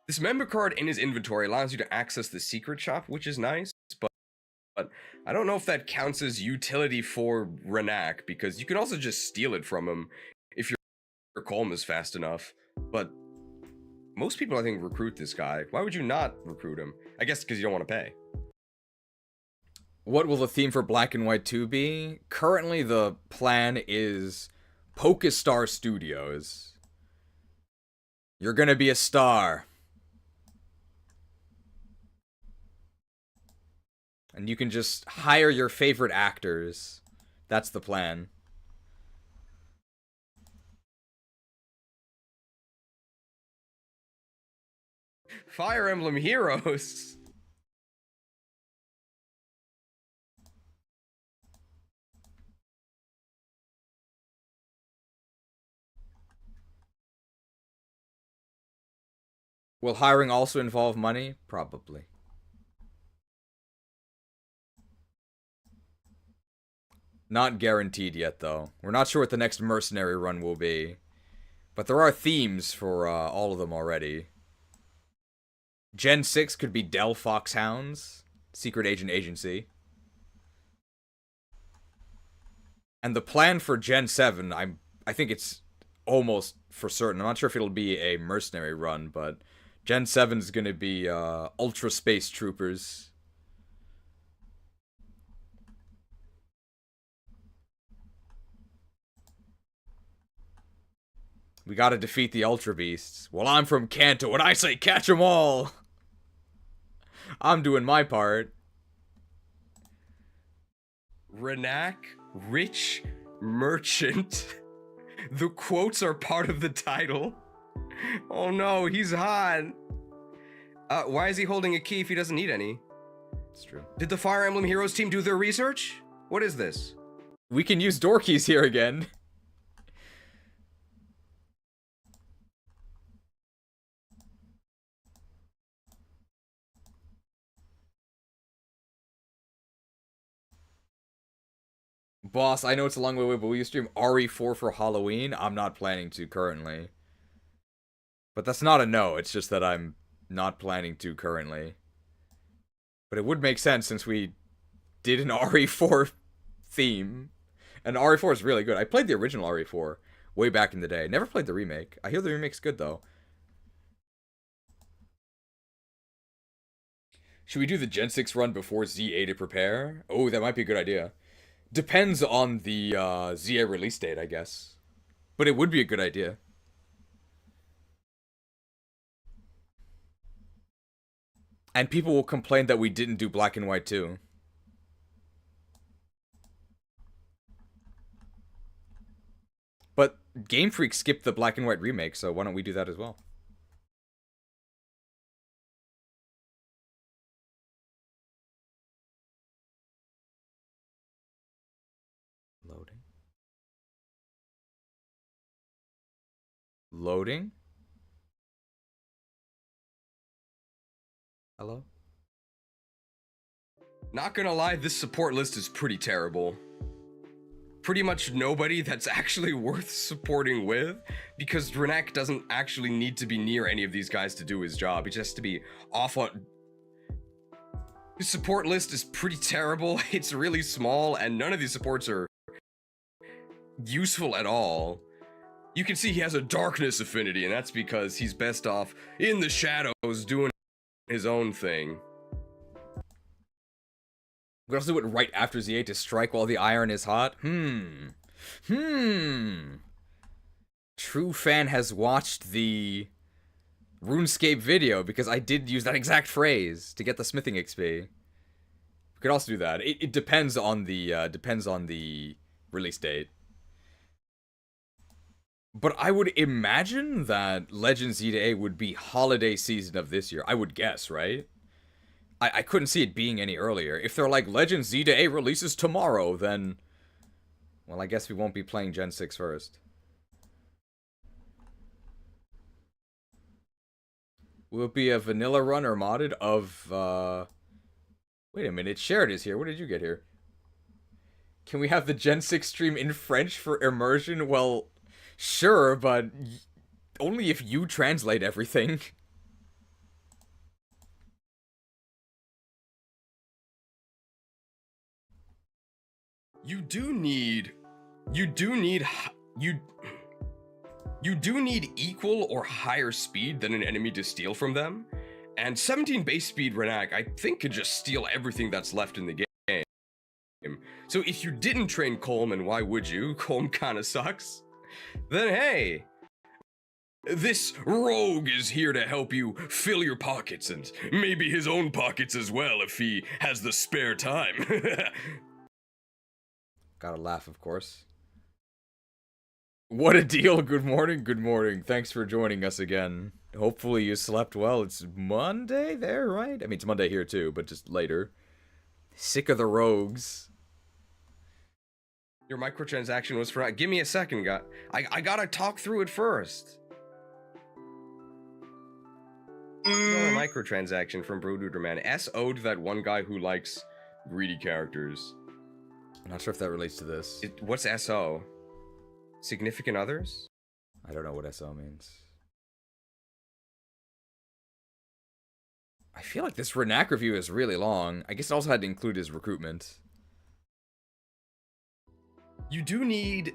This member card in his inventory allows you to access the secret shop, which is nice, but I don't know if that counts as utility for Renak, because you can also just steal it from him if your colm is fast enough. But most people, I think, recruit this guy. Why would you not recruit him? I guess because you don't want to pay. What will the theme for Black and White 2 be? Currently, the plan is Pokestar Studios. You're gonna be a star. And you can just hire your favorite actors. That's the plan. Fire Emblem Heroes. Will hiring also involve money? Probably. Not guaranteed yet, though. We're not sure what the next mercenary run will be. But there are themes for all of them already. Gen 6 could be Dell Foxhounds, Secret Agent Agency. And the plan for Gen 7, I think it's almost for certain. I'm not sure if it'll be a mercenary run, but Gen 7 is going to be Ultra Space Troopers. We gotta defeat the Ultra Beasts. Well, I'm from Kanto, and I say catch 'em all! I'm doing my part. Renak, rich merchant. The quotes are part of the title. Oh no, he's hot. Why is he holding a key if he doesn't need any? It's true. Did the Fire Emblem Heroes team do their research? What is this? We can use door keys here again. Boss, I know it's a long way away, but will you stream RE4 for Halloween? I'm not planning to currently. But that's not a no, it's just that I'm not planning to currently. But it would make sense since we did an RE4 theme. And RE4 is really good. I played the original RE4 way back in the day. Never played the remake. I hear the remake's good, though. Should we do the Gen 6 run before ZA to prepare? Oh, that might be a good idea. Depends on the ZA release date, I guess. But it would be a good idea. And people will complain that we didn't do Black and White 2. But Game Freak skipped the Black and White remake, so why don't we do that as well? Loading. Loading? Hello? Not gonna lie, this support list is pretty terrible. Pretty much nobody that's actually worth supporting with, because Renak doesn't actually need to be near any of these guys to do his job. He just has to be off on... His support list is pretty terrible. It's really small, and none of these supports are useful at all. You can see he has a darkness affinity, and that's because he's best off in the shadows doing his own thing. We also do it right after Z8 to strike while the iron is hot? True fan has watched the RuneScape video, because I did use that exact phrase to get the smithing XP. We could also do that. It depends on the release date. But I would imagine that Legend Z-A would be holiday season of this year. I would guess, right? I couldn't see it being any earlier. If they're like, Legend Z-A releases tomorrow, then... well, I guess we won't be playing Gen 6 first. Will it be a vanilla run or modded of, wait a minute, Shared is here. What did you get here? Can we have the Gen 6 stream in French for immersion? Well, sure, but only if you translate everything. You do need equal or higher speed than an enemy to steal from them, and 17 base speed Renak, I think, could just steal everything that's left in the game. So if you didn't train Colm, and why would you? Colm kinda sucks. Then hey, this rogue is here to help you fill your pockets, and maybe his own pockets as well if he has the spare time. Gotta laugh, of course. What a deal. Good morning, good morning. Thanks for joining us again. Hopefully you slept well. It's Monday there, right? I mean, it's Monday here too, but just later. Sick of the rogues. Your microtransaction was for... give me a second, guy. I gotta talk through it first. Another microtransaction from Broduderman. SO'd that one guy who likes greedy characters. I'm not sure if that relates to this. What's SO? Significant others? I don't know what SO means. I feel like this Renak review is really long. I guess it also had to include his recruitment. You do need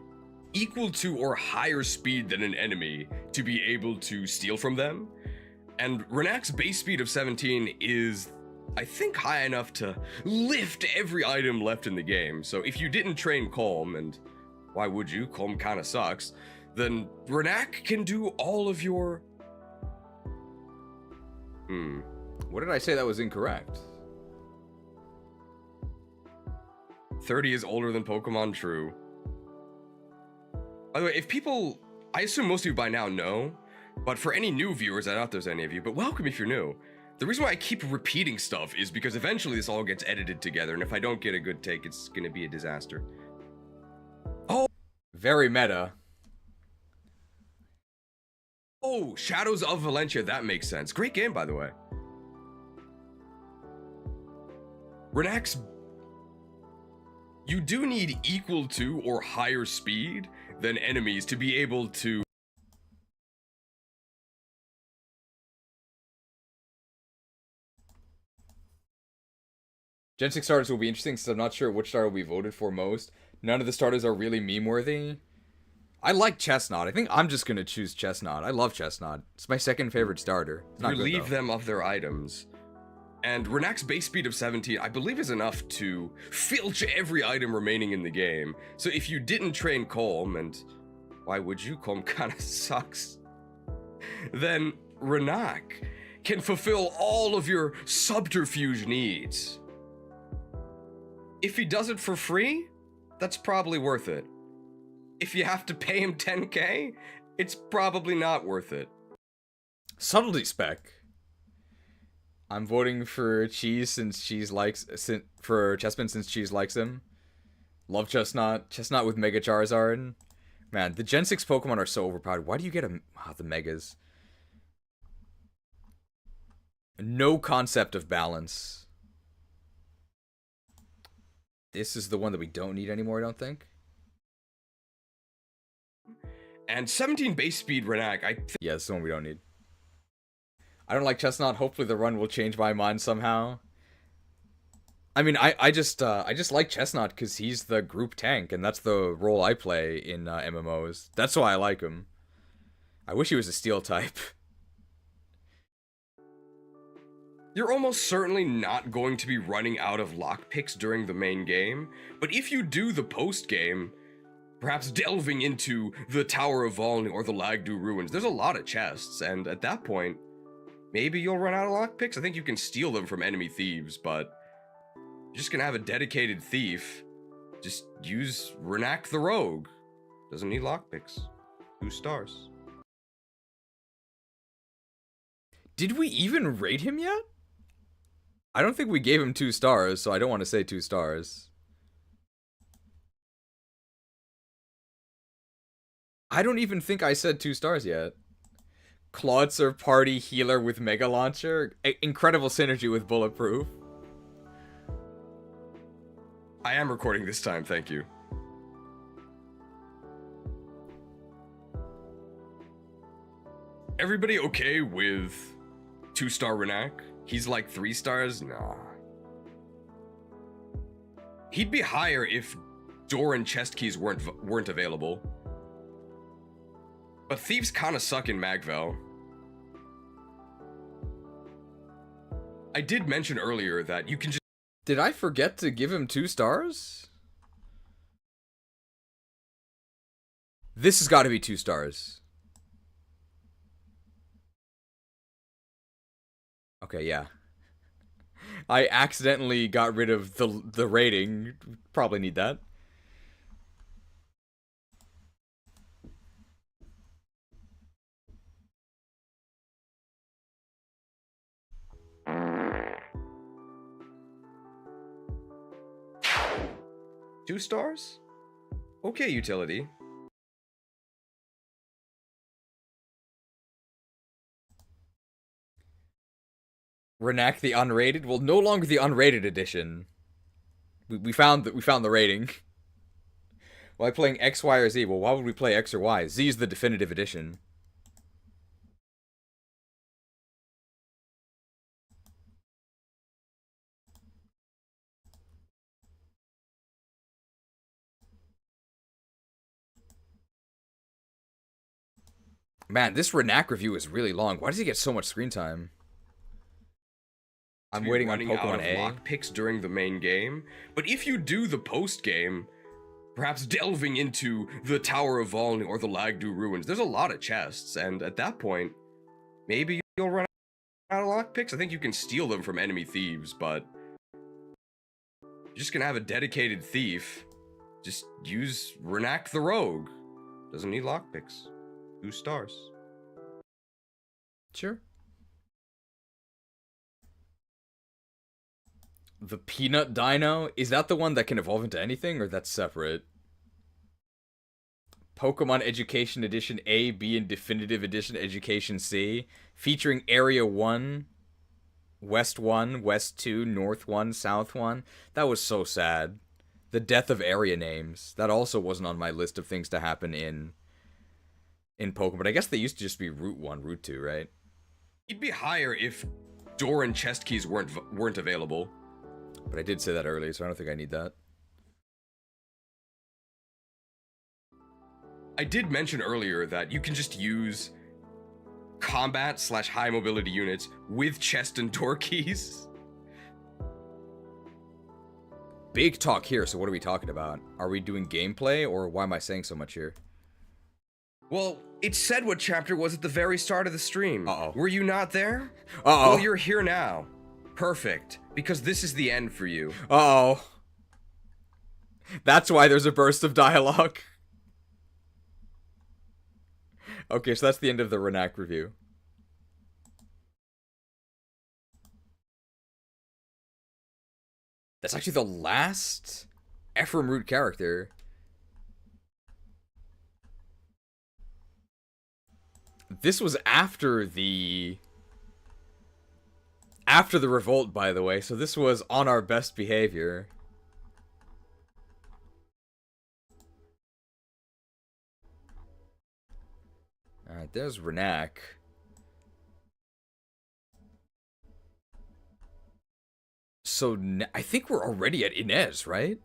equal to or higher speed than an enemy to be able to steal from them. And Renak's base speed of 17 is, I think, high enough to lift every item left in the game. So if you didn't train Colm, and why would you? Colm kinda sucks. Then Renak can do all of your... What did I say that was incorrect? 30 is older than Pokemon True. By the way, if people... I assume most of you by now know, but for any new viewers, I doubt there's any of you, but welcome if you're new. The reason why I keep repeating stuff is because eventually this all gets edited together, and if I don't get a good take, it's gonna be a disaster. Oh! Very meta. Oh, Shadows of Valencia, that makes sense. Great game, by the way. Renak's... You do need equal to or higher speed than enemies to be able to... Gen 6 starters will be interesting since I'm not sure which starter we voted for most. None of the starters are really meme-worthy. I like Chestnut. I think I'm just gonna choose Chestnut. I love Chestnut. It's my second favorite starter. It's not relieve good, though. them of their items. And Renak's base speed of 17, I believe, is enough to filch every item remaining in the game. So if you didn't train Colm, and why would you? Colm kinda sucks. Then Renak can fulfill all of your subterfuge needs. If he does it for free, that's probably worth it. If you have to pay him 10k, it's probably not worth it. Subtlety spec. I'm voting for Cheese since Cheese likes... for Chespin since Cheese likes him. Love Chestnut. Chestnut with Mega Charizard. Man, the Gen 6 Pokemon are so overpowered. Why do you get the Megas? No concept of balance. This is the one that we don't need anymore, I don't think. And 17 base speed Renak, yeah, this is the one we don't need. I don't like Chestnut. Hopefully the run will change my mind somehow. I mean, I just like Chestnut because he's the group tank, and that's the role I play in MMOs. That's why I like him. I wish he was a steel type. You're almost certainly not going to be running out of lockpicks during the main game, but if you do the post-game, perhaps delving into the Tower of Volney or the Lagdu Ruins, there's a lot of chests, and at that point, maybe you'll run out of lockpicks. I think you can steal them from enemy thieves, but you're just gonna have a dedicated thief. Just use Renak the Rogue. Doesn't need lockpicks. 2 stars. Did we even rate him yet? I don't think we gave him 2 stars, so I don't want to say 2 stars. I don't even think I said 2 stars yet. Claudser party healer with Mega Launcher. Incredible synergy with Bulletproof. I am recording this time, thank you. Everybody okay with 2-star Renak? He's like 3 stars? Nah. He'd be higher if door and chest keys weren't available. But thieves kinda suck in Magvel. I did mention earlier that you can just... Did I forget to give him 2 stars? This has got to be 2 stars. Okay, yeah. I accidentally got rid of the rating. Probably need that. Two stars? Okay, utility. Renak the unrated? Well, no longer the unrated edition. We found the rating. Why playing X, Y, or Z? Well, why would we play X or Y? Z is the definitive edition. Man, this Renak review is really long. Why does he get so much screen time? I'm waiting on Pokemon A. Lockpicks during the main game, but if you do the post game, perhaps delving into the Tower of Volney or the Lagdu Ruins, there's a lot of chests, and at that point, maybe you'll run out of lockpicks. I think you can steal them from enemy thieves, but you're just gonna have a dedicated thief. Just use Renak the Rogue. Doesn't need lockpicks. 2 stars. Sure. The Peanut Dino? Is that the one that can evolve into anything, or that's separate? Pokemon Education Edition A, B, and Definitive Edition Education C, featuring Area 1, West 1, West 2, North 1, South 1. That was so sad. The death of area names. That also wasn't on my list of things to happen in Pokemon. But I guess they used to just be Route 1, Route 2, right? He'd be higher if door and chest keys weren't available. But I did say that earlier, so I don't think I need that. I did mention earlier that you can just use combat/high mobility units with chest and door keys. Big talk here, so what are we talking about? Are we doing gameplay, or why am I saying so much here? Well, it said what chapter was at the very start of the stream. Uh-oh. Were you not there? Uh-oh. Well, you're here now. Perfect. Because this is the end for you. Uh-oh. That's why there's a burst of dialogue. Okay, so that's the end of the Renak review. That's actually the last Ephraim Root character. This was after the revolt, by the way, so this was on our best behavior. Alright, there's Renak. So, I think we're already at Inez, right?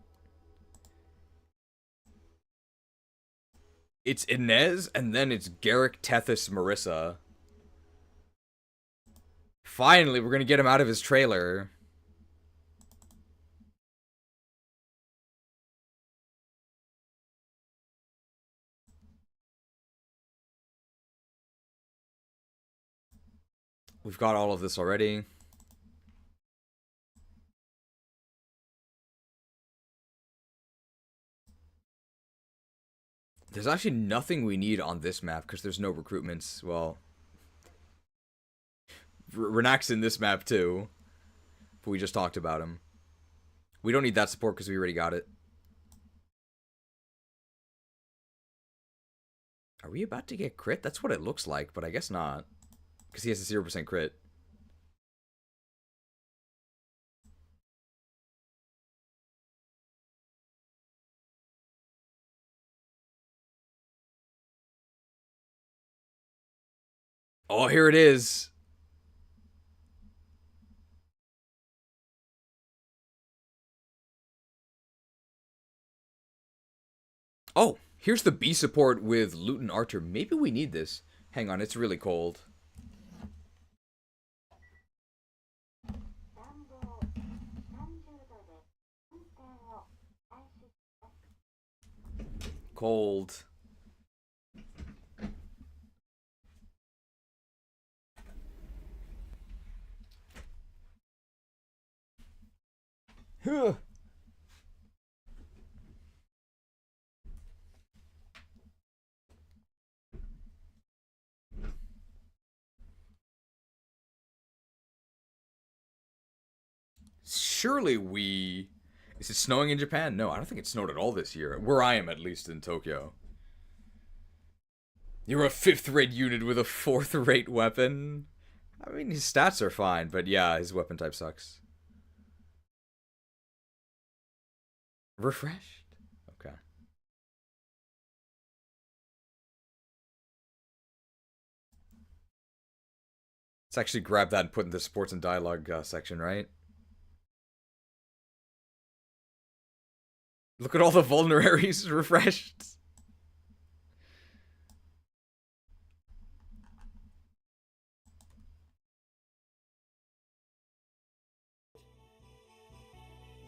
It's Inez, and then it's Gerik, Tethys, Marissa. Finally, we're gonna get him out of his trailer. We've got all of this already. There's actually nothing we need on this map because there's no recruitments. Well, Renac's in this map too, but we just talked about him. We don't need that support because we already got it. Are we about to get crit? That's what it looks like, but I guess not. Because he has a 0% crit. Oh, here it is. Oh, here's the B support with Loot and Archer. Maybe we need this. Hang on, it's really cold. Cold. Huh. Surely we... Is it snowing in Japan? No, I don't think it snowed at all this year. Where I am, at least, in Tokyo. You're a 5th-rate unit with a 4th-rate weapon? I mean, his stats are fine, but yeah, his weapon type sucks. Refreshed? Okay. Let's actually grab that and put in the sports and dialogue section, right? Look at all the vulneraries refreshed.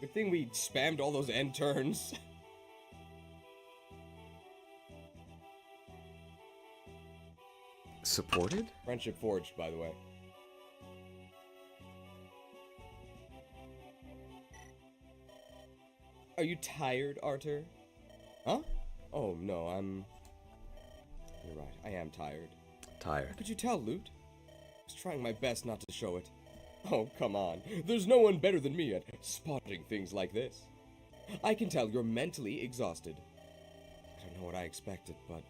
Good thing we spammed all those end turns. Supported? Friendship forged, by the way. Are you tired, Arthur? Huh? Oh, no, You're right, I am tired. Tired. Could you tell, Loot? I was trying my best not to show it. Oh, come on. There's no one better than me at spotting things like this. I can tell you're mentally exhausted. I don't know what I expected, but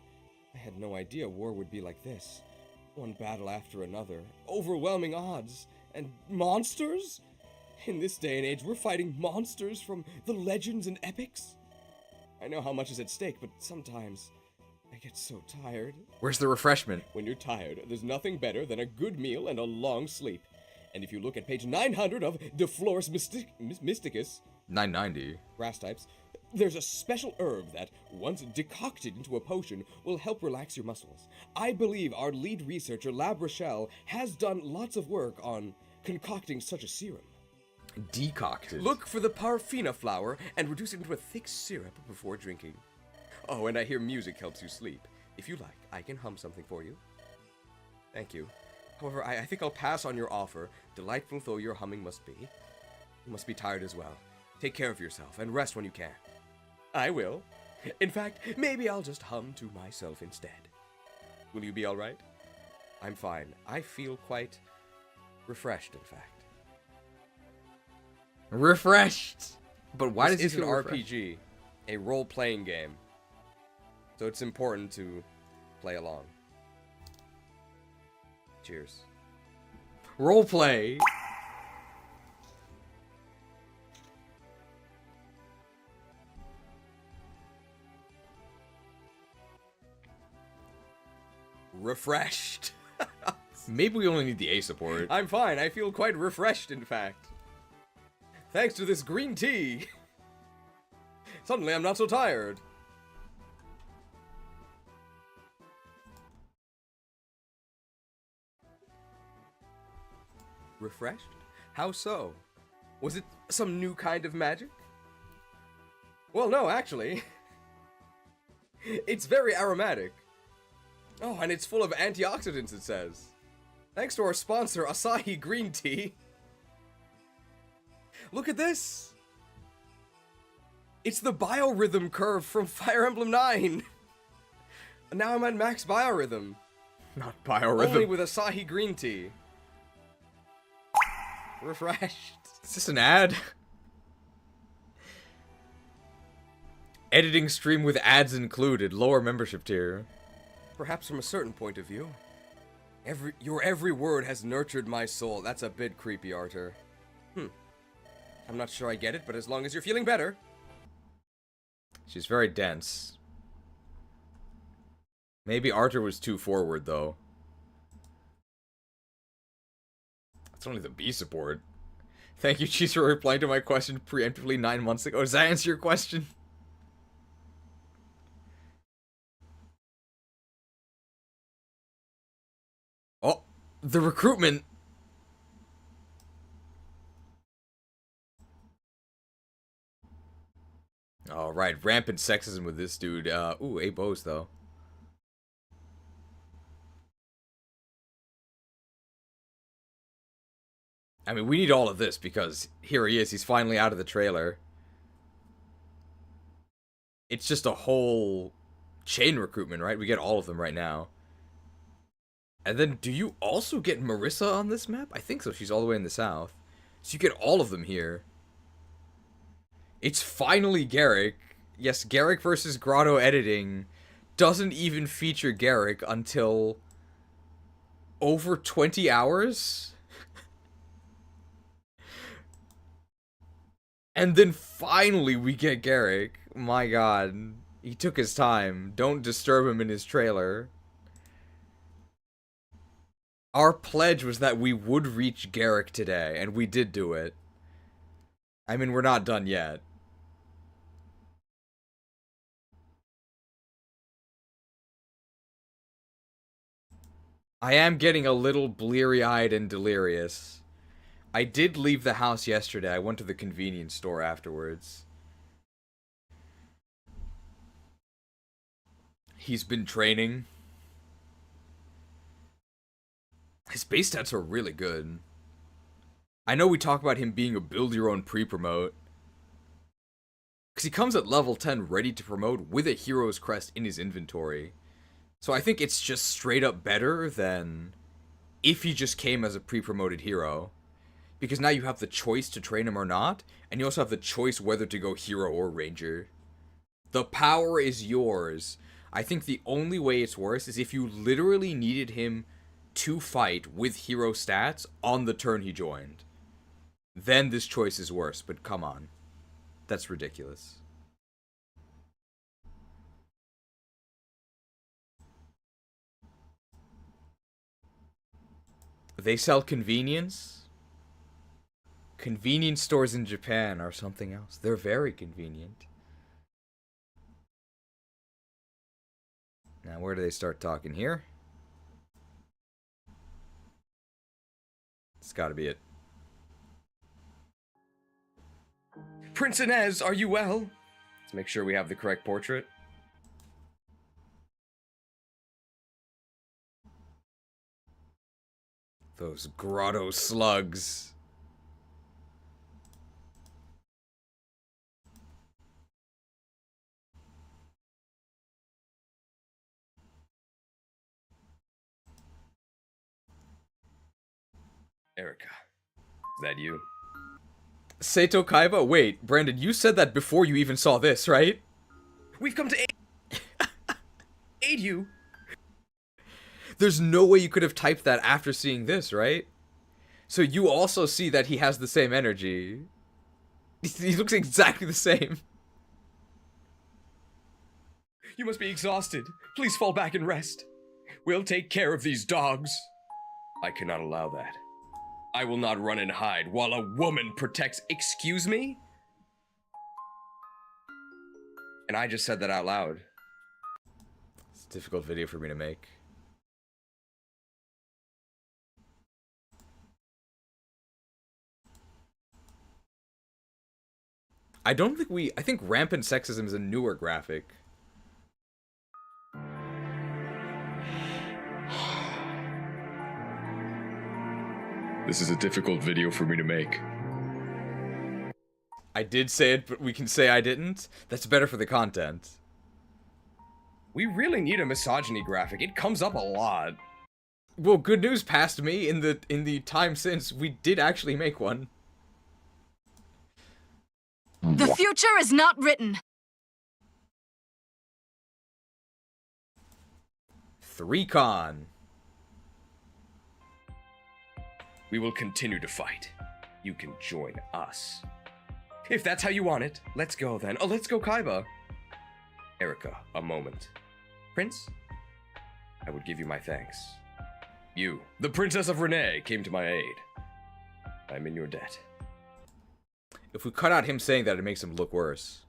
I had no idea war would be like this. One battle after another, overwhelming odds, and monsters? In this day and age, we're fighting monsters from the legends and epics? I know how much is at stake, but sometimes I get so tired. Where's the refreshment? When you're tired, there's nothing better than a good meal and a long sleep. And if you look at page 900 of De Florus Mysticus, 990. grass types, there's a special herb that, once decocted into a potion, will help relax your muscles. I believe our lead researcher, Lab Rochelle, has done lots of work on concocting such a serum. Decocted. Look for the parfina flower and reduce it into a thick syrup before drinking. Oh, and I hear music helps you sleep. If you like, I can hum something for you. Thank you. However, I think I'll pass on your offer, delightful though your humming must be. You must be tired as well. Take care of yourself and rest when you can. I will. In fact, maybe I'll just hum to myself instead. Will you be alright? I'm fine. I feel quite refreshed, in fact. Refreshed! But why does this he is an feel refreshed? RPG, a role-playing game. So it's important to play along. Cheers. Roleplay! Refreshed. Maybe we only need the A support. I'm fine. I feel quite refreshed, in fact. Thanks to this green tea. Suddenly I'm not so tired. Refreshed? How so? Was it some new kind of magic? Well, no, actually. It's very aromatic. Oh, and it's full of antioxidants, it says. Thanks to our sponsor, Asahi Green Tea. Look at this! It's the biorhythm curve from Fire Emblem 9! And now I'm at max biorhythm. Not biorhythm. Only with Asahi Green Tea. Refreshed. Is this an ad? Editing stream with ads included. Lower membership tier. Perhaps from a certain point of view. Your every word has nurtured my soul. That's a bit creepy, Arthur. I'm not sure I get it, but as long as you're feeling better. She's very dense. Maybe Arthur was too forward, though. That's only the B support. Thank you, Cheese, for replying to my question preemptively 9 months ago. Does that answer your question? Oh, the recruitment. Alright, rampant sexism with this dude. Ooh, 8 bows, though. I mean, we need all of this because here he is. He's finally out of the trailer. It's just a whole chain recruitment, right? We get all of them right now. And then, do you also get Marissa on this map? I think so. She's all the way in the south. So you get all of them here. It's finally Gerik. Yes, Gerik versus Grado editing doesn't even feature Gerik until over 20 hours? And then finally we get Gerik. My god. He took his time. Don't disturb him in his trailer. Our pledge was that we would reach Gerik today, and we did do it. I mean, we're not done yet. I am getting a little bleary-eyed and delirious. I did leave the house yesterday. I went to the convenience store afterwards. He's been training. His base stats are really good. I know we talk about him being a build-your-own pre-promote. Because he comes at level 10 ready to promote with a hero's crest in his inventory. So I think it's just straight up better than if he just came as a pre-promoted hero. Because now you have the choice to train him or not, and you also have the choice whether to go hero or ranger. The power is yours. I think the only way it's worse is if you literally needed him to fight with hero stats on the turn he joined. Then this choice is worse, but come on. That's ridiculous. They sell convenience? Convenience stores in Japan are something else. They're very convenient. Now, where do they start talking here? It's gotta be it. Prince Inez, are you well? Let's make sure we have the correct portrait. Those grotto slugs. Erica, is that you? Seito Kaiba? Wait, Brandon, you said that before you even saw this, right? We've come to aid you. There's no way you could have typed that after seeing this, right? So you also see that he has the same energy. He looks exactly the same. You must be exhausted. Please fall back and rest. We'll take care of these dogs. I cannot allow that. I will not run and hide while a woman protects. Excuse me? And I just said that out loud. It's a difficult video for me to make. I think rampant sexism is a newer graphic. This is a difficult video for me to make. I did say it, but we can say I didn't. That's better for the content. We really need a misogyny graphic. It comes up a lot. Well, good news past me in the time since we did actually make one. The future is not written. 3Con. We will continue to fight. You can join us. If that's how you want it, let's go then. Oh, let's go, Kaiba. Erica, a moment. Prince, I would give you my thanks. You, the Princess of Renee, came to my aid. I'm in your debt. If we cut out him saying that, it makes him look worse.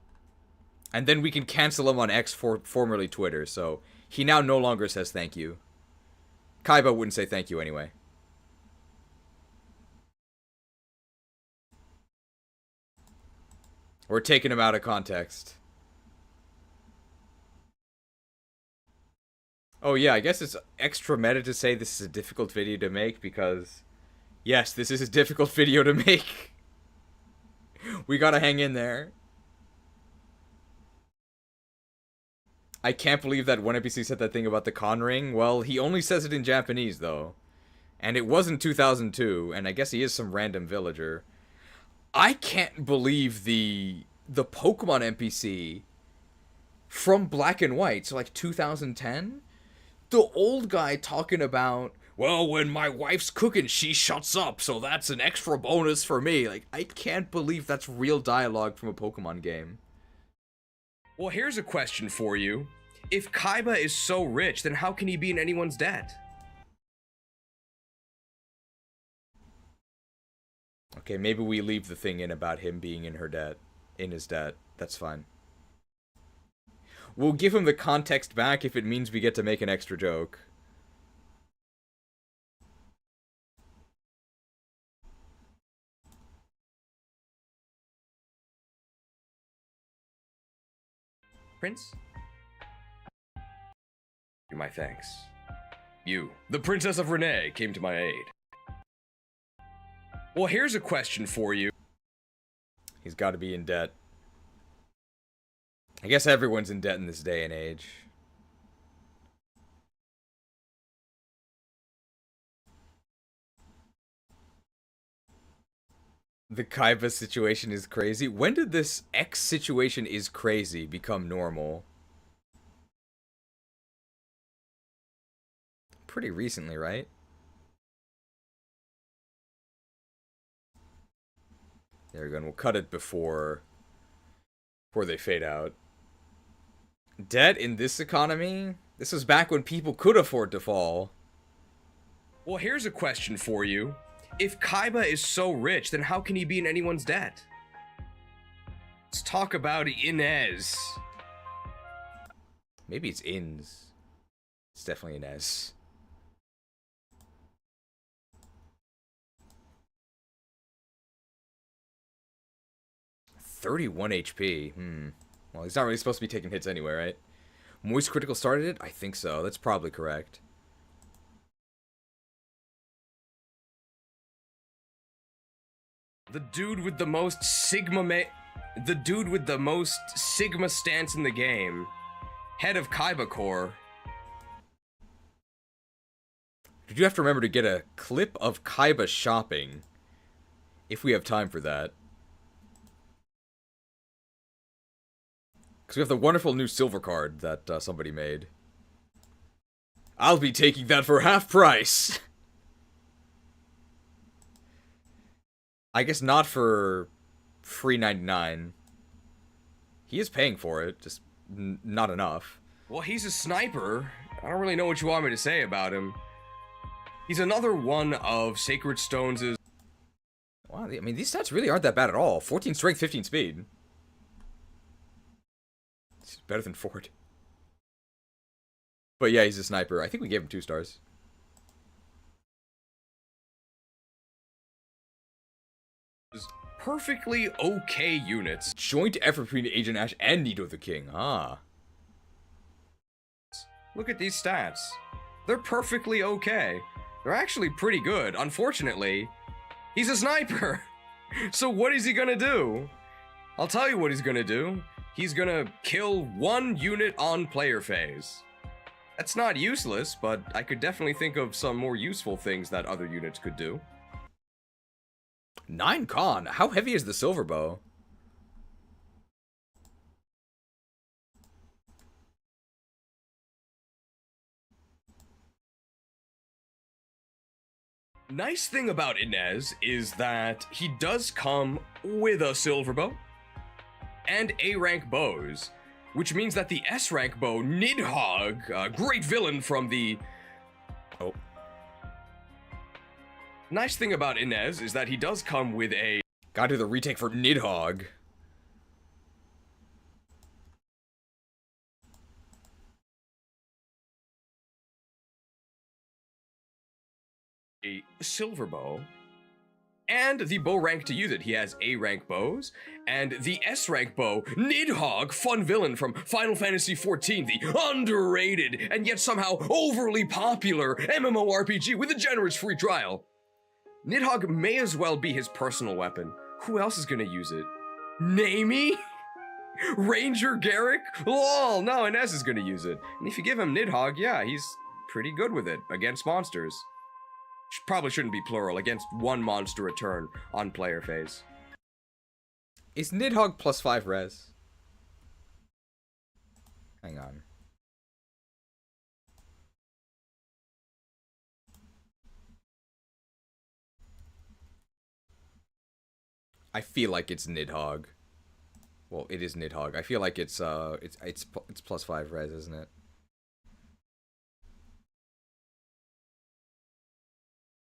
And then we can cancel him on X, formerly Twitter, so he now no longer says thank you. Kaiba wouldn't say thank you anyway. We're taking him out of context. Oh yeah, I guess it's extra meta to say this is a difficult video to make because... Yes, this is a difficult video to make. We gotta hang in there. I can't believe that one NPC said that thing about the con ring. Well, he only says it in Japanese, though. And it was in 2002, and I guess he is some random villager. I can't believe the Pokemon NPC from Black and White, so like 2010? The old guy talking about, well, when my wife's cooking, she shuts up, so that's an extra bonus for me. Like, I can't believe that's real dialogue from a Pokemon game. Well, here's a question for you. If Kaiba is so rich, then how can he be in anyone's debt? Okay, maybe we leave the thing in about him being in his debt. That's fine. We'll give him the context back if it means we get to make an extra joke. Prince? My thanks. You, the Princess of Renee, came to my aid. Well, here's a question for you. He's got to be in debt. I guess everyone's in debt in this day and age. The Kaiba situation is crazy. When did this X situation is crazy become normal? Pretty recently, right? There we go, and we'll cut it before they fade out. Debt in this economy? This was back when people could afford to fall. Well, here's a question for you. If Kaiba is so rich, then how can he be in anyone's debt? Let's talk about Inez. Maybe it's Ins. It's definitely Inez. $31 HP. Well, he's not really supposed to be taking hits anyway, right? Moist Critical started it? I think so. That's probably correct. The dude with the most Sigma stance in the game. Head of Kaiba Corps. Did you have to remember to get a clip of Kaiba shopping? If we have time for that. Because we have the wonderful new silver card that somebody made. I'll be taking that for half price! I guess not for free 99. He is paying for it, just not enough. Well, he's a sniper. I don't really know what you want me to say about him. He's another one of Sacred Stones' Wow, I mean, these stats really aren't that bad at all. 14 strength, 15 speed. It's better than Ford. But yeah, he's a sniper. I think we gave him 2 stars. Perfectly okay units. Joint effort between Agent Ash and Nido the King. Ah. Look at these stats. They're perfectly okay. They're actually pretty good. Unfortunately, he's a sniper. So what is he gonna do? I'll tell you what he's gonna do. He's gonna kill 1 unit on player phase. That's not useless, but I could definitely think of some more useful things that other units could do. 9 con. How heavy is the silver bow? Nice thing about Inez is that he does come with a silver bow and A rank bows, which means that the S rank bow, Nidhogg, a great villain from the... Oh. Nice thing about Inez is that he does come with a... Gotta do the retake for Nidhogg. A silver bow, and the bow rank to use it. He has A rank bows, and the S rank bow, Nidhogg, fun villain from Final Fantasy XIV, the underrated and yet somehow overly popular MMORPG with a generous free trial. Nidhogg may as well be his personal weapon. Who else is gonna use it? Namey? Ranger Gerik? Lol, no, Inez is gonna use it. And if you give him Nidhogg, yeah, he's pretty good with it against monsters. Probably shouldn't be plural, against 1 monster a turn on player phase. Is Nidhogg +5 res? Hang on. I feel like it's Nidhogg. Well, it is Nidhogg. I feel like it's +5 res, isn't it?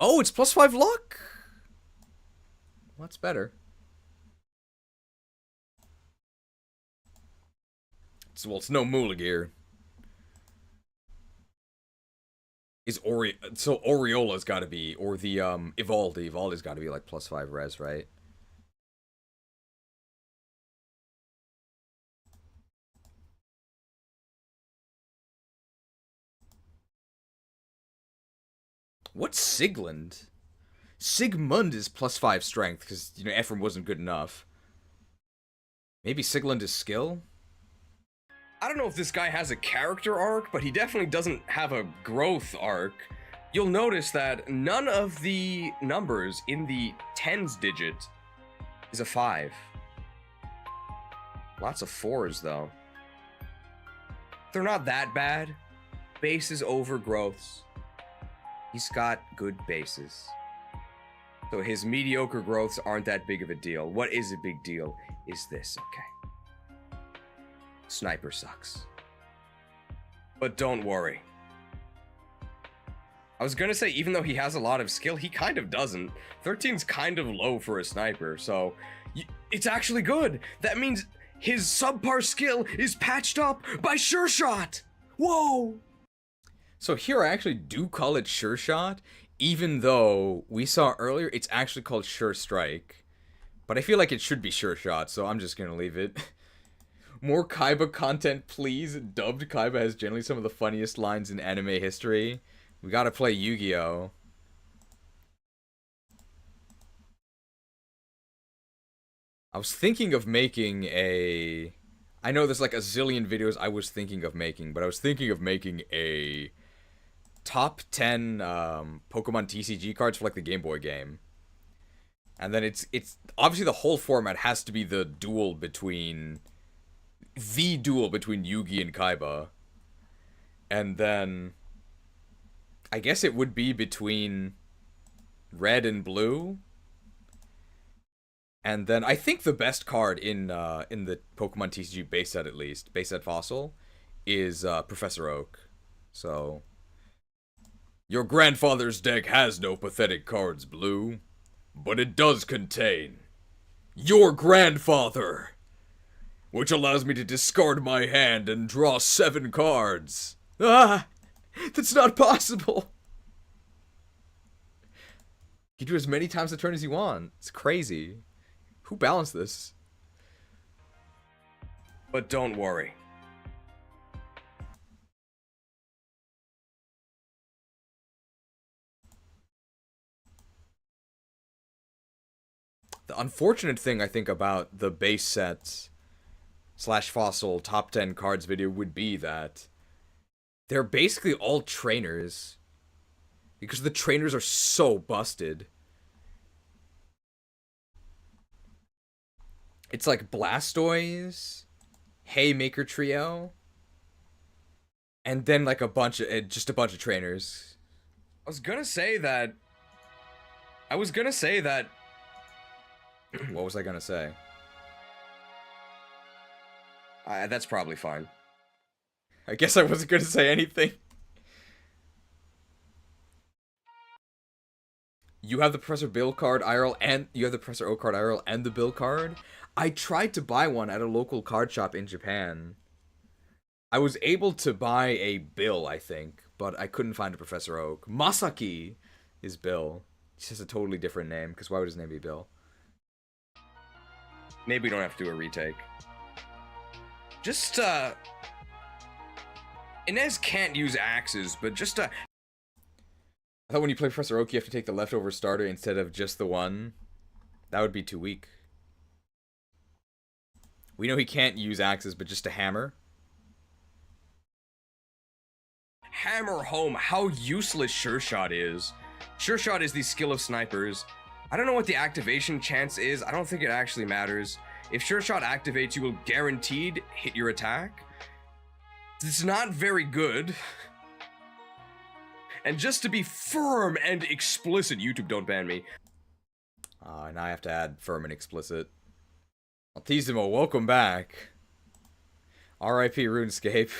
Oh, it's +5 luck. Well, that's better. Well, it's no Mulagear. Is so Oriola's got to be, or the Evaldi. Evaldi's got to be like +5 res, right? What's Sigmund? Sigmund is +5 strength, because, you know, Ephraim wasn't good enough. Maybe Sigmund is skill? I don't know if this guy has a character arc, but he definitely doesn't have a growth arc. You'll notice that none of the numbers in the tens digit is a 5. Lots of 4s, though. They're not that bad. Bases over growths. He's got good bases. So his mediocre growths aren't that big of a deal. What is a big deal is this, okay? Sniper sucks. But don't worry. I was gonna say, even though he has a lot of skill, he kind of doesn't. 13's kind of low for a sniper, so it's actually good. That means his subpar skill is patched up by Sure Shot. Whoa! So here I actually do call it Sure Shot, even though we saw earlier it's actually called Sure Strike. But I feel like it should be Sure Shot, so I'm just gonna leave it. More Kaiba content, please. Dubbed Kaiba has generally some of the funniest lines in anime history. We gotta play Yu-Gi-Oh! I was thinking of making a... I know there's like a zillion videos I was thinking of making, but I was thinking of making a top 10 Pokemon TCG cards for like the Game Boy game. And then it's obviously the whole format has to be the duel between Yugi and Kaiba. And then I guess it would be between Red and Blue. And then I think the best card in the Pokemon TCG base set, at least, base set Fossil, is Professor Oak. So your grandfather's deck has no pathetic cards, Blue. but it does contain your grandfather, which allows me to discard my hand and draw 7 cards. Ah, that's not possible. You do as many times a turn as you want. It's crazy. Who balanced this? But don't worry. The unfortunate thing I think about the base set / fossil top 10 cards video would be that they're basically all trainers. Because the trainers are so busted. It's like Blastoise, Haymaker Trio, and then like just a bunch of trainers. I was gonna say that. What was I gonna say? That's probably fine. I guess I wasn't gonna say anything. You have the Professor Bill card IRL, and you have the Professor O card IRL and the Bill card. I tried to buy one at a local card shop in Japan. I was able to buy a Bill, I think, but I couldn't find a Professor Oak. Masaki is Bill. He has a totally different name, because why would his name be Bill? Maybe we don't have to do a retake. Just, Inez can't use axes, but just, I thought when you play Professor Oak, you have to take the leftover starter instead of just the one. That would be too weak. We know he can't use axes, but just a hammer. hammer home how useless Sure Shot is. Sure Shot is the skill of snipers. I don't know what the activation chance is. I don't think it actually matters. If Sure Shot activates, you will guaranteed hit your attack. It's not very good. And just to be firm and explicit, YouTube don't ban me. Now I have to add firm and explicit. Altissimo, welcome back. R.I.P. RuneScape.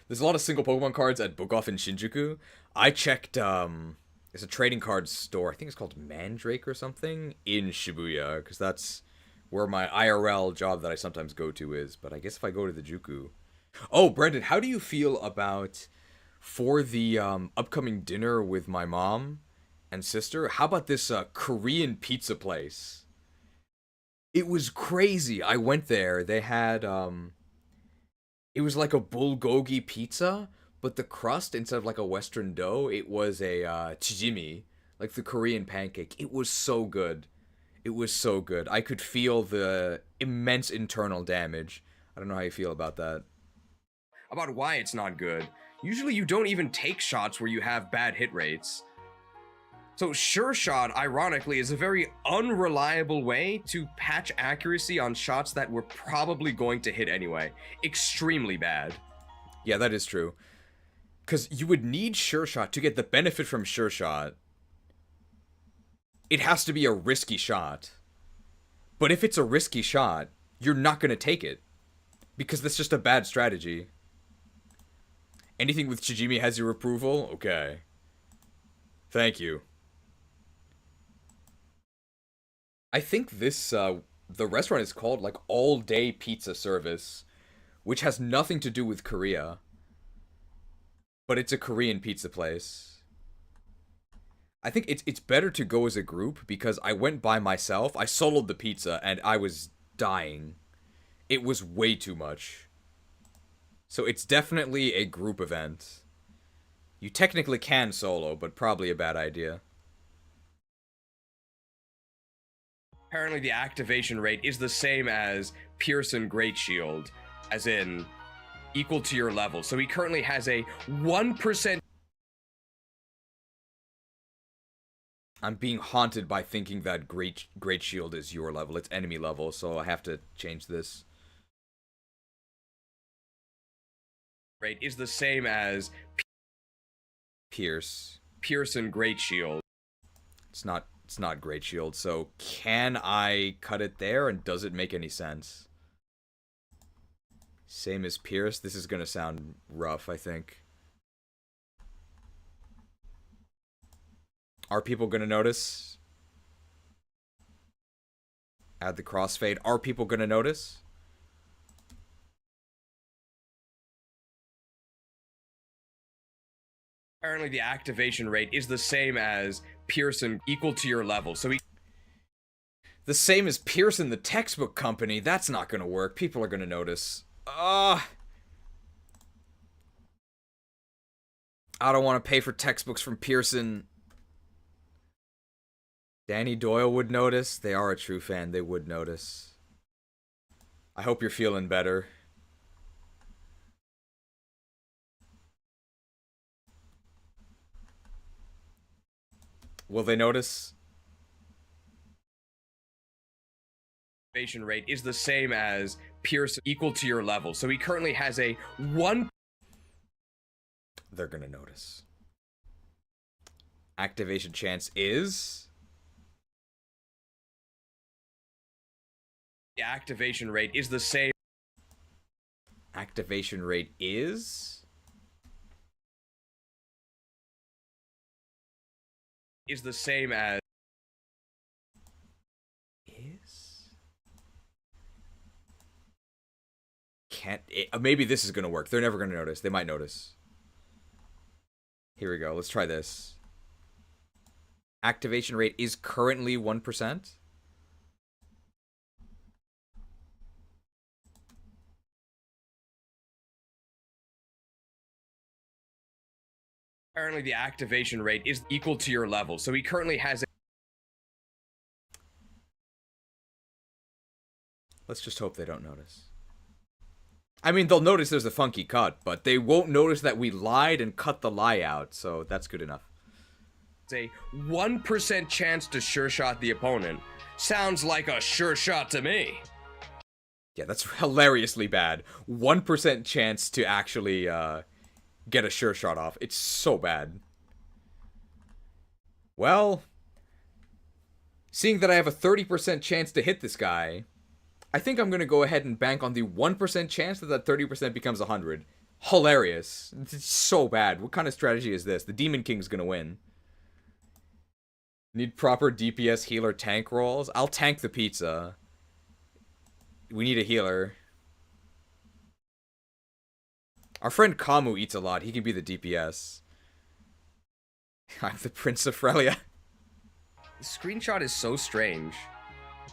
There's a lot of single Pokemon cards at Book Off in Shinjuku. I checked, there's a trading card store, I think it's called Mandrake or something, in Shibuya, because that's where my IRL job that I sometimes go to is, but I guess if I go to the Juku... Oh, Brendan, how do you feel about, for the upcoming dinner with my mom and sister, how about this Korean pizza place? It was crazy. I went there. They had, it was like a bulgogi pizza, but the crust, instead of like a Western dough, it was a chijimi, like the Korean pancake. It was so good. It was so good. I could feel the immense internal damage. I don't know how you feel about that. About why it's not good. Usually you don't even take shots where you have bad hit rates. So Sure Shot, ironically, is a very unreliable way to patch accuracy on shots that were probably going to hit anyway. Extremely bad. Yeah, that is true. Because you would need Sure Shot to get the benefit from Sure Shot. It has to be a risky shot. But if it's a risky shot, you're not going to take it. Because that's just a bad strategy. Anything with Chijimi has your approval? Okay. Thank you. I think this, the restaurant is called, like, All Day Pizza Service, which has nothing to do with Korea. But it's a Korean pizza place. I think it's better to go as a group, because I went by myself, I soloed the pizza, and I was dying. It was way too much. So it's definitely a group event. You technically can solo, but probably a bad idea. Apparently the activation rate is the same as Pearson Great Shield, as in equal to your level. So he currently has a 1%. I'm being haunted by thinking that Great Shield is your level. It's enemy level, so I have to change this. Rate is the same as Pearson Great Shield. It's not Great Shield, so can I cut it there, and does it make any sense? Same as Pierce? This is gonna sound rough, I think. Are people gonna notice? Add the crossfade. Are people gonna notice? Apparently the activation rate is the same as Pearson, equal to your level. So he... The same as Pearson, the textbook company. That's not gonna work. People are gonna notice. I don't want to pay for textbooks from Pearson. Danny Doyle would notice. They are a true fan. They would notice. I hope you're feeling better. Will they notice? Activation rate is the same as Pearson, equal to your level. So he currently has a 1... They're gonna notice. Activation chance is... The activation rate is the same... Activation rate is... Is the same as... Is... Can't... maybe this is gonna work. They're never gonna notice. They might notice. Here we go. Let's try this. Activation rate is currently 1%. Apparently the activation rate is equal to your level. So he currently has a... Let's just hope they don't notice. I mean, they'll notice there's a funky cut, but they won't notice that we lied and cut the lie out, so that's good enough. It's a 1% chance to sure shot the opponent. Sounds like a sure shot to me. Yeah, that's hilariously bad. 1% chance to actually get a sure shot off. It's so bad. Well, seeing that I have a 30% chance to hit this guy, I think I'm going to go ahead and bank on the 1% chance that that 30% becomes 100. Hilarious. It's so bad. What kind of strategy is this? The Demon King's going to win. Need proper DPS healer tank rolls? I'll tank the pizza. We need a healer. Our friend Kamu eats a lot. He can be the DPS. I'm the Prince of Frelia. The screenshot is so strange.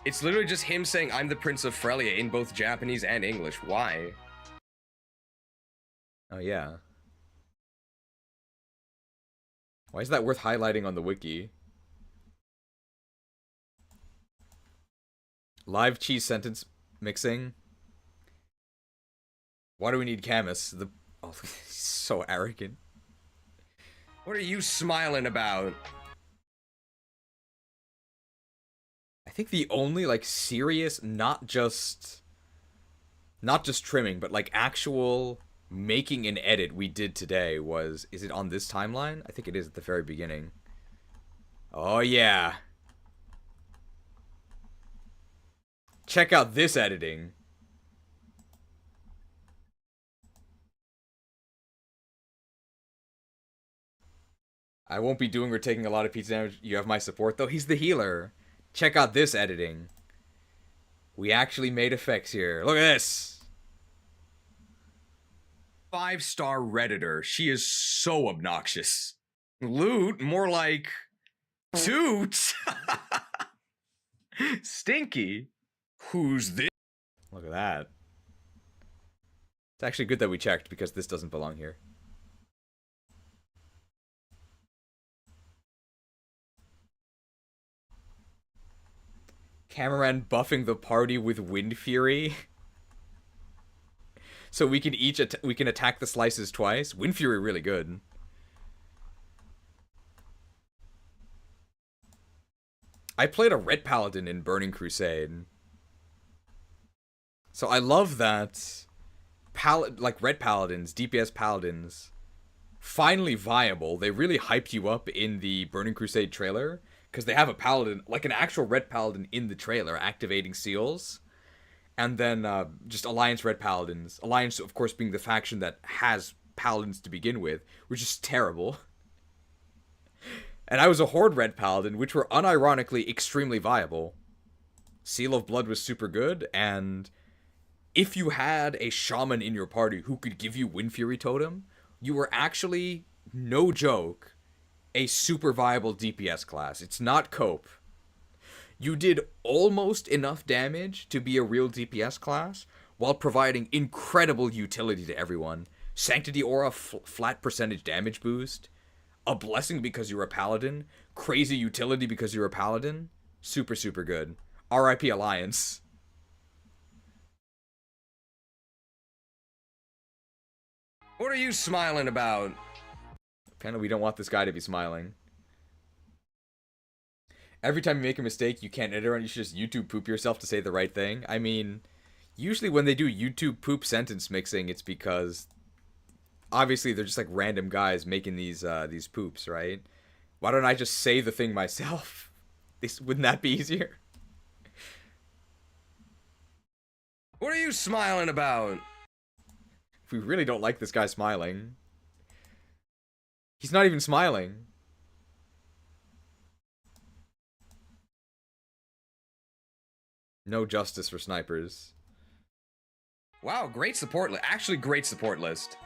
It's literally just him saying, I'm the Prince of Frelia in both Japanese and English. Why? Oh, yeah. Why is that worth highlighting on the wiki? Live cheese sentence mixing. Why do we need Camus? Oh, he's so arrogant. What are you smiling about? I think the only, like, serious, not just trimming, but, like, actual making an edit we did today was... Is it on this timeline? I think it is at the very beginning. Oh, yeah. Check out this editing. I won't be doing or taking a lot of pizza damage. You have my support, though. He's the healer. Check out this editing. We actually made effects here. Look at this. 5-star Redditor. She is so obnoxious. Loot? More like... Toot! Stinky. Who's this? Look at that. It's actually good that we checked, because this doesn't belong here. Cameron buffing the party with Wind Fury. So we can we can attack the slices twice. Wind Fury really good. I played a Red Paladin in Burning Crusade. So I love that Red Paladins, DPS Paladins, finally viable. They really hyped you up in the Burning Crusade trailer. Because they have a paladin, like an actual red paladin in the trailer, activating seals. And then just Alliance red paladins. Alliance, of course, being the faction that has paladins to begin with, which is terrible. And I was a Horde Red Paladin, which were unironically extremely viable. Seal of Blood was super good, and if you had a Shaman in your party who could give you Wind Fury Totem, you were actually, no joke, a super viable DPS class. It's not cope. You did almost enough damage to be a real DPS class, while providing incredible utility to everyone. Sanctity Aura flat percentage damage boost, a blessing because you're a paladin, crazy utility because you're a paladin. Super, super good. RIP Alliance. What are you smiling about? Apparently we don't want this guy to be smiling. Every time you make a mistake, you can't edit on, you should just YouTube poop yourself to say the right thing. I mean, usually when they do YouTube poop sentence mixing, it's because obviously they're just like random guys making these poops, right? Why don't I just say the thing myself? Wouldn't that be easier? What are you smiling about? We really don't like this guy smiling. He's not even smiling. No justice for snipers. Wow, great support list. Actually, great support list.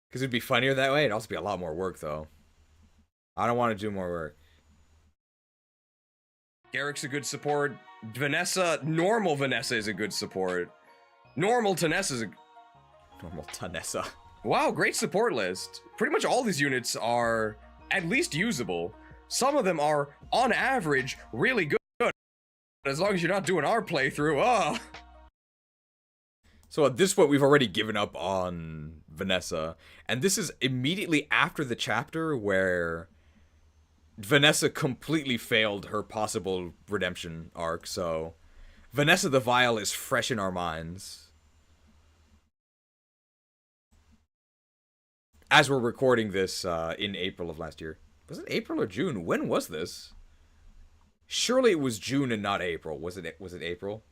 Because it'd be funnier that way. It'd also be a lot more work, though. I don't want to do more work. Gerik's a good support. Vanessa, normal Vanessa is a good support. Normal Tanessa is a... Normal Tanessa. Wow, great support list. Pretty much all these units are at least usable. Some of them are, on average, really good. As long as you're not doing our playthrough, oh. So at this point, we've already given up on Vanessa. And this is immediately after the chapter where Vanessa completely failed her possible redemption arc, so Vanessa the Vile is fresh in our minds. As we're recording this in April of last year. Was it April or June? When was this? Surely it was June and not April. Was it April?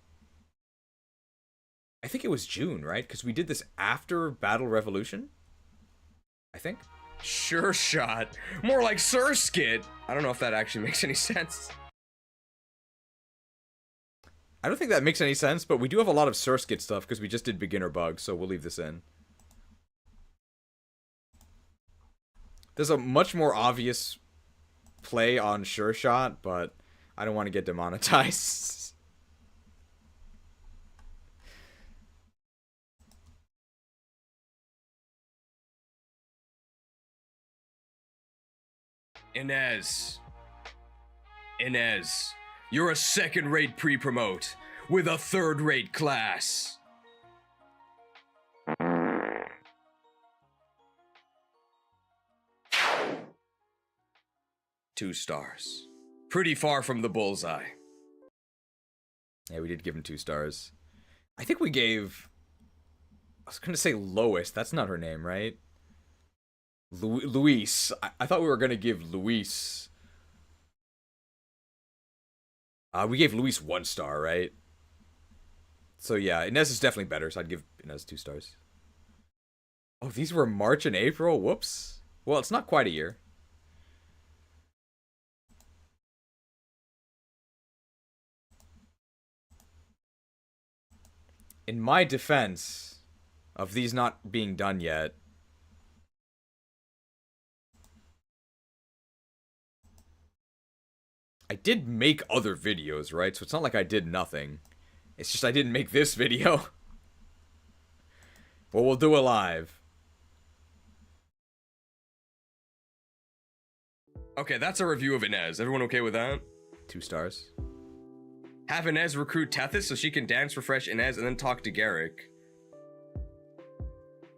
I think it was June, right? Because we did this after Battle Revolution? I think. Sure shot. More like Surskit. I don't know if that actually makes any sense. I don't think that makes any sense, but we do have a lot of Surskit stuff because we just did beginner bugs, so we'll leave this in. There's a much more obvious play on Sure Shot, but I don't want to get demonetized. Inez, you're a second-rate pre-promote with a third-rate class. Two stars. Pretty far from the bullseye. Yeah, we did give him 2 stars. I think we gave... I was going to say Lois. That's not her name, right? Luis. I thought we were going to give Luis... we gave Luis 1 star, right? So yeah, Inez is definitely better, so I'd give Inez 2 stars. Oh, these were March and April? Whoops. Well, it's not quite a year. In my defense of these not being done yet, I did make other videos, right? So it's not like I did nothing. It's just I didn't make this video. But we'll do it live. Okay, that's a review of Inez. Everyone okay with that? 2 stars. Have Inez recruit Tethys so she can dance refresh Inez and then talk to Gerik.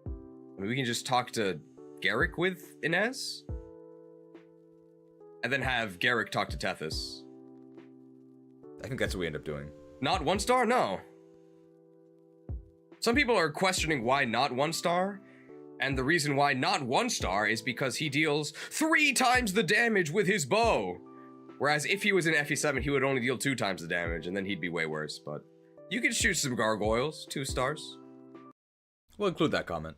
I mean, we can just talk to Gerik with Inez? And then have Gerik talk to Tethys. I think that's what we end up doing. Not 1 star? No. Some people are questioning why not 1 star. And the reason why not 1 star is because he deals 3 times the damage with his bow. Whereas if he was in FE7, he would only deal 2 times the damage, and then he'd be way worse. But you could shoot some gargoyles, 2 stars. We'll include that comment.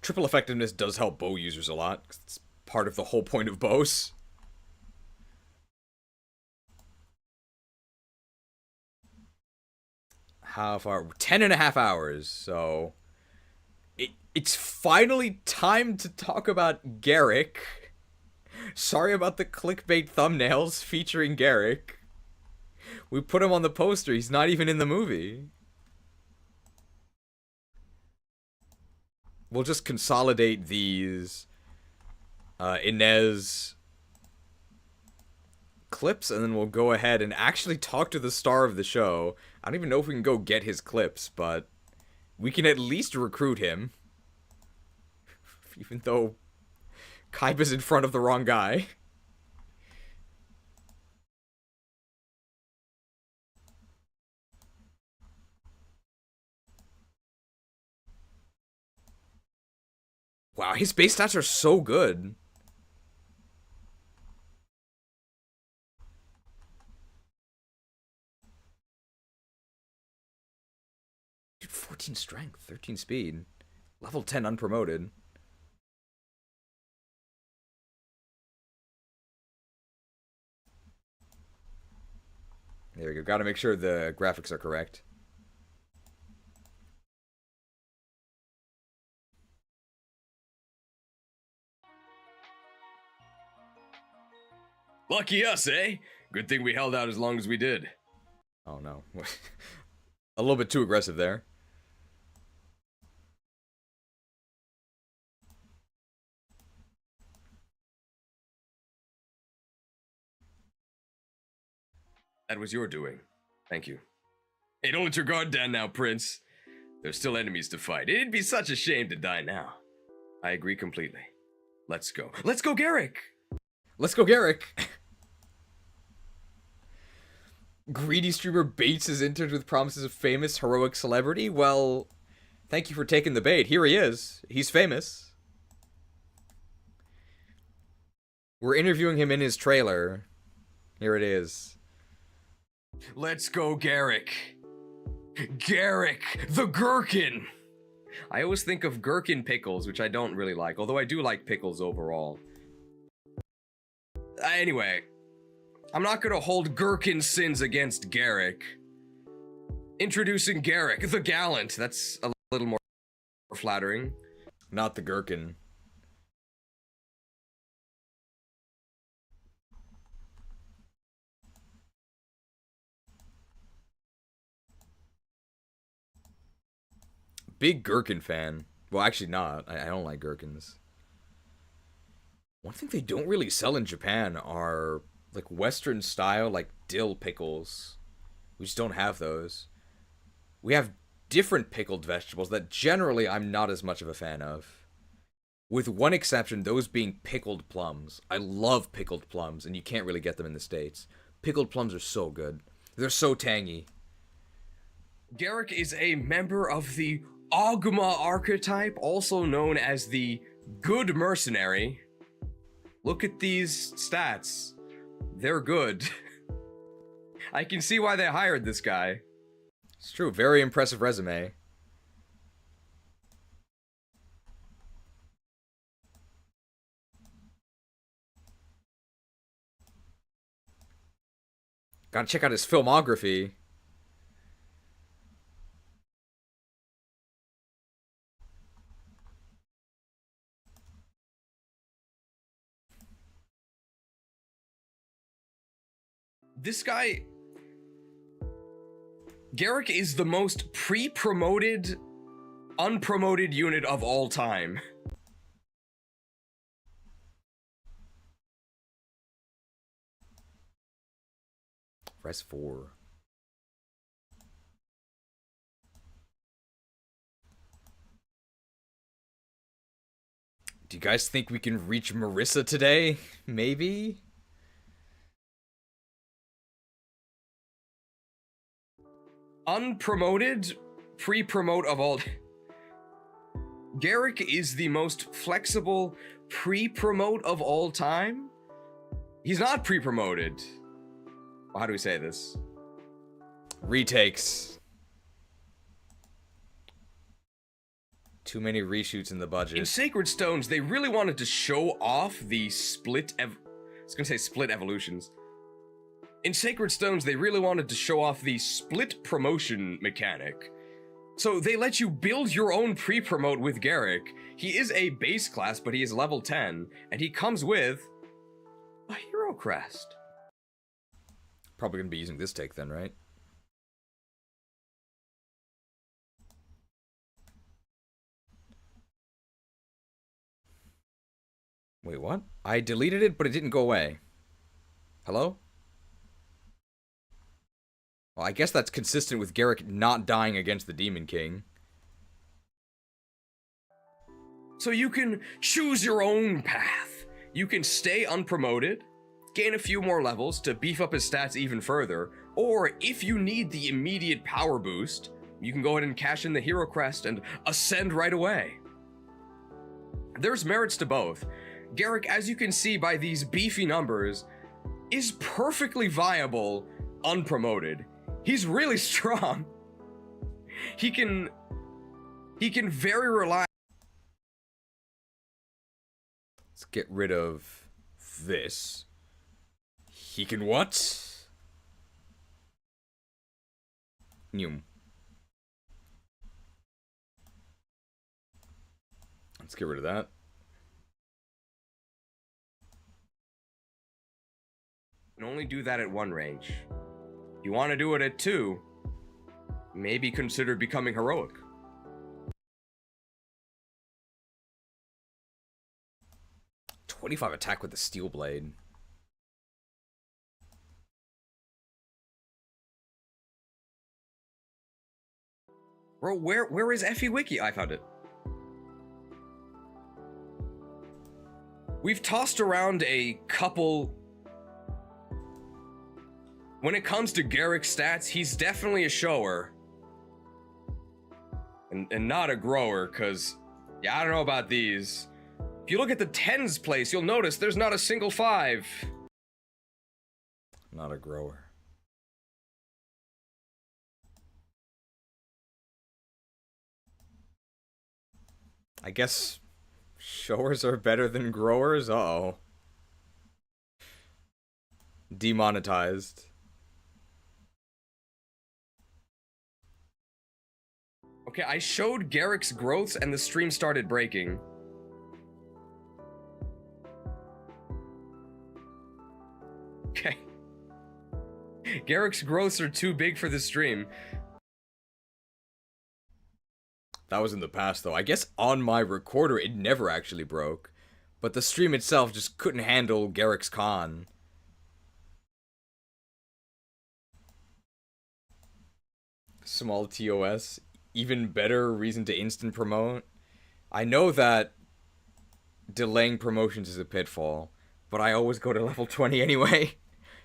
Triple effectiveness does help bow users a lot, 'cause it's part of the whole point of bows. How far? 10.5 hours, so... It's finally time to talk about Gerik. Sorry about the clickbait thumbnails featuring Gerik. We put him on the poster, he's not even in the movie. We'll just consolidate these Inez clips, and then we'll go ahead and actually talk to the star of the show. I don't even know if we can go get his clips, but we can at least recruit him. Even though Kaiba's in front of the wrong guy. Wow, his base stats are so good. Dude, 14 strength, 13 speed. Level 10 unpromoted. There we go. Gotta make sure the graphics are correct. Lucky us, eh? Good thing we held out as long as we did. Oh no. A little bit too aggressive there. That was your doing. Thank you. Hey, don't let your guard down now, Prince. There's still enemies to fight. It'd be such a shame to die now. I agree completely. Let's go. Let's go, Gerik! Let's go, Gerik! Greedy streamer baits his interns with promises of famous, heroic celebrity? Well, thank you for taking the bait. Here he is. He's famous. We're interviewing him in his trailer. Here it is. Let's go, Gerik. Gerik, the gherkin! I always think of gherkin pickles, which I don't really like, although I do like pickles overall. Anyway, I'm not gonna hold gherkin sins against Gerik. Introducing Gerik, the gallant. That's a little more flattering. Not the gherkin. Big gherkin fan. Well, actually not. I don't like gherkins. One thing they don't really sell in Japan are like Western style, like dill pickles. We just don't have those. We have different pickled vegetables that generally I'm not as much of a fan of. With one exception, those being pickled plums. I love pickled plums, and you can't really get them in the States. Pickled plums are so good. They're so tangy. Gerik is a member of the Ogma archetype, also known as the good mercenary. Look at these stats. They're good. I can see why they hired this guy. It's true, very impressive resume. Gotta check out his filmography. This guy... Gerik is the most pre-promoted, unpromoted unit of all time. Press 4. Do you guys think we can reach Marissa today? Maybe? Unpromoted, pre-promote of all... Gerik is the most flexible pre-promote of all time? He's not pre-promoted. How do we say this? Retakes. Too many reshoots in the budget. In Sacred Stones, they really wanted to show off the split evolutions. In Sacred Stones, they really wanted to show off the split promotion mechanic. So they let you build your own pre-promote with Gerik. He is a base class, but he is level 10, and he comes with a hero crest. Probably gonna be using this take then, right? Wait, what? I deleted it, but it didn't go away. Hello? Well, I guess that's consistent with Gerik not dying against the Demon King. So you can choose your own path. You can stay unpromoted, gain a few more levels to beef up his stats even further, or if you need the immediate power boost, you can go ahead and cash in the hero crest and ascend right away. There's merits to both. Gerik, as you can see by these beefy numbers, is perfectly viable unpromoted. He's really strong. He can very reliably. Let's get rid of this. He can what? Noom. Let's get rid of that. You can only do that at one range. If you want to do it at 2, maybe consider becoming heroic. .25 attack with the steel blade. Bro, where is Effie Wiki? I found it. We've tossed around a couple. When it comes to Gerik's stats, he's definitely a shower. And not a grower, because, yeah, I don't know about these. If you look at the 10s place, you'll notice there's not a single 5. Not a grower. I guess showers are better than growers? Uh-oh. Demonetized. Okay, I showed Gerik's growths and the stream started breaking. Okay. Gerik's growths are too big for the stream. That was in the past, though. I guess on my recorder, it never actually broke. But the stream itself just couldn't handle Gerik's con. Small TOS. Even better reason to instant promote. I know that delaying promotions is a pitfall, but I always go to level 20 anyway.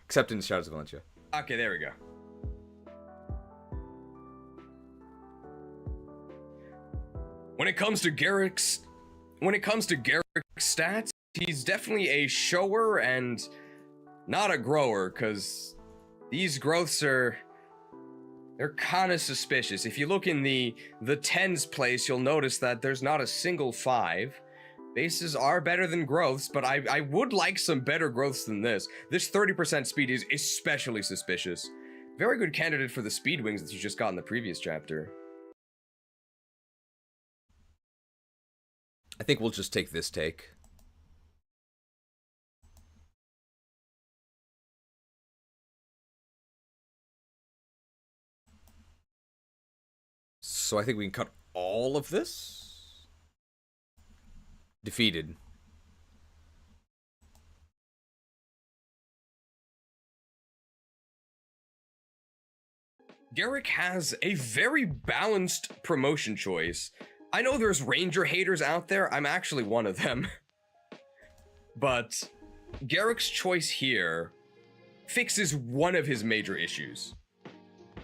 Except in Shadows of Valencia. Okay, there we go. When it comes to Gerik's stats, he's definitely a shower and not a grower, because these growths they're kind of suspicious. If you look in the 10s place, you'll notice that there's not a single 5. Bases are better than growths, but I would like some better growths than this. This 30% speed is especially suspicious. Very good candidate for the speed wings that you just got in the previous chapter. I think we'll just take this take. So I think we can cut all of this. Defeated. Gerik has a very balanced promotion choice. I know there's Ranger haters out there. I'm actually one of them. But Gerik's choice here fixes one of his major issues.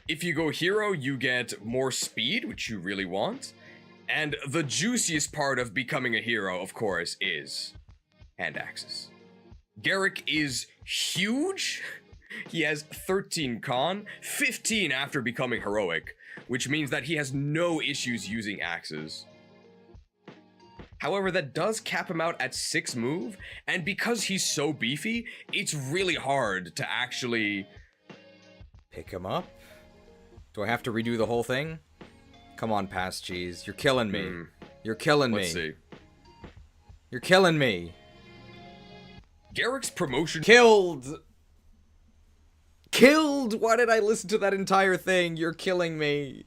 If you go hero, you get more speed, which you really want. And the juiciest part of becoming a hero, of course, is hand axes. Gerik is huge. He has 13 con, 15 after becoming heroic, which means that he has no issues using axes. However, that does cap him out at 6 move, and because he's so beefy, it's really hard to actually Pick him up? Do I have to redo the whole thing? Come on, Pass Cheese. You're killing me. You're killing me. Let's see. You're killing me. Gerik's promotion... Killed! Killed! Why did I listen to that entire thing? You're killing me.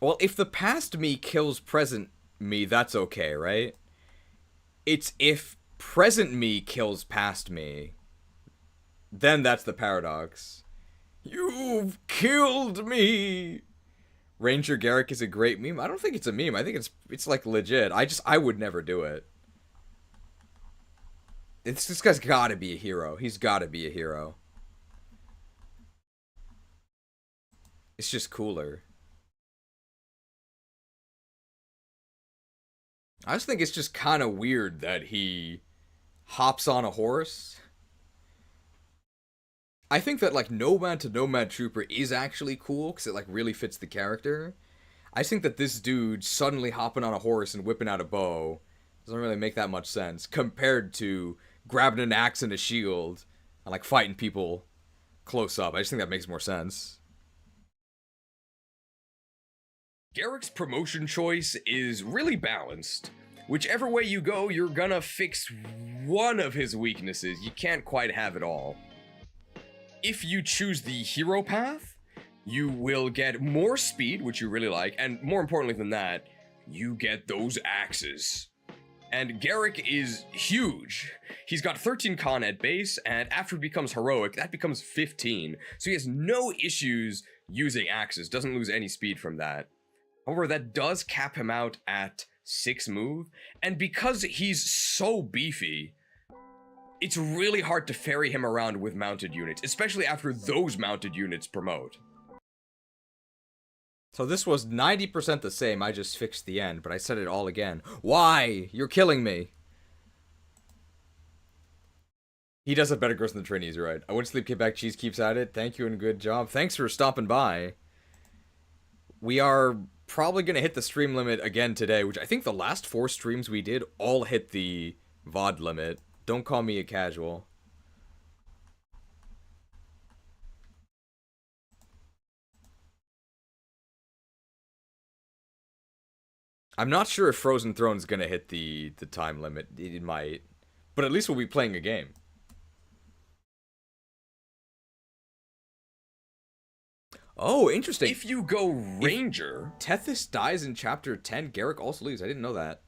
Well, if the past me kills present me, that's okay, right? It's if present me kills past me, then that's the paradox. You've killed me! Ranger Gerik is a great meme. I don't think it's a meme. I think it's like legit. I would never do it. This guy's gotta be a hero. He's gotta be a hero. It's just cooler. I just think it's just kind of weird that he hops on a horse. I think that, like, Nomad to Nomad Trooper is actually cool, because it, like, really fits the character. I just think that this dude suddenly hopping on a horse and whipping out a bow doesn't really make that much sense, compared to grabbing an axe and a shield and, like, fighting people close up. I just think that makes more sense. Gerik's promotion choice is really balanced. Whichever way you go, you're gonna fix one of his weaknesses. You can't quite have it all. If you choose the hero path, you will get more speed, which you really like, and more importantly than that, you get those axes. And Gerik is huge. He's got 13 con at base, and after he becomes heroic, that becomes 15. So he has no issues using axes, doesn't lose any speed from that. However, that does cap him out at 6 move, and because he's so beefy, it's really hard to ferry him around with mounted units, especially after those mounted units promote. So this was 90% the same, I just fixed the end, but I said it all again. Why? You're killing me. He does have better growth than the trainees, you're right. I wouldn't sleep, get back, cheese keeps at it. Thank you and good job. Thanks for stopping by. We are probably going to hit the stream limit again today, which I think the last 4 streams we did all hit the VOD limit. Don't call me a casual. I'm not sure if Frozen Throne is going to hit the time limit. It might. But at least we'll be playing a game. Oh, interesting. If you go Ranger... If Tethys dies in Chapter 10, Gerik also leaves. I didn't know that.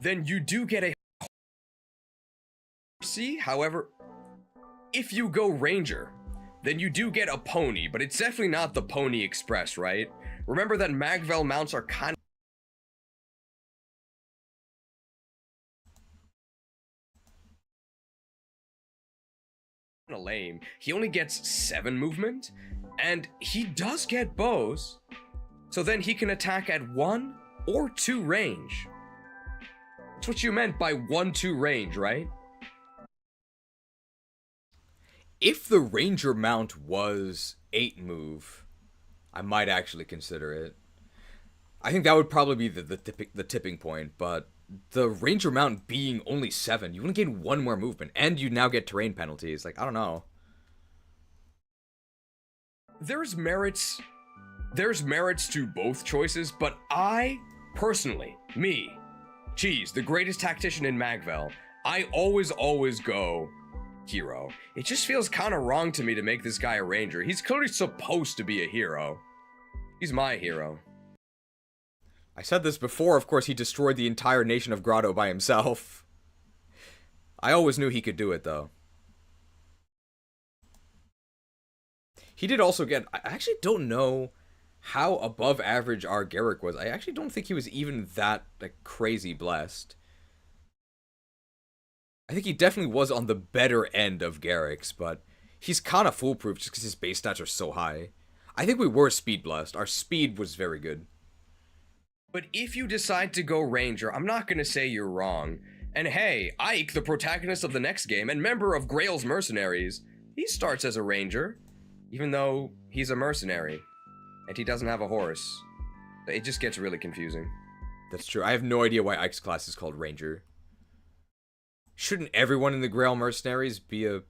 Then you do get a... See, however, if you go Ranger, then you do get a pony, but it's definitely not the Pony Express, right? Remember that Magvel mounts are kind of lame. He only gets 7 movement, and he does get bows, so then he can attack at 1 or 2 range. That's what you meant by 1-2 range, right? If the Ranger mount was 8 move, I might actually consider it. I think that would probably be the tipping point, but the Ranger mount being only 7, you only gain 1 more movement, and you now get terrain penalties. Like, I don't know. There's merits to both choices, but I, personally, me, Cheese, the greatest tactician in Magvel, I always go hero. It just feels kind of wrong to me to make this guy a ranger. He's clearly supposed to be a hero. He's my hero. I said this before, of course, he destroyed the entire nation of Grado by himself. I always knew he could do it, though. He did also get... I actually don't know how above average our Gerik was. I actually don't think he was even that, like, crazy blessed. I think he definitely was on the better end of Gerik's, but he's kind of foolproof just because his base stats are so high. I think we were speed blessed. Our speed was very good. But if you decide to go Ranger, I'm not going to say you're wrong. And hey, Ike, the protagonist of the next game and member of Grail's Mercenaries, he starts as a ranger, even though he's a mercenary, and he doesn't have a horse. It just gets really confusing. That's true. I have no idea why Ike's class is called Ranger. Shouldn't everyone in the Grail Mercenaries be a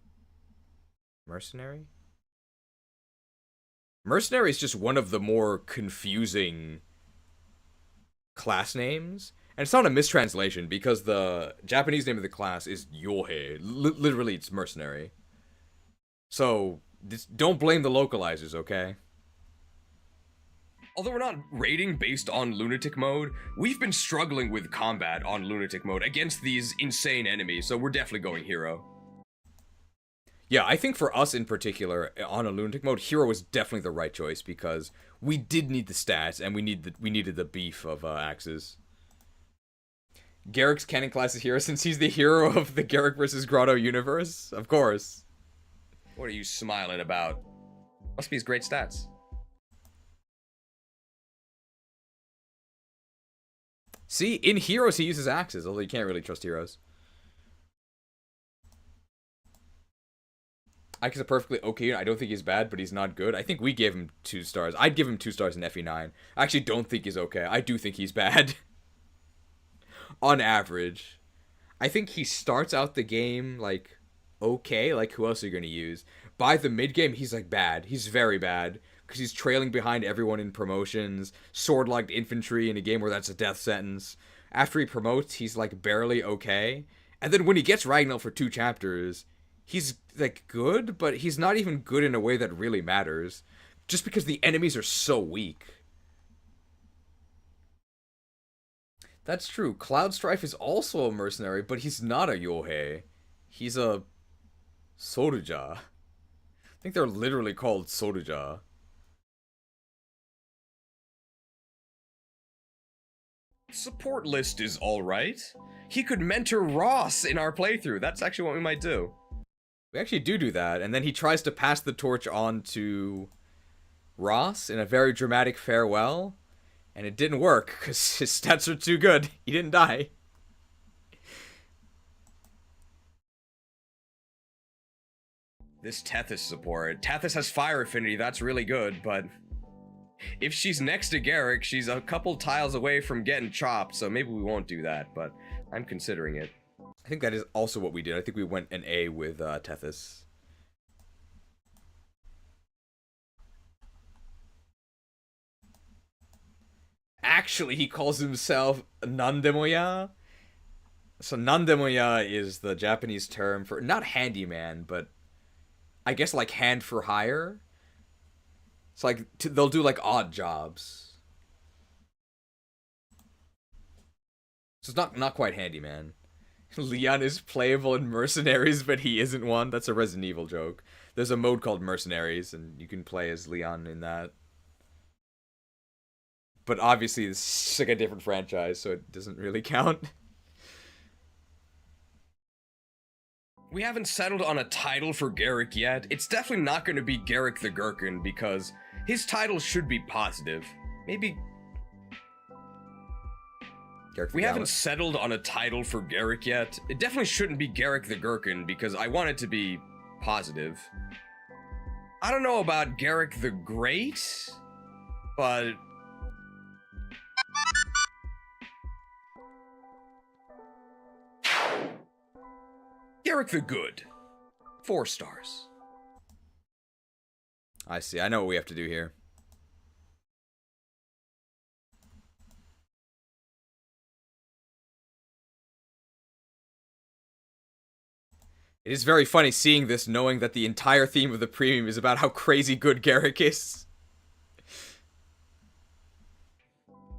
mercenary? Mercenary is just one of the more confusing class names. And it's not a mistranslation, because the Japanese name of the class is Yohei. Literally, it's mercenary. So, don't blame the localizers, okay? Although we're not rating based on Lunatic mode, we've been struggling with combat on Lunatic mode against these insane enemies, so we're definitely going hero. Yeah, I think for us in particular, on a Lunatic mode, hero was definitely the right choice, because we did need the stats, and we needed the beef of axes. Gerik's canon class is hero since he's the hero of the Gerik versus Grado universe? Of course. What are you smiling about? Must be his great stats. See, in heroes he uses axes, although you can't really trust heroes. Ike is a perfectly okay unit. I don't think he's bad, but he's not good. I think we gave him 2 stars. I'd give him 2 stars in FE9. I actually don't think he's okay. I do think he's bad. On average. I think he starts out the game, like, okay. Like, who else are you going to use? By the mid-game, he's, like, bad. He's very bad. Because he's trailing behind everyone in promotions. Sword-locked infantry in a game where that's a death sentence. After he promotes, he's, like, barely okay. And then when he gets Ragnar for 2 chapters, he's, like, good, but he's not even good in a way that really matters. Just because the enemies are so weak. That's true. Cloud Strife is also a mercenary, but he's not a Yohei. He's a Soruja. I think they're literally called Soruja. Support list is alright. He could mentor Ross in our playthrough. That's actually what we might do. We actually do that, and then he tries to pass the torch on to Ross in a very dramatic farewell, and it didn't work, because his stats are too good. He didn't die. This Tethys support. Tethys has fire affinity, that's really good, but if she's next to Gerik, she's a couple tiles away from getting chopped, so maybe we won't do that, but I'm considering it. I think that is also what we did. I think we went an A with Tethys. Actually, he calls himself Nandemoya. So Nandemoya is the Japanese term for, not handyman, but I guess like hand for hire. It's like, they'll do like odd jobs. So it's not quite handyman. Leon is playable in Mercenaries, but he isn't one. That's a Resident Evil joke. There's a mode called Mercenaries, and you can play as Leon in that. But obviously, it's like a different franchise, so it doesn't really count. We haven't settled on a title for Gerik yet. It's definitely not going to be Gerik the Gherkin, because his title should be positive. Maybe... We haven't settled on a title for Gerik yet. It definitely shouldn't be Gerik the Gherkin, because I want it to be positive. I don't know about Gerik the Great, but... Gerik the Good. 4 stars. I see. I know what we have to do here. It is very funny seeing this, knowing that the entire theme of the premium is about how crazy good Gerik is.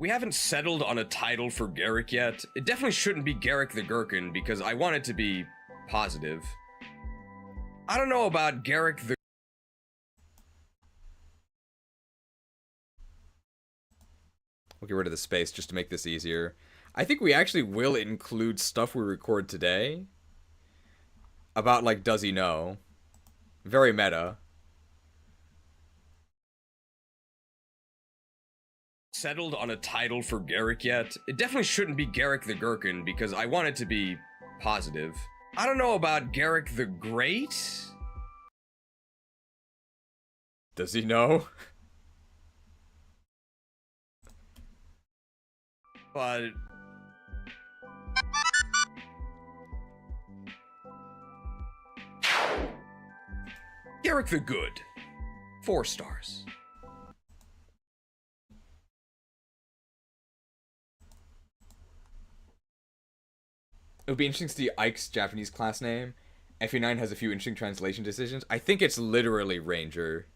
We haven't settled on a title for Gerik yet. It definitely shouldn't be Gerik the Gherkin, because I want it to be positive. I don't know about Gerik the... We'll get rid of the space just to make this easier. I think we actually will include stuff we record today. About, like, does he know? Very meta. Settled on a title for Gerik yet. It definitely shouldn't be Gerik the Gherkin, because I want it to be positive. I don't know about Gerik the Great. Does he know? But Gerik the Good, 4 stars. It would be interesting to see Ike's Japanese class name. FE9 has a few interesting translation decisions. I think it's literally Ranger.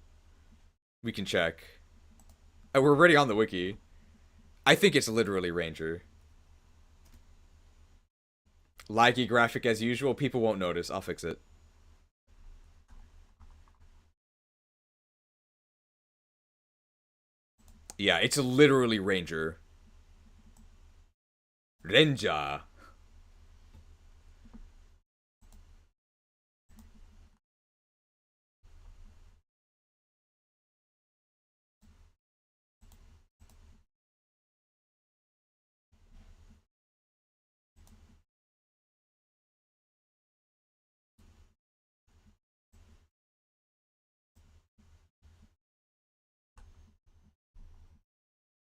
We can check. Oh, we're already on the wiki. I think it's literally Ranger. Laggy graphic as usual. People won't notice. I'll fix it. Yeah, it's literally Ranger. Ranger.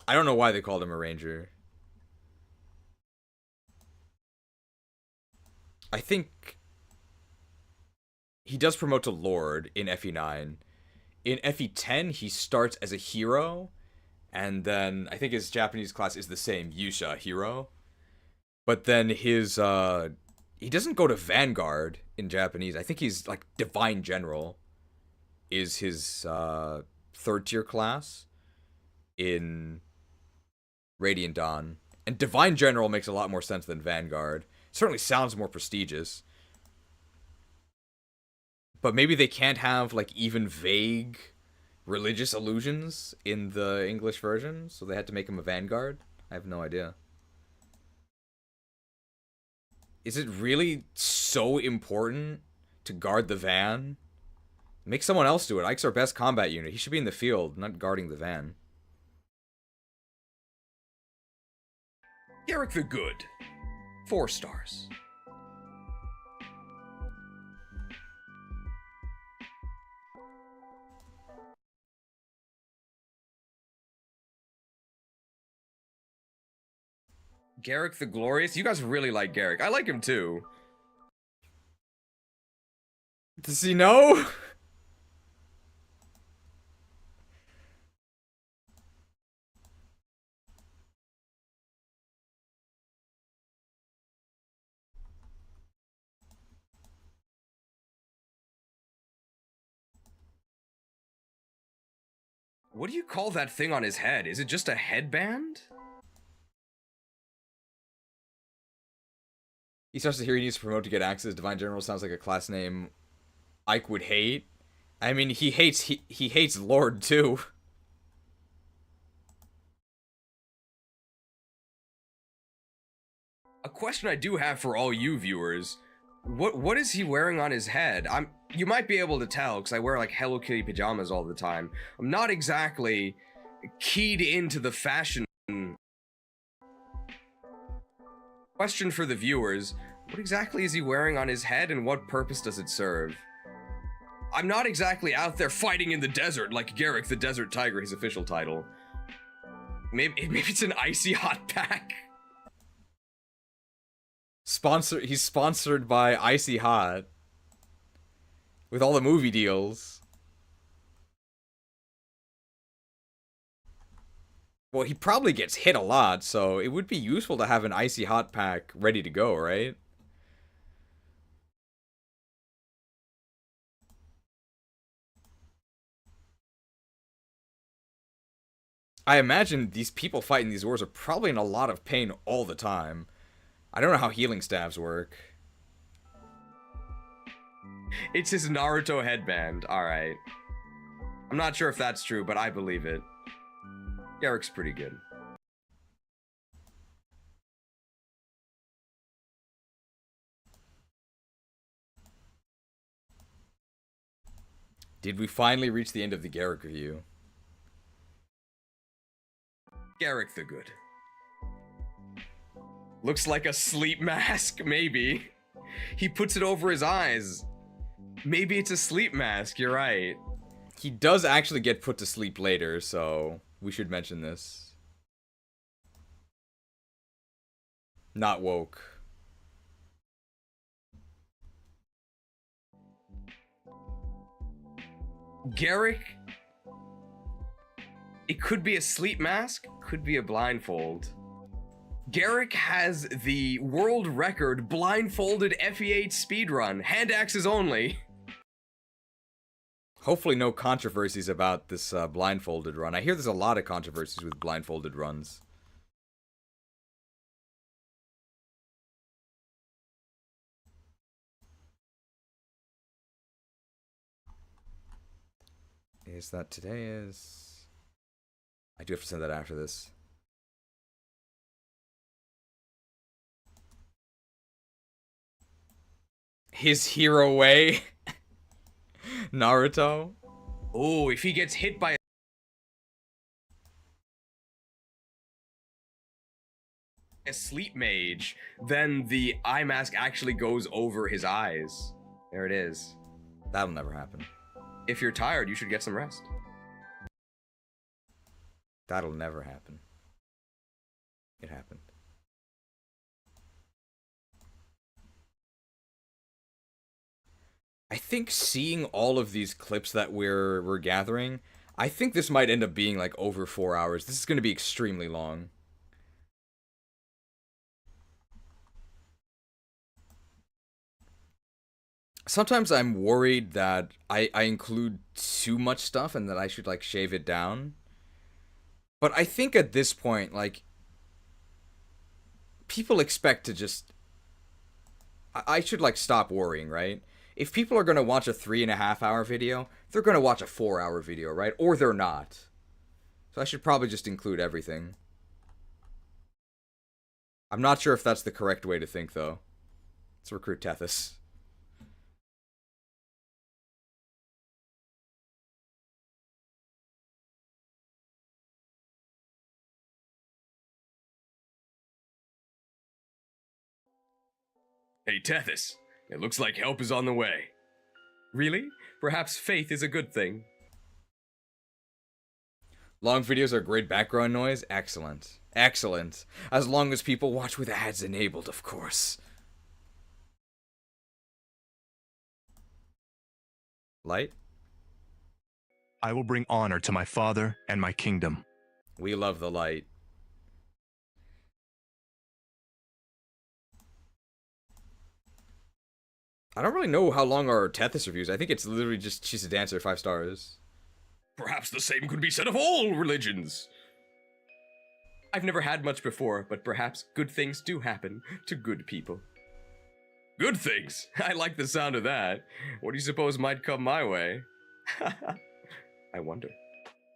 I don't know why they called him a ranger. I think he does promote to Lord in FE9. In FE10, he starts as a hero, and then I think his Japanese class is the same, Yusha, hero. But then his, he doesn't go to Vanguard in Japanese. I think he's, like, Divine General is his, 3rd tier class in Radiant Dawn. And Divine General makes a lot more sense than Vanguard. Certainly sounds more prestigious. But maybe they can't have, like, even vague religious allusions in the English version, so they had to make him a Vanguard? I have no idea. Is it really so important to guard the van? Make someone else do it. Ike's our best combat unit. He should be in the field, not guarding the van. Gerik the Good, 4 stars. Gerik the Glorious? You guys really like Gerik. I like him too. Does he know? What do you call that thing on his head? Is it just a headband? He starts to hear he needs to promote to get access. Divine General sounds like a class name Ike would hate. I mean, he hates Lord too. A question I do have for all you viewers. What is he wearing on his head? You might be able to tell because I wear like Hello Kitty pajamas all the time. I'm not exactly keyed into the fashion. Question for the viewers, what exactly is he wearing on his head and what purpose does it serve? I'm not exactly out there fighting in the desert like Gerik the Desert Tiger, his official title. Maybe it's an icy hot pack. He's sponsored by Icy Hot. With all the movie deals. Well, he probably gets hit a lot, so it would be useful to have an Icy Hot pack ready to go, right? I imagine these people fighting these wars are probably in a lot of pain all the time. I don't know how healing staves work. It's his Naruto headband, alright. I'm not sure if that's true, but I believe it. Gerik's pretty good. Did we finally reach the end of the Gerik review? Gerik the Good. Looks like a sleep mask, maybe. He puts it over his eyes. Maybe it's a sleep mask, you're right. He does actually get put to sleep later, so we should mention this. Not woke. Gerik, it could be a sleep mask, could be a blindfold. Gerik has the world record blindfolded FE8 speedrun, hand axes only. Hopefully no controversies about this blindfolded run. I hear there's a lot of controversies with blindfolded runs. Is that today is... I do have to send that after this. His hero way? Naruto? Oh, if he gets hit by a sleep mage, then the eye mask actually goes over his eyes. There it is. That'll never happen. If you're tired, you should get some rest. That'll never happen. It happened. I think seeing all of these clips that we're gathering, I think this might end up being like over 4 hours. This is going to be extremely long. Sometimes I'm worried that I include too much stuff and that I should like shave it down. But I think at this point, like, people expect to just... I should like stop worrying, right? If people are going to watch a 3.5 hour video, they're going to watch a 4 hour video, right? Or they're not. So I should probably just include everything. I'm not sure if that's the correct way to think, though. Let's recruit Tethys. Hey, Tethys, it looks like help is on the way. Really? Perhaps faith is a good thing. Long videos are great background noise? Excellent. Excellent. As long as people watch with ads enabled, of course. Light? I will bring honor to my father and my kingdom. We love the light. I don't really know how long are Tethys reviews. I think it's literally just she's a dancer, 5 stars. Perhaps the same could be said of all religions. I've never had much before, but perhaps good things do happen to good people. Good things? I like the sound of that. What do you suppose might come my way? I wonder.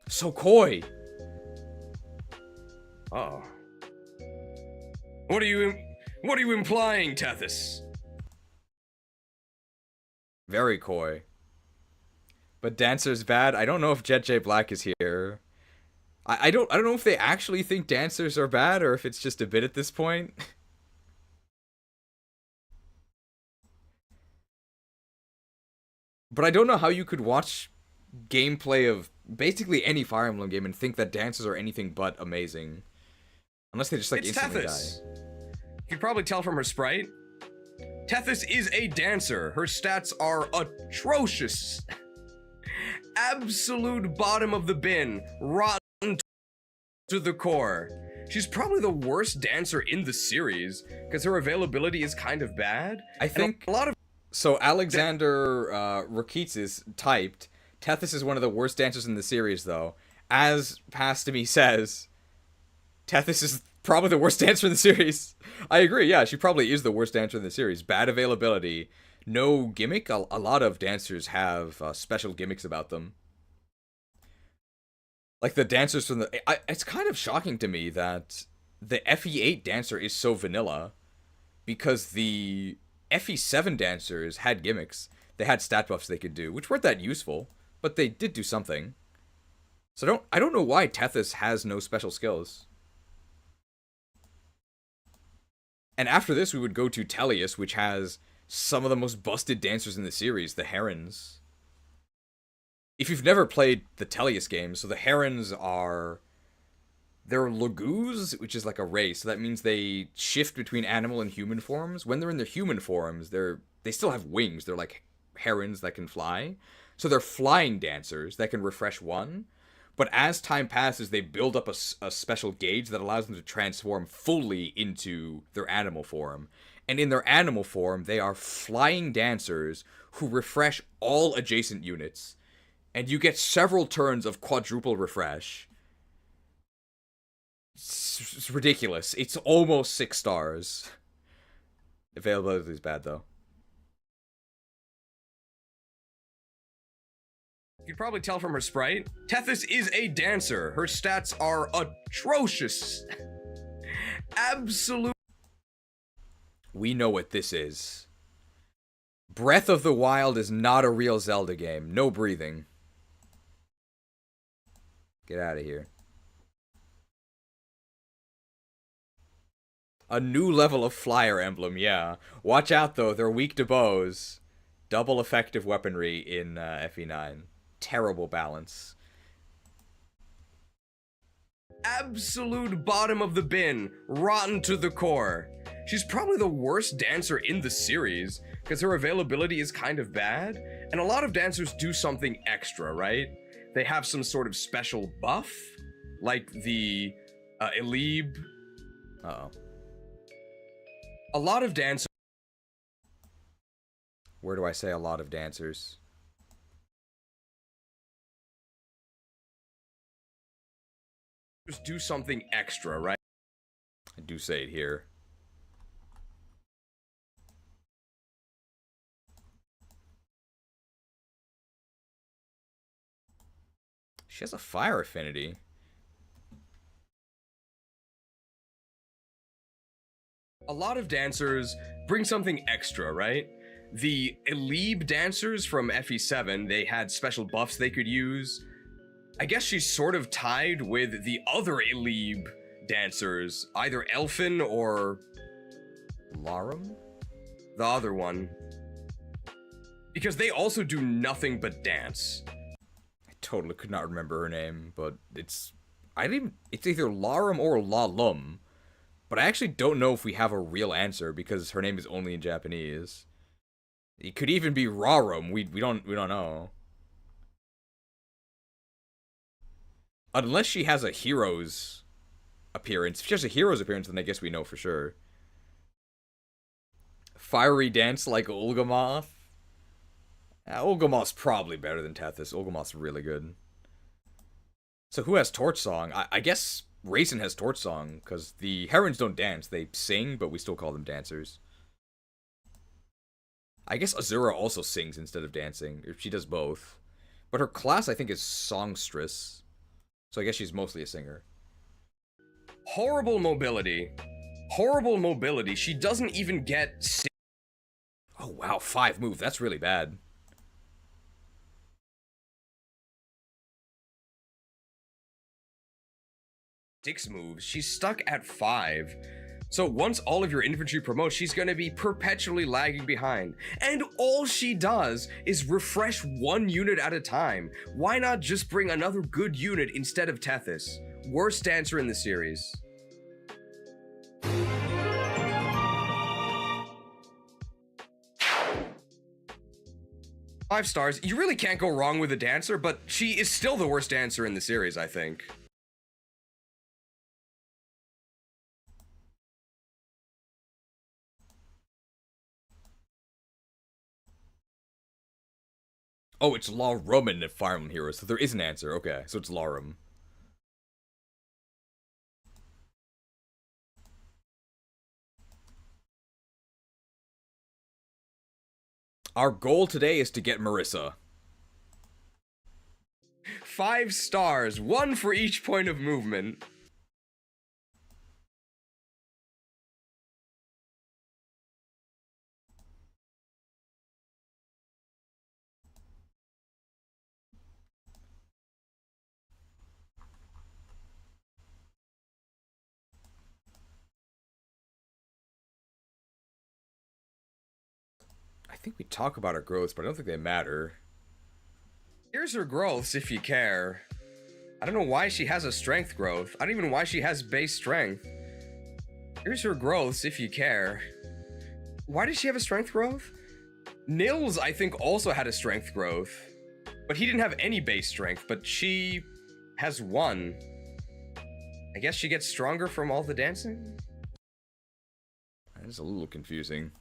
So coy. Oh. What are you implying, Tethys? Very coy. But Dancer's bad. I don't know if Jet J Black is here. I don't know if they actually think dancers are bad or if it's just a bit at this point. But I don't know how you could watch gameplay of basically any Fire Emblem game and think that dancers are anything but amazing. Unless they just like It's instantly Tethys. die. You can probably tell from her sprite. Tethys is a dancer. Her stats are atrocious. Absolute bottom of the bin. Rotten to the core. She's probably the worst dancer in the series because her availability is kind of bad. I think a lot of... So Alexander Rakitsis typed, Tethys is one of the worst dancers in the series, though. As Pastamy says, Tethys is probably the worst dancer in the series. I agree, yeah, she probably is the worst dancer in the series. Bad availability, no gimmick. A lot of dancers have special gimmicks about them. Like the dancers from the... it's kind of shocking to me that the FE8 dancer is so vanilla. Because the FE7 dancers had gimmicks. They had stat buffs they could do, which weren't that useful. But they did do something. So I don't know why Tethys has no special skills. And after this, we would go to Tellius, which has some of the most busted dancers in the series, the Herons. If you've never played the Tellius games, so the Herons are... They're Lagoos, which is like a race, so that means they shift between animal and human forms. When they're in their human forms, they still have wings. They're like herons that can fly. So they're flying dancers that can refresh one. But as time passes, they build up a special gauge that allows them to transform fully into their animal form. And in their animal form, they are flying dancers who refresh all adjacent units. And you get several turns of quadruple refresh. It's ridiculous. It's almost 6 stars. Availability is bad, though. You can probably tell from her sprite, Tethys is a dancer. Her stats are atrocious. Absolute. We know what this is. Breath of the Wild is not a real Zelda game. No breathing. Get out of here. A new level of Fire Emblem, yeah. Watch out, though. They're weak to bows. Double effective weaponry in FE9. Terrible balance. Absolute bottom of the bin. Rotten to the core. She's probably the worst dancer in the series, because her availability is kind of bad, and a lot of dancers do something extra, right? They have some sort of special buff, like the Elib. Uh-oh. A lot of dancers... Where do I say a lot of dancers? do something extra, right? I do say it here. She has a fire affinity. A lot of dancers bring something extra, right? The Elib dancers from FE7, they had special buffs they could use. I guess she's sort of tied with the other Elib dancers, either Elfin or... Larum? The other one. Because they also do nothing but dance. I totally could not remember her name, but it's... It's either Larum or Lalum. But I actually don't know if we have a real answer, because her name is only in Japanese. It could even be Rarum, we don't know. Unless she has a hero's appearance. If she has a hero's appearance, then I guess we know for sure. Fiery dance like Ulgamoth? Ulgamoth's probably better than Tethys. Ulgamoth's really good. So who has Torch Song? I guess Raisin has Torch Song, because the Herons don't dance. They sing, but we still call them dancers. I guess Azura also sings instead of dancing. She does both. But her class, I think, is Songstress. So I guess she's mostly a singer. Horrible mobility. Horrible mobility. She doesn't even get... Oh, wow. 5 move. That's really bad. Six moves. She's stuck at 5. So once all of your infantry promotes, she's gonna be perpetually lagging behind. And all she does is refresh 1 unit at a time. Why not just bring another good unit instead of Tethys? Worst dancer in the series. Five stars. You really can't go wrong with a dancer, but she is still the worst dancer in the series, I think. Oh, it's Larum in Fire Emblem Heroes, so there is an answer. Okay, so it's Larum. Our goal today is to get Marissa. 5 stars, 1 for each point of movement. think we talk about her growths, but I don't think they matter. Here's her growths if you care. I don't know why she has a strength growth. I don't even know why she has base strength. Here's her growths if you care. Why does she have a strength growth? Nils, I think, also had a strength growth. But he didn't have any base strength, but she has 1. I guess she gets stronger from all the dancing? That is a little confusing.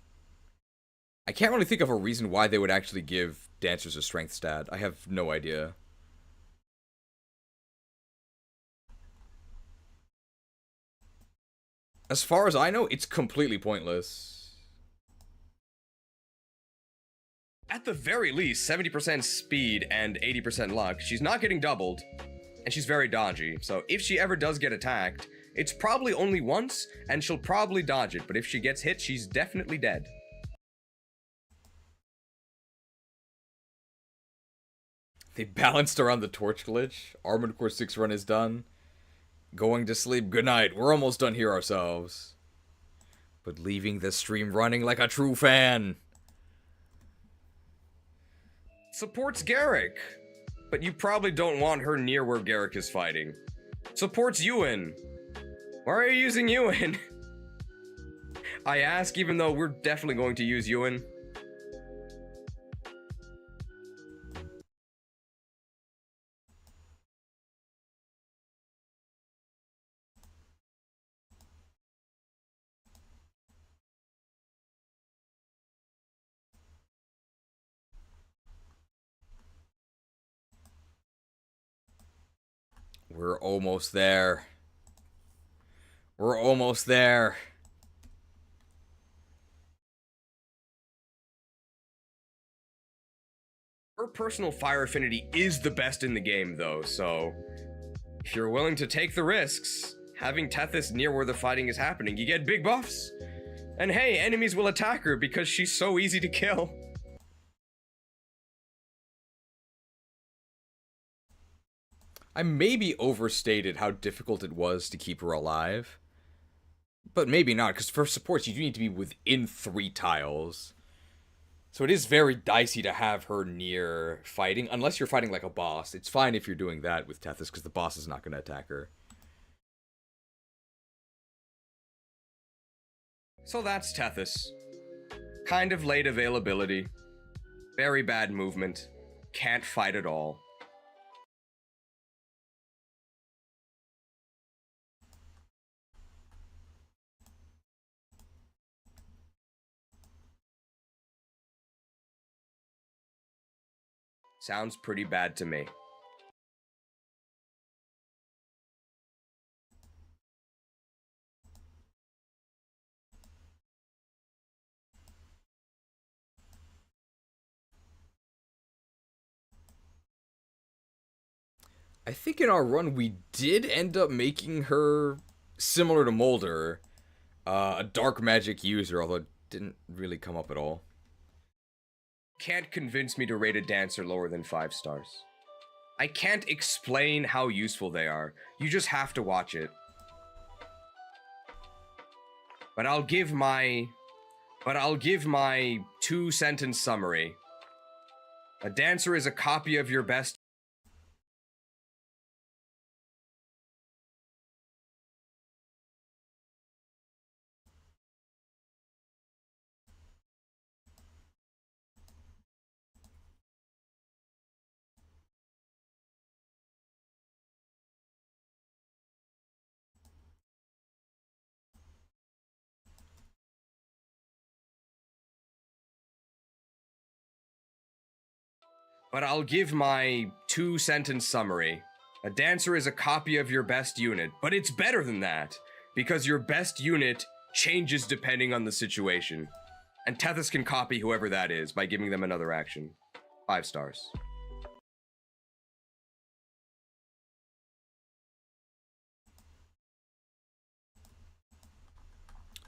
I can't really think of a reason why they would actually give dancers a strength stat. I have no idea. As far as I know, it's completely pointless. At the very least, 70% speed and 80% luck. She's not getting doubled, and she's very dodgy. So if she ever does get attacked, it's probably only once, and she'll probably dodge it. But if she gets hit, she's definitely dead. They balanced around the torch glitch. Armored Core 6 run is done. Going to sleep. Good night. We're almost done here ourselves. But leaving the stream running like a true fan. Supports Gerik, but you probably don't want her near where Gerik is fighting. Supports Ewan. Why are you using Ewan? I ask, even though we're definitely going to use Ewan. We're almost there. We're almost there. Her personal fire affinity is the best in the game, though, so if you're willing to take the risks, having Tethys near where the fighting is happening, you get big buffs. And hey, enemies will attack her because she's so easy to kill. I maybe overstated how difficult it was to keep her alive. But maybe not, because for supports you do need to be within 3 tiles. So it is very dicey to have her near fighting, unless you're fighting like a boss. It's fine if you're doing that with Tethys, because the boss is not going to attack her. So that's Tethys. Kind of late availability. Very bad movement. Can't fight at all. Sounds pretty bad to me. I think in our run we did end up making her similar to Molder, a dark magic user, although it didn't really come up at all. Can't convince me to rate a dancer lower than 5 stars. I can't explain how useful they are. You just have to watch it. But I'll give my 2-sentence summary. A dancer is a copy of your best. But I'll give my 2-sentence summary. A dancer is a copy of your best unit, but it's better than that, because your best unit changes depending on the situation. And Tethys can copy whoever that is by giving them another action. 5 stars.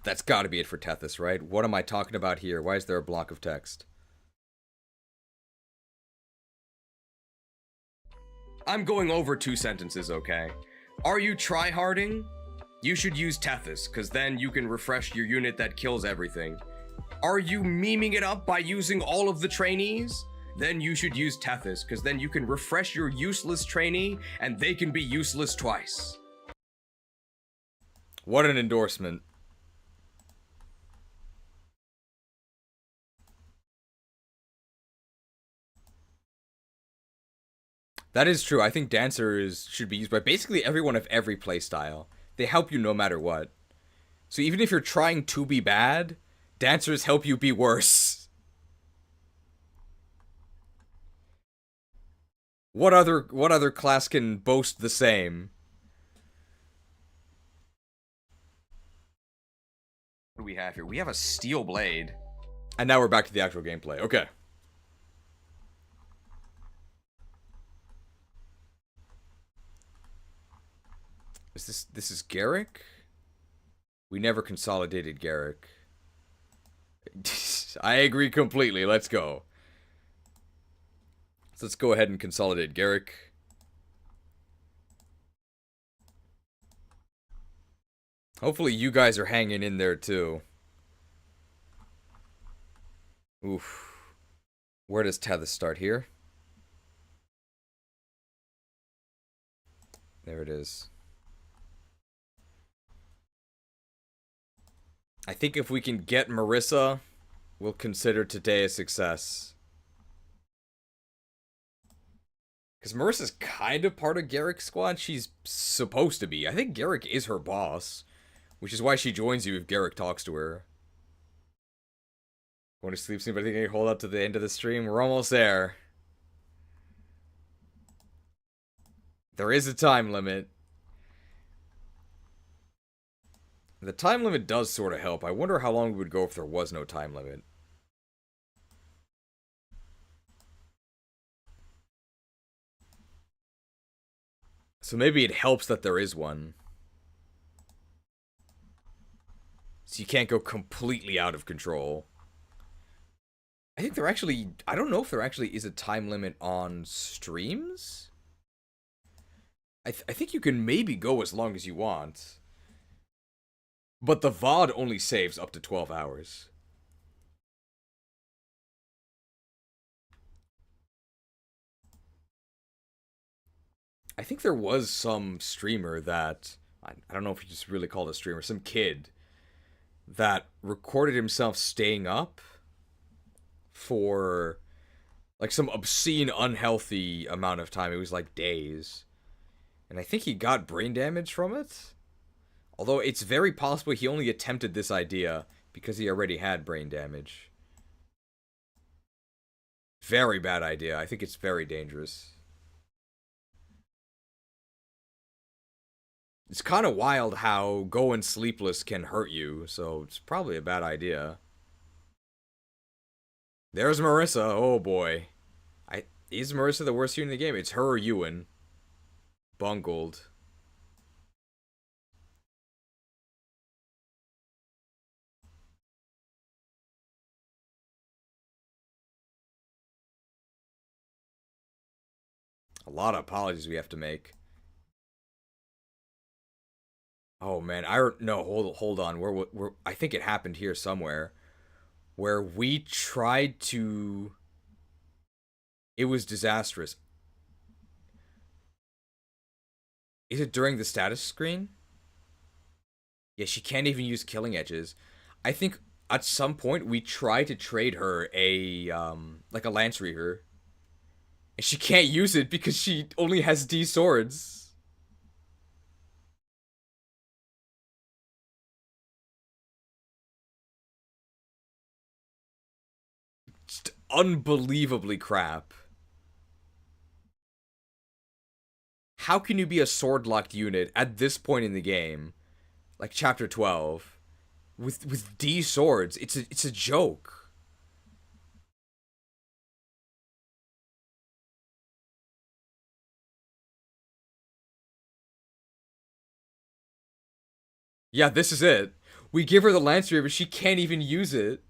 That's gotta be it for Tethys, right? What am I talking about here? Why is there a block of text? I'm going over 2 sentences, okay? Are you tryharding? You should use Tethys, because then you can refresh your unit that kills everything. Are you memeing it up by using all of the trainees? Then you should use Tethys, because then you can refresh your useless trainee, and they can be useless twice. What an endorsement. That is true. I think dancers should be used by basically everyone of every playstyle. They help you no matter what. So even if you're trying to be bad, dancers help you be worse. What other class can boast the same? What do we have here? We have a steel blade. And now we're back to the actual gameplay. Okay. This is Gerik? We never consolidated Gerik. I agree completely. Let's go. So let's go ahead and consolidate Gerik. Hopefully you guys are hanging in there too. Oof. Where does Tethys start? Here? There it is. I think if we can get Marissa, we'll consider today a success. Because Marissa's kind of part of Gerik's squad. She's supposed to be. I think Gerik is her boss. Which is why she joins you if Gerik talks to her. Going to sleep soon, but I think I can hold up to the end of the stream. We're almost there. There is a time limit. The time limit does sort of help. I wonder how long we would go if there was no time limit. So maybe it helps that there is one. So you can't go completely out of control. I think there actually... I don't know if there actually is a time limit on streams? I think you can maybe go as long as you want. But the VOD only saves up to 12 hours. I think there was some streamer that... I don't know if you just really called a streamer. Some kid that recorded himself staying up for like some obscene, unhealthy amount of time. It was like days. And I think he got brain damage from it. Although it's very possible he only attempted this idea because he already had brain damage. Very bad idea. I think it's very dangerous. It's kind of wild how going sleepless can hurt you, so it's probably a bad idea. There's Marissa. Oh boy. Is Marissa the worst unit in the game? It's her or Ewan. Bungled. A lot of apologies we have to make. Oh man, no, hold on. I think it happened here somewhere where we tried to... It was disastrous. Is it during the status screen? Yeah, she can't even use killing edges. I think at some point we tried to trade her a like a Lance Reaver. And she can't use it because she only has D swords. Just unbelievably crap. How can you be a sword-locked unit at this point in the game, like chapter 12, with D swords? It's a joke. Yeah, this is it. We give her the Lance Reaver, but she can't even use it.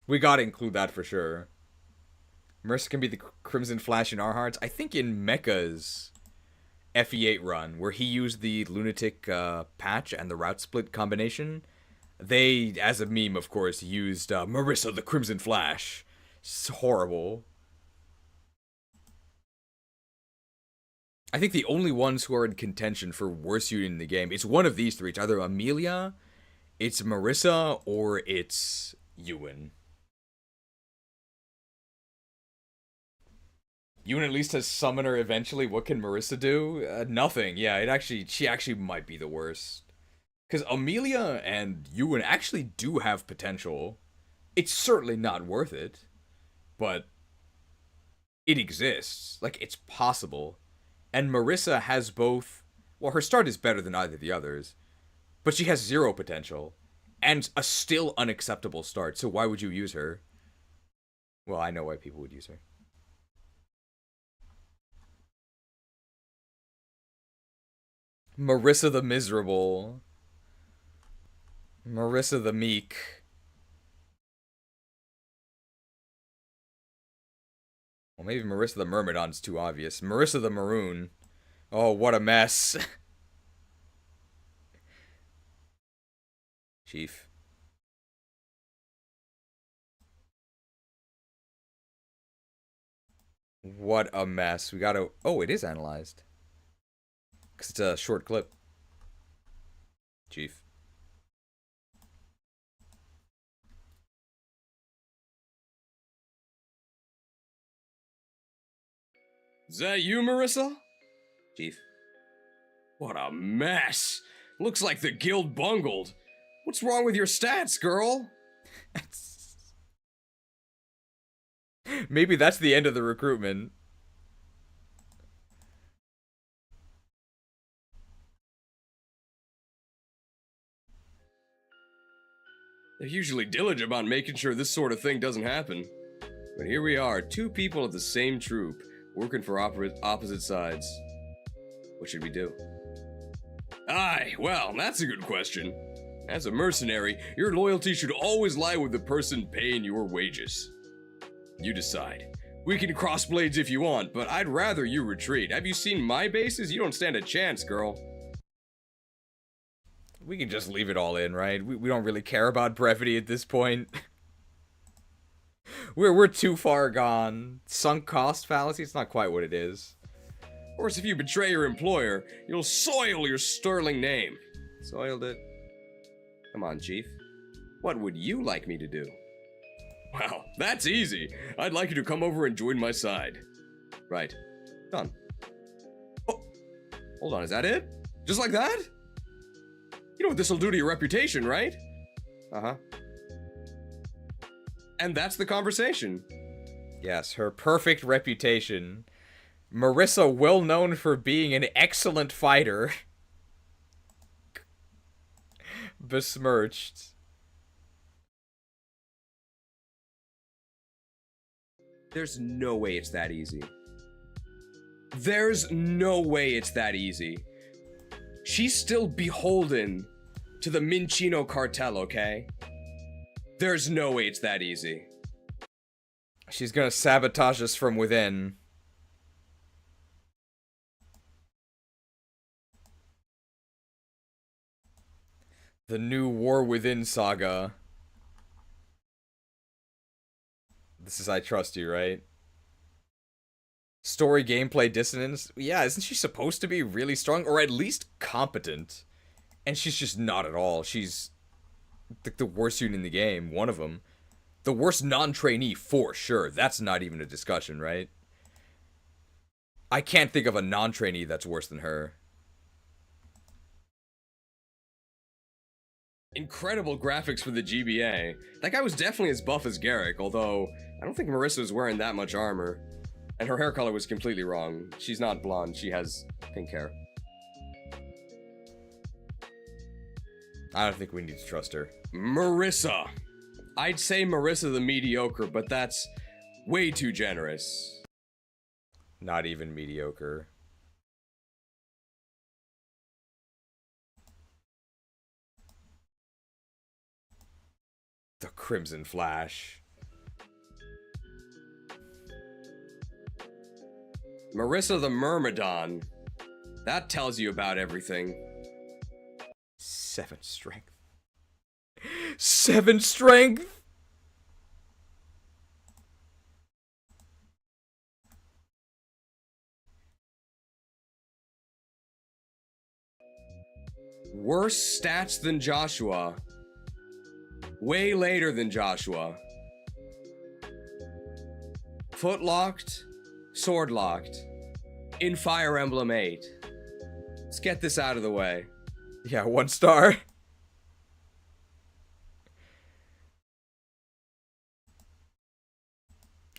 We gotta include that for sure. Marissa can be the Crimson Flash in our hearts. I think in Mecha's FE8 run, where he used the Lunatic patch and the route split combination, they, as a meme, of course, used Marissa the Crimson Flash. It's horrible. I think the only ones who are in contention for worst unit in the game, it's one of these three. It's either Amelia, it's Marissa, or it's Ewan. Ewan at least has Summoner eventually. What can Marissa do? Nothing. Yeah, she actually might be the worst. Because Amelia and Ewan actually do have potential. It's certainly not worth it. But it exists. Like, it's possible. And Marissa has both... Well, her start is better than either of the others. But she has zero potential. And a still unacceptable start. So why would you use her? Well, I know why people would use her. Marissa the Miserable. Marissa the Meek. Well, maybe Marissa the Myrmidon's too obvious. Marissa the Maroon. Oh, what a mess. Chief. What a mess. We gotta... Oh, it is analyzed. Because it's a short clip. Chief. Is that you, Marissa? Chief. What a mess. Looks like the guild bungled. What's wrong with your stats, girl? Maybe that's the end of the recruitment. They're usually diligent about making sure this sort of thing doesn't happen. But here we are, two people of the same troop, working for opposite sides. What should we do? Aye, well, that's a good question. As a mercenary, your loyalty should always lie with the person paying your wages. You decide. We can cross blades if you want, but I'd rather you retreat. Have you seen my bases? You don't stand a chance, girl. We can just leave it all in, right? We don't really care about brevity at this point. We're too far gone. Sunk cost fallacy? It's not quite what it is. Of course, if you betray your employer, you'll soil your sterling name. Soiled it. Come on, Chief. What would you like me to do? Well, that's easy. I'd like you to come over and join my side. Right. Done. Oh, hold on, is that it? Just like that? You know what this'll do to your reputation, right? Uh-huh. And that's the conversation. Yes, her perfect reputation. Marissa, well known for being an excellent fighter. Besmirched. There's no way it's that easy. There's no way it's that easy. She's still beholden to the Minchino cartel, okay? There's no way it's that easy. She's gonna sabotage us from within. The new War Within saga. This is I Trust You, right? Story gameplay dissonance? Yeah, isn't she supposed to be really strong? Or at least competent? And she's just not at all. She's the worst unit in the game. One of them. The worst non-trainee, for sure. That's not even a discussion, right? I can't think of a non-trainee that's worse than her. Incredible graphics for the GBA. That guy was definitely as buff as Gerik, although I don't think Marissa was wearing that much armor. And her hair color was completely wrong. She's not blonde, she has pink hair. I don't think we need to trust her. Marissa. I'd say Marissa the mediocre, but that's way too generous. Not even mediocre. The Crimson Flash. Marissa the Myrmidon. That tells you about everything. 7 strength. 7 strength! Worse stats than Joshua. Way later than Joshua. Foot locked, sword locked. In Fire Emblem 8. Let's get this out of the way. Yeah, 1 star.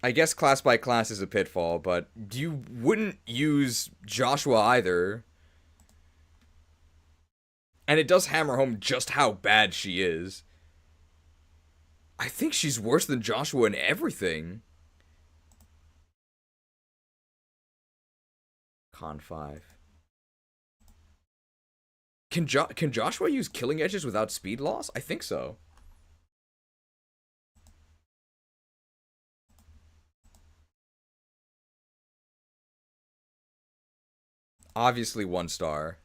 I guess class by class is a pitfall, but you wouldn't use Joshua either. And it does hammer home just how bad she is. I think she's worse than Joshua in everything. Con 5. Can Joshua use killing edges without speed loss? I think so. Obviously 1 star.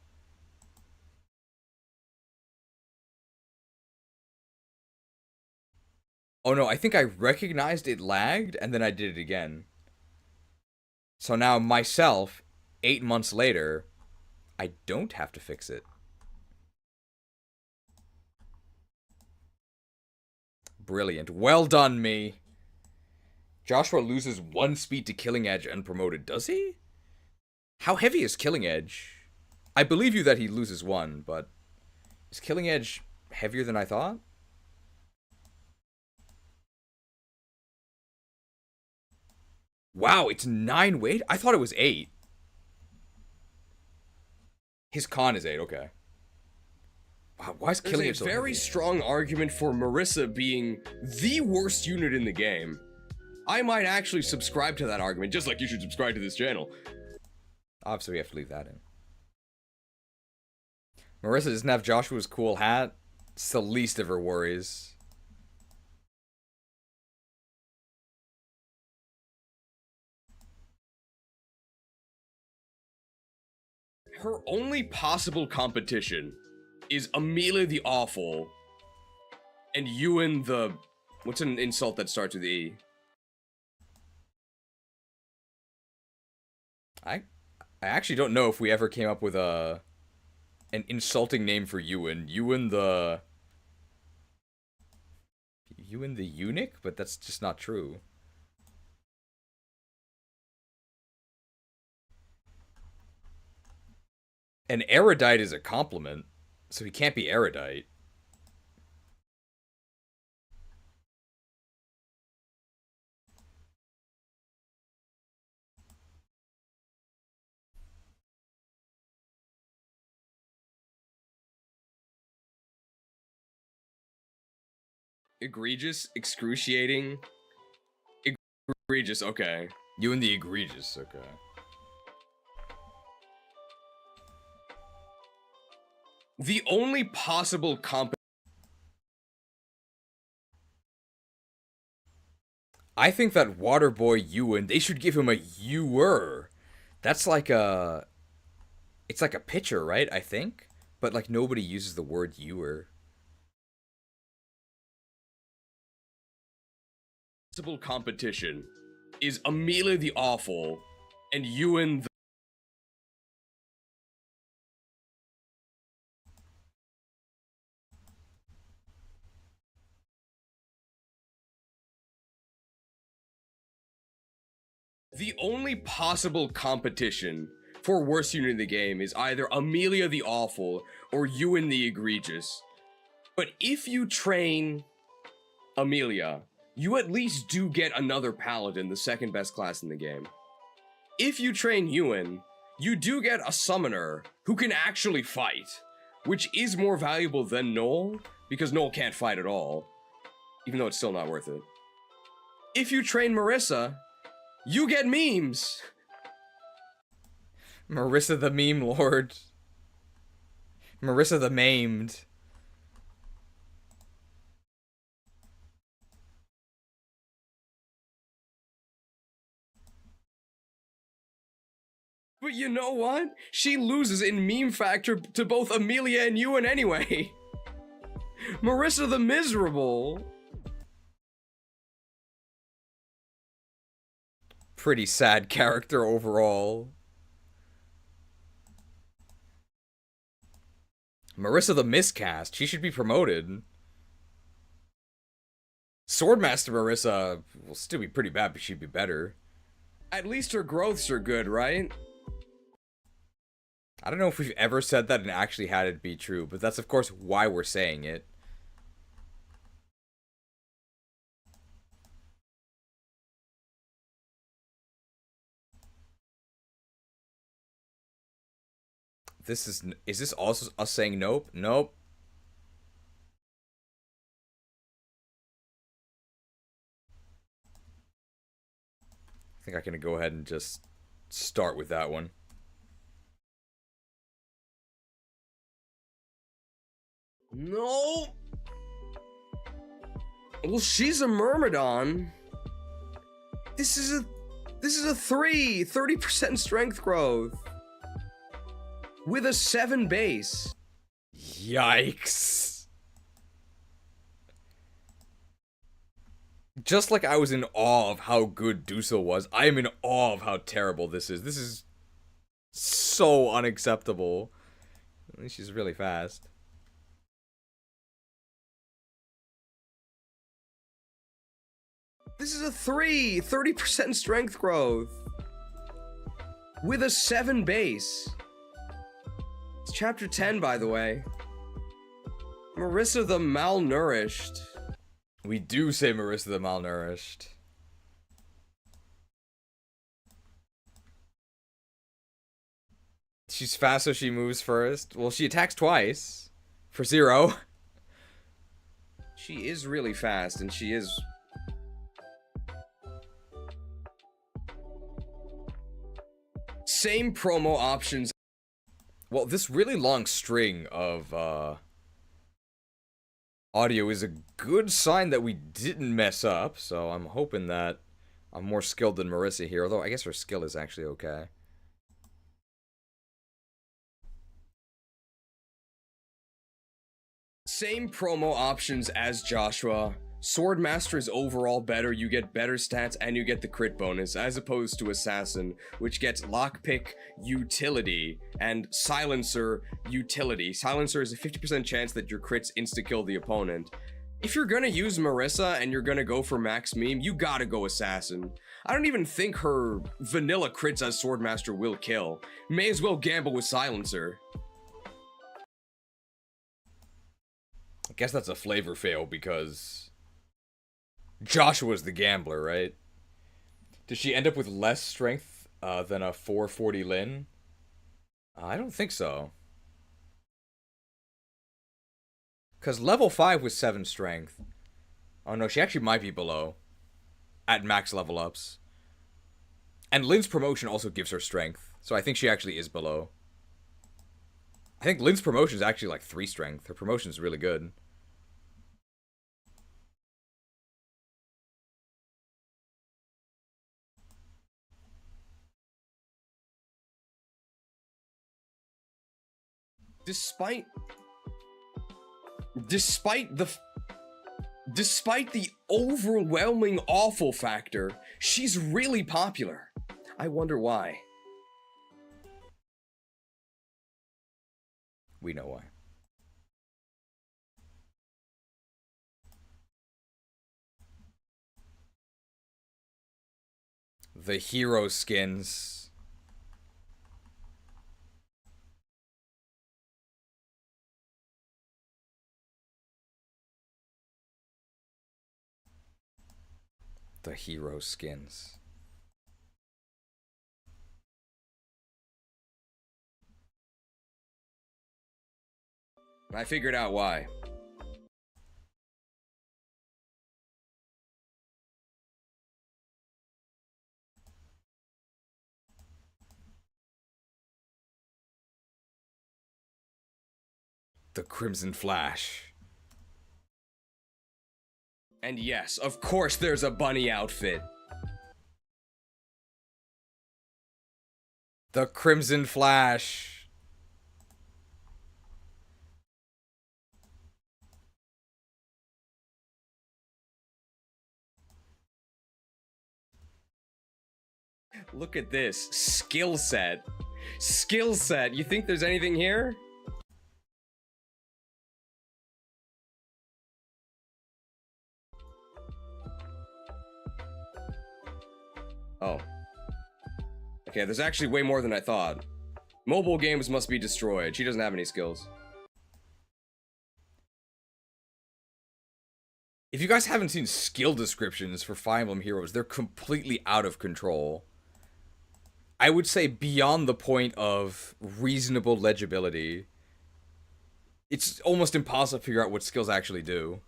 Oh no, I think I recognized it lagged and then I did it again. So now myself, 8 months later, I don't have to fix it. Brilliant. Well done, me. Joshua loses 1 speed to Killing Edge unpromoted. Does he? How heavy is Killing Edge? I believe you that he loses 1, but is Killing Edge heavier than I thought? Wow, it's 9 weight? I thought it was 8. His con is 8, okay. Wow, why is Killing Edge so There's a very heavy? strong argument for Marissa being the worst unit in the game. I might actually subscribe to that argument, just like you should subscribe to this channel. Obviously, we have to leave that in. Marissa doesn't have Joshua's cool hat. It's the least of her worries. Her only possible competition is Amelia the Awful and Ewan the... What's an insult that starts with E? I actually don't know if we ever came up with an insulting name for Ewan. Ewan the eunuch, but that's just not true. An erudite is a compliment, so he can't be erudite. Egregious? Excruciating? Egregious, okay. Ewan the egregious, okay. The only possible I think that Waterboy Ewan, they should give him a ewer. That's like a... It's like a pitcher, right? I think? But like nobody uses the word ewer. possible competition is Amelia the Awful and Ewan the... The only possible competition for worst unit in the game is either Amelia the Awful or Ewan the Egregious. But if you train Amelia, you at least do get another Paladin, the second best class in the game. If you train Ewan, you do get a Summoner who can actually fight, which is more valuable than Noel, because Noel can't fight at all, even though it's still not worth it. If you train Marissa, you get memes! Marissa the meme lord. Marissa the maimed. But you know what? She loses in meme factor to both Amelia and Ewan anyway. Marissa the Miserable. Pretty sad character overall. Marissa the Miscast. She should be promoted. Swordmaster Marissa will still be pretty bad, but she'd be better. At least her growths are good, right? I don't know if we've ever said that and actually had it be true, but that's of course why we're saying it. Is this also us saying nope? Nope. I think I can go ahead and just start with that one. No. Well, she's a Myrmidon. This is a 30% strength growth. With a 7 base. Yikes. Just like I was in awe of how good Duso was, I am in awe of how terrible this is. This is so unacceptable. At least she's really fast. This is a 30% strength growth. With a 7 base. It's chapter 10, by the way. Marissa the Malnourished. We do say Marissa the Malnourished. She's fast, so she moves first. Well, she attacks twice. For 0. She is really fast, and she is... Same promo options. Well, this really long string of audio is a good sign that we didn't mess up, so I'm hoping that I'm more skilled than Marissa here, although I guess her skill is actually okay. Same promo options as Joshua. Swordmaster is overall better, you get better stats, and you get the crit bonus, as opposed to Assassin, which gets Lockpick utility and Silencer utility. Silencer is a 50% chance that your crits insta-kill the opponent. If you're gonna use Marissa and you're gonna go for max meme, you gotta go Assassin. I don't even think her vanilla crits as Swordmaster will kill. May as well gamble with Silencer. I guess that's a flavor fail because Joshua's the gambler, right? Does she end up with less strength than a 440 Lin? I don't think so. Because level 5 was 7 strength. Oh no, she actually might be below. At max level ups. And Lin's promotion also gives her strength. So I think she actually is below. I think Lin's promotion is actually like 3 strength. Her promotion is really good. Despite the overwhelming awful factor, she's really popular. I wonder why. We know why. The hero skins. The hero skins. I figured out why. The Crimson Flash. And yes, of course there's a bunny outfit. The Crimson Flash. Look at this. Skill set. Skill set. You think there's anything here? Oh. Okay, there's actually way more than I thought. Mobile games must be destroyed. She doesn't have any skills. If you guys haven't seen skill descriptions for Fire Emblem Heroes, they're completely out of control. I would say beyond the point of reasonable legibility. It's almost impossible to figure out what skills actually do.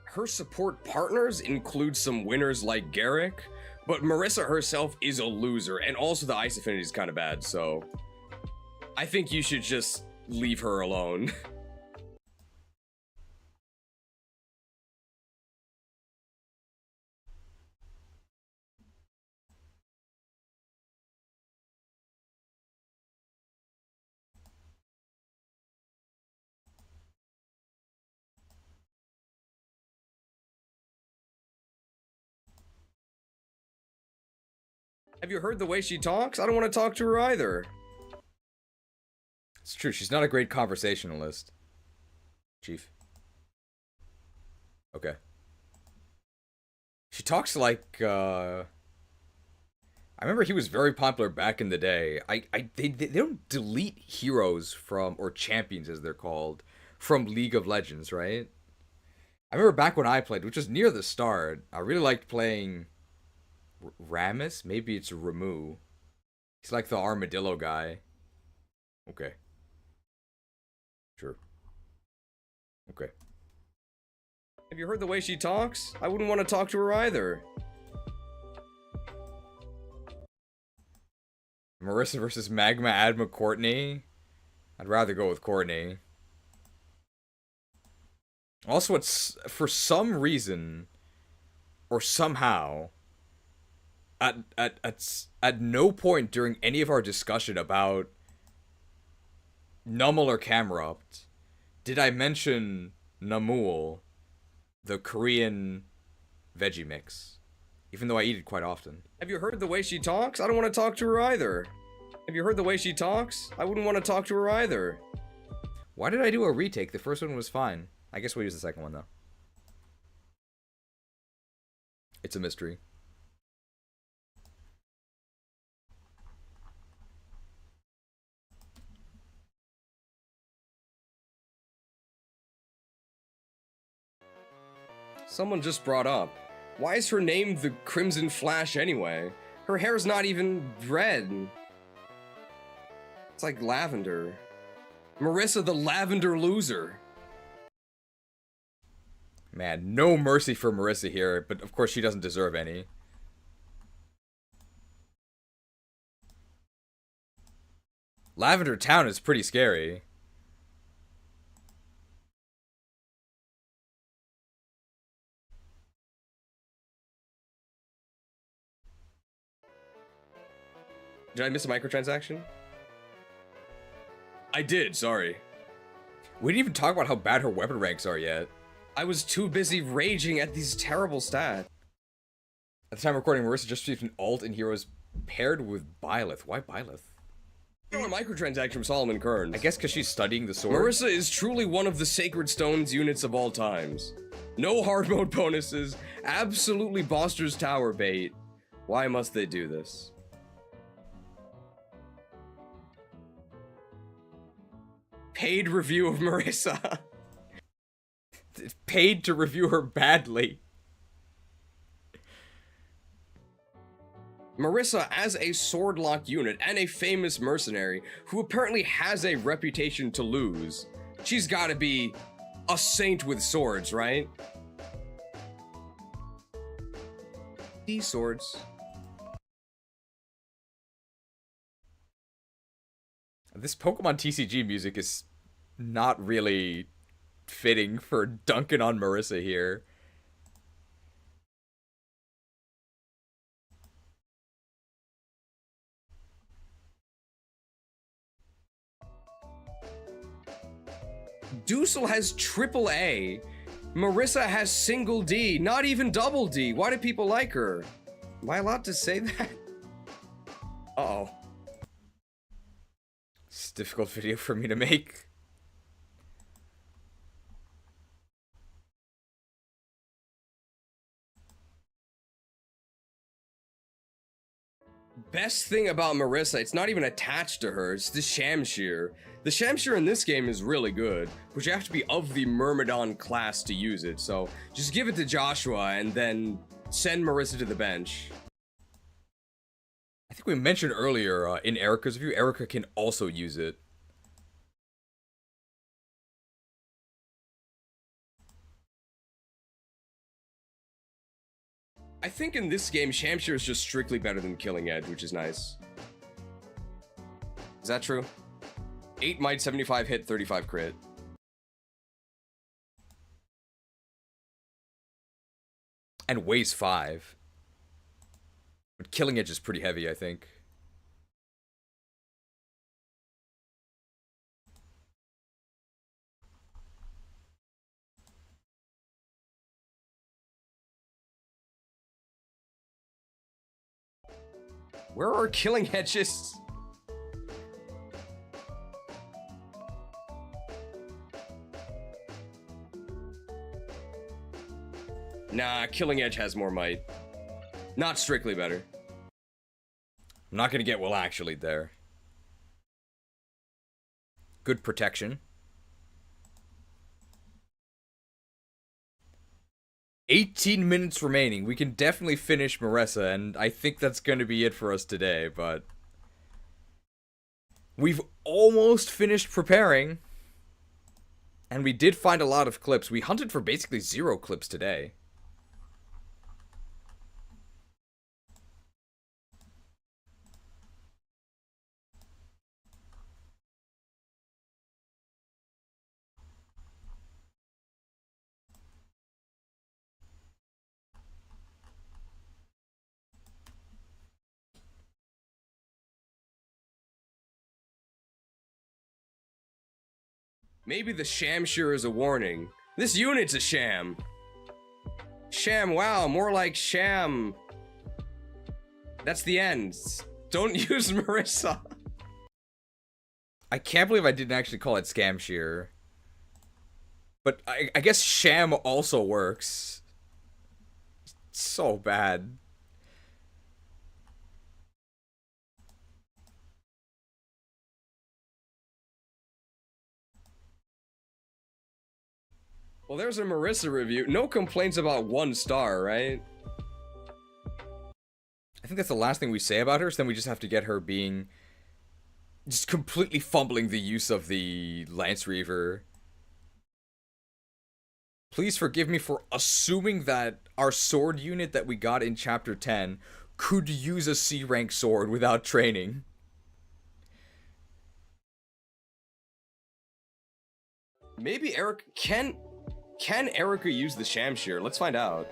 Her support partners include some winners like Gerik, but Marissa herself is a loser, and also the ice affinity is kind of bad, so I think you should just leave her alone. Have you heard the way she talks? I don't want to talk to her either. It's true, she's not a great conversationalist. Chief. Okay. She talks like, I remember he was very popular back in the day. They don't delete heroes from, or champions as they're called, from League of Legends, right? I remember back when I played, which was near the start, I really liked playing Ramus? Maybe it's Ramu. He's like the armadillo guy. Okay. Sure. Okay. Have you heard the way she talks? I wouldn't want to talk to her either. Marissa versus Magma Adma Courtney? I'd rather go with Courtney. Also, it's for some reason or somehow at no point during any of our discussion about Nummel or Camrupt did I mention Namul, the Korean veggie mix, even though I eat it quite often. Have you heard the way she talks? I don't want to talk to her either. Have you heard the way she talks? I wouldn't want to talk to her either. Why did I do a retake? The first one was fine. I guess we'll use the second one, though. It's a mystery. Someone just brought up, why is her name the Crimson Flash anyway? Her hair's not even red. It's like lavender. Marissa the lavender loser. Man, no mercy for Marissa here, but of course she doesn't deserve any. Lavender Town is pretty scary. Did I miss a microtransaction? I did, sorry. We didn't even talk about how bad her weapon ranks are yet. I was too busy raging at these terrible stats. At the time of recording, Marissa just received an alt in Heroes paired with Byleth. Why Byleth? A microtransaction from Solomon Kearns. I guess because she's studying the sword. Marissa is truly one of the Sacred Stones units of all times. No hard mode bonuses, absolutely Boster's Tower bait. Why must they do this? Paid review of Marissa. Paid to review her badly. Marissa as a swordlock unit and a famous mercenary who apparently has a reputation to lose. She's gotta be a saint with swords, right? These swords. This Pokemon TCG music is not really fitting for dunking on Marissa here. Dusel has triple A. Marissa has single D, not even double D. Why do people like her? Am I allowed to say that? Uh-oh. It's a difficult video for me to make. Best thing about Marissa, it's not even attached to her, it's the Shamshir. The Shamshir in this game is really good, but you have to be of the Myrmidon class to use it, so just give it to Joshua and then send Marissa to the bench. I think we mentioned earlier in Erica's review, Erica can also use it. I think in this game, Shamshir is just strictly better than Killing Edge, which is nice. Is that true? 8 might, 75 hit, 35 crit. And weighs 5. But Killing Edge is pretty heavy, I think. Where are Killing Edges? Nah, Killing Edge has more might. Not strictly better. I'm not gonna get well actually there. Good protection. 18 minutes remaining. We can definitely finish Marissa, and I think that's gonna be it for us today, but we've almost finished preparing. And we did find a lot of clips. We hunted for basically 0 clips today. Maybe the Shamshir is a warning. This unit's a sham. Sham, wow, more like sham. That's the end. Don't use Marissa. I can't believe I didn't actually call it Scamshire. But I guess sham also works. It's so bad. Well, there's a Marissa review. No complaints about 1 star, right? I think that's the last thing we say about her, so then we just have to get her being... just completely fumbling the use of the Lance Reaver. Please forgive me for assuming that our sword unit that we got in Chapter 10 could use a C-rank sword without training. Maybe Eric... Can Erica use the Shamshir? Let's find out.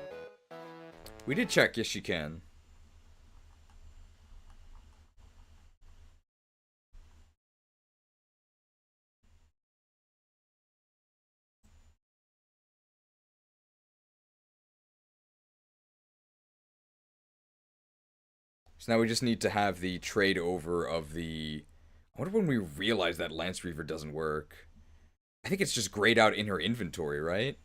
We did check, yes she can. So now we just need to have the trade over of the... I wonder when we realize that Lance Reaver doesn't work. I think it's just grayed out in her inventory, right?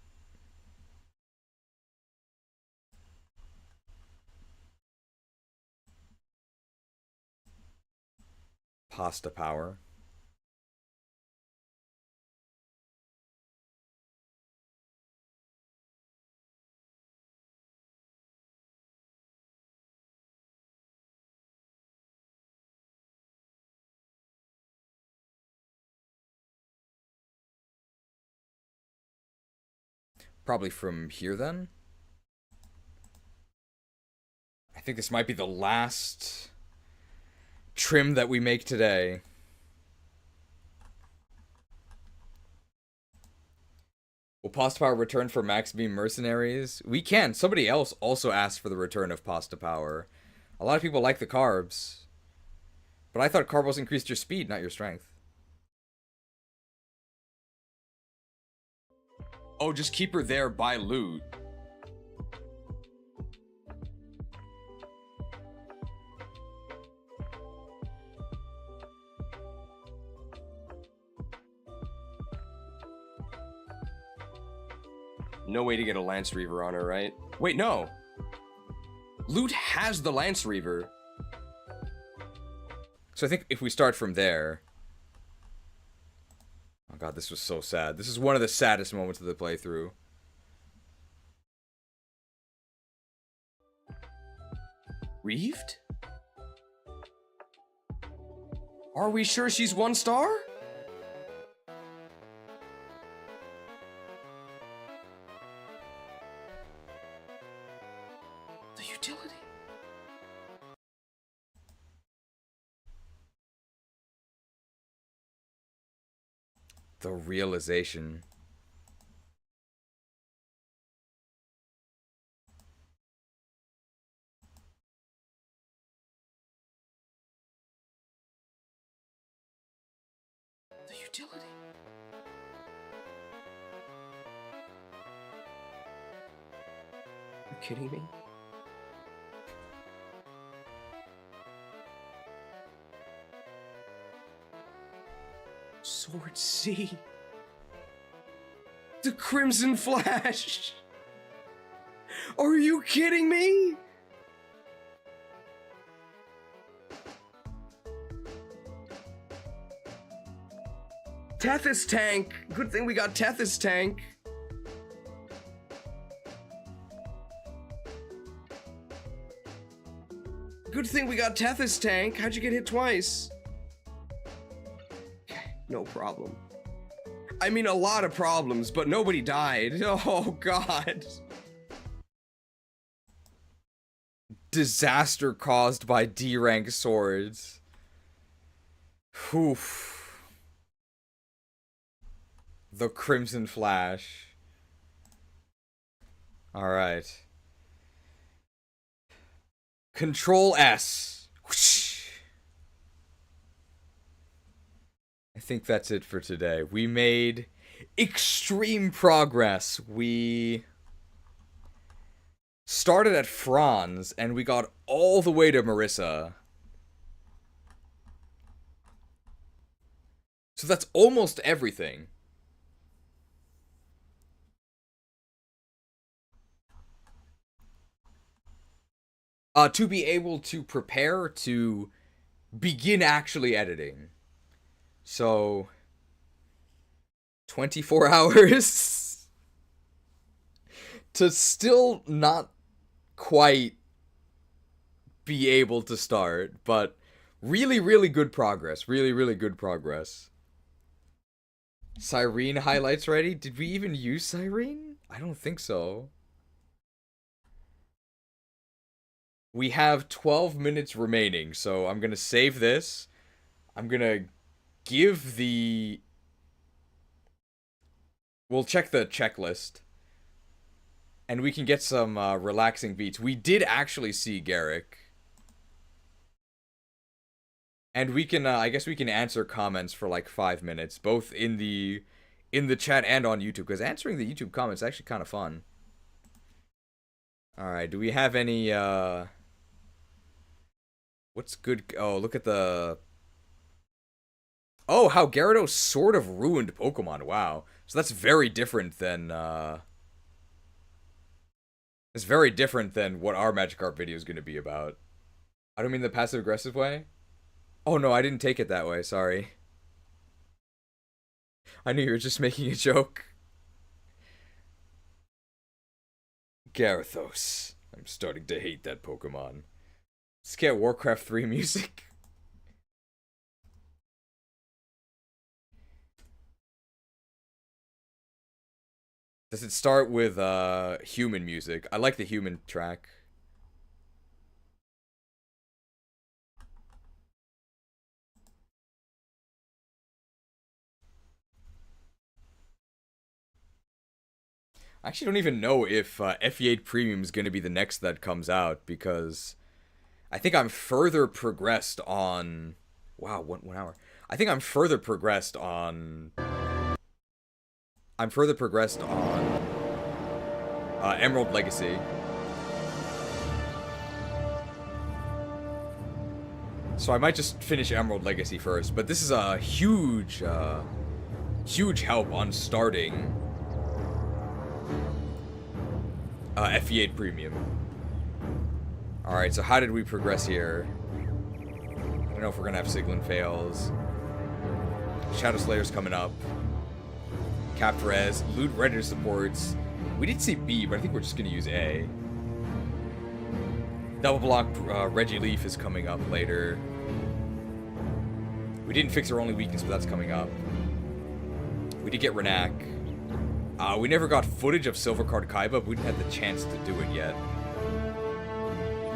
Pasta power. Probably from here, then? I think this might be the last trim that we make today. Will Pasta Power return for Max Beam Mercenaries? We can. Somebody else also asked for the return of Pasta Power. A lot of people like the carbs. But I thought carbos increased your speed, not your strength. Oh, just keep her there by loot. No way to get a Lance Reaver on her, right? Wait, no. Loot has the Lance Reaver. So I think if we start from there... Oh god, this was so sad. This is one of the saddest moments of the playthrough. Reeved? Are we sure she's 1 star? The utility. The realization. The utility. You kidding me? Sword C. The Crimson Flash. Are you kidding me? Tethys Tank. Good thing we got Tethys Tank. Good thing we got Tethys Tank. How'd you get hit twice? No problem. I mean, a lot of problems, but nobody died. Oh, God. Disaster caused by D-rank swords. Oof. The Crimson Flash. Alright. Control S. Whoosh. I think that's it for today. We made extreme progress. We started at Franz, and we got all the way to Marissa. So that's almost everything. To be able to prepare to begin actually editing. So, 24 hours to still not quite be able to start, but really, really good progress. Really, really good progress. Cyrene highlights ready? Did we even use Cyrene? I don't think so. We have 12 minutes remaining, so I'm gonna save this. I'm gonna give the... We'll check the checklist. And we can get some relaxing beats. We did actually see Gerik. And we can, I guess we can answer comments for like 5 minutes, both in the chat and on YouTube, because answering the YouTube comments is actually kind of fun. Alright, do we have any, what's good? Oh, look at the... Oh, how Grado sort of ruined Pokemon. Wow. So that's very different than, it's very different than what our Magikarp video is going to be about. I don't mean the passive-aggressive way. Oh, no, I didn't take it that way. Sorry. I knew you were just making a joke. Gyarados. I'm starting to hate that Pokemon. Let's get Warcraft 3 music. Does it start with human music? I like the human track. I actually don't even know if FE8 Premium is going to be the next that comes out, because I think I'm further progressed on... Wow, 1 hour. I think I'm further progressed on... Emerald Legacy. So I might just finish Emerald Legacy first, but this is a huge, huge help on starting FE8 Premium. Alright, so how did we progress here? I don't know if we're gonna have Siglin fails. Shadow Slayer's coming up. Capped Res, Loot Redder supports. We did see B, but I think we're just gonna use A. Double Block Reggie Leaf is coming up later. We didn't fix our only weakness, but that's coming up. We did get Renak. We never got footage of Silver Card Kaiba, but we didn't have the chance to do it yet.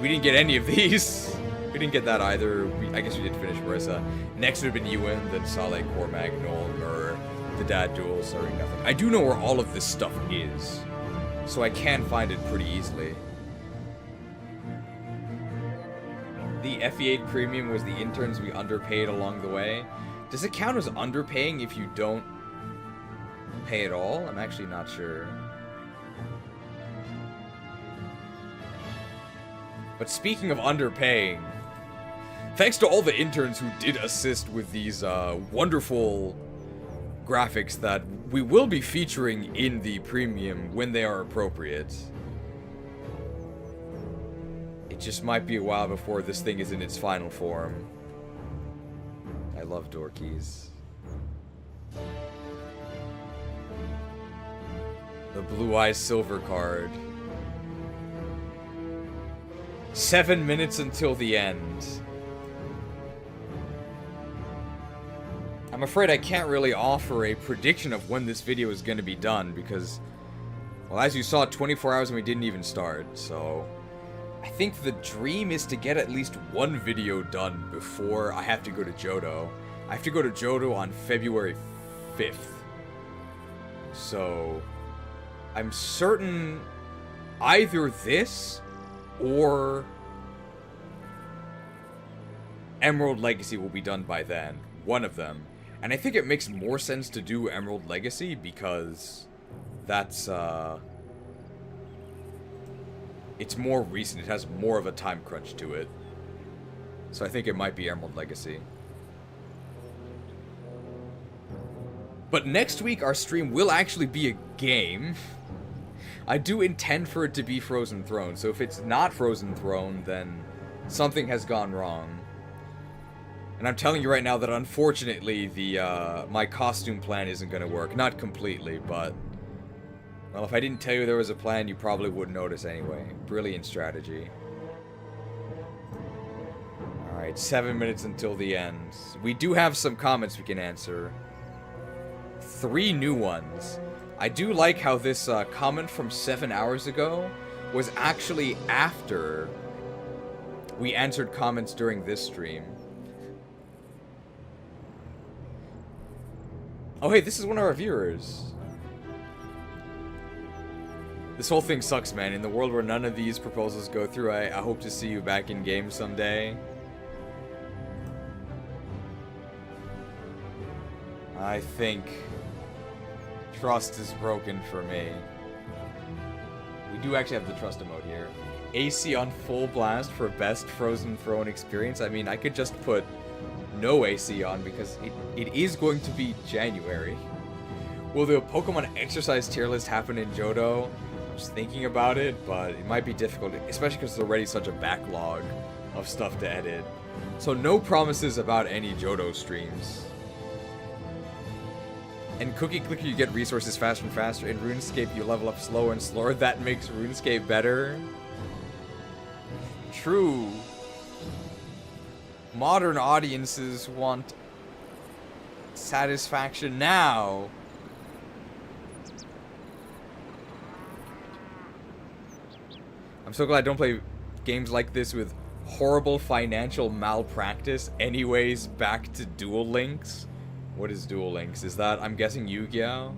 We didn't get any of these. We didn't get that either. I guess we did finish Marissa. Next would have been Ewan, then Saleh, Cormac, Noel, Murr, the Dad Duel, sorry, nothing. I do know where all of this stuff is, so I can find it pretty easily. The FE8 Premium was the interns we underpaid along the way. Does it count as underpaying if you don't pay at all? I'm actually not sure. But speaking of underpaying, thanks to all the interns who did assist with these wonderful graphics that we will be featuring in the premium when they are appropriate. It just might be a while before this thing is in its final form. I love door keys. The Blue Eyes Silver card. 7 minutes until the end. I'm afraid I can't really offer a prediction of when this video is going to be done because, well, as you saw, 24 hours and we didn't even start, so I think the dream is to get at least one video done before I have to go to Johto. I have to go to Johto on February 5th. So I'm certain either this or Emerald Legacy will be done by then. One of them. And I think it makes more sense to do Emerald Legacy because that's, it's more recent. It has more of a time crunch to it. So I think it might be Emerald Legacy. But next week, our stream will actually be a game. I do intend for it to be Frozen Throne. So if it's not Frozen Throne, then something has gone wrong. And I'm telling you right now that unfortunately, my costume plan isn't going to work. Not completely, but well, if I didn't tell you there was a plan, you probably wouldn't notice anyway. Brilliant strategy. Alright, 7 minutes until the end. We do have some comments we can answer. 3 new ones. I do like how this comment from 7 hours ago was actually after we answered comments during this stream. Oh hey, this is one of our viewers. This whole thing sucks, man. In the world where none of these proposals go through, I hope to see you back in game someday. I think trust is broken for me. We do actually have the trust emote here. AC on full blast for best Frozen Throne experience. I mean, I could just put no AC on because it is going to be January. Will the Pokemon exercise tier list happen in Johto? I'm just thinking about it, but it might be difficult, especially because there's already such a backlog of stuff to edit. So no promises about any Johto streams. In Cookie Clicker you get resources faster and faster. In RuneScape you level up slower and slower. That makes RuneScape better. True. Modern audiences want satisfaction now. I'm so glad I don't play games like this with horrible financial malpractice. Anyways, back to Duel Links. What is Duel Links? Is that, I'm guessing, Yu-Gi-Oh?